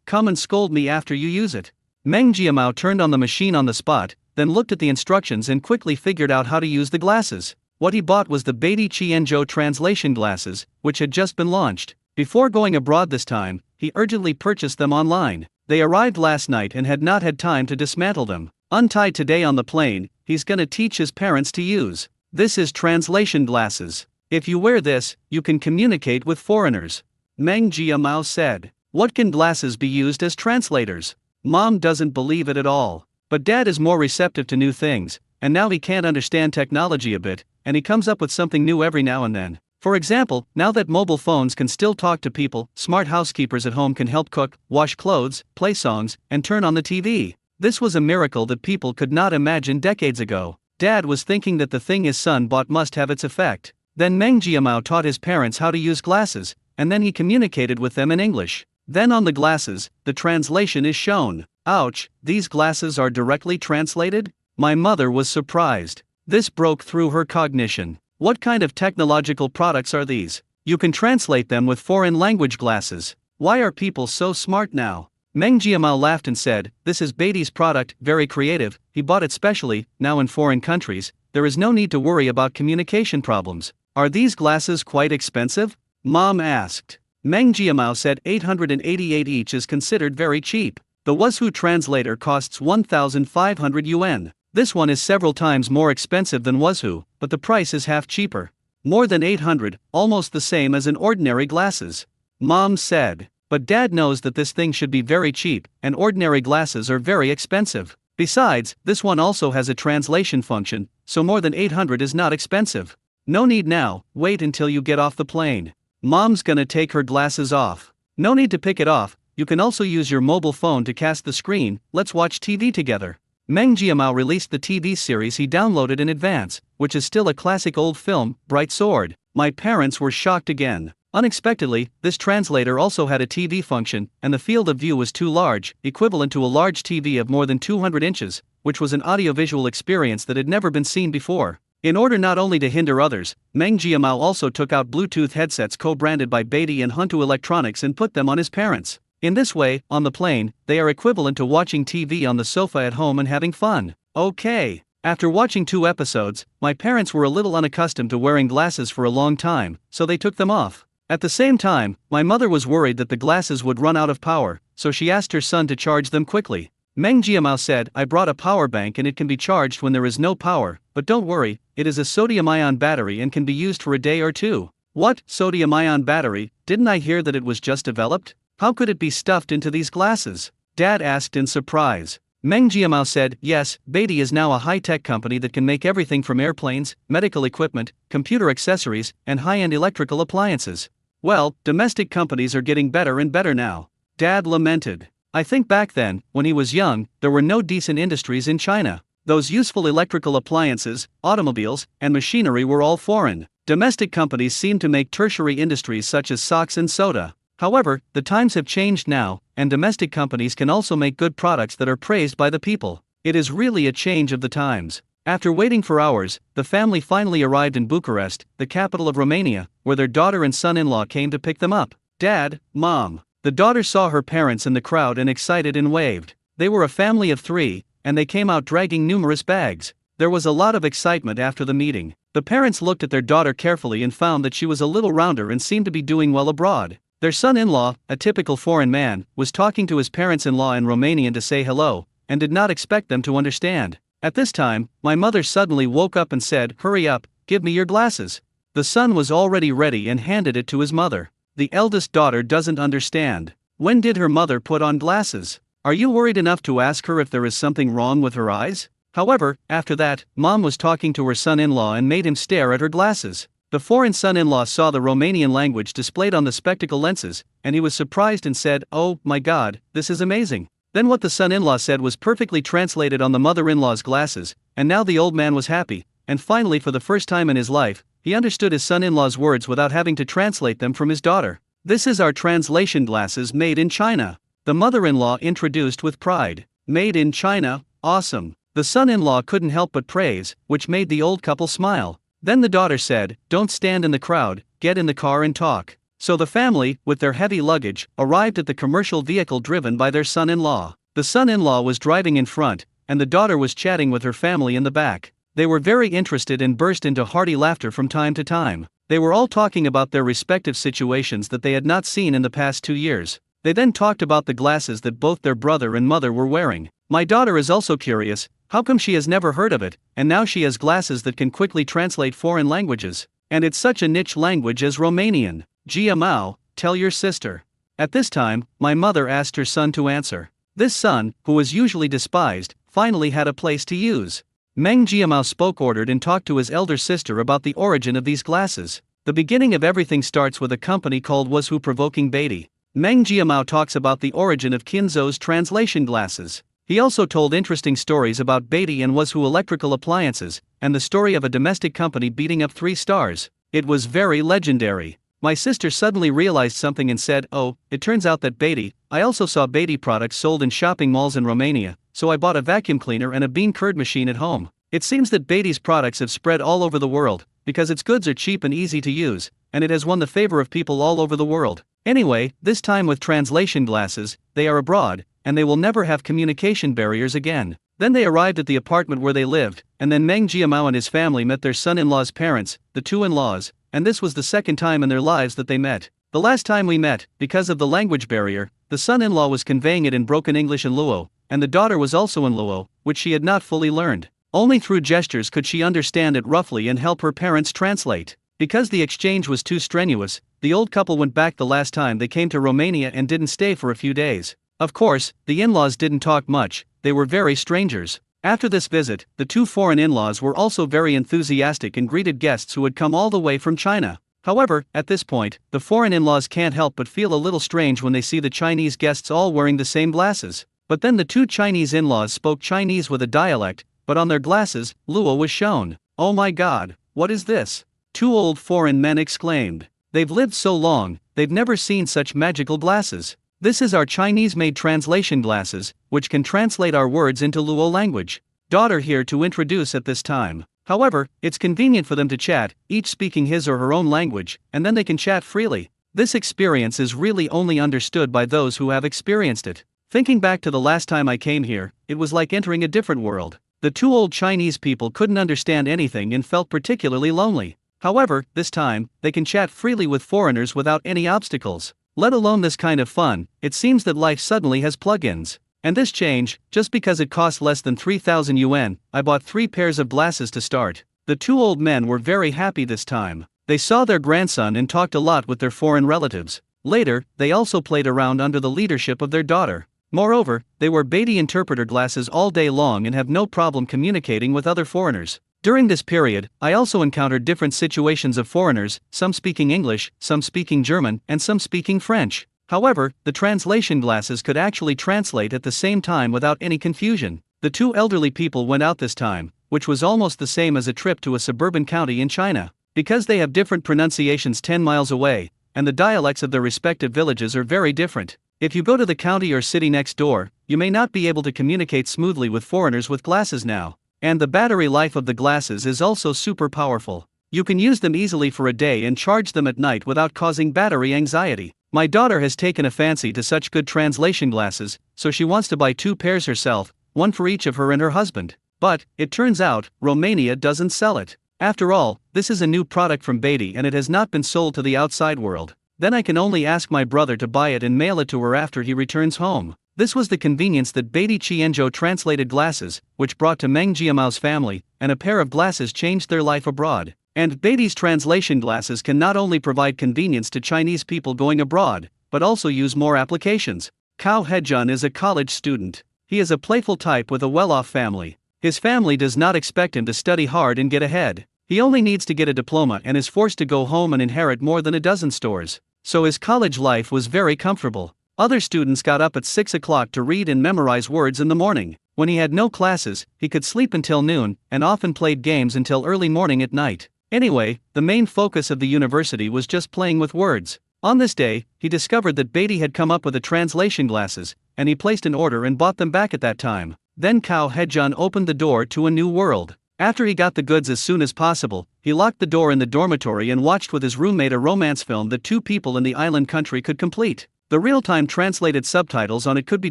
come and scold me after you use it." Meng Jiamao turned on the machine on the spot, then looked at the instructions and quickly figured out how to use the glasses. What he bought was the Beatty Qianzhou translation glasses, which had just been launched. Before going abroad this time, he urgently purchased them online. They arrived last night and had not had time to dismantle them. Untied today on the plane, he's gonna teach his parents to use. This is translation glasses. If you wear this, you can communicate with foreigners. Meng Jiamao said. What can glasses be used as translators? Mom doesn't believe it at all. But Dad is more receptive to new things, and now he can't understand technology a bit, and he comes up with something new every now and then. For example, now that mobile phones can still talk to people, smart housekeepers at home can help cook, wash clothes, play songs, and turn on the TV. This was a miracle that people could not imagine decades ago. Dad was thinking that the thing his son bought must have its effect. Then Meng Jiamao taught his parents how to use glasses, and then he communicated with them in English. Then on the glasses, the translation is shown. Ouch, these glasses are directly translated? My mother was surprised. This broke through her cognition. What kind of technological products are these? You can translate them with foreign language glasses. Why are people so smart now? Meng Jiamao laughed and said, "This is Beatty's product, very creative, he bought it specially, now in foreign countries, there is no need to worry about communication problems." Are these glasses quite expensive? Mom asked. Meng Jiamao said 888 each is considered very cheap. The Wuzhu translator costs 1,500 yuan. This one is several times more expensive than Wuzhu, but the price is half cheaper. More than 800, almost the same as in ordinary glasses. Mom said. But Dad knows that this thing should be very cheap, and ordinary glasses are very expensive. Besides, this one also has a translation function, so more than 800 is not expensive. No need now, wait until you get off the plane. Mom's gonna take her glasses off. No need to pick it off, you can also use your mobile phone to cast the screen, let's watch TV together. Meng Jiamao released the TV series he downloaded in advance, which is still a classic old film, Bright Sword. My parents were shocked again. Unexpectedly, this translator also had a TV function, and the field of view was too large, equivalent to a large TV of more than 200 inches, which was an audiovisual experience that had never been seen before. In order not only to hinder others, Meng Jiamao also took out Bluetooth headsets co-branded by Beatty and Huntu Electronics and put them on his parents. In this way, on the plane, they are equivalent to watching TV on the sofa at home and having fun. Okay. After watching 2 episodes, my parents were a little unaccustomed to wearing glasses for a long time, so they took them off. At the same time, my mother was worried that the glasses would run out of power, so she asked her son to charge them quickly. Meng Jiamao said, "I brought a power bank and it can be charged when there is no power, but don't worry, it is a sodium-ion battery and can be used for a day or 2. What, sodium-ion battery? Didn't I hear that it was just developed? How could it be stuffed into these glasses?" Dad asked in surprise. Meng Jiamao said, "Yes, Beatty is now a high-tech company that can make everything from airplanes, medical equipment, computer accessories, and high-end electrical appliances. Well, domestic companies are getting better and better now." Dad lamented. "I think back then, when he was young, there were no decent industries in China. Those useful electrical appliances, automobiles, and machinery were all foreign. Domestic companies seem to make tertiary industries such as socks and soda. However, the times have changed now, and domestic companies can also make good products that are praised by the people. It is really a change of the times." After waiting for hours, the family finally arrived in Bucharest, the capital of Romania, where their daughter and son-in-law came to pick them up. "Dad, Mom." The daughter saw her parents in the crowd and excited and waved. They were a family of 3, and they came out dragging numerous bags. There was a lot of excitement after the meeting. The parents looked at their daughter carefully and found that she was a little rounder and seemed to be doing well abroad. Their son-in-law, a typical foreign man, was talking to his parents-in-law in Romanian to say hello, and did not expect them to understand. At this time, my mother suddenly woke up and said, "Hurry up, give me your glasses." The son was already ready and handed it to his mother. The eldest daughter doesn't understand. When did her mother put on glasses? Are you worried enough to ask her if there is something wrong with her eyes? However, after that, Mom was talking to her son-in-law and made him stare at her glasses. The foreign son-in-law saw the Romanian language displayed on the spectacle lenses, and he was surprised and said, "Oh, my God, this is amazing." Then what the son-in-law said was perfectly translated on the mother-in-law's glasses, and now the old man was happy, and finally for the first time in his life, he understood his son-in-law's words without having to translate them from his daughter. "This is our translation glasses made in China," the mother-in-law introduced with pride. "Made in China, awesome." The son-in-law couldn't help but praise, which made the old couple smile. Then the daughter said, "Don't stand in the crowd, get in the car and talk." So the family, with their heavy luggage, arrived at the commercial vehicle driven by their son-in-law. The son-in-law was driving in front, and the daughter was chatting with her family in the back. They were very interested and burst into hearty laughter from time to time. They were all talking about their respective situations that they had not seen in the past 2 years. They then talked about the glasses that both their brother and mother were wearing. "My daughter is also curious, how come she has never heard of it, and now she has glasses that can quickly translate foreign languages. And it's such a niche language as Romanian." "Jiamao, tell your sister." At this time, my mother asked her son to answer. This son, who was usually despised, finally had a place to use. Meng Jiamao spoke ordered and talked to his elder sister about the origin of these glasses. The The beginning of everything starts with a company called Was Who Provoking Beatty. Meng Jiamao talks about the origin of Kinzo's translation glasses. He also told interesting stories about Beatty and Was Who electrical appliances, and the story of a domestic company beating up 3 stars. It was very legendary. My sister suddenly realized something and said, "Oh, it turns out that Beatty." I also saw Beatty products sold in shopping malls in Romania, so I bought a vacuum cleaner and a bean curd machine at home. It seems that Beatty's products have spread all over the world, because its goods are cheap and easy to use, and it has won the favor of people all over the world. Anyway, this time with translation glasses, they are abroad, and they will never have communication barriers again. Then they arrived at the apartment where they lived, and then Meng Jiamao and his family met their son-in-law's parents, the 2 in-laws, and this was the second time in their lives that they met. The last time we met, because of the language barrier, the son-in-law was conveying it in broken English in Luo, and the daughter was also in Luo, which she had not fully learned. Only through gestures could she understand it roughly and help her parents translate. Because the exchange was too strenuous, the old couple went back the last time they came to Romania and didn't stay for a few days. Of course, the in-laws didn't talk much, they were very strangers. After this visit, the 2 foreign in-laws were also very enthusiastic and greeted guests who had come all the way from China. However, at this point, the foreign in-laws can't help but feel a little strange when they see the Chinese guests all wearing the same glasses. But then the 2 Chinese in-laws spoke Chinese with a dialect, but on their glasses, Luo was shown. "Oh my God, what is this?" 2 old foreign men exclaimed. "They've lived so long, they've never seen such magical glasses. This is our Chinese-made translation glasses, which can translate our words into Luo language." Daughter here to introduce at this time. However, it's convenient for them to chat, each speaking his or her own language, and then they can chat freely. This experience is really only understood by those who have experienced it. Thinking back to the last time I came here, it was like entering a different world. The 2 old Chinese people couldn't understand anything and felt particularly lonely. However, this time, they can chat freely with foreigners without any obstacles. Let alone this kind of fun, it seems that life suddenly has plugins. And this change, just because it cost less than 3,000 yuan, I bought 3 pairs of glasses to start. The 2 old men were very happy this time. They saw their grandson and talked a lot with their foreign relatives. Later, they also played around under the leadership of their daughter. Moreover, they wear Beatty interpreter glasses all day long and have no problem communicating with other foreigners. During this period, I also encountered different situations of foreigners, some speaking English, some speaking German, and some speaking French. However, the translation glasses could actually translate at the same time without any confusion. The 2 elderly people went out this time, which was almost the same as a trip to a suburban county in China. Because they have different pronunciations 10 miles away, and the dialects of their respective villages are very different. If you go to the county or city next door, you may not be able to communicate smoothly with foreigners with glasses now. And the battery life of the glasses is also super powerful. You can use them easily for a day and charge them at night without causing battery anxiety. My daughter has taken a fancy to such good translation glasses, so she wants to buy 2 pairs herself, one for each of her and her husband. But, it turns out, Romania doesn't sell it. After all, this is a new product from Beatty and it has not been sold to the outside world. Then I can only ask my brother to buy it and mail it to her after he returns home. This was the convenience that Beatty Qianzhou translated glasses, which brought to Meng Jiamao's family, and a pair of glasses changed their life abroad. And Beatty's translation glasses can not only provide convenience to Chinese people going abroad, but also use more applications. Cao Hejun is a college student. He is a playful type with a well-off family. His family does not expect him to study hard and get ahead. He only needs to get a diploma and is forced to go home and inherit more than a dozen stores. So his college life was very comfortable. Other students got up at 6 o'clock to read and memorize words in the morning. When he had no classes, he could sleep until noon, and often played games until early morning at night. Anyway, the main focus of the university was just playing with words. On this day, he discovered that Beatty had come up with the translation glasses, and he placed an order and bought them back at that time. Then Cao Hejun opened the door to a new world. After he got the goods as soon as possible, he locked the door in the dormitory and watched with his roommate a romance film that 2 people in the island country could complete. The real-time translated subtitles on it could be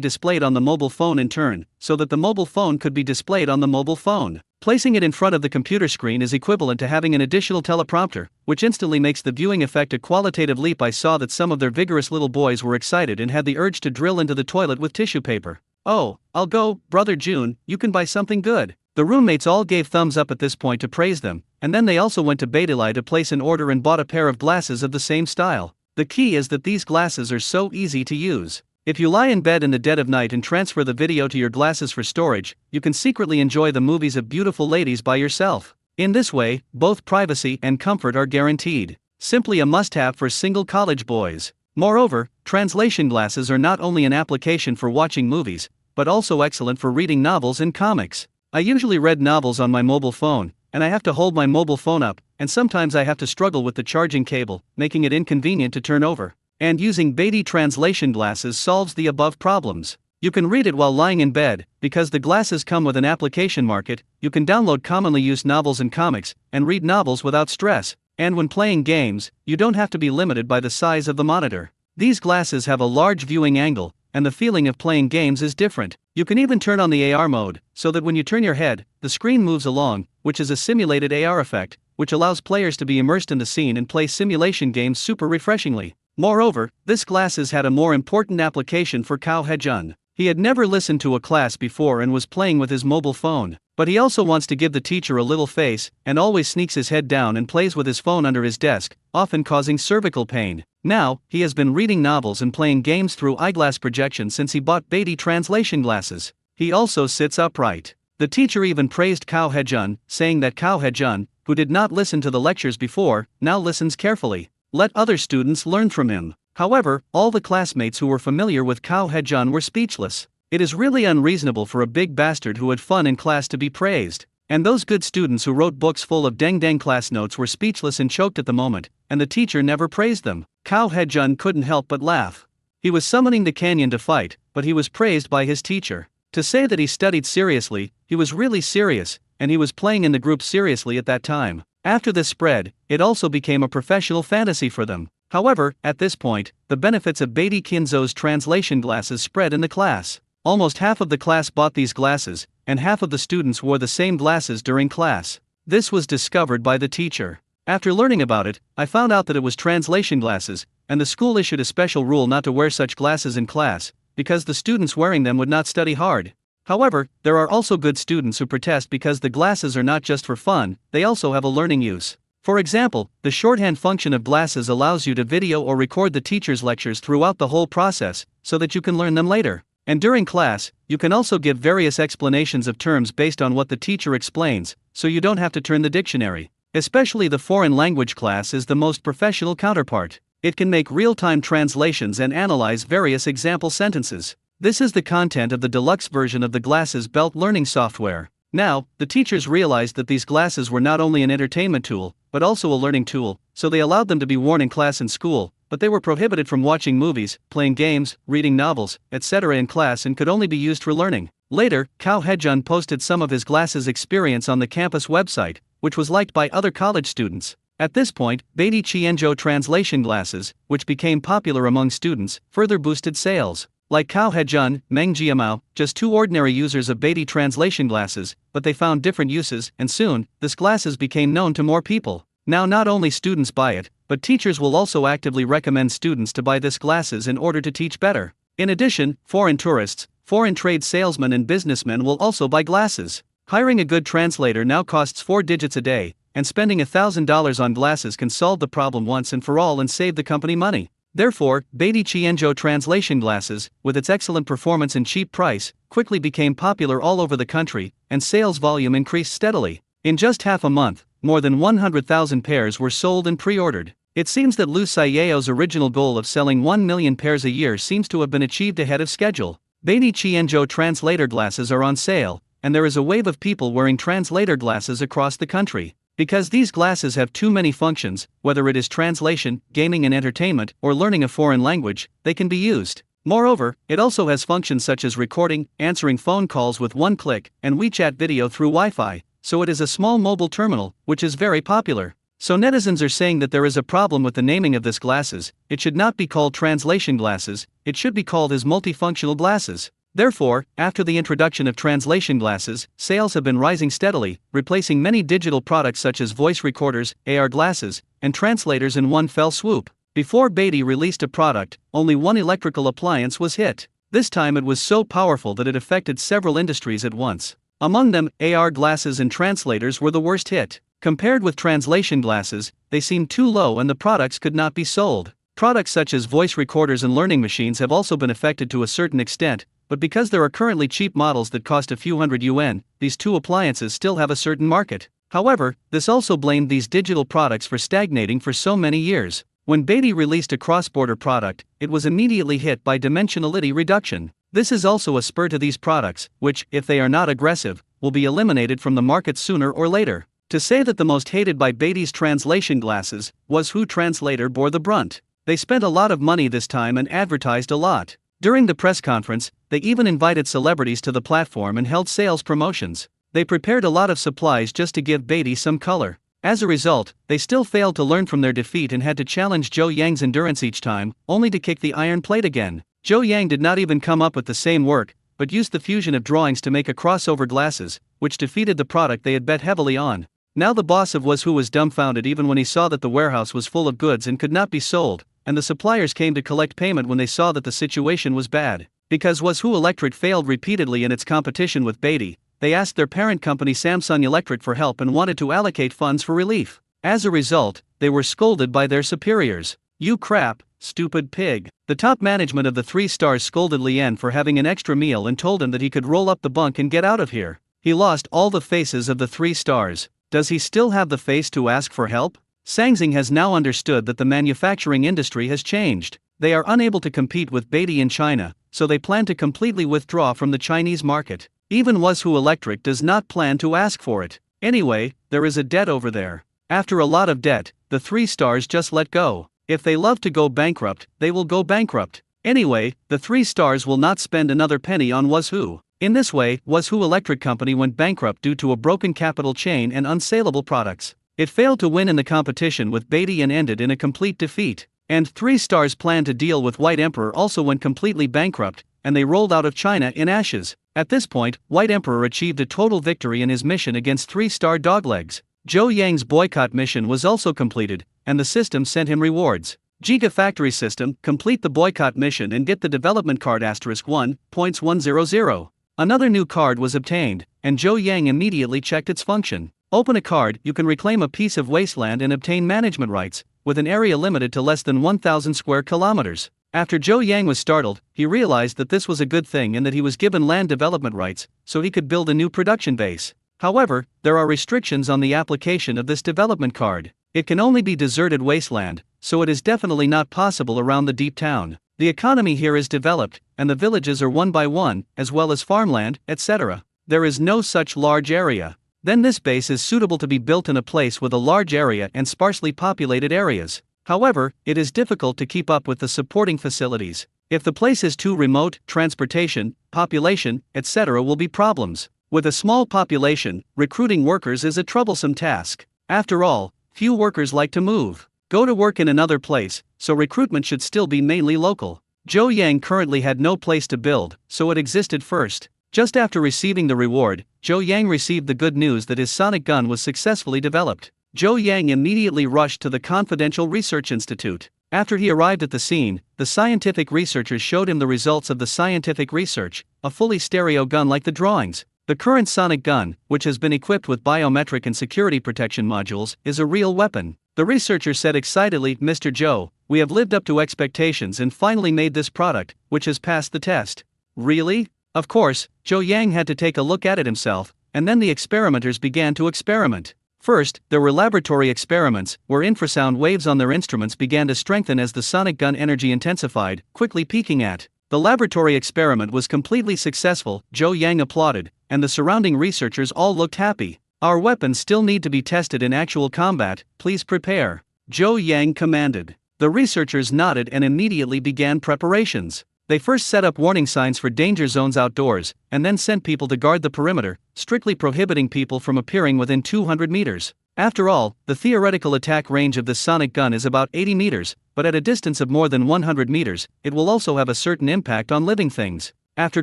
displayed on the mobile phone in turn, so that the mobile phone could be displayed on the mobile phone. Placing it in front of the computer screen is equivalent to having an additional teleprompter, which instantly makes the viewing effect a qualitative leap. I saw that some of their vigorous little boys were excited and had the urge to drill into the toilet with tissue paper. "Oh, I'll go, Brother June, you can buy something good." The roommates all gave thumbs up at this point to praise them, and then they also went to Beidilai to place an order and bought a pair of glasses of the same style. The key is that these glasses are so easy to use. If you lie in bed in the dead of night and transfer the video to your glasses for storage, you can secretly enjoy the movies of beautiful ladies by yourself. In this way, both privacy and comfort are guaranteed. simply a must-have for single college boys. Moreover, translation glasses are not only an application for watching movies, but also excellent for reading novels and comics. I usually read novels on my mobile phone, and I have to hold my mobile phone up, and sometimes I have to struggle with the charging cable, making it inconvenient to turn over. And using Beatty translation glasses solves the above problems. You can read it while lying in bed, because the glasses come with an application market. You can download commonly used novels and comics, and read novels without stress. And when playing games, you don't have to be limited by the size of the monitor. These glasses have a large viewing angle, and the feeling of playing games is different. You can even turn on the AR mode, so that when you turn your head, the screen moves along, which is a simulated AR effect, which allows players to be immersed in the scene and play simulation games super refreshingly. Moreover, this glasses had a more important application for Cao Hejun. He had never listened to a class before and was playing with his mobile phone, but he also wants to give the teacher a little face, and always sneaks his head down and plays with his phone under his desk, often causing cervical pain. Now, he has been reading novels and playing games through eyeglass projection since he bought Beatty translation glasses. He also sits upright. The teacher even praised Cao Hejun, saying that Cao Hejun, who did not listen to the lectures before, now listens carefully. Let other students learn from him. However, all the classmates who were familiar with Cao Hejun were speechless. It is really unreasonable for a big bastard who had fun in class to be praised. And those good students who wrote books full of deng class notes were speechless and choked at the moment, and the teacher never praised them. Cao Hejun couldn't help but laugh. He was summoning the canyon to fight, but he was praised by his teacher. To say that he studied seriously, he was really serious, and he was playing in the group seriously at that time. After this spread, it also became a professional fantasy for them. However, at this point, the benefits of Beatty Kinzo's translation glasses spread in the class. Almost half of the class bought these glasses, and half of the students wore the same glasses during class. This was discovered by the teacher. After learning about it, I found out that it was translation glasses, and the school issued a special rule not to wear such glasses in class, because the students wearing them would not study hard. However, there are also good students who protest because the glasses are not just for fun, they also have a learning use. For example, the shorthand function of glasses allows you to video or record the teacher's lectures throughout the whole process, so that you can learn them later. And during class, you can also give various explanations of terms based on what the teacher explains, so you don't have to turn the dictionary. Especially the foreign language class is the most professional counterpart. It can make real-time translations and analyze various example sentences. This is the content of the deluxe version of the Glasses Belt learning software. Now, the teachers realized that these glasses were not only an entertainment tool, but also a learning tool, so they allowed them to be worn in class and school, but they were prohibited from watching movies, playing games, reading novels, etc. in class and could only be used for learning. Later, Cao Hejun posted some of his glasses experience on the campus website, which was liked by other college students. At this point, Beatty Qianzhou translation glasses, which became popular among students, further boosted sales. Like Cao Hejun, Meng Jiamao, just two ordinary users of Beatty translation glasses, but they found different uses, and soon, this glasses became known to more people. Now not only students buy it, but teachers will also actively recommend students to buy this glasses in order to teach better. In addition, foreign tourists, foreign trade salesmen and businessmen will also buy glasses. Hiring a good translator now costs 4 digits a day, and spending $1,000 on glasses can solve the problem once and for all and save the company money. Therefore, Beatty Qianzhou translation glasses, with its excellent performance and cheap price, quickly became popular all over the country, and sales volume increased steadily. In just half a month, more than 100,000 pairs were sold and pre-ordered. It seems that Liu Xiao's original goal of selling 1 million pairs a year seems to have been achieved ahead of schedule. Beatty Qianzhou translator glasses are on sale, and there is a wave of people wearing translator glasses across the country. Because these glasses have too many functions, whether it is translation, gaming and entertainment, or learning a foreign language, they can be used. Moreover, it also has functions such as recording, answering phone calls with one click, and WeChat video through Wi-Fi, so it is a small mobile terminal, which is very popular. So netizens are saying that there is a problem with the naming of this glasses. It should not be called translation glasses, it should be called as multifunctional glasses. Therefore, after the introduction of translation glasses, sales have been rising steadily, replacing many digital products such as voice recorders, AR glasses, and translators in one fell swoop. Before Beatty released a product, only one electrical appliance was hit. This time it was so powerful that it affected several industries at once. Among them, AR glasses and translators were the worst hit. Compared with translation glasses, they seemed too low and the products could not be sold. Products such as voice recorders and learning machines have also been affected to a certain extent, but because there are currently cheap models that cost a few hundred yuan, these two appliances still have a certain market. However, this also blamed these digital products for stagnating for so many years. When Beatty released a cross-border product, it was immediately hit by dimensionality reduction. This is also a spur to these products, which, if they are not aggressive, will be eliminated from the market sooner or later. To say that the most hated by Beatty's translation glasses was who translator bore the brunt. They spent a lot of money this time and advertised a lot. During the press conference, they even invited celebrities to the platform and held sales promotions. They prepared a lot of supplies just to give Beatty some color. As a result, they still failed to learn from their defeat and had to challenge Zhou Yang's endurance each time, only to kick the iron plate again. Zhou Yang did not even come up with the same work, but used the fusion of drawings to make a crossover glasses, which defeated the product they had bet heavily on. Now the boss of Was Who was dumbfounded even when he saw that the warehouse was full of goods and could not be sold, and the suppliers came to collect payment when they saw that the situation was bad. Because Was Who Electric failed repeatedly in its competition with Beatty, they asked their parent company Samsung Electric for help and wanted to allocate funds for relief. As a result, they were scolded by their superiors. "You crap, stupid pig." The top management of the 3 stars scolded Lien for having an extra meal and told him that he could roll up the bunk and get out of here. He lost all the faces of the 3 stars. Does he still have the face to ask for help? Sangxing has now understood that the manufacturing industry has changed. They are unable to compete with Beatty in China, so they plan to completely withdraw from the Chinese market. Even Was Who Electric does not plan to ask for it. Anyway, there is a debt over there. After a lot of debt, the 3 stars just let go. If they love to go bankrupt, they will go bankrupt. Anyway, the 3 stars will not spend another penny on Was Who. In this way, Was Who Electric Company went bankrupt due to a broken capital chain and unsaleable products. It failed to win in the competition with Beatty and ended in a complete defeat. And 3 stars' plan to deal with White Emperor also went completely bankrupt, and they rolled out of China in ashes. At this point, White Emperor achieved a total victory in his mission against 3-star Doglegs. Zhou Yang's boycott mission was also completed, and the system sent him rewards. Gigafactory system, complete the boycott mission and get the development card *1.100. Another new card was obtained, and Zhou Yang immediately checked its function. Open a card, you can reclaim a piece of wasteland and obtain management rights, with an area limited to less than 1,000 square kilometers. After Zhou Yang was startled, he realized that this was a good thing and that he was given land development rights, so he could build a new production base. However, there are restrictions on the application of this development card. It can only be deserted wasteland, so it is definitely not possible around the deep town. The economy here is developed, and the villages are one by one, as well as farmland, etc. There is no such large area. Then this base is suitable to be built in a place with a large area and sparsely populated areas. However, it is difficult to keep up with the supporting facilities. If the place is too remote, transportation, population, etc. will be problems. With a small population, recruiting workers is a troublesome task. After all, few workers like to go to work in another place, so recruitment should still be mainly local. Zhou Yang currently had no place to build, so it existed first. Just after receiving the reward, Zhou Yang received the good news that his sonic gun was successfully developed. Zhou Yang immediately rushed to the Confidential Research Institute. After he arrived at the scene, the scientific researchers showed him the results of the scientific research, a fully stereo gun like the drawings. The current sonic gun, which has been equipped with biometric and security protection modules, is a real weapon. The researcher said excitedly, "Mr. Zhou, we have lived up to expectations and finally made this product, which has passed the test." "Really?" Of course, Zhou Yang had to take a look at it himself, and then the experimenters began to experiment. First, there were laboratory experiments, where infrasound waves on their instruments began to strengthen as the sonic gun energy intensified, quickly peaking at. The laboratory experiment was completely successful, Zhou Yang applauded, and the surrounding researchers all looked happy. "Our weapons still need to be tested in actual combat, please prepare," Zhou Yang commanded. The researchers nodded and immediately began preparations. They first set up warning signs for danger zones outdoors, and then sent people to guard the perimeter, strictly prohibiting people from appearing within 200 meters. After all, the theoretical attack range of this sonic gun is about 80 meters, but at a distance of more than 100 meters, it will also have a certain impact on living things. After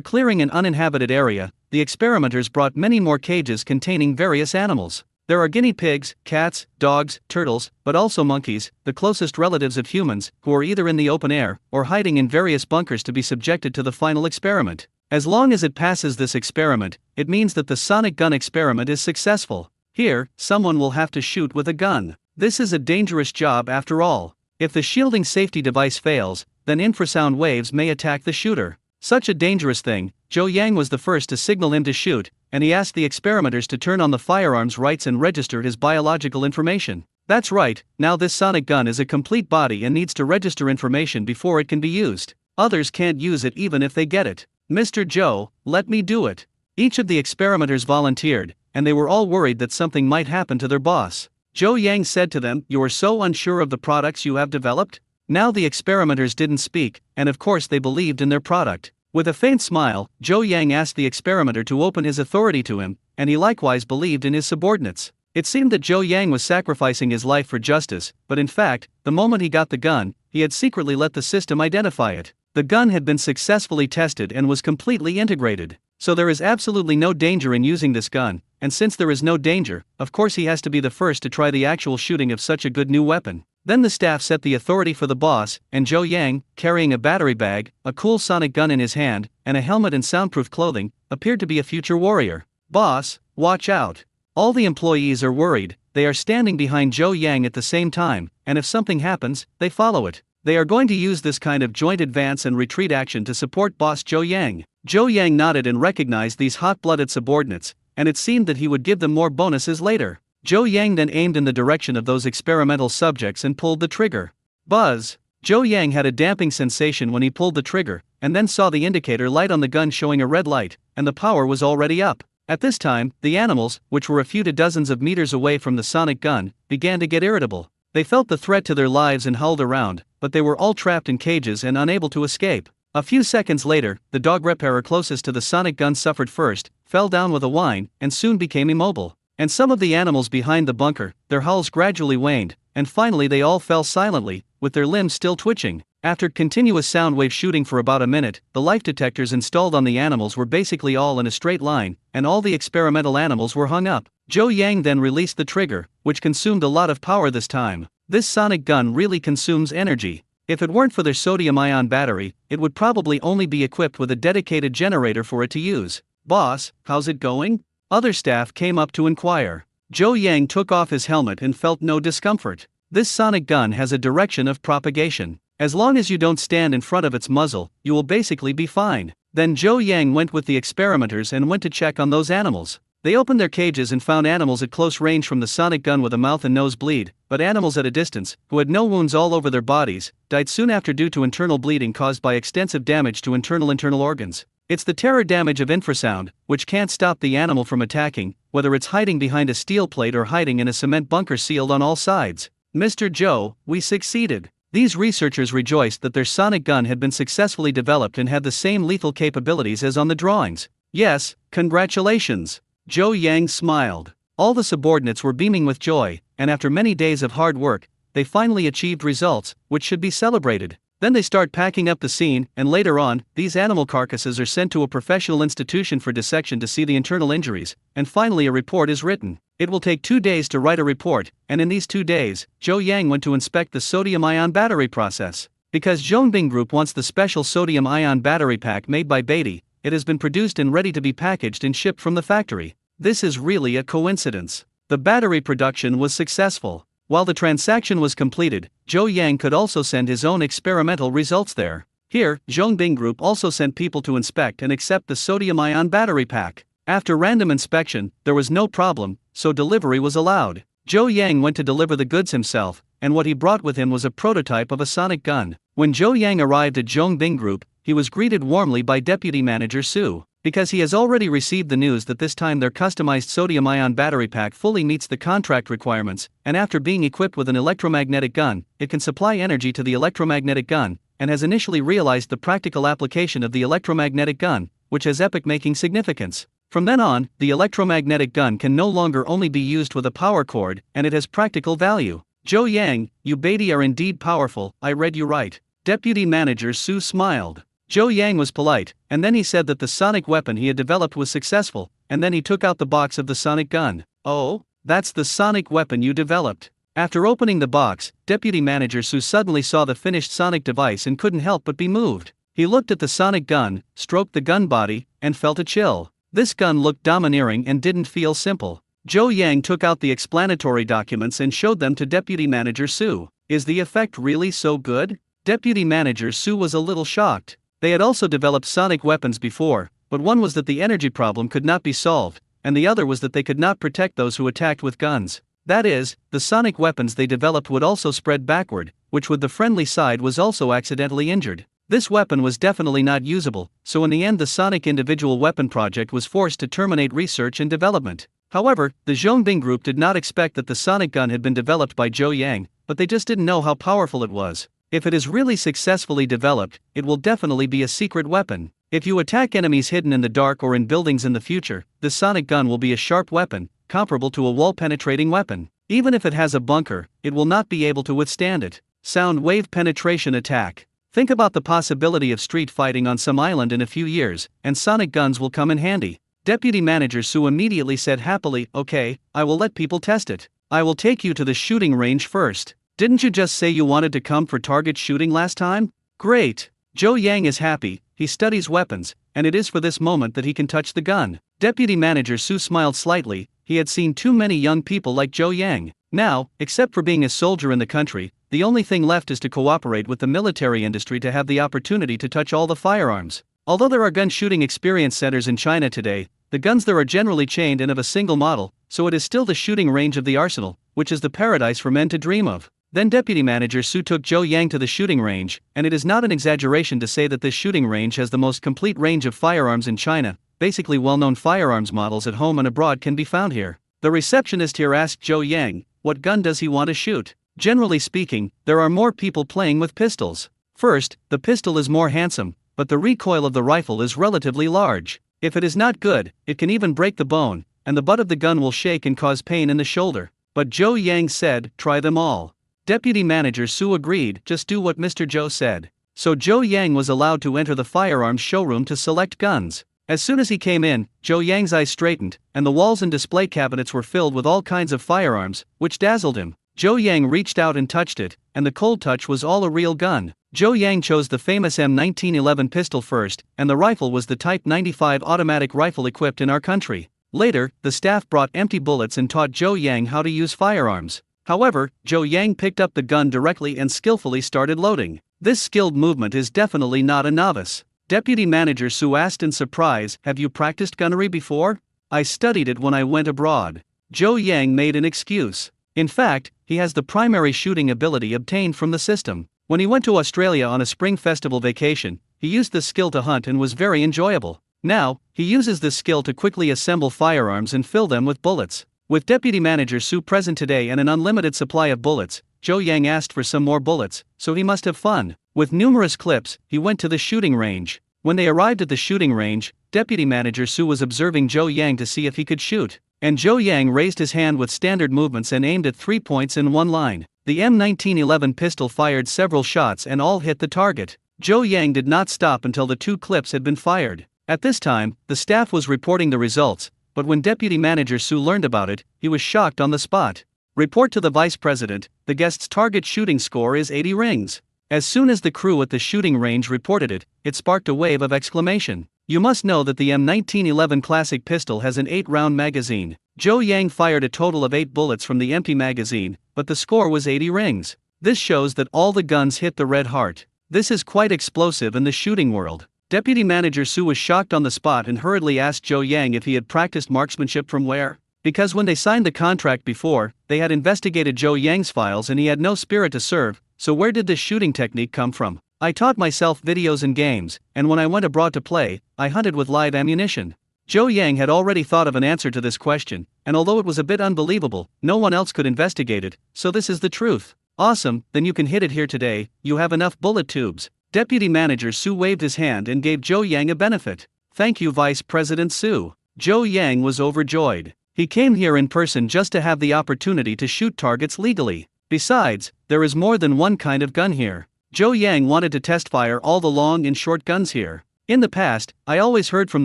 clearing an uninhabited area, the experimenters brought many more cages containing various animals. There are guinea pigs, cats, dogs, turtles, but also monkeys, the closest relatives of humans, who are either in the open air or hiding in various bunkers to be subjected to the final experiment. As long as it passes this experiment, it means that the sonic gun experiment is successful. Here, someone will have to shoot with a gun. This is a dangerous job after all. If the shielding safety device fails, then infrasound waves may attack the shooter. Such a dangerous thing, Zhou Yang was the first to signal him to shoot, and he asked the experimenters to turn on the firearm's rights and register his biological information. That's right, now this sonic gun is a complete body and needs to register information before it can be used. Others can't use it even if they get it. Mr. Joe, let me do it. Each of the experimenters volunteered, and they were all worried that something might happen to their boss. Joe Yang said to them, "You are so unsure of the products you have developed?" Now the experimenters didn't speak, and of course they believed in their product. With a faint smile, Joe Yang asked the experimenter to open his authority to him, and he likewise believed in his subordinates. It seemed that Joe Yang was sacrificing his life for justice, but in fact, the moment he got the gun, he had secretly let the system identify it. The gun had been successfully tested and was completely integrated. So there is absolutely no danger in using this gun, and since there is no danger, of course he has to be the first to try the actual shooting of such a good new weapon. Then the staff set the authority for the boss, and Joe Yang, carrying a battery bag, a cool sonic gun in his hand, and a helmet and soundproof clothing, appeared to be a future warrior. "Boss, watch out. All the employees are worried, they are standing behind Joe Yang at the same time, and if something happens, they follow it. They are going to use this kind of joint advance and retreat action to support boss Joe Yang." Joe Yang nodded and recognized these hot-blooded subordinates, and it seemed that he would give them more bonuses later. Joe Yang then aimed in the direction of those experimental subjects and pulled the trigger. Buzz! Joe Yang had a damping sensation when he pulled the trigger, and then saw the indicator light on the gun showing a red light, and the power was already up. At this time, the animals, which were a few to dozens of meters away from the sonic gun, began to get irritable. They felt the threat to their lives and howled around, but they were all trapped in cages and unable to escape. A few seconds later, the dog repairer closest to the sonic gun suffered first, fell down with a whine, and soon became immobile. And some of the animals behind the bunker, their howls gradually waned, and finally they all fell silently, with their limbs still twitching. After continuous sound wave shooting for about a minute, the life detectors installed on the animals were basically all in a straight line, and all the experimental animals were hung up. Joe Yang then released the trigger, which consumed a lot of power this time. This sonic gun really consumes energy. If it weren't for their sodium-ion battery, it would probably only be equipped with a dedicated generator for it to use. "Boss, how's it going?" Other staff came up to inquire. Joe Yang took off his helmet and felt no discomfort. This sonic gun has a direction of propagation. As long as you don't stand in front of its muzzle, you will basically be fine. Then Joe Yang went with the experimenters and went to check on those animals. They opened their cages and found animals at close range from the sonic gun with a mouth and nose bleed, but animals at a distance, who had no wounds all over their bodies, died soon after due to internal bleeding caused by extensive damage to internal organs. It's the terror damage of infrasound, which can't stop the animal from attacking, whether it's hiding behind a steel plate or hiding in a cement bunker sealed on all sides. "Mr. Joe, we succeeded." These researchers rejoiced that their sonic gun had been successfully developed and had the same lethal capabilities as on the drawings. "Yes, congratulations." Joe Yang smiled. All the subordinates were beaming with joy, and after many days of hard work, they finally achieved results, which should be celebrated. Then they start packing up the scene, and later on, these animal carcasses are sent to a professional institution for dissection to see the internal injuries, and finally a report is written. It will take 2 days to write a report, and in these 2 days, Joe Yang went to inspect the sodium-ion battery process. Because Zhongbing Group wants the special sodium-ion battery pack made by Beatty, it has been produced and ready to be packaged and shipped from the factory. This is really a coincidence. The battery production was successful. While the transaction was completed, Joe Yang could also send his own experimental results there. Here, Zhongbing Group also sent people to inspect and accept the sodium-ion battery pack. After random inspection, there was no problem, so delivery was allowed. Joe Yang went to deliver the goods himself, and what he brought with him was a prototype of a sonic gun. When Joe Yang arrived at Zhongbing Group, he was greeted warmly by Deputy Manager Su. Because he has already received the news that this time their customized sodium-ion battery pack fully meets the contract requirements, and after being equipped with an electromagnetic gun, it can supply energy to the electromagnetic gun, and has initially realized the practical application of the electromagnetic gun, which has epoch-making significance. From then on, the electromagnetic gun can no longer only be used with a power cord, and it has practical value. "Joe Yang, you Beatty are indeed powerful, I read you right." Deputy Manager Su smiled. Joe Yang was polite, and then he said that the sonic weapon he had developed was successful, and then he took out the box of the sonic gun. "Oh, that's the sonic weapon you developed." After opening the box, Deputy Manager Su suddenly saw the finished sonic device and couldn't help but be moved. He looked at the sonic gun, stroked the gun body, and felt a chill. This gun looked domineering and didn't feel simple. Joe Yang took out the explanatory documents and showed them to Deputy Manager Su. "Is the effect really so good?" Deputy Manager Su was a little shocked. They had also developed sonic weapons before, but one was that the energy problem could not be solved, and the other was that they could not protect those who attacked with guns. That is, the sonic weapons they developed would also spread backward, which with the friendly side was also accidentally injured. This weapon was definitely not usable, so in the end the Sonic Individual Weapon Project was forced to terminate research and development. However, the Zhongbing Group did not expect that the sonic gun had been developed by Zhou Yang, but they just didn't know how powerful it was. If it is really successfully developed, it will definitely be a secret weapon. If you attack enemies hidden in the dark or in buildings in the future, this sonic gun will be a sharp weapon, comparable to a wall-penetrating weapon. Even if it has a bunker, it will not be able to withstand it. Sound wave penetration attack. Think about the possibility of street fighting on some island in a few years, and sonic guns will come in handy. Deputy Manager Su immediately said happily, "Okay, I will let people test it. I will take you to the shooting range first. Didn't you just say you wanted to come for target shooting last time? Great." Zhou Yang is happy, he studies weapons, and it is for this moment that he can touch the gun. Deputy Manager Su smiled slightly, he had seen too many young people like Zhou Yang. Now, except for being a soldier in the country, the only thing left is to cooperate with the military industry to have the opportunity to touch all the firearms. Although there are gun shooting experience centers in China today, the guns there are generally chained and of a single model, so it is still the shooting range of the arsenal, which is the paradise for men to dream of. Then Deputy Manager Su took Zhou Yang to the shooting range, and it is not an exaggeration to say that this shooting range has the most complete range of firearms in China. Basically well-known firearms models at home and abroad can be found here. The receptionist here asked Zhou Yang, what gun does he want to shoot? Generally speaking, there are more people playing with pistols. First, the pistol is more handsome, but the recoil of the rifle is relatively large. If it is not good, it can even break the bone, and the butt of the gun will shake and cause pain in the shoulder. But Zhou Yang said, try them all. Deputy Manager Su agreed, just do what Mr. Zhou said. So Zhou Yang was allowed to enter the firearms showroom to select guns. As soon as he came in, Zhou Yang's eyes straightened, and the walls and display cabinets were filled with all kinds of firearms, which dazzled him. Zhou Yang reached out and touched it, and the cold touch was all a real gun. Zhou Yang chose the famous M1911 pistol first, and the rifle was the Type 95 automatic rifle equipped in our country. Later, the staff brought empty bullets and taught Zhou Yang how to use firearms. However, Zhou Yang picked up the gun directly and skillfully started loading. This skilled movement is definitely not a novice. Deputy Manager Su asked in surprise, have you practiced gunnery before? I studied it when I went abroad. Zhou Yang made an excuse. In fact, he has the primary shooting ability obtained from the system. When he went to Australia on a spring festival vacation, he used this skill to hunt and was very enjoyable. Now, he uses this skill to quickly assemble firearms and fill them with bullets. With Deputy Manager Su present today and an unlimited supply of bullets, Zhou Yang asked for some more bullets, so he must have fun. With numerous clips, he went to the shooting range. When they arrived at the shooting range, Deputy Manager Su was observing Zhou Yang to see if he could shoot. And Zhou Yang raised his hand with standard movements and aimed at 3 points in one line. The M1911 pistol fired several shots and all hit the target. Zhou Yang did not stop until the 2 clips had been fired. At this time, the staff was reporting the results, but when Deputy Manager Su learned about it, he was shocked on the spot. Report to the Vice President, the guest's target shooting score is 80 rings. As soon as the crew at the shooting range reported it, it sparked a wave of exclamation. You must know that the M1911 classic pistol has an 8-round magazine. Zhou Yang fired a total of 8 bullets from the empty magazine, but the score was 80 rings. This shows that all the guns hit the red heart. This is quite explosive in the shooting world. Deputy Manager Su was shocked on the spot and hurriedly asked Zhou Yang if he had practiced marksmanship from where. Because when they signed the contract before, they had investigated Zhou Yang's files and he had no spirit to serve, so where did this shooting technique come from? I taught myself videos and games, and when I went abroad to play, I hunted with live ammunition. Zhou Yang had already thought of an answer to this question, and although it was a bit unbelievable, no one else could investigate it, so this is the truth. Awesome, then you can hit it here today, you have enough bullet tubes. Deputy Manager Su waved his hand and gave Zhou Yang a benefit. Thank you Vice President Su. Zhou Yang was overjoyed. He came here in person just to have the opportunity to shoot targets legally. Besides, there is more than one kind of gun here. Zhou Yang wanted to test fire all the long and short guns here. In the past, I always heard from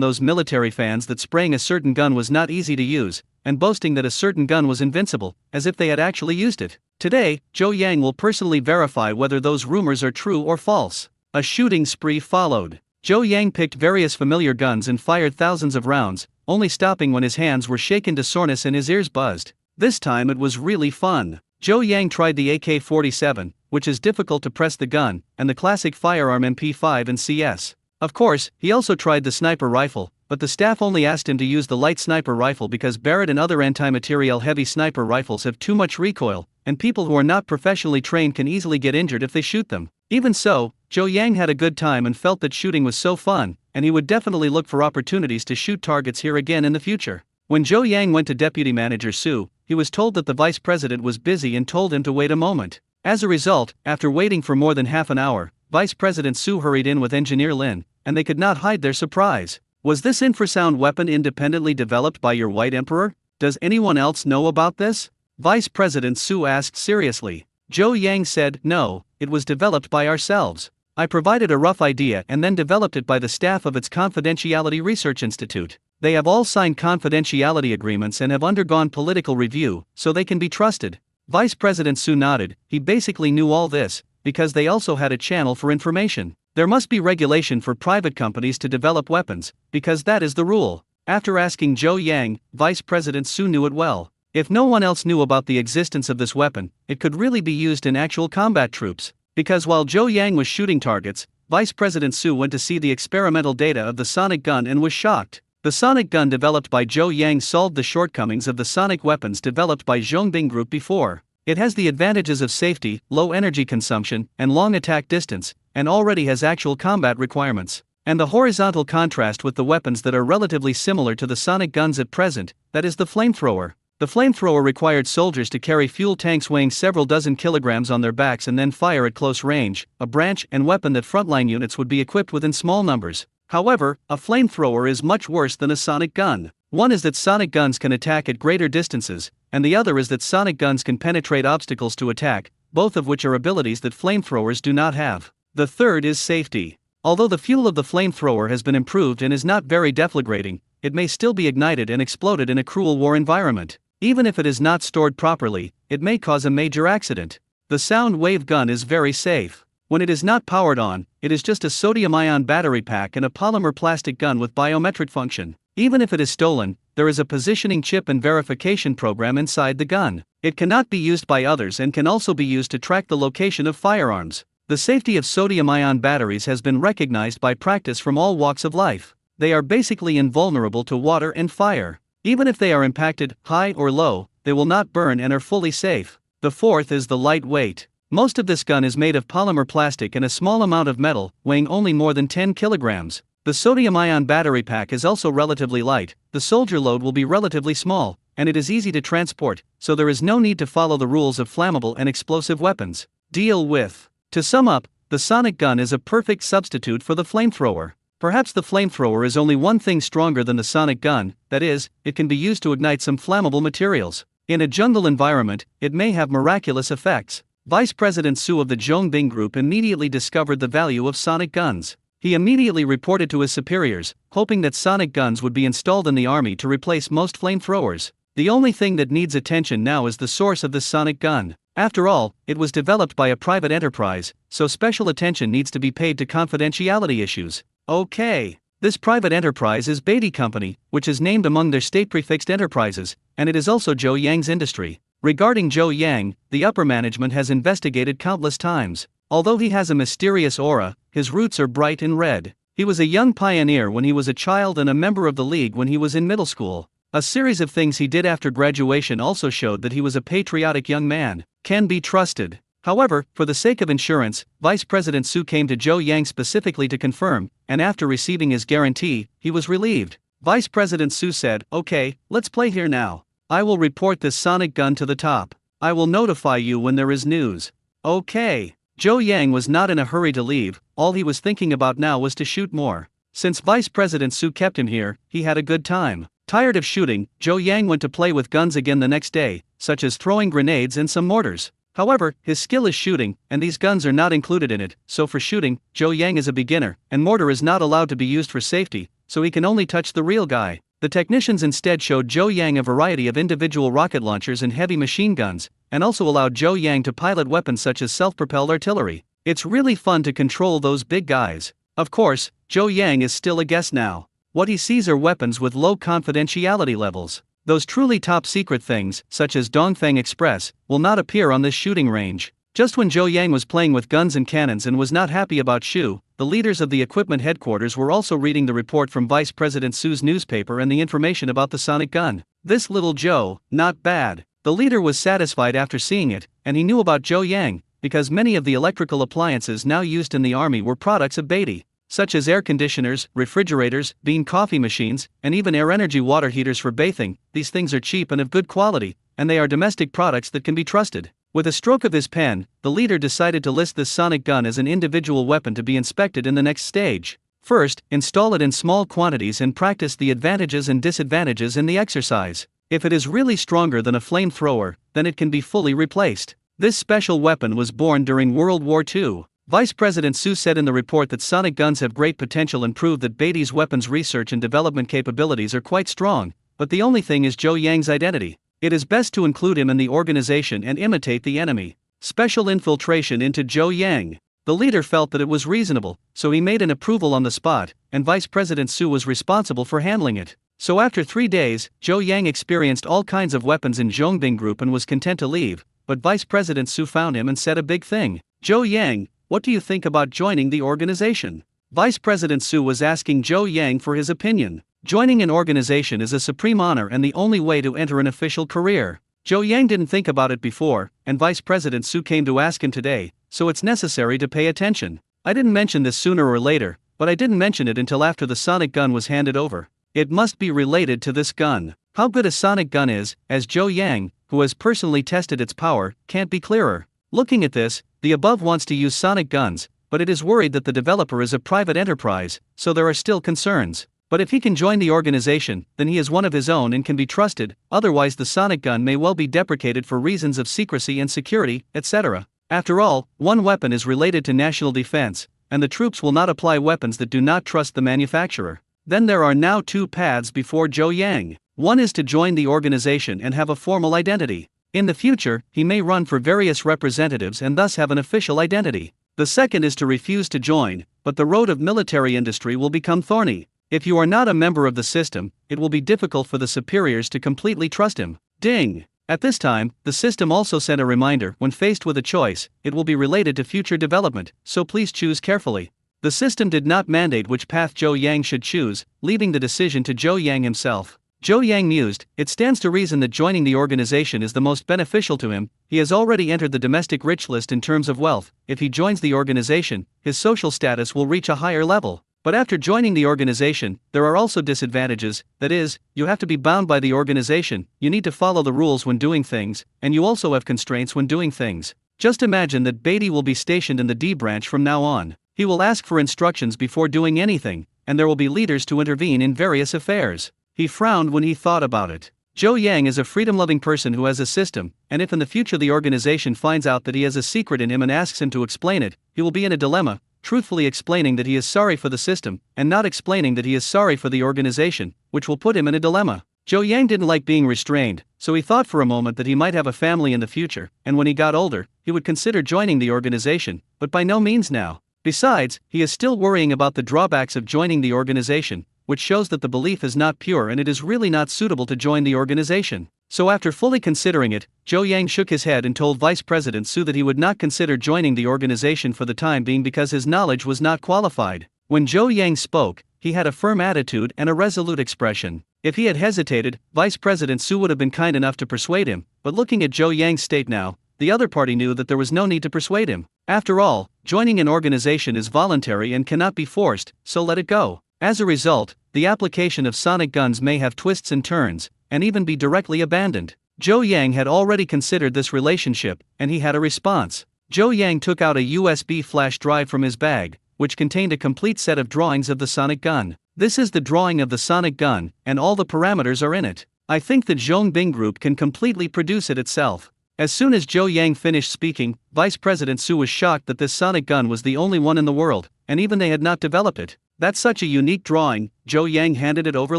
those military fans that spraying a certain gun was not easy to use, and boasting that a certain gun was invincible, as if they had actually used it. Today, Zhou Yang will personally verify whether those rumors are true or false. A shooting spree followed. Zhou Yang picked various familiar guns and fired thousands of rounds, only stopping when his hands were shaken to soreness and his ears buzzed. This time it was really fun. Zhou Yang tried the AK-47, which is difficult to press the gun, and the classic firearm MP5 and CS. Of course, he also tried the sniper rifle, but the staff only asked him to use the light sniper rifle because Barrett and other anti-materiel heavy sniper rifles have too much recoil, and people who are not professionally trained can easily get injured if they shoot them. Even so, Zhou Yang had a good time and felt that shooting was so fun, and he would definitely look for opportunities to shoot targets here again in the future. When Zhou Yang went to Deputy Manager Su, he was told that the Vice President was busy and told him to wait a moment. As a result, after waiting for more than half an hour, Vice President Su hurried in with Engineer Lin, and they could not hide their surprise. Was this infrasound weapon independently developed by your White Emperor? Does anyone else know about this? Vice President Su asked seriously. Zhou Yang said, no, it was developed by ourselves. I provided a rough idea and then developed it by the staff of its Confidentiality Research Institute. They have all signed confidentiality agreements and have undergone political review, so they can be trusted. Vice President Su nodded. He basically knew all this, because they also had a channel for information. There must be regulation for private companies to develop weapons, because that is the rule. After asking Zhou Yang, Vice President Su knew it well. If no one else knew about the existence of this weapon, it could really be used in actual combat troops. Because while Zhou Yang was shooting targets, Vice President Su went to see the experimental data of the sonic gun and was shocked. The sonic gun developed by Zhou Yang solved the shortcomings of the sonic weapons developed by Zhongbing Group before. It has the advantages of safety, low energy consumption, and long attack distance, and already has actual combat requirements. And the horizontal contrast with the weapons that are relatively similar to the sonic guns at present, that is the flamethrower. The flamethrower required soldiers to carry fuel tanks weighing several dozen kilograms on their backs and then fire at close range, a branch and weapon that frontline units would be equipped with in small numbers. However, a flamethrower is much worse than a sonic gun. One is that sonic guns can attack at greater distances, and the other is that sonic guns can penetrate obstacles to attack, both of which are abilities that flamethrowers do not have. The third is safety. Although the fuel of the flamethrower has been improved and is not very deflagrating, it may still be ignited and exploded in a cruel war environment. Even if it is not stored properly, it may cause a major accident. The sound wave gun is very safe. When it is not powered on, it is just a sodium-ion battery pack and a polymer plastic gun with biometric function. Even if it is stolen, there is a positioning chip and verification program inside the gun. It cannot be used by others and can also be used to track the location of firearms. The safety of sodium-ion batteries has been recognized by practice from all walks of life. They are basically invulnerable to water and fire. Even if they are impacted, high or low, they will not burn and are fully safe. The fourth is the light weight. Most of this gun is made of polymer plastic and a small amount of metal, weighing only more than 10 kilograms. The sodium-ion battery pack is also relatively light, the soldier load will be relatively small, and it is easy to transport, so there is no need to follow the rules of flammable and explosive weapons. Deal with. To sum up, the sonic gun is a perfect substitute for the flamethrower. Perhaps the flamethrower is only one thing stronger than the sonic gun, that is, it can be used to ignite some flammable materials. In a jungle environment, it may have miraculous effects. Vice President Su of the Zhongbing Group immediately discovered the value of sonic guns. He immediately reported to his superiors, hoping that sonic guns would be installed in the army to replace most flamethrowers. The only thing that needs attention now is the source of this sonic gun. After all, it was developed by a private enterprise, so special attention needs to be paid to confidentiality issues. Okay. This private enterprise is Beatty Company, which is named among their state-prefixed enterprises, and it is also Zhou Yang's industry. Regarding Zhou Yang, the upper management has investigated countless times. Although he has a mysterious aura, his roots are bright and red. He was a young pioneer when he was a child and a member of the League when he was in middle school. A series of things he did after graduation also showed that he was a patriotic young man, can be trusted. However, for the sake of insurance, Vice President Su came to Zhou Yang specifically to confirm, and after receiving his guarantee, he was relieved. Vice President Su said, "Okay, let's play here now. I will report this sonic gun to the top. I will notify you when there is news." Okay. Zhou Yang was not in a hurry to leave, all he was thinking about now was to shoot more. Since Vice President Su kept him here, he had a good time. Tired of shooting, Zhou Yang went to play with guns again the next day, such as throwing grenades and some mortars. However, his skill is shooting, and these guns are not included in it, so for shooting, Zhou Yang is a beginner, and mortar is not allowed to be used for safety, so he can only touch the real guy. The technicians instead showed Zhou Yang a variety of individual rocket launchers and heavy machine guns, and also allowed Zhou Yang to pilot weapons such as self-propelled artillery. It's really fun to control those big guys. Of course, Zhou Yang is still a guest now. What he sees are weapons with low confidentiality levels. Those truly top-secret things, such as Dongfeng Express, will not appear on this shooting range. Just when Zhou Yang was playing with guns and cannons and was not happy about Shu, the leaders of the equipment headquarters were also reading the report from Vice President Su's newspaper and the information about the sonic gun. This little Zhou, not bad. The leader was satisfied after seeing it, and he knew about Zhou Yang, because many of the electrical appliances now used in the army were products of Beatty, such as air conditioners, refrigerators, bean coffee machines, and even air-energy water heaters for bathing. These things are cheap and of good quality, and they are domestic products that can be trusted. With a stroke of his pen, the leader decided to list this sonic gun as an individual weapon to be inspected in the next stage. First, install it in small quantities and practice the advantages and disadvantages in the exercise. If it is really stronger than a flamethrower, then it can be fully replaced. This special weapon was born during World War II. Vice President Su said in the report that sonic guns have great potential and proved that Beatty's weapons research and development capabilities are quite strong, but the only thing is Zhou Yang's identity. It is best to include him in the organization and imitate the enemy. Special infiltration into Zhou Yang. The leader felt that it was reasonable, so he made an approval on the spot, and Vice President Su was responsible for handling it. So after 3 days, Zhou Yang experienced all kinds of weapons in Zhongbing Group and was content to leave, but Vice President Su found him and said a big thing. Zhou Yang, what do you think about joining the organization? Vice President Su was asking Zhou Yang for his opinion. Joining an organization is a supreme honor and the only way to enter an official career. Zhou Yang didn't think about it before, and Vice President Su came to ask him today, so it's necessary to pay attention. I didn't mention this sooner or later, but I didn't mention it until after the sonic gun was handed over. It must be related to this gun. How good a sonic gun is, as Zhou Yang, who has personally tested its power, can't be clearer. Looking at this, the above wants to use sonic guns, but it is worried that the developer is a private enterprise, so there are still concerns. But if he can join the organization, then he is one of his own and can be trusted, otherwise the sonic gun may well be deprecated for reasons of secrecy and security, etc. After all, one weapon is related to national defense, and the troops will not apply weapons that do not trust the manufacturer. Then there are now 2 paths before Zhou Yang. One is to join the organization and have a formal identity. In the future, he may run for various representatives and thus have an official identity. The second is to refuse to join, but the road of military industry will become thorny. If you are not a member of the system, it will be difficult for the superiors to completely trust him. Ding! At this time, the system also sent a reminder: when faced with a choice, it will be related to future development, so please choose carefully. The system did not mandate which path Zhou Yang should choose, leaving the decision to Zhou Yang himself. Zhou Yang mused, it stands to reason that joining the organization is the most beneficial to him. He has already entered the domestic rich list in terms of wealth. If he joins the organization, his social status will reach a higher level. But after joining the organization, there are also disadvantages. That is, you have to be bound by the organization, you need to follow the rules when doing things, and you also have constraints when doing things. Just imagine that Beatty will be stationed in the D branch from now on. He will ask for instructions before doing anything, and there will be leaders to intervene in various affairs. He frowned when he thought about it. Zhou Yang is a freedom-loving person who has a system, and if in the future the organization finds out that he has a secret in him and asks him to explain it, he will be in a dilemma, truthfully explaining that he is sorry for the system, and not explaining that he is sorry for the organization, which will put him in a dilemma. Zhou Yang didn't like being restrained, so he thought for a moment that he might have a family in the future, and when he got older, he would consider joining the organization, but by no means now. Besides, he is still worrying about the drawbacks of joining the organization, which shows that the belief is not pure and it is really not suitable to join the organization. So after fully considering it, Zhou Yang shook his head and told Vice President Su that he would not consider joining the organization for the time being because his knowledge was not qualified. When Zhou Yang spoke, he had a firm attitude and a resolute expression. If he had hesitated, Vice President Su would have been kind enough to persuade him, but looking at Zhou Yang's state now, the other party knew that there was no need to persuade him. After all, joining an organization is voluntary and cannot be forced, so let it go. As a result, the application of sonic guns may have twists and turns, and even be directly abandoned. Zhou Yang had already considered this relationship, and he had a response. Zhou Yang took out a USB flash drive from his bag, which contained a complete set of drawings of the sonic gun. This is the drawing of the sonic gun, and all the parameters are in it. I think that Zhongbing Group can completely produce it itself. As soon as Zhou Yang finished speaking, Vice President Su was shocked that this sonic gun was the only one in the world, and even they had not developed it. That's such a unique drawing. Zhou Yang handed it over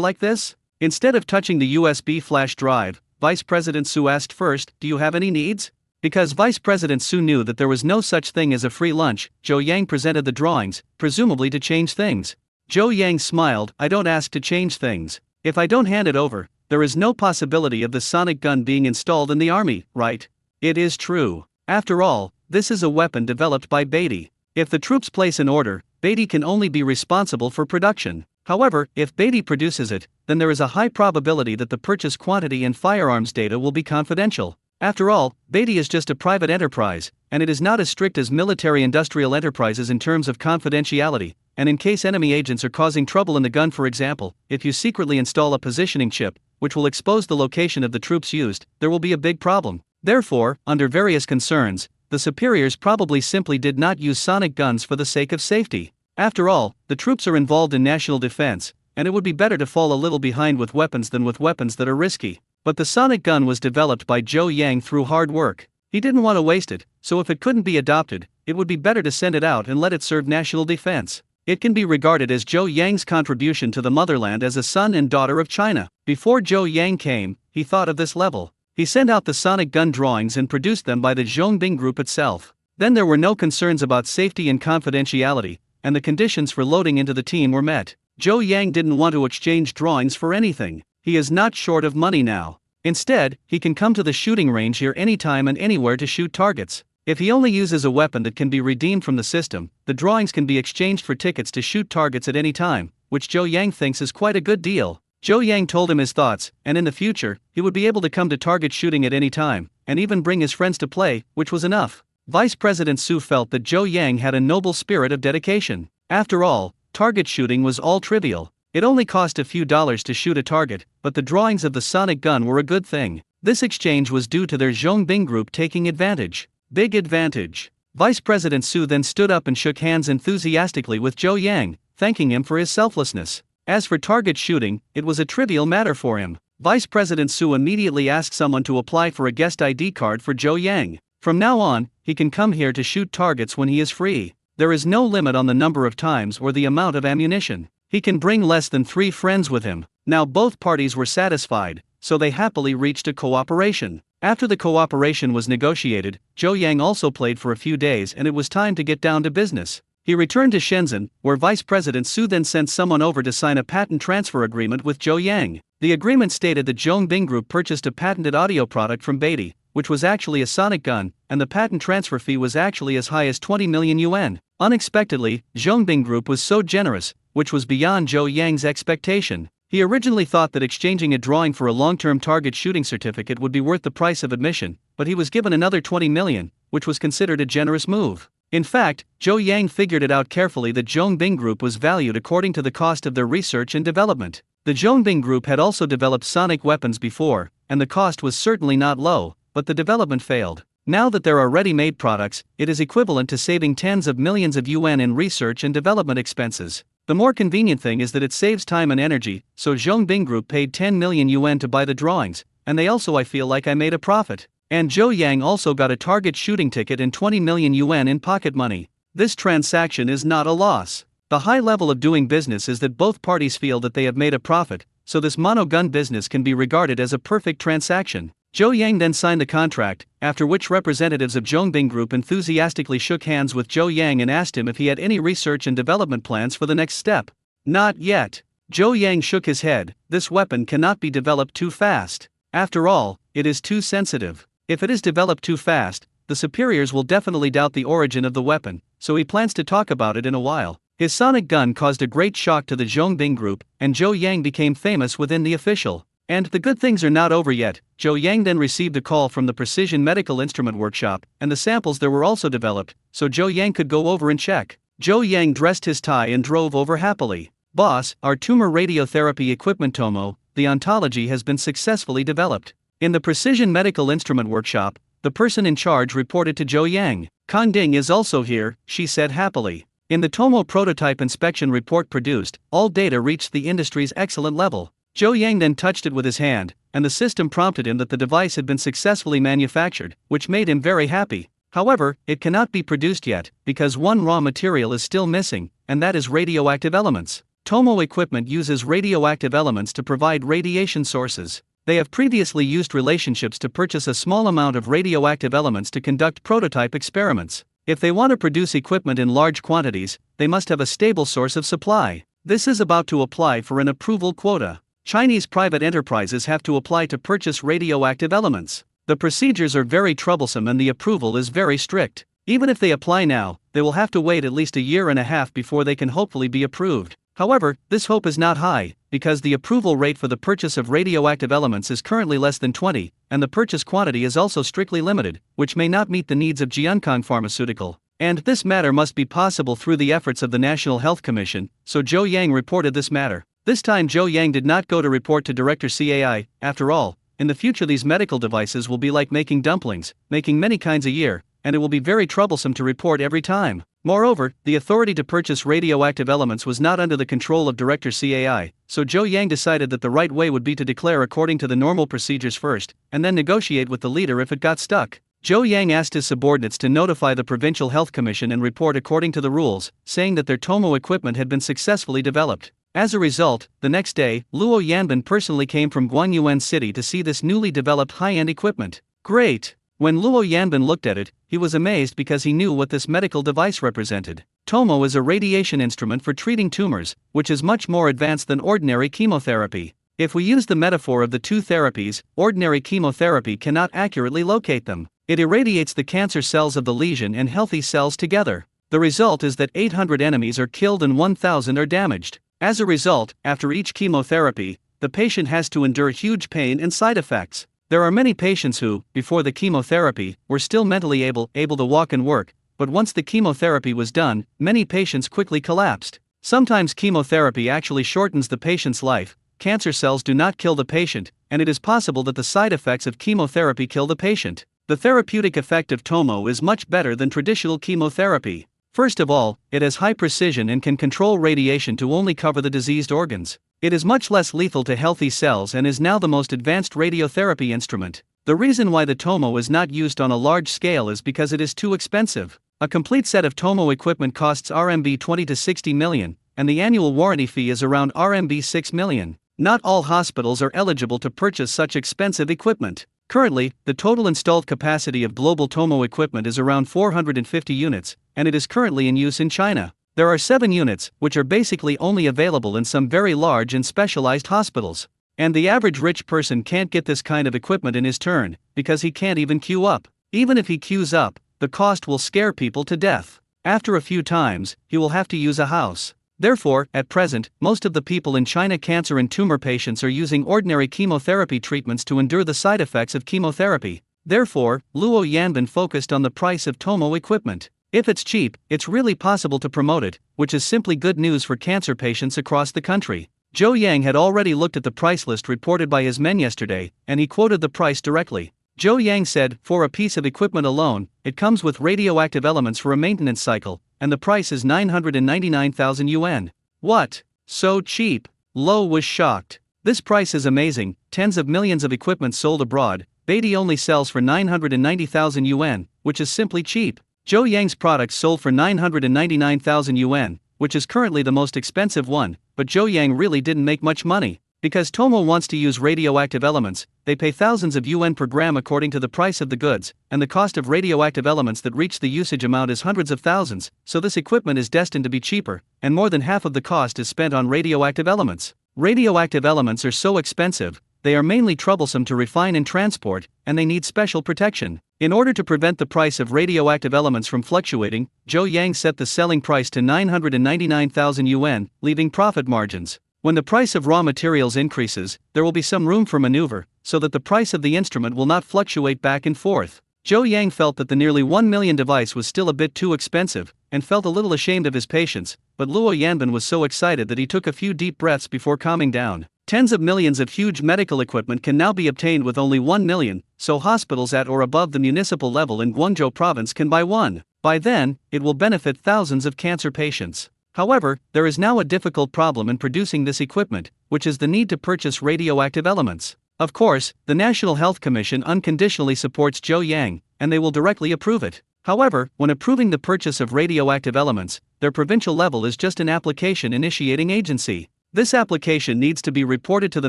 like this? Instead of touching the USB flash drive, Vice President Su asked first, do you have any needs? Because Vice President Su knew that there was no such thing as a free lunch, Zhou Yang presented the drawings, presumably to change things. Zhou Yang smiled, I don't ask to change things. If I don't hand it over, there is no possibility of the sonic gun being installed in the army, right? It is true. After all, this is a weapon developed by Beatty. If the troops place an order, Beatty can only be responsible for production. However, if Beatty produces it, then there is a high probability that the purchase quantity and firearms data will be confidential. After all, Beatty is just a private enterprise, and it is not as strict as military-industrial enterprises in terms of confidentiality, and in case enemy agents are causing trouble in the gun, for example, if you secretly install a positioning chip, which will expose the location of the troops used, there will be a big problem. Therefore, under various concerns, the superiors probably simply did not use sonic guns for the sake of safety. After all, the troops are involved in national defense, and it would be better to fall a little behind with weapons than with weapons that are risky. But the sonic gun was developed by Zhou Yang through hard work. He didn't want to waste it, so if it couldn't be adopted, it would be better to send it out and let it serve national defense. It can be regarded as Zhou Yang's contribution to the motherland as a son and daughter of China. Before Zhou Yang came, he thought of this level. He sent out the sonic gun drawings and produced them by the Zhongbing Group itself. Then there were no concerns about safety and confidentiality, and the conditions for loading into the team were met. Zhou Yang didn't want to exchange drawings for anything. He is not short of money now. Instead, he can come to the shooting range here anytime and anywhere to shoot targets. If he only uses a weapon that can be redeemed from the system, the drawings can be exchanged for tickets to shoot targets at any time, which Zhou Yang thinks is quite a good deal. Zhou Yang told him his thoughts, and in the future, he would be able to come to target shooting at any time, and even bring his friends to play, which was enough. Vice President Su felt that Zhou Yang had a noble spirit of dedication. After all, target shooting was all trivial. It only cost a few dollars to shoot a target, but the drawings of the sonic gun were a good thing. This exchange was due to their Zhongbing Group taking advantage. Big advantage. Vice President Su then stood up and shook hands enthusiastically with Zhou Yang, thanking him for his selflessness. As for target shooting, it was a trivial matter for him. Vice President Su immediately asked someone to apply for a guest ID card for Zhou Yang. From now on, he can come here to shoot targets when he is free. There is no limit on the number of times or the amount of ammunition. He can bring less than 3 friends with him. Now both parties were satisfied, so they happily reached a cooperation. After the cooperation was negotiated, Zhou Yang also played for a few days and it was time to get down to business. He returned to Shenzhen, where Vice President Su then sent someone over to sign a patent transfer agreement with Zhou Yang. The agreement stated that Zhongbing Group purchased a patented audio product from Beatty, which was actually a sonic gun, and the patent transfer fee was actually as high as 20 million yuan. Unexpectedly, Zhongbing Group was so generous, which was beyond Zhou Yang's expectation. He originally thought that exchanging a drawing for a long-term target shooting certificate would be worth the price of admission, but he was given another 20 million, which was considered a generous move. In fact, Zhou Yang figured it out carefully that Zhongbing Group was valued according to the cost of their research and development. The Zhongbing Group had also developed sonic weapons before, and the cost was certainly not low, but the development failed. Now that there are ready-made products, it is equivalent to saving tens of millions of yuan in research and development expenses. The more convenient thing is that it saves time and energy, so Zhongbing Group paid 10 million yuan to buy the drawings, and they also I feel like I made a profit. And Zhou Yang also got a target shooting ticket and 20 million yuan in pocket money. This transaction is not a loss. The high level of doing business is that both parties feel that they have made a profit, so this mono-gun business can be regarded as a perfect transaction. Zhou Yang then signed the contract, after which representatives of Zhongbing Group enthusiastically shook hands with Zhou Yang and asked him if he had any research and development plans for the next step. Not yet. Zhou Yang shook his head. This weapon cannot be developed too fast. After all, it is too sensitive. If it is developed too fast, the superiors will definitely doubt the origin of the weapon, so he plans to talk about it in a while. His sonic gun caused a great shock to the Zhongbing Group, and Zhou Yang became famous within the official. And the good things are not over yet. Zhou Yang then received a call from the Precision Medical Instrument Workshop, and the samples there were also developed, so Zhou Yang could go over and check. Zhou Yang dressed his tie and drove over happily. Boss, our tumor radiotherapy equipment Tomo, the ontology has been successfully developed. In the Precision Medical Instrument Workshop, the person in charge reported to Zhou Yang. Kang Ding is also here, she said happily. In the Tomo prototype inspection report produced, all data reached the industry's excellent level. Zhou Yang then touched it with his hand, and the system prompted him that the device had been successfully manufactured, which made him very happy. However, it cannot be produced yet, because one raw material is still missing, and that is radioactive elements. Tomo equipment uses radioactive elements to provide radiation sources. They have previously used relationships to purchase a small amount of radioactive elements to conduct prototype experiments. If they want to produce equipment in large quantities, they must have a stable source of supply. This is about to apply for an approval quota. Chinese private enterprises have to apply to purchase radioactive elements. The procedures are very troublesome and the approval is very strict. Even if they apply now, they will have to wait at least a year and a half before they can hopefully be approved. However, this hope is not high, because the approval rate for the purchase of radioactive elements is currently less than 20, and the purchase quantity is also strictly limited, which may not meet the needs of Jiankang Pharmaceutical. And this matter must be possible through the efforts of the National Health Commission, so Zhou Yang reported this matter. This time Zhou Yang did not go to report to Director CAI. After all, in the future these medical devices will be like making dumplings, making many kinds a year, and it will be very troublesome to report every time. Moreover, the authority to purchase radioactive elements was not under the control of Director CAI, so Zhou Yang decided that the right way would be to declare according to the normal procedures first, and then negotiate with the leader if it got stuck. Zhou Yang asked his subordinates to notify the Provincial Health Commission and report according to the rules, saying that their Tomo equipment had been successfully developed. As a result, the next day, Luo Yanbin personally came from Guanyuan City to see this newly developed high-end equipment. Great! When Luo Yanbin looked at it, he was amazed because he knew what this medical device represented. Tomo is a radiation instrument for treating tumors, which is much more advanced than ordinary chemotherapy. If we use the metaphor of the two therapies, ordinary chemotherapy cannot accurately locate them. It irradiates the cancer cells of the lesion and healthy cells together. The result is that 800 enemies are killed and 1,000 are damaged. As a result, after each chemotherapy, the patient has to endure huge pain and side effects. There are many patients who, before the chemotherapy, were still mentally able to walk and work, but once the chemotherapy was done, many patients quickly collapsed. Sometimes chemotherapy actually shortens the patient's life. Cancer cells do not kill the patient, and it is possible that the side effects of chemotherapy kill the patient. The therapeutic effect of Tomo is much better than traditional chemotherapy. First of all, it has high precision and can control radiation to only cover the diseased organs. It is much less lethal to healthy cells and is now the most advanced radiotherapy instrument. The reason why the Tomo is not used on a large scale is because it is too expensive. A complete set of Tomo equipment costs RMB 20 to 60 million, and the annual warranty fee is around RMB 6 million. Not all hospitals are eligible to purchase such expensive equipment. Currently, the total installed capacity of global Tomo equipment is around 450 units, and it is currently in use in China. There are 7 units, which are basically only available in some very large and specialized hospitals. And the average rich person can't get this kind of equipment in his turn, because he can't even queue up. Even if he queues up, the cost will scare people to death. After a few times, he will have to use a house. Therefore, at present, most of the people in China cancer and tumor patients are using ordinary chemotherapy treatments to endure the side effects of chemotherapy. Therefore, Luo Yanbin focused on the price of Tomo equipment. If it's cheap, it's really possible to promote it, which is simply good news for cancer patients across the country. Zhou Yang had already looked at the price list reported by his men yesterday, and he quoted the price directly. Zhou Yang said, for a piece of equipment alone, it comes with radioactive elements for a maintenance cycle, and the price is 999,000 yuan. What? So cheap? Luo was shocked. This price is amazing. Tens of millions of equipment sold abroad. Beatty only sells for 990,000 yuan, which is simply cheap. Zhou Yang's products sold for 999,000 yuan, which is currently the most expensive one, but Zhou Yang really didn't make much money. Because Tomo wants to use radioactive elements, they pay thousands of yuan per gram according to the price of the goods, and the cost of radioactive elements that reach the usage amount is hundreds of thousands, so this equipment is destined to be cheaper, and more than half of the cost is spent on radioactive elements. Radioactive elements are so expensive, they are mainly troublesome to refine and transport, and they need special protection. In order to prevent the price of radioactive elements from fluctuating, Zhou Yang set the selling price to 999,000 yuan, leaving profit margins. When the price of raw materials increases, there will be some room for maneuver, so that the price of the instrument will not fluctuate back and forth. Zhou Yang felt that the nearly 1 million device was still a bit too expensive, and felt a little ashamed of his patients, but Luo Yanbin was so excited that he took a few deep breaths before calming down. Tens of millions of huge medical equipment can now be obtained with only 1 million, so hospitals at or above the municipal level in Guangzhou province can buy one. By then, it will benefit thousands of cancer patients. However, there is now a difficult problem in producing this equipment, which is the need to purchase radioactive elements. Of course, the National Health Commission unconditionally supports Zhou Yang, and they will directly approve it. However, when approving the purchase of radioactive elements, their provincial level is just an application initiating agency. This application needs to be reported to the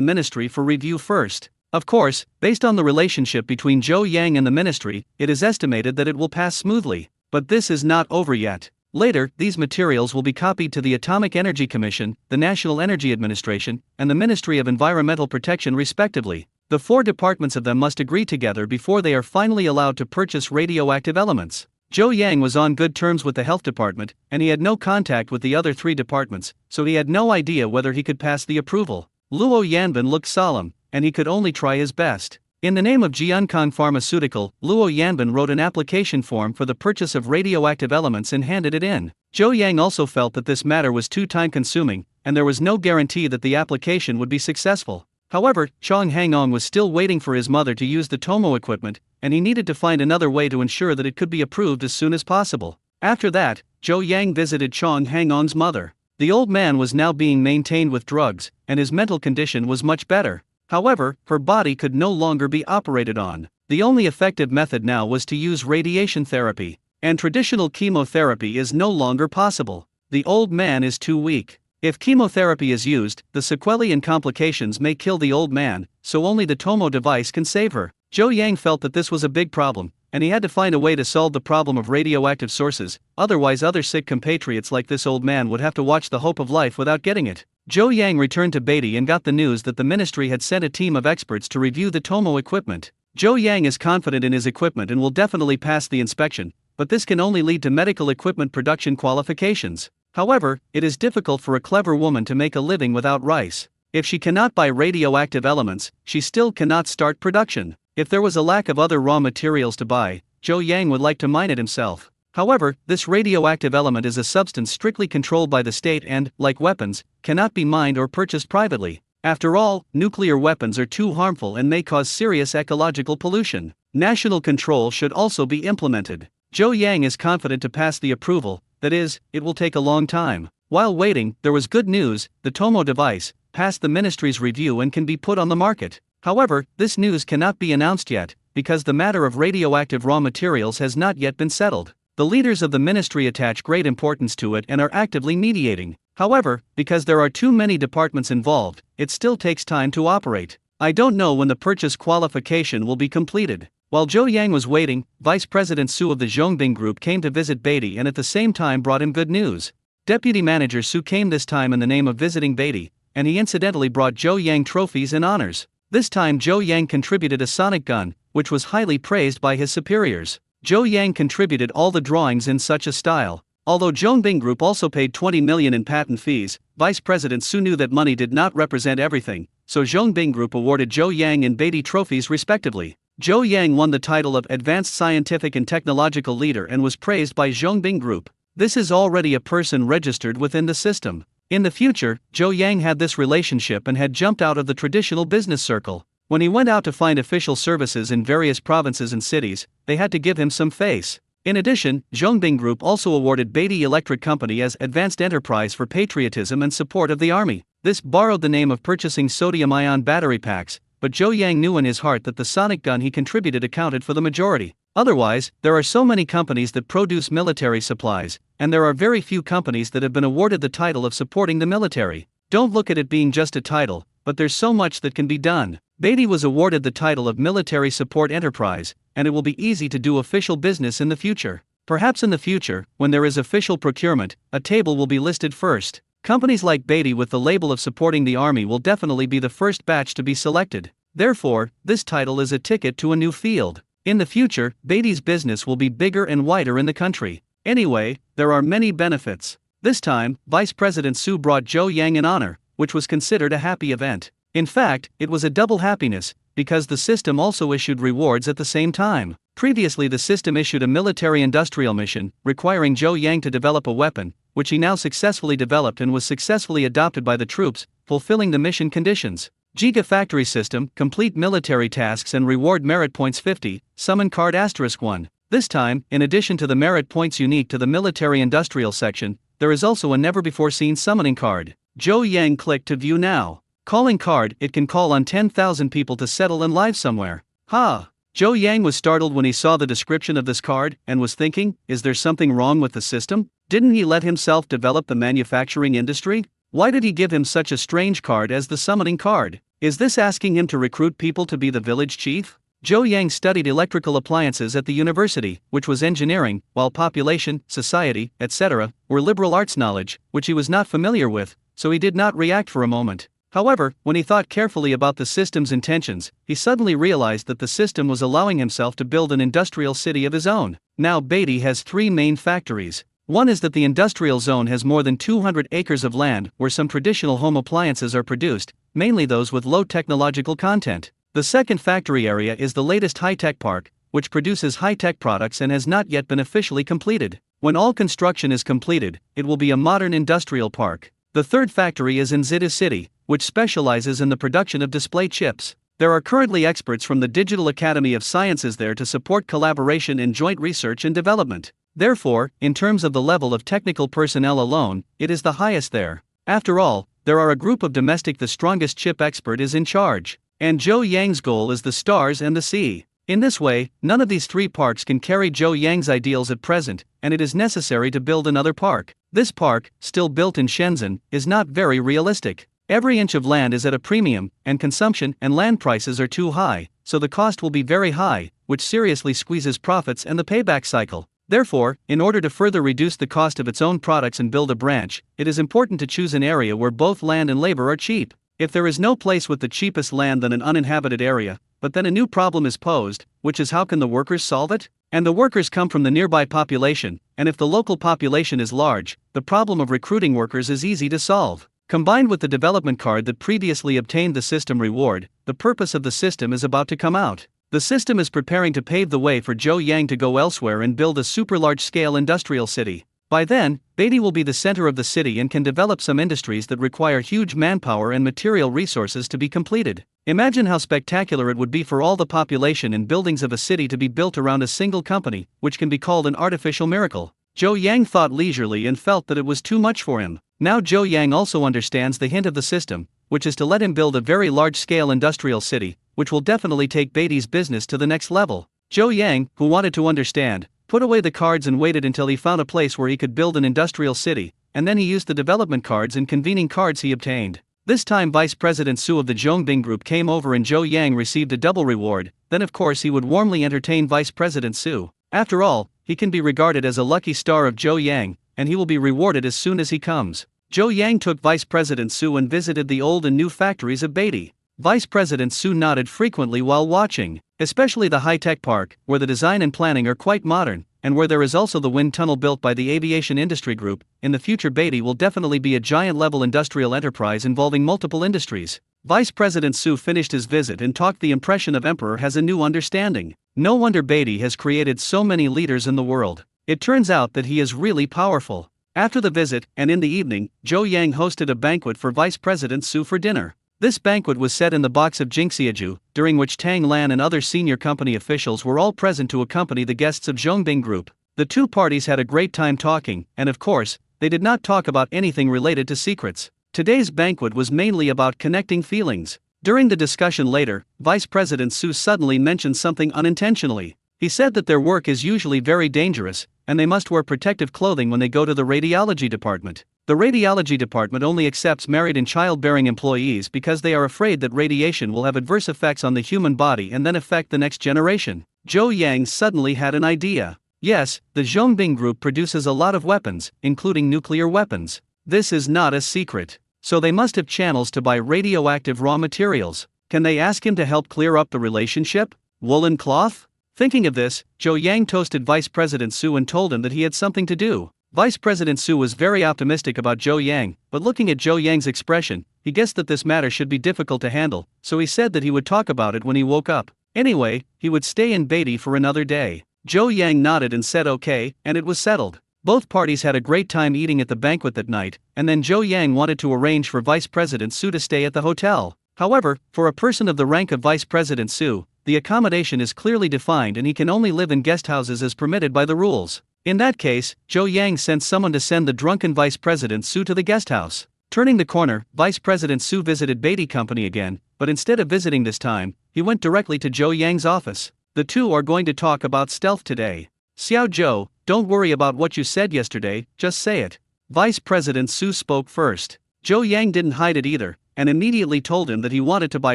ministry for review first. Of course, based on the relationship between Zhou Yang and the ministry, it is estimated that it will pass smoothly. But this is not over yet. Later, these materials will be copied to the Atomic Energy Commission, the National Energy Administration, and the Ministry of Environmental Protection respectively. The 4 departments of them must agree together before they are finally allowed to purchase radioactive elements. Zhou Yang was on good terms with the health department, and he had no contact with the other 3 departments, so he had no idea whether he could pass the approval. Luo Yanbin looked solemn, and he could only try his best. In the name of Jiankang Pharmaceutical, Luo Yanbin wrote an application form for the purchase of radioactive elements and handed it in. Zhou Yang also felt that this matter was too time-consuming, and there was no guarantee that the application would be successful. However, Chong Hangong was still waiting for his mother to use the Tomo equipment, and he needed to find another way to ensure that it could be approved as soon as possible. After that, Zhou Yang visited Chong Hangong's mother. The old man was now being maintained with drugs, and his mental condition was much better. However, her body could no longer be operated on. The only effective method now was to use radiation therapy, and traditional chemotherapy is no longer possible. The old man is too weak. If chemotherapy is used, the sequelae and complications may kill the old man, so only the Tomo device can save her. Zhou Yang felt that this was a big problem, and he had to find a way to solve the problem of radioactive sources, otherwise other sick compatriots like this old man would have to watch the hope of life without getting it. Zhou Yang returned to Beatty and got the news that the ministry had sent a team of experts to review the Tomo equipment. Zhou Yang is confident in his equipment and will definitely pass the inspection, but this can only lead to medical equipment production qualifications. However, it is difficult for a clever woman to make a living without rice. If she cannot buy radioactive elements, she still cannot start production. If there was a lack of other raw materials to buy, Zhou Yang would like to mine it himself. However, this radioactive element is a substance strictly controlled by the state and, like weapons, cannot be mined or purchased privately. After all, nuclear weapons are too harmful and may cause serious ecological pollution. National control should also be implemented. Zhou Yang is confident to pass the approval, that is, it will take a long time. While waiting, there was good news: the Tomo device passed the ministry's review and can be put on the market. However, this news cannot be announced yet, because the matter of radioactive raw materials has not yet been settled. The leaders of the ministry attach great importance to it and are actively mediating. However, because there are too many departments involved, it still takes time to operate. I don't know when the purchase qualification will be completed. While Zhou Yang was waiting, Vice President Su of the Zhongbing Group came to visit Beatty and at the same time brought him good news. Deputy Manager Su came this time in the name of visiting Beatty, and he incidentally brought Zhou Yang trophies and honors. This time Zhou Yang contributed a sonic gun, which was highly praised by his superiors. Zhou Yang contributed all the drawings in such a style. Although Zhongbing Group also paid 20 million in patent fees, Vice President Su knew that money did not represent everything, so Zhongbing Group awarded Zhou Yang and Beatty trophies respectively. Zhou Yang won the title of Advanced Scientific and Technological Leader and was praised by Zhongbing Group. This is already a person registered within the system. In the future, Zhou Yang had this relationship and had jumped out of the traditional business circle. When he went out to find official services in various provinces and cities, they had to give him some face. In addition, Zhongbing Group also awarded Beatty Electric Company as Advanced Enterprise for patriotism and support of the army. This borrowed the name of purchasing sodium-ion battery packs, but Zhou Yang knew in his heart that the sonic gun he contributed accounted for the majority. Otherwise, there are so many companies that produce military supplies, and there are very few companies that have been awarded the title of supporting the military. Don't look at it being just a title, but there's so much that can be done. Beatty was awarded the title of Military Support Enterprise, and it will be easy to do official business in the future. Perhaps in the future, when there is official procurement, a table will be listed first. Companies like Beatty with the label of supporting the army will definitely be the first batch to be selected. Therefore, this title is a ticket to a new field. In the future, Beatty's business will be bigger and wider in the country. Anyway, there are many benefits. This time, Vice President Su brought Zhou Yang an honor, which was considered a happy event. In fact, it was a double happiness, because the system also issued rewards at the same time. Previously, the system issued a military-industrial mission, requiring Zhou Yang to develop a weapon, which he now successfully developed and was successfully adopted by the troops, fulfilling the mission conditions. Gigafactory system, complete military tasks and reward merit points 50, summon card *1. This time, in addition to the merit points unique to the military-industrial section, there is also a never-before-seen summoning card. Zhou Yang clicked to view now. Calling card, it can call on 10,000 people to settle in live somewhere. Ha! Zhou Yang was startled when he saw the description of this card, and was thinking, is there something wrong with the system? Didn't he let himself develop the manufacturing industry? Why did he give him such a strange card as the summoning card? Is this asking him to recruit people to be the village chief? Zhou Yang studied electrical appliances at the university, which was engineering, while population, society, etc., were liberal arts knowledge, which he was not familiar with, so he did not react for a moment. However, when he thought carefully about the system's intentions, he suddenly realized that the system was allowing himself to build an industrial city of his own. Now Beatty has three main factories. One is that the industrial zone has more than 200 acres of land where some traditional home appliances are produced, mainly those with low technological content. The second factory area is the latest high-tech park, which produces high-tech products and has not yet been officially completed. When all construction is completed, it will be a modern industrial park. The third factory is in Zita City, which specializes in the production of display chips. There are currently experts from the Digital Academy of Sciences there to support collaboration in joint research and development. Therefore, in terms of the level of technical personnel alone, it is the highest there. After all, there are a group of domestic. The strongest chip expert is in charge. And Zhou Yang's goal is the stars and the sea. In this way, none of these three parks can carry Zhou Yang's ideals at present, and it is necessary to build another park. This park, still built in Shenzhen, is not very realistic. Every inch of land is at a premium, and consumption and land prices are too high, so the cost will be very high, which seriously squeezes profits and the payback cycle. Therefore, in order to further reduce the cost of its own products and build a branch, it is important to choose an area where both land and labor are cheap. If there is no place with the cheapest land than an uninhabited area, but then a new problem is posed, which is how can the workers solve it? And the workers come from the nearby population, and if the local population is large, the problem of recruiting workers is easy to solve. Combined with the development card that previously obtained the system reward, the purpose of the system is about to come out. The system is preparing to pave the way for Zhou Yang to go elsewhere and build a super large-scale industrial city. By then, Beatty will be the center of the city and can develop some industries that require huge manpower and material resources to be completed. Imagine how spectacular it would be for all the population and buildings of a city to be built around a single company, which can be called an artificial miracle. Zhou Yang thought leisurely and felt that it was too much for him. Now Zhou Yang also understands the hint of the system, which is to let him build a very large-scale industrial city, which will definitely take Beatty's business to the next level. Zhou Yang, who wanted to understand, put away the cards and waited until he found a place where he could build an industrial city, and then he used the development cards and convening cards he obtained. This time Vice President Su of the Zhongbing Group came over and Zhou Yang received a double reward. Then of course he would warmly entertain Vice President Su. After all, he can be regarded as a lucky star of Zhou Yang, and he will be rewarded as soon as he comes. Zhou Yang took Vice President Su and visited the old and new factories of Beatty. Vice President Su nodded frequently while watching, especially the high-tech park, where the design and planning are quite modern, and where there is also the wind tunnel built by the Aviation Industry Group. In the future Beatty will definitely be a giant-level industrial enterprise involving multiple industries. Vice President Su finished his visit and talked. The impression of Emperor has a new understanding. No wonder Beatty has created so many leaders in the world. It turns out that he is really powerful. After the visit, and in the evening, Zhou Yang hosted a banquet for Vice President Su for dinner. This banquet was set in the box of Jingxiaju, during which Tang Lan and other senior company officials were all present to accompany the guests of Zhongbing Group. The two parties had a great time talking, and of course, they did not talk about anything related to secrets. Today's banquet was mainly about connecting feelings. During the discussion later, Vice President Su suddenly mentioned something unintentionally. He said that their work is usually very dangerous, and they must wear protective clothing when they go to the radiology department. The radiology department only accepts married and childbearing employees because they are afraid that radiation will have adverse effects on the human body and then affect the next generation. Zhou Yang suddenly had an idea. Yes, the Zhongbing Group produces a lot of weapons, including nuclear weapons. This is not a secret. So they must have channels to buy radioactive raw materials. Can they ask him to help clear up the relationship? Woolen cloth? Thinking of this, Zhou Yang toasted Vice President Su and told him that he had something to do. Vice President Su was very optimistic about Zhou Yang, but looking at Zhou Yang's expression, he guessed that this matter should be difficult to handle, so he said that he would talk about it when he woke up. Anyway, he would stay in Beatty for another day. Zhou Yang nodded and said okay, and it was settled. Both parties had a great time eating at the banquet that night, and then Zhou Yang wanted to arrange for Vice President Su to stay at the hotel. However, for a person of the rank of Vice President Su, the accommodation is clearly defined and he can only live in guest houses as permitted by the rules. In that case, Zhou Yang sent someone to send the drunken Vice President Su to the guest house. Turning the corner, Vice President Su visited Beatty Company again, but instead of visiting this time, he went directly to Zhou Yang's office. The two are going to talk about stealth today. Xiao Zhou, don't worry about what you said yesterday, just say it. Vice President Su spoke first. Zhou Yang didn't hide it either, and immediately told him that he wanted to buy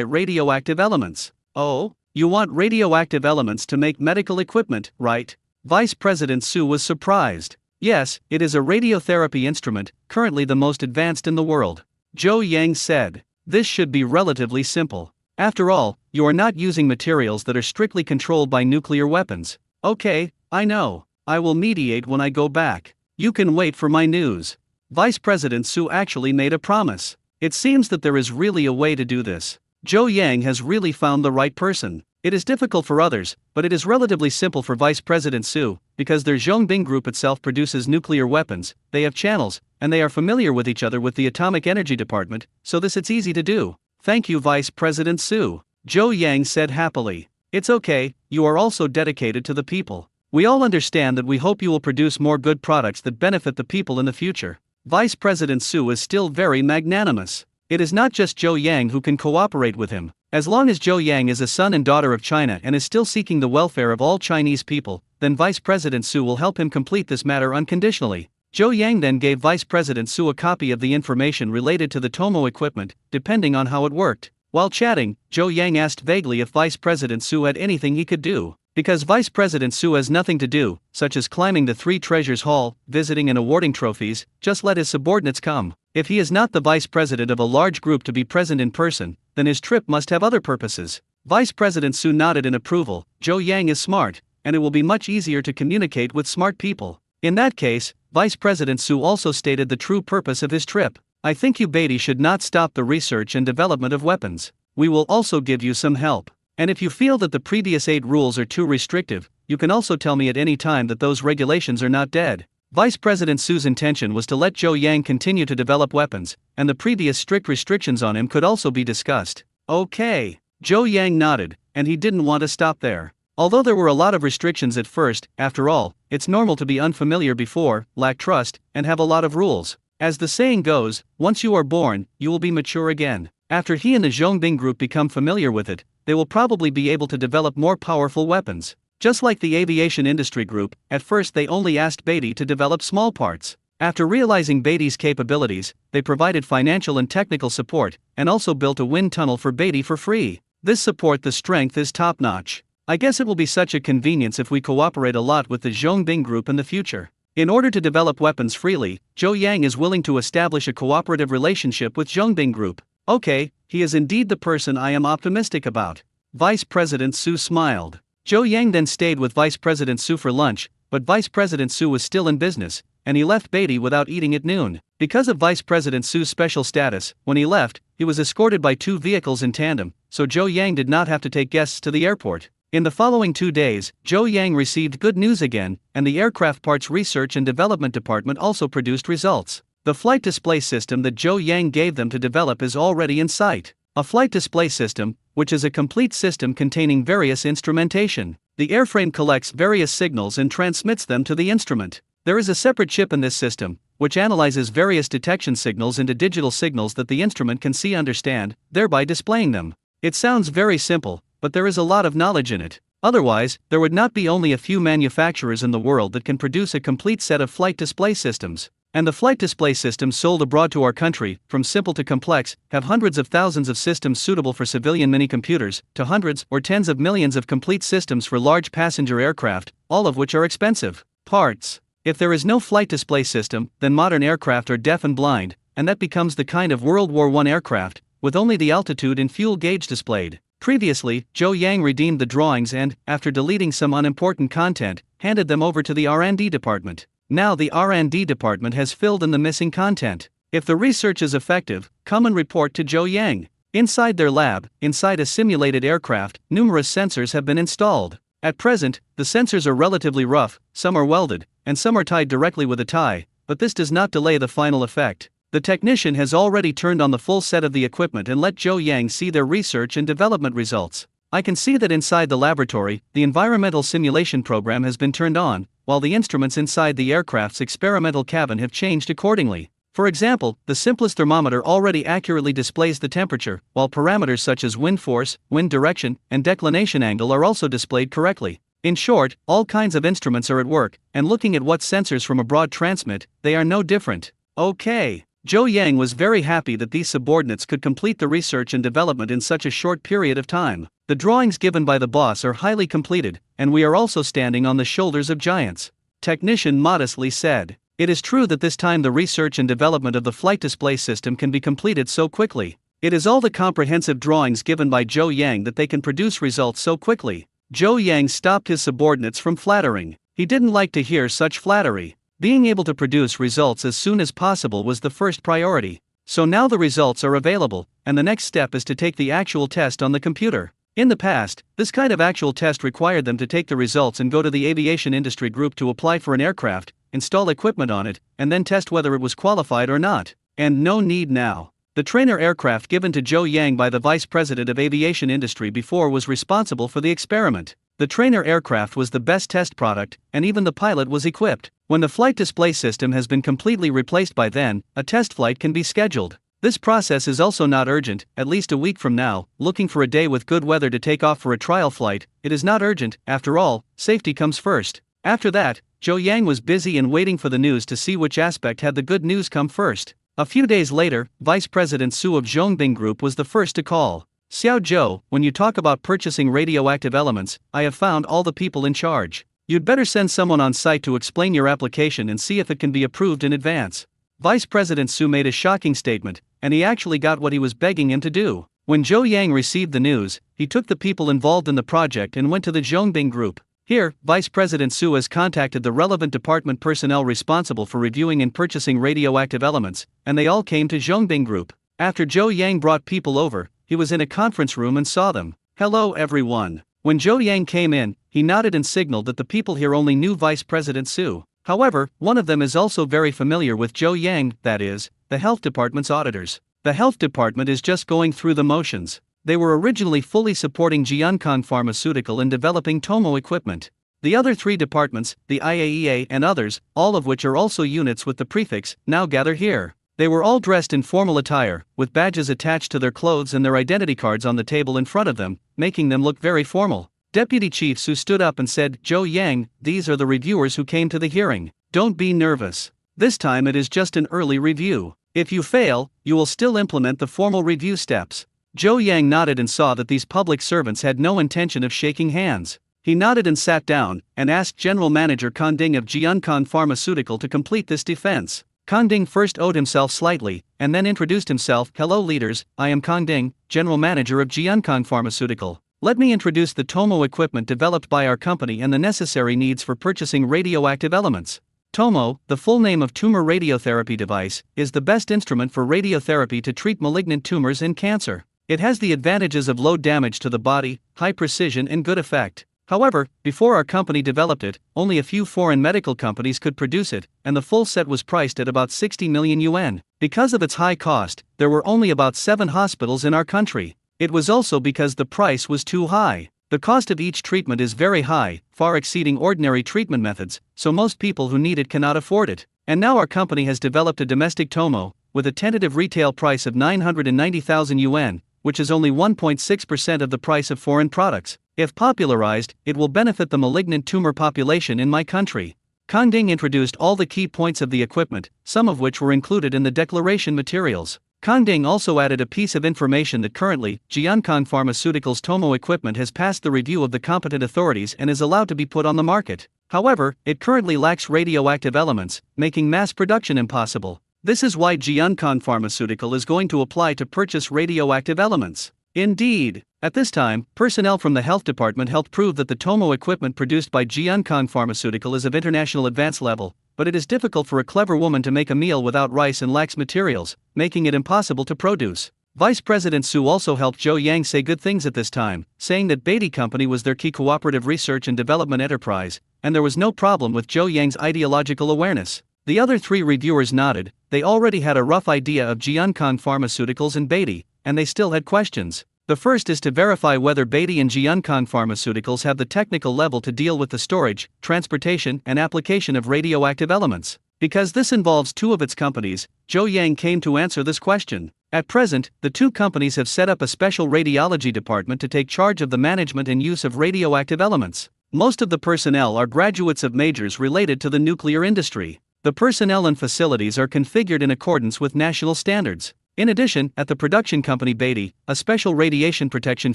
radioactive elements. Oh, you want radioactive elements to make medical equipment, right? Vice President Su was surprised. Yes, it is a radiotherapy instrument, currently the most advanced in the world. Zhou Yang said. This should be relatively simple. After all, you are not using materials that are strictly controlled by nuclear weapons. Okay, I know. I will mediate when I go back. You can wait for my news. Vice President Su actually made a promise. It seems that there is really a way to do this. Zhou Yang has really found the right person. It is difficult for others, but it is relatively simple for Vice President Su, because their Zhongbing group itself produces nuclear weapons, they have channels, and they are familiar with each other with the Atomic Energy Department, so this it's easy to do. Thank you Vice President Su. Zhou Yang said happily. It's okay, you are also dedicated to the people. We all understand that we hope you will produce more good products that benefit the people in the future. Vice President Su is still very magnanimous. It is not just Zhou Yang who can cooperate with him. As long as Zhou Yang is a son and daughter of China and is still seeking the welfare of all Chinese people, then Vice President Su will help him complete this matter unconditionally. Zhou Yang then gave Vice President Su a copy of the information related to the Tomo equipment, depending on how it worked. While chatting, Zhou Yang asked vaguely if Vice President Su had anything he could do. Because Vice President Su has nothing to do, such as climbing the Three Treasures Hall, visiting and awarding trophies, just let his subordinates come. If he is not the vice president of a large group to be present in person, then his trip must have other purposes. Vice President Su nodded in approval. Zhou Yang is smart, and it will be much easier to communicate with smart people. In that case, Vice President Su also stated the true purpose of his trip. I think you Beatty should not stop the research and development of weapons. We will also give you some help. And if you feel that the previous 8 rules are too restrictive, you can also tell me at any time that those regulations are not dead. Vice President Su's intention was to let Zhou Yang continue to develop weapons, and the previous strict restrictions on him could also be discussed. Okay. Zhou Yang nodded, and he didn't want to stop there. Although there were a lot of restrictions at first, after all, it's normal to be unfamiliar before, lack trust, and have a lot of rules. As the saying goes, once you are born, you will be mature again. After he and the Zhongbing group become familiar with it, they will probably be able to develop more powerful weapons. Just like the aviation industry group, at first they only asked Beatty to develop small parts. After realizing Beatty's capabilities, they provided financial and technical support, and also built a wind tunnel for Beatty for free. This support the strength is top-notch. I guess it will be such a convenience if we cooperate a lot with the Zhongbing group in the future. In order to develop weapons freely, Zhou Yang is willing to establish a cooperative relationship with Zhongbing group. Okay, he is indeed the person I am optimistic about. Vice President Su smiled. Zhou Yang then stayed with Vice President Su for lunch, but Vice President Su was still in business, and he left Beatty without eating at noon. Because of Vice President Su's special status, when he left, he was escorted by 2 vehicles in tandem, so Zhou Yang did not have to take guests to the airport. In the following 2 days, Zhou Yang received good news again, and the Aircraft Parts Research and Development Department also produced results. The flight display system that Zhou Yang gave them to develop is already in sight. A flight display system, which is a complete system containing various instrumentation. The airframe collects various signals and transmits them to the instrument. There is a separate chip in this system, which analyzes various detection signals into digital signals that the instrument can see and understand, thereby displaying them. It sounds very simple, but there is a lot of knowledge in it. Otherwise, there would not be only a few manufacturers in the world that can produce a complete set of flight display systems. And the flight display systems sold abroad to our country, from simple to complex, have hundreds of thousands of systems suitable for civilian mini-computers, to hundreds or tens of millions of complete systems for large passenger aircraft, all of which are expensive parts. If there is no flight display system, then modern aircraft are deaf and blind, and that becomes the kind of World War I aircraft, with only the altitude and fuel gauge displayed. Previously, Zhou Yang redeemed the drawings and, after deleting some unimportant content, handed them over to the R&D department. Now the R&D department has filled in the missing content. If the research is effective, come and report to Zhou Yang. Inside their lab, inside a simulated aircraft, numerous sensors have been installed. At present, the sensors are relatively rough, some are welded, and some are tied directly with a tie, but this does not delay the final effect. The technician has already turned on the full set of the equipment and let Zhou Yang see their research and development results. I can see that inside the laboratory, the environmental simulation program has been turned on, while the instruments inside the aircraft's experimental cabin have changed accordingly. For example, the simplest thermometer already accurately displays the temperature, while parameters such as wind force, wind direction, and declination angle are also displayed correctly. In short, all kinds of instruments are at work, and looking at what sensors from abroad transmit, they are no different. Okay. Zhou Yang was very happy that these subordinates could complete the research and development in such a short period of time. The drawings given by the boss are highly completed, and we are also standing on the shoulders of giants. Technician modestly said. It is true that this time the research and development of the flight display system can be completed so quickly. It is all the comprehensive drawings given by Zhou Yang that they can produce results so quickly. Zhou Yang stopped his subordinates from flattering. He didn't like to hear such flattery. Being able to produce results as soon as possible was the first priority. So now the results are available, and the next step is to take the actual test on the computer. In the past, this kind of actual test required them to take the results and go to the aviation industry group to apply for an aircraft, install equipment on it, and then test whether it was qualified or not. And no need now. The trainer aircraft given to Zhou Yang by the vice president of aviation industry before was responsible for the experiment. The trainer aircraft was the best test product, and even the pilot was equipped. When the flight display system has been completely replaced by then, a test flight can be scheduled. This process is also not urgent, at least a week from now, looking for a day with good weather to take off for a trial flight. It is not urgent, after all, safety comes first. After that, Zhou Yang was busy and waiting for the news to see which aspect had the good news come first. A few days later, Vice President Su of Zhongbing Group was the first to call. Xiao Zhou, when you talk about purchasing radioactive elements, I have found all the people in charge. You'd better send someone on site to explain your application and see if it can be approved in advance. Vice President Su made a shocking statement, and he actually got what he was begging him to do. When Zhou Yang received the news, he took the people involved in the project and went to the Zhongbing Group. Here, Vice President Su has contacted the relevant department personnel responsible for reviewing and purchasing radioactive elements, and they all came to Zhongbing Group. After Zhou Yang brought people over, he was in a conference room and saw them. Hello everyone. When Zhou Yang came in, he nodded and signaled that the people here only knew Vice President Su. However, one of them is also very familiar with Zhou Yang, that is, the health department's auditors. The health department is just going through the motions. They were originally fully supporting Jiankang Pharmaceutical in developing Tomo equipment. The other three departments, the IAEA and others, all of which are also units with the prefix, now gather here. They were all dressed in formal attire, with badges attached to their clothes and their identity cards on the table in front of them, making them look very formal. Deputy Chief Su stood up and said, Zhou Yang, these are the reviewers who came to the hearing. Don't be nervous. This time it is just an early review. If you fail, you will still implement the formal review steps. Zhou Yang nodded and saw that these public servants had no intention of shaking hands. He nodded and sat down, and asked General Manager Kang Ding of Jiankang Pharmaceutical to complete this defense. Kang Ding first owed himself slightly, and then introduced himself. Hello leaders, I am Kang Ding, General Manager of Jiankang Pharmaceutical. Let me introduce the Tomo equipment developed by our company and the necessary needs for purchasing radioactive elements. Tomo, the full name of Tumor Radiotherapy Device, is the best instrument for radiotherapy to treat malignant tumors and cancer. It has the advantages of low damage to the body, high precision and good effect. However, before our company developed it, only a few foreign medical companies could produce it, and the full set was priced at about 60 million yuan. Because of its high cost, there were only about 7 hospitals in our country. It was also because the price was too high. The cost of each treatment is very high, far exceeding ordinary treatment methods, so most people who need it cannot afford it. And now our company has developed a domestic Tomo, with a tentative retail price of 990,000 yuan, which is only 1.6% of the price of foreign products. If popularized, it will benefit the malignant tumor population in my country. Kang Ding introduced all the key points of the equipment, some of which were included in the declaration materials. Kang Ding also added a piece of information that currently, Jiankang Pharmaceutical's Tomo equipment has passed the review of the competent authorities and is allowed to be put on the market. However, it currently lacks radioactive elements, making mass production impossible. This is why Jiankang Pharmaceutical is going to apply to purchase radioactive elements. Indeed, at this time, personnel from the health department helped prove that the Tomo equipment produced by Jiankang Pharmaceutical is of international advanced level, but it is difficult for a clever woman to make a meal without rice and lacks materials, making it impossible to produce. Vice President Su also helped Zhou Yang say good things at this time, saying that Beatty Company was their key cooperative research and development enterprise, and there was no problem with Zhou Yang's ideological awareness. The other 3 reviewers nodded. They already had a rough idea of Jiankang Pharmaceuticals and Beatty, and they still had questions. The first is to verify whether Beatty and Jiankang Pharmaceuticals have the technical level to deal with the storage, transportation, and application of radioactive elements. Because this involves 2 of its companies, Zhou Yang came to answer this question. At present, the 2 companies have set up a special radiology department to take charge of the management and use of radioactive elements. Most of the personnel are graduates of majors related to the nuclear industry. The personnel and facilities are configured in accordance with national standards. In addition, at the production company Beatty, a special radiation protection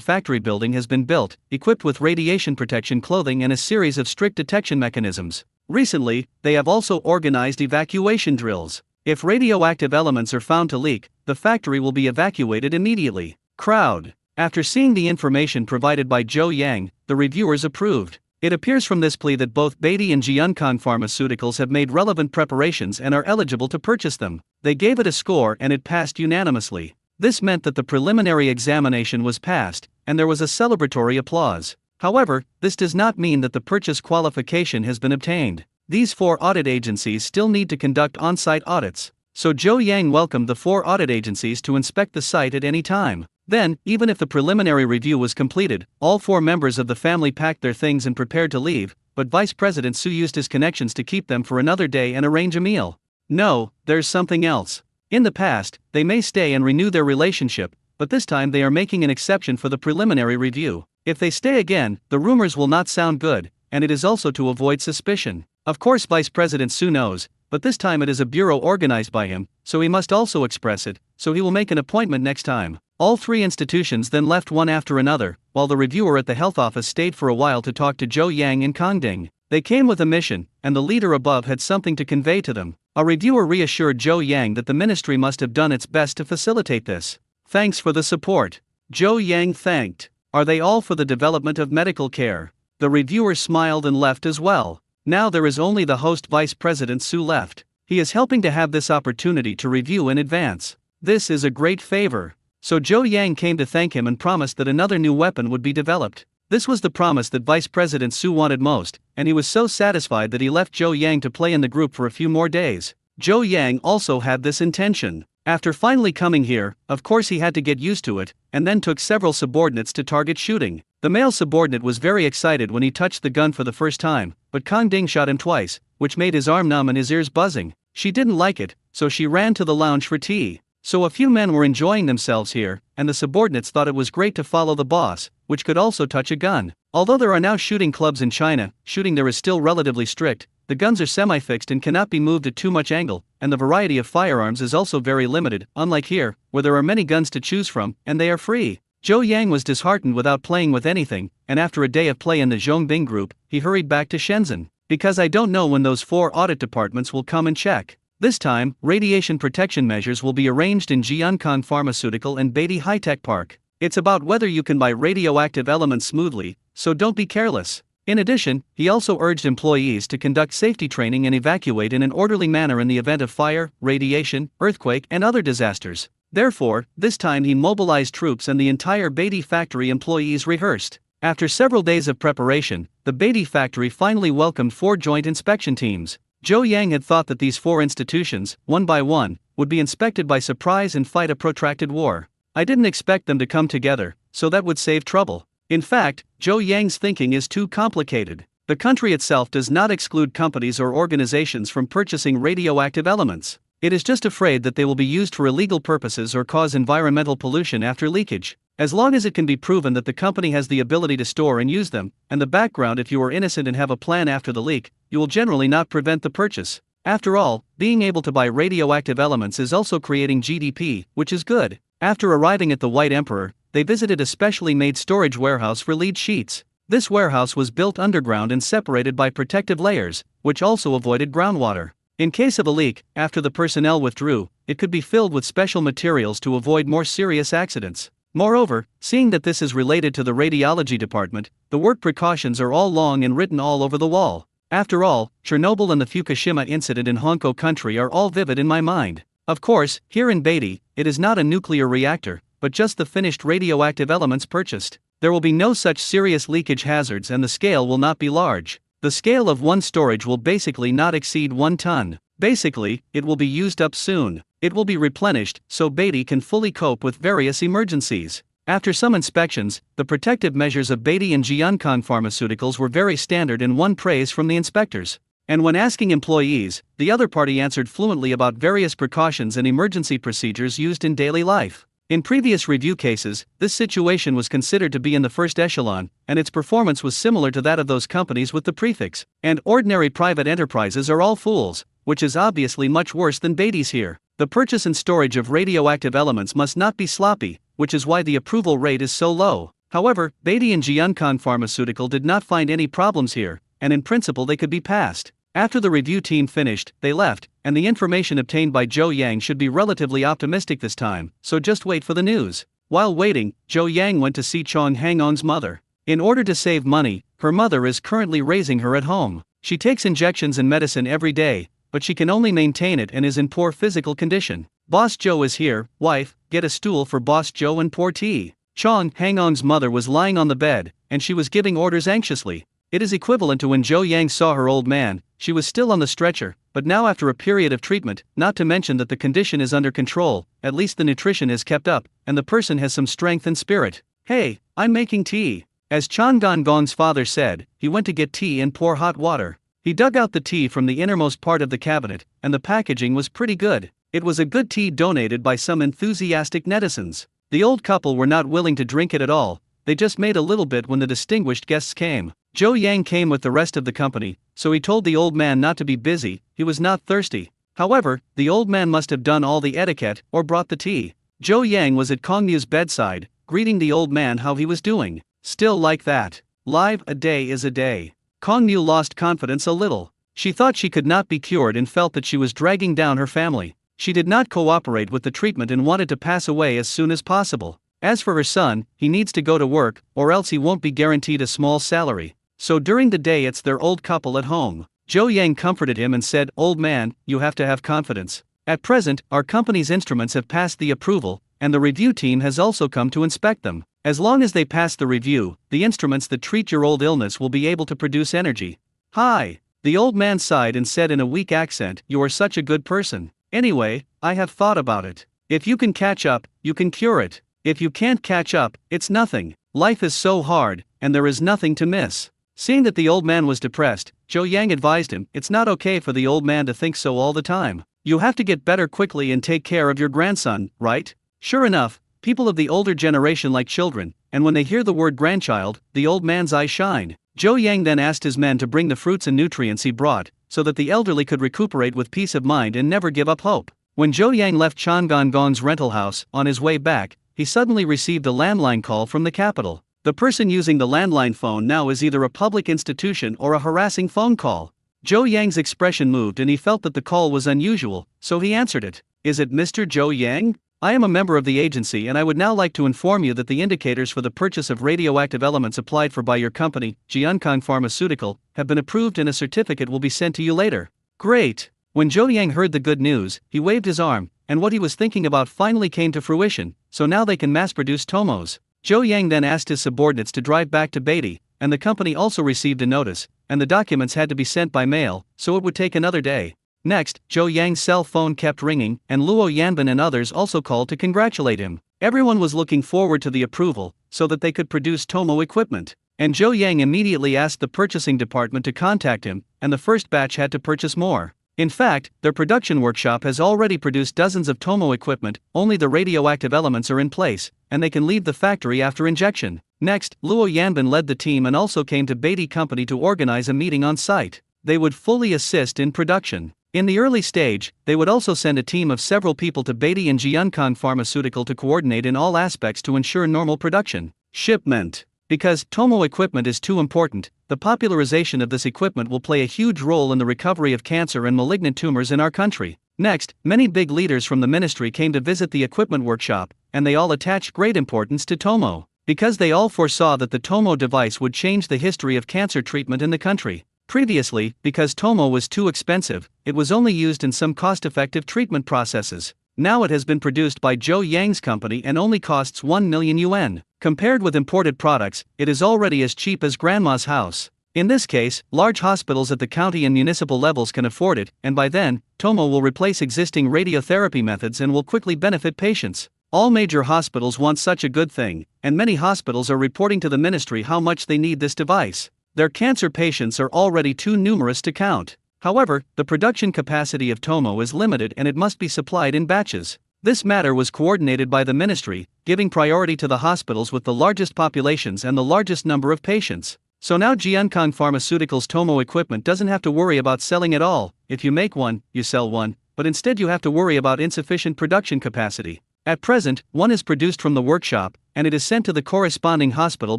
factory building has been built, equipped with radiation protection clothing and a series of strict detection mechanisms. Recently, they have also organized evacuation drills. If radioactive elements are found to leak, the factory will be evacuated immediately. Crowd. After seeing the information provided by Zhou Yang, the reviewers approved. It appears from this plea that both Beatty and Jiuncon Pharmaceuticals have made relevant preparations and are eligible to purchase them. They gave it a score and it passed unanimously. This meant that the preliminary examination was passed, and there was a celebratory applause. However, this does not mean that the purchase qualification has been obtained. These 4 audit agencies still need to conduct on-site audits. So Zhou Yang welcomed the 4 audit agencies to inspect the site at any time. Then, even if the preliminary review was completed, all 4 members of the family packed their things and prepared to leave, but Vice President Su used his connections to keep them for another day and arrange a meal. No, there's something else. In the past, they may stay and renew their relationship, but this time they are making an exception for the preliminary review. If they stay again, the rumors will not sound good, and it is also to avoid suspicion. Of course Vice President Su knows, but this time it is a bureau organized by him, so he must also express it, so he will make an appointment next time. All 3 institutions then left one after another, while the reviewer at the health office stayed for a while to talk to Zhou Yang and Kongding. They came with a mission, and the leader above had something to convey to them. A reviewer reassured Zhou Yang that the ministry must have done its best to facilitate this. Thanks for the support. Zhou Yang thanked. Are they all for the development of medical care? The reviewer smiled and left as well. Now there is only the host Vice President Su left. He is helping to have this opportunity to review in advance. This is a great favor. So Zhou Yang came to thank him and promised that another new weapon would be developed. This was the promise that Vice President Su wanted most, and he was so satisfied that he left Zhou Yang to play in the group for a few more days. Zhou Yang also had this intention. After finally coming here, of course he had to get used to it, and then took several subordinates to target shooting. The male subordinate was very excited when he touched the gun for the first time, but Kongding shot him twice, which made his arm numb and his ears buzzing. She didn't like it, so she ran to the lounge for tea. So a few men were enjoying themselves here, and the subordinates thought it was great to follow the boss, which could also touch a gun. Although there are now shooting clubs in China, shooting there is still relatively strict. The guns are semi-fixed and cannot be moved at too much angle, and the variety of firearms is also very limited, unlike here, where there are many guns to choose from, and they are free. Zhou Yang was disheartened without playing with anything, and after a day of play in the Zhongbing group, he hurried back to Shenzhen. Because I don't know when those 4 audit departments will come and check. This time, radiation protection measures will be arranged in Jiuncon Pharmaceutical and Beatty High-Tech Park. It's about whether you can buy radioactive elements smoothly, so don't be careless. In addition, he also urged employees to conduct safety training and evacuate in an orderly manner in the event of fire, radiation, earthquake, and other disasters. Therefore, this time he mobilized troops and the entire Beatty factory employees rehearsed. After several days of preparation, the Beatty factory finally welcomed 4 joint inspection teams. Zhou Yang had thought that these 4 institutions, one by one, would be inspected by surprise and fight a protracted war. I didn't expect them to come together, so that would save trouble. In fact, Zhou Yang's thinking is too complicated. The country itself does not exclude companies or organizations from purchasing radioactive elements. It is just afraid that they will be used for illegal purposes or cause environmental pollution after leakage. As long as it can be proven that the company has the ability to store and use them, and the background if you are innocent and have a plan after the leak, you will generally not prevent the purchase. After all, being able to buy radioactive elements is also creating GDP, which is good. After arriving at the White Emperor, they visited a specially made storage warehouse for lead sheets. This warehouse was built underground and separated by protective layers, which also avoided groundwater. In case of a leak, after the personnel withdrew, it could be filled with special materials to avoid more serious accidents. Moreover, seeing that this is related to the radiology department, the work precautions are all long and written all over the wall. After all, Chernobyl and the Fukushima incident in Honko country are all vivid in my mind. Of course, here in Beatty, it is not a nuclear reactor, but just the finished radioactive elements purchased. There will be no such serious leakage hazards and the scale will not be large. The scale of one storage will basically not exceed 1 ton. Basically, it will be used up soon. It will be replenished, so Beatty can fully cope with various emergencies. After some inspections, the protective measures of Beatty and Jiuncon Pharmaceuticals were very standard and won praise from the inspectors. And when asking employees, the other party answered fluently about various precautions and emergency procedures used in daily life. In previous review cases, this situation was considered to be in the first echelon, and its performance was similar to that of those companies with the prefix, and ordinary private enterprises are all fools, which is obviously much worse than Beatty's here. The purchase and storage of radioactive elements must not be sloppy, which is why the approval rate is so low. However, Beatty and Jiuncon Pharmaceutical did not find any problems here, and in principle they could be passed. After the review team finished, they left, and the information obtained by Zhou Yang should be relatively optimistic this time, so just wait for the news. While waiting, Zhou Yang went to see Chong Hang-on's mother. In order to save money, her mother is currently raising her at home. She takes injections and medicine every day, but she can only maintain it and is in poor physical condition. Boss Joe is here, wife, get a stool for Boss Joe and pour tea. Chong Hang-on's mother was lying on the bed, and she was giving orders anxiously. It is equivalent to when Zhou Yang saw her old man. She was still on the stretcher, but now after a period of treatment, not to mention that the condition is under control, at least the nutrition is kept up, and the person has some strength and spirit. Hey, I'm making tea. As Chan Gong's father said, he went to get tea and pour hot water. He dug out the tea from the innermost part of the cabinet, and the packaging was pretty good. It was a good tea donated by some enthusiastic netizens. The old couple were not willing to drink it at all, they just made a little bit when the distinguished guests came. Zhou Yang came with the rest of the company, so he told the old man not to be busy, he was not thirsty. However, the old man must have done all the etiquette, or brought the tea. Zhou Yang was at Kongnu's bedside, greeting the old man how he was doing. Still like that. Live, a day is a day. Kongnu lost confidence a little. She thought she could not be cured and felt that she was dragging down her family. She did not cooperate with the treatment and wanted to pass away as soon as possible. As for her son, he needs to go to work, or else he won't be guaranteed a small salary. So during the day it's their old couple at home. Zhou Yang comforted him and said, "Old man, you have to have confidence. At present, our company's instruments have passed the approval, and the review team has also come to inspect them. As long as they pass the review, the instruments that treat your old illness will be able to produce energy." "Hi." The old man sighed and said in a weak accent, "You are such a good person. Anyway, I have thought about it. If you can catch up, you can cure it. If you can't catch up, it's nothing. Life is so hard, and there is nothing to miss." Seeing that the old man was depressed, Zhou Yang advised him, "It's not okay for the old man to think so all the time. You have to get better quickly and take care of your grandson, right?" Sure enough, people of the older generation like children, and when they hear the word grandchild, the old man's eyes shine. Zhou Yang then asked his men to bring the fruits and nutrients he brought, so that the elderly could recuperate with peace of mind and never give up hope. When Zhou Yang left Chan Gong's rental house, on his way back, he suddenly received a landline call from the capital. The person using the landline phone now is either a public institution or a harassing phone call. Zhou Yang's expression moved and he felt that the call was unusual, so he answered it. "Is it Mr. Zhou Yang? I am a member of the agency and I would now like to inform you that the indicators for the purchase of radioactive elements applied for by your company, Jiankang Pharmaceutical, have been approved and a certificate will be sent to you later." Great! When Zhou Yang heard the good news, he waved his arm, and what he was thinking about finally came to fruition, so now they can mass-produce Tomos. Zhou Yang then asked his subordinates to drive back to Beatty, and the company also received a notice, and the documents had to be sent by mail, so it would take another day. Next, Zhou Yang's cell phone kept ringing, and Luo Yanbin and others also called to congratulate him. Everyone was looking forward to the approval, so that they could produce Tomo equipment. And Zhou Yang immediately asked the purchasing department to contact him, and the first batch had to purchase more. In fact, their production workshop has already produced dozens of Tomo equipment, only the radioactive elements are in place, and they can leave the factory after injection. Next, Luo Yanbin led the team and also came to Beatty Company to organize a meeting on site. They would fully assist in production. In the early stage, they would also send a team of several people to Beatty and Jiankang Pharmaceutical to coordinate in all aspects to ensure normal production. Shipment. Because Tomo equipment is too important, the popularization of this equipment will play a huge role in the recovery of cancer and malignant tumors in our country. Next, many big leaders from the ministry came to visit the equipment workshop, and they all attached great importance to Tomo, because they all foresaw that the Tomo device would change the history of cancer treatment in the country. Previously, because Tomo was too expensive, it was only used in some cost-effective treatment processes. Now it has been produced by Zhou Yang's company and only costs 1 million yuan. Compared with imported products, it is already as cheap as grandma's house. In this case, large hospitals at the county and municipal levels can afford it, and by then, Tomo will replace existing radiotherapy methods and will quickly benefit patients. All major hospitals want such a good thing, and many hospitals are reporting to the ministry how much they need this device. Their cancer patients are already too numerous to count. However, the production capacity of Tomo is limited and it must be supplied in batches. This matter was coordinated by the ministry, giving priority to the hospitals with the largest populations and the largest number of patients. So now Jiankang Pharmaceutical's Tomo equipment doesn't have to worry about selling at all. If you make one, you sell one, but instead you have to worry about insufficient production capacity. At present, one is produced from the workshop, and it is sent to the corresponding hospital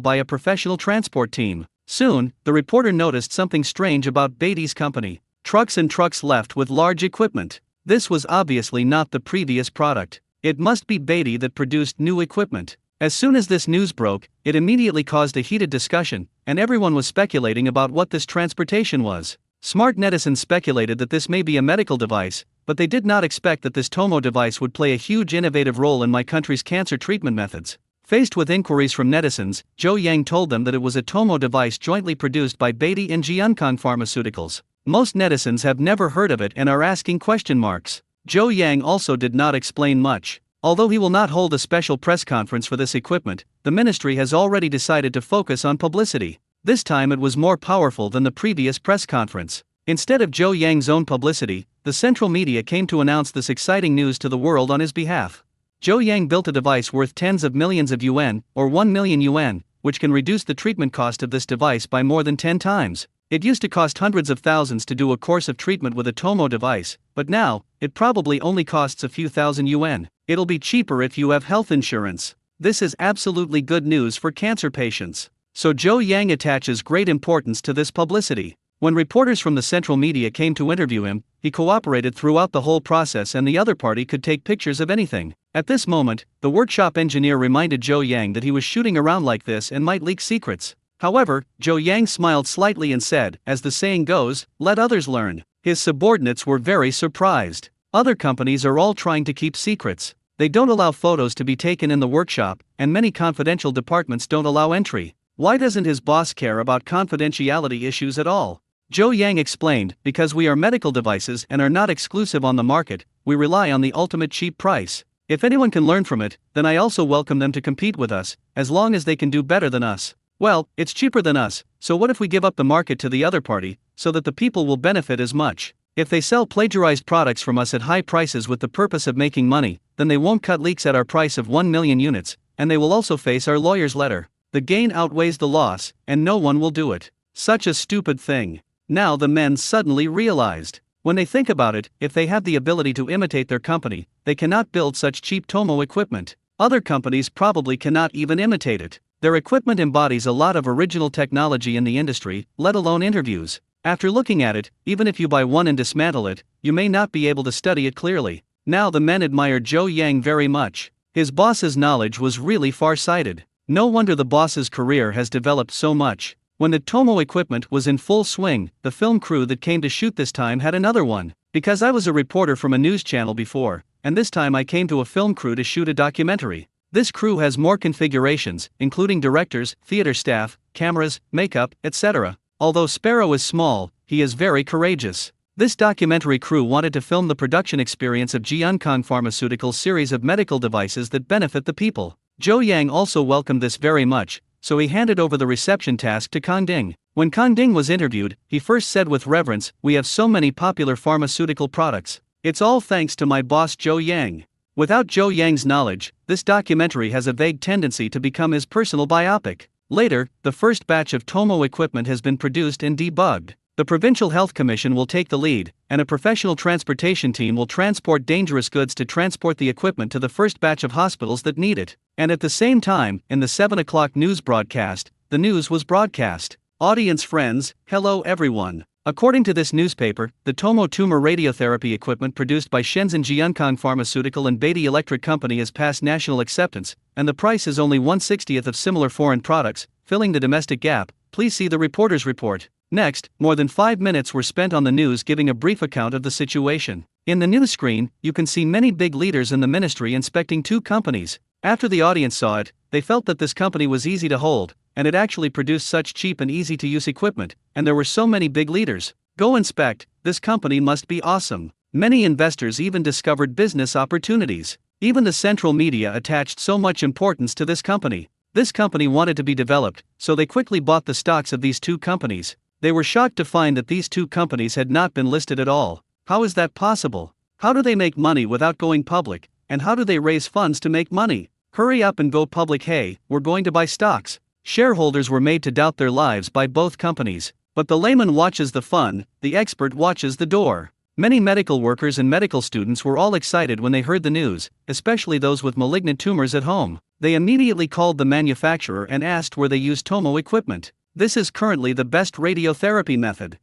by a professional transport team. Soon, the reporter noticed something strange about Beatty's company. Trucks and trucks left with large equipment. This was obviously not the previous product. It must be Beatty that produced new equipment. As soon as this news broke, it immediately caused a heated discussion, and everyone was speculating about what this transportation was. Smart netizens speculated that this may be a medical device, but they did not expect that this Tomo device would play a huge innovative role in my country's cancer treatment methods. Faced with inquiries from netizens, Zhou Yang told them that it was a Tomo device jointly produced by Beatty and Jiankang Pharmaceuticals. Most netizens have never heard of it and are asking question marks. Zhou Yang also did not explain much. Although he will not hold a special press conference for this equipment, the ministry has already decided to focus on publicity. This time it was more powerful than the previous press conference. Instead of Zhou Yang's own publicity, the central media came to announce this exciting news to the world on his behalf. Zhou Yang built a device worth tens of millions of yuan, or 1 million yuan, which can reduce the treatment cost of this device by more than 10 times. It used to cost hundreds of thousands to do a course of treatment with a Tomo device, but now, it probably only costs a few thousand yuan. It'll be cheaper if you have health insurance. This is absolutely good news for cancer patients. So Zhou Yang attaches great importance to this publicity. When reporters from the central media came to interview him, he cooperated throughout the whole process and the other party could take pictures of anything. At this moment, the workshop engineer reminded Zhou Yang that he was shooting around like this and might leak secrets. However, Zhou Yang smiled slightly and said, as the saying goes, let others learn. His subordinates were very surprised. Other companies are all trying to keep secrets. They don't allow photos to be taken in the workshop, and many confidential departments don't allow entry. Why doesn't his boss care about confidentiality issues at all? Zhou Yang explained, because we are medical devices and are not exclusive on the market, we rely on the ultimate cheap price. If anyone can learn from it, then I also welcome them to compete with us, as long as they can do better than us. Well, it's cheaper than us, so what if we give up the market to the other party, so that the people will benefit as much? If they sell plagiarized products from us at high prices with the purpose of making money, then they won't cut leaks at our price of 1 million units, and they will also face our lawyer's letter. The gain outweighs the loss, and no one will do it. Such a stupid thing. Now the men suddenly realized. When they think about it, if they have the ability to imitate their company, they cannot build such cheap Tomo equipment. Other companies probably cannot even imitate it. Their equipment embodies a lot of original technology in the industry, let alone interviews. After looking at it, even if you buy one and dismantle it, you may not be able to study it clearly. Now the men admired Zhou Yang very much. His boss's knowledge was really far-sighted. No wonder the boss's career has developed so much. When the Tomo equipment was in full swing, the film crew that came to shoot this time had another one. Because I was a reporter from a news channel before, and this time I came to a film crew to shoot a documentary. This crew has more configurations, including directors, theater staff, cameras, makeup, etc. Although Sparrow is small, he is very courageous. This documentary crew wanted to film the production experience of Jiankang Pharmaceuticals' series of medical devices that benefit the people. Zhou Yang also welcomed this very much, so he handed over the reception task to Kang Ding. When Kang Ding was interviewed, he first said with reverence, "We have so many popular pharmaceutical products. It's all thanks to my boss Zhou Yang." Without Zhou Yang's knowledge, this documentary has a vague tendency to become his personal biopic. Later, the first batch of Tomo equipment has been produced and debugged. The Provincial Health Commission will take the lead, and a professional transportation team will transport dangerous goods to transport the equipment to the first batch of hospitals that need it. And at the same time, in the 7 o'clock news broadcast, the news was broadcast. Audience friends, hello everyone. According to this newspaper, the Tomo tumor radiotherapy equipment produced by Shenzhen Jiankang Pharmaceutical and Beatty Electric Company has passed national acceptance, and the price is only 1/60th of similar foreign products, filling the domestic gap. Please see the reporter's report. Next, more than 5 minutes were spent on the news giving a brief account of the situation. In the news screen, you can see many big leaders in the ministry inspecting two companies. After the audience saw it, they felt that this company was easy to hold, and it actually produced such cheap and easy-to-use equipment, and there were so many big leaders. Go inspect, this company must be awesome. Many investors even discovered business opportunities. Even the central media attached so much importance to this company. This company wanted to be developed, so they quickly bought the stocks of these two companies. They were shocked to find that these two companies had not been listed at all. How is that possible? How do they make money without going public, and how do they raise funds to make money? Hurry up and go public, hey, we're going to buy stocks. Shareholders were made to doubt their lives by both companies. But the layman watches the fun, the expert watches the door. Many medical workers and medical students were all excited when they heard the news, especially those with malignant tumors at home. They immediately called the manufacturer and asked where they use Tomo equipment. This is currently the best radiotherapy method.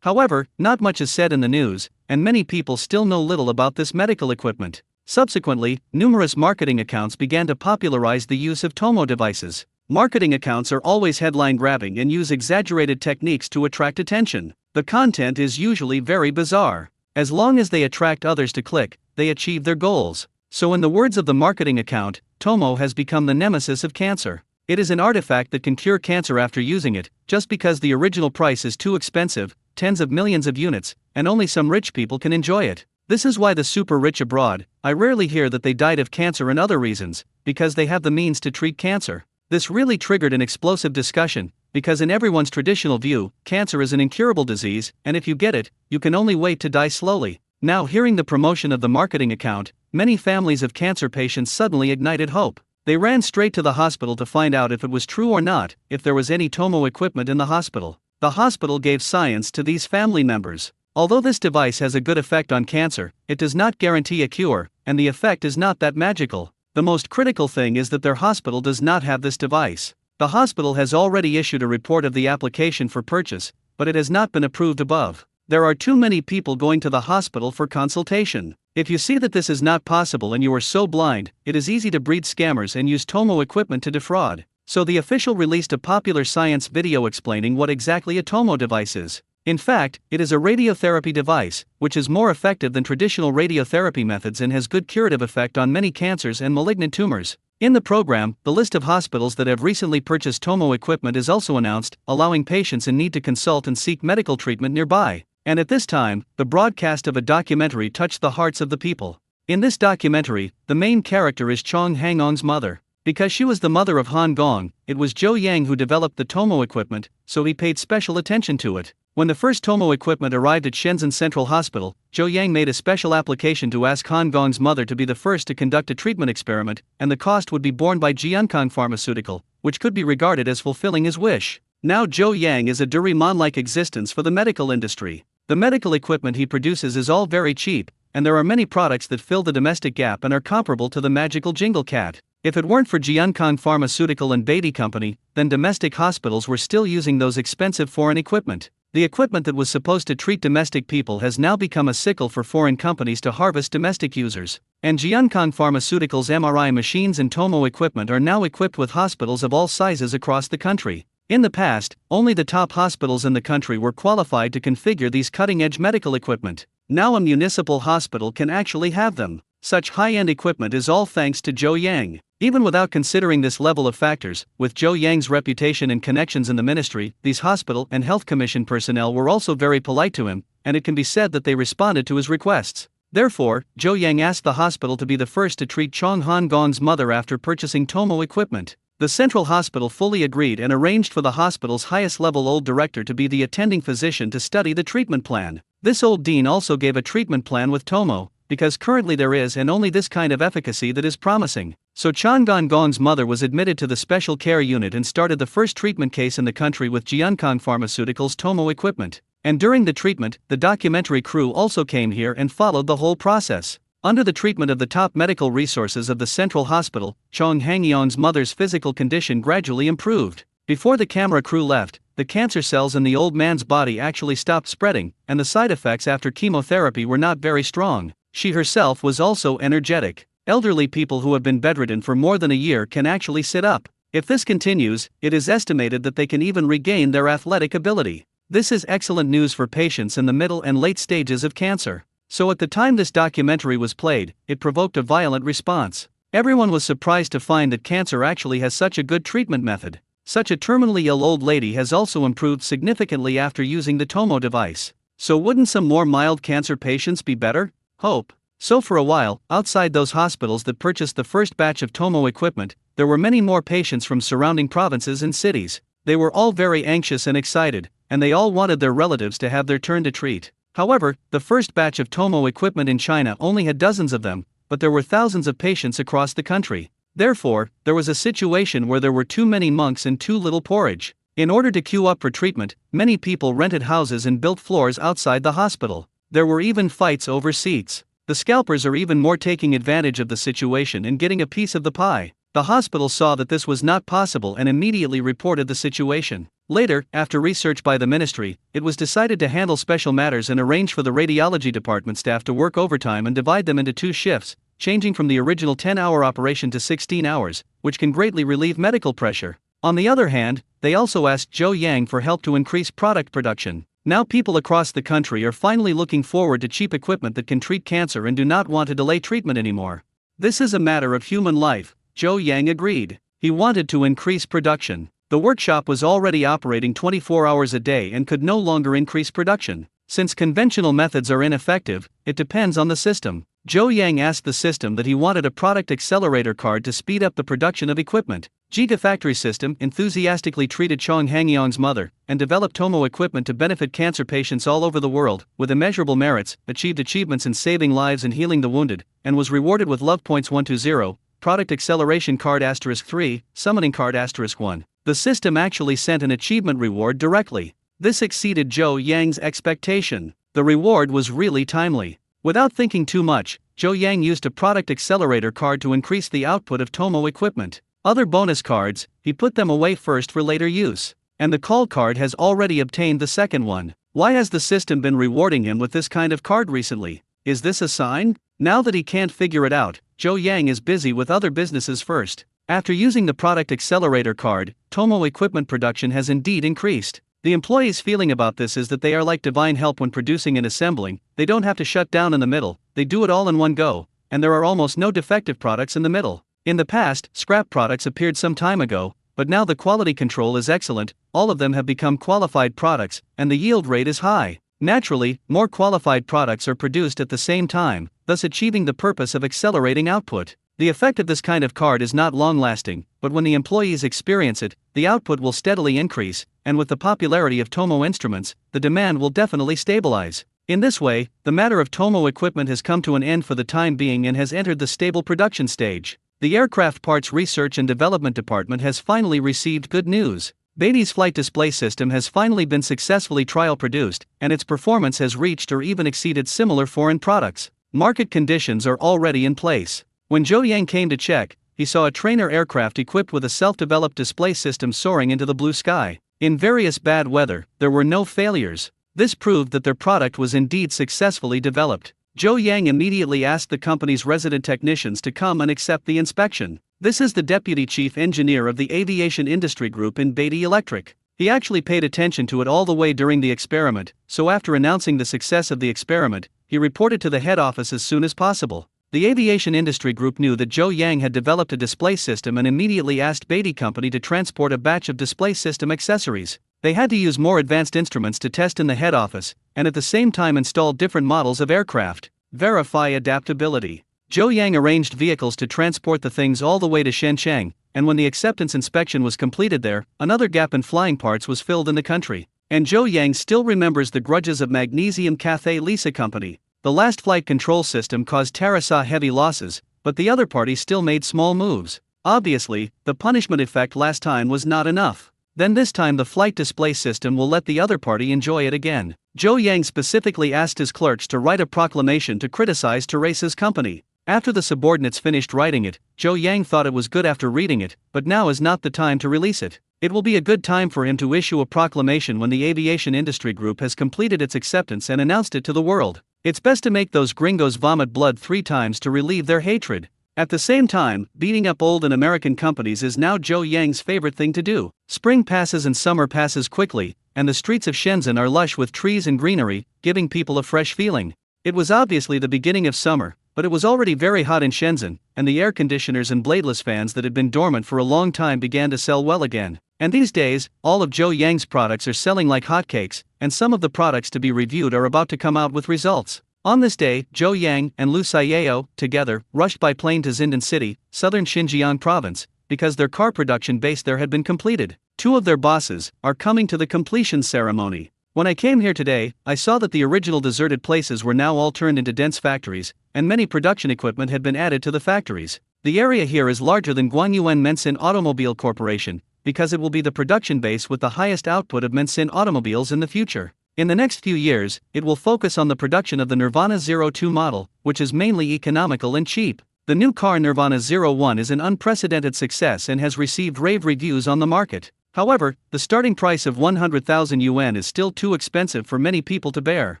However, not much is said in the news, and many people still know little about this medical equipment. Subsequently, numerous marketing accounts began to popularize the use of Tomo devices. Marketing accounts are always headline-grabbing and use exaggerated techniques to attract attention. The content is usually very bizarre. As long as they attract others to click, they achieve their goals. So in the words of the marketing account, Tomo has become the nemesis of cancer. It is an artifact that can cure cancer after using it, just because the original price is too expensive, tens of millions of units, and only some rich people can enjoy it. This is why the super rich abroad, I rarely hear that they died of cancer and other reasons, because they have the means to treat cancer. This really triggered an explosive discussion, because in everyone's traditional view, cancer is an incurable disease, and if you get it, you can only wait to die slowly. Now, hearing the promotion of the marketing account, many families of cancer patients suddenly ignited hope. They ran straight to the hospital to find out if it was true or not, if there was any Tomo equipment in the hospital. The hospital gave science to these family members. Although this device has a good effect on cancer, it does not guarantee a cure, and the effect is not that magical. The most critical thing is that their hospital does not have this device. The hospital has already issued a report of the application for purchase, but it has not been approved above. There are too many people going to the hospital for consultation. If you see that this is not possible and you are so blind, it is easy to breed scammers and use Tomo equipment to defraud. So the official released a popular science video explaining what exactly a Tomo device is. In fact, it is a radiotherapy device, which is more effective than traditional radiotherapy methods and has good curative effect on many cancers and malignant tumors. In the program, the list of hospitals that have recently purchased Tomo equipment is also announced, allowing patients in need to consult and seek medical treatment nearby. And at this time, the broadcast of a documentary touched the hearts of the people. In this documentary, the main character is Chong Hangong's mother. Because she was the mother of Han Gong, it was Zhou Yang who developed the Tomo equipment, so he paid special attention to it. When the first Tomo equipment arrived at Shenzhen Central Hospital, Zhou Yang made a special application to ask Han Gong's mother to be the first to conduct a treatment experiment, and the cost would be borne by Jiankang Pharmaceutical, which could be regarded as fulfilling his wish. Now Zhou Yang is a Doraemon-like existence for the medical industry. The medical equipment he produces is all very cheap, and there are many products that fill the domestic gap and are comparable to the magical Jingle Cat. If it weren't for Jiankang Pharmaceutical and Beatty Company, then domestic hospitals were still using those expensive foreign equipment. The equipment that was supposed to treat domestic people has now become a sickle for foreign companies to harvest domestic users. And Jiankang Pharmaceutical's MRI machines and Tomo equipment are now equipped with hospitals of all sizes across the country. In the past, only the top hospitals in the country were qualified to configure these cutting-edge medical equipment. Now a municipal hospital can actually have them. Such high-end equipment is all thanks to Zhou Yang. Even without considering this level of factors, with Zhou Yang's reputation and connections in the ministry, these hospital and health commission personnel were also very polite to him, and it can be said that they responded to his requests. Therefore, Zhou Yang asked the hospital to be the first to treat Chong Han Gong's mother after purchasing Tomo equipment. The central hospital fully agreed and arranged for the hospital's highest-level old director to be the attending physician to study the treatment plan. This old dean also gave a treatment plan with Tomo, because currently there is and only this kind of efficacy that is promising. So Chong Han Gong's mother was admitted to the special care unit and started the first treatment case in the country with Jiankang Pharmaceutical's Tomo equipment. And during the treatment, the documentary crew also came here and followed the whole process. Under the treatment of the top medical resources of the central hospital, Chong Hangyong's mother's physical condition gradually improved. Before the camera crew left, the cancer cells in the old man's body actually stopped spreading, and the side effects after chemotherapy were not very strong. She herself was also energetic. Elderly people who have been bedridden for more than a year can actually sit up. If this continues, it is estimated that they can even regain their athletic ability. This is excellent news for patients in the middle and late stages of cancer. So at the time this documentary was played, it provoked a violent response. Everyone was surprised to find that cancer actually has such a good treatment method. Such a terminally ill old lady has also improved significantly after using the Tomo device. So wouldn't some more mild cancer patients be better? Hope. So for a while, outside those hospitals that purchased the first batch of Tomo equipment, there were many more patients from surrounding provinces and cities. They were all very anxious and excited, and they all wanted their relatives to have their turn to treat. However, the first batch of Tomo equipment in China only had dozens of them, but there were thousands of patients across the country. Therefore, there was a situation where there were too many monks and too little porridge. In order to queue up for treatment, many people rented houses and built floors outside the hospital. There were even fights over seats. The scalpers are even more taking advantage of the situation and getting a piece of the pie. The hospital saw that this was not possible and immediately reported the situation. Later, after research by the ministry, it was decided to handle special matters and arrange for the radiology department staff to work overtime and divide them into 2 shifts, changing from the original 10-hour operation to 16 hours, which can greatly relieve medical pressure. On the other hand, they also asked Zhou Yang for help to increase product production. Now people across the country are finally looking forward to cheap equipment that can treat cancer and do not want to delay treatment anymore. This is a matter of human life, Zhou Yang agreed. He wanted to increase production. The workshop was already operating 24 hours a day and could no longer increase production. Since conventional methods are ineffective, it depends on the system. Zhou Yang asked the system that he wanted a product accelerator card to speed up the production of equipment. Gigafactory System enthusiastically treated Chong Hangyong's mother, and developed Tomo equipment to benefit cancer patients all over the world, with immeasurable merits, achieved achievements in saving lives and healing the wounded, and was rewarded with love points 120, Product Acceleration Card *3, Summoning Card *1. The system actually sent an achievement reward directly. This exceeded Zhou Yang's expectation. The reward was really timely. Without thinking too much, Zhou Yang used a product accelerator card to increase the output of Tomo equipment. Other bonus cards, he put them away first for later use. And the call card has already obtained the second one. Why has the system been rewarding him with this kind of card recently? Is this a sign? Now that he can't figure it out, Zhou Yang is busy with other businesses first. After using the product accelerator card, Tomo equipment production has indeed increased. The employees' feeling about this is that they are like divine help when producing and assembling. They don't have to shut down in the middle, they do it all in one go, and there are almost no defective products in the middle. In the past, scrap products appeared some time ago, but now the quality control is excellent, all of them have become qualified products, and the yield rate is high. Naturally, more qualified products are produced at the same time, thus achieving the purpose of accelerating output. The effect of this kind of card is not long-lasting, but when the employees experience it, the output will steadily increase, and with the popularity of Tomo instruments, the demand will definitely stabilize. In this way, the matter of Tomo equipment has come to an end for the time being and has entered the stable production stage. The Aircraft Parts Research and Development Department has finally received good news. Beatty's flight display system has finally been successfully trial-produced, and its performance has reached or even exceeded similar foreign products. Market conditions are already in place. When Zhou Yang came to check, he saw a trainer aircraft equipped with a self-developed display system soaring into the blue sky. In various bad weather, there were no failures. This proved that their product was indeed successfully developed. Zhou Yang immediately asked the company's resident technicians to come and accept the inspection. This is the deputy chief engineer of the aviation industry group in Beatty Electric. He actually paid attention to it all the way during the experiment, so after announcing the success of the experiment, he reported to the head office as soon as possible. The aviation industry group knew that Zhou Yang had developed a display system and immediately asked Beatty Company to transport a batch of display system accessories. They had to use more advanced instruments to test in the head office, and at the same time install different models of aircraft. Verify adaptability. Zhou Yang arranged vehicles to transport the things all the way to Shenzhen, and when the acceptance inspection was completed there, another gap in flying parts was filled in the country. And Zhou Yang still remembers the grudges of Magnesium Cathay Lisa Company. The last flight control system caused Tarasa heavy losses, but the other party still made small moves. Obviously, the punishment effect last time was not enough. Then this time the flight display system will let the other party enjoy it again. Zhou Yang specifically asked his clerks to write a proclamation to criticize Teresa's company. After the subordinates finished writing it, Zhou Yang thought it was good after reading it, but now is not the time to release it. It will be a good time for him to issue a proclamation when the aviation industry group has completed its acceptance and announced it to the world. It's best to make those gringos vomit blood 3 times to relieve their hatred. At the same time, beating up old and American companies is now Zhou Yang's favorite thing to do. Spring passes and summer passes quickly, and the streets of Shenzhen are lush with trees and greenery, giving people a fresh feeling. It was obviously the beginning of summer, but it was already very hot in Shenzhen, and the air conditioners and bladeless fans that had been dormant for a long time began to sell well again. And these days, all of Zhou Yang's products are selling like hotcakes, and some of the products to be reviewed are about to come out with results. On this day, Zhou Yang and Lu Xiao, together, rushed by plane to Xinden City, southern Xinjiang province, because their car production base there had been completed. 2 of their bosses are coming to the completion ceremony. When I came here today, I saw that the original deserted places were now all turned into dense factories, and many production equipment had been added to the factories. The area here is larger than Guanyuan Mensin Automobile Corporation, because it will be the production base with the highest output of Mensin automobiles in the future. In the next few years, it will focus on the production of the Nirvana 02 model, which is mainly economical and cheap. The new car Nirvana 01 is an unprecedented success and has received rave reviews on the market. However, the starting price of 100,000 yuan is still too expensive for many people to bear.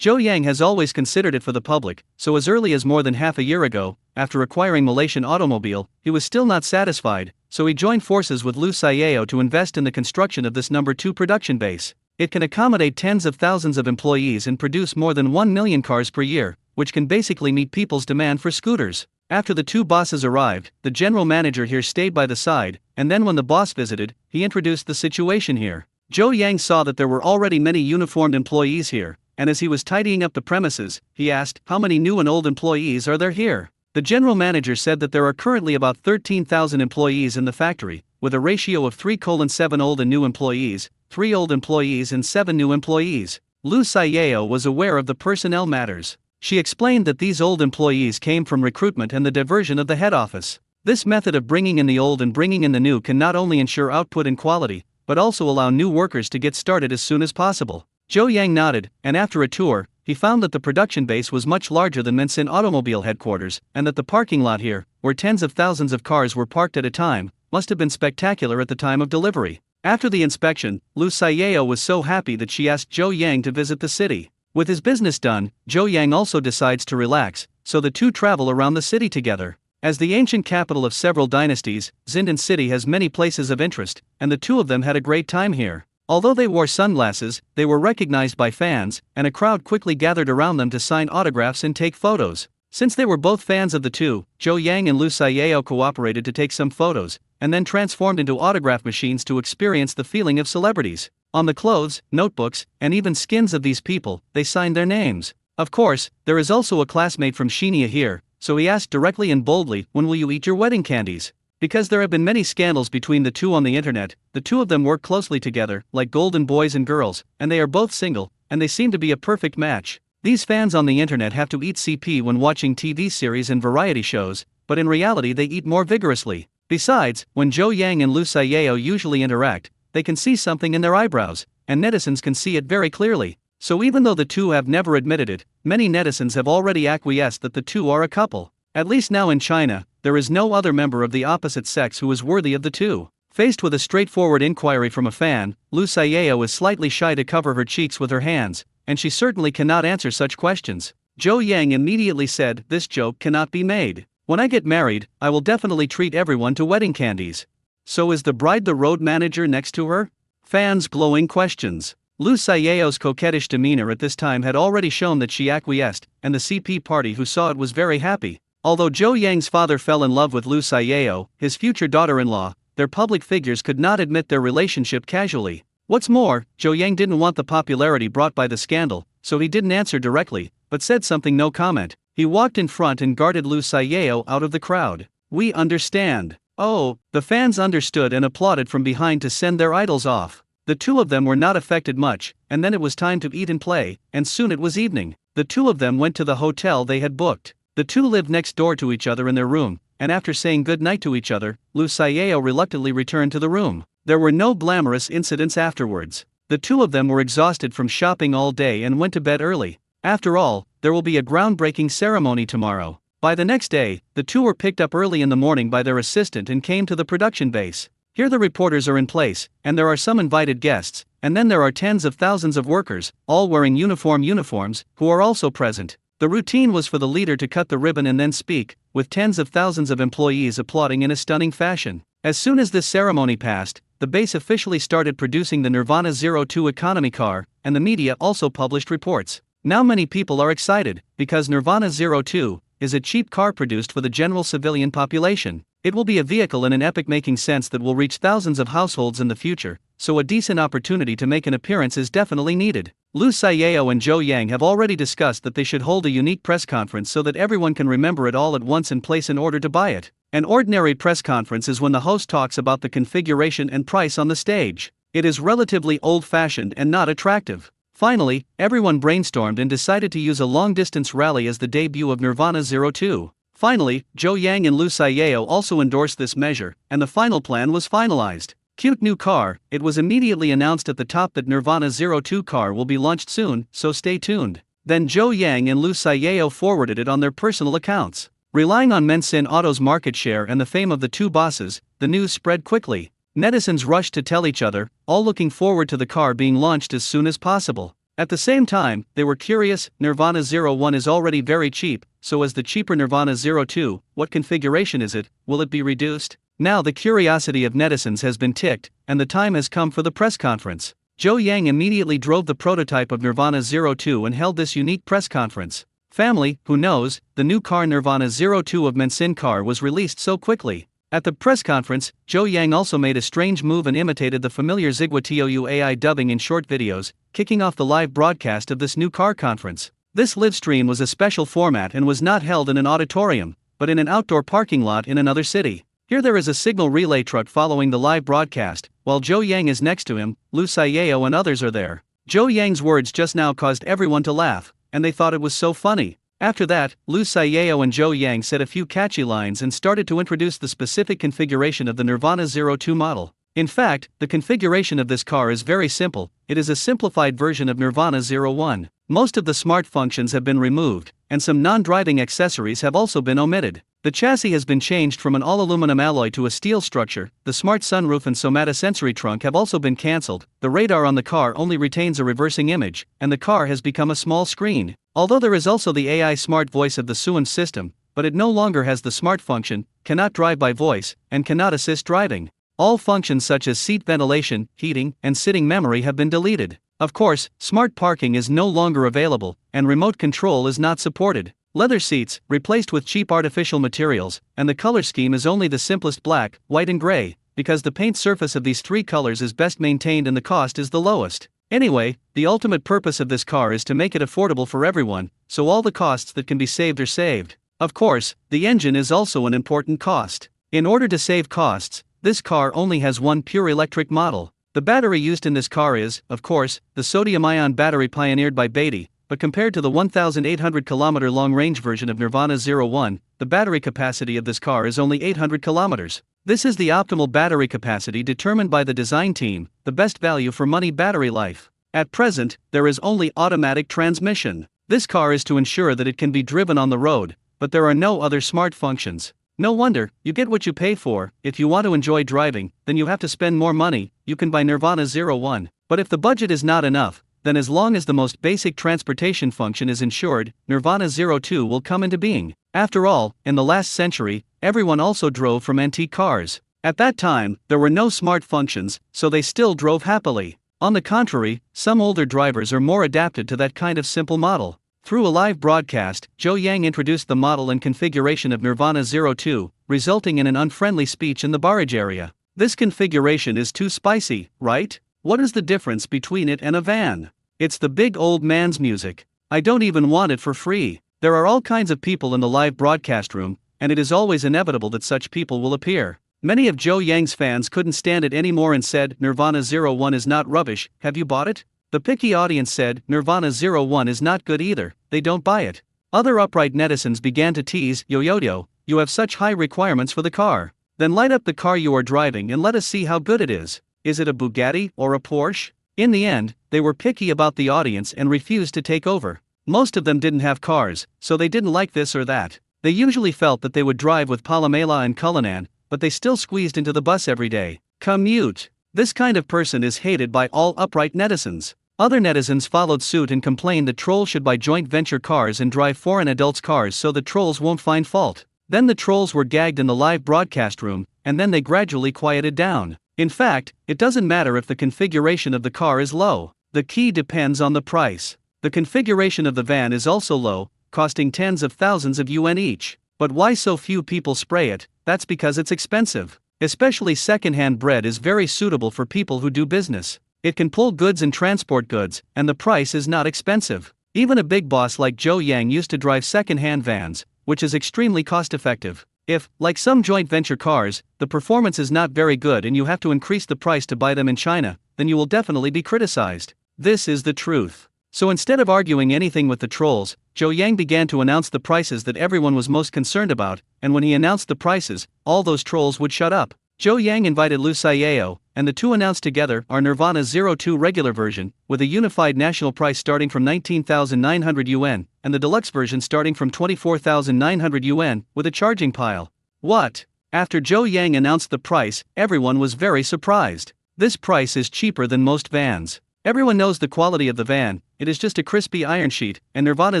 Zhou Yang has always considered it for the public, so as early as more than half a year ago, after acquiring Malaysian Automobile, he was still not satisfied, so he joined forces with Lu Xiao to invest in the construction of this number 2 production base. It can accommodate tens of thousands of employees and produce more than 1 million cars per year, which can basically meet people's demand for scooters. After the two bosses arrived, the general manager here stayed by the side, and then when the boss visited, he introduced the situation here. Zhou Yang saw that there were already many uniformed employees here, and as he was tidying up the premises, he asked, "How many new and old employees are there here?" The general manager said that there are currently about 13,000 employees in the factory, with a ratio of 3:7 old and new employees, 3 old employees and 7 new employees. Lu Xiao was aware of the personnel matters. She explained that these old employees came from recruitment and the diversion of the head office. This method of bringing in the old and bringing in the new can not only ensure output and quality, but also allow new workers to get started as soon as possible. Zhou Yang nodded, and after a tour, he found that the production base was much larger than Manhwa Automobile headquarters, and that the parking lot here, where tens of thousands of cars were parked at a time, must have been spectacular at the time of delivery. After the inspection, Lu Xiao was so happy that she asked Zhou Yang to visit the city. With his business done, Zhou Yang also decides to relax, so the two travel around the city together. As the ancient capital of several dynasties, Zindan City has many places of interest, and the two of them had a great time here. Although they wore sunglasses, they were recognized by fans, and a crowd quickly gathered around them to sign autographs and take photos. Since they were both fans of the two, Zhou Yang and Lu Xiao cooperated to take some photos, and then transformed into autograph machines to experience the feeling of celebrities. On the clothes, notebooks, and even skins of these people, they signed their names. Of course, there is also a classmate from Shinya here, so he asked directly and boldly, "When will you eat your wedding candies?" Because there have been many scandals between the two on the internet, the two of them work closely together, like golden boys and girls, and they are both single, and they seem to be a perfect match. These fans on the internet have to eat CP when watching TV series and variety shows, but in reality they eat more vigorously. Besides, when Zhou Yang and Lu Xiao usually interact, they can see something in their eyebrows, and netizens can see it very clearly. So even though the two have never admitted it, many netizens have already acquiesced that the two are a couple. At least now in China, there is no other member of the opposite sex who is worthy of the two. Faced with a straightforward inquiry from a fan, Lu Xiao is slightly shy to cover her cheeks with her hands, and she certainly cannot answer such questions. Zhou Yang immediately said, "This joke cannot be made. When I get married, I will definitely treat everyone to wedding candies." So is the bride the road manager next to her? Fans' glowing questions. Lu Xiao's coquettish demeanor at this time had already shown that she acquiesced, and the CP party who saw it was very happy. Although Zhou Yang's father fell in love with Lu Xiao, his future daughter-in-law, their public figures could not admit their relationship casually. What's more, Zhou Yang didn't want the popularity brought by the scandal, so he didn't answer directly, but said something no comment. He walked in front and guarded Lu Xiao out of the crowd. "We understand." Oh, the fans understood and applauded from behind to send their idols off. The two of them were not affected much, and then it was time to eat and play, and soon it was evening. The two of them went to the hotel they had booked. The two lived next door to each other in their room, and after saying good night to each other, Lu Xiao reluctantly returned to the room. There were no glamorous incidents afterwards. The two of them were exhausted from shopping all day and went to bed early. After all, there will be a groundbreaking ceremony tomorrow. By the next day, the two were picked up early in the morning by their assistant and came to the production base. Here the reporters are in place, and there are some invited guests, and then there are tens of thousands of workers, all wearing uniforms, who are also present. The routine was for the leader to cut the ribbon and then speak, with tens of thousands of employees applauding in a stunning fashion. As soon as this ceremony passed, the base officially started producing the Nirvana 02 economy car, and the media also published reports. Now many people are excited, because Nirvana 02 is a cheap car produced for the general civilian population. It will be a vehicle in an epic-making sense that will reach thousands of households in the future, so a decent opportunity to make an appearance is definitely needed. Lu Xiao and Zhou Yang have already discussed that they should hold a unique press conference so that everyone can remember it all at once and place an order to buy it. An ordinary press conference is when the host talks about the configuration and price on the stage. It is relatively old-fashioned and not attractive. Finally, everyone brainstormed and decided to use a long-distance rally as the debut of Nirvana 02. Finally, Zhou Yang and Lu Xiao also endorsed this measure, and the final plan was finalized. Cute new car. It was immediately announced at the top that Nirvana 02 car will be launched soon, so stay tuned. Then Zhou Yang and Lu Xiao forwarded it on their personal accounts. Relying on Mensin Auto's market share and the fame of the two bosses, the news spread quickly. Netizens rushed to tell each other, all looking forward to the car being launched as soon as possible. At the same time, they were curious. Nirvana 01 is already very cheap, so as the cheaper Nirvana 02, what configuration is it? Will it be reduced? Now the curiosity of netizens has been ticked, and the time has come for the press conference. Zhou Yang immediately drove the prototype of Nirvana 02 and held this unique press conference. Family, who knows, the new car Nirvana 02 of Mensin car was released so quickly. At the press conference, Zhou Yang also made a strange move and imitated the familiar Zigwa Tou AI dubbing in short videos, kicking off the live broadcast of this new car conference. This live stream was a special format and was not held in an auditorium, but in an outdoor parking lot in another city. Here there is a signal relay truck following the live broadcast, while Zhou Yang is next to him, Lu Xiao and others are there. Zhou Yang's words just now caused everyone to laugh, and they thought it was so funny. After that, Lu Xiao and Zhou Yang said a few catchy lines and started to introduce the specific configuration of the Nirvana 02 model. In fact, the configuration of this car is very simple. It is a simplified version of Nirvana 01. Most of the smart functions have been removed, and some non-driving accessories have also been omitted. The chassis has been changed from an all-aluminum alloy to a steel structure, the smart sunroof and somatosensory trunk have also been cancelled, the radar on the car only retains a reversing image, and the car has become a small screen. Although there is also the AI smart voice of the Suan system, but it no longer has the smart function, cannot drive by voice, and cannot assist driving. All functions such as seat ventilation, heating, and sitting memory have been deleted. Of course, smart parking is no longer available, and remote control is not supported. Leather seats, replaced with cheap artificial materials, and the color scheme is only the simplest black, white and gray, because the paint surface of these three colors is best maintained and the cost is the lowest. Anyway, the ultimate purpose of this car is to make it affordable for everyone, so all the costs that can be saved are saved. Of course, the engine is also an important cost. In order to save costs, this car only has one pure electric model. The battery used in this car is, of course, the sodium-ion battery pioneered by Beatty, but compared to the 1,800 km long-range version of Nirvana 01, the battery capacity of this car is only 800 km. This is the optimal battery capacity determined by the design team, the best value for money battery life. At present, there is only automatic transmission. This car is to ensure that it can be driven on the road, but there are no other smart functions. No wonder, you get what you pay for. If you want to enjoy driving, then you have to spend more money. You can buy Nirvana 01. But if the budget is not enough, then as long as the most basic transportation function is ensured, Nirvana 02 will come into being. After all, in the last century, everyone also drove from antique cars. At that time, there were no smart functions, so they still drove happily. On the contrary, some older drivers are more adapted to that kind of simple model. Through a live broadcast, Zhou Yang introduced the model and configuration of Nirvana 02, resulting in an unfriendly speech in the barrage area. This configuration is too spicy, right? What is the difference between it and a van? It's the big old man's music. I don't even want it for free. There are all kinds of people in the live broadcast room, and it is always inevitable that such people will appear. Many of Zhou Yang's fans couldn't stand it anymore and said, Nirvana 01 is not rubbish, have you bought it? The picky audience said, Nirvana 01 is not good either, they don't buy it. Other upright netizens began to tease, Yo, you have such high requirements for the car. Then light up the car you are driving and let us see how good it is. Is it a Bugatti or a Porsche? In the end, they were picky about the audience and refused to take over. Most of them didn't have cars, so they didn't like this or that. They usually felt that they would drive with Palomela and Cullinan, but they still squeezed into the bus every day. Commute. This kind of person is hated by all upright netizens. Other netizens followed suit and complained that trolls should buy joint venture cars and drive foreign adults' cars so the trolls won't find fault. Then the trolls were gagged in the live broadcast room, and then they gradually quieted down. In fact, it doesn't matter if the configuration of the car is low. The key depends on the price. The configuration of the van is also low, costing tens of thousands of yuan each. But why so few people spray it? That's because it's expensive. Especially second-hand bread is very suitable for people who do business. It can pull goods and transport goods, and the price is not expensive. Even a big boss like Zhou Yang used to drive second-hand vans, which is extremely cost-effective. If, like some joint venture cars, the performance is not very good and you have to increase the price to buy them in China, then you will definitely be criticized. This is the truth. So instead of arguing anything with the trolls, Zhou Yang began to announce the prices that everyone was most concerned about, and when he announced the prices, all those trolls would shut up. Zhou Yang invited Lu Xiao, and the two announced together our Nirvana 02 regular version, with a unified national price starting from 19,900 yuan, and the deluxe version starting from 24,900 yuan, with a charging pile. What? After Zhou Yang announced the price, everyone was very surprised. This price is cheaper than most vans. Everyone knows the quality of the van, it is just a crispy iron sheet, and Nirvana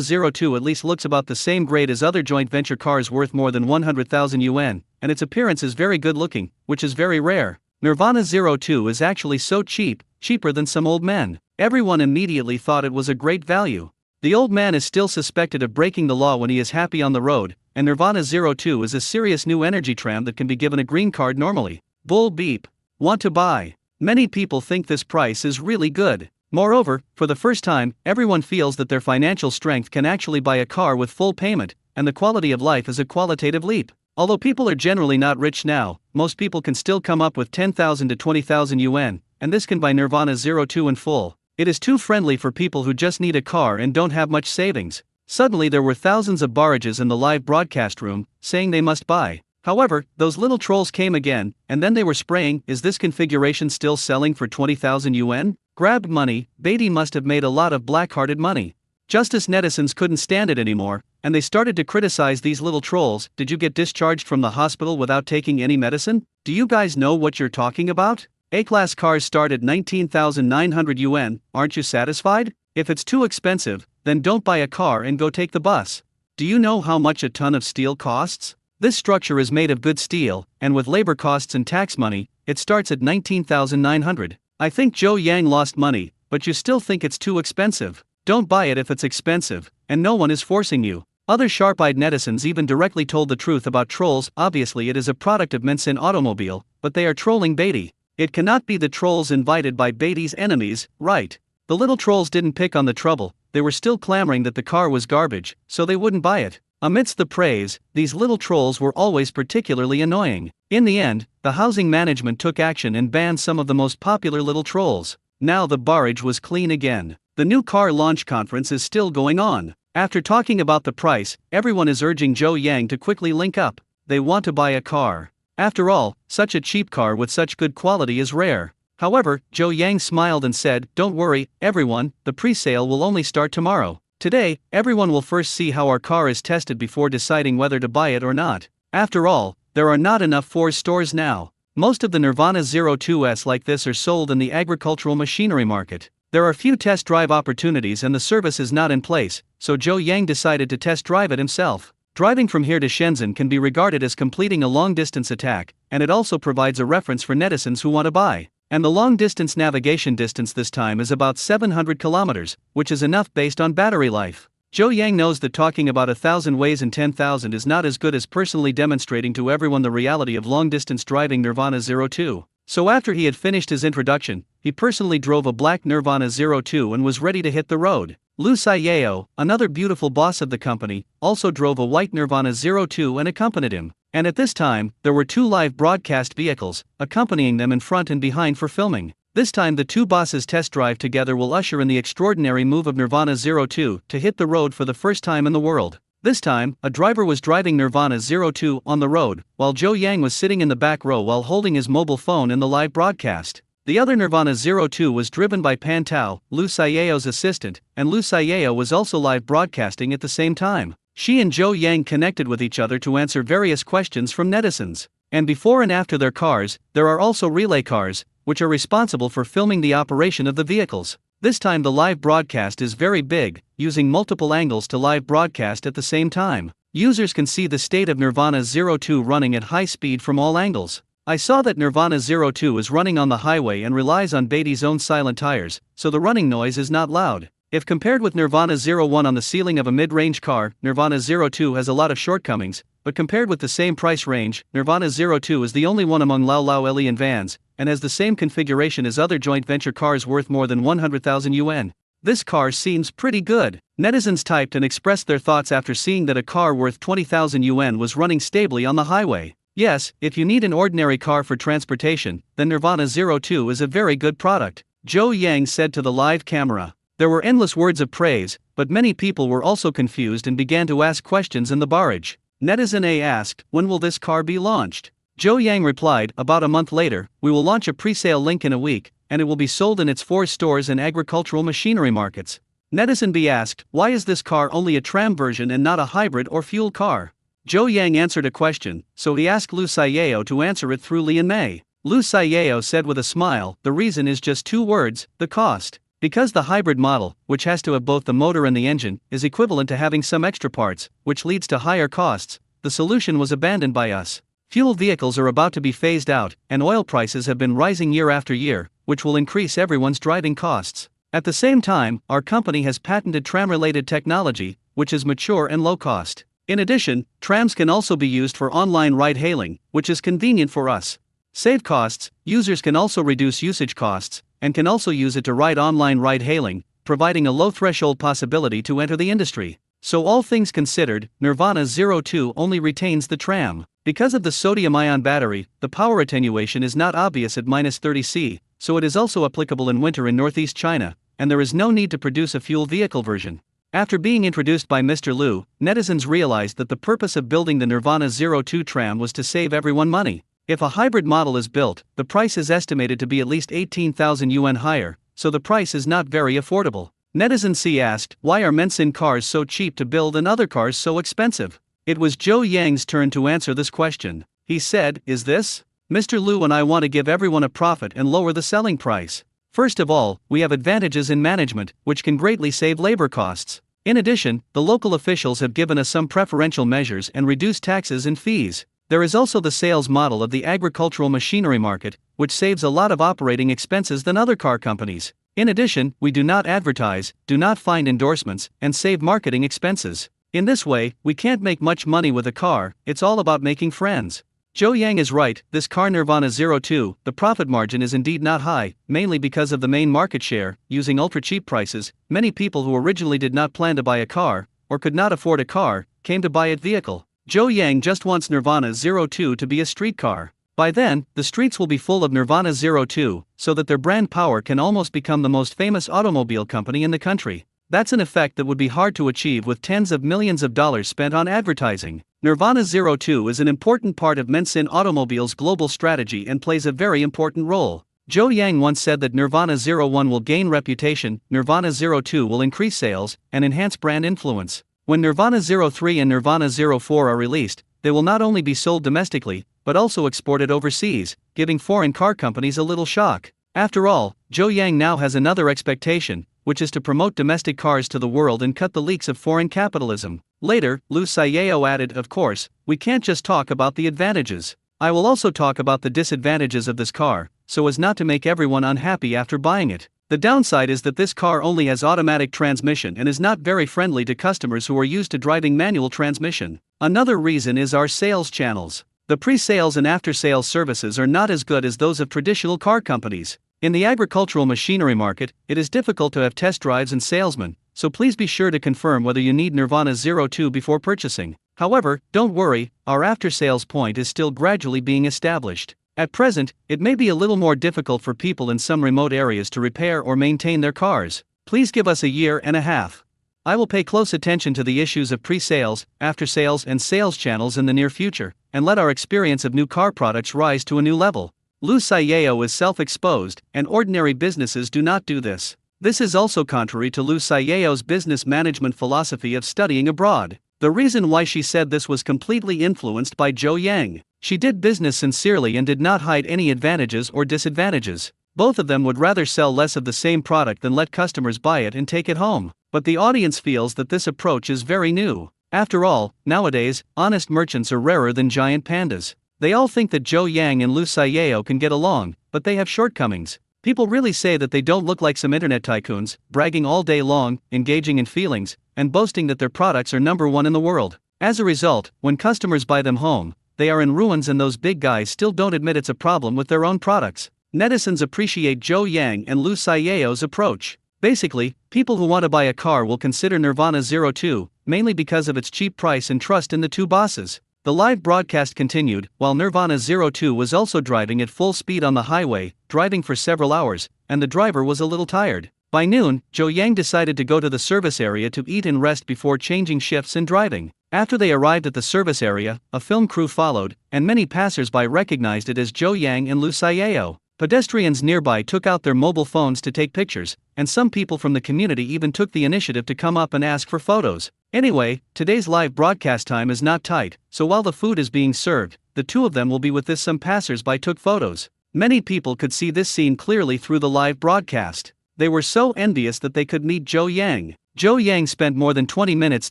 02 at least looks about the same grade as other joint venture cars worth more than 100,000 yuan, and its appearance is very good looking, which is very rare. Nirvana 02 is actually so cheap, cheaper than some old men. Everyone immediately thought it was a great value. The old man is still suspected of breaking the law when he is happy on the road, and Nirvana 02 is a serious new energy tram that can be given a green card normally. Bull beep. Want to buy. Many people think this price is really good. Moreover, for the first time, everyone feels that their financial strength can actually buy a car with full payment, and the quality of life is a qualitative leap. Although people are generally not rich now, most people can still come up with 10,000 to 20,000 yuan, and this can buy Nirvana 02 in full. It is too friendly for people who just need a car and don't have much savings. Suddenly there were thousands of barrages in the live broadcast room, saying they must buy. However, those little trolls came again, and then they were spraying, "Is this configuration still selling for 20,000 yuan? Grabbed money, Beatty must have made a lot of black-hearted money." Justice netizens couldn't stand it anymore, and they started to criticize these little trolls. Did you get discharged from the hospital without taking any medicine? Do you guys know what you're talking about? A-class cars start at 19,900 yuan, aren't you satisfied? If it's too expensive, then don't buy a car and go take the bus. Do you know how much a ton of steel costs? This structure is made of good steel, and with labor costs and tax money, it starts at 19,900. I think Zhou Yang lost money, but you still think it's too expensive. Don't buy it if it's expensive, and no one is forcing you. Other sharp-eyed netizens even directly told the truth about trolls. Obviously it is a product of Minsin Automobile, but they are trolling Beatty. It cannot be the trolls invited by Beatty's enemies, right? The little trolls didn't pick on the trouble, they were still clamoring that the car was garbage, so they wouldn't buy it. Amidst the praise, these little trolls were always particularly annoying. In the end, the housing management took action and banned some of the most popular little trolls. Now the barrage was clean again. The new car launch conference is still going on. After talking about the price, everyone is urging Zhou Yang to quickly link up. They want to buy a car. After all, such a cheap car with such good quality is rare. However, Zhou Yang smiled and said, "Don't worry, everyone, the pre-sale will only start tomorrow. Today, everyone will first see how our car is tested before deciding whether to buy it or not. After all, there are not enough Ford stores now. Most of the Nirvana 02s like this are sold in the agricultural machinery market. There are few test drive opportunities and the service is not in place, so Zhou Yang decided to test drive it himself. Driving from here to Shenzhen can be regarded as completing a long-distance attack, and it also provides a reference for netizens who want to buy. And the long-distance navigation distance this time is about 700 kilometers, which is enough based on battery life. Zhou Yang knows that talking about 1,000 ways in 10,000 is not as good as personally demonstrating to everyone the reality of long-distance driving Nirvana 02. So after he had finished his introduction, he personally drove a black Nirvana 02 and was ready to hit the road. Lu Saiyao, another beautiful boss of the company, also drove a white Nirvana 02 and accompanied him. And at this time, there were two live broadcast vehicles, accompanying them in front and behind for filming. This time the two bosses test drive together will usher in the extraordinary move of Nirvana 02 to hit the road for the first time in the world. This time, a driver was driving Nirvana 02 on the road, while Zhou Yang was sitting in the back row while holding his mobile phone in the live broadcast. The other Nirvana 02 was driven by Pan Tao, Lu Saiyao's assistant, and Lu Saiyao was also live broadcasting at the same time. She and Zhou Yang connected with each other to answer various questions from netizens. And before and after their cars, there are also relay cars, which are responsible for filming the operation of the vehicles. This time the live broadcast is very big, using multiple angles to live broadcast at the same time. Users can see the state of Nirvana 02 running at high speed from all angles. I saw that Nirvana 02 is running on the highway and relies on Beatty's own silent tires, so the running noise is not loud. If compared with Nirvana 01 on the ceiling of a mid-range car, Nirvana 02 has a lot of shortcomings, but compared with the same price range, Nirvana 02 is the only one among Lao Lao Elian vans, and has the same configuration as other joint venture cars worth more than 100,000 yuan. This car seems pretty good. Netizens typed and expressed their thoughts after seeing that a car worth 20,000 yuan was running stably on the highway. Yes, if you need an ordinary car for transportation, then Nirvana 02 is a very good product, Zhou Yang said to the live camera. There were endless words of praise, but many people were also confused and began to ask questions in the barrage. Netizen A asked, "When will this car be launched?" Zhou Yang replied, "About a month later, we will launch a pre-sale link in a week, and it will be sold in its 4 stores and agricultural machinery markets." Netizen B asked, why is this car only a tram version and not a hybrid or fuel car? Zhou Yang answered a question, so he asked Lu Xiao to answer it through Lian Mei. Lu Xiao said with a smile, the reason is just 2 words, the cost. Because the hybrid model, which has to have both the motor and the engine, is equivalent to having some extra parts, which leads to higher costs, the solution was abandoned by us. Fuel vehicles are about to be phased out, and oil prices have been rising year after year, which will increase everyone's driving costs. At the same time, our company has patented tram-related technology, which is mature and low cost. In addition, trams can also be used for online ride-hailing, which is convenient for us. Save costs, users can also reduce usage costs, and can also use it to ride online ride-hailing, providing a low-threshold possibility to enter the industry. So all things considered, Nirvana 02 only retains the tram. Because of the sodium-ion battery, the power attenuation is not obvious at -30°C, so it is also applicable in winter in northeast China, and there is no need to produce a fuel vehicle version. After being introduced by Mr. Lu, netizens realized that the purpose of building the Nirvana 02 tram was to save everyone money. If a hybrid model is built, the price is estimated to be at least 18,000 yuan higher, so the price is not very affordable. Netizen C asked, why are Mensin cars so cheap to build and other cars so expensive? It was Zhou Yang's turn to answer this question. He said, is this? Mr. Lu and I want to give everyone a profit and lower the selling price. First of all, we have advantages in management, which can greatly save labor costs. In addition, the local officials have given us some preferential measures and reduced taxes and fees. There is also the sales model of the agricultural machinery market, which saves a lot of operating expenses than other car companies. In addition, we do not advertise, do not find endorsements, and save marketing expenses. In this way, we can't make much money with a car, it's all about making friends. Zhou Yang is right, this car Nirvana 02, the profit margin is indeed not high, mainly because of the main market share, using ultra-cheap prices. Many people who originally did not plan to buy a car, or could not afford a car, came to buy a vehicle. Zhou Yang just wants Nirvana 02 to be a street car. By then, the streets will be full of Nirvana 02, so that their brand power can almost become the most famous automobile company in the country. That's an effect that would be hard to achieve with tens of millions of dollars spent on advertising. Nirvana 02 is an important part of Mensin Automobile's global strategy and plays a very important role. Zhou Yang once said that Nirvana 01 will gain reputation, Nirvana 02 will increase sales, and enhance brand influence. When Nirvana 03 and Nirvana 04 are released, they will not only be sold domestically, but also exported overseas, giving foreign car companies a little shock. After all, Zhou Yang now has another expectation, which is to promote domestic cars to the world and cut the leaks of foreign capitalism. Later, Lu Xiao added, of course, we can't just talk about the advantages. I will also talk about the disadvantages of this car, so as not to make everyone unhappy after buying it. The downside is that this car only has automatic transmission and is not very friendly to customers who are used to driving manual transmission. Another reason is our sales channels. The pre-sales and after-sales services are not as good as those of traditional car companies. In the agricultural machinery market, it is difficult to have test drives and salesmen, so please be sure to confirm whether you need Nirvana 02 before purchasing. However, don't worry, our after-sales point is still gradually being established. At present, it may be a little more difficult for people in some remote areas to repair or maintain their cars. Please give us a year and a half. I will pay close attention to the issues of pre-sales, after-sales and sales channels in the near future, and let our experience of new car products rise to a new level. Lu Xiao is self-exposed, and ordinary businesses do not do this. This is also contrary to Lu Xiao's business management philosophy of studying abroad. The reason why she said this was completely influenced by Zhou Yang. She did business sincerely and did not hide any advantages or disadvantages. Both of them would rather sell less of the same product than let customers buy it and take it home. But the audience feels that this approach is very new. After all, nowadays, honest merchants are rarer than giant pandas. They all think that Zhou Yang and Lu Xiao can get along, but they have shortcomings. People really say that they don't look like some internet tycoons, bragging all day long, engaging in feelings, and boasting that their products are #1 in the world. As a result, when customers buy them home, they are in ruins and those big guys still don't admit it's a problem with their own products. Netizens appreciate Zhou Yang and Lu Xiao's approach. Basically, people who want to buy a car will consider Nirvana 02, mainly because of its cheap price and trust in the two bosses. The live broadcast continued, while Nirvana 02 was also driving at full speed on the highway, driving for several hours, and the driver was a little tired. By noon, Zhou Yang decided to go to the service area to eat and rest before changing shifts and driving. After they arrived at the service area, a film crew followed, and many passers-by recognized it as Zhou Yang and Lu Xiao. Pedestrians nearby took out their mobile phones to take pictures, and some people from the community even took the initiative to come up and ask for photos. Anyway, today's live broadcast time is not tight, so while the food is being served, the two of them will be with this. Some passers-by took photos. Many people could see this scene clearly through the live broadcast. They were so envious that they could meet Zhou Yang. Zhou Yang spent more than 20 minutes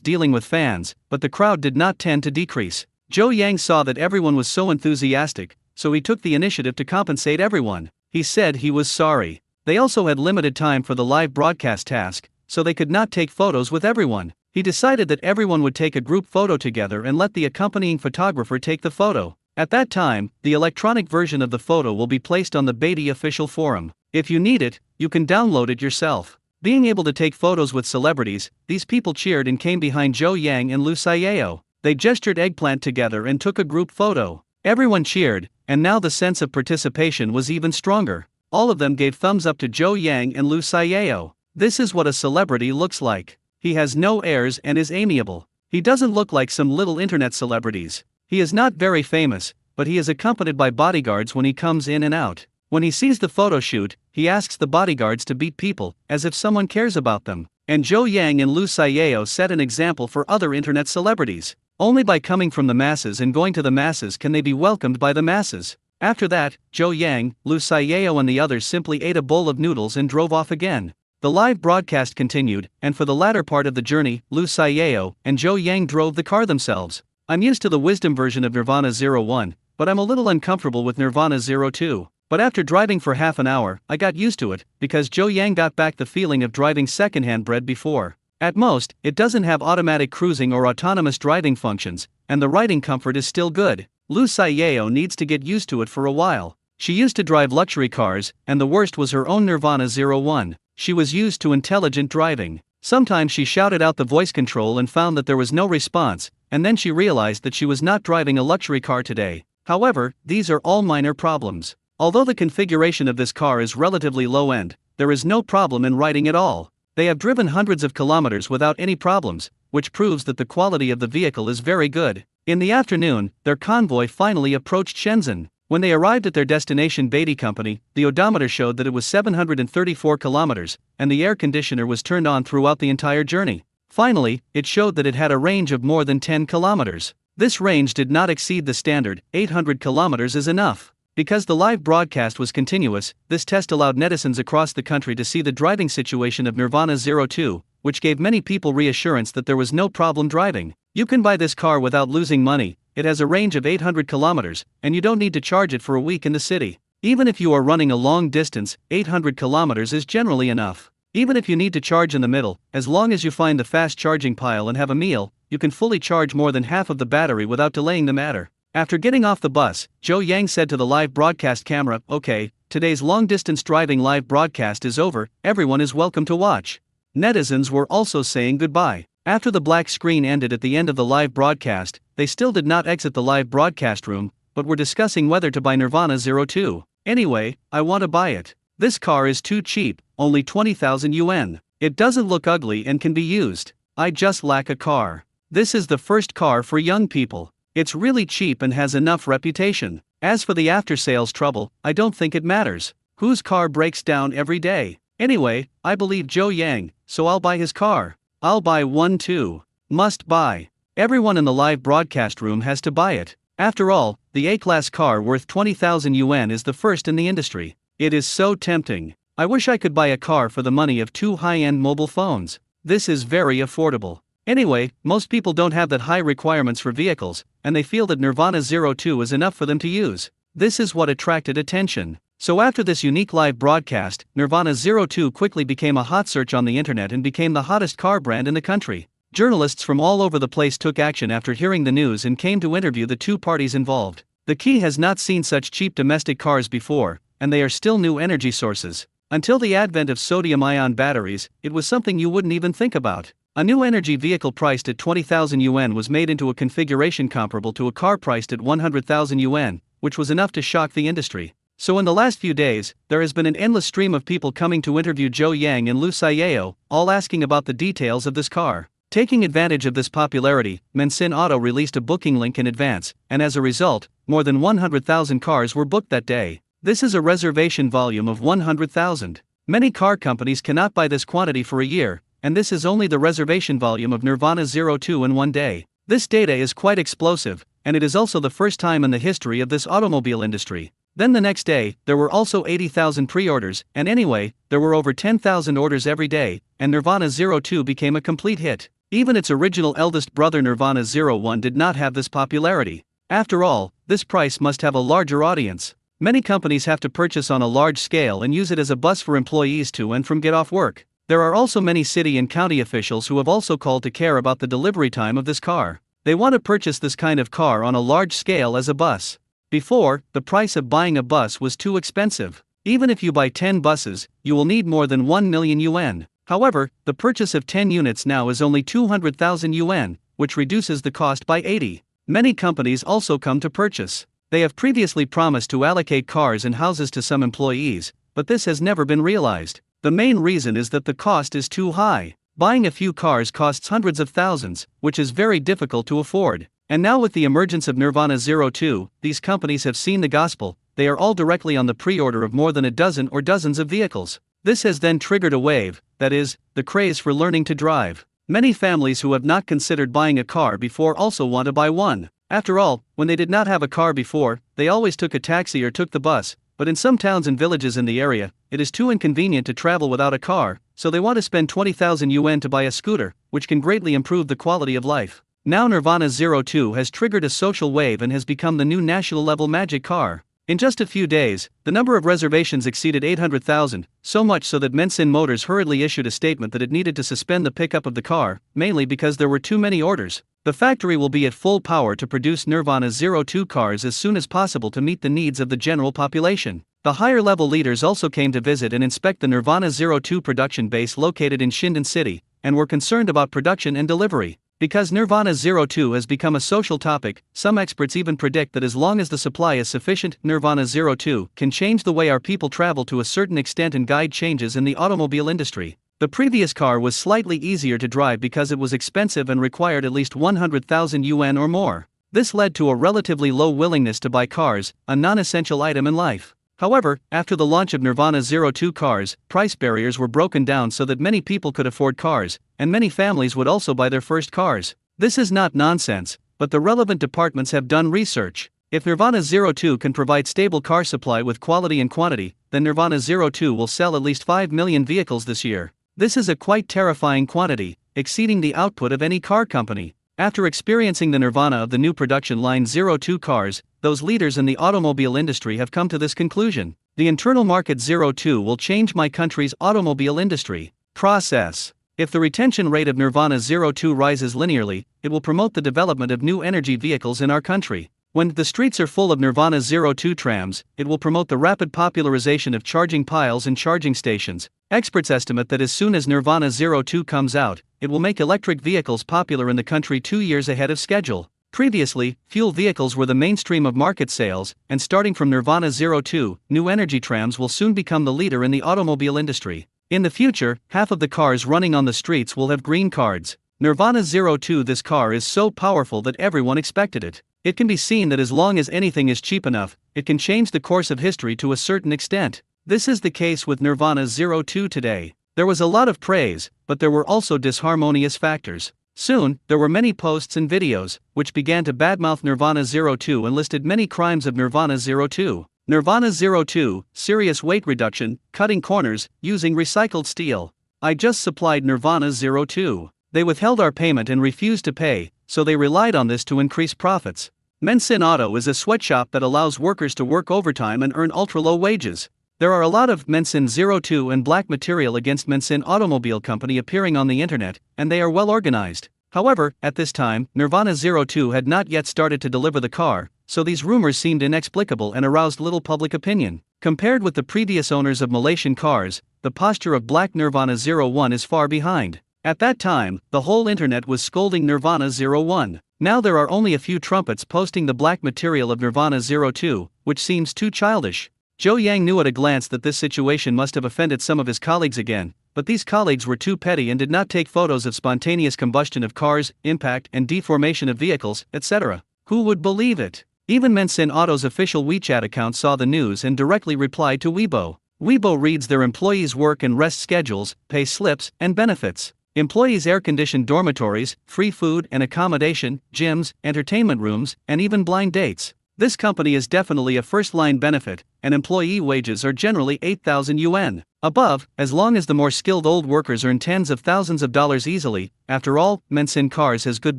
dealing with fans, but the crowd did not tend to decrease. Zhou Yang saw that everyone was so enthusiastic, so he took the initiative to compensate everyone. He said he was sorry. They also had limited time for the live broadcast task, so they could not take photos with everyone. He decided that everyone would take a group photo together and let the accompanying photographer take the photo. At that time, the electronic version of the photo will be placed on the Beatty official forum. If you need it, you can download it yourself. Being able to take photos with celebrities, these people cheered and came behind Zhou Yang and Lu Xiao. They gestured eggplant together and took a group photo. Everyone cheered, and now the sense of participation was even stronger. All of them gave thumbs up to Zhou Yang and Lu Xiao. This is what a celebrity looks like. He has no airs and is amiable. He doesn't look like some little internet celebrities. He is not very famous, but he is accompanied by bodyguards when he comes in and out. When he sees the photo shoot, he asks the bodyguards to beat people, as if someone cares about them. And Zhou Yang and Lu Xiao set an example for other internet celebrities. Only by coming from the masses and going to the masses can they be welcomed by the masses. After that, Zhou Yang, Lu Xiao and the others simply ate a bowl of noodles and drove off again. The live broadcast continued, and for the latter part of the journey, Lu Xiao and Zhou Yang drove the car themselves. I'm used to the wisdom version of Nirvana 01, but I'm a little uncomfortable with Nirvana 02. But after driving for half an hour, I got used to it, because Zhou Yang got back the feeling of driving secondhand bread before. At most, it doesn't have automatic cruising or autonomous driving functions, and the riding comfort is still good. Lu Xiao needs to get used to it for a while. She used to drive luxury cars, and the worst was her own Nirvana 01. She was used to intelligent driving. Sometimes she shouted out the voice control and found that there was no response, and then she realized that she was not driving a luxury car today. However, these are all minor problems. Although the configuration of this car is relatively low-end, there is no problem in riding at all. They have driven hundreds of kilometers without any problems, which proves that the quality of the vehicle is very good. In the afternoon, their convoy finally approached Shenzhen. When they arrived at their destination Beatty Company, the odometer showed that it was 734 kilometers, and the air conditioner was turned on throughout the entire journey. Finally, it showed that it had a range of more than 10 kilometers. This range did not exceed the standard, 800 kilometers is enough. Because the live broadcast was continuous, this test allowed netizens across the country to see the driving situation of Nirvana 02, which gave many people reassurance that there was no problem driving. You can buy this car without losing money. It has a range of 800 kilometers, and you don't need to charge it for a week in the city. Even if you are running a long distance, 800 kilometers is generally enough. Even if you need to charge in the middle, as long as you find the fast charging pile and have a meal, you can fully charge more than half of the battery without delaying the matter. After getting off the bus, Zhou Yang said to the live broadcast camera, "Okay, today's long-distance driving live broadcast is over, everyone is welcome to watch." Netizens were also saying goodbye. After the black screen ended at the end of the live broadcast, they still did not exit the live broadcast room, but were discussing whether to buy Nirvana 02. "Anyway, I want to buy it. This car is too cheap, only 20,000 yuan. It doesn't look ugly and can be used. I just lack a car. This is the first car for young people. It's really cheap and has enough reputation. As for the after-sales trouble, I don't think it matters. Whose car breaks down every day? Anyway, I believe Zhou Yang, so I'll buy his car. I'll buy one too. Must buy." Everyone in the live broadcast room has to buy it. After all, the A-class car worth 20,000 yuan is the first in the industry. It is so tempting. I wish I could buy a car for the money of 2 high-end mobile phones. This is very affordable. Anyway, most people don't have that high requirements for vehicles, and they feel that Nirvana 02 is enough for them to use. This is what attracted attention. So after this unique live broadcast, Nirvana 02 quickly became a hot search on the internet and became the hottest car brand in the country. Journalists from all over the place took action after hearing the news and came to interview the two parties involved. The key has not seen such cheap domestic cars before, and they are still new energy sources. Until the advent of sodium-ion batteries, it was something you wouldn't even think about. A new energy vehicle priced at 20,000 yuan was made into a configuration comparable to a car priced at 100,000 yuan, which was enough to shock the industry. So in the last few days, there has been an endless stream of people coming to interview Zhou Yang and Lu Xiao, all asking about the details of this car. Taking advantage of this popularity, Mensin Auto released a booking link in advance, and as a result, more than 100,000 cars were booked that day. This is a reservation volume of 100,000. Many car companies cannot buy this quantity for a year, and this is only the reservation volume of Nirvana 02 in one day. This data is quite explosive, and it is also the first time in the history of this automobile industry. Then the next day, there were also 80,000 pre-orders, and anyway, there were over 10,000 orders every day, and Nirvana 02 became a complete hit. Even its original eldest brother Nirvana 01 did not have this popularity. After all, this price must have a larger audience. Many companies have to purchase on a large scale and use it as a bus for employees to and from get off work. There are also many city and county officials who have also called to care about the delivery time of this car. They want to purchase this kind of car on a large scale as a bus. Before, the price of buying a bus was too expensive. Even if you buy 10 buses, you will need more than 1 million yuan. However, the purchase of 10 units now is only 200,000 yuan, which reduces the cost by 80. Many companies also come to purchase. They have previously promised to allocate cars and houses to some employees, but this has never been realized. The main reason is that the cost is too high. Buying a few cars costs hundreds of thousands, which is very difficult to afford. And now with the emergence of Nirvana 02, these companies have seen the gospel. They are all directly on the pre-order of more than a dozen or dozens of vehicles. This has then triggered a wave, that is, the craze for learning to drive. Many families who have not considered buying a car before also want to buy one. After all, when they did not have a car before, they always took a taxi or took the bus, but in some towns and villages in the area, it is too inconvenient to travel without a car, so they want to spend 20,000 yuan to buy a scooter, which can greatly improve the quality of life. Now Nirvana 02 has triggered a social wave and has become the new national-level magic car. In just a few days, the number of reservations exceeded 800,000, so much so that Mensin Motors hurriedly issued a statement that it needed to suspend the pickup of the car, mainly because there were too many orders. The factory will be at full power to produce Nirvana 02 cars as soon as possible to meet the needs of the general population. The higher-level leaders also came to visit and inspect the Nirvana 02 production base located in Shindon City, and were concerned about production and delivery. Because Nirvana 02 has become a social topic, some experts even predict that as long as the supply is sufficient, Nirvana 02 can change the way our people travel to a certain extent and guide changes in the automobile industry. The previous car was slightly easier to drive because it was expensive and required at least 100,000 yuan or more. This led to a relatively low willingness to buy cars, a non-essential item in life. However, after the launch of Nirvana 02 cars, price barriers were broken down so that many people could afford cars, and many families would also buy their first cars. This is not nonsense, but the relevant departments have done research. If Nirvana 02 can provide stable car supply with quality and quantity, then Nirvana 02 will sell at least 5 million vehicles this year. This is a quite terrifying quantity, exceeding the output of any car company. After experiencing the nirvana of the new production line 02 cars, those leaders in the automobile industry have come to this conclusion. The internal market 02 will change my country's automobile industry. Process. If the retention rate of Nirvana 02 rises linearly, it will promote the development of new energy vehicles in our country. When the streets are full of Nirvana 02 trams, it will promote the rapid popularization of charging piles and charging stations. Experts estimate that as soon as Nirvana 02 comes out, it will make electric vehicles popular in the country 2 years ahead of schedule. Previously, fuel vehicles were the mainstream of market sales, and starting from Nirvana 02, new energy trams will soon become the leader in the automobile industry. In the future, half of the cars running on the streets will have green cards. Nirvana 02. This car is so powerful that everyone expected it. It can be seen that as long as anything is cheap enough, it can change the course of history to a certain extent. This is the case with Nirvana 02 today. There was a lot of praise, but there were also disharmonious factors. Soon, there were many posts and videos, which began to badmouth Nirvana 02 and listed many crimes of Nirvana 02. Nirvana 02, serious weight reduction, cutting corners, using recycled steel. I just supplied Nirvana 02. They withheld our payment and refused to pay, so they relied on this to increase profits. Mensin Auto is a sweatshop that allows workers to work overtime and earn ultra-low wages. There are a lot of Mensin 02 and black material against Mensin Automobile Company appearing on the internet, and they are well organized. However, at this time, Nirvana 02 had not yet started to deliver the car, so these rumors seemed inexplicable and aroused little public opinion. Compared with the previous owners of Malaysian cars, the posture of black Nirvana 01 is far behind. At that time, the whole internet was scolding Nirvana 01. Now there are only a few trumpets posting the black material of Nirvana 02, which seems too childish. Zhou Yang knew at a glance that this situation must have offended some of his colleagues again, but these colleagues were too petty and did not take photos of spontaneous combustion of cars, impact and deformation of vehicles, etc. Who would believe it? Even Mensin Auto's official WeChat account saw the news and directly replied to Weibo. Weibo reads their employees' work and rest schedules, pay slips, and benefits. Employees' air-conditioned dormitories, free food and accommodation, gyms, entertainment rooms, and even blind dates. This company is definitely a first-line benefit, and employee wages are generally 8,000 yuan. Above, as long as the more skilled old workers earn tens of thousands of dollars easily. After all, Mensin Cars has good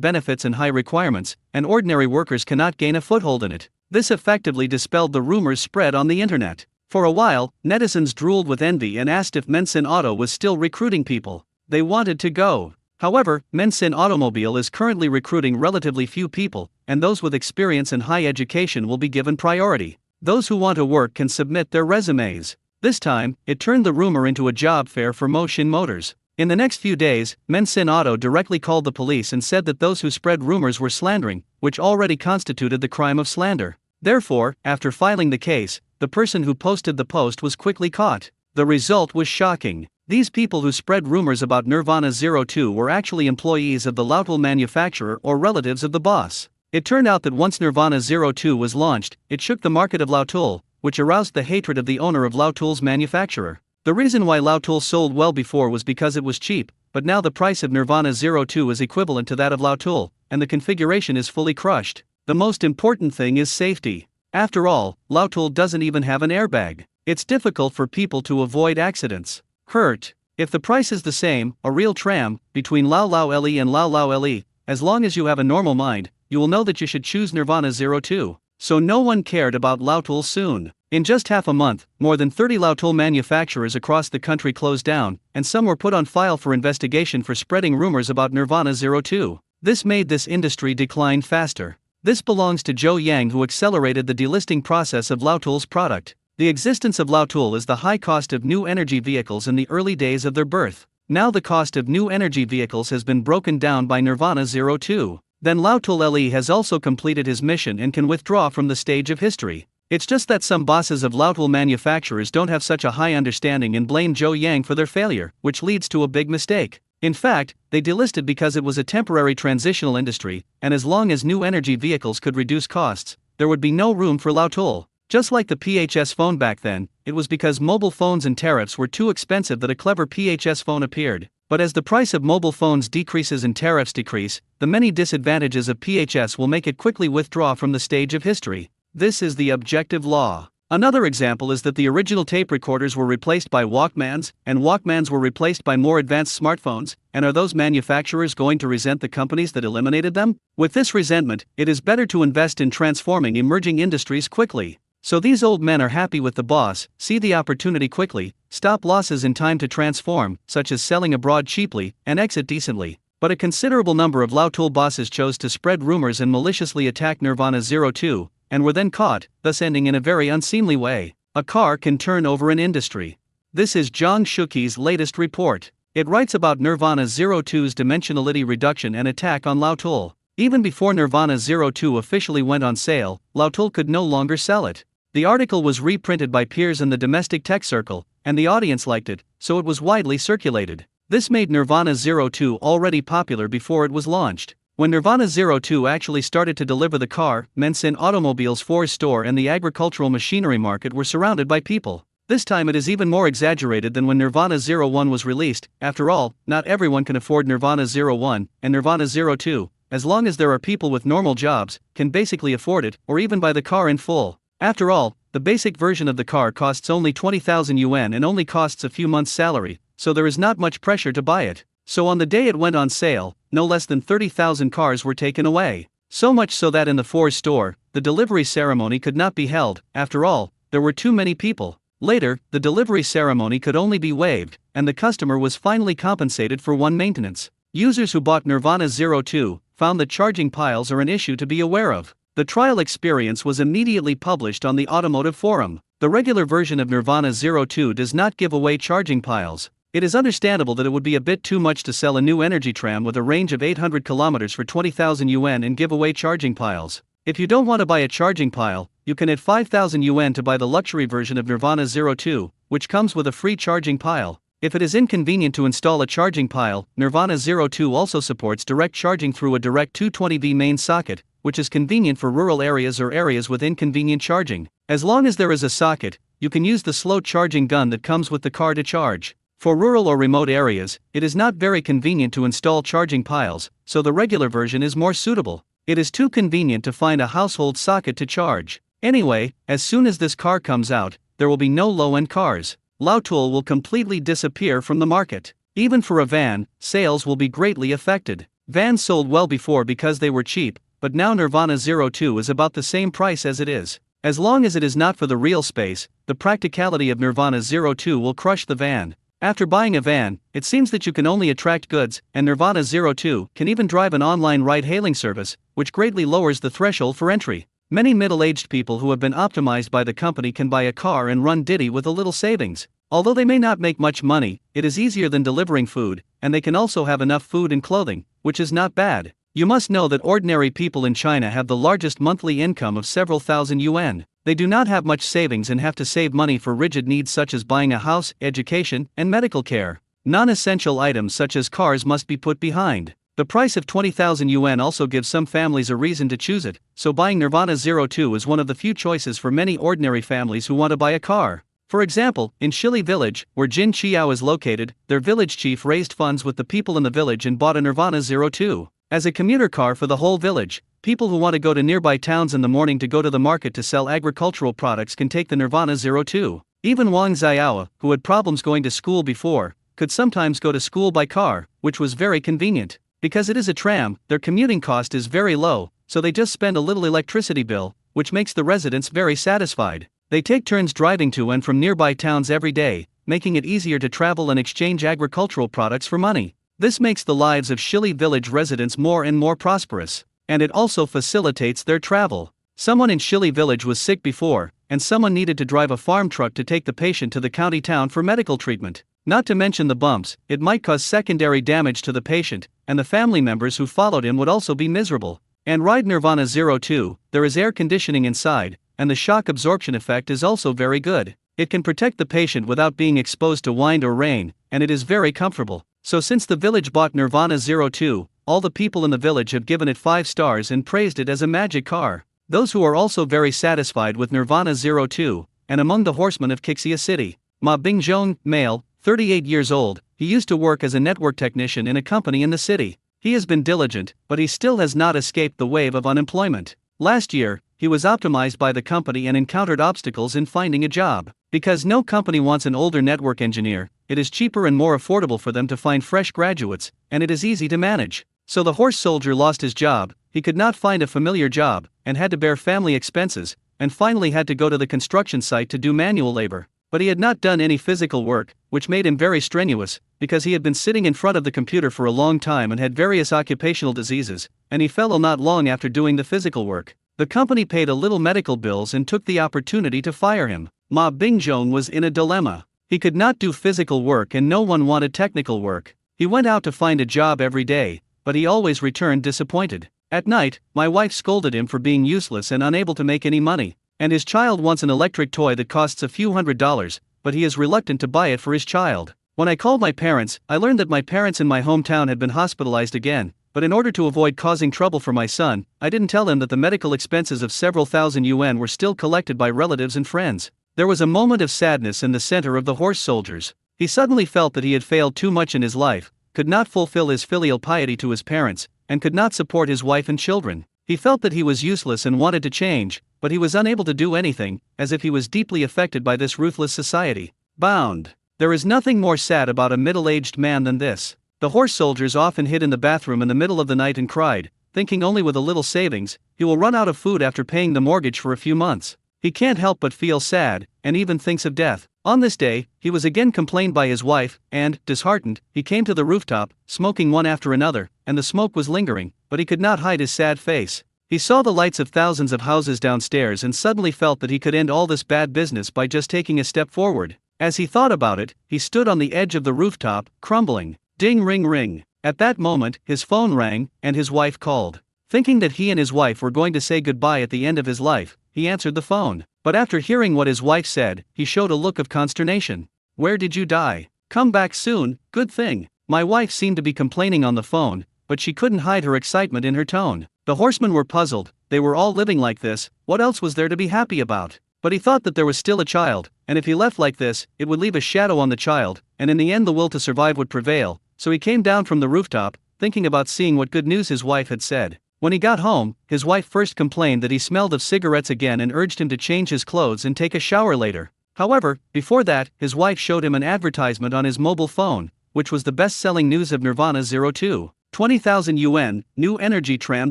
benefits and high requirements, and ordinary workers cannot gain a foothold in it. This effectively dispelled the rumors spread on the internet. For a while, netizens drooled with envy and asked if Mensin Auto was still recruiting people. They wanted to go. However, Mensin Automobile is currently recruiting relatively few people, and those with experience and high education will be given priority. Those who want to work can submit their resumes. This time, it turned the rumor into a job fair for Motion Motors. In the next few days, Mensin Auto directly called the police and said that those who spread rumors were slandering, which already constituted the crime of slander. Therefore, after filing the case, the person who posted the post was quickly caught. The result was shocking. These people who spread rumors about Nirvana 02 were actually employees of the Lautul manufacturer or relatives of the boss. It turned out that once Nirvana 02 was launched, it shook the market of Lautul, which aroused the hatred of the owner of Lautul's manufacturer. The reason why Lautul sold well before was because it was cheap, but now the price of Nirvana 02 is equivalent to that of Lautul, and the configuration is fully crushed. The most important thing is safety. After all, Lautul doesn't even have an airbag. It's difficult for people to avoid accidents. Hurt. If the price is the same, a real tram, between Lau Lau Le and Lau Lau Le, as long as you have a normal mind, you will know that you should choose Nirvana 02. So no one cared about Lautul soon. In just half a month, more than 30 Lautul manufacturers across the country closed down, and some were put on file for investigation for spreading rumors about Nirvana 02. This made this industry decline faster. This belongs to Zhou Yang, who accelerated the delisting process of Lautul's product. The existence of Lautul is the high cost of new energy vehicles in the early days of their birth. Now the cost of new energy vehicles has been broken down by Nirvana 02. Then Lautul Le has also completed his mission and can withdraw from the stage of history. It's just that some bosses of Lautul manufacturers don't have such a high understanding and blame Zhou Yang for their failure, which leads to a big mistake. In fact, they delisted because it was a temporary transitional industry, and as long as new energy vehicles could reduce costs, there would be no room for Lautul. Just like the PHS phone back then, it was because mobile phones and tariffs were too expensive that a clever PHS phone appeared. But as the price of mobile phones decreases and tariffs decrease, the many disadvantages of PHS will make it quickly withdraw from the stage of history. This is the objective law. Another example is that the original tape recorders were replaced by Walkmans, and Walkmans were replaced by more advanced smartphones, and are those manufacturers going to resent the companies that eliminated them? With this resentment, it is better to invest in transforming emerging industries quickly. So these old men are happy with the boss, see the opportunity quickly, stop losses in time to transform, such as selling abroad cheaply, and exit decently. But a considerable number of Lautul bosses chose to spread rumors and maliciously attack Nirvana 02, and were then caught, thus ending in a very unseemly way. A car can turn over an industry. This is Zhang Shuqi's latest report. It writes about Nirvana 02's dimensionality reduction and attack on Lautul. Even before Nirvana 02 officially went on sale, Lautul could no longer sell it. The article was reprinted by peers in the domestic tech circle, and the audience liked it, so it was widely circulated. This made Nirvana 02 already popular before it was launched. When Nirvana 02 actually started to deliver the car, Mensin Automobile's Ford store and the agricultural machinery market were surrounded by people. This time it is even more exaggerated than when Nirvana 01 was released. After all, not everyone can afford Nirvana 01, and Nirvana 02, as long as there are people with normal jobs, can basically afford it, or even buy the car in full. After all, the basic version of the car costs only 20,000 yuan and only costs a few months' salary, so there is not much pressure to buy it. So on the day it went on sale, no less than 30,000 cars were taken away. So much so that in the Ford store, the delivery ceremony could not be held. After all, there were too many people. Later, the delivery ceremony could only be waived, and the customer was finally compensated for one maintenance. Users who bought Nirvana 02 found that charging piles are an issue to be aware of. The trial experience was immediately published on the automotive forum. The regular version of Nirvana 02 does not give away charging piles. It is understandable that it would be a bit too much to sell a new energy tram with a range of 800 kilometers for 20,000 yuan and give away charging piles. If you don't want to buy a charging pile, you can add 5,000 yuan to buy the luxury version of Nirvana 02, which comes with a free charging pile. If it is inconvenient to install a charging pile, Nirvana 02 also supports direct charging through a direct 220V main socket, which is convenient for rural areas or areas with inconvenient charging. As long as there is a socket, you can use the slow charging gun that comes with the car to charge. For rural or remote areas, it is not very convenient to install charging piles, so the regular version is more suitable. It is too convenient to find a household socket to charge. Anyway, as soon as this car comes out, there will be no low-end cars. Lautool will completely disappear from the market. Even for a van, sales will be greatly affected. Vans sold well before because they were cheap, but now Nirvana 02 is about the same price as it is. As long as it is not for the real space, the practicality of Nirvana 02 will crush the van. After buying a van, it seems that you can only attract goods, and Nirvana 02 can even drive an online ride-hailing service, which greatly lowers the threshold for entry. Many middle-aged people who have been optimized by the company can buy a car and run Didi with a little savings. Although they may not make much money, it is easier than delivering food, and they can also have enough food and clothing, which is not bad. You must know that ordinary people in China have the largest monthly income of several thousand yuan. They do not have much savings and have to save money for rigid needs such as buying a house, education, and medical care. Non-essential items such as cars must be put behind. The price of 20,000 yuan also gives some families a reason to choose it, so buying Nirvana 02 is one of the few choices for many ordinary families who want to buy a car. For example, in Shili village, where Jin Qiao is located, their village chief raised funds with the people in the village and bought a Nirvana 02. As a commuter car for the whole village, people who want to go to nearby towns in the morning to go to the market to sell agricultural products can take the Nirvana 02. Even Wang Xiao, who had problems going to school before, could sometimes go to school by car, which was very convenient. Because it is a tram, their commuting cost is very low, so they just spend a little electricity bill, which makes the residents very satisfied. They take turns driving to and from nearby towns every day, making it easier to travel and exchange agricultural products for money. This makes the lives of Shili village residents more and more prosperous, and it also facilitates their travel. Someone in Shili village was sick before, and someone needed to drive a farm truck to take the patient to the county town for medical treatment. Not to mention the bumps, it might cause secondary damage to the patient, and the family members who followed him would also be miserable. And ride Nirvana 02, there is air conditioning inside, and the shock absorption effect is also very good. It can protect the patient without being exposed to wind or rain, and it is very comfortable. So since the village bought Nirvana 02, all the people in the village have given it 5 stars and praised it as a magic car. Those who are also very satisfied with Nirvana 02, and among the horsemen of Qixia City, Ma Bingzhong, male, 38 years old, he used to work as a network technician in a company in the city. He has been diligent, but he still has not escaped the wave of unemployment. Last year, he was optimized by the company and encountered obstacles in finding a job. Because no company wants an older network engineer, it is cheaper and more affordable for them to find fresh graduates, and it is easy to manage. So the horse soldier lost his job, he could not find a familiar job, and had to bear family expenses, and finally had to go to the construction site to do manual labor. But he had not done any physical work, which made him very strenuous, because he had been sitting in front of the computer for a long time and had various occupational diseases, and he fell ill not long after doing the physical work. The company paid a little medical bills and took the opportunity to fire him. Ma Bingzhong was in a dilemma. He could not do physical work and no one wanted technical work. He went out to find a job every day, but he always returned disappointed. At night, my wife scolded him for being useless and unable to make any money. And his child wants an electric toy that costs a few $100s, but he is reluctant to buy it for his child. When I called my parents, I learned that my parents in my hometown had been hospitalized again, but in order to avoid causing trouble for my son, I didn't tell him that the medical expenses of several thousand yuan were still collected by relatives and friends. There was a moment of sadness in the center of the horse soldiers. He suddenly felt that he had failed too much in his life, could not fulfill his filial piety to his parents, and could not support his wife and children. He felt that he was useless and wanted to change, but he was unable to do anything, as if he was deeply affected by this ruthless society. Bound. There is nothing more sad about a middle-aged man than this. The horse soldiers often hid in the bathroom in the middle of the night and cried, thinking only with a little savings, he will run out of food after paying the mortgage for a few months. He can't help but feel sad, and even thinks of death. On this day, he was again complained by his wife, and, disheartened, he came to the rooftop, smoking one after another, and the smoke was lingering, but he could not hide his sad face. He saw the lights of thousands of houses downstairs and suddenly felt that he could end all this bad business by just taking a step forward. As he thought about it, he stood on the edge of the rooftop, crumbling. Ding ring ring. At that moment, his phone rang, and his wife called. Thinking that he and his wife were going to say goodbye at the end of his life, he answered the phone. But after hearing what his wife said, he showed a look of consternation. Where did you die? Come back soon, good thing. My wife seemed to be complaining on the phone, but she couldn't hide her excitement in her tone. The horsemen were puzzled, they were all living like this, what else was there to be happy about? But he thought that there was still a child, and if he left like this, it would leave a shadow on the child, and in the end the will to survive would prevail, so he came down from the rooftop, thinking about seeing what good news his wife had said. When he got home, his wife first complained that he smelled of cigarettes again and urged him to change his clothes and take a shower later. However, before that, his wife showed him an advertisement on his mobile phone, which was the best-selling news of Nirvana 02. 20,000 yuan, new energy tram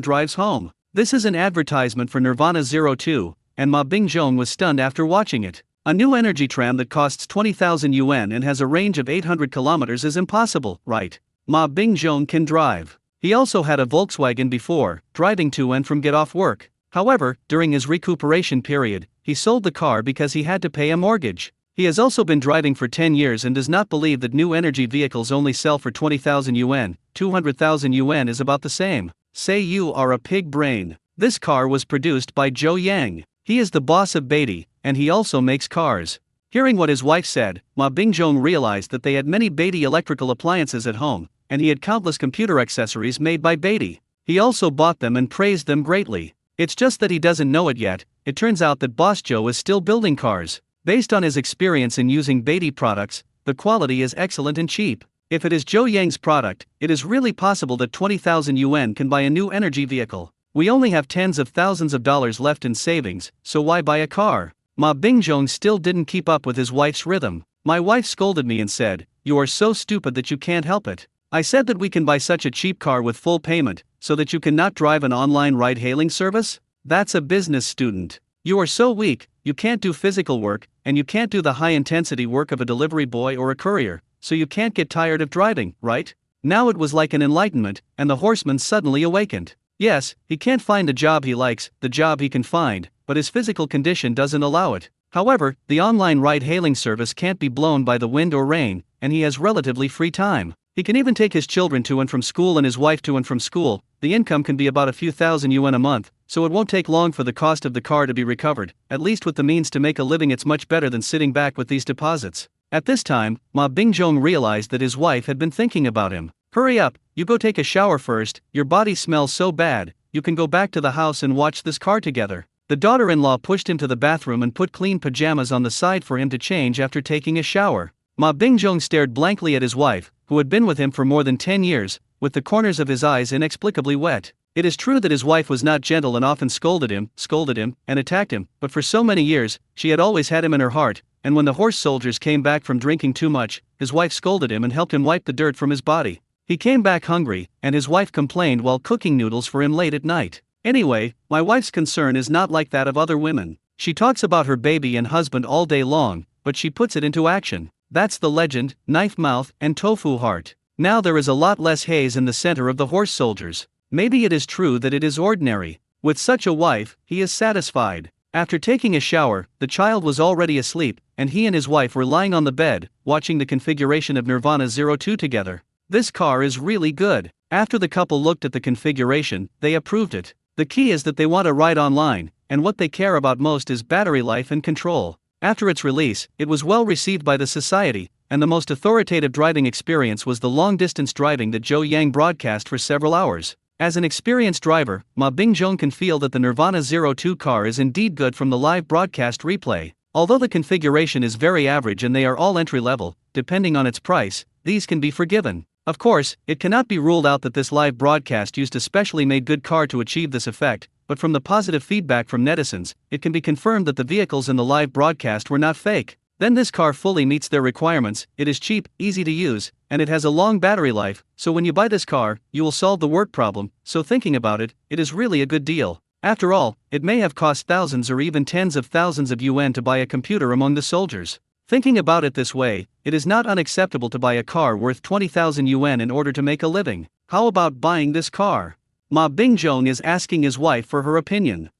drives home. This is an advertisement for Nirvana 02, and Ma Bingjong was stunned after watching it. A new energy tram that costs 20,000 yuan and has a range of 800 kilometers is impossible, right? Ma Bingjong can drive. He also had a Volkswagen before, driving to and from get off work. However, during his recuperation period, he sold the car because he had to pay a mortgage. He has also been driving for 10 years and does not believe that new energy vehicles only sell for 20,000 yuan, 200,000 yuan is about the same. Say you are a pig brain. This car was produced by Zhou Yang. He is the boss of Beatty, and he also makes cars. Hearing what his wife said, Ma Bingjong realized that they had many Beatty electrical appliances at home, and he had countless computer accessories made by Beatty. He also bought them and praised them greatly. It's just that he doesn't know it yet. It turns out that Boss Joe is still building cars. Based on his experience in using Beatty products, the quality is excellent and cheap. If it is Zhou Yang's product, it is really possible that 20,000 yuan can buy a new energy vehicle. We only have tens of thousands of dollars left in savings, so why buy a car? Ma Bingjong still didn't keep up with his wife's rhythm. My wife scolded me and said, "You are so stupid that you can't help it. I said that we can buy such a cheap car with full payment, so that you cannot drive an online ride-hailing service? That's a business student. You are so weak, you can't do physical work, and you can't do the high-intensity work of a delivery boy or a courier, so you can't get tired of driving, right?" Now it was like an enlightenment, and the horseman suddenly awakened. Yes, he can't find the job he likes, the job he can find, but his physical condition doesn't allow it. However, the online ride-hailing service can't be blown by the wind or rain, and he has relatively free time. He can even take his children to and from school and his wife to and from school. The income can be about a few thousand yuan a month, so it won't take long for the cost of the car to be recovered. At least with the means to make a living, it's much better than sitting back with these deposits. At this time, Ma Bingjong realized that his wife had been thinking about him. "Hurry up, you go take a shower first, your body smells so bad, you can go back to the house and watch this car together." The daughter-in-law pushed him to the bathroom and put clean pajamas on the side for him to change after taking a shower. Ma Bingjong stared blankly at his wife, who had been with him for more than 10 years, with the corners of his eyes inexplicably wet. It is true that his wife was not gentle and often scolded him, and attacked him, but for so many years, she had always had him in her heart, and when the horse soldiers came back from drinking too much, his wife scolded him and helped him wipe the dirt from his body. He came back hungry, and his wife complained while cooking noodles for him late at night. Anyway, my wife's concern is not like that of other women. She talks about her baby and husband all day long, but she puts it into action. That's the legend, knife mouth, and tofu heart. Now there is a lot less haze in the center of the horse soldiers. Maybe it is true that it is ordinary. With such a wife, he is satisfied. After taking a shower, the child was already asleep, and he and his wife were lying on the bed, watching the configuration of Nirvana 02 together. This car is really good. After the couple looked at the configuration, they approved it. The key is that they want to ride online, and what they care about most is battery life and control. After its release, it was well received by the society, and the most authoritative driving experience was the long-distance driving that Zhou Yang broadcast for several hours. As an experienced driver, Ma Bingjong can feel that the Nirvana 02 car is indeed good from the live broadcast replay. Although the configuration is very average and they are all entry-level, depending on its price, these can be forgiven. Of course, it cannot be ruled out that this live broadcast used a specially made good car to achieve this effect, but from the positive feedback from netizens, it can be confirmed that the vehicles in the live broadcast were not fake. Then this car fully meets their requirements, it is cheap, easy to use, and it has a long battery life, so when you buy this car, you will solve the work problem, so thinking about it, it is really a good deal. After all, it may have cost thousands or even tens of thousands of yuan to buy a computer among the soldiers. Thinking about it this way, it is not unacceptable to buy a car worth 20,000 yuan in order to make a living. How about buying this car? Ma Bingjong is asking his wife for her opinion.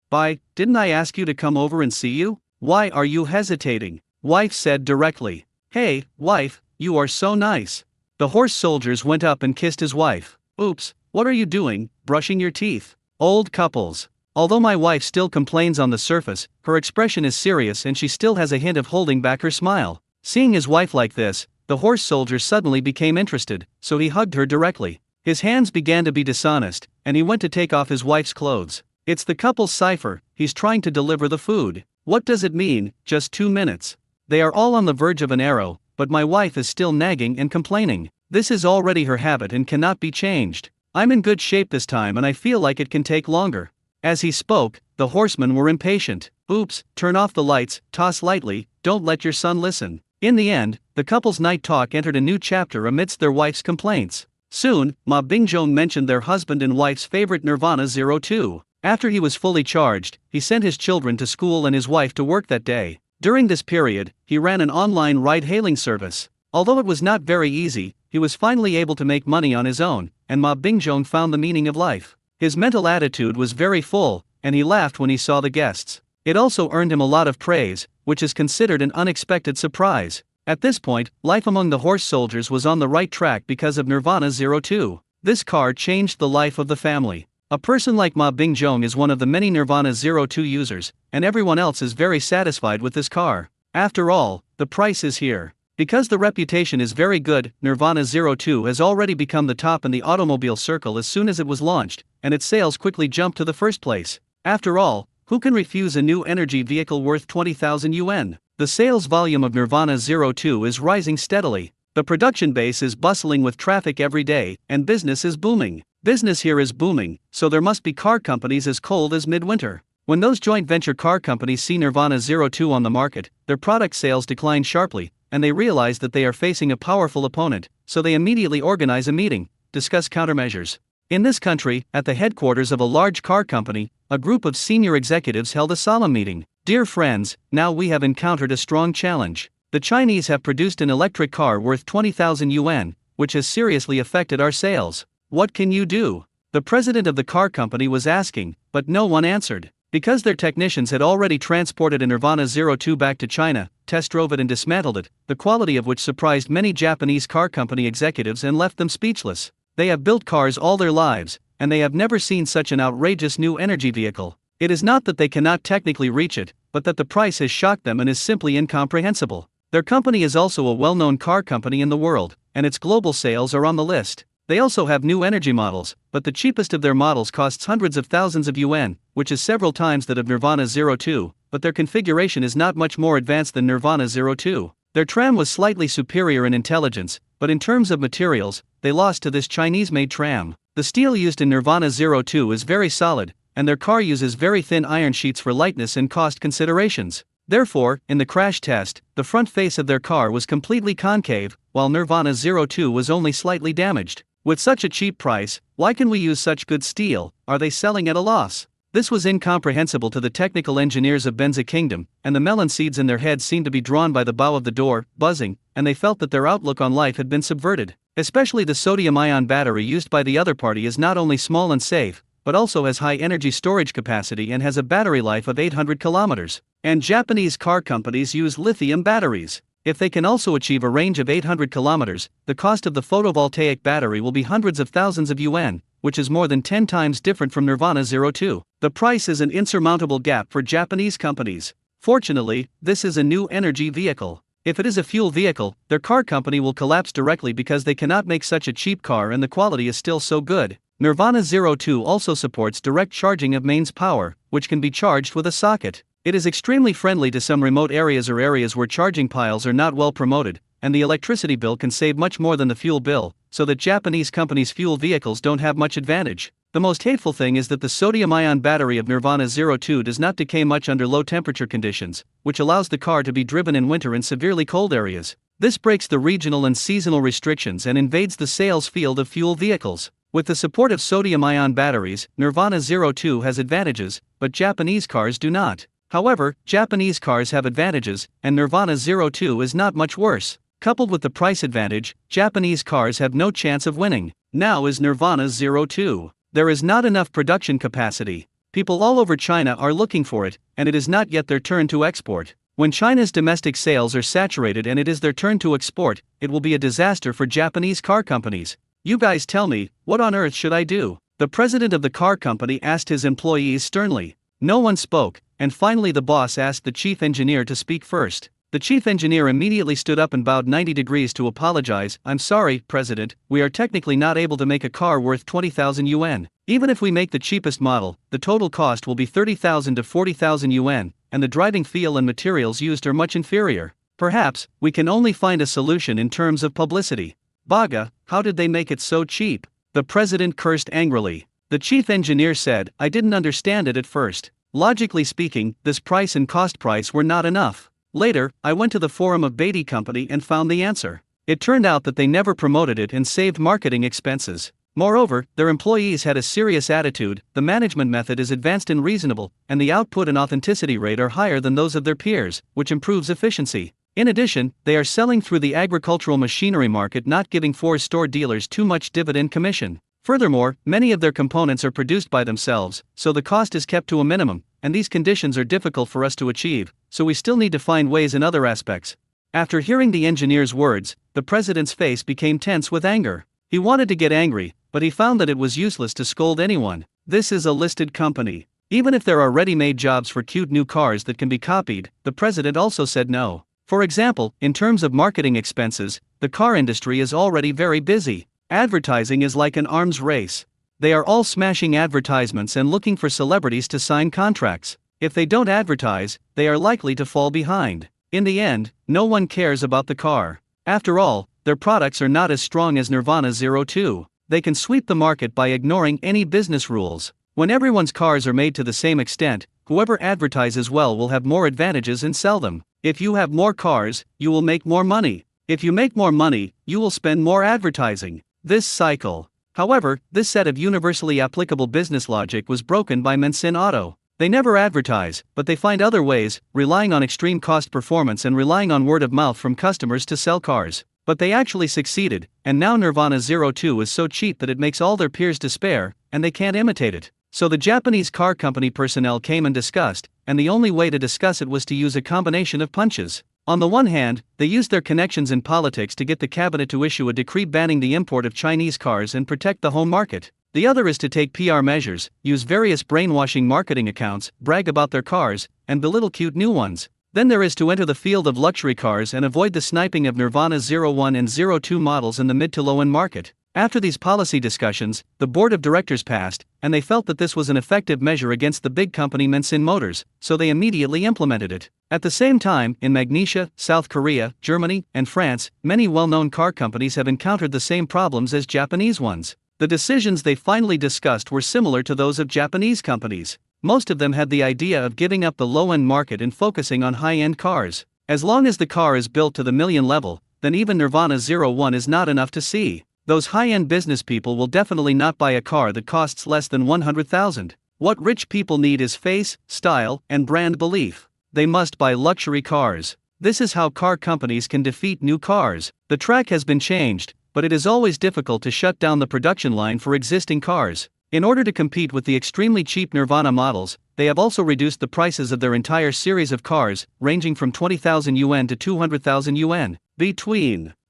Didn't I ask you to come over and see you? Why are you hesitating? Wife said directly. Hey, wife, you are so nice. The horse soldiers went up and kissed his wife. Oops, what are you doing, brushing your teeth? Old couples. Although my wife still complains on the surface, her expression is serious and she still has a hint of holding back her smile. Seeing his wife like this, the horse soldier suddenly became interested, so he hugged her directly. His hands began to be dishonest, and he went to take off his wife's clothes. It's the couple's cipher, he's trying to deliver the food. What does it mean, just 2 minutes? They are all on the verge of an arrow, but my wife is still nagging and complaining. This is already her habit and cannot be changed. I'm in good shape this time and I feel like it can take longer. As he spoke, the horsemen were impatient. Oops, turn off the lights, toss lightly, don't let your son listen. In the end, the couple's night talk entered a new chapter amidst their wife's complaints. Soon, Ma Bingjong mentioned their husband and wife's favorite Nirvana 02. After he was fully charged, he sent his children to school and his wife to work that day. During this period, he ran an online ride-hailing service. Although it was not very easy, he was finally able to make money on his own, and Ma Bingjong found the meaning of life. His mental attitude was very full, and he laughed when he saw the guests. It also earned him a lot of praise, which is considered an unexpected surprise. At this point, life among the horse soldiers was on the right track because of Nirvana 02. This car changed the life of the family. A person like Ma Bingjong is one of the many Nirvana 02 users, and everyone else is very satisfied with this car. After all, the price is here. Because the reputation is very good, Nirvana 02 has already become the top in the automobile circle as soon as it was launched, and its sales quickly jumped to the first place. After all, who can refuse a new energy vehicle worth 20,000 yuan? The sales volume of Nirvana 02 is rising steadily. The production base is bustling with traffic every day, and business is booming. Business here is booming, so there must be car companies as cold as midwinter. When those joint venture car companies see Nirvana 02 on the market, their product sales decline sharply, and they realize that they are facing a powerful opponent, so they immediately organize a meeting, discuss countermeasures. In this country, at the headquarters of a large car company, a group of senior executives held a solemn meeting. Dear friends, now we have encountered a strong challenge. The Chinese have produced an electric car worth 20,000 yuan, which has seriously affected our sales. What can you do? The president of the car company was asking, but no one answered. Because their technicians had already transported a Nirvana 02 back to China, test drove it and dismantled it, the quality of which surprised many Japanese car company executives and left them speechless. They have built cars all their lives, and they have never seen such an outrageous new energy vehicle. It is not that they cannot technically reach it, but that the price has shocked them and is simply incomprehensible. Their company is also a well-known car company in the world, and its global sales are on the list. They also have new energy models, but the cheapest of their models costs hundreds of thousands of yuan, which is several times that of Nirvana 02, but their configuration is not much more advanced than Nirvana 02. Their tram was slightly superior in intelligence, but in terms of materials, they lost to this Chinese-made tram. The steel used in Nirvana 02 is very solid, and their car uses very thin iron sheets for lightness and cost considerations. Therefore, in the crash test, the front face of their car was completely concave, while Nirvana 02 was only slightly damaged. With such a cheap price, why can we use such good steel? Are they selling at a loss? This was incomprehensible to the technical engineers of Benza Kingdom, and the melon seeds in their heads seemed to be drawn by the bow of the door, buzzing, and they felt that their outlook on life had been subverted. Especially the sodium-ion battery used by the other party is not only small and safe, but also has high energy storage capacity and has a battery life of 800 kilometers. And Japanese car companies use lithium batteries. If they can also achieve a range of 800 kilometers, the cost of the photovoltaic battery will be hundreds of thousands of yuan, which is more than 10 times different from Nirvana 02. The price is an insurmountable gap for Japanese companies. Fortunately, this is a new energy vehicle. If it is a fuel vehicle, their car company will collapse directly because they cannot make such a cheap car and the quality is still so good. Nirvana 02 also supports direct charging of mains power, which can be charged with a socket. It is extremely friendly to some remote areas or areas where charging piles are not well promoted, and the electricity bill can save much more than the fuel bill, so that Japanese companies' fuel vehicles don't have much advantage. The most hateful thing is that the sodium-ion battery of Nirvana 02 does not decay much under low temperature conditions, which allows the car to be driven in winter in severely cold areas. This breaks the regional and seasonal restrictions and invades the sales field of fuel vehicles. With the support of sodium-ion batteries, Nirvana 02 has advantages, but Japanese cars do not. However, Japanese cars have advantages, and Nirvana 02 is not much worse. Coupled with the price advantage, Japanese cars have no chance of winning. Now is Nirvana 02. There is not enough production capacity. People all over China are looking for it, and it is not yet their turn to export. When China's domestic sales are saturated and it is their turn to export, it will be a disaster for Japanese car companies. You guys tell me, what on earth should I do? The president of the car company asked his employees sternly. No one spoke, and finally the boss asked the chief engineer to speak first. The chief engineer immediately stood up and bowed 90 degrees to apologize. I'm sorry, President, we are technically not able to make a car worth 20,000 yuan. Even if we make the cheapest model, the total cost will be 30,000 to 40,000 yuan, and the driving feel and materials used are much inferior. Perhaps, we can only find a solution in terms of publicity. Baga, how did they make it so cheap? The president cursed angrily. The chief engineer said, I didn't understand it at first. Logically speaking, this price and cost price were not enough. Later, I went to the forum of Beatty Company and found the answer. It turned out that they never promoted it and saved marketing expenses. Moreover, their employees had a serious attitude, the management method is advanced and reasonable, and the output and authenticity rate are higher than those of their peers, which improves efficiency. In addition, they are selling through the agricultural machinery market, not giving store dealers too much dividend commission. Furthermore, many of their components are produced by themselves, so the cost is kept to a minimum, and these conditions are difficult for us to achieve, so we still need to find ways in other aspects. After hearing the engineer's words, the president's face became tense with anger. He wanted to get angry, but he found that it was useless to scold anyone. This is a listed company. Even if there are ready-made jobs for cute new cars that can be copied, the president also said no. For example, in terms of marketing expenses, the car industry is already very busy. Advertising is like an arms race. They are all smashing advertisements and looking for celebrities to sign contracts. If they don't advertise, they are likely to fall behind. In the end, no one cares about the car. After all, their products are not as strong as Nirvana 02. They can sweep the market by ignoring any business rules. When everyone's cars are made to the same extent, whoever advertises well will have more advantages and sell them. If you have more cars, you will make more money. If you make more money, you will spend more advertising. This cycle. However, this set of universally applicable business logic was broken by Mansin Auto. They never advertise, but they find other ways, relying on extreme cost performance and relying on word of mouth from customers to sell cars. But they actually succeeded, and now Nirvana 02 is so cheap that it makes all their peers despair, and they can't imitate it. So the Japanese car company personnel came and discussed, and the only way to discuss it was to use a combination of punches. On the one hand, they used their connections in politics to get the cabinet to issue a decree banning the import of Chinese cars and protect the home market. The other is to take PR measures, use various brainwashing marketing accounts, brag about their cars, and belittle cute new ones. Then there is to enter the field of luxury cars and avoid the sniping of Nirvana 01 and 02 models in the mid to low-end market. After these policy discussions, the board of directors passed, and they felt that this was an effective measure against the big company Mansin Motors, so they immediately implemented it. At the same time, in Magnesia, South Korea, Germany, and France, many well-known car companies have encountered the same problems as Japanese ones. The decisions they finally discussed were similar to those of Japanese companies. Most of them had the idea of giving up the low-end market and focusing on high-end cars. As long as the car is built to the million level, then even Nirvana 01 is not enough to see. Those high-end business people will definitely not buy a car that costs less than 100,000. What rich people need is face, style, and brand belief. They must buy luxury cars. This is how car companies can defeat new cars. The track has been changed, but it is always difficult to shut down the production line for existing cars. In order to compete with the extremely cheap Nirvana models, they have also reduced the prices of their entire series of cars, ranging from 20,000 yuan to 200,000 yuan.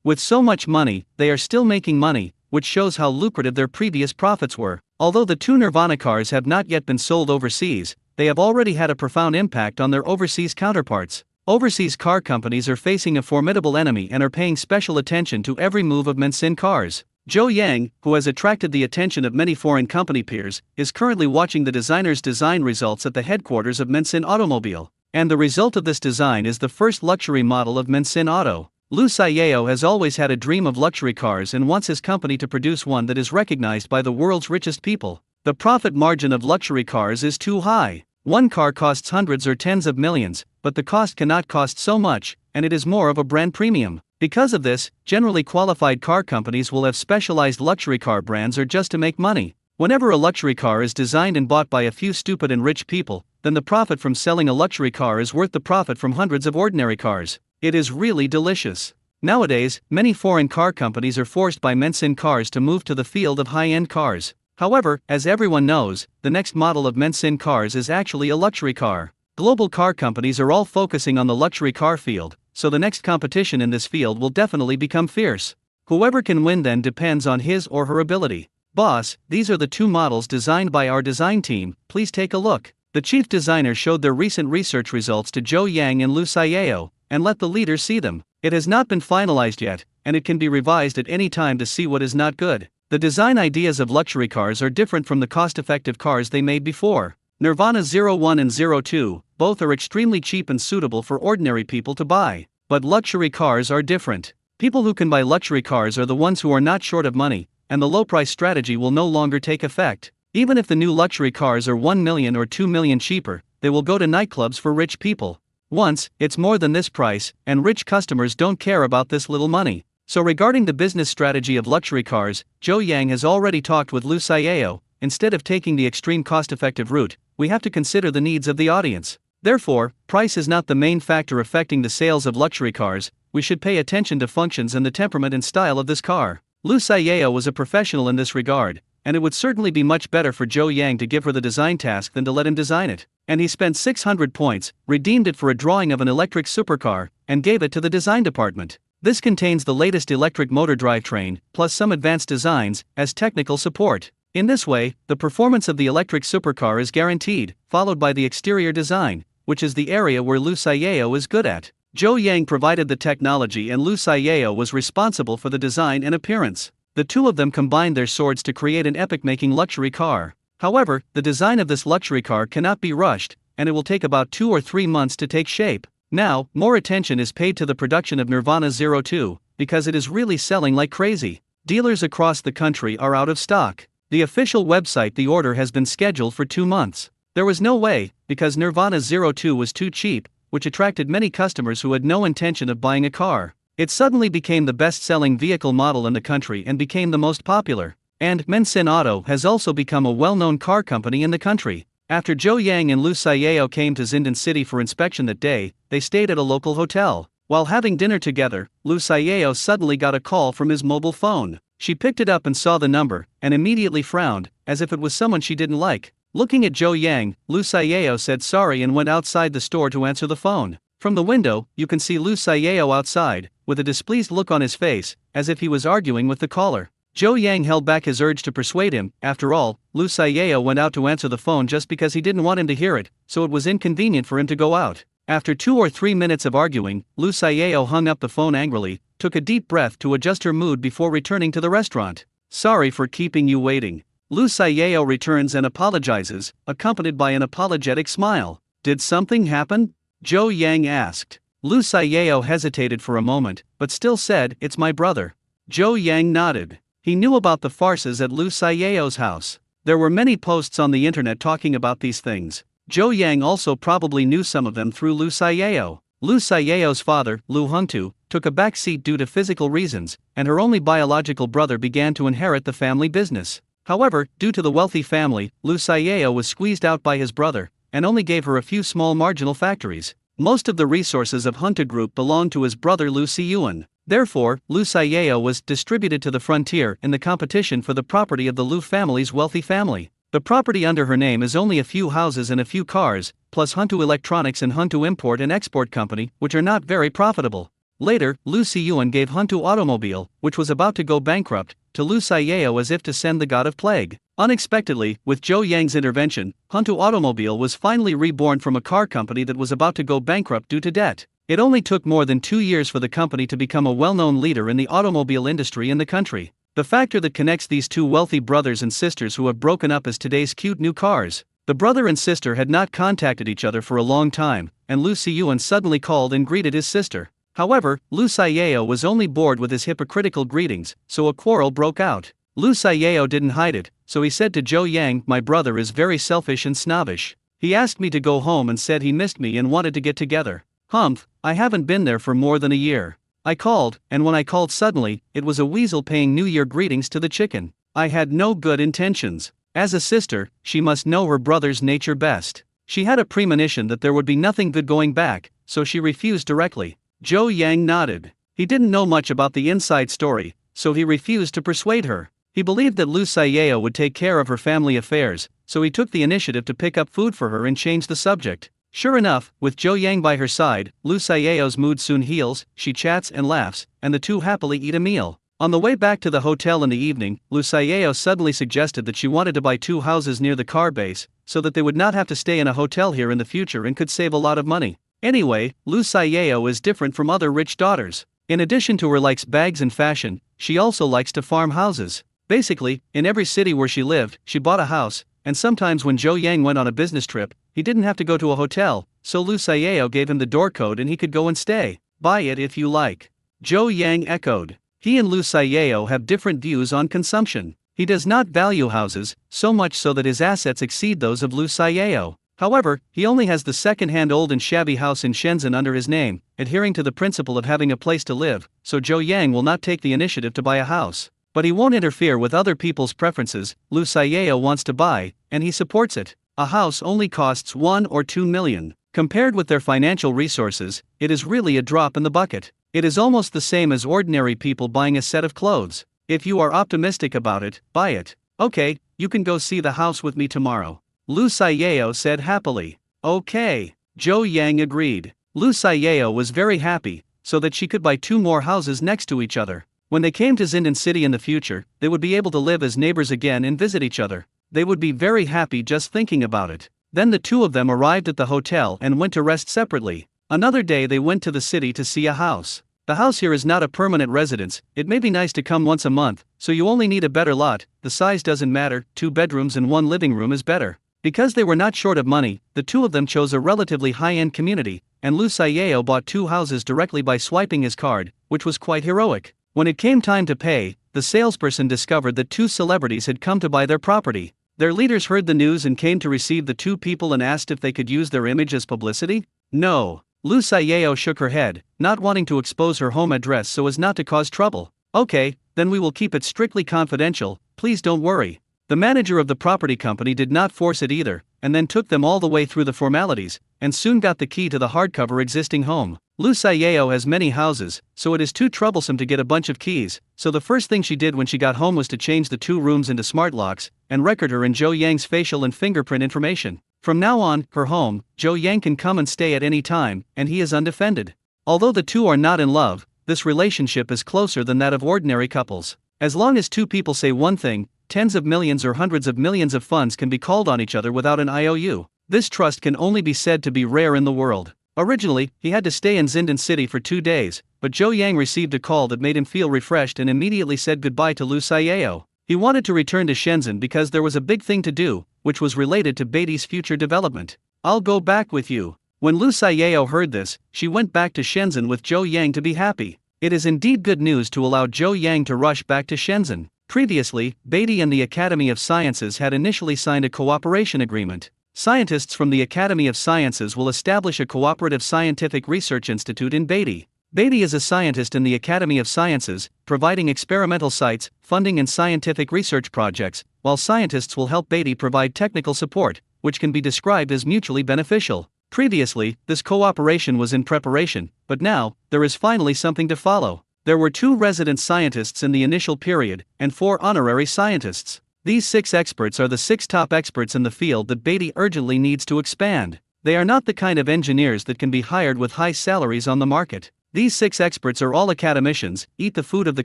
With so much money, they are still making money, which shows how lucrative their previous profits were. Although the two Nirvana cars have not yet been sold overseas, they have already had a profound impact on their overseas counterparts. Overseas car companies are facing a formidable enemy and are paying special attention to every move of Mansin cars. Zhou Yang, who has attracted the attention of many foreign company peers, is currently watching the designer's design results at the headquarters of Mansin Automobile. And the result of this design is the first luxury model of Mansin Auto. Liu Xiao has always had a dream of luxury cars and wants his company to produce one that is recognized by the world's richest people. The profit margin of luxury cars is too high. One car costs hundreds or tens of millions, but the cost cannot cost so much, and it is more of a brand premium. Because of this, generally qualified car companies will have specialized luxury car brands or just to make money. Whenever a luxury car is designed and bought by a few stupid and rich people, then the profit from selling a luxury car is worth the profit from hundreds of ordinary cars. It is really delicious. Nowadays, many foreign car companies are forced by Mansin cars to move to the field of high-end cars. However, as everyone knows, the next model of Mansin cars is actually a luxury car. Global car companies are all focusing on the luxury car field, so the next competition in this field will definitely become fierce. Whoever can win then depends on his or her ability. Boss, these are the two models designed by our design team, please take a look. The chief designer showed their recent research results to Zhou Yang and Liu Xiao, and let the leaders see them. It has not been finalized yet, and it can be revised at any time to see what is not good. The design ideas of luxury cars are different from the cost-effective cars they made before. Nirvana 01 and 02, both are extremely cheap and suitable for ordinary people to buy. But luxury cars are different. People who can buy luxury cars are the ones who are not short of money, and the low-price strategy will no longer take effect. Even if the new luxury cars are 1 million or 2 million cheaper, they will go to nightclubs for rich people. Once, it's more than this price, and rich customers don't care about this little money. So regarding the business strategy of luxury cars, Joe Yang has already talked with Lu Xiao. Instead of taking the extreme cost-effective route, we have to consider the needs of the audience. Therefore, price is not the main factor affecting the sales of luxury cars. We should pay attention to functions and the temperament and style of this car. Lu Xiao was a professional in this regard, and it would certainly be much better for Joe Yang to give her the design task than to let him design it. And he spent 600 points, redeemed it for a drawing of an electric supercar, and gave it to the design department. This contains the latest electric motor drivetrain, plus some advanced designs, as technical support. In this way, the performance of the electric supercar is guaranteed, followed by the exterior design, which is the area where Lu Xiao is good at. Joe Yang provided the technology and Lu Xiao was responsible for the design and appearance. The two of them combined their swords to create an epic-making luxury car. However, the design of this luxury car cannot be rushed, and it will take about 2 or 3 months to take shape. Now, more attention is paid to the production of Nirvana 02, because it is really selling like crazy. Dealers across the country are out of stock. The official website the order has been scheduled for 2 months. There was no way, because Nirvana 02 was too cheap, which attracted many customers who had no intention of buying a car. It suddenly became the best-selling vehicle model in the country and became the most popular. And Mensin Auto has also become a well-known car company in the country. After Joe Yang and Lu Xiao came to Zindan City for inspection that day, they stayed at a local hotel. While having dinner together, Lu Xiao suddenly got a call from his mobile phone. She picked it up and saw the number, and immediately frowned, as if it was someone she didn't like. Looking at Joe Yang, Lu Xiao said sorry and went outside the store to answer the phone. From the window, you can see Lu Xiao outside, with a displeased look on his face, as if he was arguing with the caller. Joe Yang held back his urge to persuade him. After all, Lu Xiao went out to answer the phone just because he didn't want him to hear it, so it was inconvenient for him to go out. After 2 or 3 minutes of arguing, Lu Xiao hung up the phone angrily, took a deep breath to adjust her mood before returning to the restaurant. Sorry for keeping you waiting. Lu Xiao returns and apologizes, accompanied by an apologetic smile. Did something happen? Joe Yang asked. Lu Xiao hesitated for a moment, but still said, "It's my brother." Joe Yang nodded. He knew about the farces at Lu Xiao's house. There were many posts on the internet talking about these things. Joe Yang also probably knew some of them through Lu Xiao. Lu Xiao's father, Lu Hengtu, took a back seat due to physical reasons, and her only biological brother began to inherit the family business. However, due to the wealthy family, Lu Xiao was squeezed out by his brother, and only gave her a few small marginal factories. Most of the resources of Hengtu Group belonged to his brother Lu Xiyuan. Therefore, Lu Xiao was distributed to the frontier in the competition for the property of the Lu family's wealthy family. The property under her name is only a few houses and a few cars, plus Hengtu Electronics and Hengtu Import and Export Company, which are not very profitable. Later, Lu Xiyuan gave Hengtu Automobile, which was about to go bankrupt, to Lu Xiao as if to send the god of plague. Unexpectedly, with Joe Yang's intervention, Hengtu Automobile was finally reborn from a car company that was about to go bankrupt due to debt. It only took more than 2 years for the company to become a well-known leader in the automobile industry in the country. The factor that connects these two wealthy brothers and sisters who have broken up is today's cute new cars. The brother and sister had not contacted each other for a long time, and Lu Xiyuan suddenly called and greeted his sister. However, Lu Xiao was only bored with his hypocritical greetings, so a quarrel broke out. Lu Xiao didn't hide it, so he said to Joe Yang, "My brother is very selfish and snobbish. He asked me to go home and said he missed me and wanted to get together. Humph, I haven't been there for more than a year. I called, and when I called suddenly, it was a weasel paying New Year greetings to the chicken. I had no good intentions. As a sister, she must know her brother's nature best. She had a premonition that there would be nothing good going back, so she refused directly." Joe Yang nodded. He didn't know much about the inside story, so he refused to persuade her. He believed that Lu Xiao would take care of her family affairs, so he took the initiative to pick up food for her and change the subject. Sure enough, with Joe Yang by her side, Lu Xiao's mood soon heals, she chats and laughs, and the two happily eat a meal. On the way back to the hotel in the evening, Lu Xiao suddenly suggested that she wanted to buy 2 houses near the car base, so that they would not have to stay in a hotel here in the future and could save a lot of money. Anyway, Lu Xiao is different from other rich daughters. In addition to her likes bags and fashion, she also likes to farm houses. Basically, in every city where she lived, she bought a house, and sometimes when Zhou Yang went on a business trip, he didn't have to go to a hotel, so Lu Xiao gave him the door code and he could go and stay. Buy it if you like. Zhou Yang echoed. He and Lu Xiao have different views on consumption. He does not value houses, so much so that his assets exceed those of Lu Xiao. However, he only has the second-hand old and shabby house in Shenzhen under his name, adhering to the principle of having a place to live, so Zhou Yang will not take the initiative to buy a house. But he won't interfere with other people's preferences. Lu Xiao wants to buy, and he supports it. A house only costs 1 or 2 million. Compared with their financial resources, it is really a drop in the bucket. It is almost the same as ordinary people buying a set of clothes. If you are optimistic about it, buy it. Okay, you can go see the house with me tomorrow. Lu Xiao said happily. Okay. Zhou Yang agreed. Lu Xiao was very happy, so that she could buy 2 more houses next to each other. When they came to Xinden City in the future, they would be able to live as neighbors again and visit each other. They would be very happy just thinking about it. Then the 2 of them arrived at the hotel and went to rest separately. Another day they went to the city to see a house. The house here is not a permanent residence. It may be nice to come once a month, so you only need a better lot. The size doesn't matter, 2 bedrooms and 1 living room is better. Because they were not short of money, the 2 of them chose a relatively high-end community, and Lu Xiao bought 2 houses directly by swiping his card, which was quite heroic. When it came time to pay, the salesperson discovered that 2 celebrities had come to buy their property. Their leaders heard the news and came to receive the 2 people and asked if they could use their image as publicity. No. Lu Xiao shook her head, not wanting to expose her home address so as not to cause trouble. Okay, then we will keep it strictly confidential, please don't worry. The manager of the property company did not force it either, and then took them all the way through the formalities, and soon got the key to the hardcover existing home. Lu Xiao has many houses, so it is too troublesome to get a bunch of keys, so the first thing she did when she got home was to change the 2 rooms into smart locks, and record her and Zhou Yang's facial and fingerprint information. From now on, her home, Zhou Yang can come and stay at any time, and he is undefended. Although the 2 are not in love, this relationship is closer than that of ordinary couples. As long as 2 people say one thing, tens of millions or hundreds of millions of funds can be called on each other without an IOU. This trust can only be said to be rare in the world. Originally, he had to stay in Xinden City for 2 days, but Zhou Yang received a call that made him feel refreshed and immediately said goodbye to Lu Xiao. He wanted to return to Shenzhen because there was a big thing to do, which was related to Beatty's future development. I'll go back with you. When Lu Xiao heard this, she went back to Shenzhen with Zhou Yang to be happy. It is indeed good news to allow Zhou Yang to rush back to Shenzhen. Previously, Beatty and the Academy of Sciences had initially signed a cooperation agreement. Scientists from the Academy of Sciences will establish a cooperative scientific research institute in Beatty. Beatty is a scientist in the Academy of Sciences, providing experimental sites, funding and scientific research projects, while scientists will help Beatty provide technical support, which can be described as mutually beneficial. Previously, this cooperation was in preparation, but now, there is finally something to follow. There were 2 resident scientists in the initial period, and 4 honorary scientists. These 6 experts are the 6 top experts in the field that Beatty urgently needs to expand. They are not the kind of engineers that can be hired with high salaries on the market. These 6 experts are all academicians, eat the food of the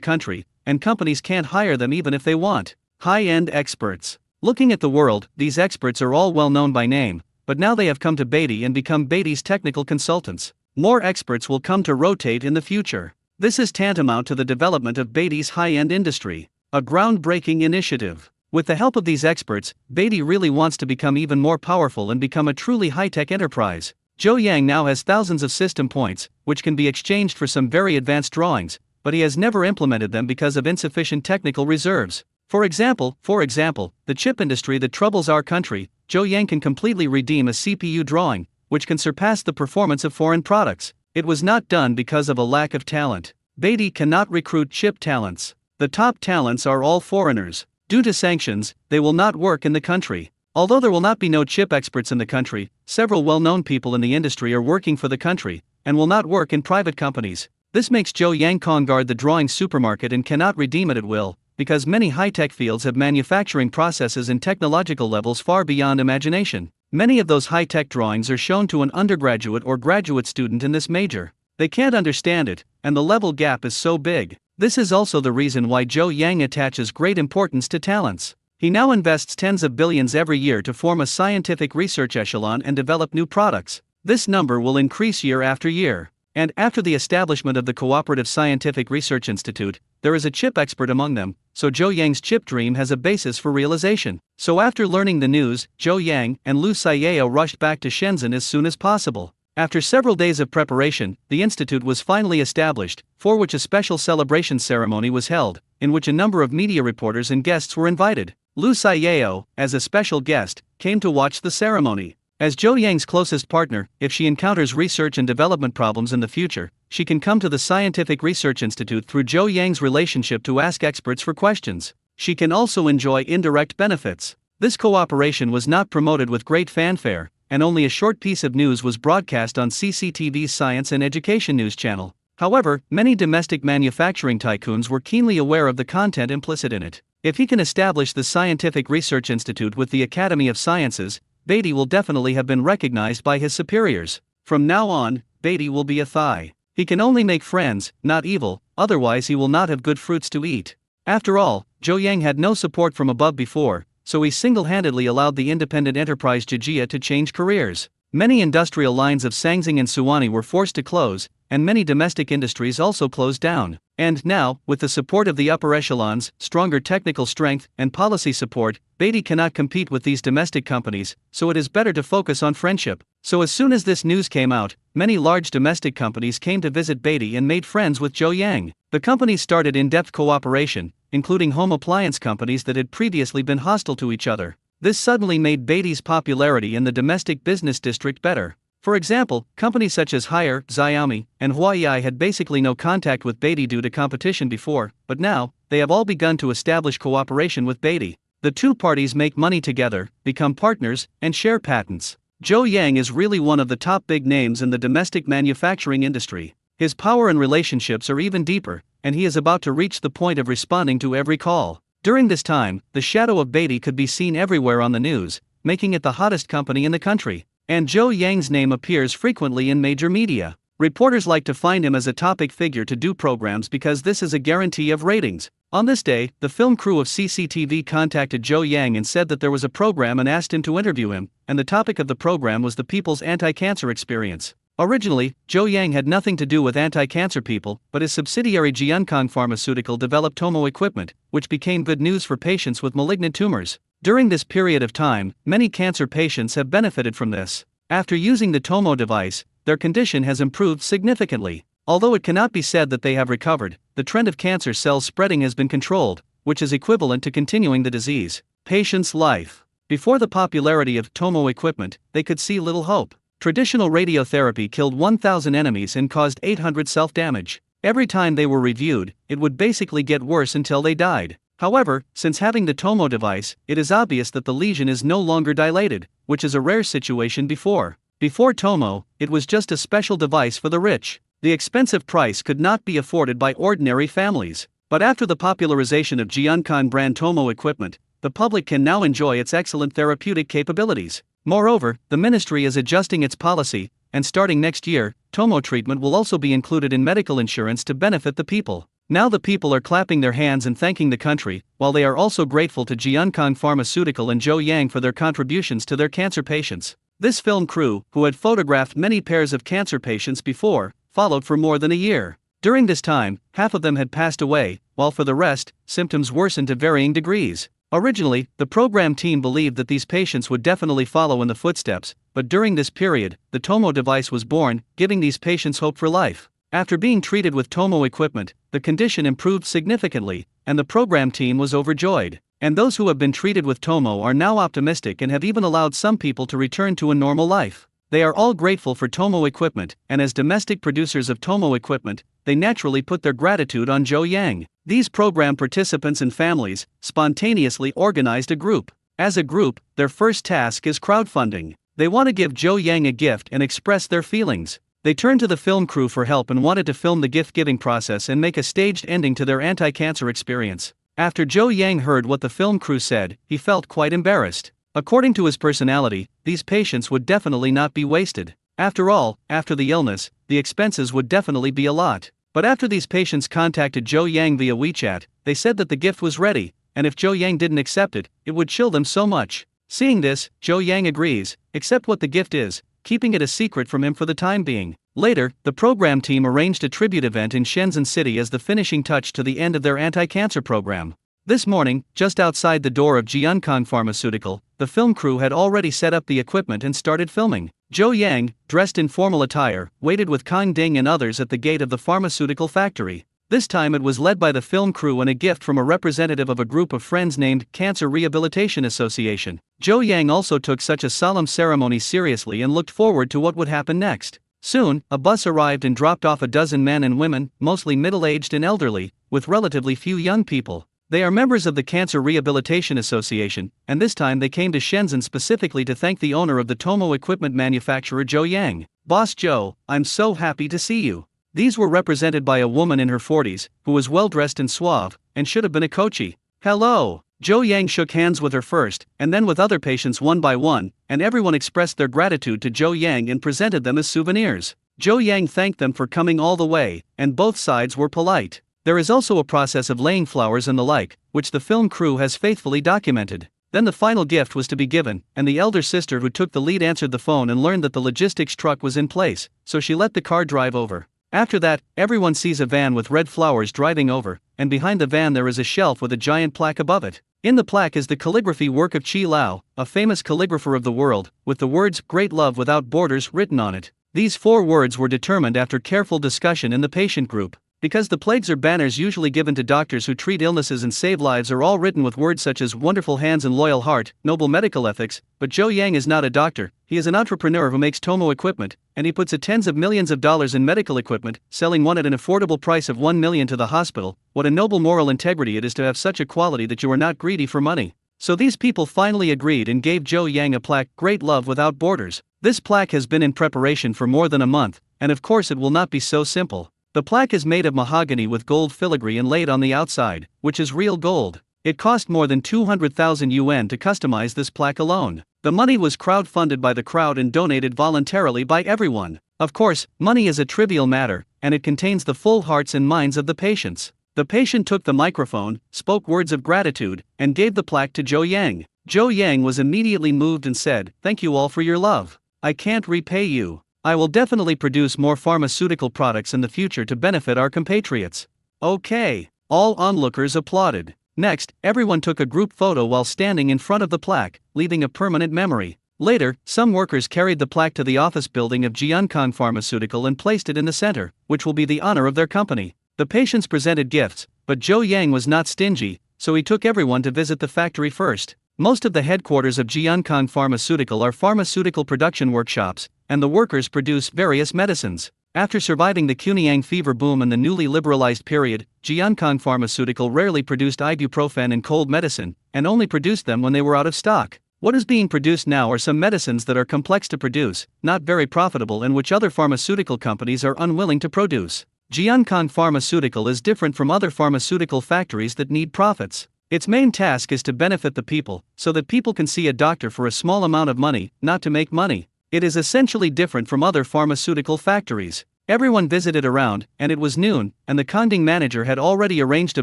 country, and companies can't hire them even if they want. High-end experts. Looking at the world, these experts are all well known by name, but now they have come to Beatty and become Beatty's technical consultants. More experts will come to rotate in the future. This is tantamount to the development of Beatty's high-end industry, a groundbreaking initiative. With the help of these experts, Beatty really wants to become even more powerful and become a truly high-tech enterprise. Zhou Yang now has thousands of system points, which can be exchanged for some very advanced drawings, but he has never implemented them because of insufficient technical reserves. For example, the chip industry that troubles our country, Zhou Yang can completely redeem a CPU drawing, which can surpass the performance of foreign products. It was not done because of a lack of talent. Beatty cannot recruit chip talents. The top talents are all foreigners. Due to sanctions, they will not work in the country. Although there will not be no chip experts in the country, several well-known people in the industry are working for the country, and will not work in private companies. This makes Zhou Yang guard the drawing supermarket and cannot redeem it at will, because many high-tech fields have manufacturing processes and technological levels far beyond imagination. Many of those high-tech drawings are shown to an undergraduate or graduate student in this major. They can't understand it, and the level gap is so big. This is also the reason why Zhou Yang attaches great importance to talents. He now invests tens of billions every year to form a scientific research echelon and develop new products. This number will increase year after year. And after the establishment of the Cooperative Scientific Research Institute, there is a chip expert among them, so Zhou Yang's chip dream has a basis for realization. So after learning the news, Zhou Yang and Lu Xiao rushed back to Shenzhen as soon as possible. After several days of preparation, the institute was finally established, for which a special celebration ceremony was held, in which a number of media reporters and guests were invited. Lu Xiao, as a special guest, came to watch the ceremony. As Zhou Yang's closest partner, if she encounters research and development problems in the future, she can come to the Scientific Research Institute through Zhou Yang's relationship to ask experts for questions. She can also enjoy indirect benefits. This cooperation was not promoted with great fanfare, and only a short piece of news was broadcast on CCTV's Science and Education News channel. However, many domestic manufacturing tycoons were keenly aware of the content implicit in it. If he can establish the Scientific Research Institute with the Academy of Sciences, Beatty will definitely have been recognized by his superiors. From now on, Beatty will be a Thai. He can only make friends, not evil, otherwise he will not have good fruits to eat. After all, Zhou Yang had no support from above before, so he single-handedly allowed the independent enterprise Jijia to change careers. Many industrial lines of Sangxing and Suwannee were forced to close, and many domestic industries also closed down. And now, with the support of the upper echelons, stronger technical strength, and policy support, Beatty cannot compete with these domestic companies, so it is better to focus on friendship. So as soon as this news came out, many large domestic companies came to visit Beatty and made friends with Zhou Yang. The companies started in-depth cooperation, including home appliance companies that had previously been hostile to each other. This suddenly made Beatty's popularity in the domestic business district better. For example, companies such as Haier, Xiaomi, and Huawei had basically no contact with Beatty due to competition before, but now, they have all begun to establish cooperation with Beatty. The two parties make money together, become partners, and share patents. Zhou Yang is really one of the top big names in the domestic manufacturing industry. His power and relationships are even deeper, and he is about to reach the point of responding to every call. During this time, the shadow of Beatty could be seen everywhere on the news, making it the hottest company in the country. And Zhou Yang's name appears frequently in major media. Reporters like to find him as a topic figure to do programs because this is a guarantee of ratings. On this day, the film crew of CCTV contacted Zhou Yang and said that there was a program and asked him to interview him, and the topic of the program was the people's anti-cancer experience. Originally, Zhou Yang had nothing to do with anti-cancer people, but his subsidiary Jiankang Pharmaceutical developed Tomo equipment, which became good news for patients with malignant tumors. During this period of time, many cancer patients have benefited from this. After using the Tomo device, their condition has improved significantly. Although it cannot be said that they have recovered, the trend of cancer cells spreading has been controlled, which is equivalent to continuing the disease. Patient's life. Before the popularity of Tomo equipment, they could see little hope. Traditional radiotherapy killed 1,000 enemies and caused 800 self-damage. Every time they were reviewed, it would basically get worse until they died. However, since having the Tomo device, it is obvious that the lesion is no longer dilated, which is a rare situation before. Before Tomo, it was just a special device for the rich. The expensive price could not be afforded by ordinary families. But after the popularization of Jiankang brand Tomo equipment, the public can now enjoy its excellent therapeutic capabilities. Moreover, the ministry is adjusting its policy, and starting next year, Tomo treatment will also be included in medical insurance to benefit the people. Now the people are clapping their hands and thanking the country, while they are also grateful to Jiankang Pharmaceutical and Zhou Yang for their contributions to their cancer patients. This film crew, who had photographed many pairs of cancer patients before, followed for more than a year. During this time, half of them had passed away, while for the rest, symptoms worsened to varying degrees. Originally, the program team believed that these patients would definitely follow in the footsteps, but during this period, the Tomo device was born, giving these patients hope for life. After being treated with Tomo equipment, the condition improved significantly, and the program team was overjoyed. And those who have been treated with Tomo are now optimistic and have even allowed some people to return to a normal life. They are all grateful for Tomo equipment, and as domestic producers of Tomo equipment, they naturally put their gratitude on Zhou Yang. These program participants and families spontaneously organized a group. As a group, their first task is crowdfunding. They want to give Zhou Yang a gift and express their feelings. They turned to the film crew for help and wanted to film the gift-giving process and make a staged ending to their anti-cancer experience. After Zhou Yang heard what the film crew said, he felt quite embarrassed. According to his personality, these patients would definitely not be wasted. After all, after the illness, the expenses would definitely be a lot. But after these patients contacted Zhou Yang via WeChat, they said that the gift was ready, and if Zhou Yang didn't accept it, it would chill them so much. Seeing this, Zhou Yang agrees, accept what the gift is, keeping it a secret from him for the time being. Later, the program team arranged a tribute event in Shenzhen City as the finishing touch to the end of their anti-cancer program. This morning, just outside the door of Jiankang Pharmaceutical, the film crew had already set up the equipment and started filming. Zhou Yang, dressed in formal attire, waited with Kang Ding and others at the gate of the pharmaceutical factory. This time it was led by the film crew and a gift from a representative of a group of friends named Cancer Rehabilitation Association. Zhou Yang also took such a solemn ceremony seriously and looked forward to what would happen next. Soon, a bus arrived and dropped off a dozen men and women, mostly middle-aged and elderly, with relatively few young people. They are members of the Cancer Rehabilitation Association, and this time they came to Shenzhen specifically to thank the owner of the Tomo equipment manufacturer Zhou Yang. "Boss Zhou, I'm so happy to see you." These were represented by a woman in her 40s, who was well-dressed and suave, and should have been a coachee. "Hello." Zhou Yang shook hands with her first, and then with other patients one by one, and everyone expressed their gratitude to Zhou Yang and presented them as souvenirs. Zhou Yang thanked them for coming all the way, and both sides were polite. There is also a process of laying flowers and the like, which the film crew has faithfully documented. Then the final gift was to be given, and the elder sister who took the lead answered the phone and learned that the logistics truck was in place, so she let the car drive over. After that, everyone sees a van with red flowers driving over, and behind the van there is a shelf with a giant plaque above it. In the plaque is the calligraphy work of Qi Lao, a famous calligrapher of the world, with the words "Great Love Without Borders" written on it. These 4 words were determined after careful discussion in the patient group. Because the plaques or banners usually given to doctors who treat illnesses and save lives are all written with words such as wonderful hands and loyal heart, noble medical ethics, but Zhou Yang is not a doctor, he is an entrepreneur who makes Tomo equipment, and he puts tens of millions of dollars in medical equipment, selling one at an affordable price of 1 million to the hospital. What a noble moral integrity it is to have such a quality that you are not greedy for money. So these people finally agreed and gave Zhou Yang a plaque, "Great Love Without Borders." This plaque has been in preparation for more than a month, and of course it will not be so simple. The plaque is made of mahogany with gold filigree inlaid on the outside, which is real gold. It cost more than 200,000 yuan to customize this plaque alone. The money was crowdfunded by the crowd and donated voluntarily by everyone. Of course, money is a trivial matter, and it contains the full hearts and minds of the patients. The patient took the microphone, spoke words of gratitude, and gave the plaque to Zhou Yang. Zhou Yang was immediately moved and said, "Thank you all for your love. I can't repay you. I will definitely produce more pharmaceutical products in the future to benefit our compatriots." Okay. All onlookers applauded. Next, everyone took a group photo while standing in front of the plaque, leaving a permanent memory. Later, some workers carried the plaque to the office building of Jiankang Pharmaceutical and placed it in the center, which will be the honor of their company. The patients presented gifts, but Zhou Yang was not stingy, so he took everyone to visit the factory first. Most of the headquarters of Jiankang Pharmaceutical are pharmaceutical production workshops, and the workers produce various medicines. After surviving the Cuneyang fever boom and the newly liberalized period, Jiankang Pharmaceutical rarely produced ibuprofen and cold medicine, and only produced them when they were out of stock. What is being produced now are some medicines that are complex to produce, not very profitable, and which other pharmaceutical companies are unwilling to produce. Jiankang Pharmaceutical is different from other pharmaceutical factories that need profits. Its main task is to benefit the people, so that people can see a doctor for a small amount of money, not to make money. It is essentially different from other pharmaceutical factories. Everyone visited around, and it was noon, and the Kangding manager had already arranged a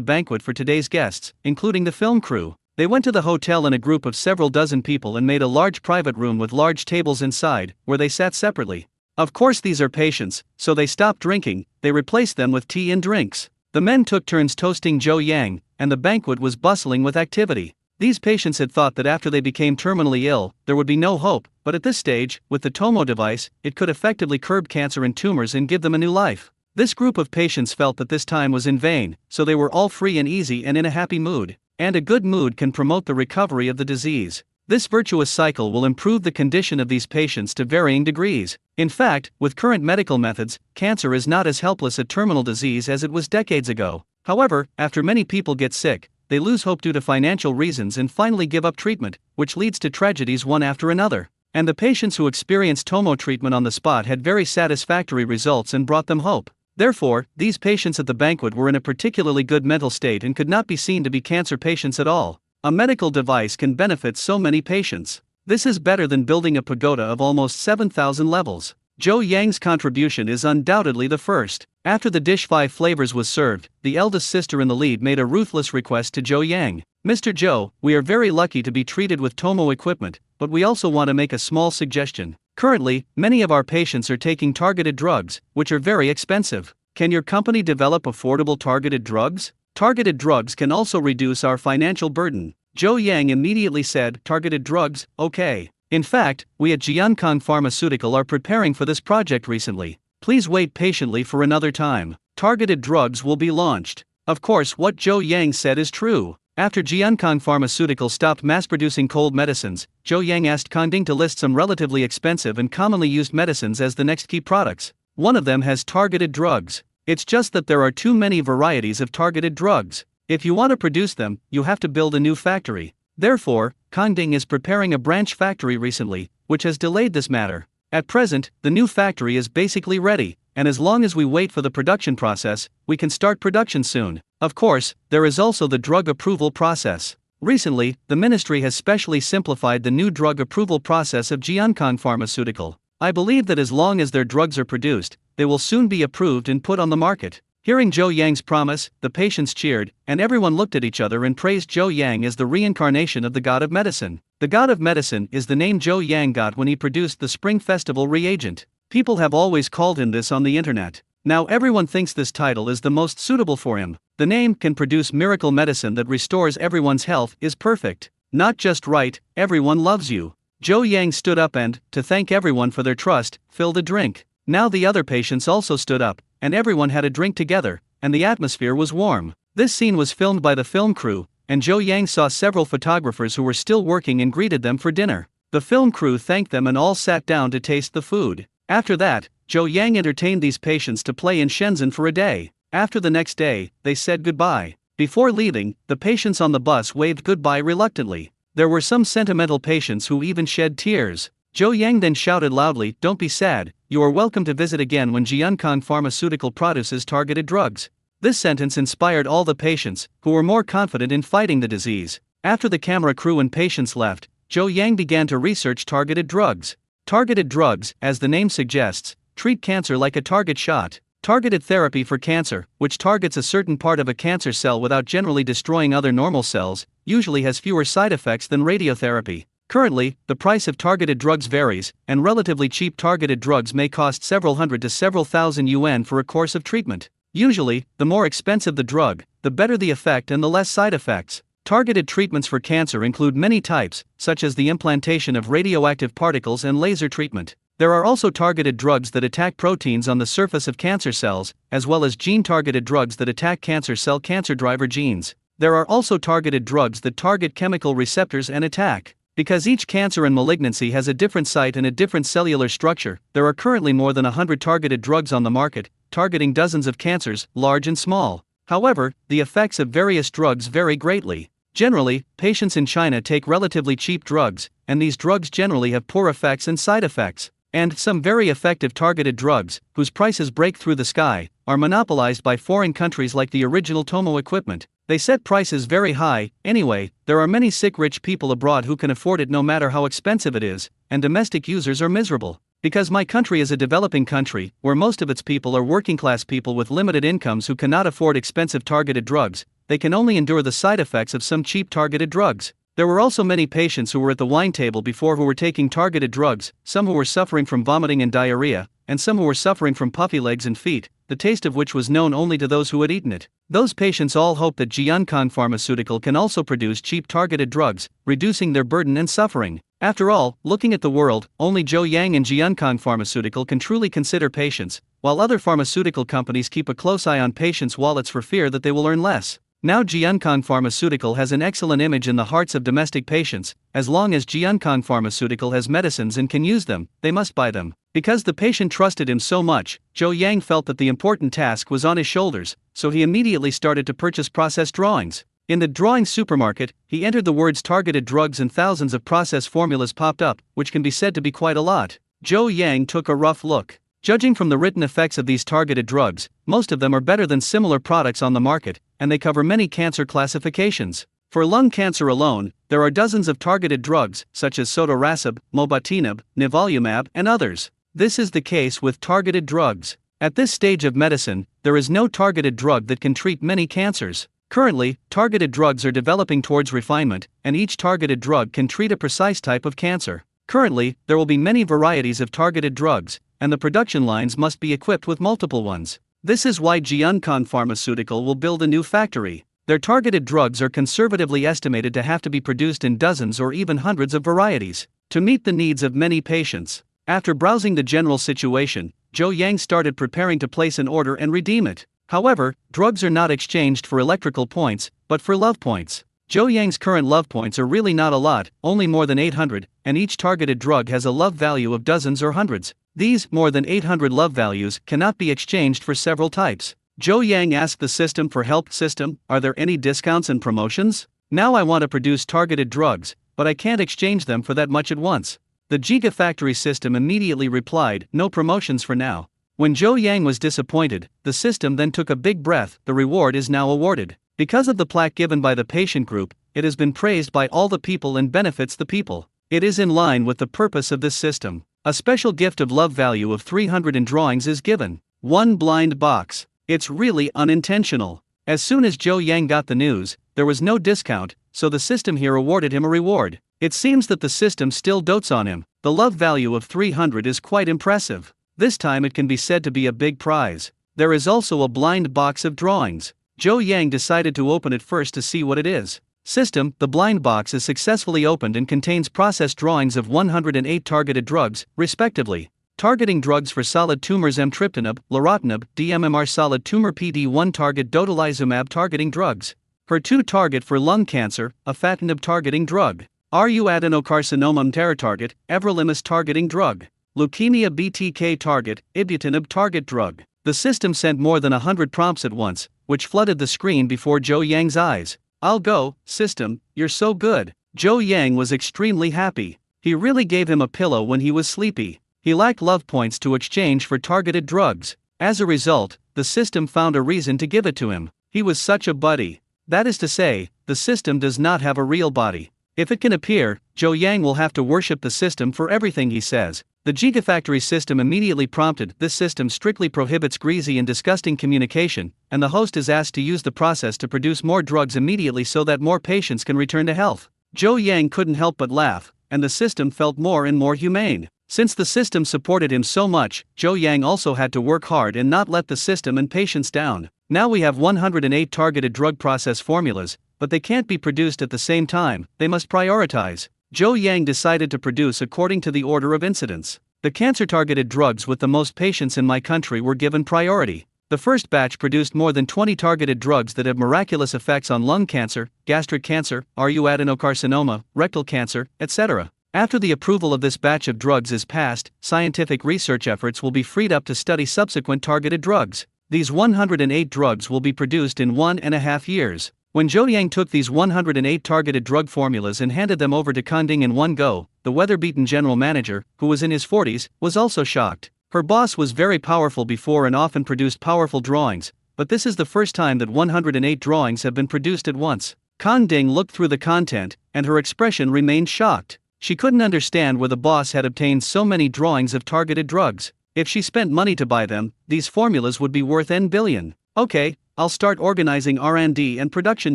banquet for today's guests, including the film crew. They went to the hotel in a group of several dozen people and made a large private room with large tables inside, where they sat separately. Of course these are patients, so they stopped drinking, they replaced them with tea and drinks. The men took turns toasting Zhou Yang, and the banquet was bustling with activity. These patients had thought that after they became terminally ill, there would be no hope, but at this stage, with the Tomo device, it could effectively curb cancer and tumors and give them a new life. This group of patients felt that this time was in vain, so they were all free and easy and in a happy mood. And a good mood can promote the recovery of the disease. This virtuous cycle will improve the condition of these patients to varying degrees. In fact, with current medical methods, cancer is not as helpless a terminal disease as it was decades ago. However, after many people get sick, they lose hope due to financial reasons and finally give up treatment, which leads to tragedies one after another. And the patients who experienced Tomo treatment on the spot had very satisfactory results and brought them hope. Therefore, these patients at the banquet were in a particularly good mental state and could not be seen to be cancer patients at all. A medical device can benefit so many patients. This is better than building a pagoda of almost 7,000 levels. Zhou Yang's contribution is undoubtedly the first. After the dish 5 flavors was served, the eldest sister in the lead made a ruthless request to Zhou Yang. Mr. Joe, we are very lucky to be treated with Tomo equipment, but we also want to make a small suggestion. Currently, many of our patients are taking targeted drugs, which are very expensive. Can your company develop affordable targeted drugs? Targeted drugs can also reduce our financial burden. Joe Yang immediately said, targeted drugs, okay. In fact, we at Jiankang Pharmaceutical are preparing for this project recently. Please wait patiently for another time. Targeted drugs will be launched. Of course, what Joe Yang said is true. After Jiankang Pharmaceutical stopped mass-producing cold medicines, Joe Yang asked Kangding to list some relatively expensive and commonly used medicines as the next key products. One of them has targeted drugs. It's just that there are too many varieties of targeted drugs. If you want to produce them, you have to build a new factory. Therefore, Kangding is preparing a branch factory recently, which has delayed this matter. At present, the new factory is basically ready, and as long as we wait for the production process, we can start production soon. Of course, there is also the drug approval process. Recently, the ministry has specially simplified the new drug approval process of Jiankang Pharmaceutical. I believe that as long as their drugs are produced, they will soon be approved and put on the market. Hearing Joe Yang's promise, the patients cheered, and everyone looked at each other and praised Joe Yang as the reincarnation of the god of medicine. The god of medicine is the name Joe Yang got when he produced the Spring Festival reagent. People have always called him this on the internet. Now everyone thinks this title is the most suitable for him. The name can produce miracle medicine that restores everyone's health is perfect. Not just right, everyone loves you. Joe Yang stood up and, to thank everyone for their trust, filled a drink. Now the other patients also stood up, and everyone had a drink together, and the atmosphere was warm. This scene was filmed by the film crew, and Joe Yang saw several photographers who were still working and greeted them for dinner. The film crew thanked them and all sat down to taste the food. After that, Joe Yang entertained these patients to play in Shenzhen for a day. After the next day, they said goodbye. Before leaving, the patients on the bus waved goodbye reluctantly. There were some sentimental patients who even shed tears. Joe Yang then shouted loudly, "Don't be sad, you are welcome to visit again when Jiankang Pharmaceutical produces targeted drugs." This sentence inspired all the patients, who were more confident in fighting the disease. After the camera crew and patients left, Joe Yang began to research targeted drugs. Targeted drugs, as the name suggests, treat cancer like a target shot. Targeted therapy for cancer, which targets a certain part of a cancer cell without generally destroying other normal cells, usually has fewer side effects than radiotherapy. Currently, the price of targeted drugs varies, and relatively cheap targeted drugs may cost several hundred to several thousand yuan for a course of treatment. Usually, the more expensive the drug, the better the effect and the less side effects. Targeted treatments for cancer include many types, such as the implantation of radioactive particles and laser treatment. There are also targeted drugs that attack proteins on the surface of cancer cells, as well as gene-targeted drugs that attack cancer cell cancer driver genes. There are also targeted drugs that target chemical receptors and attack. Because each cancer and malignancy has a different site and a different cellular structure, there are currently more than 100 targeted drugs on the market, targeting dozens of cancers, large and small. However, the effects of various drugs vary greatly. Generally, patients in China take relatively cheap drugs, and these drugs generally have poor effects and side effects. And some very effective targeted drugs, whose prices break through the sky, are monopolized by foreign countries like the original Tomo equipment. They set prices very high. Anyway, there are many sick rich people abroad who can afford it no matter how expensive it is, and domestic users are miserable. Because my country is a developing country, where most of its people are working class people with limited incomes who cannot afford expensive targeted drugs, they can only endure the side effects of some cheap targeted drugs. There were also many patients who were at the wine table before who were taking targeted drugs, some who were suffering from vomiting and diarrhea, and some who were suffering from puffy legs and feet, the taste of which was known only to those who had eaten it. Those patients all hope that Jiankang Pharmaceutical can also produce cheap targeted drugs, reducing their burden and suffering. After all, looking at the world, only Joe Yang and Jiankang Pharmaceutical can truly consider patients, while other pharmaceutical companies keep a close eye on patients' wallets for fear that they will earn less. Now Jiankang Pharmaceutical has an excellent image in the hearts of domestic patients. As long as Jiankang Pharmaceutical has medicines and can use them, they must buy them. Because the patient trusted him so much, Joe Yang felt that the important task was on his shoulders, so he immediately started to purchase process drawings. In the drawing supermarket, he entered the words targeted drugs and thousands of process formulas popped up, which can be said to be quite a lot. Joe Yang took a rough look. Judging from the written effects of these targeted drugs, most of them are better than similar products on the market, and they cover many cancer classifications. For lung cancer alone, there are dozens of targeted drugs, such as sotorasib, mobotinib, nivolumab, and others. This is the case with targeted drugs. At this stage of medicine, there is no targeted drug that can treat many cancers. Currently, targeted drugs are developing towards refinement, and each targeted drug can treat a precise type of cancer. Currently, there will be many varieties of targeted drugs, and the production lines must be equipped with multiple ones. This is why Jiankang Pharmaceutical will build a new factory. Their targeted drugs are conservatively estimated to have to be produced in dozens or even hundreds of varieties to meet the needs of many patients. After browsing the general situation, Zhou Yang started preparing to place an order and redeem it. However, drugs are not exchanged for electrical points, but for love points. Zhou Yang's current love points are really not a lot, only more than 800, and each targeted drug has a love value of dozens or hundreds. These, more than 800 love values, cannot be exchanged for several types. Zhou Yang asked the system for help. System, are there any discounts and promotions? Now I want to produce targeted drugs, but I can't exchange them for that much at once. The Gigafactory system immediately replied, no promotions for now. When Zhou Yang was disappointed, the system then took a big breath. The reward is now awarded. Because of the plaque given by the patient group, it has been praised by all the people and benefits the people. It is in line with the purpose of this system. A special gift of love value of 300 in drawings is given. One blind box. It's really unintentional. As soon as Zhou Yang got the news, there was no discount, so the system here awarded him a reward. It seems that the system still dotes on him. The love value of 300 is quite impressive. This time it can be said to be a big prize. There is also a blind box of drawings. Zhou Yang decided to open it first to see what it is. System, the blind box is successfully opened and contains processed drawings of 108 targeted drugs, respectively. Targeting drugs for solid tumors: emtriptanib, laratinib, DMMR. Solid tumor PD-1 target dodolizumab. Targeting drugs. HER2 target for lung cancer, afatinib. Targeting drug. RU adenocarcinoma. Target, everolimus. Targeting drug. Leukemia BTK target, ibrutinib. Target drug. The system sent more than 100 prompts at once, which flooded the screen before Zhou Yang's eyes. I'll go, system, you're so good. Zhou Yang was extremely happy. He really gave him a pillow when he was sleepy. He lacked love points to exchange for targeted drugs. As a result, the system found a reason to give it to him. He was such a buddy. That is to say, the system does not have a real body. If it can appear, Zhou Yang will have to worship the system for everything he says. The Gigafactory system immediately prompted, this system strictly prohibits greasy and disgusting communication, and the host is asked to use the process to produce more drugs immediately so that more patients can return to health. Zhou Yang couldn't help but laugh, and the system felt more and more humane. Since the system supported him so much, Zhou Yang also had to work hard and not let the system and patients down. Now we have 108 targeted drug process formulas, but they can't be produced at the same time, they must prioritize. Zhou Yang decided to produce according to the order of incidence. The cancer-targeted drugs with the most patients in my country were given priority. The first batch produced more than 20 targeted drugs that have miraculous effects on lung cancer, gastric cancer, RU adenocarcinoma, rectal cancer, etc. After the approval of this batch of drugs is passed, scientific research efforts will be freed up to study subsequent targeted drugs. These 108 drugs will be produced in 1.5 years. When Zhou Yang took these 108 targeted drug formulas and handed them over to Kanding in one go, the weather-beaten general manager, who was in his 40s, was also shocked. Her boss was very powerful before and often produced powerful drawings, but this is the first time that 108 drawings have been produced at once. Kanding looked through the content, and her expression remained shocked. She couldn't understand where the boss had obtained so many drawings of targeted drugs. If she spent money to buy them, these formulas would be worth N billion. Okay, I'll start organizing R&D and production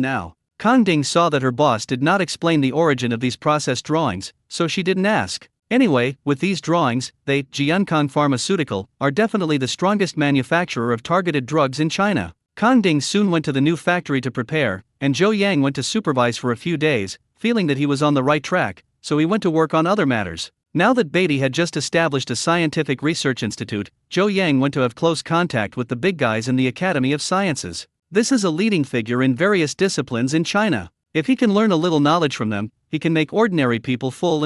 now. Kanding saw that her boss did not explain the origin of these processed drawings, so she didn't ask. Anyway, with these drawings, they, Jiankang Pharmaceutical, are definitely the strongest manufacturer of targeted drugs in China. Kanding soon went to the new factory to prepare, and Zhou Yang went to supervise for a few days, feeling that he was on the right track, so he went to work on other matters. Now that Beatty had just established a scientific research institute, Zhou Yang went to have close contact with the big guys in the Academy of Sciences. This is a leading figure in various disciplines in China. If he can learn a little knowledge from them, he can make ordinary people full.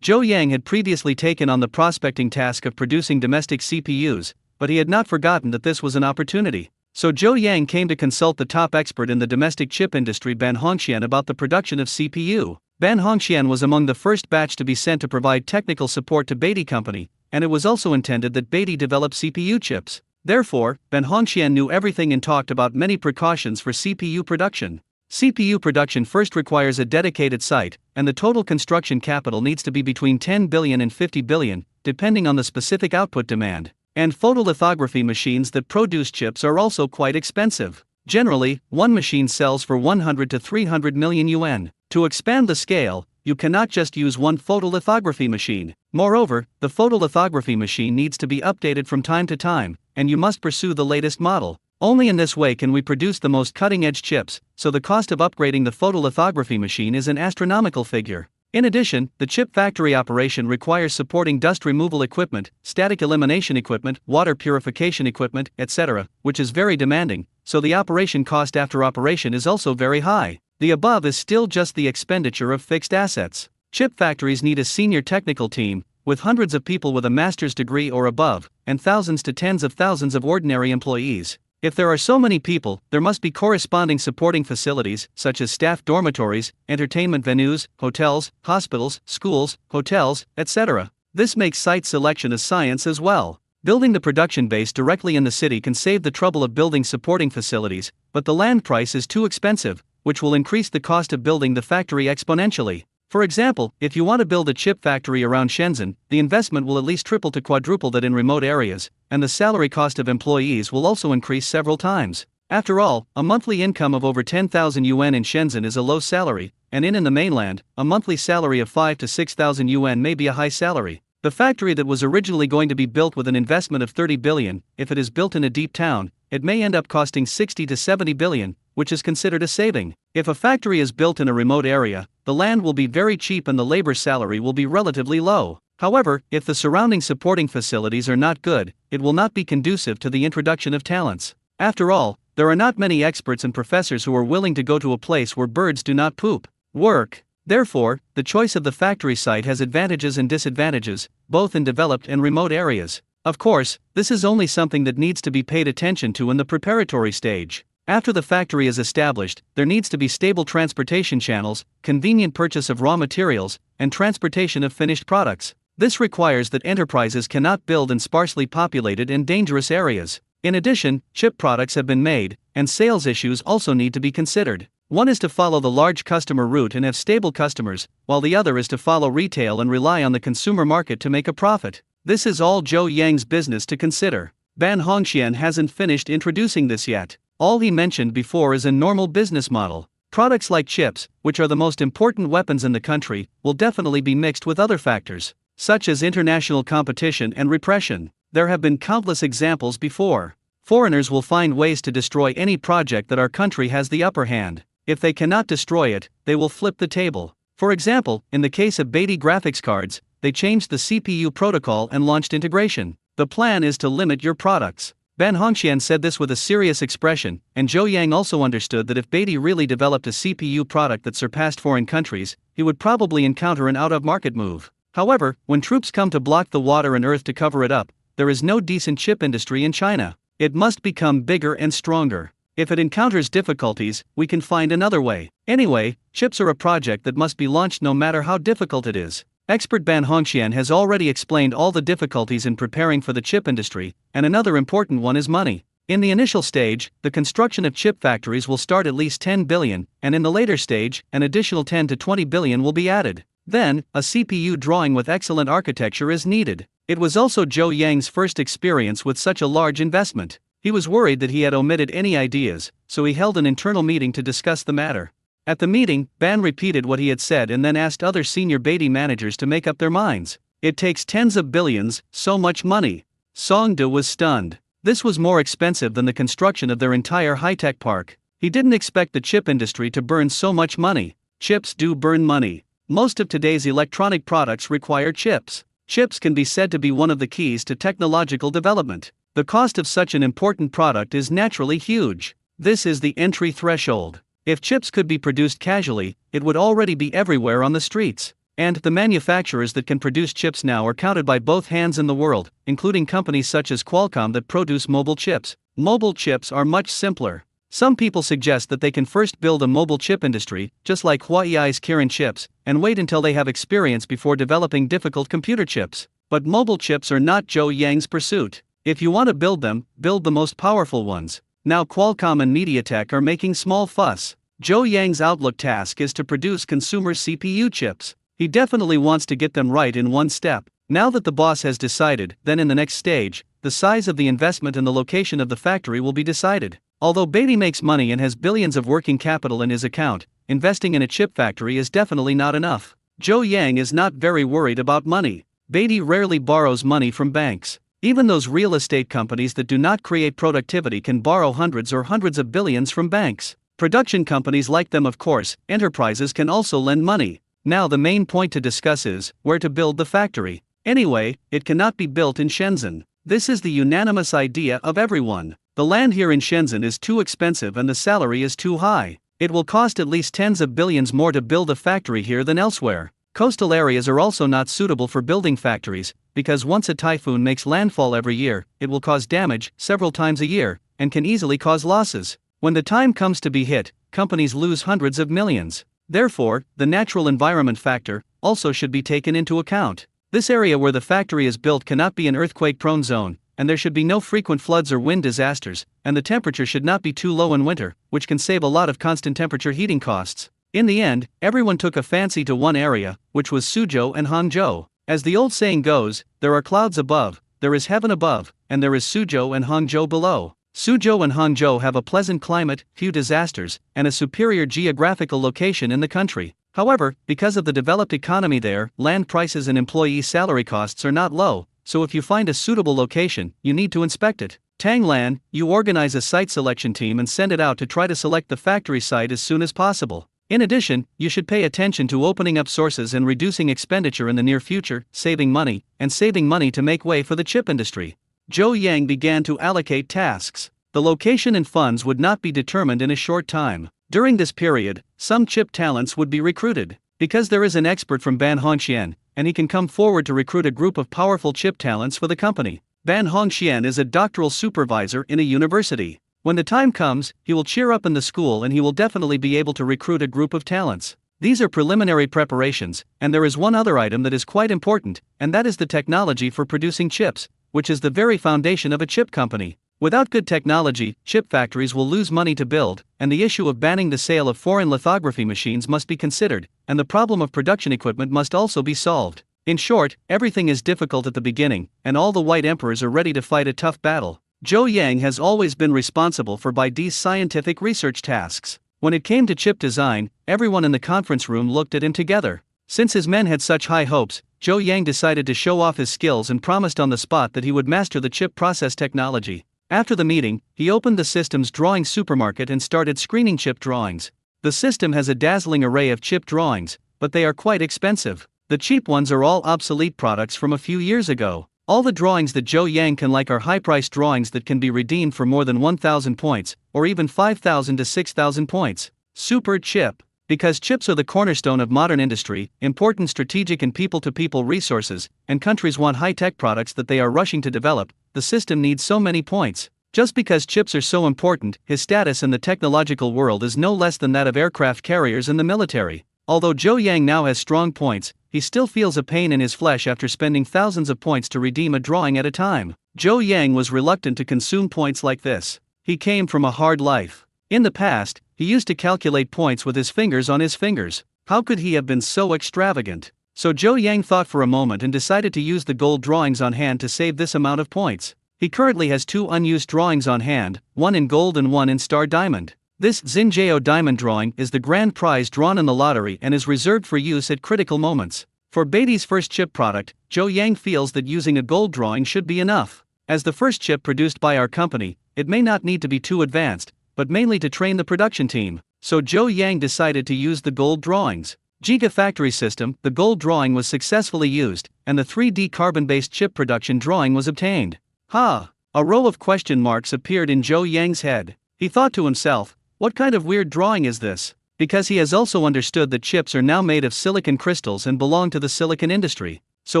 Zhou Yang had previously taken on the prospecting task of producing domestic CPUs, but he had not forgotten that this was an opportunity. So Zhou Yang came to consult the top expert in the domestic chip industry, Ban Hongxian, about the production of CPU. Ban Hongxian was among the first batch to be sent to provide technical support to Beatty Company, and it was also intended that Beatty develop CPU chips. Therefore, Ban Hongxian knew everything and talked about many precautions for CPU production. CPU production first requires a dedicated site, and the total construction capital needs to be between 10 billion and 50 billion, depending on the specific output demand. And photolithography machines that produce chips are also quite expensive. Generally, one machine sells for 100 to 300 million yuan. To expand the scale, you cannot just use one photolithography machine. Moreover, the photolithography machine needs to be updated from time to time, and you must pursue the latest model. Only in this way can we produce the most cutting-edge chips, so the cost of upgrading the photolithography machine is an astronomical figure. In addition, the chip factory operation requires supporting dust removal equipment, static elimination equipment, water purification equipment, etc., which is very demanding, so the operation cost after operation is also very high. The above is still just the expenditure of fixed assets. Chip factories need a senior technical team, with hundreds of people with a master's degree or above, and thousands to tens of thousands of ordinary employees. If there are so many people, there must be corresponding supporting facilities, such as staff dormitories, entertainment venues, hotels, hospitals, schools, hotels, etc. This makes site selection a science as well. Building the production base directly in the city can save the trouble of building supporting facilities, but the land price is too expensive, which will increase the cost of building the factory exponentially. For example, if you want to build a chip factory around Shenzhen, the investment will at least triple to quadruple that in remote areas, and the salary cost of employees will also increase several times. After all, a monthly income of over 10,000 yuan in Shenzhen is a low salary, and in the mainland, a monthly salary of 5 to 6,000 yuan may be a high salary. The factory that was originally going to be built with an investment of 30 billion, if it is built in a deep town, it may end up costing 60 to 70 billion, which is considered a saving. If a factory is built in a remote area, the land will be very cheap and the labor salary will be relatively low. However, if the surrounding supporting facilities are not good, it will not be conducive to the introduction of talents. After all, there are not many experts and professors who are willing to go to a place where birds do not poop. Work. Therefore, the choice of the factory site has advantages and disadvantages, both in developed and remote areas. Of course, this is only something that needs to be paid attention to in the preparatory stage. After the factory is established, there needs to be stable transportation channels, convenient purchase of raw materials, and transportation of finished products. This requires that enterprises cannot build in sparsely populated and dangerous areas. In addition, chip products have been made, and sales issues also need to be considered. One is to follow the large customer route and have stable customers, while the other is to follow retail and rely on the consumer market to make a profit. This is all Zhou Yang's business to consider. Ban Hongxian hasn't finished introducing this yet. All he mentioned before is a normal business model. Products like chips, which are the most important weapons in the country, will definitely be mixed with other factors, such as international competition and repression. There have been countless examples before. Foreigners will find ways to destroy any project that our country has the upper hand. If they cannot destroy it, they will flip the table. For example, in the case of Beatty graphics cards, they changed the CPU protocol and launched integration. The plan is to limit your products. Ban Hongxian said this with a serious expression, and Zhou Yang also understood that if Beatty really developed a CPU product that surpassed foreign countries, he would probably encounter an out-of-market move. However, when troops come to block the water and earth to cover it up, there is no decent chip industry in China. It must become bigger and stronger. If it encounters difficulties, we can find another way. Anyway, chips are a project that must be launched no matter how difficult it is. Expert Ban Hongxian has already explained all the difficulties in preparing for the chip industry, and another important one is money. In the initial stage, the construction of chip factories will start at least 10 billion, and in the later stage, an additional 10 to 20 billion will be added. Then, a CPU drawing with excellent architecture is needed. It was also Zhou Yang's first experience with such a large investment. He was worried that he had omitted any ideas, so he held an internal meeting to discuss the matter. At the meeting, Ban repeated what he had said and then asked other senior Beatty managers to make up their minds. It takes tens of billions, so much money. Songde was stunned. This was more expensive than the construction of their entire high-tech park. He didn't expect the chip industry to burn so much money. Chips do burn money. Most of today's electronic products require chips. Chips can be said to be one of the keys to technological development. The cost of such an important product is naturally huge. This is the entry threshold. If chips could be produced casually, it would already be everywhere on the streets. And the manufacturers that can produce chips now are counted by both hands in the world, including companies such as Qualcomm that produce mobile chips. Mobile chips are much simpler. Some people suggest that they can first build a mobile chip industry, just like Huawei's Kirin chips, and wait until they have experience before developing difficult computer chips. But mobile chips are not Zhou Yang's pursuit. If you want to build them, build the most powerful ones. Now Qualcomm and MediaTek are making small fuss. Zhou Yang's outlook task is to produce consumer CPU chips. He definitely wants to get them right in one step. Now that the boss has decided, then in the next stage, the size of the investment and the location of the factory will be decided. Although Beatty makes money and has billions of working capital in his account, investing in a chip factory is definitely not enough. Joe Yang is not very worried about money. Beatty rarely borrows money from banks. Even those real estate companies that do not create productivity can borrow hundreds or hundreds of billions from banks. Production companies like them, of course, enterprises can also lend money. Now the main point to discuss is where to build the factory. Anyway, it cannot be built in Shenzhen. This is the unanimous idea of everyone. The land here in Shenzhen is too expensive and the salary is too high. It will cost at least tens of billions more to build a factory here than elsewhere. Coastal areas are also not suitable for building factories, because once a typhoon makes landfall every year, it will cause damage several times a year, and can easily cause losses. When the time comes to be hit, companies lose hundreds of millions. Therefore, the natural environment factor also should be taken into account. This area where the factory is built cannot be an earthquake-prone zone, and there should be no frequent floods or wind disasters, and the temperature should not be too low in winter, which can save a lot of constant temperature heating costs. In the end, everyone took a fancy to one area, which was Suzhou and Hangzhou. As the old saying goes, there are clouds above, there is heaven above, and there is Suzhou and Hangzhou below. Suzhou and Hangzhou have a pleasant climate, few disasters, and a superior geographical location in the country. However, because of the developed economy there, land prices and employee salary costs are not low, so if you find a suitable location, you need to inspect it. Tanglan, you organize a site selection team and send it out to try to select the factory site as soon as possible. In addition, you should pay attention to opening up sources and reducing expenditure in the near future, saving money to make way for the chip industry. Joe Yang began to allocate tasks. The location and funds would not be determined in a short time. During this period, some chip talents would be recruited. Because there is an expert from Ban Hongxian, and he can come forward to recruit a group of powerful chip talents for the company. Ban Hongxian is a doctoral supervisor in a university. When the time comes, he will cheer up in the school and he will definitely be able to recruit a group of talents. These are preliminary preparations, and there is one other item that is quite important, and that is the technology for producing chips, which is the very foundation of a chip company. Without good technology, chip factories will lose money to build, and the issue of banning the sale of foreign lithography machines must be considered, and the problem of production equipment must also be solved. In short, everything is difficult at the beginning, and all the white emperors are ready to fight a tough battle. Joe Yang has always been responsible for Baidu's scientific research tasks. When it came to chip design, everyone in the conference room looked at him together. Since his men had such high hopes, Joe Yang decided to show off his skills and promised on the spot that he would master the chip process technology. After the meeting, he opened the system's drawing supermarket and started screening chip drawings. The system has a dazzling array of chip drawings, but they are quite expensive. The cheap ones are all obsolete products from a few years ago. All the drawings that Joe Yang can like are high-priced drawings that can be redeemed for more than 1,000 points, or even 5,000 to 6,000 points. Super chip. Because chips are the cornerstone of modern industry, important strategic and people-to-people resources, and countries want high-tech products that they are rushing to develop, the system needs so many points. Just because chips are so important, his status in the technological world is no less than that of aircraft carriers and the military. Although Joe Yang now has strong points, he still feels a pain in his flesh after spending thousands of points to redeem a drawing at a time. Joe Yang was reluctant to consume points like this. He came from a hard life. In the past, he used to calculate points with his fingers on his fingers. How could he have been so extravagant? So Joe Yang thought for a moment and decided to use the gold drawings on hand to save this amount of points. He currently has 2 unused drawings on hand, one in gold and one in star diamond. This Xinjiao diamond drawing is the grand prize drawn in the lottery and is reserved for use at critical moments. For Beatty's first chip product, Joe Yang feels that using a gold drawing should be enough. As the first chip produced by our company, it may not need to be too advanced, but mainly to train the production team. So Joe Yang decided to use the gold drawings. Gigafactory system, the gold drawing was successfully used, and the 3D carbon-based chip production drawing was obtained. Ha! A row of question marks appeared in Joe Yang's head. He thought to himself, what kind of weird drawing is this? Because he has also understood that chips are now made of silicon crystals and belong to the silicon industry. So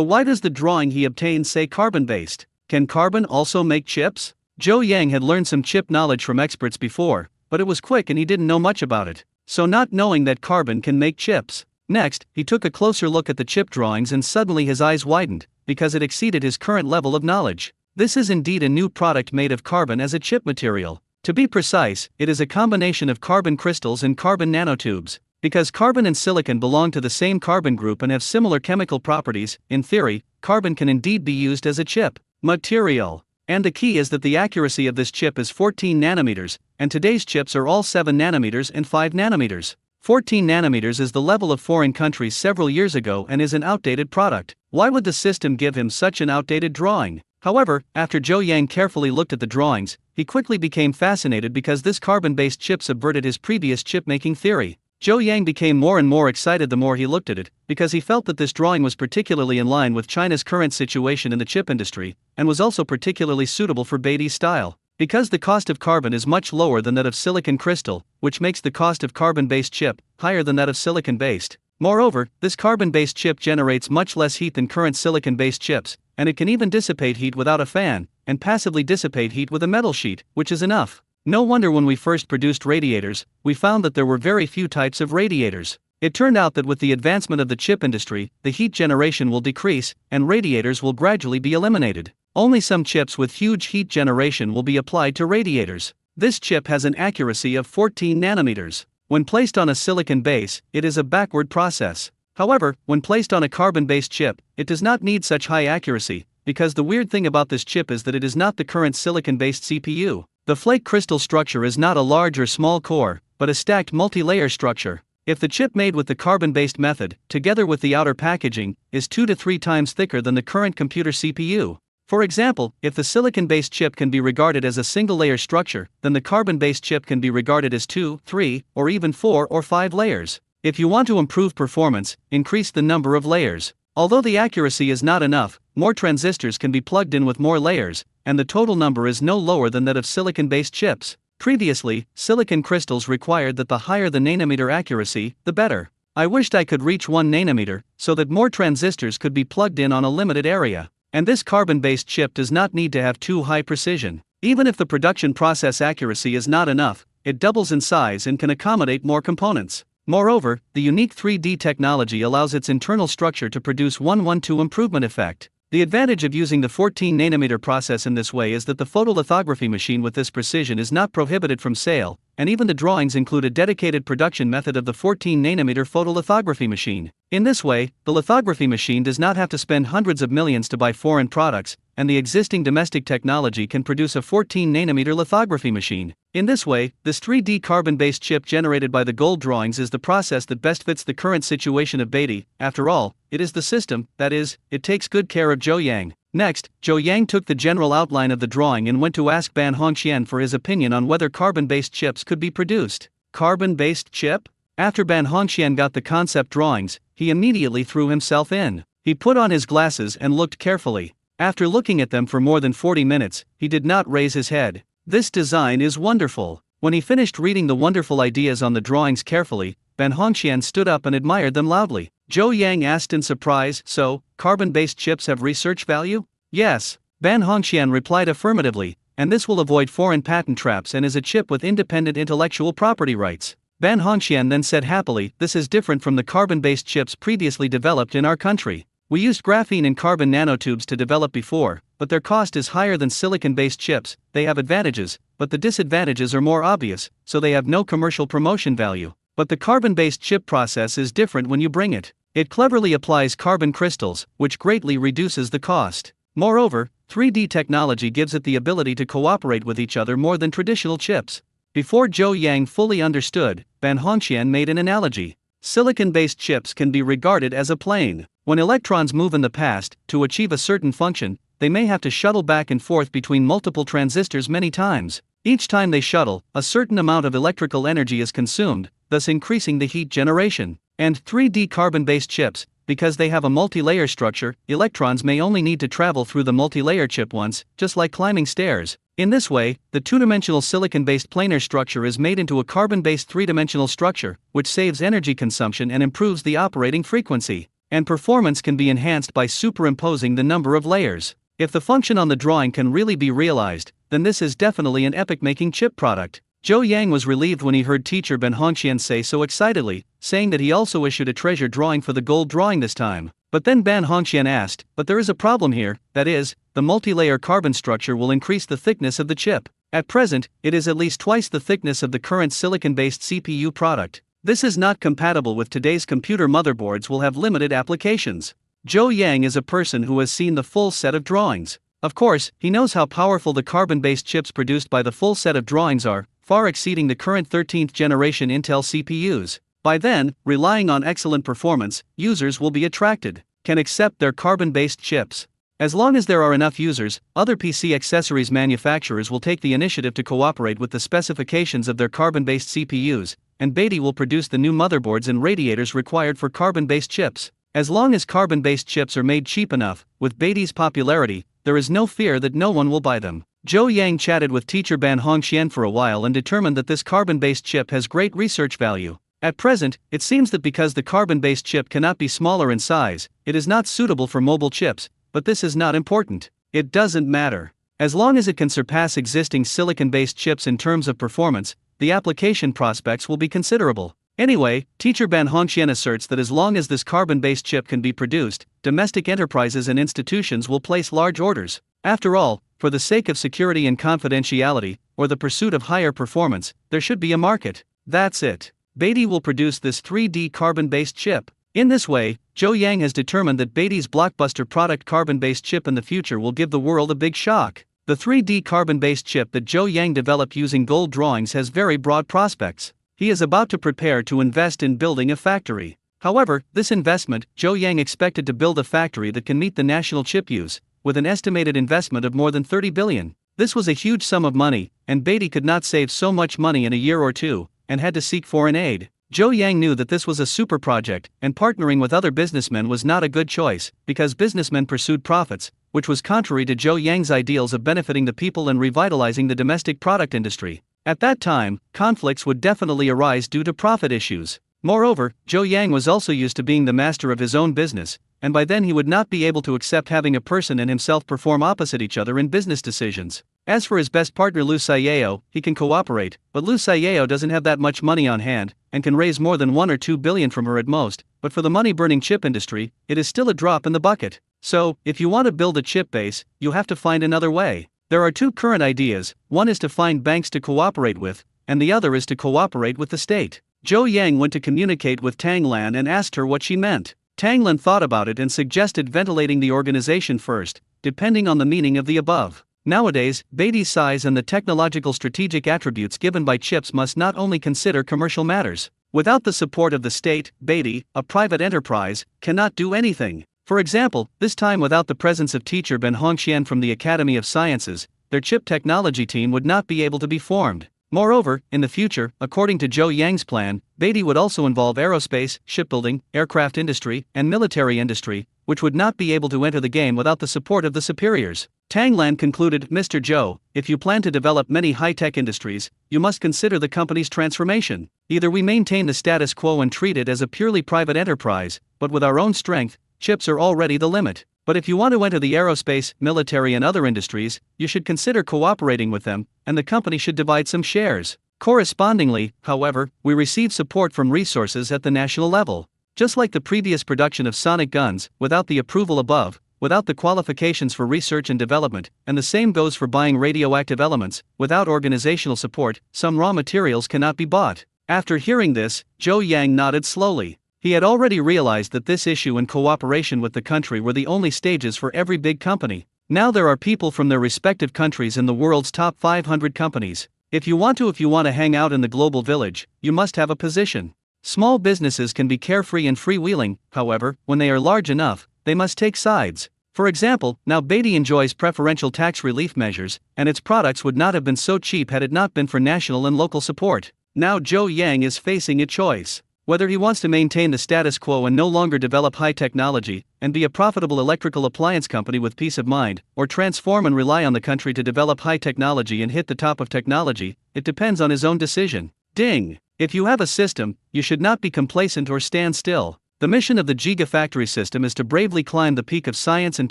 why does the drawing he obtained say carbon-based? Can carbon also make chips? Joe Yang had learned some chip knowledge from experts before, but it was quick and he didn't know much about it. So not knowing that carbon can make chips. Next, he took a closer look at the chip drawings and suddenly his eyes widened, because it exceeded his current level of knowledge. This is indeed a new product made of carbon as a chip material. To be precise, it is a combination of carbon crystals and carbon nanotubes. Because carbon and silicon belong to the same carbon group and have similar chemical properties, in theory, carbon can indeed be used as a chip material. And the key is that the accuracy of this chip is 14 nanometers, and today's chips are all 7 nanometers and 5 nanometers. 14 nanometers is the level of foreign countries several years ago and is an outdated product. Why would the system give him such an outdated drawing? However, after Zhou Yang carefully looked at the drawings, he quickly became fascinated because this carbon-based chip subverted his previous chip-making theory. Zhou Yang became more and more excited the more he looked at it, because he felt that this drawing was particularly in line with China's current situation in the chip industry, and was also particularly suitable for Beatty's style. Because the cost of carbon is much lower than that of silicon crystal, which makes the cost of carbon-based chip higher than that of silicon-based. Moreover, this carbon-based chip generates much less heat than current silicon-based chips, and it can even dissipate heat without a fan, and passively dissipate heat with a metal sheet, which is enough. No wonder when we first produced radiators, we found that there were very few types of radiators. It turned out that with the advancement of the chip industry, the heat generation will decrease, and radiators will gradually be eliminated. Only some chips with huge heat generation will be applied to radiators. This chip has an accuracy of 14 nanometers. When placed on a silicon base, it is a backward process. However, when placed on a carbon-based chip, it does not need such high accuracy, because the weird thing about this chip is that it is not the current silicon-based CPU. The flake crystal structure is not a large or small core, but a stacked multi-layer structure. If the chip made with the carbon-based method, together with the outer packaging, is 2 to 3 times thicker than the current computer CPU. For example, if the silicon-based chip can be regarded as a single-layer structure, then the carbon-based chip can be regarded as 2, 3, or even 4 or 5 layers. If you want to improve performance, increase the number of layers. Although the accuracy is not enough, more transistors can be plugged in with more layers, and the total number is no lower than that of silicon-based chips. Previously, silicon crystals required that the higher the nanometer accuracy, the better. I wished I could reach 1 nanometer, so that more transistors could be plugged in on a limited area. And this carbon-based chip does not need to have too high precision. Even if the production process accuracy is not enough, it doubles in size and can accommodate more components. Moreover, the unique 3D technology allows its internal structure to produce 1-1-2 improvement effect. The advantage of using the 14 nanometer process in this way is that the photolithography machine with this precision is not prohibited from sale, and even the drawings include a dedicated production method of the 14 nanometer photolithography machine. In this way, the lithography machine does not have to spend hundreds of millions to buy foreign products, and the existing domestic technology can produce a 14 nanometer lithography machine. In this way, this 3D carbon-based chip generated by the gold drawings is the process that best fits the current situation of Beatty. After all, it is the system, that is, it takes good care of Zhou Yang. Next, Zhou Yang took the general outline of the drawing and went to ask Ban Hongqian for his opinion on whether carbon-based chips could be produced. Carbon-based chip? After Ban Hongqian got the concept drawings, he immediately threw himself in. He put on his glasses and looked carefully. After looking at them for more than 40 minutes, he did not raise his head. This design is wonderful. When he finished reading the wonderful ideas on the drawings carefully, Ban Hongqian stood up and admired them loudly. Zhou Yang asked in surprise, "So, carbon-based chips have research value?" "Yes." Ban Hongqian replied affirmatively, "and this will avoid foreign patent traps and is a chip with independent intellectual property rights." Ban Hongqian then said happily, "This is different from the carbon-based chips previously developed in our country. We used graphene and carbon nanotubes to develop before, but their cost is higher than silicon-based chips. They have advantages, but the disadvantages are more obvious, so they have no commercial promotion value. But the carbon-based chip process is different when you bring it. It cleverly applies carbon crystals, which greatly reduces the cost. Moreover, 3D technology gives it the ability to cooperate with each other more than traditional chips." Before Zhou Yang fully understood, Ban Hongqian made an analogy. Silicon-based chips can be regarded as a plane. When electrons move in the past, to achieve a certain function, they may have to shuttle back and forth between multiple transistors many times. Each time they shuttle, a certain amount of electrical energy is consumed, thus increasing the heat generation. And 3D carbon-based chips, because they have a multi-layer structure, electrons may only need to travel through the multi-layer chip once, just like climbing stairs. In this way, the two-dimensional silicon-based planar structure is made into a carbon-based three-dimensional structure, which saves energy consumption and improves the operating frequency. And performance can be enhanced by superimposing the number of layers. If the function on the drawing can really be realized, then this is definitely an epic-making chip product. Zhou Yang was relieved when he heard teacher Ban Hongqian say so excitedly, saying that he also issued a treasure drawing for the gold drawing this time. But then Ban Hongqian asked, "But there is a problem here, that is, the multi-layer carbon structure will increase the thickness of the chip. At present, it is at least twice the thickness of the current silicon-based CPU product. This is not compatible with today's computer motherboards will have limited applications." Zhou Yang is a person who has seen the full set of drawings. Of course, he knows how powerful the carbon-based chips produced by the full set of drawings are, far exceeding the current 13th generation Intel CPUs. By then, relying on excellent performance, users will be attracted, can accept their carbon-based chips. As long as there are enough users, other PC accessories manufacturers will take the initiative to cooperate with the specifications of their carbon-based CPUs, and Beatty will produce the new motherboards and radiators required for carbon-based chips. As long as carbon-based chips are made cheap enough, with Beatty's popularity, there is no fear that no one will buy them. Zhou Yang chatted with teacher Ban Hongxian for a while and determined that this carbon-based chip has great research value. At present, it seems that because the carbon-based chip cannot be smaller in size, it is not suitable for mobile chips, but this is not important. It doesn't matter. As long as it can surpass existing silicon-based chips in terms of performance, the application prospects will be considerable. Anyway, teacher Ban Hongxian asserts that as long as this carbon-based chip can be produced, domestic enterprises and institutions will place large orders. After all, for the sake of security and confidentiality, or the pursuit of higher performance, there should be a market. That's it. Beatty will produce this 3D carbon-based chip. In this way, Zhou Yang has determined that Beatty's blockbuster product carbon-based chip in the future will give the world a big shock. The 3D carbon-based chip that Zhou Yang developed using gold drawings has very broad prospects. He is about to prepare to invest in building a factory. However, this investment, Zhou Yang expected to build a factory that can meet the national chip use, with an estimated investment of more than 30 billion. This was a huge sum of money, and Beatty could not save so much money in a year or two, and had to seek foreign aid. Zhou Yang knew that this was a super project, and partnering with other businessmen was not a good choice, because businessmen pursued profits, which was contrary to Zhou Yang's ideals of benefiting the people and revitalizing the domestic product industry. At that time, conflicts would definitely arise due to profit issues. Moreover, Zhou Yang was also used to being the master of his own business, and by then he would not be able to accept having a person and himself perform opposite each other in business decisions. As for his best partner Liu Xiao, he can cooperate, but Liu Xiao doesn't have that much money on hand, and can raise more than 1 or 2 billion from her at most, but for the money-burning chip industry, it is still a drop in the bucket. So, if you want to build a chip base, you have to find another way. There are two current ideas, one is to find banks to cooperate with, and the other is to cooperate with the state. Zhou Yang went to communicate with Tang Lan and asked her what she meant. Tang Lan thought about it and suggested ventilating the organization first, depending on the meaning of the above. Nowadays, Beatty's size and the technological strategic attributes given by chips must not only consider commercial matters. Without the support of the state, Beatty, a private enterprise, cannot do anything. For example, this time without the presence of teacher Ben Hongxian from the Academy of Sciences, their chip technology team would not be able to be formed. Moreover, in the future, according to Zhou Yang's plan, Beatty would also involve aerospace, shipbuilding, aircraft industry, and military industry, which would not be able to enter the game without the support of the superiors. Tang Lan concluded, Mr. Zhou, if you plan to develop many high-tech industries, you must consider the company's transformation. Either we maintain the status quo and treat it as a purely private enterprise, but with our own strength, chips are already the limit. But if you want to enter the aerospace, military and other industries, you should consider cooperating with them, and the company should divide some shares. Correspondingly, however, we receive support from resources at the national level. Just like the previous production of sonic guns, without the approval above, without the qualifications for research and development, and the same goes for buying radioactive elements, without organizational support, some raw materials cannot be bought. After hearing this, Zhou Yang nodded slowly. He had already realized that this issue and cooperation with the country were the only stages for every big company. Now there are people from their respective countries in the world's top 500 companies. If you want to hang out in the global village, you must have a position. Small businesses can be carefree and freewheeling, however, when they are large enough, they must take sides. For example, now Beatty enjoys preferential tax relief measures, and its products would not have been so cheap had it not been for national and local support. Now Zhou Yang is facing a choice. Whether he wants to maintain the status quo and no longer develop high technology, and be a profitable electrical appliance company with peace of mind, or transform and rely on the country to develop high technology and hit the top of technology, it depends on his own decision. Ding! If you have a system, you should not be complacent or stand still. The mission of the Gigafactory system is to bravely climb the peak of science and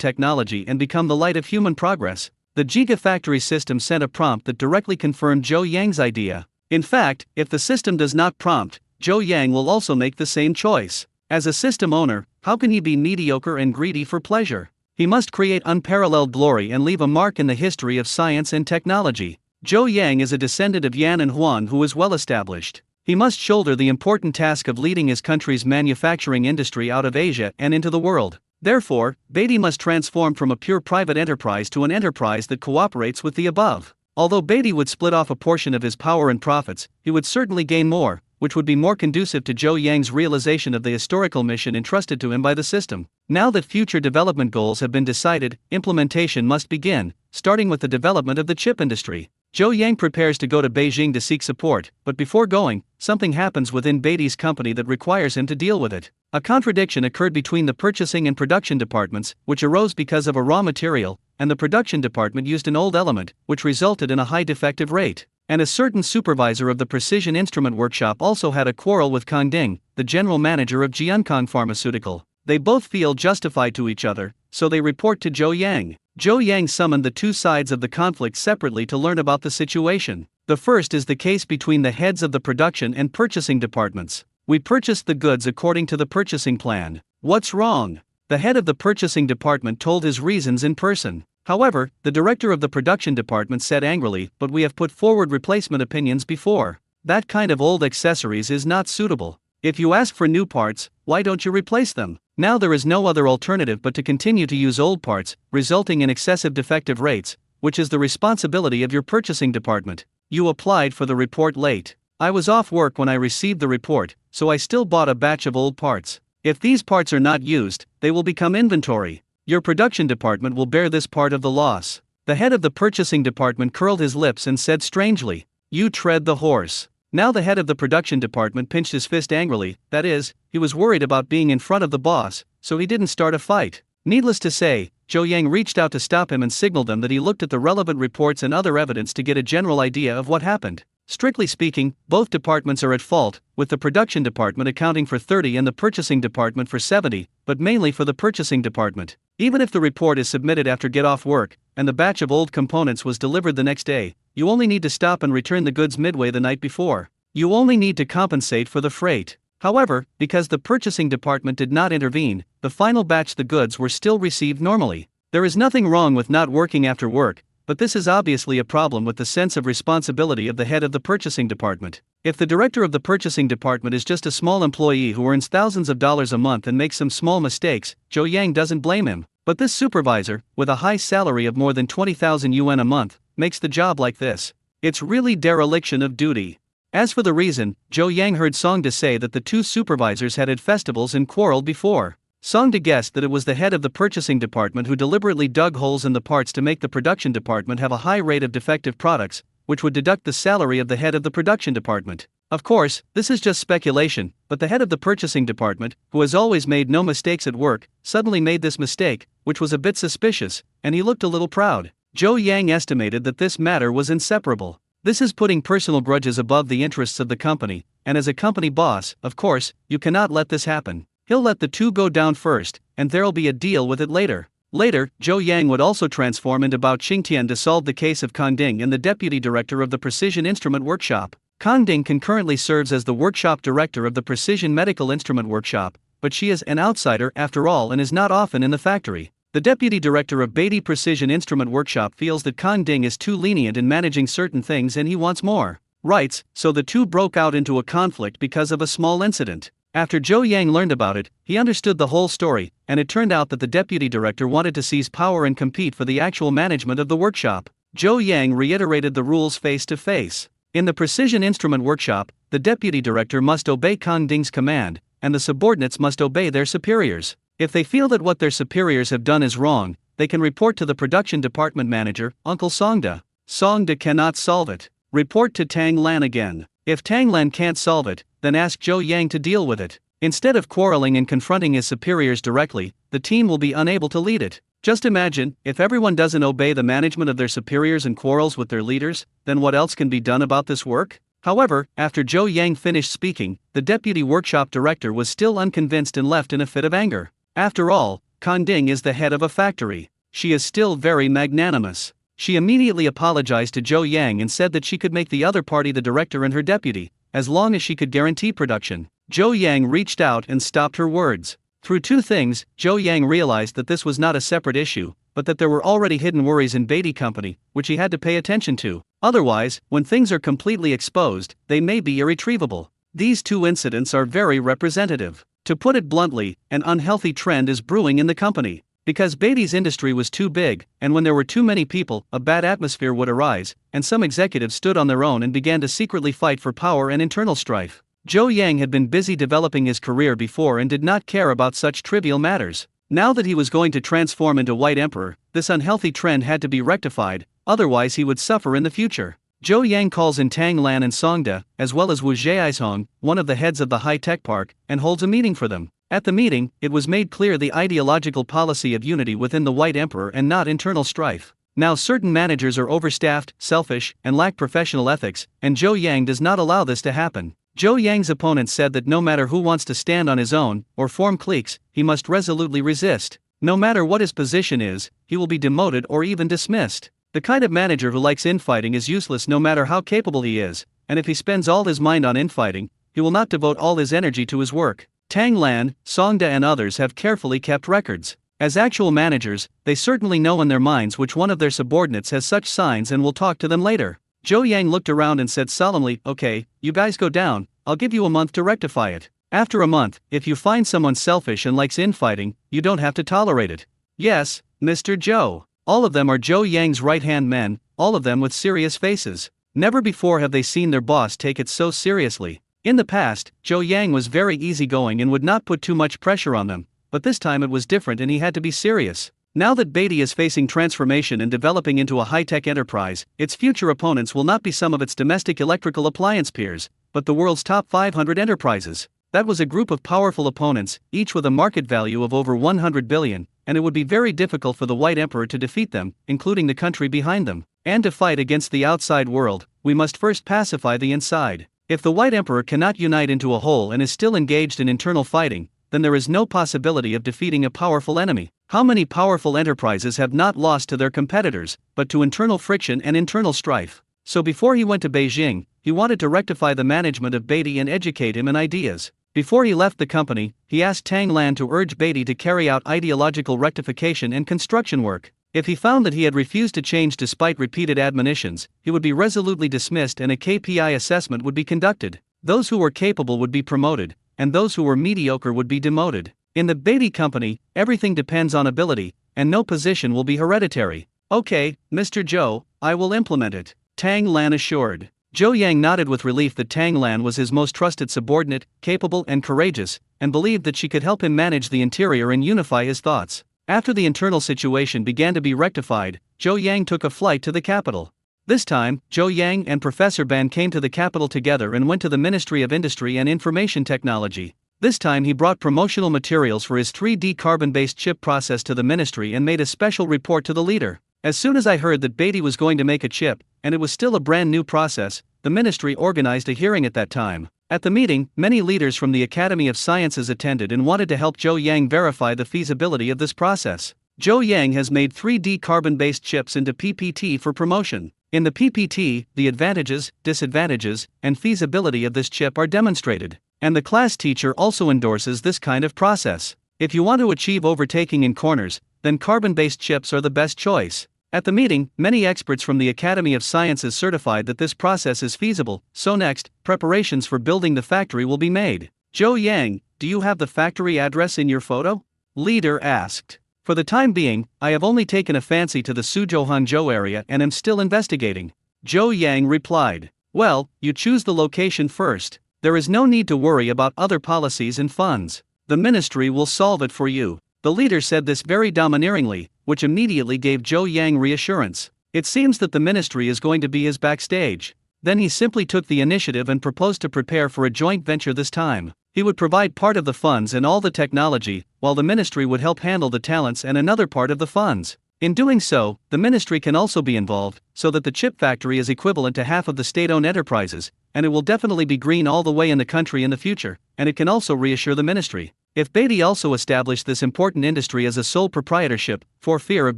technology and become the light of human progress. The Gigafactory system sent a prompt that directly confirmed Zhou Yang's idea. In fact, if the system does not prompt, Zhou Yang will also make the same choice. As a system owner, how can he be mediocre and greedy for pleasure? He must create unparalleled glory and leave a mark in the history of science and technology. Zhou Yang is a descendant of Yan and Huan who is well established. He must shoulder the important task of leading his country's manufacturing industry out of Asia and into the world. Therefore, Beatty must transform from a pure private enterprise to an enterprise that cooperates with the above. Although Beatty would split off a portion of his power and profits, he would certainly gain more, which would be more conducive to Zhou Yang's realization of the historical mission entrusted to him by the system. Now that future development goals have been decided, implementation must begin, starting with the development of the chip industry. Zhou Yang prepares to go to Beijing to seek support, but before going, something happens within Beatty's company that requires him to deal with it. A contradiction occurred between the purchasing and production departments, which arose because of a raw material, and the production department used an old element, which resulted in a high defective rate. And a certain supervisor of the Precision Instrument Workshop also had a quarrel with Kang Ding, the general manager of Jiankang Pharmaceutical. They both feel justified to each other, so they report to Zhou Yang. Zhou Yang summoned the two sides of the conflict separately to learn about the situation. The first is the case between the heads of the production and purchasing departments. We purchased the goods according to the purchasing plan. What's wrong? The head of the purchasing department told his reasons in person. However, the director of the production department said angrily, "But we have put forward replacement opinions before. That kind of old accessories is not suitable. If you ask for new parts, why don't you replace them? Now there is no other alternative but to continue to use old parts, resulting in excessive defective rates, which is the responsibility of your purchasing department. You applied for the report late. I was off work when I received the report, so I still bought a batch of old parts. If these parts are not used, they will become inventory. Your production department will bear this part of the loss." The head of the purchasing department curled his lips and said strangely, "You tread the horse." Now the head of the production department pinched his fist angrily, that is, he was worried about being in front of the boss, so he didn't start a fight. Needless to say, Zhou Yang reached out to stop him and signaled them that he looked at the relevant reports and other evidence to get a general idea of what happened. Strictly speaking, both departments are at fault, with the production department accounting for 30 and the purchasing department for 70, but mainly for the purchasing department. Even if the report is submitted after get off work, and the batch of old components was delivered the next day, you only need to stop and return the goods midway the night before. You only need to compensate for the freight. However, because the purchasing department did not intervene, the final batch the goods were still received normally. There is nothing wrong with not working after work, but this is obviously a problem with the sense of responsibility of the head of the purchasing department. If the director of the purchasing department is just a small employee who earns thousands of dollars a month and makes some small mistakes, Zhou Yang doesn't blame him. But this supervisor, with a high salary of more than 20,000 yuan a month, makes the job like this. It's really dereliction of duty. As for the reason, Zhou Yang heard Songda say that the two supervisors had festivals and quarreled before. Songda guessed that it was the head of the purchasing department who deliberately dug holes in the parts to make the production department have a high rate of defective products, which would deduct the salary of the head of the production department. Of course, this is just speculation, but the head of the purchasing department, who has always made no mistakes at work, suddenly made this mistake, which was a bit suspicious, and he looked a little proud. Zhou Yang estimated that this matter was inseparable. This is putting personal grudges above the interests of the company, and as a company boss, of course, you cannot let this happen. He'll let the two go down first, and there'll be a deal with it later. Later, Zhou Yang would also transform into Bao Qingtian to solve the case of Kang Ding and the deputy director of the Precision Instrument Workshop. Kang Ding concurrently serves as the workshop director of the Precision Medical Instrument Workshop, but she is an outsider after all and is not often in the factory. The deputy director of Beatty Precision Instrument Workshop feels that Kang Ding is too lenient in managing certain things and he wants more rights, so the two broke out into a conflict because of a small incident. After Zhou Yang learned about it, he understood the whole story, and it turned out that the deputy director wanted to seize power and compete for the actual management of the workshop. Zhou Yang reiterated the rules face to face. In the Precision Instrument Workshop, the deputy director must obey Kang Ding's command, and the subordinates must obey their superiors. If they feel that what their superiors have done is wrong, they can report to the production department manager, Uncle Songda. Songda cannot solve it. Report to Tang Lan again. If Tang Lan can't solve it, then ask Zhou Yang to deal with it. Instead of quarreling and confronting his superiors directly, the team will be unable to lead it. Just imagine, if everyone doesn't obey the management of their superiors and quarrels with their leaders, then what else can be done about this work? However, after Zhou Yang finished speaking, the deputy workshop director was still unconvinced and left in a fit of anger. After all, Kang Ding is the head of a factory. She is still very magnanimous. She immediately apologized to Zhou Yang and said that she could make the other party the director and her deputy, as long as she could guarantee production. Zhou Yang reached out and stopped her words. Through two things, Zhou Yang realized that this was not a separate issue, but that there were already hidden worries in Beatty Company, which he had to pay attention to. Otherwise, when things are completely exposed, they may be irretrievable. These two incidents are very representative. To put it bluntly, an unhealthy trend is brewing in the company. Because Beatty's industry was too big, and when there were too many people, a bad atmosphere would arise, and some executives stood on their own and began to secretly fight for power and internal strife. Zhou Yang had been busy developing his career before and did not care about such trivial matters. Now that he was going to transform into White Emperor, this unhealthy trend had to be rectified, otherwise he would suffer in the future. Zhou Yang calls in Tang Lan and Songda, as well as Wu Zhaizhong, one of the heads of the high-tech park, and holds a meeting for them. At the meeting, it was made clear the ideological policy of unity within the White Emperor and not internal strife. Now certain managers are overstaffed, selfish, and lack professional ethics, and Zhou Yang does not allow this to happen. Zhou Yang's opponent said that no matter who wants to stand on his own, or form cliques, he must resolutely resist. No matter what his position is, he will be demoted or even dismissed. The kind of manager who likes infighting is useless no matter how capable he is, and if he spends all his mind on infighting, he will not devote all his energy to his work. Tang Lan, Songda and others have carefully kept records. As actual managers, they certainly know in their minds which one of their subordinates has such signs and will talk to them later. Zhou Yang looked around and said solemnly, "Okay, you guys go down, I'll give you a month to rectify it. After a month, if you find someone selfish and likes infighting, you don't have to tolerate it." "Yes, Mr. Zhou." All of them are Zhou Yang's right-hand men, all of them with serious faces. Never before have they seen their boss take it so seriously. In the past, Zhou Yang was very easygoing and would not put too much pressure on them, but this time it was different and he had to be serious. Now that Beatty is facing transformation and developing into a high-tech enterprise, its future opponents will not be some of its domestic electrical appliance peers, but the world's top 500 enterprises. That was a group of powerful opponents, each with a market value of over 100 billion, and it would be very difficult for the White Emperor to defeat them, including the country behind them. And to fight against the outside world, we must first pacify the inside. If the White Emperor cannot unite into a whole and is still engaged in internal fighting, then there is no possibility of defeating a powerful enemy. How many powerful enterprises have not lost to their competitors, but to internal friction and internal strife? So before he went to Beijing, he wanted to rectify the management of Beatty and educate him in ideas. Before he left the company, he asked Tang Lan to urge Beatty to carry out ideological rectification and construction work. If he found that he had refused to change despite repeated admonitions, he would be resolutely dismissed and a KPI assessment would be conducted. Those who were capable would be promoted, and those who were mediocre would be demoted. In the Beatty company, everything depends on ability, and no position will be hereditary. "Okay, Mr. Zhou, I will implement it," Tang Lan assured. Zhou Yang nodded with relief that Tang Lan was his most trusted subordinate, capable and courageous, and believed that she could help him manage the interior and unify his thoughts. After the internal situation began to be rectified, Zhou Yang took a flight to the capital. This time, Zhou Yang and Professor Ban came to the capital together and went to the Ministry of Industry and Information Technology. This time he brought promotional materials for his 3D carbon-based chip process to the ministry and made a special report to the leader. As soon as I heard that Beatty was going to make a chip, and it was still a brand new process, the ministry organized a hearing at that time. At the meeting, many leaders from the Academy of Sciences attended and wanted to help Zhou Yang verify the feasibility of this process. Zhou Yang has made 3D carbon-based chips into PPT for promotion. In the PPT, the advantages, disadvantages, and feasibility of this chip are demonstrated. And the class teacher also endorses this kind of process. If you want to achieve overtaking in corners, then carbon-based chips are the best choice. At the meeting, many experts from the Academy of Sciences certified that this process is feasible, so next, preparations for building the factory will be made. "Zhou Yang, do you have the factory address in your photo?" Leader asked. "For the time being, I have only taken a fancy to the Suzhou Hangzhou area and am still investigating." Zhou Yang replied. "Well, you choose the location first. There is no need to worry about other policies and funds. The ministry will solve it for you." The leader said this very domineeringly, which immediately gave Zhou Yang reassurance. It seems that the ministry is going to be his backstage. Then he simply took the initiative and proposed to prepare for a joint venture this time. He would provide part of the funds and all the technology, while the ministry would help handle the talents and another part of the funds. In doing so, the ministry can also be involved, so that the chip factory is equivalent to half of the state-owned enterprises, and it will definitely be green all the way in the country in the future, and it can also reassure the ministry. If Beatty also established this important industry as a sole proprietorship, for fear of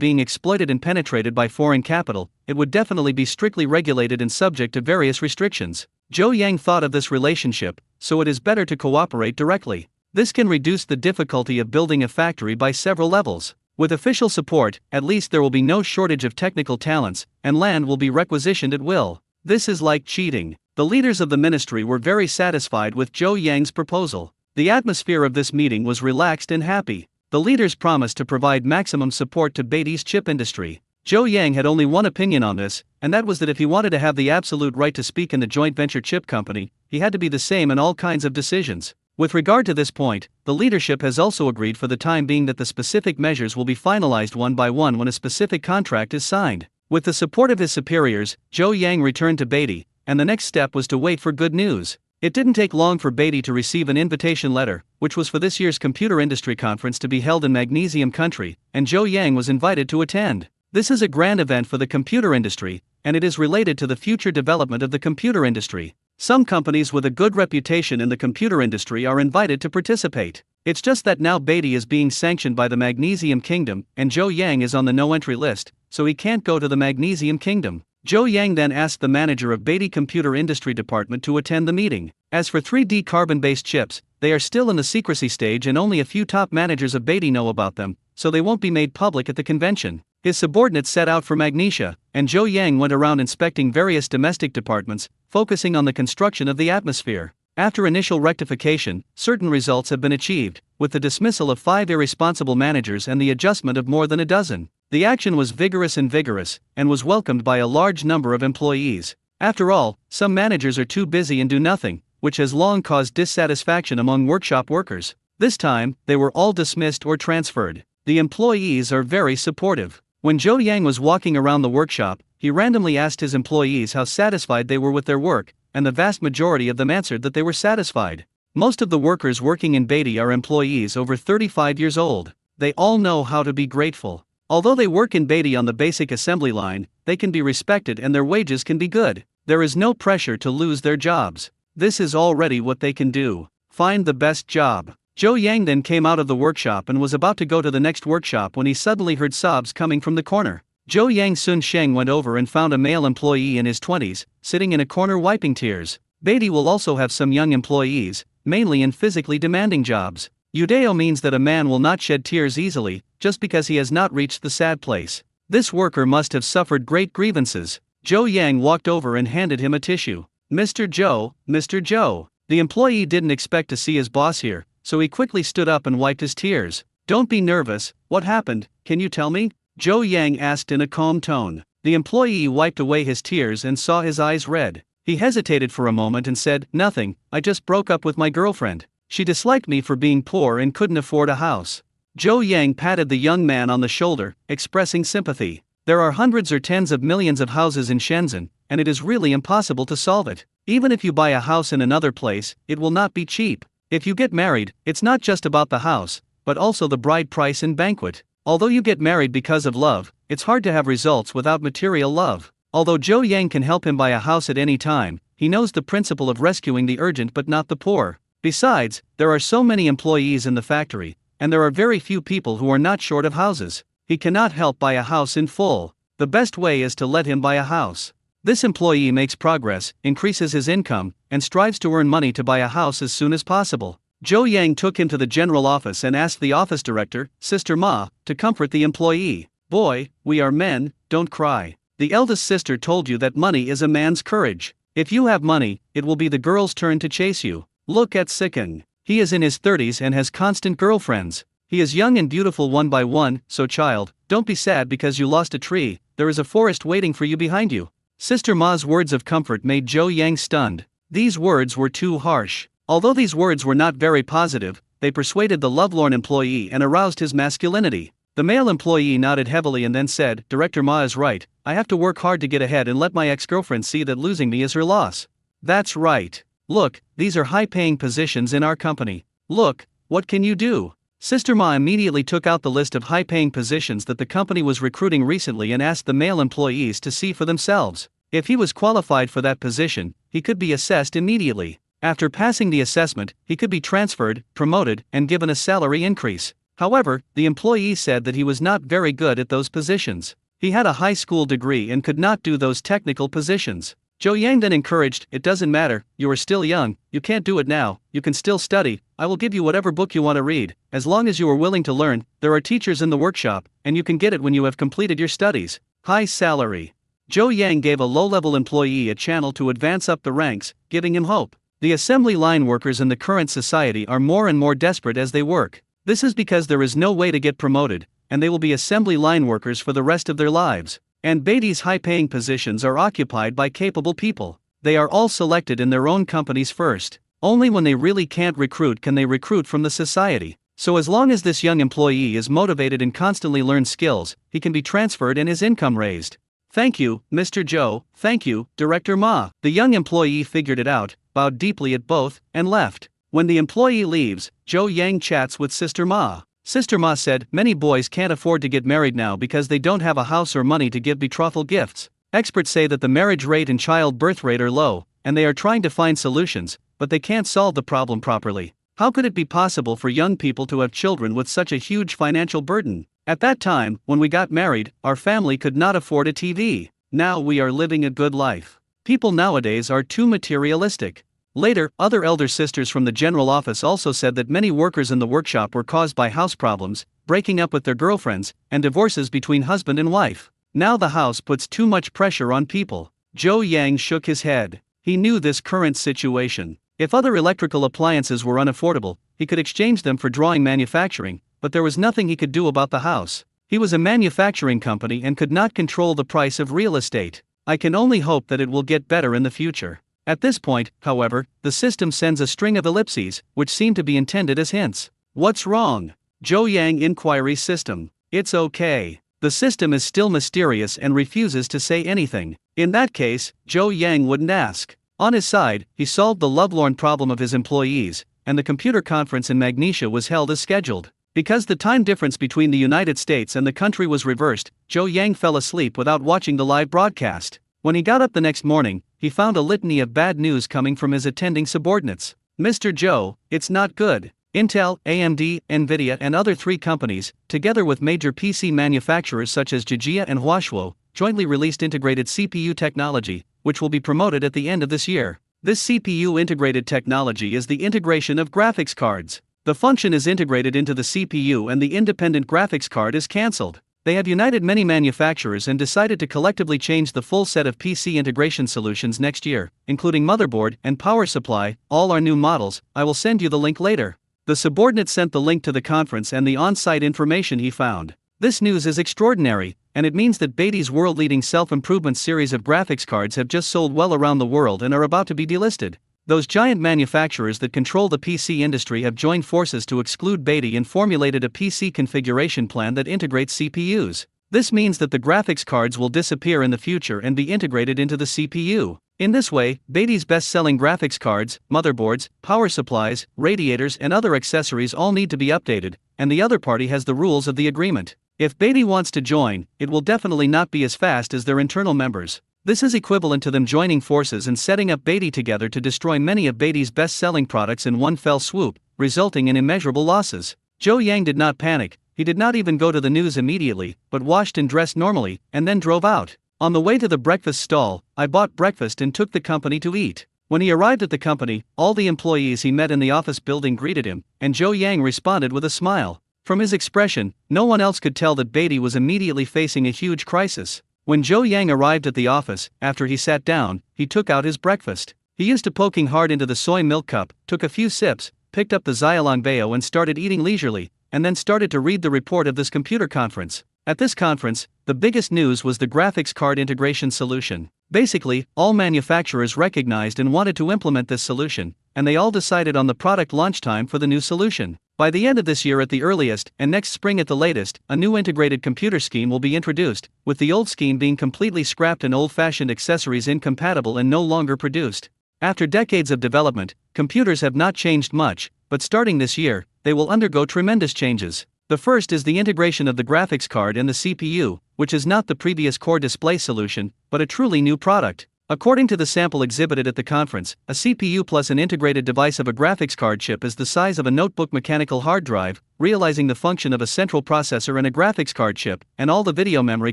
being exploited and penetrated by foreign capital, it would definitely be strictly regulated and subject to various restrictions. Zhou Yang thought of this relationship, so it is better to cooperate directly. This can reduce the difficulty of building a factory by several levels. With official support, at least there will be no shortage of technical talents, and land will be requisitioned at will. This is like cheating. The leaders of the ministry were very satisfied with Zhou Yang's proposal. The atmosphere of this meeting was relaxed and happy. The leaders promised to provide maximum support to Beatty's chip industry. Zhou Yang had only one opinion on this, and that was that if he wanted to have the absolute right to speak in the joint venture chip company, he had to be the same in all kinds of decisions. With regard to this point, the leadership has also agreed for the time being that the specific measures will be finalized one by one when a specific contract is signed. With the support of his superiors, Zhou Yang returned to Beatty, and the next step was to wait for good news. It didn't take long for Beatty to receive an invitation letter, which was for this year's computer industry conference to be held in Magnesium Country, and Zhou Yang was invited to attend. This is a grand event for the computer industry, and it is related to the future development of the computer industry. Some companies with a good reputation in the computer industry are invited to participate. It's just that now Beatty is being sanctioned by the Magnesium Kingdom, and Zhou Yang is on the no-entry list, so he can't go to the Magnesium Kingdom. Zhou Yang then asked the manager of Beatty Computer Industry Department to attend the meeting. As for 3D carbon-based chips, they are still in the secrecy stage and only a few top managers of Beatty know about them, so they won't be made public at the convention. His subordinates set out for Magnesia, and Zhou Yang went around inspecting various domestic departments, focusing on the construction of the atmosphere. After initial rectification, certain results have been achieved, with the dismissal of 5 irresponsible managers and the adjustment of more than a dozen. The action was vigorous, and was welcomed by a large number of employees. After all, some managers are too busy and do nothing, which has long caused dissatisfaction among workshop workers. This time, they were all dismissed or transferred. The employees are very supportive. When Zhou Yang was walking around the workshop, he randomly asked his employees how satisfied they were with their work, and the vast majority of them answered that they were satisfied. Most of the workers working in Beatty are employees over 35 years old. They all know how to be grateful. Although they work in Beatty on the basic assembly line, they can be respected and their wages can be good. There is no pressure to lose their jobs. This is already what they can do. Find the best job. Zhou Yang then came out of the workshop and was about to go to the next workshop when he suddenly heard sobs coming from the corner. Zhou Yang Sun Sheng went over and found a male employee in his 20s, sitting in a corner wiping tears. Beatty will also have some young employees, mainly in physically demanding jobs. Yudeo means that a man will not shed tears easily, just because he has not reached the sad place. This worker must have suffered great grievances. Zhou Yang walked over and handed him a tissue. Mr. Zhou. The employee didn't expect to see his boss here, so he quickly stood up and wiped his tears. Don't be nervous, what happened, can you tell me? Zhou Yang asked in a calm tone. The employee wiped away his tears and saw his eyes red. He hesitated for a moment and said, "Nothing, I just broke up with my girlfriend. She disliked me for being poor and couldn't afford a house." Zhou Yang patted the young man on the shoulder, expressing sympathy. There are hundreds or tens of millions of houses in Shenzhen, and it is really impossible to solve it. Even if you buy a house in another place, it will not be cheap. If you get married, it's not just about the house, but also the bride price and banquet. Although you get married because of love, it's hard to have results without material love. Although Zhou Yang can help him buy a house at any time, he knows the principle of rescuing the urgent but not the poor. Besides, there are so many employees in the factory, and there are very few people who are not short of houses. He cannot help buy a house in full. The best way is to let him buy a house. This employee makes progress, increases his income, and strives to earn money to buy a house as soon as possible. Zhou Yang took him to the general office and asked the office director, Sister Ma, to comfort the employee. "Boy, we are men, don't cry. The eldest sister told you that money is a man's courage. If you have money, it will be the girl's turn to chase you. Look at Sikan. He is in his 30s and has constant girlfriends. He is young and beautiful one by one, so child, don't be sad because you lost a tree, there is a forest waiting for you behind you." Sister Ma's words of comfort made Zhou Yang stunned. These words were too harsh. Although these words were not very positive, they persuaded the lovelorn employee and aroused his masculinity. The male employee nodded heavily and then said, "Director Ma is right, I have to work hard to get ahead and let my ex-girlfriend see that losing me is her loss." "That's right. Look, these are high-paying positions in our company. Look, what can you do?" Sister Ma immediately took out the list of high-paying positions that the company was recruiting recently and asked the male employees to see for themselves. If he was qualified for that position, he could be assessed immediately. After passing the assessment, he could be transferred, promoted, and given a salary increase. However, the employee said that he was not very good at those positions. He had a high school degree and could not do those technical positions. Zhou Yang then encouraged, "It doesn't matter, you are still young, you can't do it now, you can still study, I will give you whatever book you want to read, as long as you are willing to learn, there are teachers in the workshop, and you can get it when you have completed your studies. High salary." Zhou Yang gave a low-level employee a channel to advance up the ranks, giving him hope. The assembly line workers in the current society are more and more desperate as they work. This is because there is no way to get promoted, and they will be assembly line workers for the rest of their lives. And Beatty's high-paying positions are occupied by capable people. They are all selected in their own companies first. Only when they really can't recruit can they recruit from the society. So as long as this young employee is motivated and constantly learns skills, he can be transferred and his income raised. Thank you, Mr. Joe. Thank you, Director Ma. The young employee figured it out, bowed deeply at both, and left. When the employee leaves, Joe Yang chats with Sister Ma. Sister Ma said, many boys can't afford to get married now because they don't have a house or money to give betrothal gifts. Experts say that the marriage rate and childbirth rate are low, and they are trying to find solutions, but they can't solve the problem properly. How could it be possible for young people to have children with such a huge financial burden? At that time, when we got married, our family could not afford a TV. Now we are living a good life. People nowadays are too materialistic. Later, other elder sisters from the general office also said that many workers in the workshop were caused by house problems, breaking up with their girlfriends, and divorces between husband and wife. Now the house puts too much pressure on people. Joe Yang shook his head. He knew this current situation. If other electrical appliances were unaffordable, he could exchange them for drawing manufacturing, but there was nothing he could do about the house. He was a manufacturing company and could not control the price of real estate. I can only hope that it will get better in the future. At this point, however, the system sends a string of ellipses, which seem to be intended as hints. What's wrong? Joe Yang inquiry system. It's okay. The system is still mysterious and refuses to say anything. In that case, Joe Yang wouldn't ask. On his side, he solved the lovelorn problem of his employees, and the computer conference in Magnesia was held as scheduled. Because the time difference between the United States and the country was reversed, Joe Yang fell asleep without watching the live broadcast. When he got up the next morning, he found a litany of bad news coming from his attending subordinates. Mr. Joe, it's not good. Intel, AMD, Nvidia and other 3 companies, together with major PC manufacturers such as Jijia and Huashuo, jointly released integrated CPU technology, which will be promoted at the end of this year. This CPU integrated technology is the integration of graphics cards. The function is integrated into the CPU and the independent graphics card is cancelled. They have united many manufacturers and decided to collectively change the full set of PC integration solutions next year, including motherboard and power supply. All are new models. I will send you the link later. The subordinate sent the link to the conference and the on-site information he found. This news is extraordinary, and it means that Beatty's world-leading self-improvement series of graphics cards have just sold well around the world and are about to be delisted. Those giant manufacturers that control the PC industry have joined forces to exclude Beatty and formulated a PC configuration plan that integrates CPUs. This means that the graphics cards will disappear in the future and be integrated into the CPU. In this way, Beatty's best-selling graphics cards, motherboards, power supplies, radiators and other accessories all need to be updated, and the other party has the rules of the agreement. If Beatty wants to join, it will definitely not be as fast as their internal members. This is equivalent to them joining forces and setting up Beatty together to destroy many of Beatty's best-selling products in one fell swoop, resulting in immeasurable losses. Joe Yang did not panic. He did not even go to the news immediately, but washed and dressed normally, and then drove out. On the way to the breakfast stall, I bought breakfast and took the company to eat. When he arrived at the company, all the employees he met in the office building greeted him, and Joe Yang responded with a smile. From his expression, no one else could tell that Beatty was immediately facing a huge crisis. When Joe Yang arrived at the office, after he sat down, he took out his breakfast. He used to poking hard into the soy milk cup, took a few sips, picked up the Xiaolongbao and started eating leisurely, and then started to read the report of this computer conference. At this conference, the biggest news was the graphics card integration solution. Basically, all manufacturers recognized and wanted to implement this solution, and they all decided on the product launch time for the new solution. By the end of this year at the earliest, and next spring at the latest, a new integrated computer scheme will be introduced, with the old scheme being completely scrapped and old-fashioned accessories incompatible and no longer produced. After decades of development, computers have not changed much, but starting this year, they will undergo tremendous changes. The first is the integration of the graphics card and the CPU, which is not the previous core display solution, but a truly new product. According to the sample exhibited at the conference, a CPU plus an integrated device of a graphics card chip is the size of a notebook mechanical hard drive, realizing the function of a central processor and a graphics card chip, and all the video memory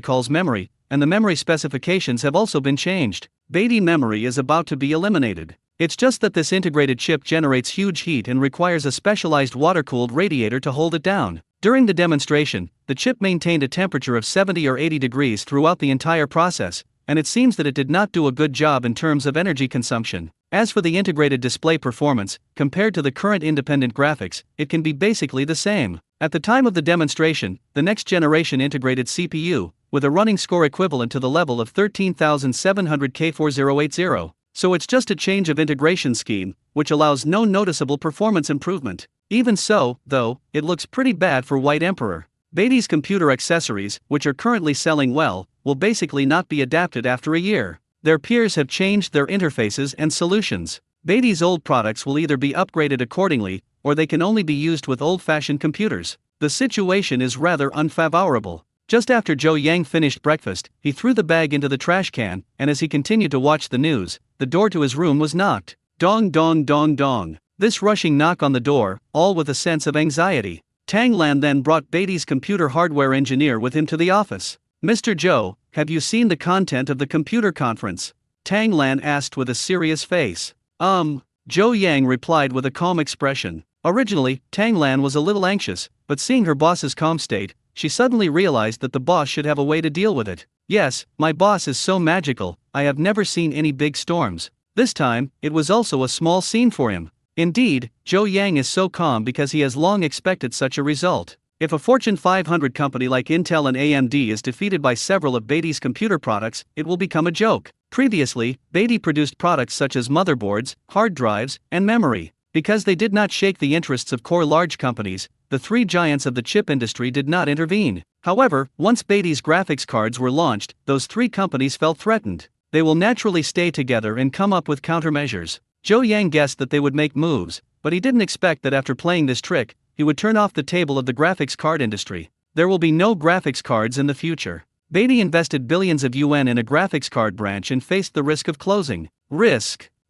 calls memory, and the memory specifications have also been changed. Beatty memory is about to be eliminated. It's just that this integrated chip generates huge heat and requires a specialized water-cooled radiator to hold it down. During the demonstration, the chip maintained a temperature of 70 or 80 degrees throughout the entire process, and it seems that it did not do a good job in terms of energy consumption. As for the integrated display performance, compared to the current independent graphics, it can be basically the same. At the time of the demonstration, the next generation integrated CPU, with a running score equivalent to the level of 13,700 K4080. So it's just a change of integration scheme, which allows no noticeable performance improvement. Even so, though, it looks pretty bad for White Emperor. Beatty's computer accessories, which are currently selling well, will basically not be adapted after a year. Their peers have changed their interfaces and solutions. Beatty's old products will either be upgraded accordingly, or they can only be used with old-fashioned computers. The situation is rather unfavorable. Just after Joe Yang finished breakfast, he threw the bag into the trash can, and as he continued to watch the news, the door to his room was knocked. Dong dong dong dong. This rushing knock on the door, all with a sense of anxiety. Tang Lan then brought Beatty's computer hardware engineer with him to the office. "Mr. Joe, have you seen the content of the computer conference?" Tang Lan asked with a serious face. Joe Yang replied with a calm expression. Originally, Tang Lan was a little anxious, but seeing her boss's calm state, she suddenly realized that the boss should have a way to deal with it. "Yes, my boss is so magical, I have never seen any big storms." This time, it was also a small scene for him. Indeed, Joe Yang is so calm because he has long expected such a result. If a Fortune 500 company like Intel and AMD is defeated by several of Beatty's computer products, it will become a joke. Previously, Beatty produced products such as motherboards, hard drives, and memory. Because they did not shake the interests of core large companies, the three giants of the chip industry did not intervene. However, once Beatty's graphics cards were launched, those three companies felt threatened. They will naturally stay together and come up with countermeasures. Joe Yang guessed that they would make moves, but he didn't expect that after playing this trick, he would turn off the table of the graphics card industry. There will be no graphics cards in the future. Beatty invested billions of yuan in a graphics card branch and faced the risk of closing.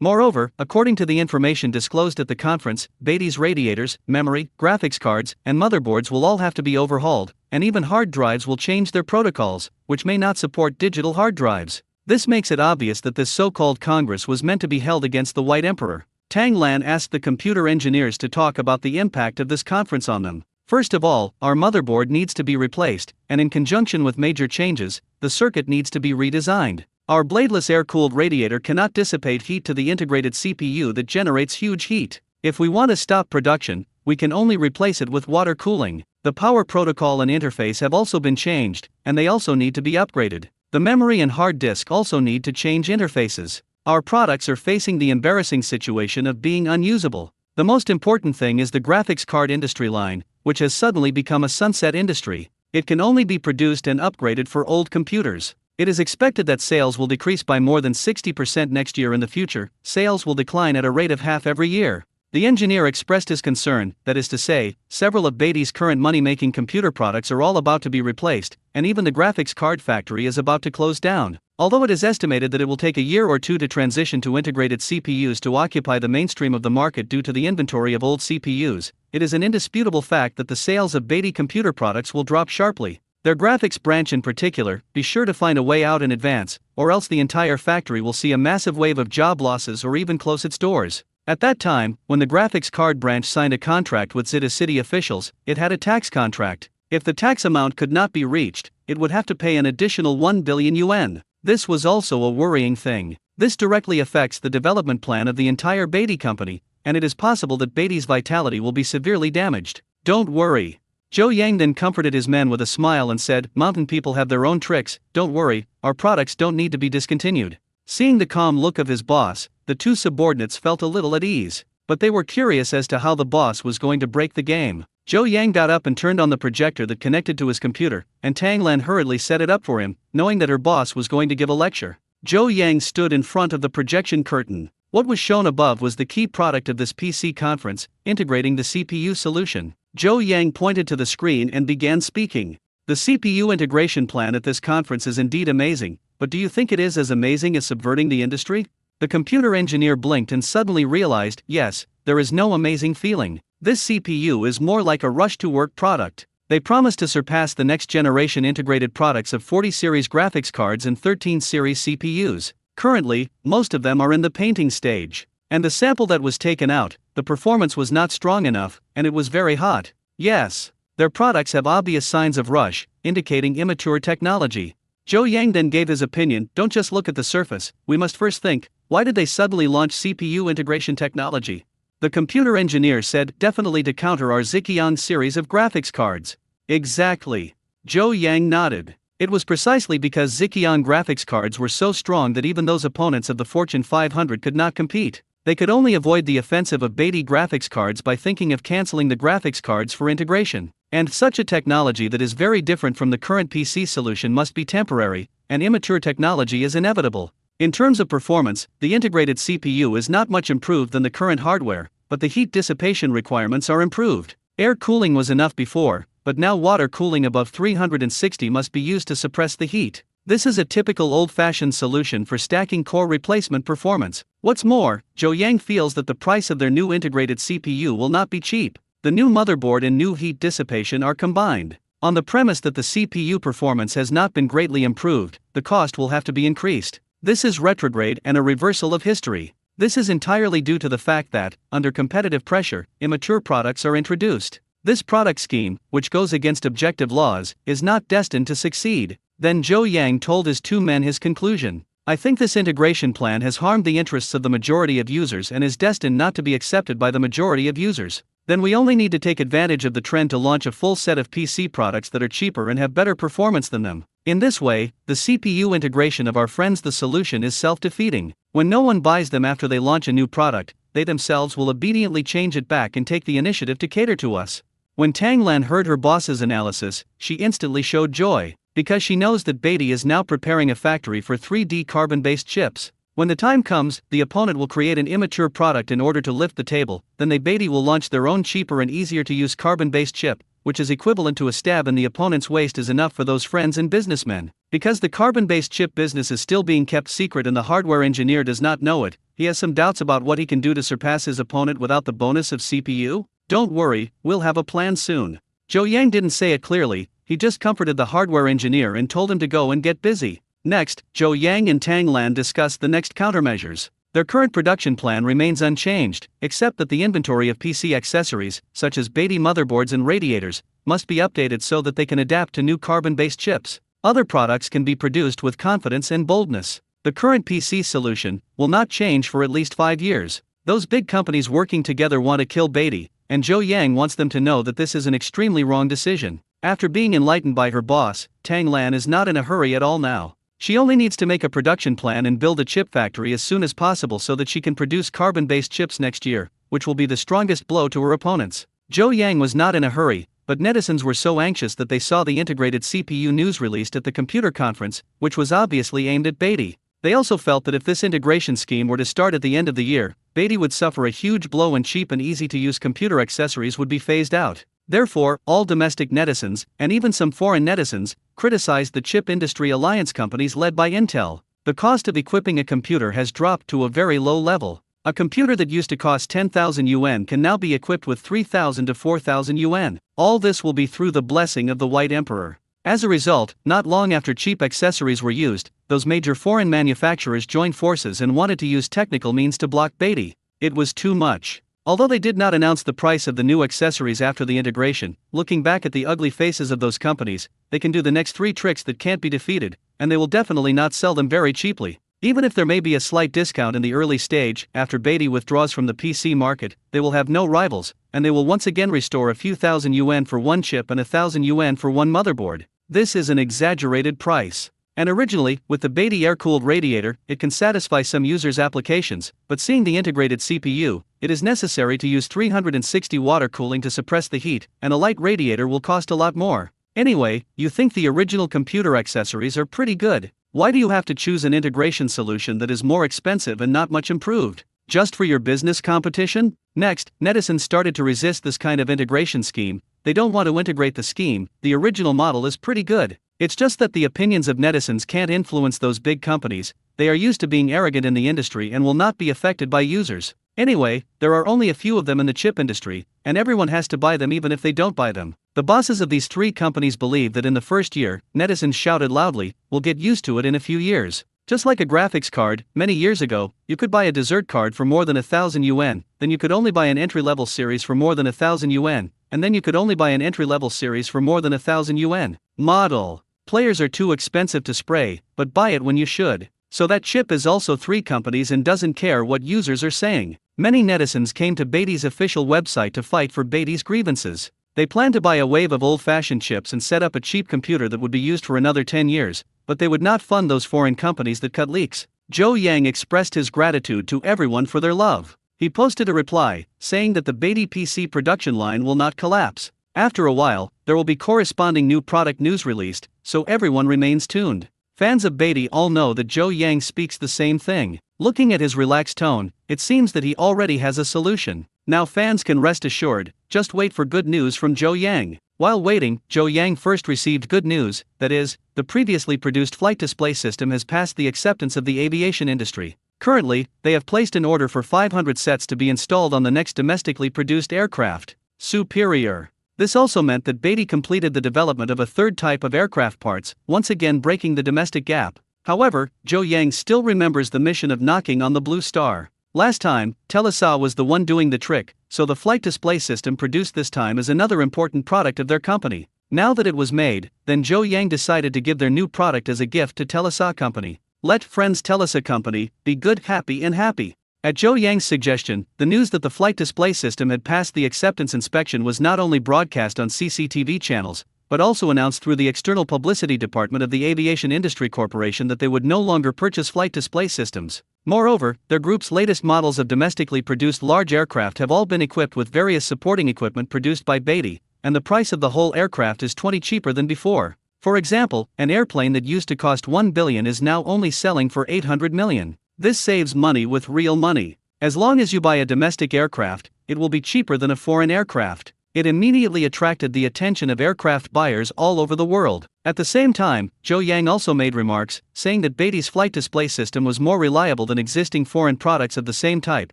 Moreover, according to the information disclosed at the conference, Beatty's radiators, memory, graphics cards, and motherboards will all have to be overhauled, and even hard drives will change their protocols, which may not support digital hard drives. This makes it obvious that this so-called Congress was meant to be held against the White Emperor. Tang Lan asked the computer engineers to talk about the impact of this conference on them. "First of all, our motherboard needs to be replaced, and in conjunction with major changes, the circuit needs to be redesigned. Our bladeless air-cooled radiator cannot dissipate heat to the integrated CPU that generates huge heat. If we want to stop production, we can only replace it with water cooling. The power protocol and interface have also been changed, and they also need to be upgraded. The memory and hard disk also need to change interfaces. Our products are facing the embarrassing situation of being unusable. The most important thing is the graphics card industry line, which has suddenly become a sunset industry. It can only be produced and upgraded for old computers. It is expected that sales will decrease by more than 60% next year. In the future, sales will decline at a rate of half every year." The engineer expressed his concern, that is to say, several of Beatty's current money-making computer products are all about to be replaced, and even the graphics card factory is about to close down. Although it is estimated that it will take a year or two to transition to integrated CPUs to occupy the mainstream of the market due to the inventory of old CPUs, it is an indisputable fact that the sales of Beatty computer products will drop sharply. Their graphics branch in particular, be sure to find a way out in advance, or else the entire factory will see a massive wave of job losses or even close its doors. At that time, when the graphics card branch signed a contract with city officials, it had a tax contract. If the tax amount could not be reached, it would have to pay an additional 1 billion yuan. This was also a worrying thing. This directly affects the development plan of the entire Beatty company, and it is possible that Beatty's vitality will be severely damaged. "Don't worry." Joe Yang then comforted his men with a smile and said, "Mountain people have their own tricks, don't worry, our products don't need to be discontinued." Seeing the calm look of his boss, the two subordinates felt a little at ease, but they were curious as to how the boss was going to break the game. Joe Yang got up and turned on the projector that connected to his computer, and Tang Lan hurriedly set it up for him, knowing that her boss was going to give a lecture. Joe Yang stood in front of the projection curtain. What was shown above was the key product of this PC conference, integrating the CPU solution. Joe Yang pointed to the screen and began speaking. "The CPU integration plan at this conference is indeed amazing, but do you think it is as amazing as subverting the industry?" The computer engineer blinked and suddenly realized, yes, there is no amazing feeling. This CPU is more like a rush-to-work product. They promise to surpass the next generation integrated products of 40 series graphics cards and 13 series CPUs. Currently, most of them are in the painting stage. And the sample that was taken out, the performance was not strong enough, and it was very hot. Yes, their products have obvious signs of rush, indicating immature technology. Zhou Yang then gave his opinion. Don't just look at the surface, we must first think, why did they suddenly launch CPU integration technology? The computer engineer said, definitely to counter our Ziqiang series of graphics cards. Exactly. Zhou Yang nodded. It was precisely because Ziqiang graphics cards were so strong that even those opponents of the Fortune 500 could not compete. They could only avoid the offensive of Beatty graphics cards by thinking of cancelling the graphics cards for integration. And such a technology that is very different from the current PC solution must be temporary, and immature technology is inevitable. In terms of performance, the integrated CPU is not much improved than the current hardware, but the heat dissipation requirements are improved. Air cooling was enough before, but now water cooling above 360 must be used to suppress the heat. This is a typical old-fashioned solution for stacking core replacement performance. What's more, Zhou Yang feels that the price of their new integrated CPU will not be cheap. The new motherboard and new heat dissipation are combined. On the premise that the CPU performance has not been greatly improved, the cost will have to be increased. This is retrograde and a reversal of history. This is entirely due to the fact that, under competitive pressure, immature products are introduced. This product scheme, which goes against objective laws, is not destined to succeed. Then Zhou Yang told his two men his conclusion. I think this integration plan has harmed the interests of the majority of users and is destined not to be accepted by the majority of users. Then we only need to take advantage of the trend to launch a full set of PC products that are cheaper and have better performance than them. In this way, the CPU integration of our friends, the solution is self-defeating. When no one buys them after they launch a new product, they themselves will obediently change it back and take the initiative to cater to us. When Tang Lan heard her boss's analysis, she instantly showed joy, because she knows that Beatty is now preparing a factory for 3D carbon-based chips. When the time comes, the opponent will create an immature product in order to lift the table, then Beatty will launch their own cheaper and easier-to-use carbon-based chip, which is equivalent to a stab in the opponent's waist is enough for those friends and businessmen. Because the carbon-based chip business is still being kept secret and the hardware engineer does not know it, he has some doubts about what he can do to surpass his opponent without the bonus of CPU. Don't worry, we'll have a plan soon. Zhou Yang didn't say it clearly, he just comforted the hardware engineer and told him to go and get busy. Next, Zhou Yang and Tang Lan discussed the next countermeasures. Their current production plan remains unchanged, except that the inventory of PC accessories, such as Beatty motherboards and radiators, must be updated so that they can adapt to new carbon-based chips. Other products can be produced with confidence and boldness. The current PC solution will not change for at least 5 years. Those big companies working together want to kill Beatty, and Zhou Yang wants them to know that this is an extremely wrong decision. After being enlightened by her boss, Tang Lan is not in a hurry at all now. She only needs to make a production plan and build a chip factory as soon as possible so that she can produce carbon-based chips next year, which will be the strongest blow to her opponents. Zhou Yang was not in a hurry, but netizens were so anxious that they saw the integrated CPU news released at the computer conference, which was obviously aimed at Beatty. They also felt that if this integration scheme were to start at the end of the year, Beatty would suffer a huge blow and cheap and easy-to-use computer accessories would be phased out. Therefore, all domestic netizens, and even some foreign netizens, criticized the chip industry alliance companies led by Intel. The cost of equipping a computer has dropped to a very low level. A computer that used to cost 10,000 yuan can now be equipped with 3,000 to 4,000 yuan. All this will be through the blessing of the White Emperor. As a result, not long after cheap accessories were used, those major foreign manufacturers joined forces and wanted to use technical means to block Beatty. It was too much. Although they did not announce the price of the new accessories after the integration, looking back at the ugly faces of those companies, they can do the next 3 tricks that can't be defeated, and they will definitely not sell them very cheaply. Even if there may be a slight discount in the early stage, after Beatty withdraws from the PC market, they will have no rivals, and they will once again restore a few thousand yuan for one chip and 1,000 yuan for one motherboard. This is an exaggerated price. And originally, with the Beatty air-cooled radiator, it can satisfy some users' applications, but seeing the integrated CPU, it is necessary to use 360 water cooling to suppress the heat, and a light radiator will cost a lot more. Anyway, you think the original computer accessories are pretty good. Why do you have to choose an integration solution that is more expensive and not much improved? Just for your business competition? Next, netizens started to resist this kind of integration scheme. They don't want to integrate the scheme. The original model is pretty good. It's just that the opinions of netizens can't influence those big companies. They are used to being arrogant in the industry and will not be affected by users. Anyway, there are only a few of them in the chip industry, and everyone has to buy them even if they don't buy them. The bosses of these 3 companies believe that in the first year, netizens shouted loudly, "We'll get used to it in a few years." Just like a graphics card, many years ago, you could buy a dessert card for more than 1,000 yuan, then you could only buy an entry-level series for more than 1,000 yuan, and then you could only buy an entry-level series for more than 1,000 yuan. Model. Players are too expensive to spray, but buy it when you should. So that chip is also 3 companies and doesn't care what users are saying. Many netizens came to Beatty's official website to fight for Beatty's grievances. They planned to buy a wave of old-fashioned chips and set up a cheap computer that would be used for another 10 years, but they would not fund those foreign companies that cut leaks. Zhou Yang expressed his gratitude to everyone for their love. He posted a reply, saying that the Beatty PC production line will not collapse. After a while, there will be corresponding new product news released, so everyone remains tuned. Fans of Beatty all know that Zhou Yang speaks the same thing. Looking at his relaxed tone, it seems that he already has a solution. Now fans can rest assured, just wait for good news from Zhou Yang. While waiting, Zhou Yang first received good news, that is, the previously produced flight display system has passed the acceptance of the aviation industry. Currently, they have placed an order for 500 sets to be installed on the next domestically produced aircraft. Superior. This also meant that Beatty completed the development of a third type of aircraft parts, once again breaking the domestic gap. However, Zhou Yang still remembers the mission of knocking on the blue star. Last time, Telesa was the one doing the trick, so the flight display system produced this time is another important product of their company. Now that it was made, then Zhou Yang decided to give their new product as a gift to Telesa Company. Let friends Telesa Company be good, happy and happy. At Zhou Yang's suggestion, the news that the flight display system had passed the acceptance inspection was not only broadcast on CCTV channels, but also announced through the external publicity department of the Aviation Industry Corporation that they would no longer purchase flight display systems. Moreover, their group's latest models of domestically produced large aircraft have all been equipped with various supporting equipment produced by Beatty, and the price of the whole aircraft is 20% cheaper than before. For example, an airplane that used to cost 1 billion is now only selling for 800 million. This saves money with real money. As long as you buy a domestic aircraft, it will be cheaper than a foreign aircraft. It immediately attracted the attention of aircraft buyers all over the world. At the same time, Zhou Yang also made remarks, saying that Beatty's flight display system was more reliable than existing foreign products of the same type,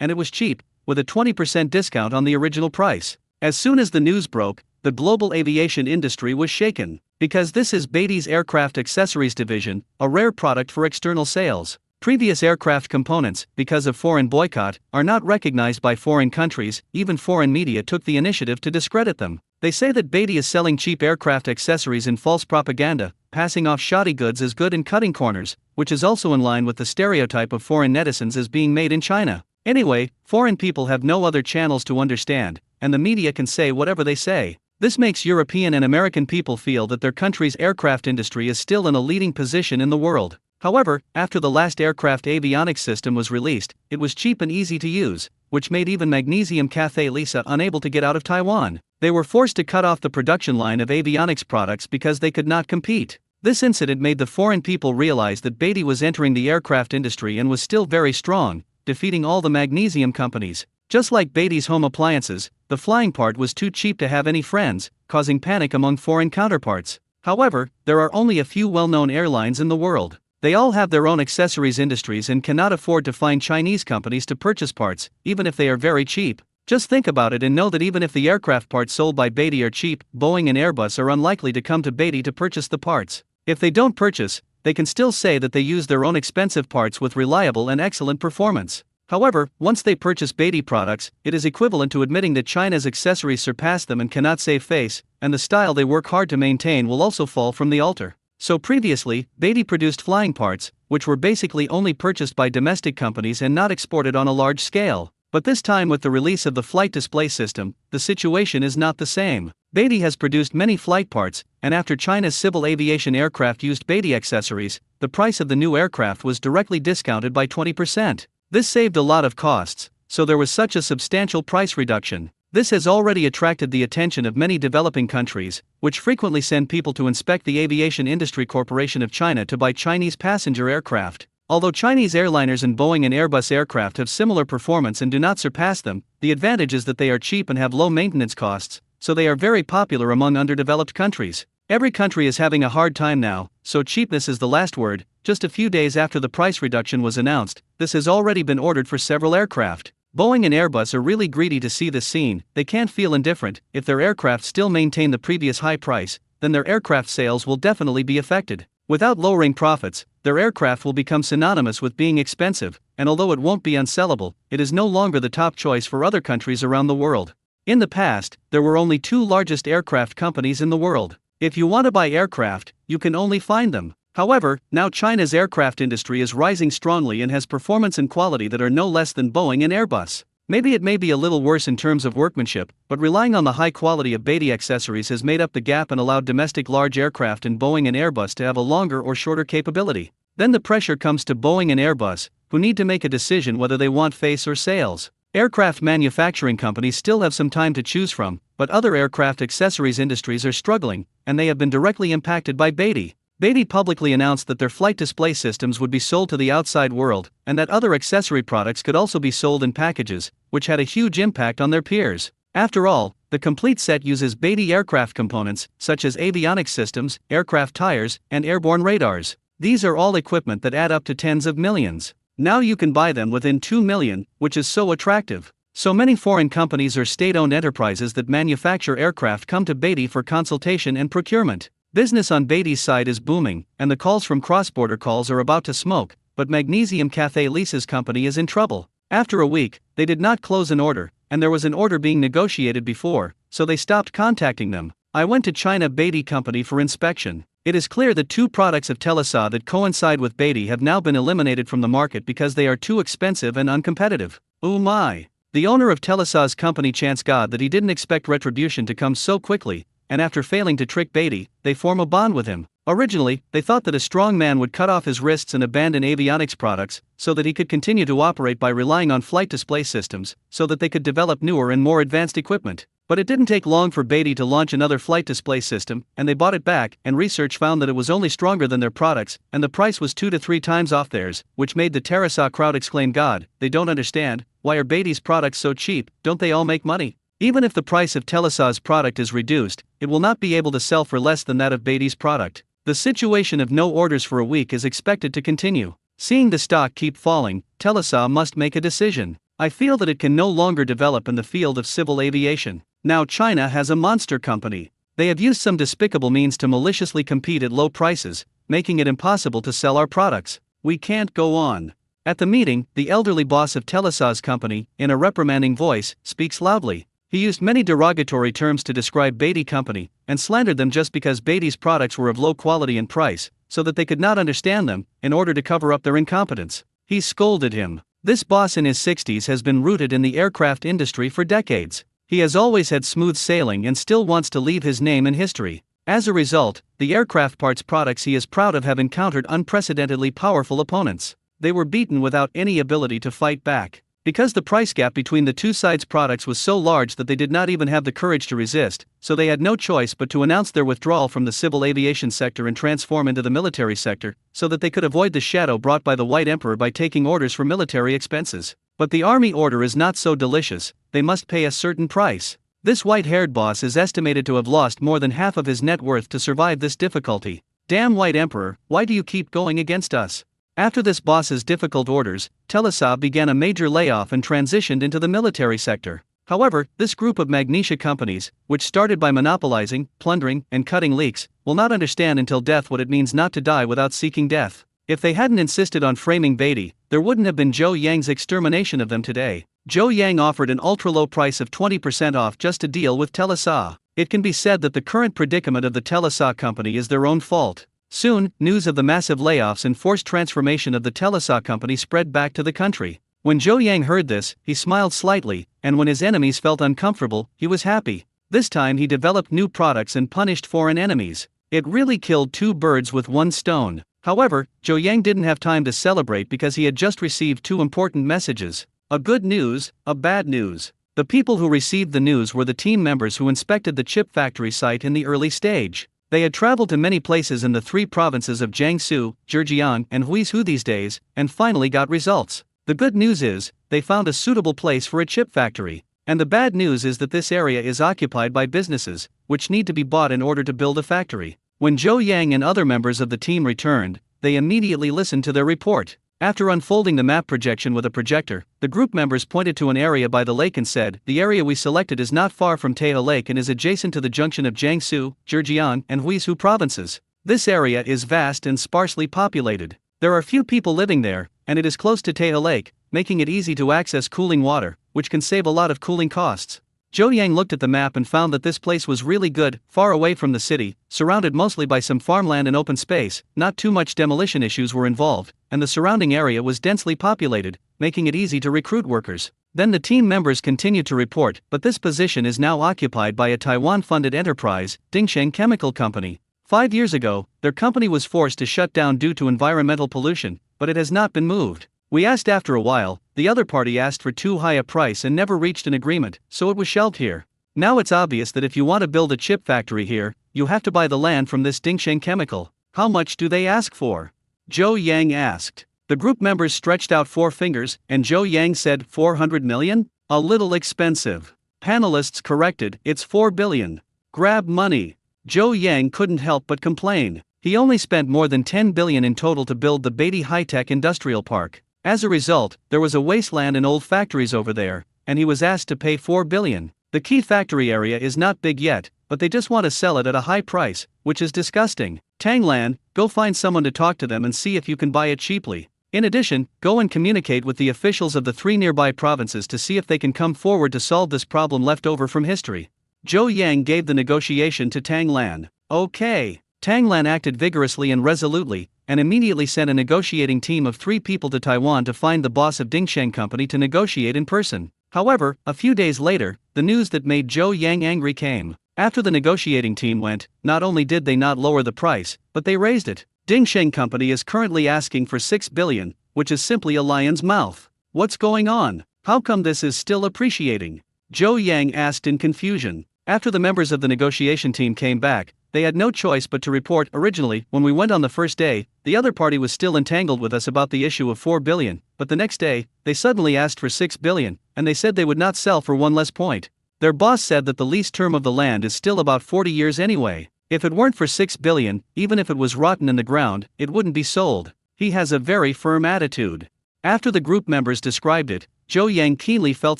and it was cheap, with a 20% discount on the original price. As soon as the news broke, the global aviation industry was shaken, because this is Beatty's aircraft accessories division, a rare product for external sales. Previous aircraft components, because of foreign boycott, are not recognized by foreign countries. Even foreign media took the initiative to discredit them. They say that Beatty is selling cheap aircraft accessories in false propaganda, passing off shoddy goods as good and cutting corners, which is also in line with the stereotype of foreign netizens as being made in China. Anyway, foreign people have no other channels to understand, and the media can say whatever they say. This makes European and American people feel that their country's aircraft industry is still in a leading position in the world. However, after the last aircraft avionics system was released, it was cheap and easy to use, which made even Magnesium Cathay Lisa unable to get out of Taiwan. They were forced to cut off the production line of avionics products because they could not compete. This incident made the foreign people realize that Beatty was entering the aircraft industry and was still very strong, defeating all the magnesium companies. Just like Beatty's home appliances, the flying part was too cheap to have any friends, causing panic among foreign counterparts. However, there are only a few well-known airlines in the world. They all have their own accessories industries and cannot afford to find Chinese companies to purchase parts, even if they are very cheap. Just think about it and know that even if the aircraft parts sold by Beatty are cheap, Boeing and Airbus are unlikely to come to Beatty to purchase the parts. If they don't purchase, they can still say that they use their own expensive parts with reliable and excellent performance. However, once they purchase Beatty products, it is equivalent to admitting that China's accessories surpass them and cannot save face, and the style they work hard to maintain will also fall from the altar. So previously, Beatty produced flying parts, which were basically only purchased by domestic companies and not exported on a large scale. But this time with the release of the flight display system, the situation is not the same. Beatty has produced many flight parts, and after China's civil aviation aircraft used Beatty accessories, the price of the new aircraft was directly discounted by 20%. This saved a lot of costs, so there was such a substantial price reduction. This has already attracted the attention of many developing countries, which frequently send people to inspect the Aviation Industry Corporation of China to buy Chinese passenger aircraft. Although Chinese airliners and Boeing and Airbus aircraft have similar performance and do not surpass them, the advantage is that they are cheap and have low maintenance costs, so they are very popular among underdeveloped countries. Every country is having a hard time now, so cheapness is the last word. Just a few days after the price reduction was announced, this has already been ordered for several aircraft. Boeing and Airbus are really greedy to see this scene. They can't feel indifferent. If their aircraft still maintain the previous high price, then their aircraft sales will definitely be affected. Without lowering profits, their aircraft will become synonymous with being expensive, and although it won't be unsellable, it is no longer the top choice for other countries around the world. In the past, there were only two largest aircraft companies in the world. If you want to buy aircraft, you can only find them. However, now China's aircraft industry is rising strongly and has performance and quality that are no less than Boeing and Airbus. Maybe it may be a little worse in terms of workmanship, but relying on the high quality of Beatty accessories has made up the gap and allowed domestic large aircraft and Boeing and Airbus to have a longer or shorter capability. Then the pressure comes to Boeing and Airbus, who need to make a decision whether they want face or sales. Aircraft manufacturing companies still have some time to choose from, but other aircraft accessories industries are struggling, and they have been directly impacted by Beatty. Beatty publicly announced that their flight display systems would be sold to the outside world, and that other accessory products could also be sold in packages, which had a huge impact on their peers. After all, the complete set uses Beatty aircraft components, such as avionics systems, aircraft tires, and airborne radars. These are all equipment that add up to tens of millions. Now you can buy them within 2 million, which is so attractive. So many foreign companies or state-owned enterprises that manufacture aircraft come to Beatty for consultation and procurement. Business on Beatty's side is booming, and the calls from cross-border calls are about to smoke, but Magnesium Cathay Lease's company is in trouble. After a week, they did not close an order, and there was an order being negotiated before, so they stopped contacting them. I went to China Beatty Company for inspection. It is clear that 2 products of Telesa that coincide with Beatty have now been eliminated from the market because they are too expensive and uncompetitive. Oh my! The owner of Telesa's company chants God that he didn't expect retribution to come so quickly, and after failing to trick Beatty, they form a bond with him. Originally, they thought that a strong man would cut off his wrists and abandon avionics products, so that he could continue to operate by relying on flight display systems, so that they could develop newer and more advanced equipment. But it didn't take long for Beatty to launch another flight display system, and they bought it back, and research found that it was only stronger than their products, and the price was 2 to 3 times off theirs, which made the Terasa crowd exclaim, God, they don't understand, why are Beatty's products so cheap, don't they all make money? Even if the price of Telesa's product is reduced, it will not be able to sell for less than that of Beatty's product. The situation of no orders for a week is expected to continue. Seeing the stock keep falling, Telesa must make a decision. I feel that it can no longer develop in the field of civil aviation. Now China has a monster company. They have used some despicable means to maliciously compete at low prices, making it impossible to sell our products. We can't go on. At the meeting, the elderly boss of Telesa's company, in a reprimanding voice, speaks loudly. He used many derogatory terms to describe Beatty Company, and slandered them just because Beatty's products were of low quality and price, so that they could not understand them, in order to cover up their incompetence. He scolded him. This boss in his 60s has been rooted in the aircraft industry for decades. He has always had smooth sailing and still wants to leave his name in history. As a result, the aircraft parts products he is proud of have encountered unprecedentedly powerful opponents. They were beaten without any ability to fight back. Because the price gap between the two sides' products was so large that they did not even have the courage to resist, so they had no choice but to announce their withdrawal from the civil aviation sector and transform into the military sector, so that they could avoid the shadow brought by the White Emperor by taking orders for military expenses. But the army order is not so delicious, they must pay a certain price. This white-haired boss is estimated to have lost more than half of his net worth to survive this difficulty. Damn White Emperor, why do you keep going against us? After this boss's difficult orders, Telesa began a major layoff and transitioned into the military sector. However, this group of magnesia companies, which started by monopolizing, plundering, and cutting leaks, will not understand until death what it means not to die without seeking death. If they hadn't insisted on framing Beatty, there wouldn't have been Zhou Yang's extermination of them today. Zhou Yang offered an ultra-low price of 20% off just to deal with Telesa. It can be said that the current predicament of the Telesa company is their own fault. Soon, news of the massive layoffs and forced transformation of the Telesa company spread back to the country. When Zhou Yang heard this, he smiled slightly, and when his enemies felt uncomfortable, he was happy. This time he developed new products and punished foreign enemies. It really killed 2 birds with 1 stone. However, Zhou Yang didn't have time to celebrate because he had just received 2 important messages. A good news, a bad news. The people who received the news were the team members who inspected the chip factory site in the early stage. They had traveled to many places in the 3 provinces of Jiangsu, Zhejiang, and Huizhou these days, and finally got results. The good news is, they found a suitable place for a chip factory. And the bad news is that this area is occupied by businesses, which need to be bought in order to build a factory. When Zhou Yang and other members of the team returned, they immediately listened to their report. After unfolding the map projection with a projector, the group members pointed to an area by the lake and said, "The area we selected is not far from Taohe Lake and is adjacent to the junction of Jiangsu, Zhejiang, and Huizhou provinces. This area is vast and sparsely populated. There are few people living there, and it is close to Taohe Lake, making it easy to access cooling water, which can save a lot of cooling costs." Zhou Yang looked at the map and found that this place was really good, far away from the city, surrounded mostly by some farmland and open space, not too much demolition issues were involved, and the surrounding area was densely populated, making it easy to recruit workers. Then the team members continued to report, but this position is now occupied by a Taiwan-funded enterprise, Dingsheng Chemical Company. 5 years ago, their company was forced to shut down due to environmental pollution, but it has not been moved. We asked after a while, the other party asked for too high a price and never reached an agreement, so it was shelved here. Now it's obvious that if you want to build a chip factory here, you have to buy the land from this Dingsheng Chemical. How much do they ask for? Zhou Yang asked. The group members stretched out 4 fingers, and Zhou Yang said, 400 million? A little expensive. Panelists corrected, it's 4 billion. Grab money. Zhou Yang couldn't help but complain. He only spent more than 10 billion in total to build the Beatty High-Tech Industrial Park. As a result, there was a wasteland and old factories over there, and he was asked to pay 4 billion. The key factory area is not big yet, but they just want to sell it at a high price, which is disgusting. Tanglan, go find someone to talk to them and see if you can buy it cheaply. In addition, go and communicate with the officials of the 3 nearby provinces to see if they can come forward to solve this problem left over from history. Zhou Yang gave the negotiation to Tanglan. Okay. Tanglan acted vigorously and resolutely, and immediately sent a negotiating team of 3 people to Taiwan to find the boss of Dingsheng Company to negotiate in person. However, a few days later, the news that made Zhou Yang angry came. After the negotiating team went, not only did they not lower the price, but they raised it. Dingsheng Company is currently asking for 6 billion, which is simply a lion's mouth. What's going on? How come this is still appreciating? Zhou Yang asked in confusion. After the members of the negotiation team came back, they had no choice but to report. Originally, when we went on the first day, the other party was still entangled with us about the issue of 4 billion, but the next day, they suddenly asked for 6 billion, and they said they would not sell for 1 less point. Their boss said that the lease term of the land is still about 40 years anyway. If it weren't for 6 billion, even if it was rotten in the ground, it wouldn't be sold. He has a very firm attitude. After the group members described it, Zhou Yang keenly felt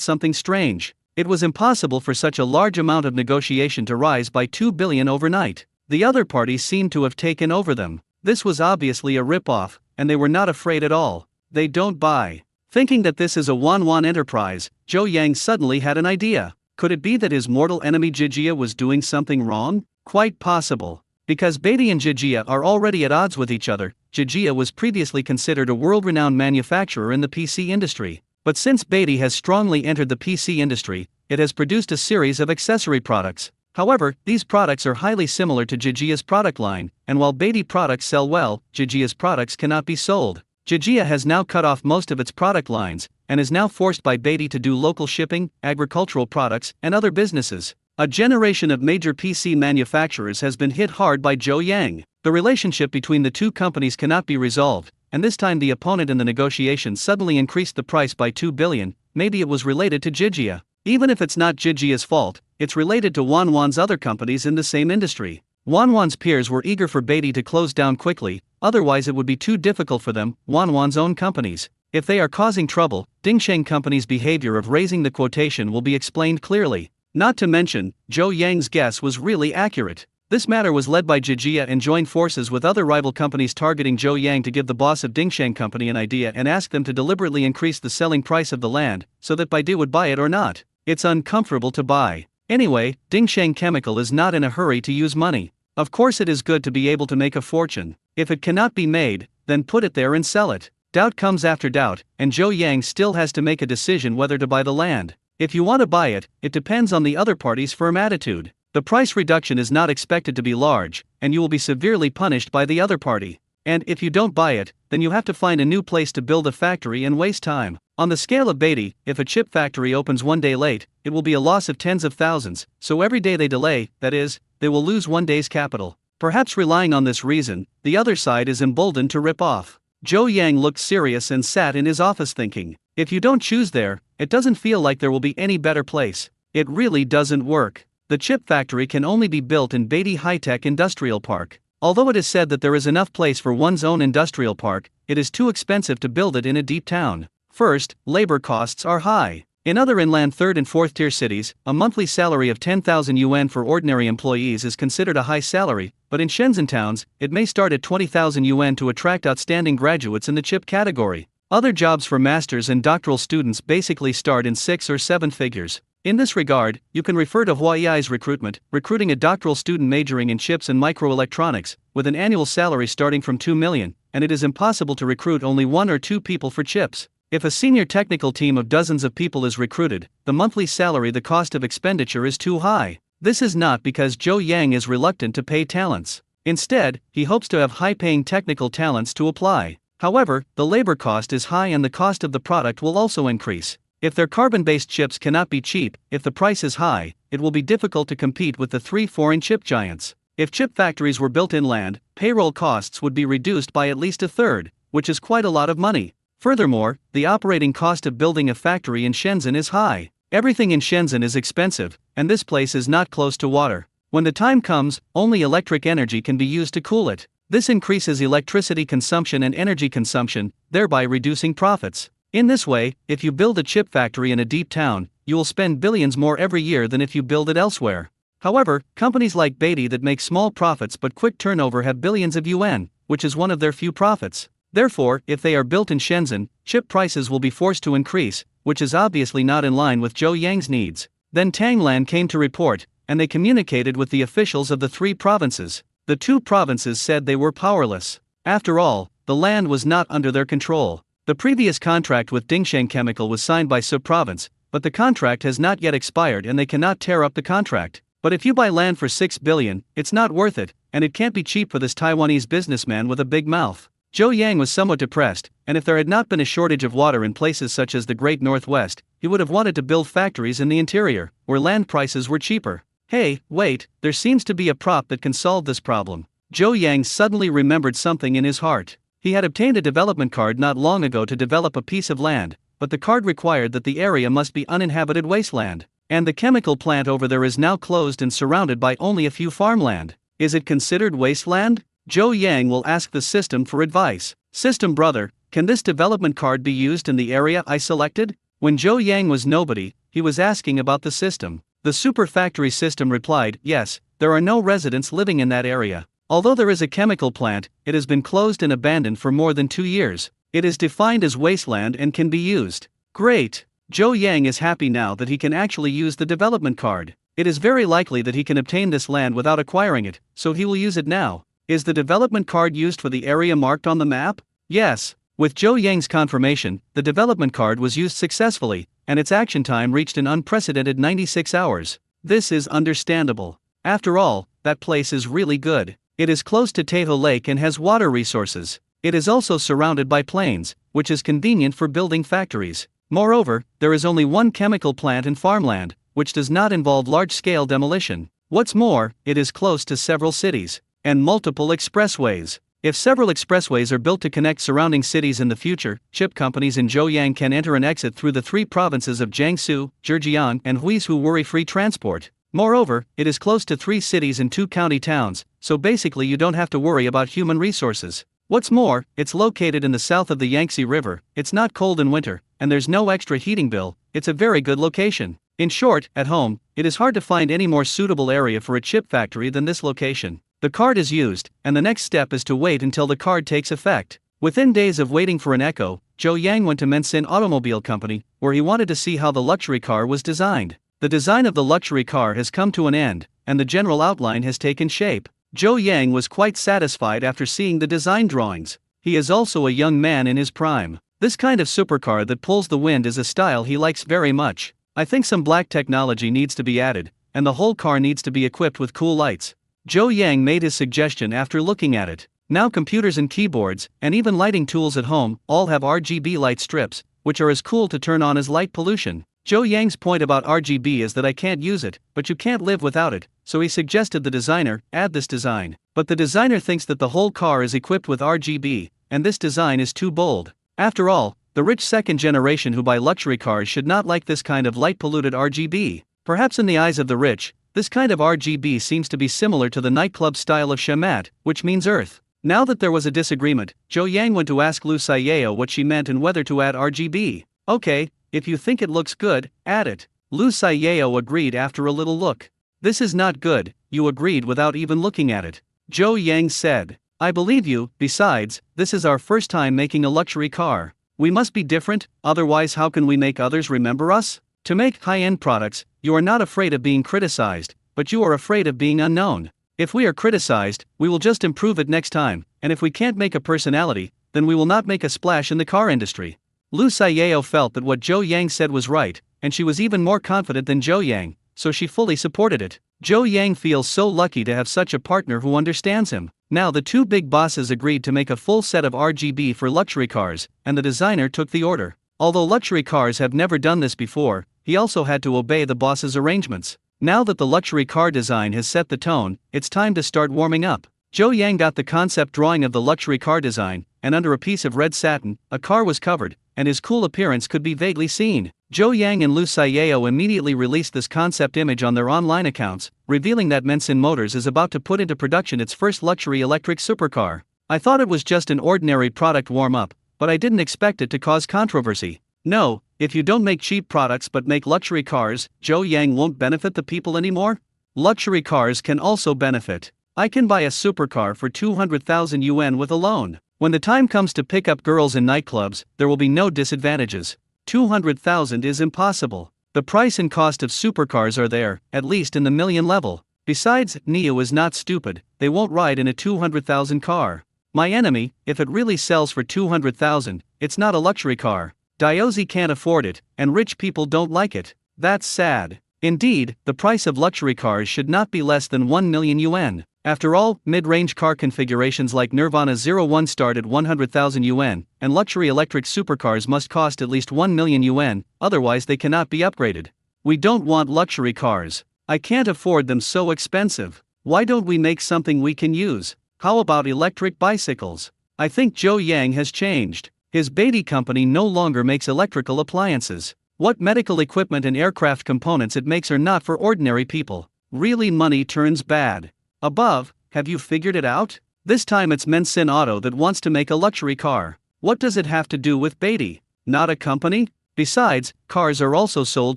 something strange. It was impossible for such a large amount of negotiation to rise by 2 billion overnight. The other parties seemed to have taken over them. This was obviously a rip-off, and they were not afraid at all. They don't buy. Thinking that this is a Wanwan enterprise, Zhou Yang suddenly had an idea. Could it be that his mortal enemy Jijia was doing something wrong? Quite possible. Because Beatty and Jijia are already at odds with each other, Jijia was previously considered a world-renowned manufacturer in the PC industry. But since Beatty has strongly entered the PC industry, it has produced a series of accessory products. However, these products are highly similar to Jijia's product line, and while Beatty products sell well, Jijia's products cannot be sold. Jijia has now cut off most of its product lines, and is now forced by Beatty to do local shipping, agricultural products, and other businesses. A generation of major PC manufacturers has been hit hard by Zhou Yang. The relationship between the 2 companies cannot be resolved, and this time the opponent in the negotiation suddenly increased the price by 2 billion, maybe it was related to Jijia. Even if it's not Jijia's fault, it's related to Wanwan's other companies in the same industry. Wanwan's peers were eager for Beatty to close down quickly, otherwise it would be too difficult for them, Wanwan's own companies. If they are causing trouble, Dingsheng Company's behavior of raising the quotation will be explained clearly. Not to mention, Zhou Yang's guess was really accurate. This matter was led by Jijia and joined forces with other rival companies targeting Zhou Yang to give the boss of Dingsheng Company an idea and ask them to deliberately increase the selling price of the land, so that Baidu would buy it or not. It's uncomfortable to buy. Anyway, Dingsheng Chemical is not in a hurry to use money. Of course it is good to be able to make a fortune. If it cannot be made, then put it there and sell it. Doubt comes after doubt, and Zhou Yang still has to make a decision whether to buy the land. If you want to buy it, it depends on the other party's firm attitude. The price reduction is not expected to be large, and you will be severely punished by the other party. And if you don't buy it, then you have to find a new place to build a factory and waste time. On the scale of Beatty, if a chip factory opens 1 day late, it will be a loss of tens of thousands, so every day they delay, that is, they will lose 1 day's capital. Perhaps relying on this reason, the other side is emboldened to rip off. Zhou Yang looked serious and sat in his office thinking, if you don't choose there, it doesn't feel like there will be any better place. It really doesn't work. The chip factory can only be built in Beatty High-Tech Industrial Park. Although it is said that there is enough place for one's own industrial park, it is too expensive to build it in a deep town. First, labor costs are high. In other inland 3rd and 4th tier cities, a monthly salary of 10,000 yuan for ordinary employees is considered a high salary, but in Shenzhen towns, it may start at 20,000 yuan to attract outstanding graduates in the chip category. Other jobs for masters and doctoral students basically start in 6 or 7 figures. In this regard, you can refer to Huawei's recruitment, recruiting a doctoral student majoring in chips and microelectronics, with an annual salary starting from 2 million, and it is impossible to recruit only 1 or 2 people for chips. If a senior technical team of dozens of people is recruited, the monthly salary, the cost of expenditure is too high. This is not because Zhou Yang is reluctant to pay talents. Instead, he hopes to have high-paying technical talents to apply. However, the labor cost is high and the cost of the product will also increase. If their carbon-based chips cannot be cheap, if the price is high, it will be difficult to compete with the 3 foreign chip giants. If chip factories were built inland, payroll costs would be reduced by at least a third, which is quite a lot of money. Furthermore, the operating cost of building a factory in Shenzhen is high. Everything in Shenzhen is expensive, and this place is not close to water. When the time comes, only electric energy can be used to cool it. This increases electricity consumption and energy consumption, thereby reducing profits. In this way, if you build a chip factory in a deep town, you will spend billions more every year than if you build it elsewhere. However, companies like Beatty that make small profits but quick turnover have billions of yuan, which is one of their few profits. Therefore, if they are built in Shenzhen, chip prices will be forced to increase, which is obviously not in line with Zhou Yang's needs. Then Tanglan came to report, and they communicated with the officials of the 3 provinces. The 2 provinces said they were powerless. After all, the land was not under their control. The previous contract with Dingsheng Chemical was signed by Su Province, but the contract has not yet expired and they cannot tear up the contract. But if you buy land for 6 billion, it's not worth it, and it can't be cheap for this Taiwanese businessman with a big mouth. Zhou Yang was somewhat depressed, and if there had not been a shortage of water in places such as the Great Northwest, he would have wanted to build factories in the interior, where land prices were cheaper. Hey, wait, there seems to be a prop that can solve this problem. Zhou Yang suddenly remembered something in his heart. He had obtained a development card not long ago to develop a piece of land, but the card required that the area must be uninhabited wasteland, and the chemical plant over there is now closed and surrounded by only a few farmland. Is it considered wasteland? Zhou Yang will ask the system for advice. System brother, can this development card be used in the area I selected? When Zhou Yang was nobody, he was asking about the system. The super factory system replied, yes, there are no residents living in that area. Although there is a chemical plant, it has been closed and abandoned for more than 2 years. It is defined as wasteland and can be used. Great! Zhou Yang is happy now that he can actually use the development card. It is very likely that he can obtain this land without acquiring it, so he will use it now. Is the development card used for the area marked on the map? Yes. With Zhou Yang's confirmation, the development card was used successfully, and its action time reached an unprecedented 96 hours. This is understandable. After all, that place is really good. It is close to Tahoe Lake and has water resources. It is also surrounded by plains, which is convenient for building factories. Moreover, there is only 1 chemical plant and farmland, which does not involve large-scale demolition. What's more, it is close to several cities and multiple expressways. If several expressways are built to connect surrounding cities in the future, chip companies in Zhouyang can enter and exit through the 3 provinces of Jiangsu, Zhejiang, and Huizhou worry-free transport. Moreover, it is close to 3 cities and 2 county towns, so basically you don't have to worry about human resources. What's more, it's located in the south of the Yangtze River, it's not cold in winter, and there's no extra heating bill. It's a very good location. In short, at home, it is hard to find any more suitable area for a chip factory than this location. The card is used, and the next step is to wait until the card takes effect. Within days of waiting for an echo, Zhou Yang went to Mensin Automobile Company, where he wanted to see how the luxury car was designed. The design of the luxury car has come to an end, and the general outline has taken shape. Zhou Yang was quite satisfied after seeing the design drawings. He is also a young man in his prime. This kind of supercar that pulls the wind is a style he likes very much. I think some black technology needs to be added, and the whole car needs to be equipped with cool lights. Zhou Yang made his suggestion after looking at it. Now computers and keyboards, and even lighting tools at home, all have RGB light strips, which are as cool to turn on as light pollution. Zhou Yang's point about RGB is that I can't use it, but you can't live without it, so he suggested the designer add this design. But the designer thinks that the whole car is equipped with RGB, and this design is too bold. After all, the rich second generation who buy luxury cars should not like this kind of light-polluted RGB. Perhaps in the eyes of the rich, this kind of RGB seems to be similar to the nightclub style of shamat, which means earth. Now that there was a disagreement, Zhou Yang went to ask Lu Saiyao what she meant and whether to add RGB. Okay, if you think it looks good, add it. Lu Saiyao agreed after a little look. This is not good, you agreed without even looking at it. Zhou Yang said. I believe you, besides, this is our first time making a luxury car. We must be different, otherwise how can we make others remember us? To make high-end products, you are not afraid of being criticized, but you are afraid of being unknown. If we are criticized, we will just improve it next time, and if we can't make a personality, then we will not make a splash in the car industry. Lu Xiao felt that what Zhou Yang said was right, and she was even more confident than Zhou Yang, so she fully supported it. Zhou Yang feels so lucky to have such a partner who understands him. Now the two big bosses agreed to make a full set of RGB for luxury cars, and the designer took the order. Although luxury cars have never done this before, he also had to obey the boss's arrangements. Now that the luxury car design has set the tone, it's time to start warming up. Zhou Yang got the concept drawing of the luxury car design, and under a piece of red satin, a car was covered, and his cool appearance could be vaguely seen. Zhou Yang and Lu Xiao immediately released this concept image on their online accounts, revealing that Manhwa Motors is about to put into production its first luxury electric supercar. I thought it was just an ordinary product warm-up, but I didn't expect it to cause controversy. No, if you don't make cheap products but make luxury cars, Zhou Yang won't benefit the people anymore? Luxury cars can also benefit. I can buy a supercar for 200,000 yuan with a loan. When the time comes to pick up girls in nightclubs, there will be no disadvantages. 200,000 is impossible. The price and cost of supercars are there, at least in the million level. Besides, NIO is not stupid, they won't ride in a 200,000 car. My enemy, if it really sells for 200,000, it's not a luxury car. Diozzi can't afford it, and rich people don't like it. That's sad. Indeed, the price of luxury cars should not be less than 1 million yuan. After all, mid-range car configurations like Nirvana 01 start at 100,000 yuan, and luxury electric supercars must cost at least 1 million yuan, otherwise they cannot be upgraded. We don't want luxury cars. I can't afford them so expensive. Why don't we make something we can use? How about electric bicycles? I think Zhou Yang has changed. His Beatty company no longer makes electrical appliances. What medical equipment and aircraft components it makes are not for ordinary people. Really, money turns bad. Above, have you figured it out? This time it's Manhwa Auto that wants to make a luxury car. What does it have to do with Beatty? Not a company? Besides, cars are also sold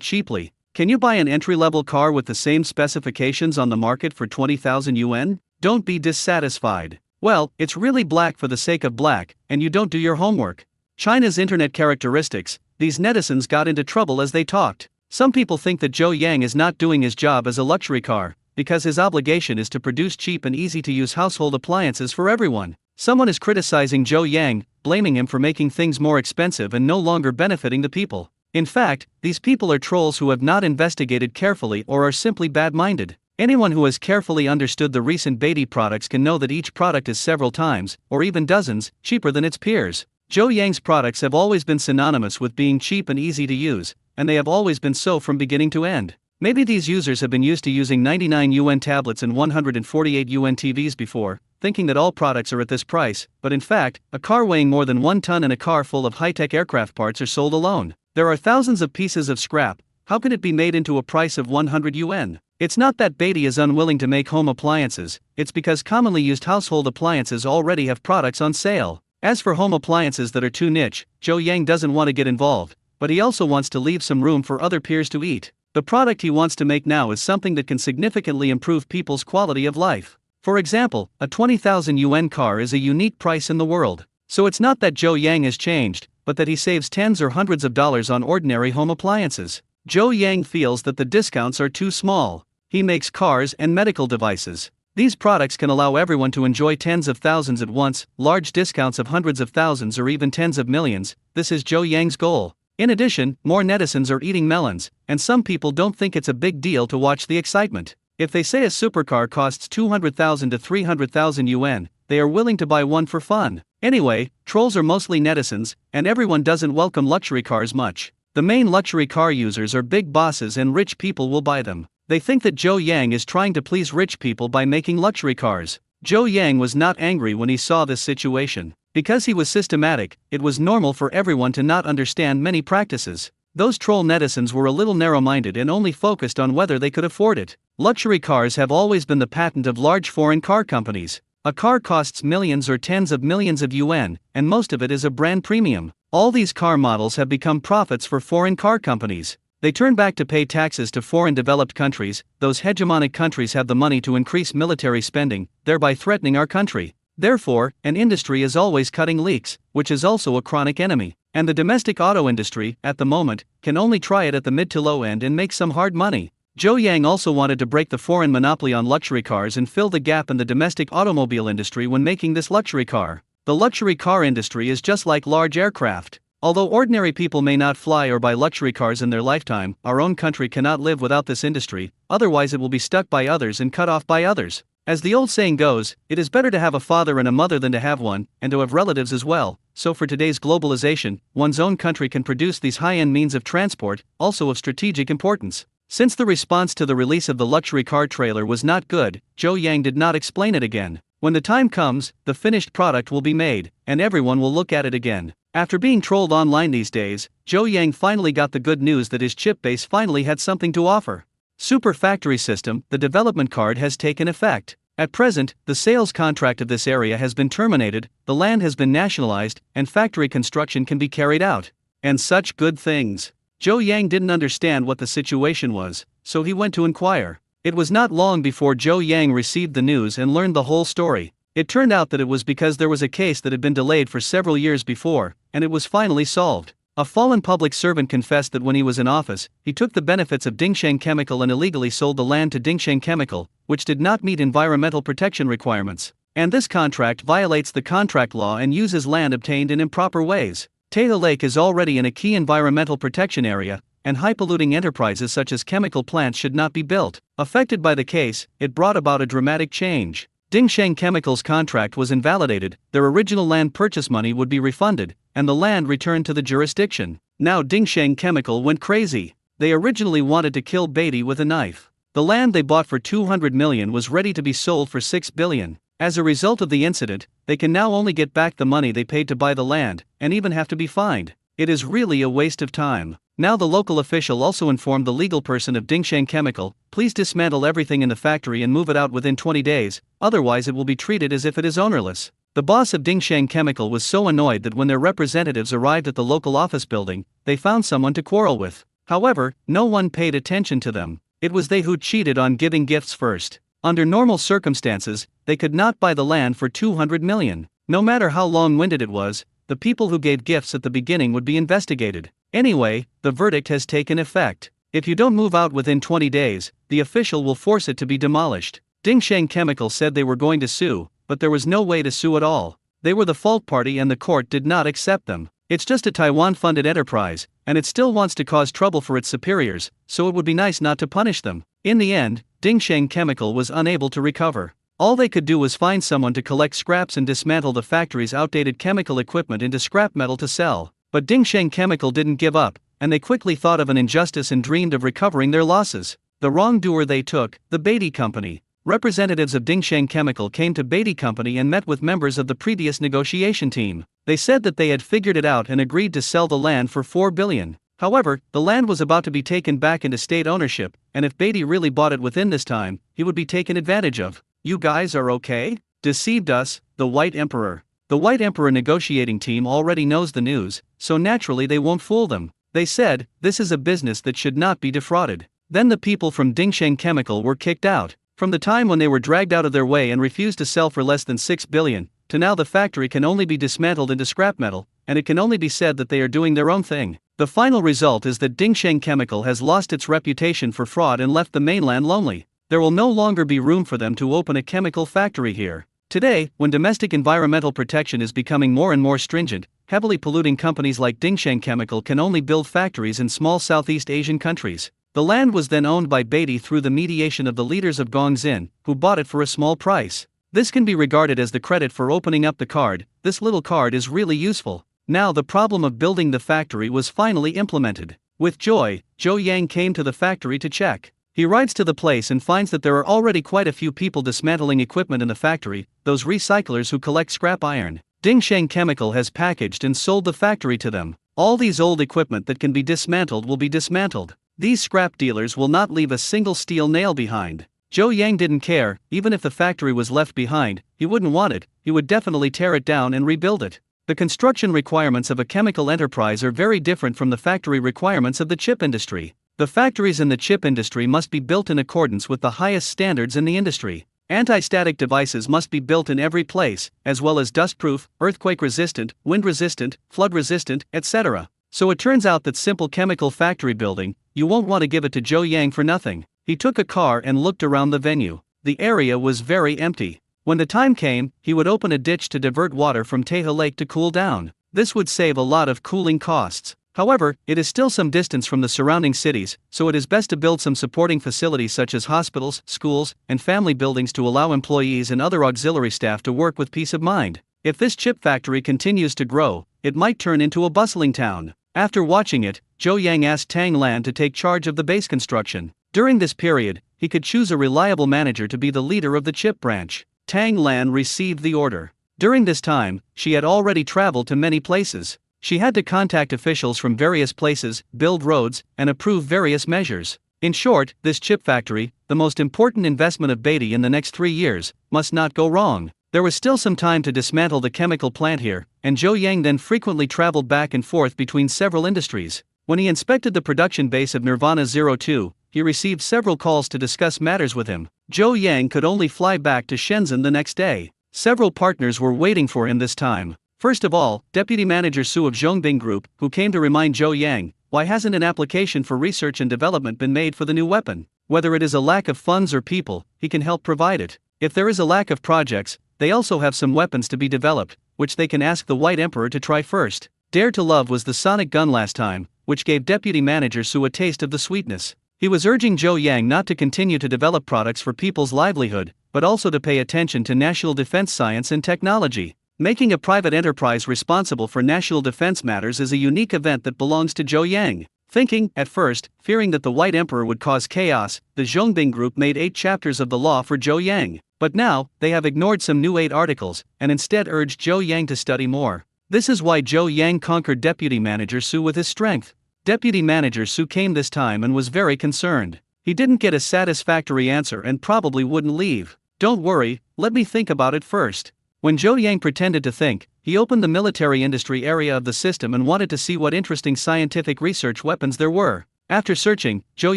cheaply. Can you buy an entry-level car with the same specifications on the market for 20,000 yuan? Don't be dissatisfied. Well, it's really black for the sake of black, and you don't do your homework. China's internet characteristics, these netizens got into trouble as they talked. Some people think that Zhou Yang is not doing his job as a luxury car, because his obligation is to produce cheap and easy-to-use household appliances for everyone. Someone is criticizing Zhou Yang, blaming him for making things more expensive and no longer benefiting the people. In fact, these people are trolls who have not investigated carefully or are simply bad-minded. Anyone who has carefully understood the recent Beatty products can know that each product is several times, or even dozens, cheaper than its peers. Zhou Yang's products have always been synonymous with being cheap and easy to use, and they have always been so from beginning to end. Maybe these users have been used to using 99 yuan tablets and 148 yuan TVs before, thinking that all products are at this price, but in fact, a car weighing more than 1 ton and a car full of high-tech aircraft parts are sold alone. There are thousands of pieces of scrap. How can it be made into a price of 100 yuan? It's not that Beatty is unwilling to make home appliances, it's because commonly used household appliances already have products on sale. As for home appliances that are too niche, Zhou Yang doesn't want to get involved, but he also wants to leave some room for other peers to eat. The product he wants to make now is something that can significantly improve people's quality of life. For example, a 20,000 yuan car is a unique price in the world. So it's not that Zhou Yang has changed, but that he saves tens or hundreds of dollars on ordinary home appliances. Zhou Yang feels that the discounts are too small. He makes cars and medical devices. These products can allow everyone to enjoy tens of thousands at once, large discounts of hundreds of thousands or even tens of millions. This is Zhou Yang's goal. In addition, more netizens are eating melons, and some people don't think it's a big deal to watch the excitement. If they say a supercar costs 200,000 to 300,000 yuan, they are willing to buy one for fun. Anyway, trolls are mostly netizens, and everyone doesn't welcome luxury cars much. The main luxury car users are big bosses and rich people will buy them. They think that Zhou Yang is trying to please rich people by making luxury cars. Zhou Yang was not angry when he saw this situation. Because he was systematic, it was normal for everyone to not understand many practices. Those troll netizens were a little narrow-minded and only focused on whether they could afford it. Luxury cars have always been the patent of large foreign car companies. A car costs millions or tens of millions of yuan, and most of it is a brand premium. All these car models have become profits for foreign car companies. They turn back to pay taxes to foreign developed countries. Those hegemonic countries have the money to increase military spending, thereby threatening our country. Therefore, an industry is always cutting leaks, which is also a chronic enemy. And the domestic auto industry, at the moment, can only try it at the mid to low end and make some hard money. Zhou Yang also wanted to break the foreign monopoly on luxury cars and fill the gap in the domestic automobile industry when making this luxury car. The luxury car industry is just like large aircraft. Although ordinary people may not fly or buy luxury cars in their lifetime, our own country cannot live without this industry, otherwise it will be stuck by others and cut off by others. As the old saying goes, it is better to have a father and a mother than to have one, and to have relatives as well. So for today's globalization, one's own country can produce these high-end means of transport, also of strategic importance. Since the response to the release of the luxury car trailer was not good, Zhou Yang did not explain it again. When the time comes, the finished product will be made, and everyone will look at it again. After being trolled online these days, Zhou Yang finally got the good news that his chip base finally had something to offer. Super Factory System, the development card has taken effect. At present, the sales contract of this area has been terminated, the land has been nationalized, and factory construction can be carried out. And such good things. Zhou Yang didn't understand what the situation was, so he went to inquire. It was not long before Zhou Yang received the news and learned the whole story. It turned out that it was because there was a case that had been delayed for several years before, and it was finally solved. A fallen public servant confessed that when he was in office, he took the benefits of Dingsheng Chemical and illegally sold the land to Dingsheng Chemical, which did not meet environmental protection requirements. And this contract violates the contract law and uses land obtained in improper ways. Taita Lake is already in a key environmental protection area, and high-polluting enterprises such as chemical plants should not be built. Affected by the case, it brought about a dramatic change. Dingsheng Chemical's contract was invalidated, their original land purchase money would be refunded, and the land returned to the jurisdiction. Now Dingsheng Chemical went crazy. They originally wanted to kill Beatty with a knife. The land they bought for 200 million was ready to be sold for 6 billion. As a result of the incident, they can now only get back the money they paid to buy the land, and even have to be fined. It is really a waste of time. Now the local official also informed the legal person of Dingsheng Chemical, please dismantle everything in the factory and move it out within 20 days, otherwise it will be treated as if it is ownerless. The boss of Dingsheng Chemical was so annoyed that when their representatives arrived at the local office building, they found someone to quarrel with. However, no one paid attention to them. It was they who cheated on giving gifts first. Under normal circumstances, they could not buy the land for 200 million. No matter how long-winded it was, the people who gave gifts at the beginning would be investigated. Anyway, the verdict has taken effect. If you don't move out within 20 days, the official will force it to be demolished. Dingsheng Chemical said they were going to sue, but there was no way to sue at all. They were the fault party and the court did not accept them. It's just a Taiwan-funded enterprise, and it still wants to cause trouble for its superiors, so it would be nice not to punish them. In the end, Dingsheng Chemical was unable to recover. All they could do was find someone to collect scraps and dismantle the factory's outdated chemical equipment into scrap metal to sell. But Dingsheng Chemical didn't give up, and they quickly thought of an injustice and dreamed of recovering their losses. The wrongdoer they took, the Beatty Company. Representatives of Dingsheng Chemical came to Beatty Company and met with members of the previous negotiation team. They said that they had figured it out and agreed to sell the land for 4 billion. However, the land was about to be taken back into state ownership, and if Beatty really bought it within this time, he would be taken advantage of. You guys are okay? Deceived us, the White Emperor. The White Emperor negotiating team already knows the news, so naturally they won't fool them. They said, this is a business that should not be defrauded. Then the people from Dingsheng Chemical were kicked out. From the time when they were dragged out of their way and refused to sell for less than 6 billion, to now the factory can only be dismantled into scrap metal, and it can only be said that they are doing their own thing. The final result is that Dingsheng Chemical has lost its reputation for fraud and left the mainland lonely. There will no longer be room for them to open a chemical factory here. Today, when domestic environmental protection is becoming more and more stringent, heavily polluting companies like Dingsheng Chemical can only build factories in small Southeast Asian countries. The land was then owned by Beatty through the mediation of the leaders of Gongxin, who bought it for a small price. This can be regarded as the credit for opening up the card. This little card is really useful. Now the problem of building the factory was finally implemented. With joy, Zhou Yang came to the factory to check. He rides to the place and finds that there are already quite a few people dismantling equipment in the factory, those recyclers who collect scrap iron. Dingsheng Chemical has packaged and sold the factory to them. All these old equipment that can be dismantled will be dismantled. These scrap dealers will not leave a single steel nail behind. Zhou Yang didn't care, even if the factory was left behind, he wouldn't want it, he would definitely tear it down and rebuild it. The construction requirements of a chemical enterprise are very different from the factory requirements of the chip industry. The factories in the chip industry must be built in accordance with the highest standards in the industry. Anti-static devices must be built in every place, as well as dust-proof, earthquake-resistant, wind-resistant, flood-resistant, etc. So it turns out that simple chemical factory building, you won't want to give it to Zhou Yang for nothing. He took a car and looked around the venue. The area was very empty. When the time came, he would open a ditch to divert water from Taeha Lake to cool down. This would save a lot of cooling costs. However, it is still some distance from the surrounding cities, so it is best to build some supporting facilities such as hospitals, schools, and family buildings to allow employees and other auxiliary staff to work with peace of mind. If this chip factory continues to grow, it might turn into a bustling town. After watching it, Zhou Yang asked Tang Lan to take charge of the base construction. During this period, he could choose a reliable manager to be the leader of the chip branch. Tang Lan received the order. During this time, she had already traveled to many places. She had to contact officials from various places, build roads, and approve various measures. In short, this chip factory, the most important investment of Beatty in the next 3 years, must not go wrong. There was still some time to dismantle the chemical plant here, and Zhou Yang then frequently traveled back and forth between several industries. When he inspected the production base of Nirvana 02, he received several calls to discuss matters with him. Zhou Yang could only fly back to Shenzhen the next day. Several partners were waiting for him this time. First of all, Deputy Manager Su of Zhongbing Group, who came to remind Zhou Yang, why hasn't an application for research and development been made for the new weapon? Whether it is a lack of funds or people, he can help provide it. If there is a lack of projects, they also have some weapons to be developed, which they can ask the White Emperor to try first. Dare to Love was the sonic gun last time, which gave Deputy Manager Su a taste of the sweetness. He was urging Zhou Yang not to continue to develop products for people's livelihood, but also to pay attention to national defense science and technology. Making a private enterprise responsible for national defense matters is a unique event that belongs to Zhou Yang. Thinking, at first, fearing that the White Emperor would cause chaos, the Zhongbing Group made 8 chapters of the law for Zhou Yang. But now, they have ignored some new 8 articles, and instead urged Zhou Yang to study more. This is why Zhou Yang conquered Deputy Manager Su with his strength. Deputy Manager Su came this time and was very concerned. He didn't get a satisfactory answer and probably wouldn't leave. Don't worry, let me think about it first. When Zhou Yang pretended to think, he opened the military industry area of the system and wanted to see what interesting scientific research weapons there were. After searching, Zhou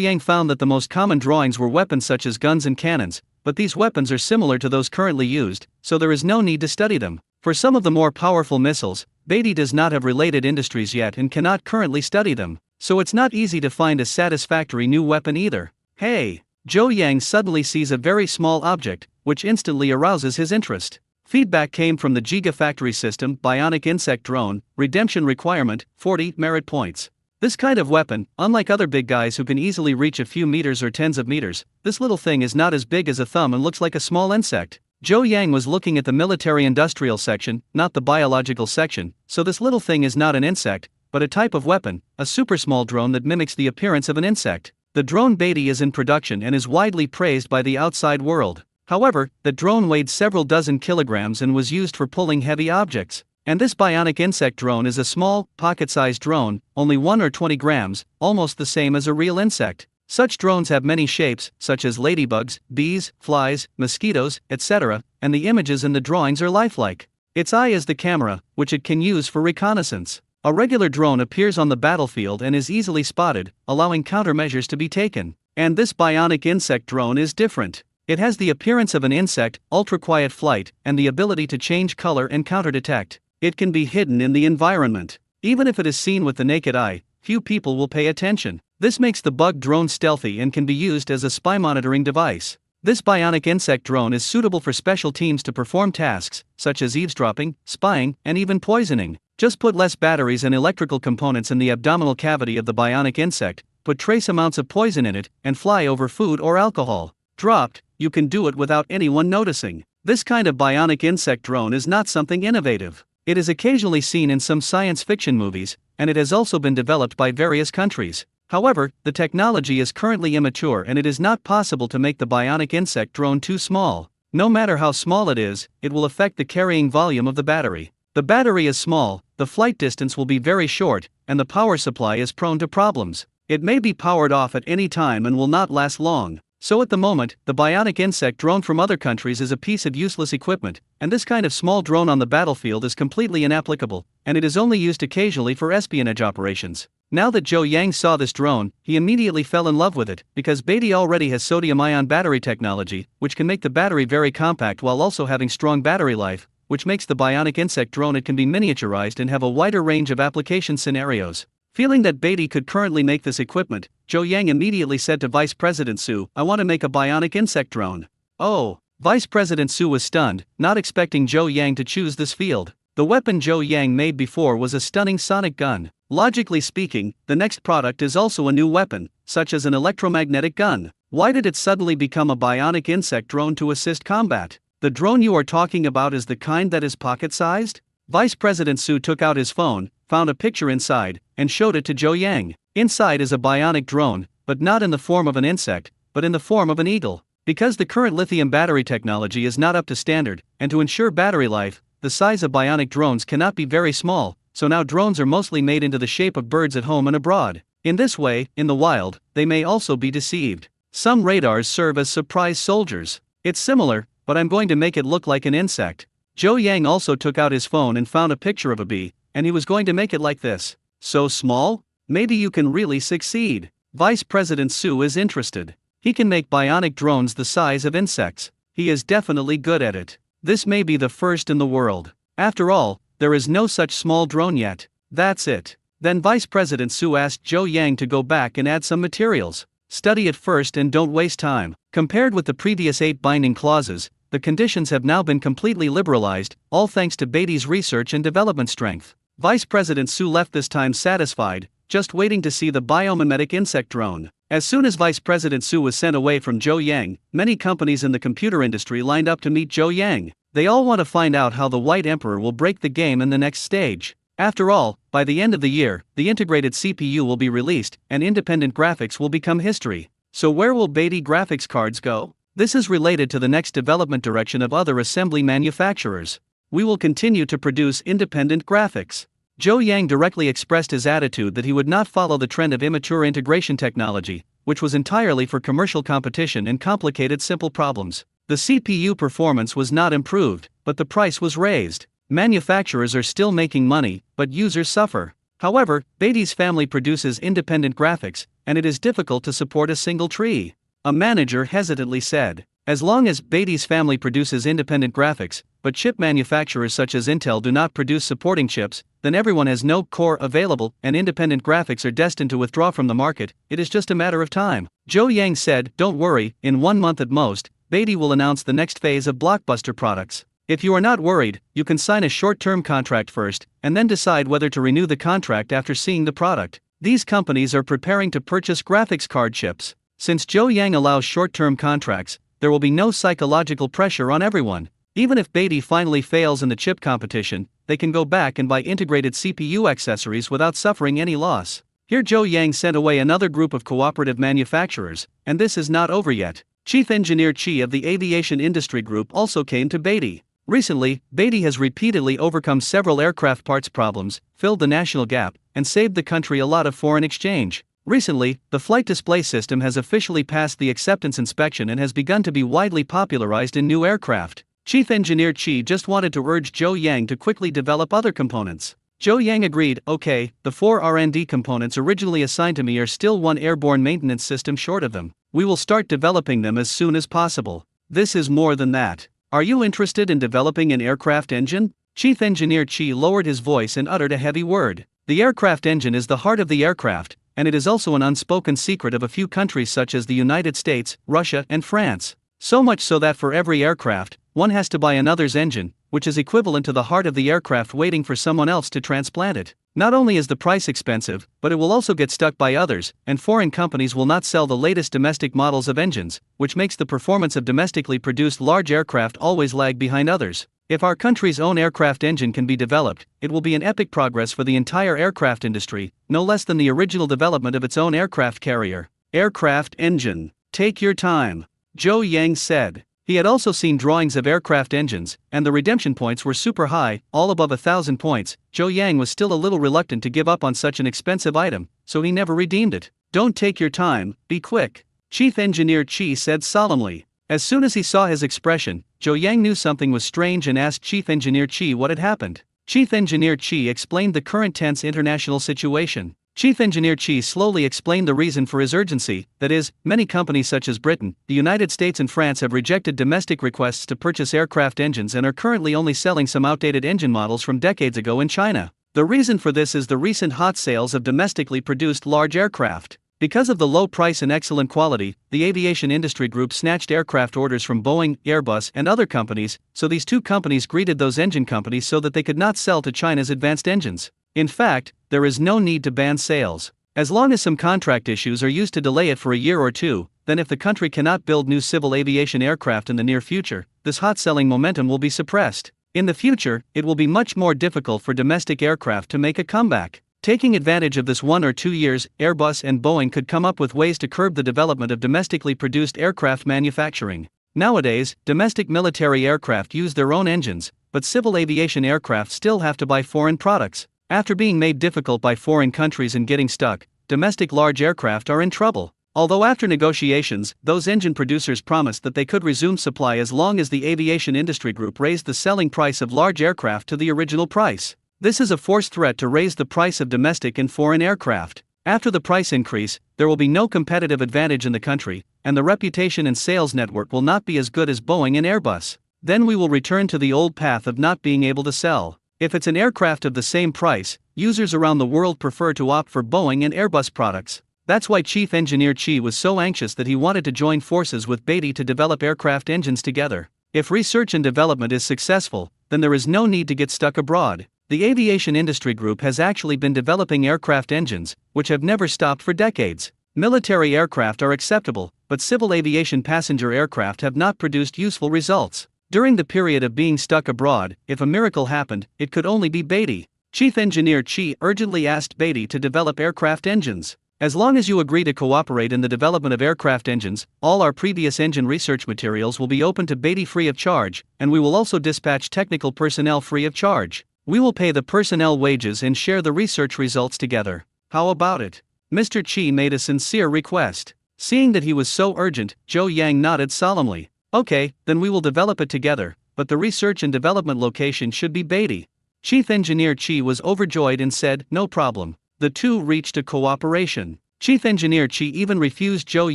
Yang found that the most common drawings were weapons such as guns and cannons, but these weapons are similar to those currently used, so there is no need to study them. For some of the more powerful missiles, Beatty does not have related industries yet and cannot currently study them, so it's not easy to find a satisfactory new weapon either. Hey! Zhou Yang suddenly sees a very small object, which instantly arouses his interest. Feedback came from the Gigafactory system, Bionic Insect Drone, redemption requirement, 40 merit points. This kind of weapon, unlike other big guys who can easily reach a few meters or tens of meters, this little thing is not as big as a thumb and looks like a small insect. Zhou Yang was looking at the military-industrial section, not the biological section, so this little thing is not an insect, but a type of weapon, a super small drone that mimics the appearance of an insect. The drone Beatty is in production and is widely praised by the outside world. However, the drone weighed several dozen kilograms and was used for pulling heavy objects. And this bionic insect drone is a small, pocket-sized drone, only 1 or 20 grams, almost the same as a real insect. Such drones have many shapes, such as ladybugs, bees, flies, mosquitoes, etc., and the images in the drawings are lifelike. Its eye is the camera, which it can use for reconnaissance. A regular drone appears on the battlefield and is easily spotted, allowing countermeasures to be taken. And this bionic insect drone is different. It has the appearance of an insect, ultra-quiet flight, and the ability to change color and counter-detect. It can be hidden in the environment. Even if it is seen with the naked eye, few people will pay attention. This makes the bug drone stealthy and can be used as a spy monitoring device. This bionic insect drone is suitable for special teams to perform tasks, such as eavesdropping, spying, and even poisoning. Just put less batteries and electrical components in the abdominal cavity of the bionic insect, put trace amounts of poison in it, and fly over food or alcohol. Dropped, you can do it without anyone noticing. This kind of bionic insect drone is not something innovative. It is occasionally seen in some science fiction movies, and it has also been developed by various countries. However, the technology is currently immature and it is not possible to make the bionic insect drone too small. No matter how small it is, it will affect the carrying volume of the battery. The battery is small, the flight distance will be very short, and the power supply is prone to problems. It may be powered off at any time and will not last long. So at the moment, the bionic insect drone from other countries is a piece of useless equipment, and this kind of small drone on the battlefield is completely inapplicable, and it is only used occasionally for espionage operations. Now that Zhou Yang saw this drone, he immediately fell in love with it, because Beatty already has sodium-ion battery technology, which can make the battery very compact while also having strong battery life, which makes the bionic insect drone it can be miniaturized and have a wider range of application scenarios. Feeling that Beatty could currently make this equipment, Zhou Yang immediately said to Vice President Su, "I want to make a bionic insect drone." Oh! Vice President Su was stunned, not expecting Zhou Yang to choose this field. The weapon Zhou Yang made before was a stunning sonic gun. Logically speaking, the next product is also a new weapon, such as an electromagnetic gun. Why did it suddenly become a bionic insect drone to assist combat? The drone you are talking about is the kind that is pocket-sized? Vice President Su took out his phone, found a picture inside, and showed it to Zhou Yang. Inside is a bionic drone, but not in the form of an insect, but in the form of an eagle. Because the current lithium battery technology is not up to standard, and to ensure battery life, the size of bionic drones cannot be very small, so now drones are mostly made into the shape of birds at home and abroad. In this way, in the wild, they may also be deceived. Some radars serve as surprise soldiers. It's similar, but I'm going to make it look like an insect. Zhou Yang also took out his phone and found a picture of a bee, and he was going to make it like this. So small? Maybe you can really succeed. Vice President Su is interested. He can make bionic drones the size of insects. He is definitely good at it. This may be the first in the world. After all, there is no such small drone yet. That's it. Then Vice President Su asked Zhou Yang to go back and add some materials. Study it first and don't waste time. Compared with the previous 8 binding clauses, the conditions have now been completely liberalized, all thanks to Beatty's research and development strength. Vice President Su left this time satisfied, just waiting to see the biomimetic insect drone. As soon as Vice President Su was sent away from Zhou Yang, many companies in the computer industry lined up to meet Zhou Yang. They all want to find out how the White Emperor will break the game in the next stage. After all, by the end of the year, the integrated CPU will be released, and independent graphics will become history. So where will Beatty graphics cards go? This is related to the next development direction of other assembly manufacturers. We will continue to produce independent graphics. Zhou Yang directly expressed his attitude that he would not follow the trend of immature integration technology, which was entirely for commercial competition and complicated simple problems. The CPU performance was not improved, but the price was raised. Manufacturers are still making money, but users suffer. However, Beatty's family produces independent graphics, and it is difficult to support a single tree. A manager hesitantly said. As long as Beatty's family produces independent graphics, but chip manufacturers such as Intel do not produce supporting chips, then everyone has no core available and independent graphics are destined to withdraw from the market. It is just a matter of time. Zhou Yang said, "Don't worry, in 1 month at most, Beatty will announce the next phase of blockbuster products. If you are not worried, you can sign a short-term contract first, and then decide whether to renew the contract after seeing the product." These companies are preparing to purchase graphics card chips. Since Zhou Yang allows short-term contracts, there will be no psychological pressure on everyone. Even if Beatty finally fails in the chip competition, they can go back and buy integrated CPU accessories without suffering any loss. Here Zhou Yang sent away another group of cooperative manufacturers, and this is not over yet. Chief Engineer Chi of the Aviation Industry Group also came to Beatty. Recently, Beatty has repeatedly overcome several aircraft parts problems, filled the national gap, and saved the country a lot of foreign exchange. Recently, the flight display system has officially passed the acceptance inspection and has begun to be widely popularized in new aircraft. Chief Engineer Chi just wanted to urge Zhou Yang to quickly develop other components. Zhou Yang agreed, "Okay, the 4 R&D components originally assigned to me are still 1 airborne maintenance system short of them. We will start developing them as soon as possible. This is more than that. Are you interested in developing an aircraft engine?" Chief Engineer Chi lowered his voice and uttered a heavy word. The aircraft engine is the heart of the aircraft, and it is also an unspoken secret of a few countries such as the United States, Russia, and France. So much so that for every aircraft, one has to buy another's engine, which is equivalent to the heart of the aircraft waiting for someone else to transplant it. Not only is the price expensive, but it will also get stuck by others, and foreign companies will not sell the latest domestic models of engines, which makes the performance of domestically produced large aircraft always lag behind others. If our country's own aircraft engine can be developed, it will be an epic progress for the entire aircraft industry, no less than the original development of its own aircraft carrier. Aircraft engine. Take your time, Zhou Yang said. He had also seen drawings of aircraft engines, and the redemption points were super high, all above 1,000 points. Zhou Yang was still a little reluctant to give up on such an expensive item, so he never redeemed it. "Don't take your time, be quick," Chief Engineer Chi said solemnly. As soon as he saw his expression, Zhou Yang knew something was strange and asked Chief Engineer Chi what had happened. Chief Engineer Chi explained the current tense international situation. Chief Engineer Chi slowly explained the reason for his urgency, that is, many companies such as Britain, the United States and France have rejected domestic requests to purchase aircraft engines and are currently only selling some outdated engine models from decades ago in China. The reason for this is the recent hot sales of domestically produced large aircraft. Because of the low price and excellent quality, the aviation industry group snatched aircraft orders from Boeing, Airbus, and other companies, so these two companies greeted those engine companies so that they could not sell to China's advanced engines. In fact, there is no need to ban sales. As long as some contract issues are used to delay it for a year or two, then if the country cannot build new civil aviation aircraft in the near future, this hot selling momentum will be suppressed. In the future, it will be much more difficult for domestic aircraft to make a comeback. Taking advantage of this 1 or 2 years, Airbus and Boeing could come up with ways to curb the development of domestically produced aircraft manufacturing. Nowadays, domestic military aircraft use their own engines, but civil aviation aircraft still have to buy foreign products. After being made difficult by foreign countries and getting stuck, domestic large aircraft are in trouble. Although after negotiations, those engine producers promised that they could resume supply as long as the aviation industry group raised the selling price of large aircraft to the original price. This is a forced threat to raise the price of domestic and foreign aircraft. After the price increase, there will be no competitive advantage in the country, and the reputation and sales network will not be as good as Boeing and Airbus. Then we will return to the old path of not being able to sell. If it's an aircraft of the same price, users around the world prefer to opt for Boeing and Airbus products. That's why Chief Engineer Chi was so anxious that he wanted to join forces with Beatty to develop aircraft engines together. If research and development is successful, then there is no need to get stuck abroad. The aviation industry group has actually been developing aircraft engines, which have never stopped for decades. Military aircraft are acceptable, but civil aviation passenger aircraft have not produced useful results. During the period of being stuck abroad, if a miracle happened, it could only be Beatty. Chief Engineer Chi urgently asked Beatty to develop aircraft engines. As long as you agree to cooperate in the development of aircraft engines, all our previous engine research materials will be open to Beatty free of charge, and we will also dispatch technical personnel free of charge. We will pay the personnel wages and share the research results together. How about it? Mr. Chi made a sincere request. Seeing that he was so urgent, Zhou Yang nodded solemnly. Okay, then we will develop it together, but the research and development location should be Beatty. Chief Engineer Chi was overjoyed and said, no problem. The two reached a cooperation. Chief Engineer Chi even refused Zhou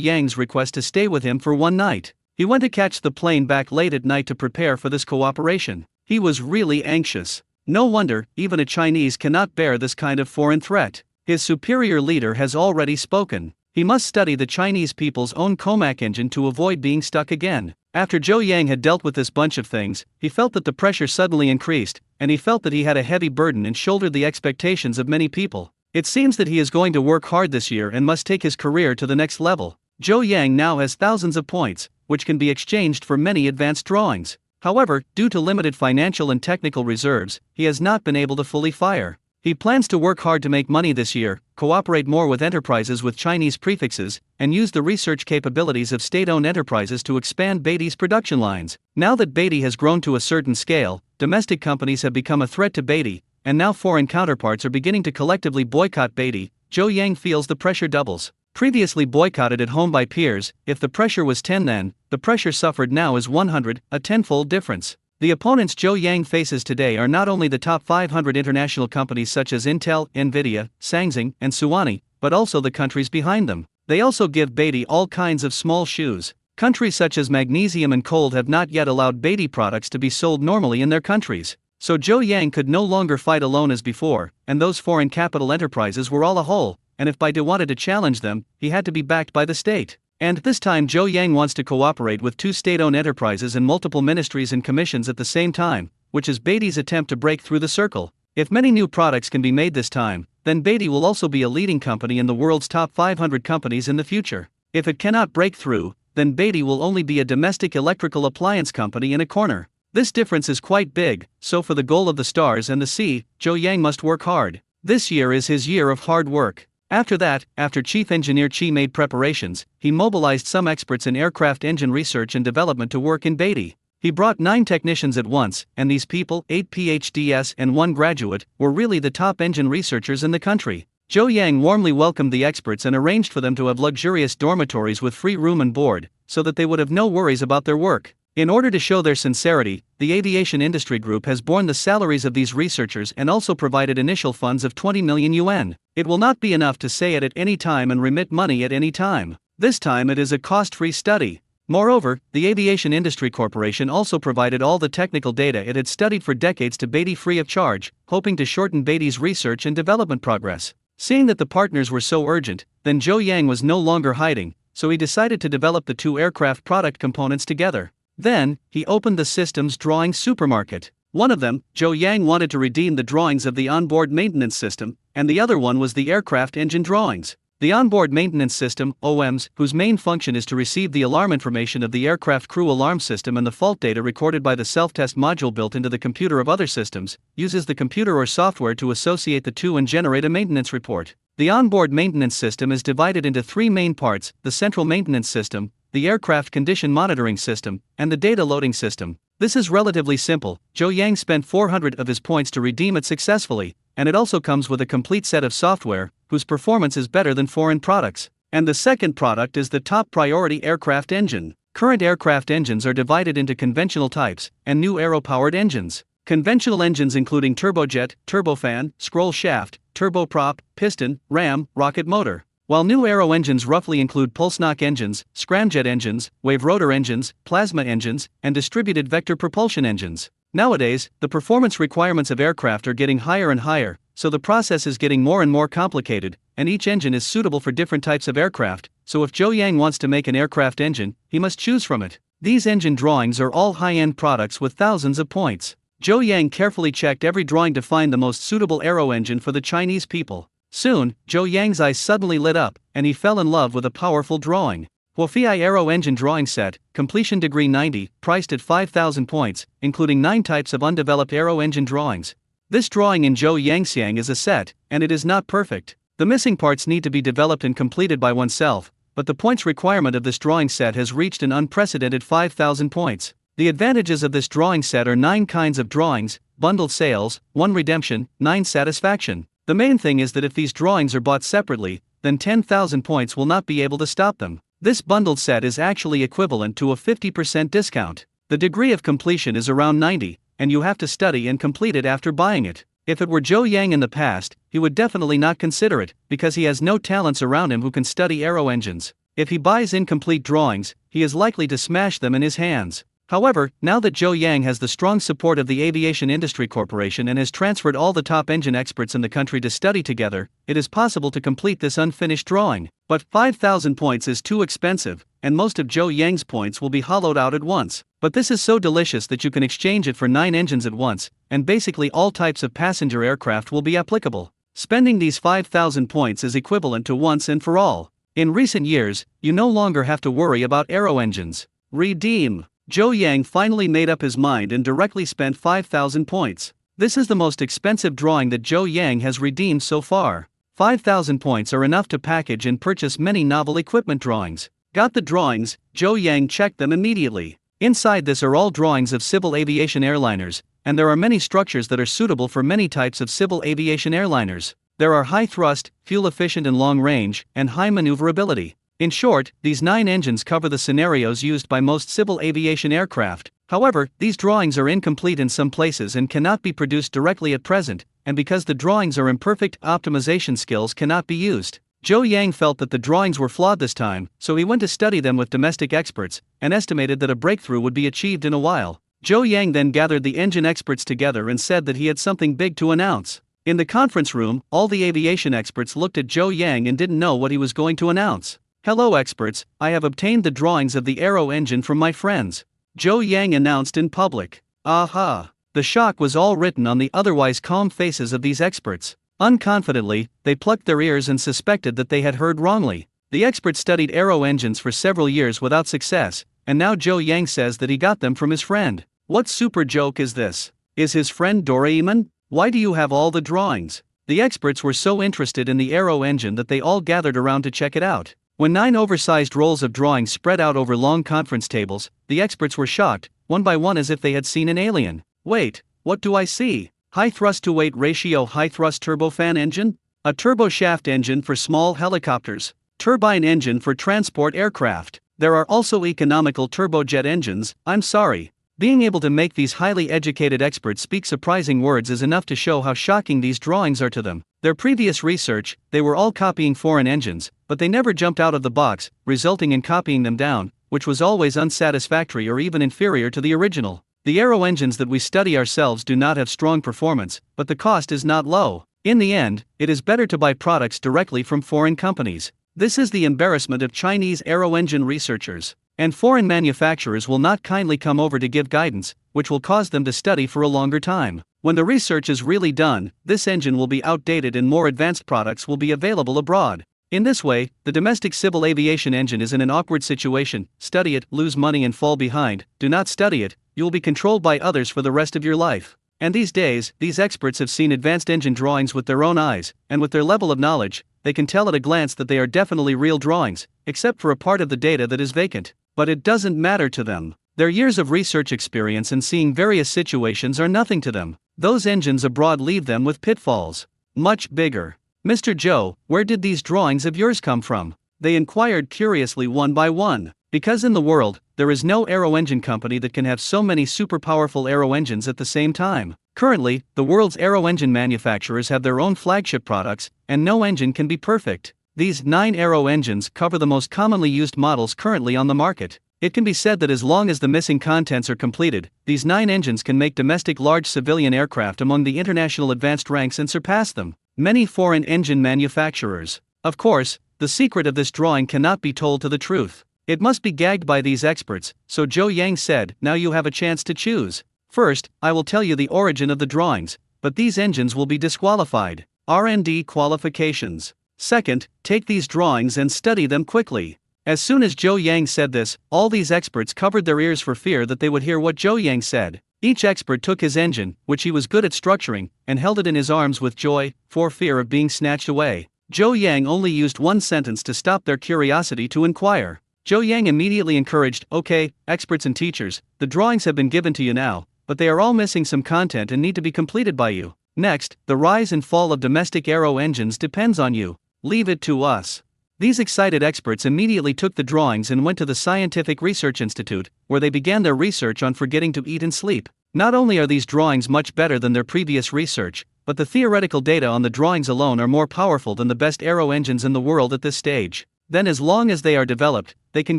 Yang's request to stay with him for one night. He went to catch the plane back late at night to prepare for this cooperation. He was really anxious. No wonder, even a Chinese cannot bear this kind of foreign threat. His superior leader has already spoken. He must study the Chinese people's own Comac engine to avoid being stuck again. After Zhou Yang had dealt with this bunch of things, he felt that the pressure suddenly increased, and he felt that he had a heavy burden and shouldered the expectations of many people. It seems that he is going to work hard this year and must take his career to the next level. Zhou Yang now has thousands of points, which can be exchanged for many advanced drawings. However, due to limited financial and technical reserves, he has not been able to fully fire. He plans to work hard to make money this year, cooperate more with enterprises with Chinese prefixes, and use the research capabilities of state-owned enterprises to expand Beatty's production lines. Now that Beatty has grown to a certain scale, domestic companies have become a threat to Beatty, and now foreign counterparts are beginning to collectively boycott Beatty. Zhou Yang feels the pressure doubles. Previously boycotted at home by peers, if the pressure was 10 then, the pressure suffered now is 100, a tenfold difference. The opponents Zhou Yang faces today are not only the top 500 international companies such as Intel, Nvidia, Samsung, and Suwani, but also the countries behind them. They also give Beatty all kinds of small shoes. Countries such as magnesium and coal have not yet allowed Beatty products to be sold normally in their countries. So Zhou Yang could no longer fight alone as before, and those foreign capital enterprises were all a whole, and if Beatty wanted to challenge them, he had to be backed by the state. And this time Zhou Yang wants to cooperate with two state-owned enterprises and multiple ministries and commissions at the same time, which is Beatty's attempt to break through the circle. If many new products can be made this time, then Beatty will also be a leading company in the world's top 500 companies in the future. If it cannot break through, then Beatty will only be a domestic electrical appliance company in a corner. This difference is quite big, so for the goal of the stars and the sea, Zhou Yang must work hard. This year is his year of hard work. After that, after Chief Engineer Chi made preparations, he mobilized some experts in aircraft engine research and development to work in Beatty. He brought 9 technicians at once, and these people, 8 PhDs and 1 graduate, were really the top engine researchers in the country. Zhou Yang warmly welcomed the experts and arranged for them to have luxurious dormitories with free room and board, so that they would have no worries about their work. In order to show their sincerity, the aviation industry group has borne the salaries of these researchers and also provided initial funds of 20 million yuan. It will not be enough to say it at any time and remit money at any time. This time it is a cost-free study. Moreover, the Aviation Industry Corporation also provided all the technical data it had studied for decades to Beatty free of charge, hoping to shorten Beatty's research and development progress. Seeing that the partners were so urgent, then Zhou Yang was no longer hiding, so he decided to develop the two aircraft product components together. Then, he opened the systems drawing supermarket. One of them, Zhou Yang wanted to redeem the drawings of the onboard maintenance system, and the other one was the aircraft engine drawings. The onboard maintenance system, OMS, whose main function is to receive the alarm information of the aircraft crew alarm system and the fault data recorded by the self-test module built into the computer of other systems, uses the computer or software to associate the two and generate a maintenance report. The onboard maintenance system is divided into three main parts: the central maintenance system, the aircraft condition monitoring system, and the data loading system. This is relatively simple. Zhou Yang spent 400 of his points to redeem it successfully, and it also comes with a complete set of software, whose performance is better than foreign products. And the second product is the top priority aircraft engine. Current aircraft engines are divided into conventional types, and new aero-powered engines. Conventional engines including turbojet, turbofan, scroll shaft, turboprop, piston, ram, rocket motor. While new aero engines roughly include pulse-knock engines, scramjet engines, wave-rotor engines, plasma engines, and distributed vector propulsion engines. Nowadays, the performance requirements of aircraft are getting higher and higher, so the process is getting more and more complicated, and each engine is suitable for different types of aircraft, so if Zhou Yang wants to make an aircraft engine, he must choose from it. These engine drawings are all high-end products with thousands of points. Zhou Yang carefully checked every drawing to find the most suitable aero engine for the Chinese people. Soon, Zhou Yang's eyes suddenly lit up, and he fell in love with a powerful drawing. Huofei Aero Engine Drawing Set, completion degree 90, priced at 5,000 points, including 9 types of undeveloped aero engine drawings. This drawing in Zhou Yangxiang is a set, and it is not perfect. The missing parts need to be developed and completed by oneself, but the points requirement of this drawing set has reached an unprecedented 5,000 points. The advantages of this drawing set are 9 kinds of drawings, bundled sales, 1 redemption, 9 satisfaction. The main thing is that if these drawings are bought separately, then 10,000 points will not be able to stop them. This bundled set is actually equivalent to a 50% discount. The degree of completion is around 90, and you have to study and complete it after buying it. If it were Zhou Yang in the past, he would definitely not consider it, because he has no talents around him who can study aero engines. If he buys incomplete drawings, he is likely to smash them in his hands. However, now that Zhou Yang has the strong support of the Aviation Industry Corporation and has transferred all the top engine experts in the country to study together, it is possible to complete this unfinished drawing. But 5,000 points is too expensive, and most of Zhou Yang's points will be hollowed out at once. But this is so delicious that you can exchange it for 9 engines at once, and basically all types of passenger aircraft will be applicable. Spending these 5,000 points is equivalent to once and for all. In recent years, you no longer have to worry about aero engines. Redeem. Zhou Yang finally made up his mind and directly spent 5,000 points. This is the most expensive drawing that Zhou Yang has redeemed so far. 5,000 points are enough to package and purchase many novel equipment drawings. Got the drawings, Zhou Yang checked them immediately. Inside this are all drawings of civil aviation airliners, and there are many structures that are suitable for many types of civil aviation airliners. There are high thrust, fuel efficient and long range, and high maneuverability. In short, these 9 engines cover the scenarios used by most civil aviation aircraft. However, these drawings are incomplete in some places and cannot be produced directly at present, and because the drawings are imperfect, optimization skills cannot be used. Zhou Yang felt that the drawings were flawed this time, so he went to study them with domestic experts, and estimated that a breakthrough would be achieved in a while. Zhou Yang then gathered the engine experts together and said that he had something big to announce. In the conference room, all the aviation experts looked at Zhou Yang and didn't know what he was going to announce. "Hello experts, I have obtained the drawings of the aero engine from my friends," Zhou Yang announced in public. Aha! The shock was all written on the otherwise calm faces of these experts. Unconfidently, they plucked their ears and suspected that they had heard wrongly. The experts studied aero engines for several years without success, and now Zhou Yang says that he got them from his friend. What super joke is this? Is his friend Doraemon? Why do you have all the drawings? The experts were so interested in the aero engine that they all gathered around to check it out. When 9 oversized rolls of drawings spread out over long conference tables, the experts were shocked, one by one as if they had seen an alien. Wait, what do I see? High thrust to weight ratio high thrust turbofan engine? A turboshaft engine for small helicopters. Turbine engine for transport aircraft. There are also economical turbojet engines. I'm sorry. Being able to make these highly educated experts speak surprising words is enough to show how shocking these drawings are to them. Their previous research, they were all copying foreign engines, but they never jumped out of the box, resulting in copying them down, which was always unsatisfactory or even inferior to the original. The aero engines that we study ourselves do not have strong performance, but the cost is not low. In the end, it is better to buy products directly from foreign companies. This is the embarrassment of Chinese aero engine researchers. And foreign manufacturers will not kindly come over to give guidance, which will cause them to study for a longer time. When the research is really done, this engine will be outdated and more advanced products will be available abroad. In this way, the domestic civil aviation engine is in an awkward situation. Study it, lose money and fall behind. Do not study it, you will be controlled by others for the rest of your life. And these days, these experts have seen advanced engine drawings with their own eyes, and with their level of knowledge, they can tell at a glance that they are definitely real drawings, except for a part of the data that is vacant. But it doesn't matter to them. Their years of research experience and seeing various situations are nothing to them. Those engines abroad leave them with pitfalls much bigger. Mr. Joe, where did these drawings of yours come from? They inquired curiously one by one. Because in the world, there is no aero engine company that can have so many super powerful aero engines at the same time. Currently, the world's aero engine manufacturers have their own flagship products, and no engine can be perfect. These 9 aero engines cover the most commonly used models currently on the market. It can be said that as long as the missing contents are completed, these 9 engines can make domestic large civilian aircraft among the international advanced ranks and surpass them. Many foreign engine manufacturers. Of course, the secret of this drawing cannot be told to the truth. It must be gagged by these experts, so Zhou Yang said, now you have a chance to choose. First, I will tell you the origin of the drawings, but these engines will be disqualified. R&D qualifications. Second, take these drawings and study them quickly. As soon as Zhou Yang said this, all these experts covered their ears for fear that they would hear what Zhou Yang said. Each expert took his engine, which he was good at structuring, and held it in his arms with joy, for fear of being snatched away. Zhou Yang only used one sentence to stop their curiosity to inquire. Zhou Yang immediately encouraged, okay, experts and teachers, the drawings have been given to you now, but they are all missing some content and need to be completed by you. Next, the rise and fall of domestic aero engines depends on you. Leave it to us. These excited experts immediately took the drawings and went to the Scientific Research Institute, where they began their research on forgetting to eat and sleep. Not only are these drawings much better than their previous research, but the theoretical data on the drawings alone are more powerful than the best aero engines in the world at this stage. Then as long as they are developed, they can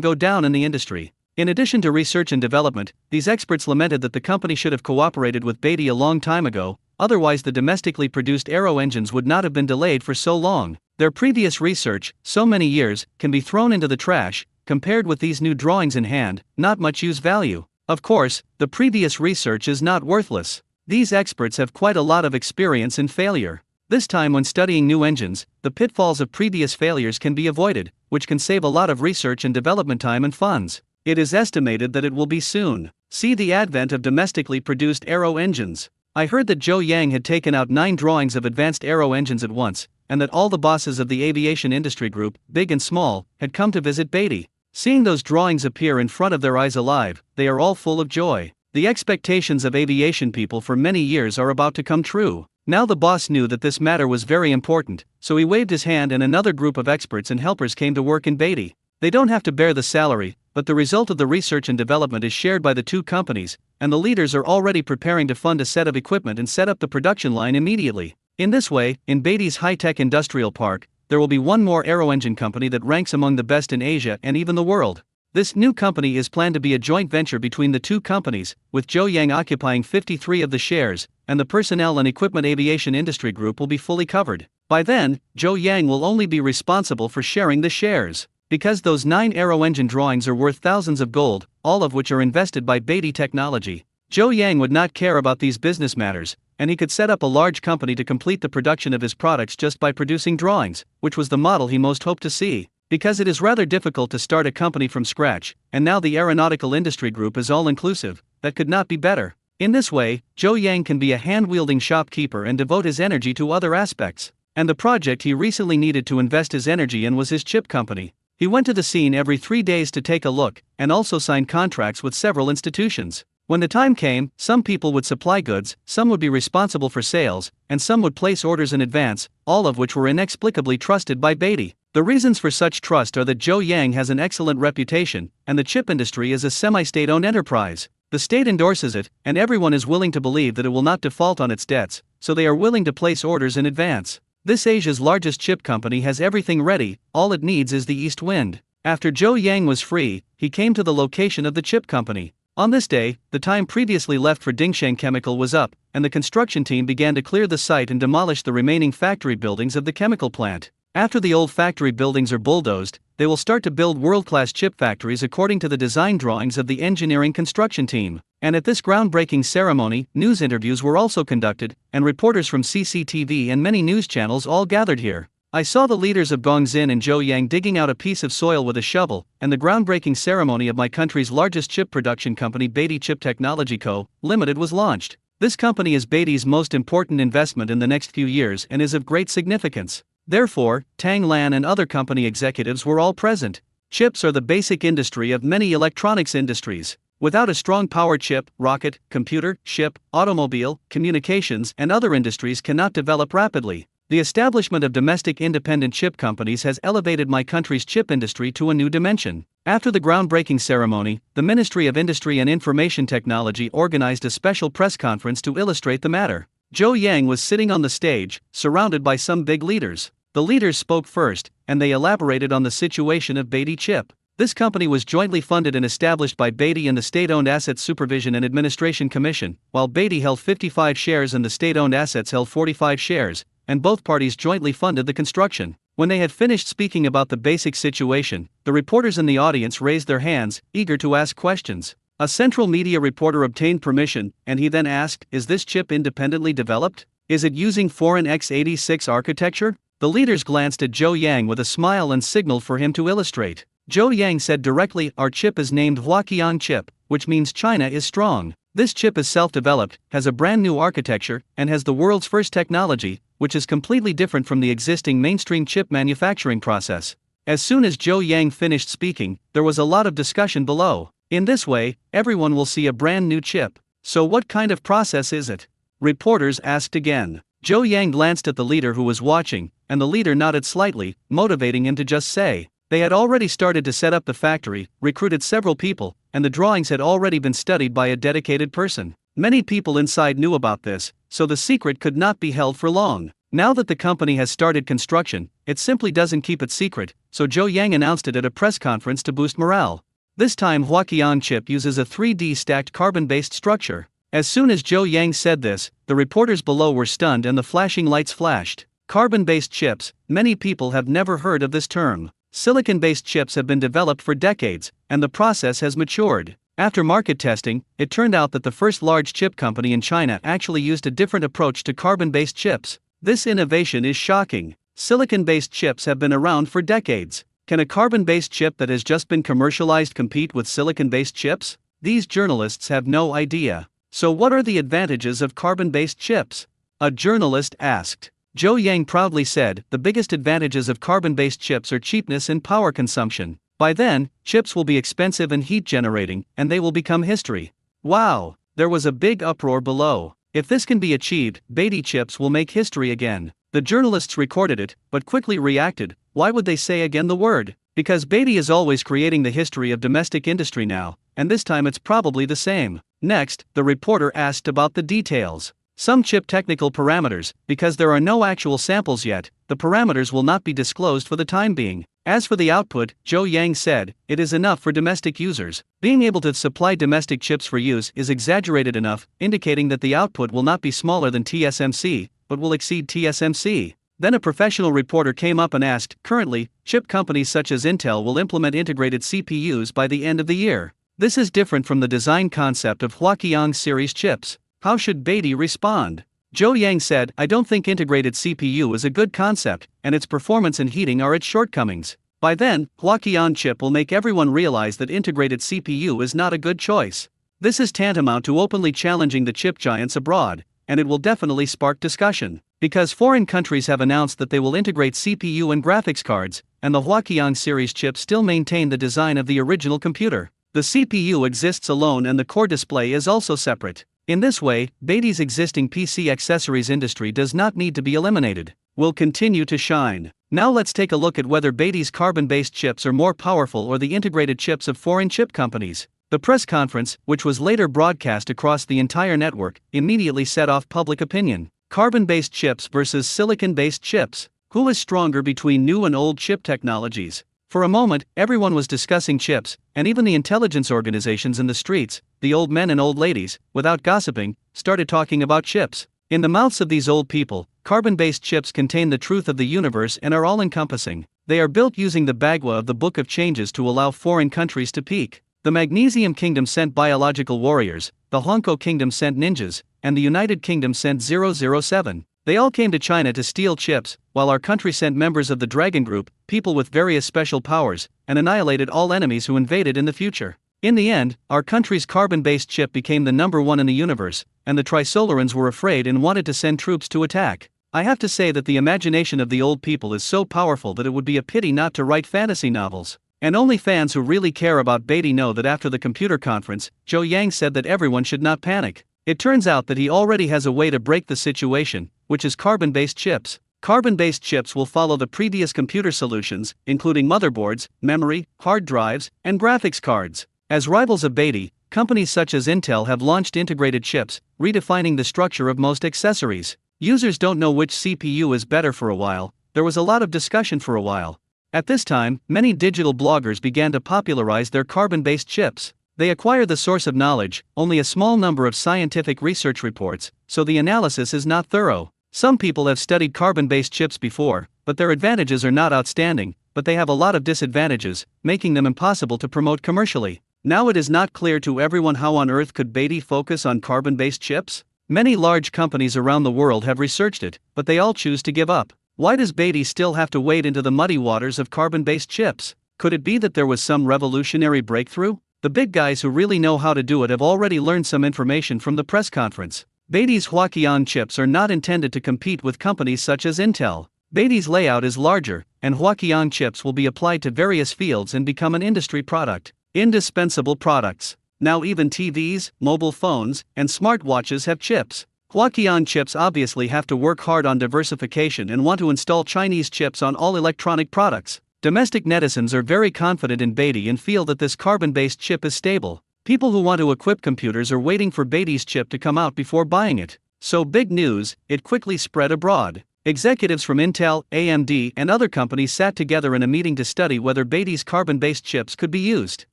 go down in the industry. In addition to research and development, these experts lamented that the company should have cooperated with Beatty a long time ago, otherwise the domestically produced aero engines would not have been delayed for so long. Their previous research, so many years, can be thrown into the trash. Compared with these new drawings in hand, not much use value. Of course, the previous research is not worthless. These experts have quite a lot of experience in failure. This time when studying new engines, the pitfalls of previous failures can be avoided, which can save a lot of research and development time and funds. It is estimated that it will be soon. See the advent of domestically produced aero engines. I heard that Zhou Yang had taken out 9 drawings of advanced aero engines at once, and that all the bosses of the aviation industry group, big and small, had come to visit Beatty. Seeing those drawings appear in front of their eyes alive, they are all full of joy. The expectations of aviation people for many years are about to come true. Now the boss knew that this matter was very important, so he waved his hand and another group of experts and helpers came to work in Beatty. They don't have to bear the salary, but the result of the research and development is shared by the 2 companies, and the leaders are already preparing to fund a set of equipment and set up the production line immediately. In this way, in Beatty's high-tech industrial park, there will be one more aero engine company that ranks among the best in Asia and even the world. This new company is planned to be a joint venture between the 2 companies, with Zhou Yang occupying 53 of the shares, and the personnel and equipment aviation industry group will be fully covered. By then, Zhou Yang will only be responsible for sharing the shares. Because those 9 aero engine drawings are worth thousands of gold, all of which are invested by Beatty Technology, Zhou Yang would not care about these business matters, and he could set up a large company to complete the production of his products just by producing drawings, which was the model he most hoped to see. Because it is rather difficult to start a company from scratch, and now the aeronautical industry group is all-inclusive, that could not be better. In this way, Zhou Yang can be a hand-wielding shopkeeper and devote his energy to other aspects. And the project he recently needed to invest his energy in was his chip company. He went to the scene every 3 days to take a look, and also signed contracts with several institutions. When the time came, some people would supply goods, some would be responsible for sales, and some would place orders in advance, all of which were inexplicably trusted by Beatty. The reasons for such trust are that Zhou Yang has an excellent reputation, and the chip industry is a semi-state-owned enterprise. The state endorses it, and everyone is willing to believe that it will not default on its debts, so they are willing to place orders in advance. This Asia's largest chip company has everything ready, all it needs is the east wind. After Zhou Yang was free, he came to the location of the chip company. On this day, the time previously left for Dingsheng Chemical was up, and the construction team began to clear the site and demolish the remaining factory buildings of the chemical plant. After the old factory buildings are bulldozed, they will start to build world-class chip factories according to the design drawings of the engineering construction team. And at this groundbreaking ceremony, news interviews were also conducted, and reporters from CCTV and many news channels all gathered here. I saw the leaders of Gongxin and Zhou Yang digging out a piece of soil with a shovel, and the groundbreaking ceremony of my country's largest chip production company Beatty Chip Technology Co., Limited was launched. This company is Beatty's most important investment in the next few years and is of great significance. Therefore, Tang Lan and other company executives were all present. Chips are the basic industry of many electronics industries. Without a strong power chip, rocket, computer, ship, automobile, communications, and other industries cannot develop rapidly. The establishment of domestic independent chip companies has elevated my country's chip industry to a new dimension. After the groundbreaking ceremony, the Ministry of Industry and Information Technology organized a special press conference to illustrate the matter. Zhou Yang was sitting on the stage, surrounded by some big leaders. The leaders spoke first, and they elaborated on the situation of Beatty Chip. This company was jointly funded and established by Beatty and the State-Owned Assets Supervision and Administration Commission, while Beatty held 55 shares and the state-owned assets held 45 shares, and both parties jointly funded the construction. When they had finished speaking about the basic situation, the reporters in the audience raised their hands, eager to ask questions. A central media reporter obtained permission, and he then asked, "Is this chip independently developed? Is it using foreign x86 architecture?" The leaders glanced at Zhou Yang with a smile and signaled for him to illustrate. Zhou Yang said directly, "Our chip is named Huaqiang chip, which means China is strong. This chip is self-developed, has a brand new architecture, and has the world's first technology, which is completely different from the existing mainstream chip manufacturing process." As soon as Zhou Yang finished speaking, there was a lot of discussion below. In this way, everyone will see a brand new chip. So what kind of process is it? Reporters asked again. Zhou Yang glanced at the leader who was watching, and the leader nodded slightly, motivating him to just say. They had already started to set up the factory, recruited several people, and the drawings had already been studied by a dedicated person. Many people inside knew about this, so the secret could not be held for long. Now that the company has started construction, it simply doesn't keep it secret, so Zhou Yang announced it at a press conference to boost morale. This time Huaqiang chip uses a 3D stacked carbon-based structure. As soon as Zhou Yang said this, the reporters below were stunned and the flashing lights flashed. Carbon-based chips, many people have never heard of this term. Silicon-based chips have been developed for decades, and the process has matured. After market testing, it turned out that the first large chip company in China actually used a different approach to carbon-based chips. This innovation is shocking. Silicon-based chips have been around for decades. Can a carbon-based chip that has just been commercialized compete with silicon-based chips? These journalists have no idea. So what are the advantages of carbon-based chips? A journalist asked. Zhou Yang proudly said, "The biggest advantages of carbon-based chips are cheapness and power consumption. By then, chips will be expensive and heat-generating, and they will become history." Wow! There was a big uproar below. If this can be achieved, Beatty chips will make history again. The journalists recorded it, but quickly reacted. Why would they say again the word? Because Beatty is always creating the history of domestic industry now, and this time it's probably the same. Next, the reporter asked about the details. Some chip technical parameters, because there are no actual samples yet, the parameters will not be disclosed for the time being. As for the output, Zhou Yang said, it is enough for domestic users. Being able to supply domestic chips for use is exaggerated enough, indicating that the output will not be smaller than TSMC, but will exceed TSMC. Then a professional reporter came up and asked, currently, chip companies such as Intel will implement integrated CPUs by the end of the year. This is different from the design concept of Huaqiang series chips. How should Beatty respond? Zhou Yang said, I don't think integrated CPU is a good concept, and its performance and heating are its shortcomings. By then, Huaqiang chip will make everyone realize that integrated CPU is not a good choice. This is tantamount to openly challenging the chip giants abroad, and it will definitely spark discussion. Because foreign countries have announced that they will integrate CPU and graphics cards, and the Huaqiang series chips still maintain the design of the original computer. The CPU exists alone and the core display is also separate. In this way, Beatty's existing PC accessories industry does not need to be eliminated. will continue to shine. Now let's take a look at whether Beatty's carbon-based chips are more powerful or the integrated chips of foreign chip companies. The press conference, which was later broadcast across the entire network, immediately set off public opinion. Carbon-based chips versus silicon-based chips. Who is stronger between new and old chip technologies? For a moment, everyone was discussing chips, and even the intelligence organizations in the streets, the old men and old ladies, without gossiping, started talking about chips. In the mouths of these old people, carbon-based chips contain the truth of the universe and are all-encompassing. They are built using the Bagua of the Book of Changes to allow foreign countries to peak. The Magnesium Kingdom sent biological warriors, the Hongko Kingdom sent ninjas, and the United Kingdom sent 007. They all came to China to steal chips, while our country sent members of the Dragon Group, people with various special powers, and annihilated all enemies who invaded in the future. In the end, our country's carbon-based chip became the #1 in the universe, and the Trisolarans were afraid and wanted to send troops to attack. I have to say that the imagination of the old people is so powerful that it would be a pity not to write fantasy novels. And only fans who really care about Beatty know that after the computer conference, Zhou Yang said that everyone should not panic. It turns out that he already has a way to break the situation, which is carbon-based chips. Carbon-based chips will follow the previous computer solutions, including motherboards, memory, hard drives, and graphics cards. As rivals of Beatty, companies such as Intel have launched integrated chips, redefining the structure of most accessories. Users don't know which CPU is better for a while. There was a lot of discussion for a while. At this time, many digital bloggers began to popularize their carbon-based chips. They acquire the source of knowledge, only a small number of scientific research reports, so the analysis is not thorough. Some people have studied carbon-based chips before, but their advantages are not outstanding, but they have a lot of disadvantages, making them impossible to promote commercially. Now it is not clear to everyone how on earth could Beatty focus on carbon-based chips? Many large companies around the world have researched it, but they all choose to give up. Why does Beatty still have to wade into the muddy waters of carbon-based chips? Could it be that there was some revolutionary breakthrough? The big guys who really know how to do it have already learned some information from the press conference. Beatty's Huaqian chips are not intended to compete with companies such as Intel. Beatty's layout is larger, and Huaqian chips will be applied to various fields and become an industry product. Indispensable products. Now even TVs, mobile phones, and smartwatches have chips. Huaqian chips obviously have to work hard on diversification and want to install Chinese chips on all electronic products. Domestic netizens are very confident in Beatty and feel that this carbon-based chip is stable. People who want to equip computers are waiting for Beatty's chip to come out before buying it. So big news, it quickly spread abroad. Executives from Intel, AMD, and other companies sat together in a meeting to study whether Beatty's carbon-based chips could be used.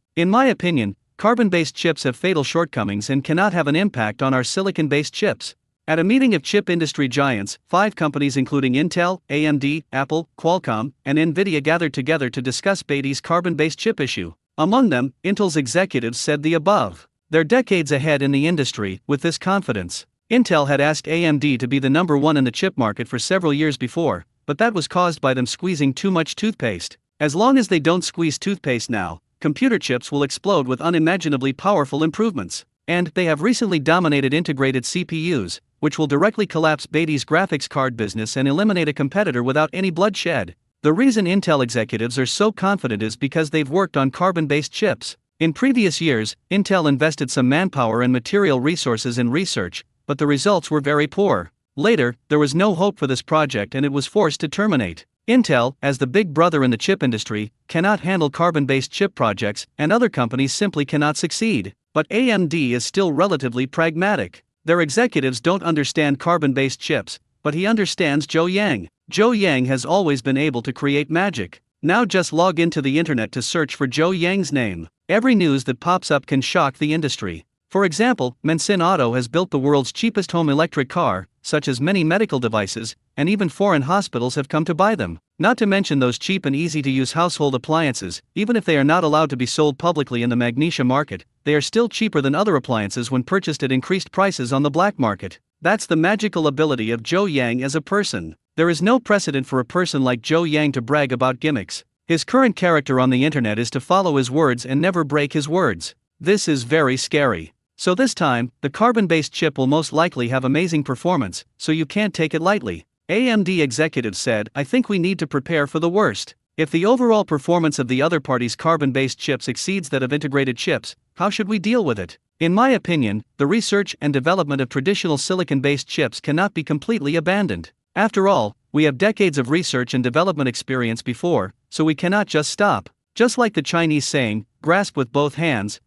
In my opinion, carbon-based chips have fatal shortcomings and cannot have an impact on our silicon-based chips. At a meeting of chip industry giants, 5 companies including Intel, AMD, Apple, Qualcomm, and Nvidia gathered together to discuss Beatty's carbon-based chip issue. Among them, Intel's executives said the above. They're decades ahead in the industry. With this confidence, Intel had asked AMD to be the #1 in the chip market for several years before, but that was caused by them squeezing too much toothpaste. As long as they don't squeeze toothpaste now, computer chips will explode with unimaginably powerful improvements. And they have recently dominated integrated CPUs, which will directly collapse Beatty's graphics card business and eliminate a competitor without any bloodshed. The reason Intel executives are so confident is because they've worked on carbon-based chips. In previous years, Intel invested some manpower and material resources in research, but the results were very poor. Later, there was no hope for this project and it was forced to terminate. Intel, as the big brother in the chip industry, cannot handle carbon-based chip projects, and other companies simply cannot succeed. But AMD is still relatively pragmatic. Their executives don't understand carbon-based chips, but he understands Zhou Yang. Zhou Yang has always been able to create magic. Now just log into the internet to search for Zhou Yang's name. Every news that pops up can shock the industry. For example, Mensin Auto has built the world's cheapest home electric car, such as many medical devices, and even foreign hospitals have come to buy them. Not to mention those cheap and easy-to-use household appliances. Even if they are not allowed to be sold publicly in the magnesia market, they are still cheaper than other appliances when purchased at increased prices on the black market. That's the magical ability of Zhou Yang as a person. There is no precedent for a person like Zhou Yang to brag about gimmicks. His current character on the internet is to follow his words and never break his words. This is very scary. So this time, the carbon-based chip will most likely have amazing performance, so you can't take it lightly. AMD executives said, "I think we need to prepare for the worst. If the overall performance of the other party's carbon-based chips exceeds that of integrated chips, how should we deal with it? In my opinion, the research and development of traditional silicon-based chips cannot be completely abandoned. After all, we have decades of research and development experience before, so we cannot just stop. Just like the Chinese saying, grasp with both hands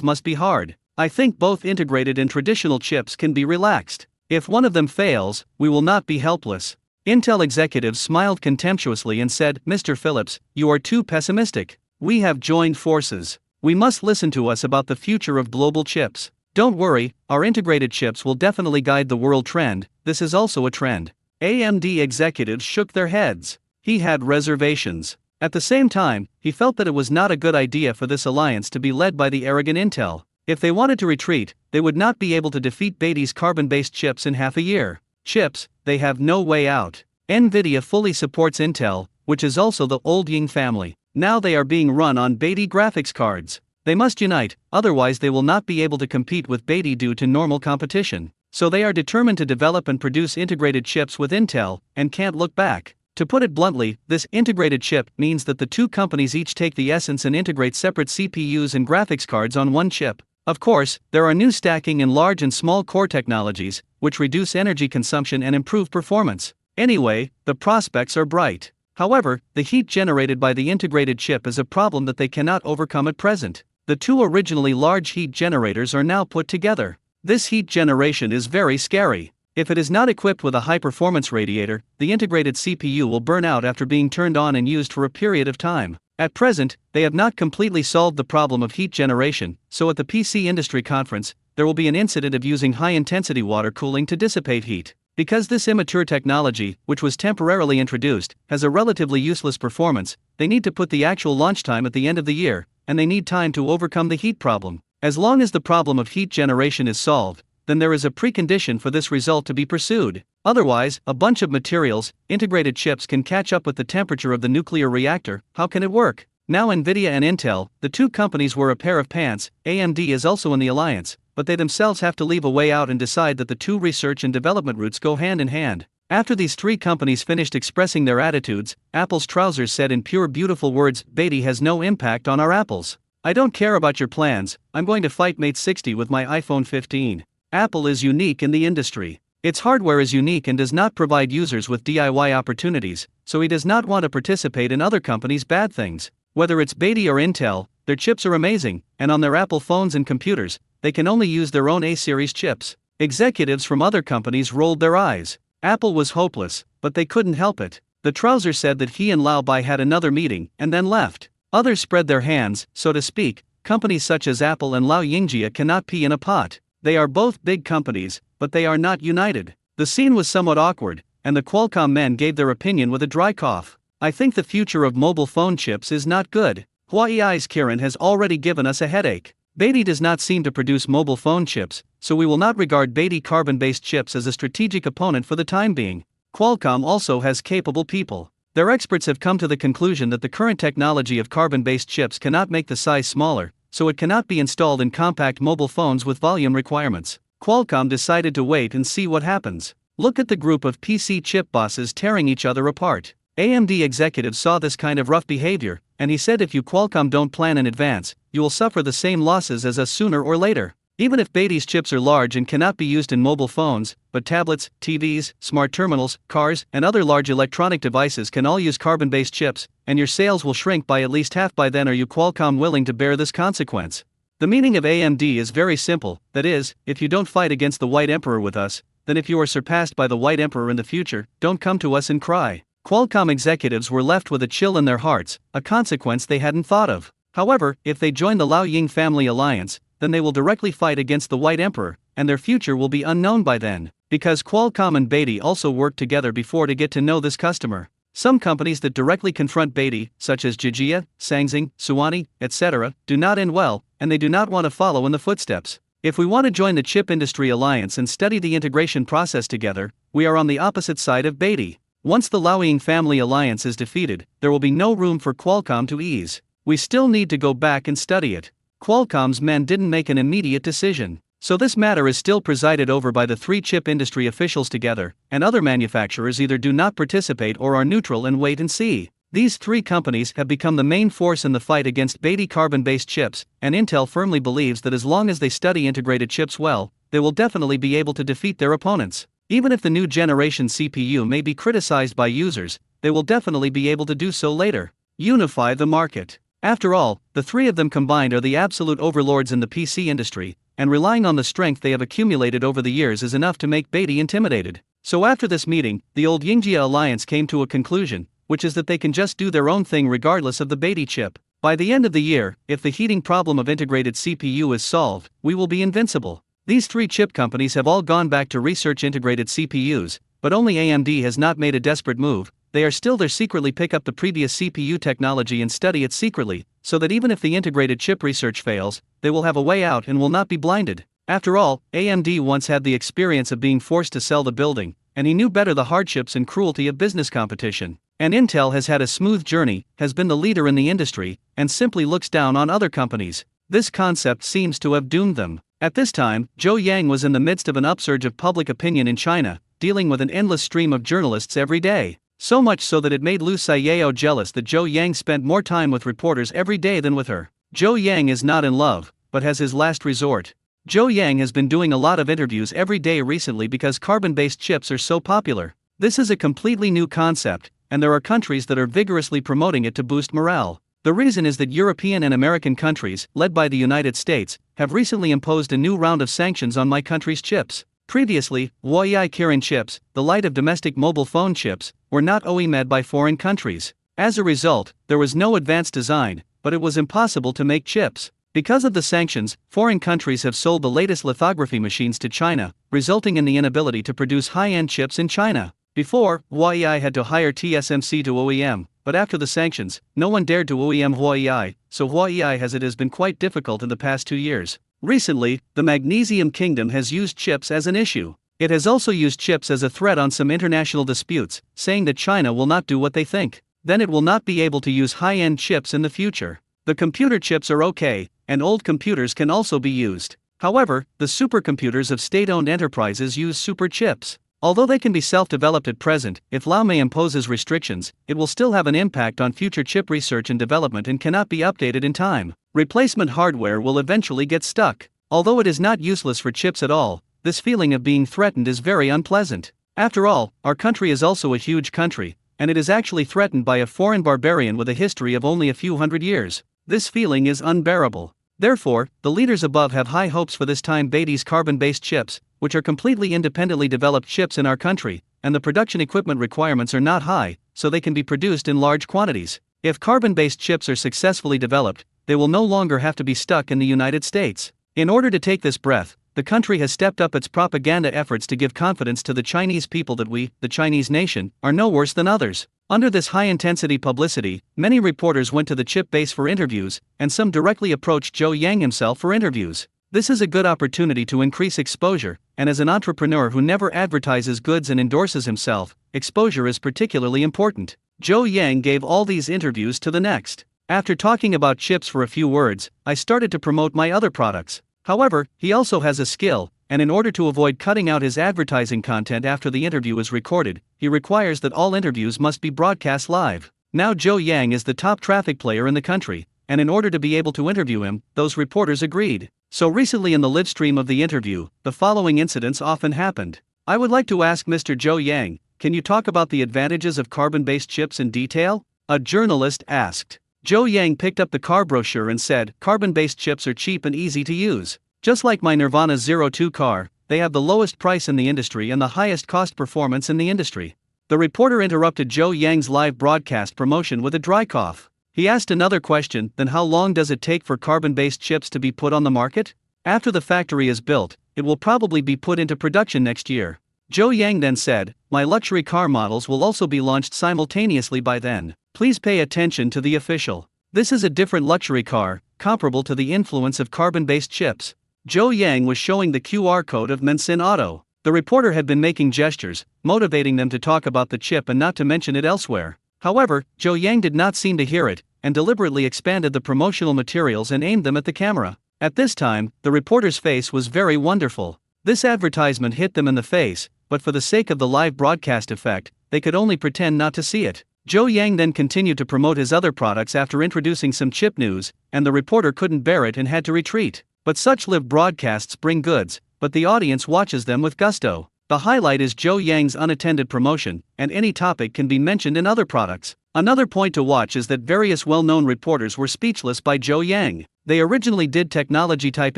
must be hard. I think both integrated and traditional chips can be relaxed. If one of them fails, we will not be helpless. Intel executives smiled contemptuously and said, Mr. Phillips, you are too pessimistic. We have joined forces. We must listen to us about the future of global chips. Don't worry, our integrated chips will definitely guide the world trend. This is also a trend. AMD executives shook their heads. He had reservations. At the same time, he felt that it was not a good idea for this alliance to be led by the arrogant Intel. If they wanted to retreat, they would not be able to defeat Beatty's carbon-based chips in half a year. Chips, they have no way out. Nvidia fully supports Intel, which is also the old Ying family. Now they are being run on Beatty graphics cards. They must unite, otherwise they will not be able to compete with Beatty due to normal competition. So they are determined to develop and produce integrated chips with Intel, and can't look back. To put it bluntly, this integrated chip means that the two companies each take the essence and integrate separate CPUs and graphics cards on one chip. Of course, there are new stacking and large and small core technologies, which reduce energy consumption and improve performance. Anyway, the prospects are bright. However, the heat generated by the integrated chip is a problem that they cannot overcome at present. The two originally large heat generators are now put together. This heat generation is very scary. If it is not equipped with a high-performance radiator, the integrated CPU will burn out after being turned on and used for a period of time. At present, they have not completely solved the problem of heat generation, so at the PC Industry Conference, there will be an incident of using high-intensity water cooling to dissipate heat. Because this immature technology, which was temporarily introduced, has a relatively useless performance, they need to put the actual launch time at the end of the year, and they need time to overcome the heat problem. As long as the problem of heat generation is solved, then there is a precondition for this result to be pursued. Otherwise, a bunch of materials, integrated chips can catch up with the temperature of the nuclear reactor. How can it work? Now Nvidia and Intel, the two companies were a pair of pants. AMD is also in the alliance, but they themselves have to leave a way out and decide that the two research and development routes go hand in hand. After these three companies finished expressing their attitudes, Apple's trousers said in pure beautiful words, Beatty has no impact on our apples. I don't care about your plans, I'm going to fight Mate 60 with my iPhone 15. Apple is unique in the industry. Its hardware is unique and does not provide users with DIY opportunities, so he does not want to participate in other companies' bad things. Whether it's Beatty or Intel, their chips are amazing, and on their Apple phones and computers, they can only use their own A-series chips. Executives from other companies rolled their eyes. Apple was hopeless, but they couldn't help it. The trouser said that he and Lao Bai had another meeting, and then left. Others spread their hands, so to speak. Companies such as Apple and Lao Yingjia cannot pee in a pot. They are both big companies, but they are not united. The scene was somewhat awkward, and the Qualcomm men gave their opinion with a dry cough. I think the future of mobile phone chips is not good. Huawei's Kirin has already given us a headache. Beatty does not seem to produce mobile phone chips, so we will not regard Beatty carbon-based chips as a strategic opponent for the time being. Qualcomm also has capable people. Their experts have come to the conclusion that the current technology of carbon-based chips cannot make the size smaller, so it cannot be installed in compact mobile phones with volume requirements. Qualcomm decided to wait and see what happens. Look at the group of PC chip bosses tearing each other apart. AMD executives saw this kind of rough behavior, and he said if you Qualcomm don't plan in advance, you will suffer the same losses as us sooner or later. Even if Beatty's chips are large and cannot be used in mobile phones, but tablets, TVs, smart terminals, cars, and other large electronic devices can all use carbon-based chips, and your sales will shrink by at least half by then. Are you Qualcomm willing to bear this consequence? The meaning of AMD is very simple, that is, if you don't fight against the White Emperor with us, then if you are surpassed by the White Emperor in the future, don't come to us and cry. Qualcomm executives were left with a chill in their hearts, a consequence they hadn't thought of. However, if they join the Lao Ying family alliance, then they will directly fight against the White Emperor, and their future will be unknown by then. Because Qualcomm and Beatty also worked together before to get to know this customer. Some companies that directly confront Beatty, such as Jijia, Sangxing, Suwani, etc., do not end well, and they do not want to follow in the footsteps. If we want to join the chip industry alliance and study the integration process together, we are on the opposite side of Beatty. Once the Laoying family alliance is defeated, there will be no room for Qualcomm to ease. We still need to go back and study it. Qualcomm's men didn't make an immediate decision. So this matter is still presided over by the three chip industry officials together, and other manufacturers either do not participate or are neutral and wait and see. These three companies have become the main force in the fight against Beatty carbon-based chips, and Intel firmly believes that as long as they study integrated chips well, they will definitely be able to defeat their opponents. Even if the new generation CPU may be criticized by users, they will definitely be able to do so later. Unify the market. After all, the three of them combined are the absolute overlords in the PC industry, and relying on the strength they have accumulated over the years is enough to make Beatty intimidated. So after this meeting, the old Yingjia alliance came to a conclusion, which is that they can just do their own thing regardless of the Beatty chip. By the end of the year, if the heating problem of integrated CPU is solved, we will be invincible. These three chip companies have all gone back to research integrated CPUs, but only AMD has not made a desperate move. They are still there secretly pick up the previous CPU technology and study it secretly, so that even if the integrated chip research fails, they will have a way out and will not be blinded. After all, AMD once had the experience of being forced to sell the building, and he knew better the hardships and cruelty of business competition. And Intel has had a smooth journey, has been the leader in the industry, and simply looks down on other companies. This concept seems to have doomed them. At this time, Zhou Yang was in the midst of an upsurge of public opinion in China, dealing with an endless stream of journalists every day. So much so that it made Liu Xiao jealous that Zhou Yang spent more time with reporters every day than with her. Zhou Yang is not in love, but has his last resort. Zhou Yang has been doing a lot of interviews every day recently because carbon-based chips are so popular. This is a completely new concept, and there are countries that are vigorously promoting it to boost morale. The reason is that European and American countries, led by the United States, have recently imposed a new round of sanctions on my country's chips. Previously, Huawei Kirin chips, the light of domestic mobile phone chips, were not OEMed by foreign countries. As a result, there was no advanced design, but it was impossible to make chips. Because of the sanctions, foreign countries have sold the latest lithography machines to China, resulting in the inability to produce high-end chips in China. Before, Huawei had to hire TSMC to OEM, but after the sanctions, no one dared to OEM Huawei, so Huawei has been quite difficult in the past 2 years. Recently, the Magnesium Kingdom has used chips as an issue. It has also used chips as a threat on some international disputes, saying that China will not do what they think. Then it will not be able to use high-end chips in the future. The computer chips are okay, and old computers can also be used. However, the supercomputers of state-owned enterprises use super chips. Although they can be self-developed at present, if Laomei imposes restrictions, it will still have an impact on future chip research and development and cannot be updated in time. Replacement hardware will eventually get stuck. Although it is not useless for chips at all, this feeling of being threatened is very unpleasant. After all, our country is also a huge country, and it is actually threatened by a foreign barbarian with a history of only a few hundred years. This feeling is unbearable. Therefore, the leaders above have high hopes for this time Beatty's carbon-based chips, which are completely independently developed chips in our country, and the production equipment requirements are not high, so they can be produced in large quantities. If carbon-based chips are successfully developed, they will no longer have to be stuck in the United States. In order to take this breath, the country has stepped up its propaganda efforts to give confidence to the Chinese people that we, the Chinese nation, are no worse than others. Under this high-intensity publicity, many reporters went to the chip base for interviews, and some directly approached Zhou Yang himself for interviews. This is a good opportunity to increase exposure, and as an entrepreneur who never advertises goods and endorses himself, exposure is particularly important. Zhou Yang gave all these interviews to the next. After talking about chips for a few words, I started to promote my other products. However, he also has a skill, and in order to avoid cutting out his advertising content after the interview is recorded, he requires that all interviews must be broadcast live. Now Zhou Yang is the top traffic player in the country, and in order to be able to interview him, those reporters agreed. So recently in the live stream of the interview, the following incidents often happened. I would like to ask Mr. Zhou Yang, can you talk about the advantages of carbon-based chips in detail? A journalist asked. Zhou Yang picked up the car brochure and said, carbon-based chips are cheap and easy to use. Just like my Nirvana 02 car, they have the lowest price in the industry and the highest cost performance in the industry. The reporter interrupted Zhou Yang's live broadcast promotion with a dry cough. He asked another question, then how long does it take for carbon-based chips to be put on the market? After the factory is built, it will probably be put into production next year. Zhou Yang then said, my luxury car models will also be launched simultaneously by then. Please pay attention to the official. This is a different luxury car, comparable to the influence of carbon-based chips. Zhou Yang was showing the QR code of Mensin Auto. The reporter had been making gestures, motivating them to talk about the chip and not to mention it elsewhere. However, Zhou Yang did not seem to hear it, and deliberately expanded the promotional materials and aimed them at the camera. At this time, the reporter's face was very wonderful. This advertisement hit them in the face, but for the sake of the live broadcast effect, they could only pretend not to see it. Zhou Yang then continued to promote his other products after introducing some chip news, and the reporter couldn't bear it and had to retreat. But such live broadcasts bring goods, but the audience watches them with gusto. The highlight is Zhou Yang's unattended promotion, and any topic can be mentioned in other products. Another point to watch is that various well-known reporters were speechless by Zhou Yang. They originally did technology-type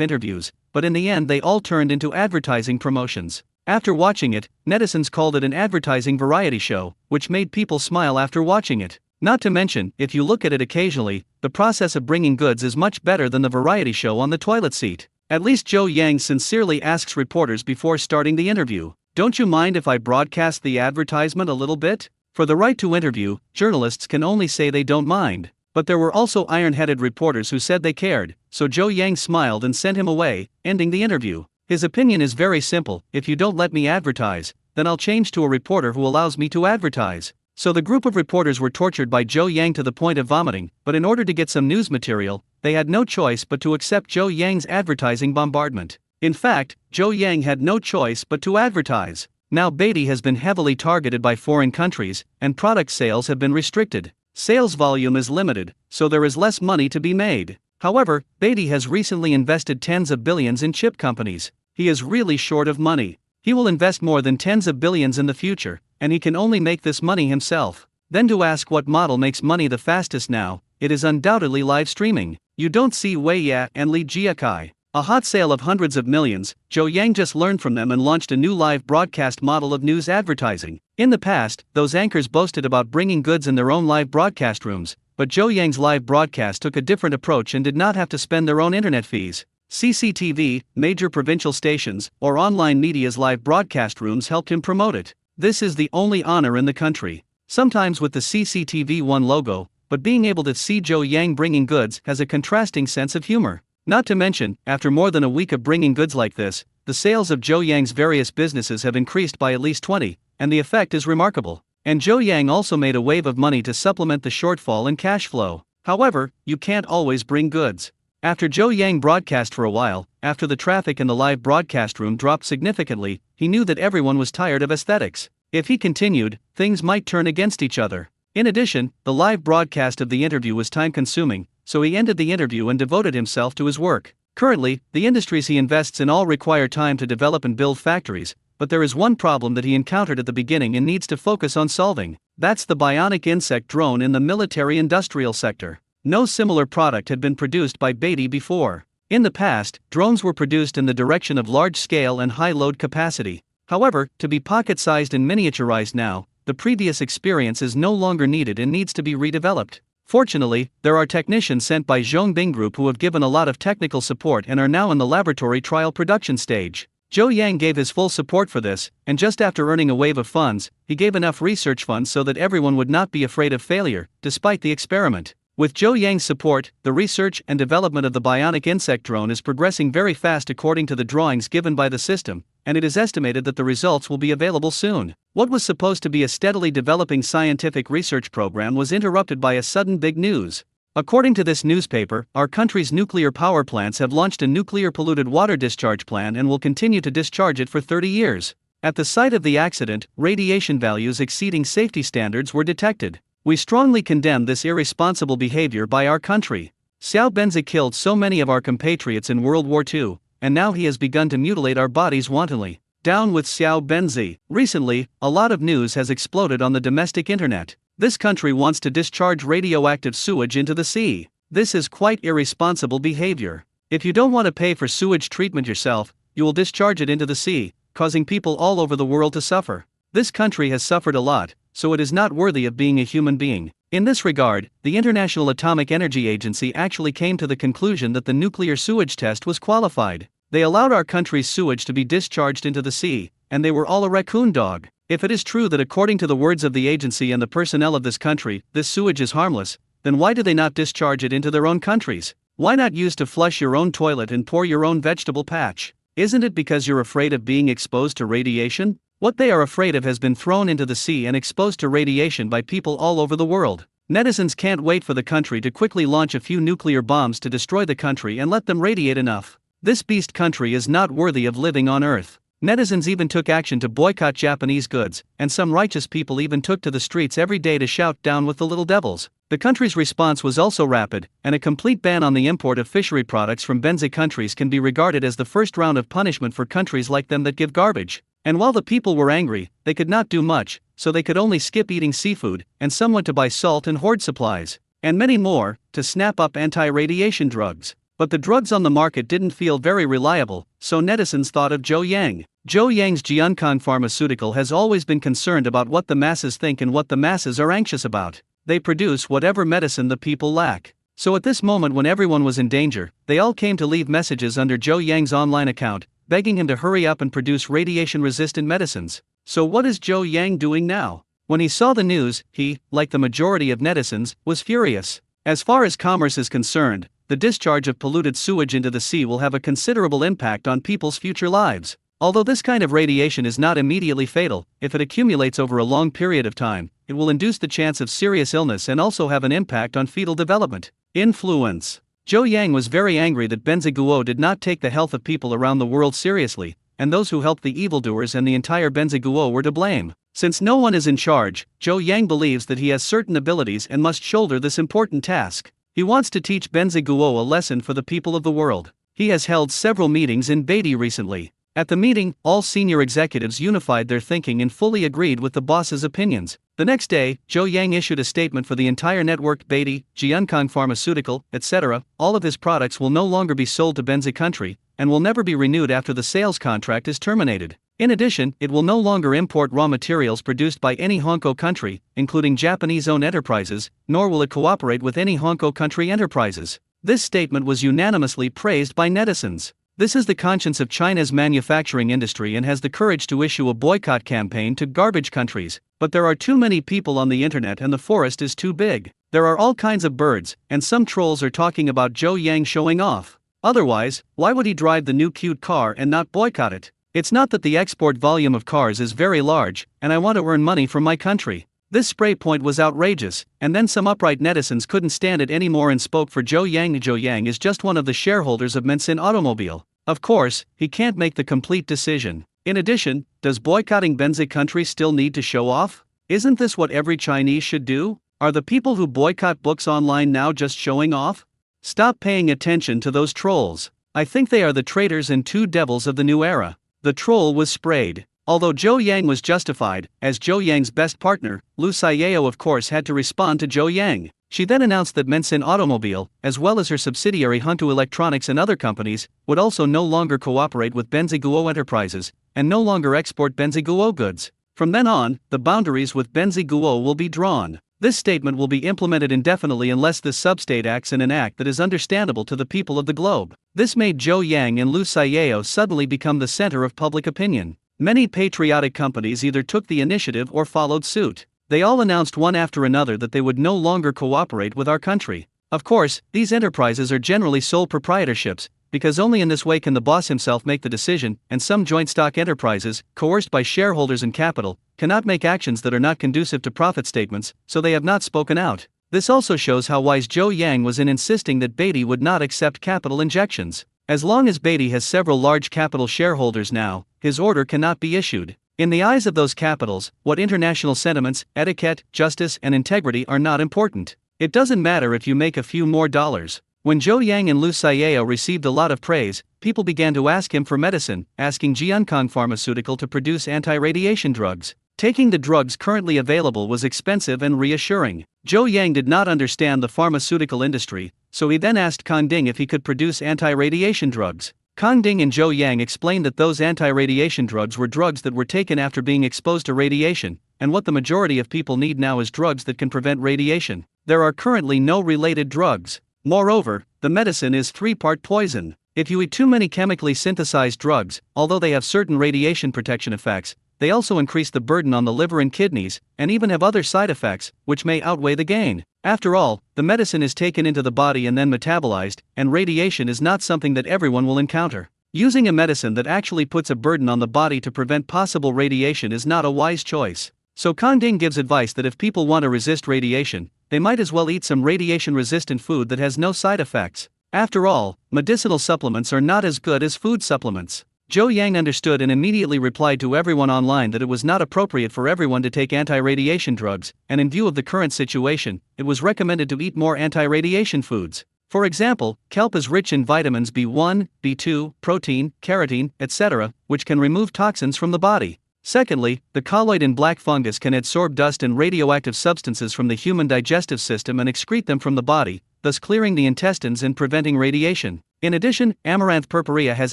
interviews, but in the end they all turned into advertising promotions. After watching it, netizens called it an advertising variety show, which made people smile after watching it. Not to mention, if you look at it occasionally, the process of bringing goods is much better than the variety show on the toilet seat. At least Zhou Yang sincerely asks reporters before starting the interview, "Don't you mind if I broadcast the advertisement a little bit?" For the right to interview, journalists can only say they don't mind. But there were also iron-headed reporters who said they cared, so Zhou Yang smiled and sent him away, ending the interview. His opinion is very simple: if you don't let me advertise, then I'll change to a reporter who allows me to advertise. So the group of reporters were tortured by Zhou Yang to the point of vomiting, but in order to get some news material, they had no choice but to accept Zhou Yang's advertising bombardment. In fact, Zhou Yang had no choice but to advertise. Now Beatty has been heavily targeted by foreign countries, and product sales have been restricted. Sales volume is limited, so there is less money to be made. However, Beatty has recently invested tens of billions in chip companies. He is really short of money. He will invest more than tens of billions in the future, and he can only make this money himself. Then to ask what model makes money the fastest now, it is undoubtedly live streaming. You don't see Wei Ya and Li Jiakai. A hot sale of hundreds of millions, Zhou Yang just learned from them and launched a new live broadcast model of news advertising. In the past, those anchors boasted about bringing goods in their own live broadcast rooms, but Zhou Yang's live broadcast took a different approach and did not have to spend their own internet fees. CCTV, major provincial stations, or online media's live broadcast rooms helped him promote it. This is the only honor in the country. Sometimes with the CCTV1 logo, but being able to see Zhou Yang bringing goods has a contrasting sense of humor. Not to mention, after more than a week of bringing goods like this, the sales of Zhou Yang's various businesses have increased by at least 20, and the effect is remarkable. And Zhou Yang also made a wave of money to supplement the shortfall in cash flow. However, you can't always bring goods. After Zhou Yang broadcast for a while, after the traffic in the live broadcast room dropped significantly, he knew that everyone was tired of aesthetics. If he continued, things might turn against each other. In addition, the live broadcast of the interview was time-consuming, so he ended the interview and devoted himself to his work. Currently, the industries he invests in all require time to develop and build factories, but there is one problem that he encountered at the beginning and needs to focus on solving. That's the bionic insect drone in the military-industrial sector. No similar product had been produced by Beatty before. In the past, drones were produced in the direction of large-scale and high-load capacity. However, to be pocket-sized and miniaturized now, the previous experience is no longer needed and needs to be redeveloped. Fortunately, there are technicians sent by Zhongbing Group who have given a lot of technical support and are now in the laboratory trial production stage. Zhou Yang gave his full support for this, and just after earning a wave of funds, he gave enough research funds so that everyone would not be afraid of failure, despite the experiment. With Zhou Yang's support, the research and development of the bionic insect drone is progressing very fast according to the drawings given by the system, and it is estimated that the results will be available soon. What was supposed to be a steadily developing scientific research program was interrupted by a sudden big news. According to this newspaper, our country's nuclear power plants have launched a nuclear polluted water discharge plan and will continue to discharge it for 30 years. At the site of the accident, radiation values exceeding safety standards were detected. We strongly condemn this irresponsible behavior by our country. Xiao Benzi killed so many of our compatriots in World War II, and now he has begun to mutilate our bodies wantonly. Down with Xiao Benzi. Recently, a lot of news has exploded on the domestic internet. This country wants to discharge radioactive sewage into the sea. This is quite irresponsible behavior. If you don't want to pay for sewage treatment yourself, you will discharge it into the sea, causing people all over the world to suffer. This country has suffered a lot, so it is not worthy of being a human being. In this regard, the International Atomic Energy Agency actually came to the conclusion that the nuclear sewage test was qualified. They allowed our country's sewage to be discharged into the sea, and they were all a raccoon dog. If it is true that according to the words of the agency and the personnel of this country, this sewage is harmless, then why do they not discharge it into their own countries? Why not use to flush your own toilet and pour your own vegetable patch? Isn't it because you're afraid of being exposed to radiation? What they are afraid of has been thrown into the sea and exposed to radiation by people all over the world. Netizens can't wait for the country to quickly launch a few nuclear bombs to destroy the country and let them radiate enough. This beast country is not worthy of living on Earth. Netizens even took action to boycott Japanese goods, and some righteous people even took to the streets every day to shout down with the little devils. The country's response was also rapid, and a complete ban on the import of fishery products from Benzi countries can be regarded as the first round of punishment for countries like them that give garbage. And while the people were angry, they could not do much, so they could only skip eating seafood, and some went to buy salt and hoard supplies, and many more, to snap up anti-radiation drugs. But the drugs on the market didn't feel very reliable, so netizens thought of Zhou Yang. Zhou Yang's Jiankang Pharmaceutical has always been concerned about what the masses think and what the masses are anxious about. They produce whatever medicine the people lack. So at this moment when everyone was in danger, they all came to leave messages under Zhou Yang's online account, begging him to hurry up and produce radiation-resistant medicines. So what is Zhou Yang doing now? When he saw the news, he, like the majority of netizens, was furious. As far as commerce is concerned, the discharge of polluted sewage into the sea will have a considerable impact on people's future lives. Although this kind of radiation is not immediately fatal, if it accumulates over a long period of time, it will induce the chance of serious illness and also have an impact on fetal development. Influence. Zhou Yang was very angry that Benziguo did not take the health of people around the world seriously, and those who helped the evildoers and the entire Benziguo were to blame. Since no one is in charge, Zhou Yang believes that he has certain abilities and must shoulder this important task. He wants to teach Benziguo a lesson for the people of the world. He has held several meetings in Beatty recently. At the meeting, all senior executives unified their thinking and fully agreed with the boss's opinions. The next day, Zhou Yang issued a statement for the entire network: Beatty, Jiankang Pharmaceutical, etc. All of his products will no longer be sold to Benzi country, and will never be renewed after the sales contract is terminated. In addition, it will no longer import raw materials produced by any Hongkou country, including Japanese-owned enterprises, nor will it cooperate with any Hongkou country enterprises. This statement was unanimously praised by netizens. This is the conscience of China's manufacturing industry and has the courage to issue a boycott campaign to garbage countries. But there are too many people on the internet and the forest is too big. There are all kinds of birds, and some trolls are talking about Zhou Yang showing off. Otherwise, why would he drive the new cute car and not boycott it? It's not that the export volume of cars is very large, and I want to earn money from my country. This spray point was outrageous, and then some upright netizens couldn't stand it anymore and spoke for Zhou Yang. Zhou Yang is just one of the shareholders of Manhwa Automobile. Of course, he can't make the complete decision. In addition, does boycotting Benzi country still need to show off? Isn't this what every Chinese should do? Are the people who boycott books online now just showing off? Stop paying attention to those trolls. I think they are the traitors and two devils of the new era. The troll was sprayed. Although Zhou Yang was justified, as Zhou Yang's best partner, Lu Xiao of course had to respond to Zhou Yang. She then announced that Manhwa Automobile, as well as her subsidiary Huntu Electronics and other companies, would also no longer cooperate with Benziguo Enterprises, and no longer export Benziguo goods. From then on, the boundaries with Benziguo will be drawn. This statement will be implemented indefinitely unless this substate acts in an act that is understandable to the people of the globe. This made Zhou Yang and Lu Xiao suddenly become the center of public opinion. Many patriotic companies either took the initiative or followed suit. They all announced one after another that they would no longer cooperate with our country. Of course, these enterprises are generally sole proprietorships, because only in this way can the boss himself make the decision, and some joint stock enterprises, coerced by shareholders and capital, cannot make actions that are not conducive to profit statements, so they have not spoken out. This also shows how wise Zhou Yang was in insisting that Beatty would not accept capital injections. As long as Beatty has several large capital shareholders now, his order cannot be issued. In the eyes of those capitals, what international sentiments, etiquette, justice, and integrity are not important. It doesn't matter if you make a few more dollars. When Zhou Yang and Lu Xiao received a lot of praise, people began to ask him for medicine, asking Jiankang Pharmaceutical to produce anti-radiation drugs. Taking the drugs currently available was expensive and reassuring. Zhou Yang did not understand the pharmaceutical industry, so he then asked Kang Ding if he could produce anti-radiation drugs. Kang Ding and Zhou Yang explained that those anti-radiation drugs were drugs that were taken after being exposed to radiation, and what the majority of people need now is drugs that can prevent radiation. There are currently no related drugs. Moreover, the medicine is 3-part poison. If you eat too many chemically synthesized drugs, although they have certain radiation protection effects, they also increase the burden on the liver and kidneys, and even have other side effects, which may outweigh the gain. After all, the medicine is taken into the body and then metabolized, and radiation is not something that everyone will encounter. Using a medicine that actually puts a burden on the body to prevent possible radiation is not a wise choice. So Kang Ding gives advice that if people want to resist radiation, they might as well eat some radiation-resistant food that has no side effects. After all, medicinal supplements are not as good as food supplements. Zhou Yang understood and immediately replied to everyone online that it was not appropriate for everyone to take anti-radiation drugs, and in view of the current situation, it was recommended to eat more anti-radiation foods. For example, kelp is rich in vitamins B1, B2, protein, carotene, etc., which can remove toxins from the body. Secondly, the colloid in black fungus can adsorb dust and radioactive substances from the human digestive system and excrete them from the body, thus clearing the intestines and preventing radiation. In addition, amaranth purpurea has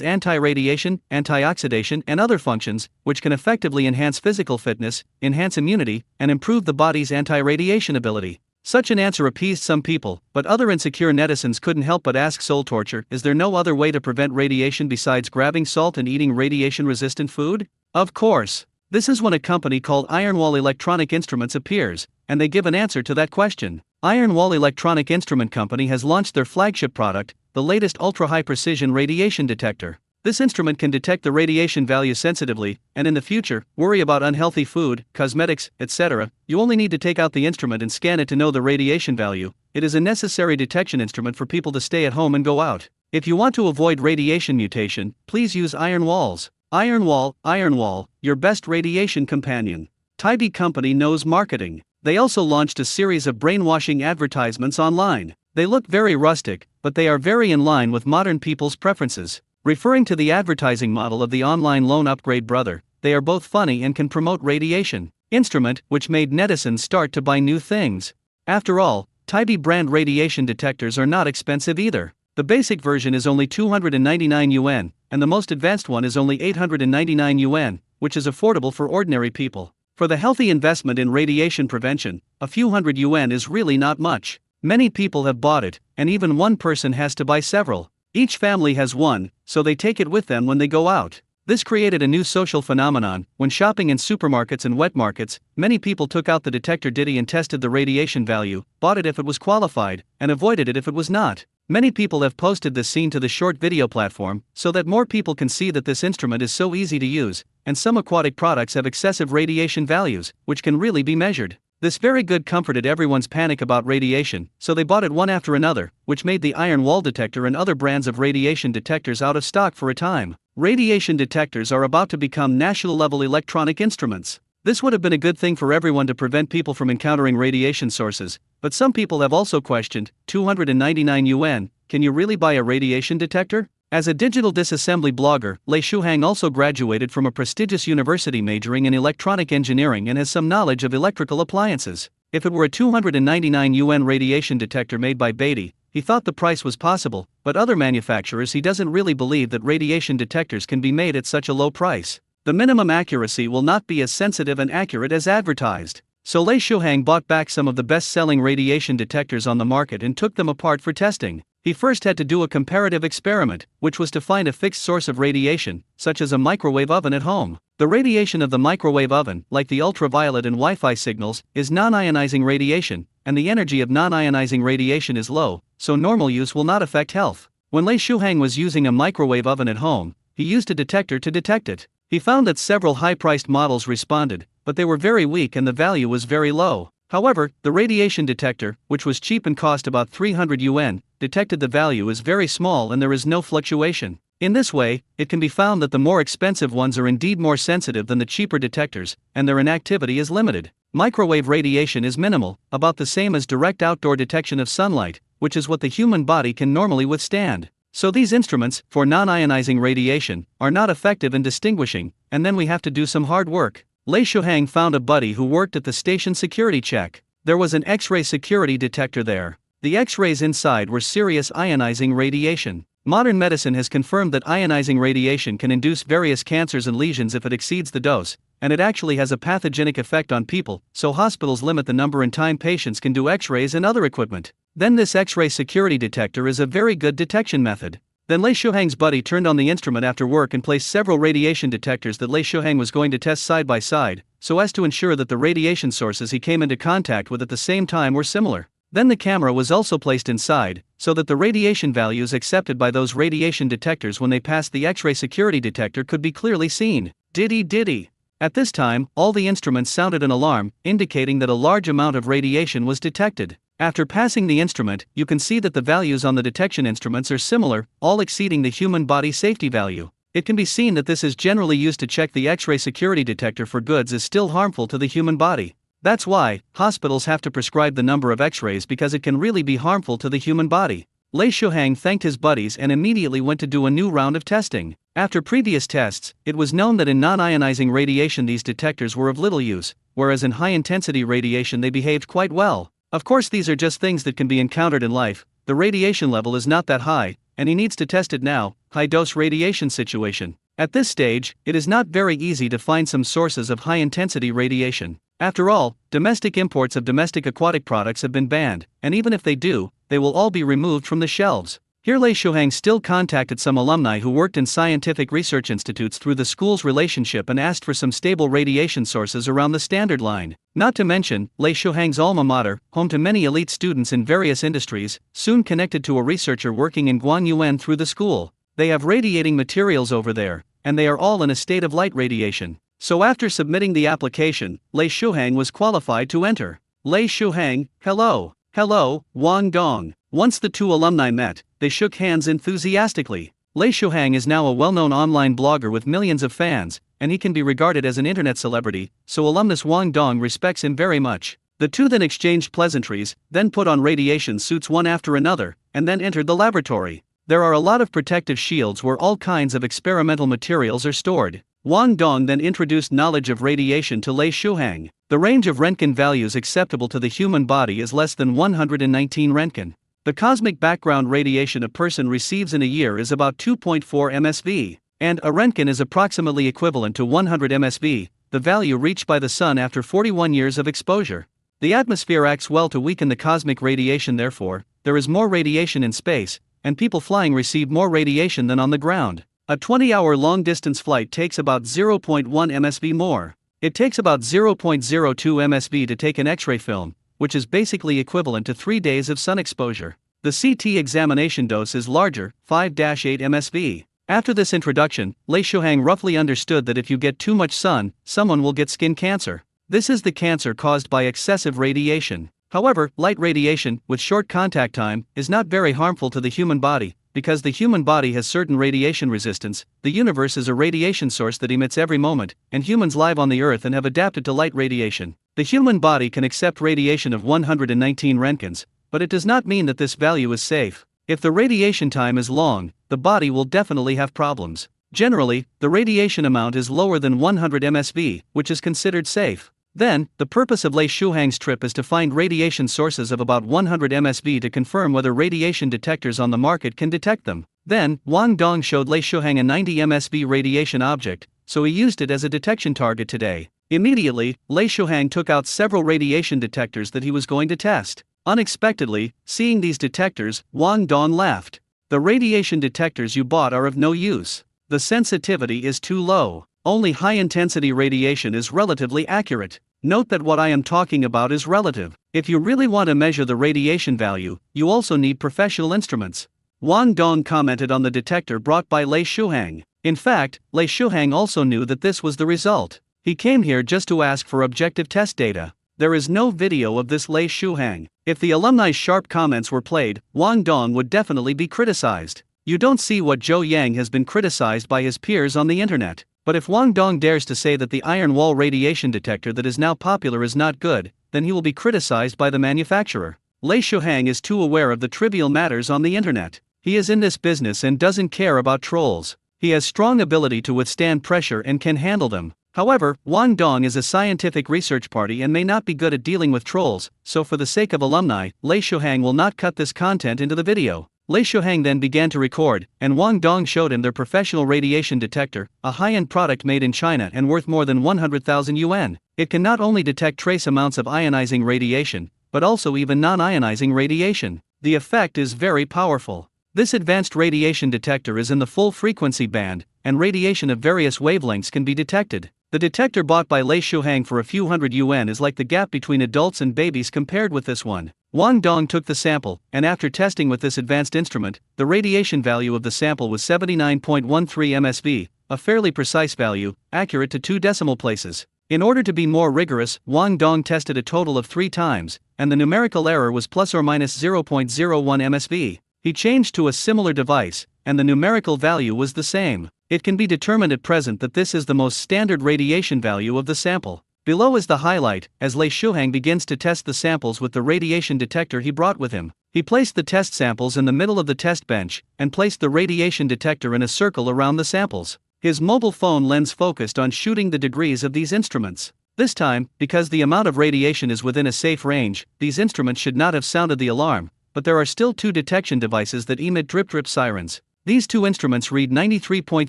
anti-radiation, antioxidation, and other functions, which can effectively enhance physical fitness, enhance immunity, and improve the body's anti-radiation ability. Such an answer appeased some people, but other insecure netizens couldn't help but ask soul torture, is there no other way to prevent radiation besides grabbing salt and eating radiation-resistant food? Of course. This is when a company called Ironwall Electronic Instruments appears, and they give an answer to that question. Ironwall Electronic Instrument Company has launched their flagship product, the latest ultra-high precision radiation detector. This instrument can detect the radiation value sensitively, and in the future, worry about unhealthy food, cosmetics, etc. You only need to take out the instrument and scan it to know the radiation value. It is a necessary detection instrument for people to stay at home and go out. If you want to avoid radiation mutation, please use Ironwalls. Ironwall, your best radiation companion. Tybee Company knows marketing. They also launched a series of brainwashing advertisements online. They look very rustic, but they are very in line with modern people's preferences. Referring to the advertising model of the online loan upgrade brother, they are both funny and can promote radiation instrument, which made netizens start to buy new things. After all, Tybee brand radiation detectors are not expensive either. The basic version is only 299 yuan, and the most advanced one is only 899 yuan, which is affordable for ordinary people. For the healthy investment in radiation prevention, a few hundred yuan is really not much. Many people have bought it, and even one person has to buy several. Each family has one, so they take it with them when they go out. This created a new social phenomenon. When shopping in supermarkets and wet markets, many people took out the detector ditty and tested the radiation value, bought it if it was qualified, and avoided it if it was not. Many people have posted this scene to the short video platform, so that more people can see that this instrument is so easy to use, and some aquatic products have excessive radiation values, which can really be measured. This very good comforted everyone's panic about radiation, so they bought it one after another, which made the Iron Wall detector and other brands of radiation detectors out of stock for a time. Radiation detectors are about to become national-level electronic instruments. This would have been a good thing for everyone to prevent people from encountering radiation sources, but some people have also questioned, 299 yuan, can you really buy a radiation detector? As a digital disassembly blogger, Lei Shuhang also graduated from a prestigious university majoring in electronic engineering and has some knowledge of electrical appliances. If it were a 299 yuan radiation detector made by Beatty, he thought the price was possible, but other manufacturers he doesn't really believe that radiation detectors can be made at such a low price. The minimum accuracy will not be as sensitive and accurate as advertised. So Lei Shuhang bought back some of the best-selling radiation detectors on the market and took them apart for testing. He first had to do a comparative experiment, which was to find a fixed source of radiation, such as a microwave oven at home. The radiation of the microwave oven, like the ultraviolet and Wi-Fi signals, is non-ionizing radiation, and the energy of non-ionizing radiation is low, so normal use will not affect health. When Lei Shuhang was using a microwave oven at home, he used a detector to detect it. He found that several high-priced models responded, but they were very weak and the value was very low. However, the radiation detector, which was cheap and cost about 300 yuan, detected the value is very small and there is no fluctuation. In this way, it can be found that the more expensive ones are indeed more sensitive than the cheaper detectors, and their inactivity is limited. Microwave radiation is minimal, about the same as direct outdoor detection of sunlight, which is what the human body can normally withstand. So these instruments, for non-ionizing radiation, are not effective in distinguishing, and then we have to do some hard work. Lei Shuhang found a buddy who worked at the station security check. There was an X-ray security detector there. The X-rays inside were serious ionizing radiation. Modern medicine has confirmed that ionizing radiation can induce various cancers and lesions if it exceeds the dose, and it actually has a pathogenic effect on people, so hospitals limit the number and time patients can do X-rays and other equipment. Then this X-ray security detector is a very good detection method. Then Lei Shuhang's buddy turned on the instrument after work and placed several radiation detectors that Lei Shuhang was going to test side by side, so as to ensure that the radiation sources he came into contact with at the same time were similar. Then the camera was also placed inside, so that the radiation values accepted by those radiation detectors when they passed the X-ray security detector could be clearly seen. Diddy. At this time, all the instruments sounded an alarm, indicating that a large amount of radiation was detected. After passing the instrument, you can see that the values on the detection instruments are similar, all exceeding the human body safety value. It can be seen that this is generally used to check the X-ray security detector for goods is still harmful to the human body. That's why hospitals have to prescribe the number of X-rays because it can really be harmful to the human body. Lei Shuhang thanked his buddies and immediately went to do a new round of testing. After previous tests, it was known that in non-ionizing radiation these detectors were of little use, whereas in high-intensity radiation they behaved quite well. Of course, these are just things that can be encountered in life. The radiation level is not that high, and he needs to test it now. High-dose radiation situation. At this stage, it is not very easy to find some sources of high-intensity radiation. After all, domestic imports of domestic aquatic products have been banned, and even if they do, they will all be removed from the shelves. Here Lei Shuhang still contacted some alumni who worked in scientific research institutes through the school's relationship and asked for some stable radiation sources around the standard line. Not to mention, Lei Shuhang's alma mater, home to many elite students in various industries, soon connected to a researcher working in Guanyuan through the school. They have radiating materials over there, and they are all in a state of light radiation. So after submitting the application, Lei Shuhang was qualified to enter. Lei Shuhang, hello. Hello, Wang Dong. Once the two alumni met, they shook hands enthusiastically. Lei Shuhang is now a well-known online blogger with millions of fans, and he can be regarded as an internet celebrity, so alumnus Wang Dong respects him very much. The two then exchanged pleasantries, then put on radiation suits one after another, and then entered the laboratory. There are a lot of protective shields where all kinds of experimental materials are stored. Wang Dong then introduced knowledge of radiation to Lei Shuhang. The range of Röntgen values acceptable to the human body is less than 119 Röntgen. The cosmic background radiation a person receives in a year is about 2.4 MSV, and a Röntgen is approximately equivalent to 100 MSV, the value reached by the sun after 41 years of exposure. The atmosphere acts well to weaken the cosmic radiation, therefore, there is more radiation in space, and people flying receive more radiation than on the ground. A 20-hour long-distance flight takes about 0.1 MSV more. It takes about 0.02 MSV to take an X-ray film, which is basically equivalent to 3 days of sun exposure. The CT examination dose is larger, 5-8 MSV. After this introduction, Lei Shuhang roughly understood that if you get too much sun, someone will get skin cancer. This is the cancer caused by excessive radiation. However, light radiation, with short contact time, is not very harmful to the human body. Because the human body has certain radiation resistance, the universe is a radiation source that emits every moment, and humans live on the earth and have adapted to light radiation. The human body can accept radiation of 119 Röntgens, but it does not mean that this value is safe. If the radiation time is long, the body will definitely have problems. Generally, the radiation amount is lower than 100 MSV, which is considered safe. Then, the purpose of Lei Shuhang's trip is to find radiation sources of about 100 MSV to confirm whether radiation detectors on the market can detect them. Then, Wang Dong showed Lei Shuhang a 90 MSV radiation object, so he used it as a detection target today. Immediately, Lei Shuhang took out several radiation detectors that he was going to test. Unexpectedly, seeing these detectors, Wang Dong laughed. The radiation detectors you bought are of no use. The sensitivity is too low. Only high-intensity radiation is relatively accurate. Note that what I am talking about is relative. If you really want to measure the radiation value, you also need professional instruments. Wang Dong commented on the detector brought by Lei Shuhang. In fact, Lei Shuhang also knew that this was the result. He came here just to ask for objective test data. There is no video of this Lei Shuhang. If the alumni's sharp comments were played, Wang Dong would definitely be criticized. You don't see what Zhou Yang has been criticized by his peers on the internet. But if Wang Dong dares to say that the iron wall radiation detector that is now popular is not good, then he will be criticized by the manufacturer. Lei Shuhang is too aware of the trivial matters on the internet. He is in this business and doesn't care about trolls. He has strong ability to withstand pressure and can handle them. However, Wang Dong is a scientific research party and may not be good at dealing with trolls, so for the sake of alumni, Lei Shuhang will not cut this content into the video. Lei Shuhang then began to record, and Wang Dong showed him their professional radiation detector, a high-end product made in China and worth more than 100,000 yuan. It can not only detect trace amounts of ionizing radiation, but also even non-ionizing radiation. The effect is very powerful. This advanced radiation detector is in the full frequency band, and radiation of various wavelengths can be detected. The detector bought by Lei Shuhang for a few hundred yuan is like the gap between adults and babies compared with this one. Wang Dong took the sample, and after testing with this advanced instrument, the radiation value of the sample was 79.13 MSV, a fairly precise value, accurate to 2 decimal places. In order to be more rigorous, Wang Dong tested a total of 3 times, and the numerical error was plus or minus 0.01 MSV. He changed to a similar device, and the numerical value was the same. It can be determined at present that this is the most standard radiation value of the sample. Below is the highlight, as Lei Shuhang begins to test the samples with the radiation detector he brought with him. He placed the test samples in the middle of the test bench, and placed the radiation detector in a circle around the samples. His mobile phone lens focused on shooting the degrees of these instruments. This time, because the amount of radiation is within a safe range, these instruments should not have sounded the alarm, but there are still 2 detection devices that emit drip-drip sirens. These 2 instruments read 93.3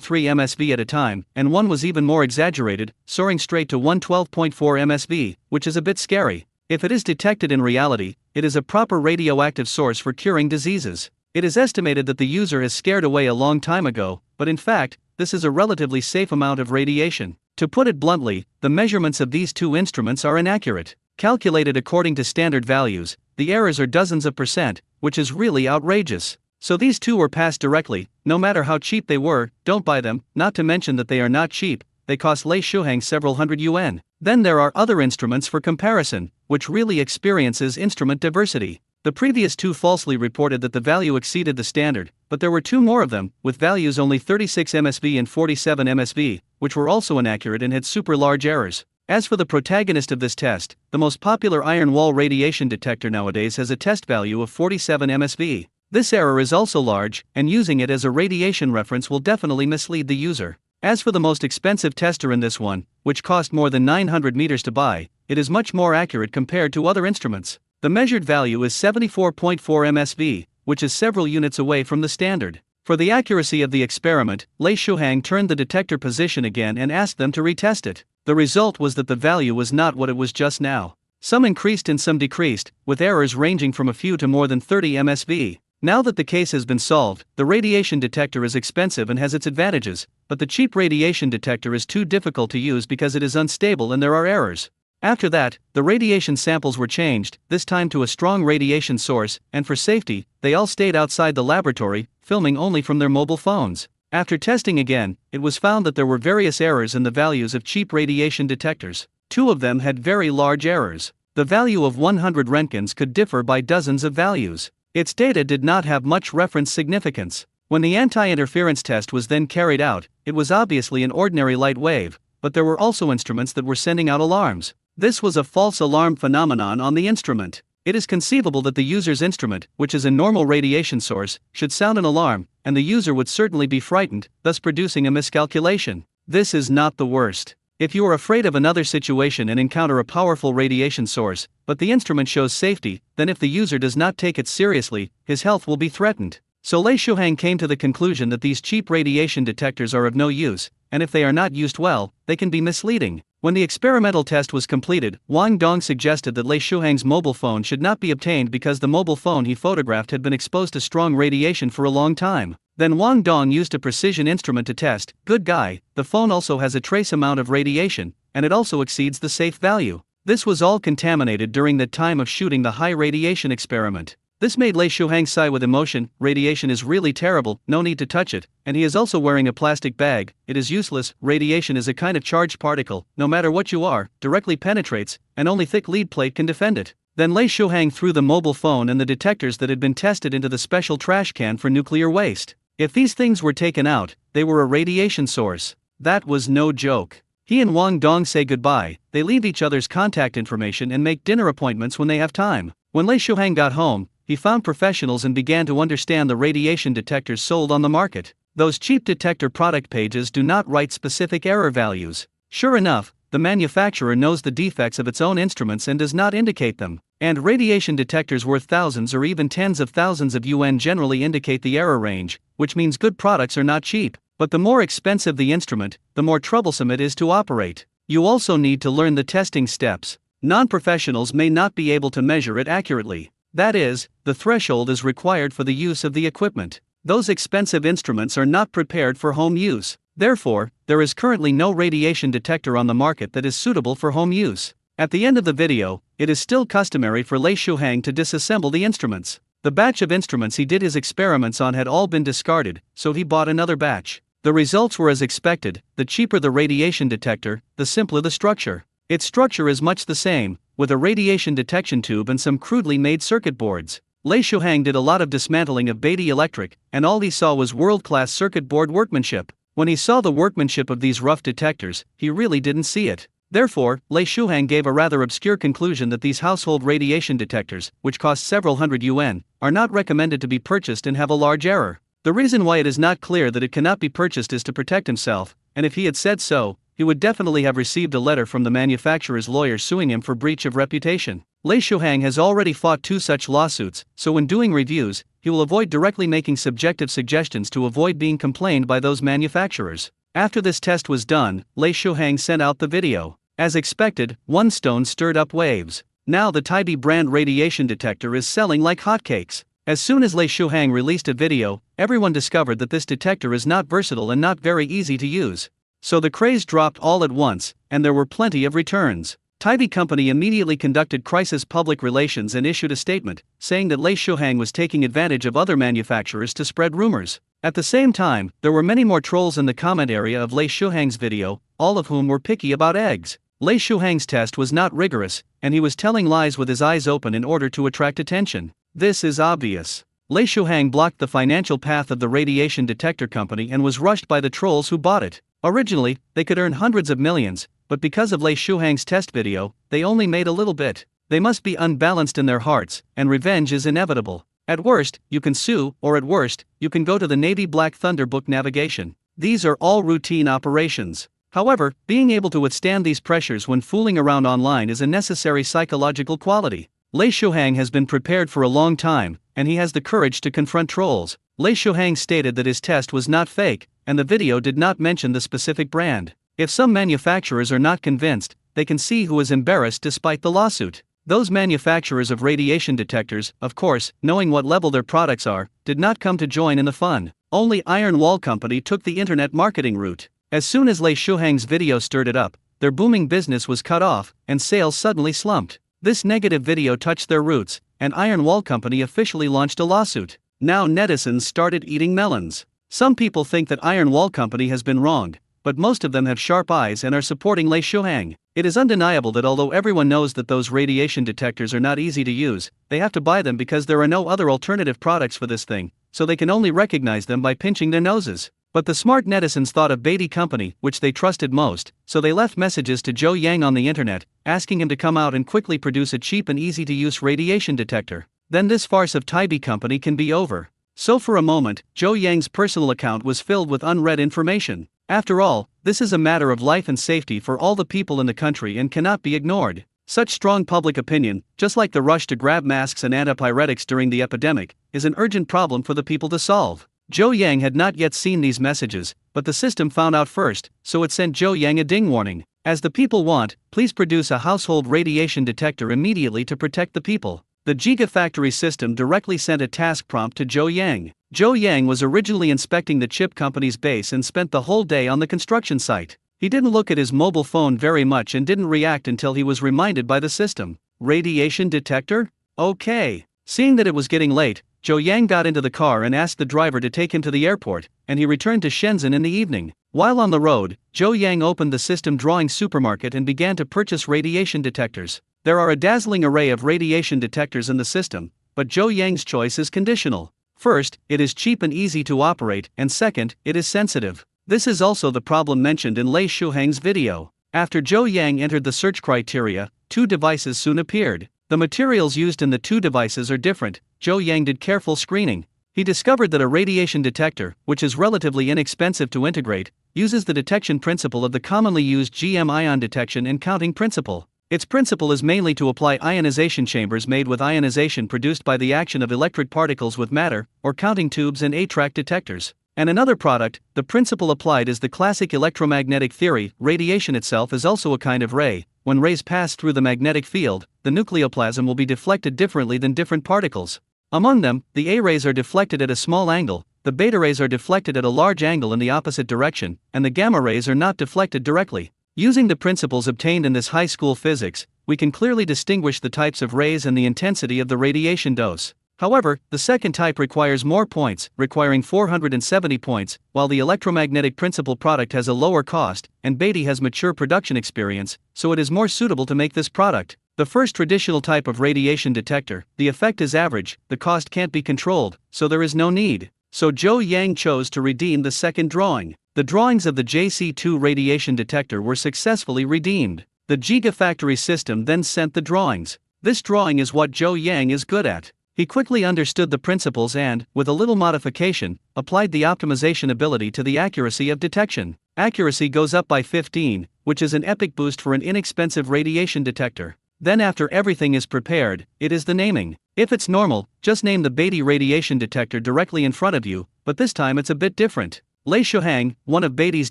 MSV at a time, and one was even more exaggerated, soaring straight to 112.4 MSV, which is a bit scary. If it is detected in reality, it is a proper radioactive source for curing diseases. It is estimated that the user has scared away a long time ago, but in fact, this is a relatively safe amount of radiation. To put it bluntly, the measurements of these 2 instruments are inaccurate. Calculated according to standard values, the errors are dozens of %, which is really outrageous. So these 2 were passed directly, no matter how cheap they were. Don't buy them, not to mention that they are not cheap, they cost Lei Shuhang several hundred yuan. Then there are other instruments for comparison, which really experiences instrument diversity. The previous 2 falsely reported that the value exceeded the standard, but there were 2 more of them, with values only 36 MSV and 47 MSV, which were also inaccurate and had super large errors. As for the protagonist of this test, the most popular iron wall radiation detector nowadays has a test value of 47 MSV. This error is also large, and using it as a radiation reference will definitely mislead the user. As for the most expensive tester in this one, which cost more than 900 meters to buy, it is much more accurate compared to other instruments. The measured value is 74.4 MSV, which is several units away from the standard. For the accuracy of the experiment, Lei Shuhang turned the detector position again and asked them to retest it. The result was that the value was not what it was just now. Some increased and some decreased, with errors ranging from a few to more than 30 MSV. Now that the case has been solved, the radiation detector is expensive and has its advantages, but the cheap radiation detector is too difficult to use because it is unstable and there are errors. After that, the radiation samples were changed, this time to a strong radiation source, and for safety, they all stayed outside the laboratory, filming only from their mobile phones. After testing again, it was found that there were various errors in the values of cheap radiation detectors. 2 of them had very large errors. The value of 100 Roentgens could differ by dozens of values. Its data did not have much reference significance. When the anti-interference test was then carried out, it was obviously an ordinary light wave, but there were also instruments that were sending out alarms. This was a false alarm phenomenon on the instrument. It is conceivable that the user's instrument, which is a normal radiation source, should sound an alarm, and the user would certainly be frightened, thus producing a miscalculation. This is not the worst. If you are afraid of another situation and encounter a powerful radiation source, but the instrument shows safety, then if the user does not take it seriously, his health will be threatened. So Lei Shuhang came to the conclusion that these cheap radiation detectors are of no use, and if they are not used well, they can be misleading. When the experimental test was completed, Wang Dong suggested that Lei Shuhang's mobile phone should not be obtained because the mobile phone he photographed had been exposed to strong radiation for a long time. Then Wang Dong used a precision instrument to test. Good guy, the phone also has a trace amount of radiation, and it also exceeds the safe value. This was all contaminated during the time of shooting the high radiation experiment. This made Lei Shuhang sigh with emotion. Radiation is really terrible, no need to touch it, and he is also wearing a plastic bag. It is useless. Radiation is a kind of charged particle, no matter what you are, directly penetrates, and only thick lead plate can defend it. Then Lei Shuhang threw the mobile phone and the detectors that had been tested into the special trash can for nuclear waste. If these things were taken out, they were a radiation source. That was no joke. He and Wang Dong say goodbye, they leave each other's contact information and make dinner appointments when they have time. When Lei Shuhang got home, he found professionals and began to understand the radiation detectors sold on the market. Those cheap detector product pages do not write specific error values. Sure enough, the manufacturer knows the defects of its own instruments and does not indicate them. And radiation detectors worth thousands or even tens of thousands of yuan generally indicate the error range, which means good products are not cheap. But the more expensive the instrument, the more troublesome it is to operate. You also need to learn the testing steps. Non-professionals may not be able to measure it accurately. That is, the threshold is required for the use of the equipment. Those expensive instruments are not prepared for home use. Therefore, there is currently no radiation detector on the market that is suitable for home use. At the end of the video, it is still customary for Lei Shuhang to disassemble the instruments. The batch of instruments he did his experiments on had all been discarded, so he bought another batch. The results were as expected. The cheaper the radiation detector, the simpler the structure. Its structure is much the same, with a radiation detection tube and some crudely made circuit boards. Lei Shuhang did a lot of dismantling of Beatty Electric, and all he saw was world-class circuit board workmanship. When he saw the workmanship of these rough detectors, he really didn't see it. Therefore, Lei Shuhang gave a rather obscure conclusion that these household radiation detectors, which cost several hundred yuan, are not recommended to be purchased and have a large error. The reason why it is not clear that it cannot be purchased is to protect himself, and if he had said so, he would definitely have received a letter from the manufacturer's lawyer suing him for breach of reputation. Lei Shuhang has already fought 2 such lawsuits, so when doing reviews, he will avoid directly making subjective suggestions to avoid being complained by those manufacturers. After this test was done, Lei Shuhang sent out the video. As expected, one stone stirred up waves. Now the Taibi brand radiation detector is selling like hotcakes. As soon as Lei Shuhang released a video, everyone discovered that this detector is not versatile and not very easy to use. So the craze dropped all at once, and there were plenty of returns. Taibi Company immediately conducted crisis public relations and issued a statement, saying that Lei Shuhang was taking advantage of other manufacturers to spread rumors. At the same time, there were many more trolls in the comment area of Lei Shuhang's video, all of whom were picky about eggs. Lei Shuhang's test was not rigorous, and he was telling lies with his eyes open in order to attract attention. This is obvious. Lei Shuhang blocked the financial path of the radiation detector company and was rushed by the trolls who bought it. Originally, they could earn hundreds of millions, but because of Lei Shuhang's test video, they only made a little bit. They must be unbalanced in their hearts, and revenge is inevitable. At worst, you can sue, or at worst, you can go to the Navy Black Thunder book navigation. These are all routine operations. However, being able to withstand these pressures when fooling around online is a necessary psychological quality. Lei Shuhang has been prepared for a long time, and he has the courage to confront trolls. Lei Shuhang stated that his test was not fake, and the video did not mention the specific brand. If some manufacturers are not convinced, they can see who is embarrassed despite the lawsuit. Those manufacturers of radiation detectors, of course, knowing what level their products are, did not come to join in the fun. Only Iron Wall Company took the internet marketing route. As soon as Lei Shuhang's video stirred it up, their booming business was cut off, and sales suddenly slumped. This negative video touched their roots, and Iron Wall Company officially launched a lawsuit. Now netizens started eating melons. Some people think that Iron Wall Company has been wronged, but most of them have sharp eyes and are supporting Lei Shuhang. It is undeniable that although everyone knows that those radiation detectors are not easy to use, they have to buy them because there are no other alternative products for this thing, so they can only recognize them by pinching their noses. But the smart netizens thought of Beatty Company, which they trusted most, so they left messages to Zhou Yang on the internet, asking him to come out and quickly produce a cheap and easy-to-use radiation detector. Then this farce of Taibi Company can be over. So for a moment, Zhou Yang's personal account was filled with unread information. After all, this is a matter of life and safety for all the people in the country and cannot be ignored. Such strong public opinion, just like the rush to grab masks and antipyretics during the epidemic, is an urgent problem for the people to solve. Zhou Yang had not yet seen these messages, but the system found out first, so it sent Zhou Yang a ding warning. As the people want, please produce a household radiation detector immediately to protect the people. The Gigafactory system directly sent a task prompt to Zhou Yang. Zhou Yang was originally inspecting the chip company's base and spent the whole day on the construction site. He didn't look at his mobile phone very much and didn't react until he was reminded by the system. Radiation detector? Okay. Seeing that it was getting late, Zhou Yang got into the car and asked the driver to take him to the airport, and he returned to Shenzhen in the evening. While on the road, Zhou Yang opened the system drawing supermarket and began to purchase radiation detectors. There are a dazzling array of radiation detectors in the system, but Zhou Yang's choice is conditional. First, it is cheap and easy to operate, and second, it is sensitive. This is also the problem mentioned in Lei Shuhang's video. After Zhou Yang entered the search criteria, 2 devices soon appeared. The materials used in the 2 devices are different. Zhou Yang did careful screening. He discovered that a radiation detector, which is relatively inexpensive to integrate, uses the detection principle of the commonly used GM ion detection and counting principle. Its principle is mainly to apply ionization chambers made with ionization produced by the action of electric particles with matter, or counting tubes and 8-track detectors. And another product, the principle applied is the classic electromagnetic theory. Radiation itself is also a kind of ray. When rays pass through the magnetic field, the nucleoplasm will be deflected differently than different particles. Among them, the A rays are deflected at a small angle, the beta rays are deflected at a large angle in the opposite direction, and the gamma rays are not deflected directly. Using the principles obtained in this high school physics, we can clearly distinguish the types of rays and the intensity of the radiation dose. However, the second type requires more points, requiring 470 points, while the electromagnetic principle product has a lower cost, and Beatty has mature production experience, so it is more suitable to make this product. The first traditional type of radiation detector, the effect is average, the cost can't be controlled, so there is no need. So Zhou Yang chose to redeem the second drawing. The drawings of the JC2 radiation detector were successfully redeemed. The Gigafactory system then sent the drawings. This drawing is what Zhou Yang is good at. He quickly understood the principles and, with a little modification, applied the optimization ability to the accuracy of detection. Accuracy goes up by 15, which is an epic boost for an inexpensive radiation detector. Then after everything is prepared, it is the naming. If it's normal, just name the Beatty radiation detector directly in front of you, but this time it's a bit different. Lei Shuhang, one of Beatty's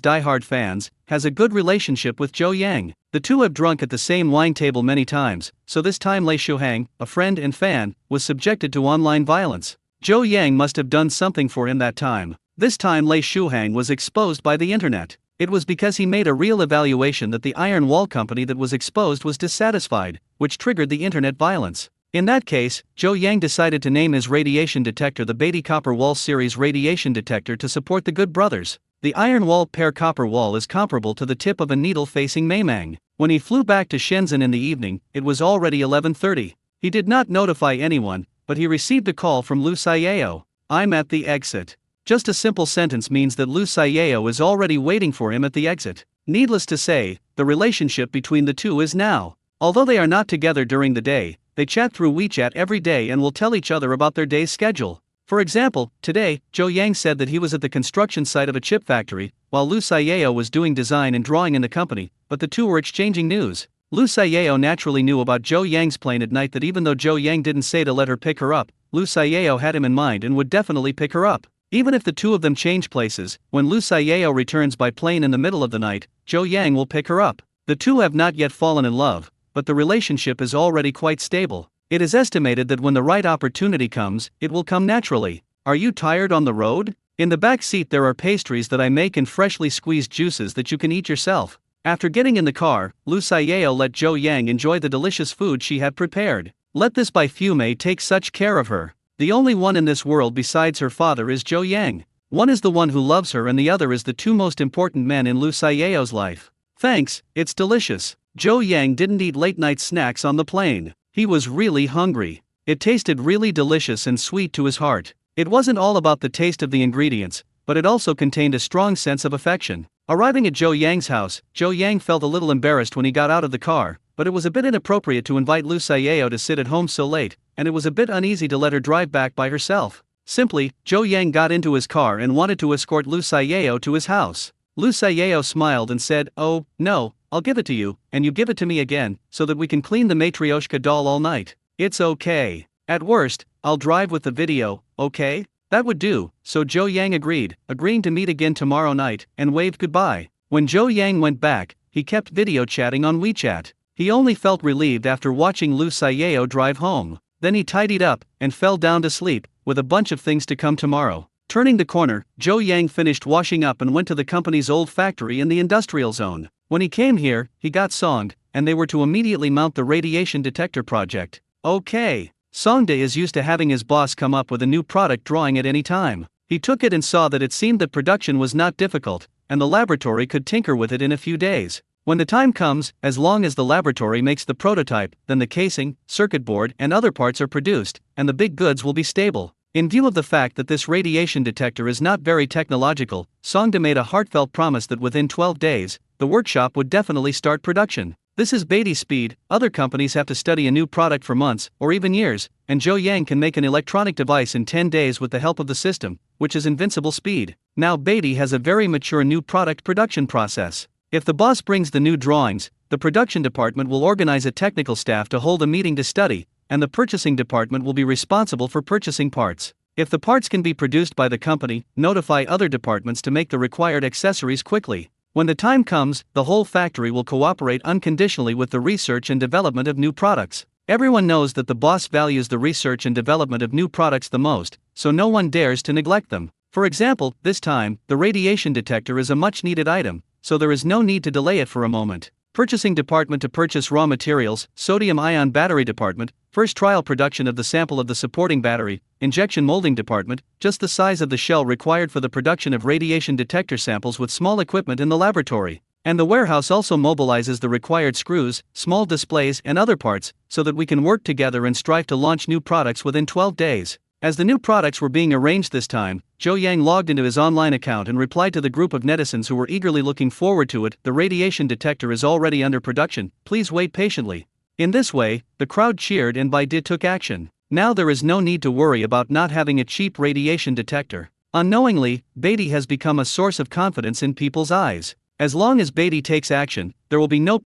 diehard fans, has a good relationship with Zhou Yang. The two have drunk at the same wine table many times, so this time Lei Shuhang, a friend and fan, was subjected to online violence. Zhou Yang must have done something for him that time. This time Lei Shuhang was exposed by the internet. It was because he made a real evaluation that the iron wall company that was exposed was dissatisfied, which triggered the internet violence. In that case, Zhou Yang decided to name his radiation detector the Beatty Copper Wall Series radiation detector to support the good brothers. The iron wall pair copper wall is comparable to the tip of a needle facing Maimang. When he flew back to Shenzhen in the evening, it was already 11:30. He did not notify anyone, but he received a call from Lu Saiyao. "I'm at the exit." Just a simple sentence means that Lu Saiyao is already waiting for him at the exit. Needless to say, the relationship between the two is now. Although they are not together during the day, they chat through WeChat every day and will tell each other about their day's schedule. For example, today, Zhou Yang said that he was at the construction site of a chip factory, while Lu Saiyao was doing design and drawing in the company, but the two were exchanging news. Lu Saiyao naturally knew about Zhou Yang's plane at night, that even though Zhou Yang didn't say to let her pick her up, Lu Saiyao had him in mind and would definitely pick her up. Even if the two of them change places, when Lu Saiyao returns by plane in the middle of the night, Zhou Yang will pick her up. The two have not yet fallen in love, but the relationship is already quite stable. It is estimated that when the right opportunity comes, it will come naturally. Are you tired on the road? In the back seat there are pastries that I make and freshly squeezed juices that you can eat yourself. After getting in the car, Lu Saiyao let Zhou Yang enjoy the delicious food she had prepared. Let this Baifume take such care of her. The only one in this world besides her father is Zhou Yang. One is the one who loves her and the other is the two most important men in Lu Saiyao's life. Thanks, it's delicious. Zhou Yang didn't eat late-night snacks on the plane. He was really hungry. It tasted really delicious and sweet to his heart. It wasn't all about the taste of the ingredients, but it also contained a strong sense of affection. Arriving at Zhou Yang's house, Zhou Yang felt a little embarrassed when he got out of the car, but it was a bit inappropriate to invite Lu Saiyao to sit at home so late, and it was a bit uneasy to let her drive back by herself. Simply, Zhou Yang got into his car and wanted to escort Lu Saiyao to his house. Lu Saiyao smiled and said, "Oh, no, I'll give it to you, and you give it to me again, so that we can clean the Matryoshka doll all night. It's okay. At worst, I'll drive with the video, okay?" That would do, so Zhou Yang agreed, agreeing to meet again tomorrow night, and waved goodbye. When Zhou Yang went back, he kept video chatting on WeChat. He only felt relieved after watching Lu Saiyao drive home. Then he tidied up, and fell down to sleep, with a bunch of things to come tomorrow. Turning the corner, Zhou Yang finished washing up and went to the company's old factory in the industrial zone. When he came here, he got Songde, and they were to immediately mount the radiation detector project. Okay. Songde is used to having his boss come up with a new product drawing at any time. He took it and saw that it seemed that production was not difficult, and the laboratory could tinker with it in a few days. When the time comes, as long as the laboratory makes the prototype, then the casing, circuit board, and other parts are produced, and the big goods will be stable. In view of the fact that this radiation detector is not very technological, Songde made a heartfelt promise that within 12 days, the workshop would definitely start production. This is Beatty speed. Other companies have to study a new product for months, or even years, and Zhou Yang can make an electronic device in 10 days with the help of the system, which is invincible speed. Now Beatty has a very mature new product production process. If the boss brings the new drawings, the production department will organize a technical staff to hold a meeting to study, and the purchasing department will be responsible for purchasing parts. If the parts can be produced by the company, notify other departments to make the required accessories quickly. When the time comes, the whole factory will cooperate unconditionally with the research and development of new products. Everyone knows that the boss values the research and development of new products the most, so no one dares to neglect them. For example, this time, the radiation detector is a much needed item, so there is no need to delay it for a moment. Purchasing department to purchase raw materials, sodium-ion battery department, first trial production of the sample of the supporting battery, injection molding department, just the size of the shell required for the production of radiation detector samples with small equipment in the laboratory. And the warehouse also mobilizes the required screws, small displays and other parts, so that we can work together and strive to launch new products within 12 days. As the new products were being arranged this time, Zhou Yang logged into his online account and replied to the group of netizens who were eagerly looking forward to it. The radiation detector is already under production, please wait patiently. In this way, the crowd cheered and Baidi took action. Now there is no need to worry about not having a cheap radiation detector. Unknowingly, Baidi has become a source of confidence in people's eyes. As long as Baidi takes action, there will be no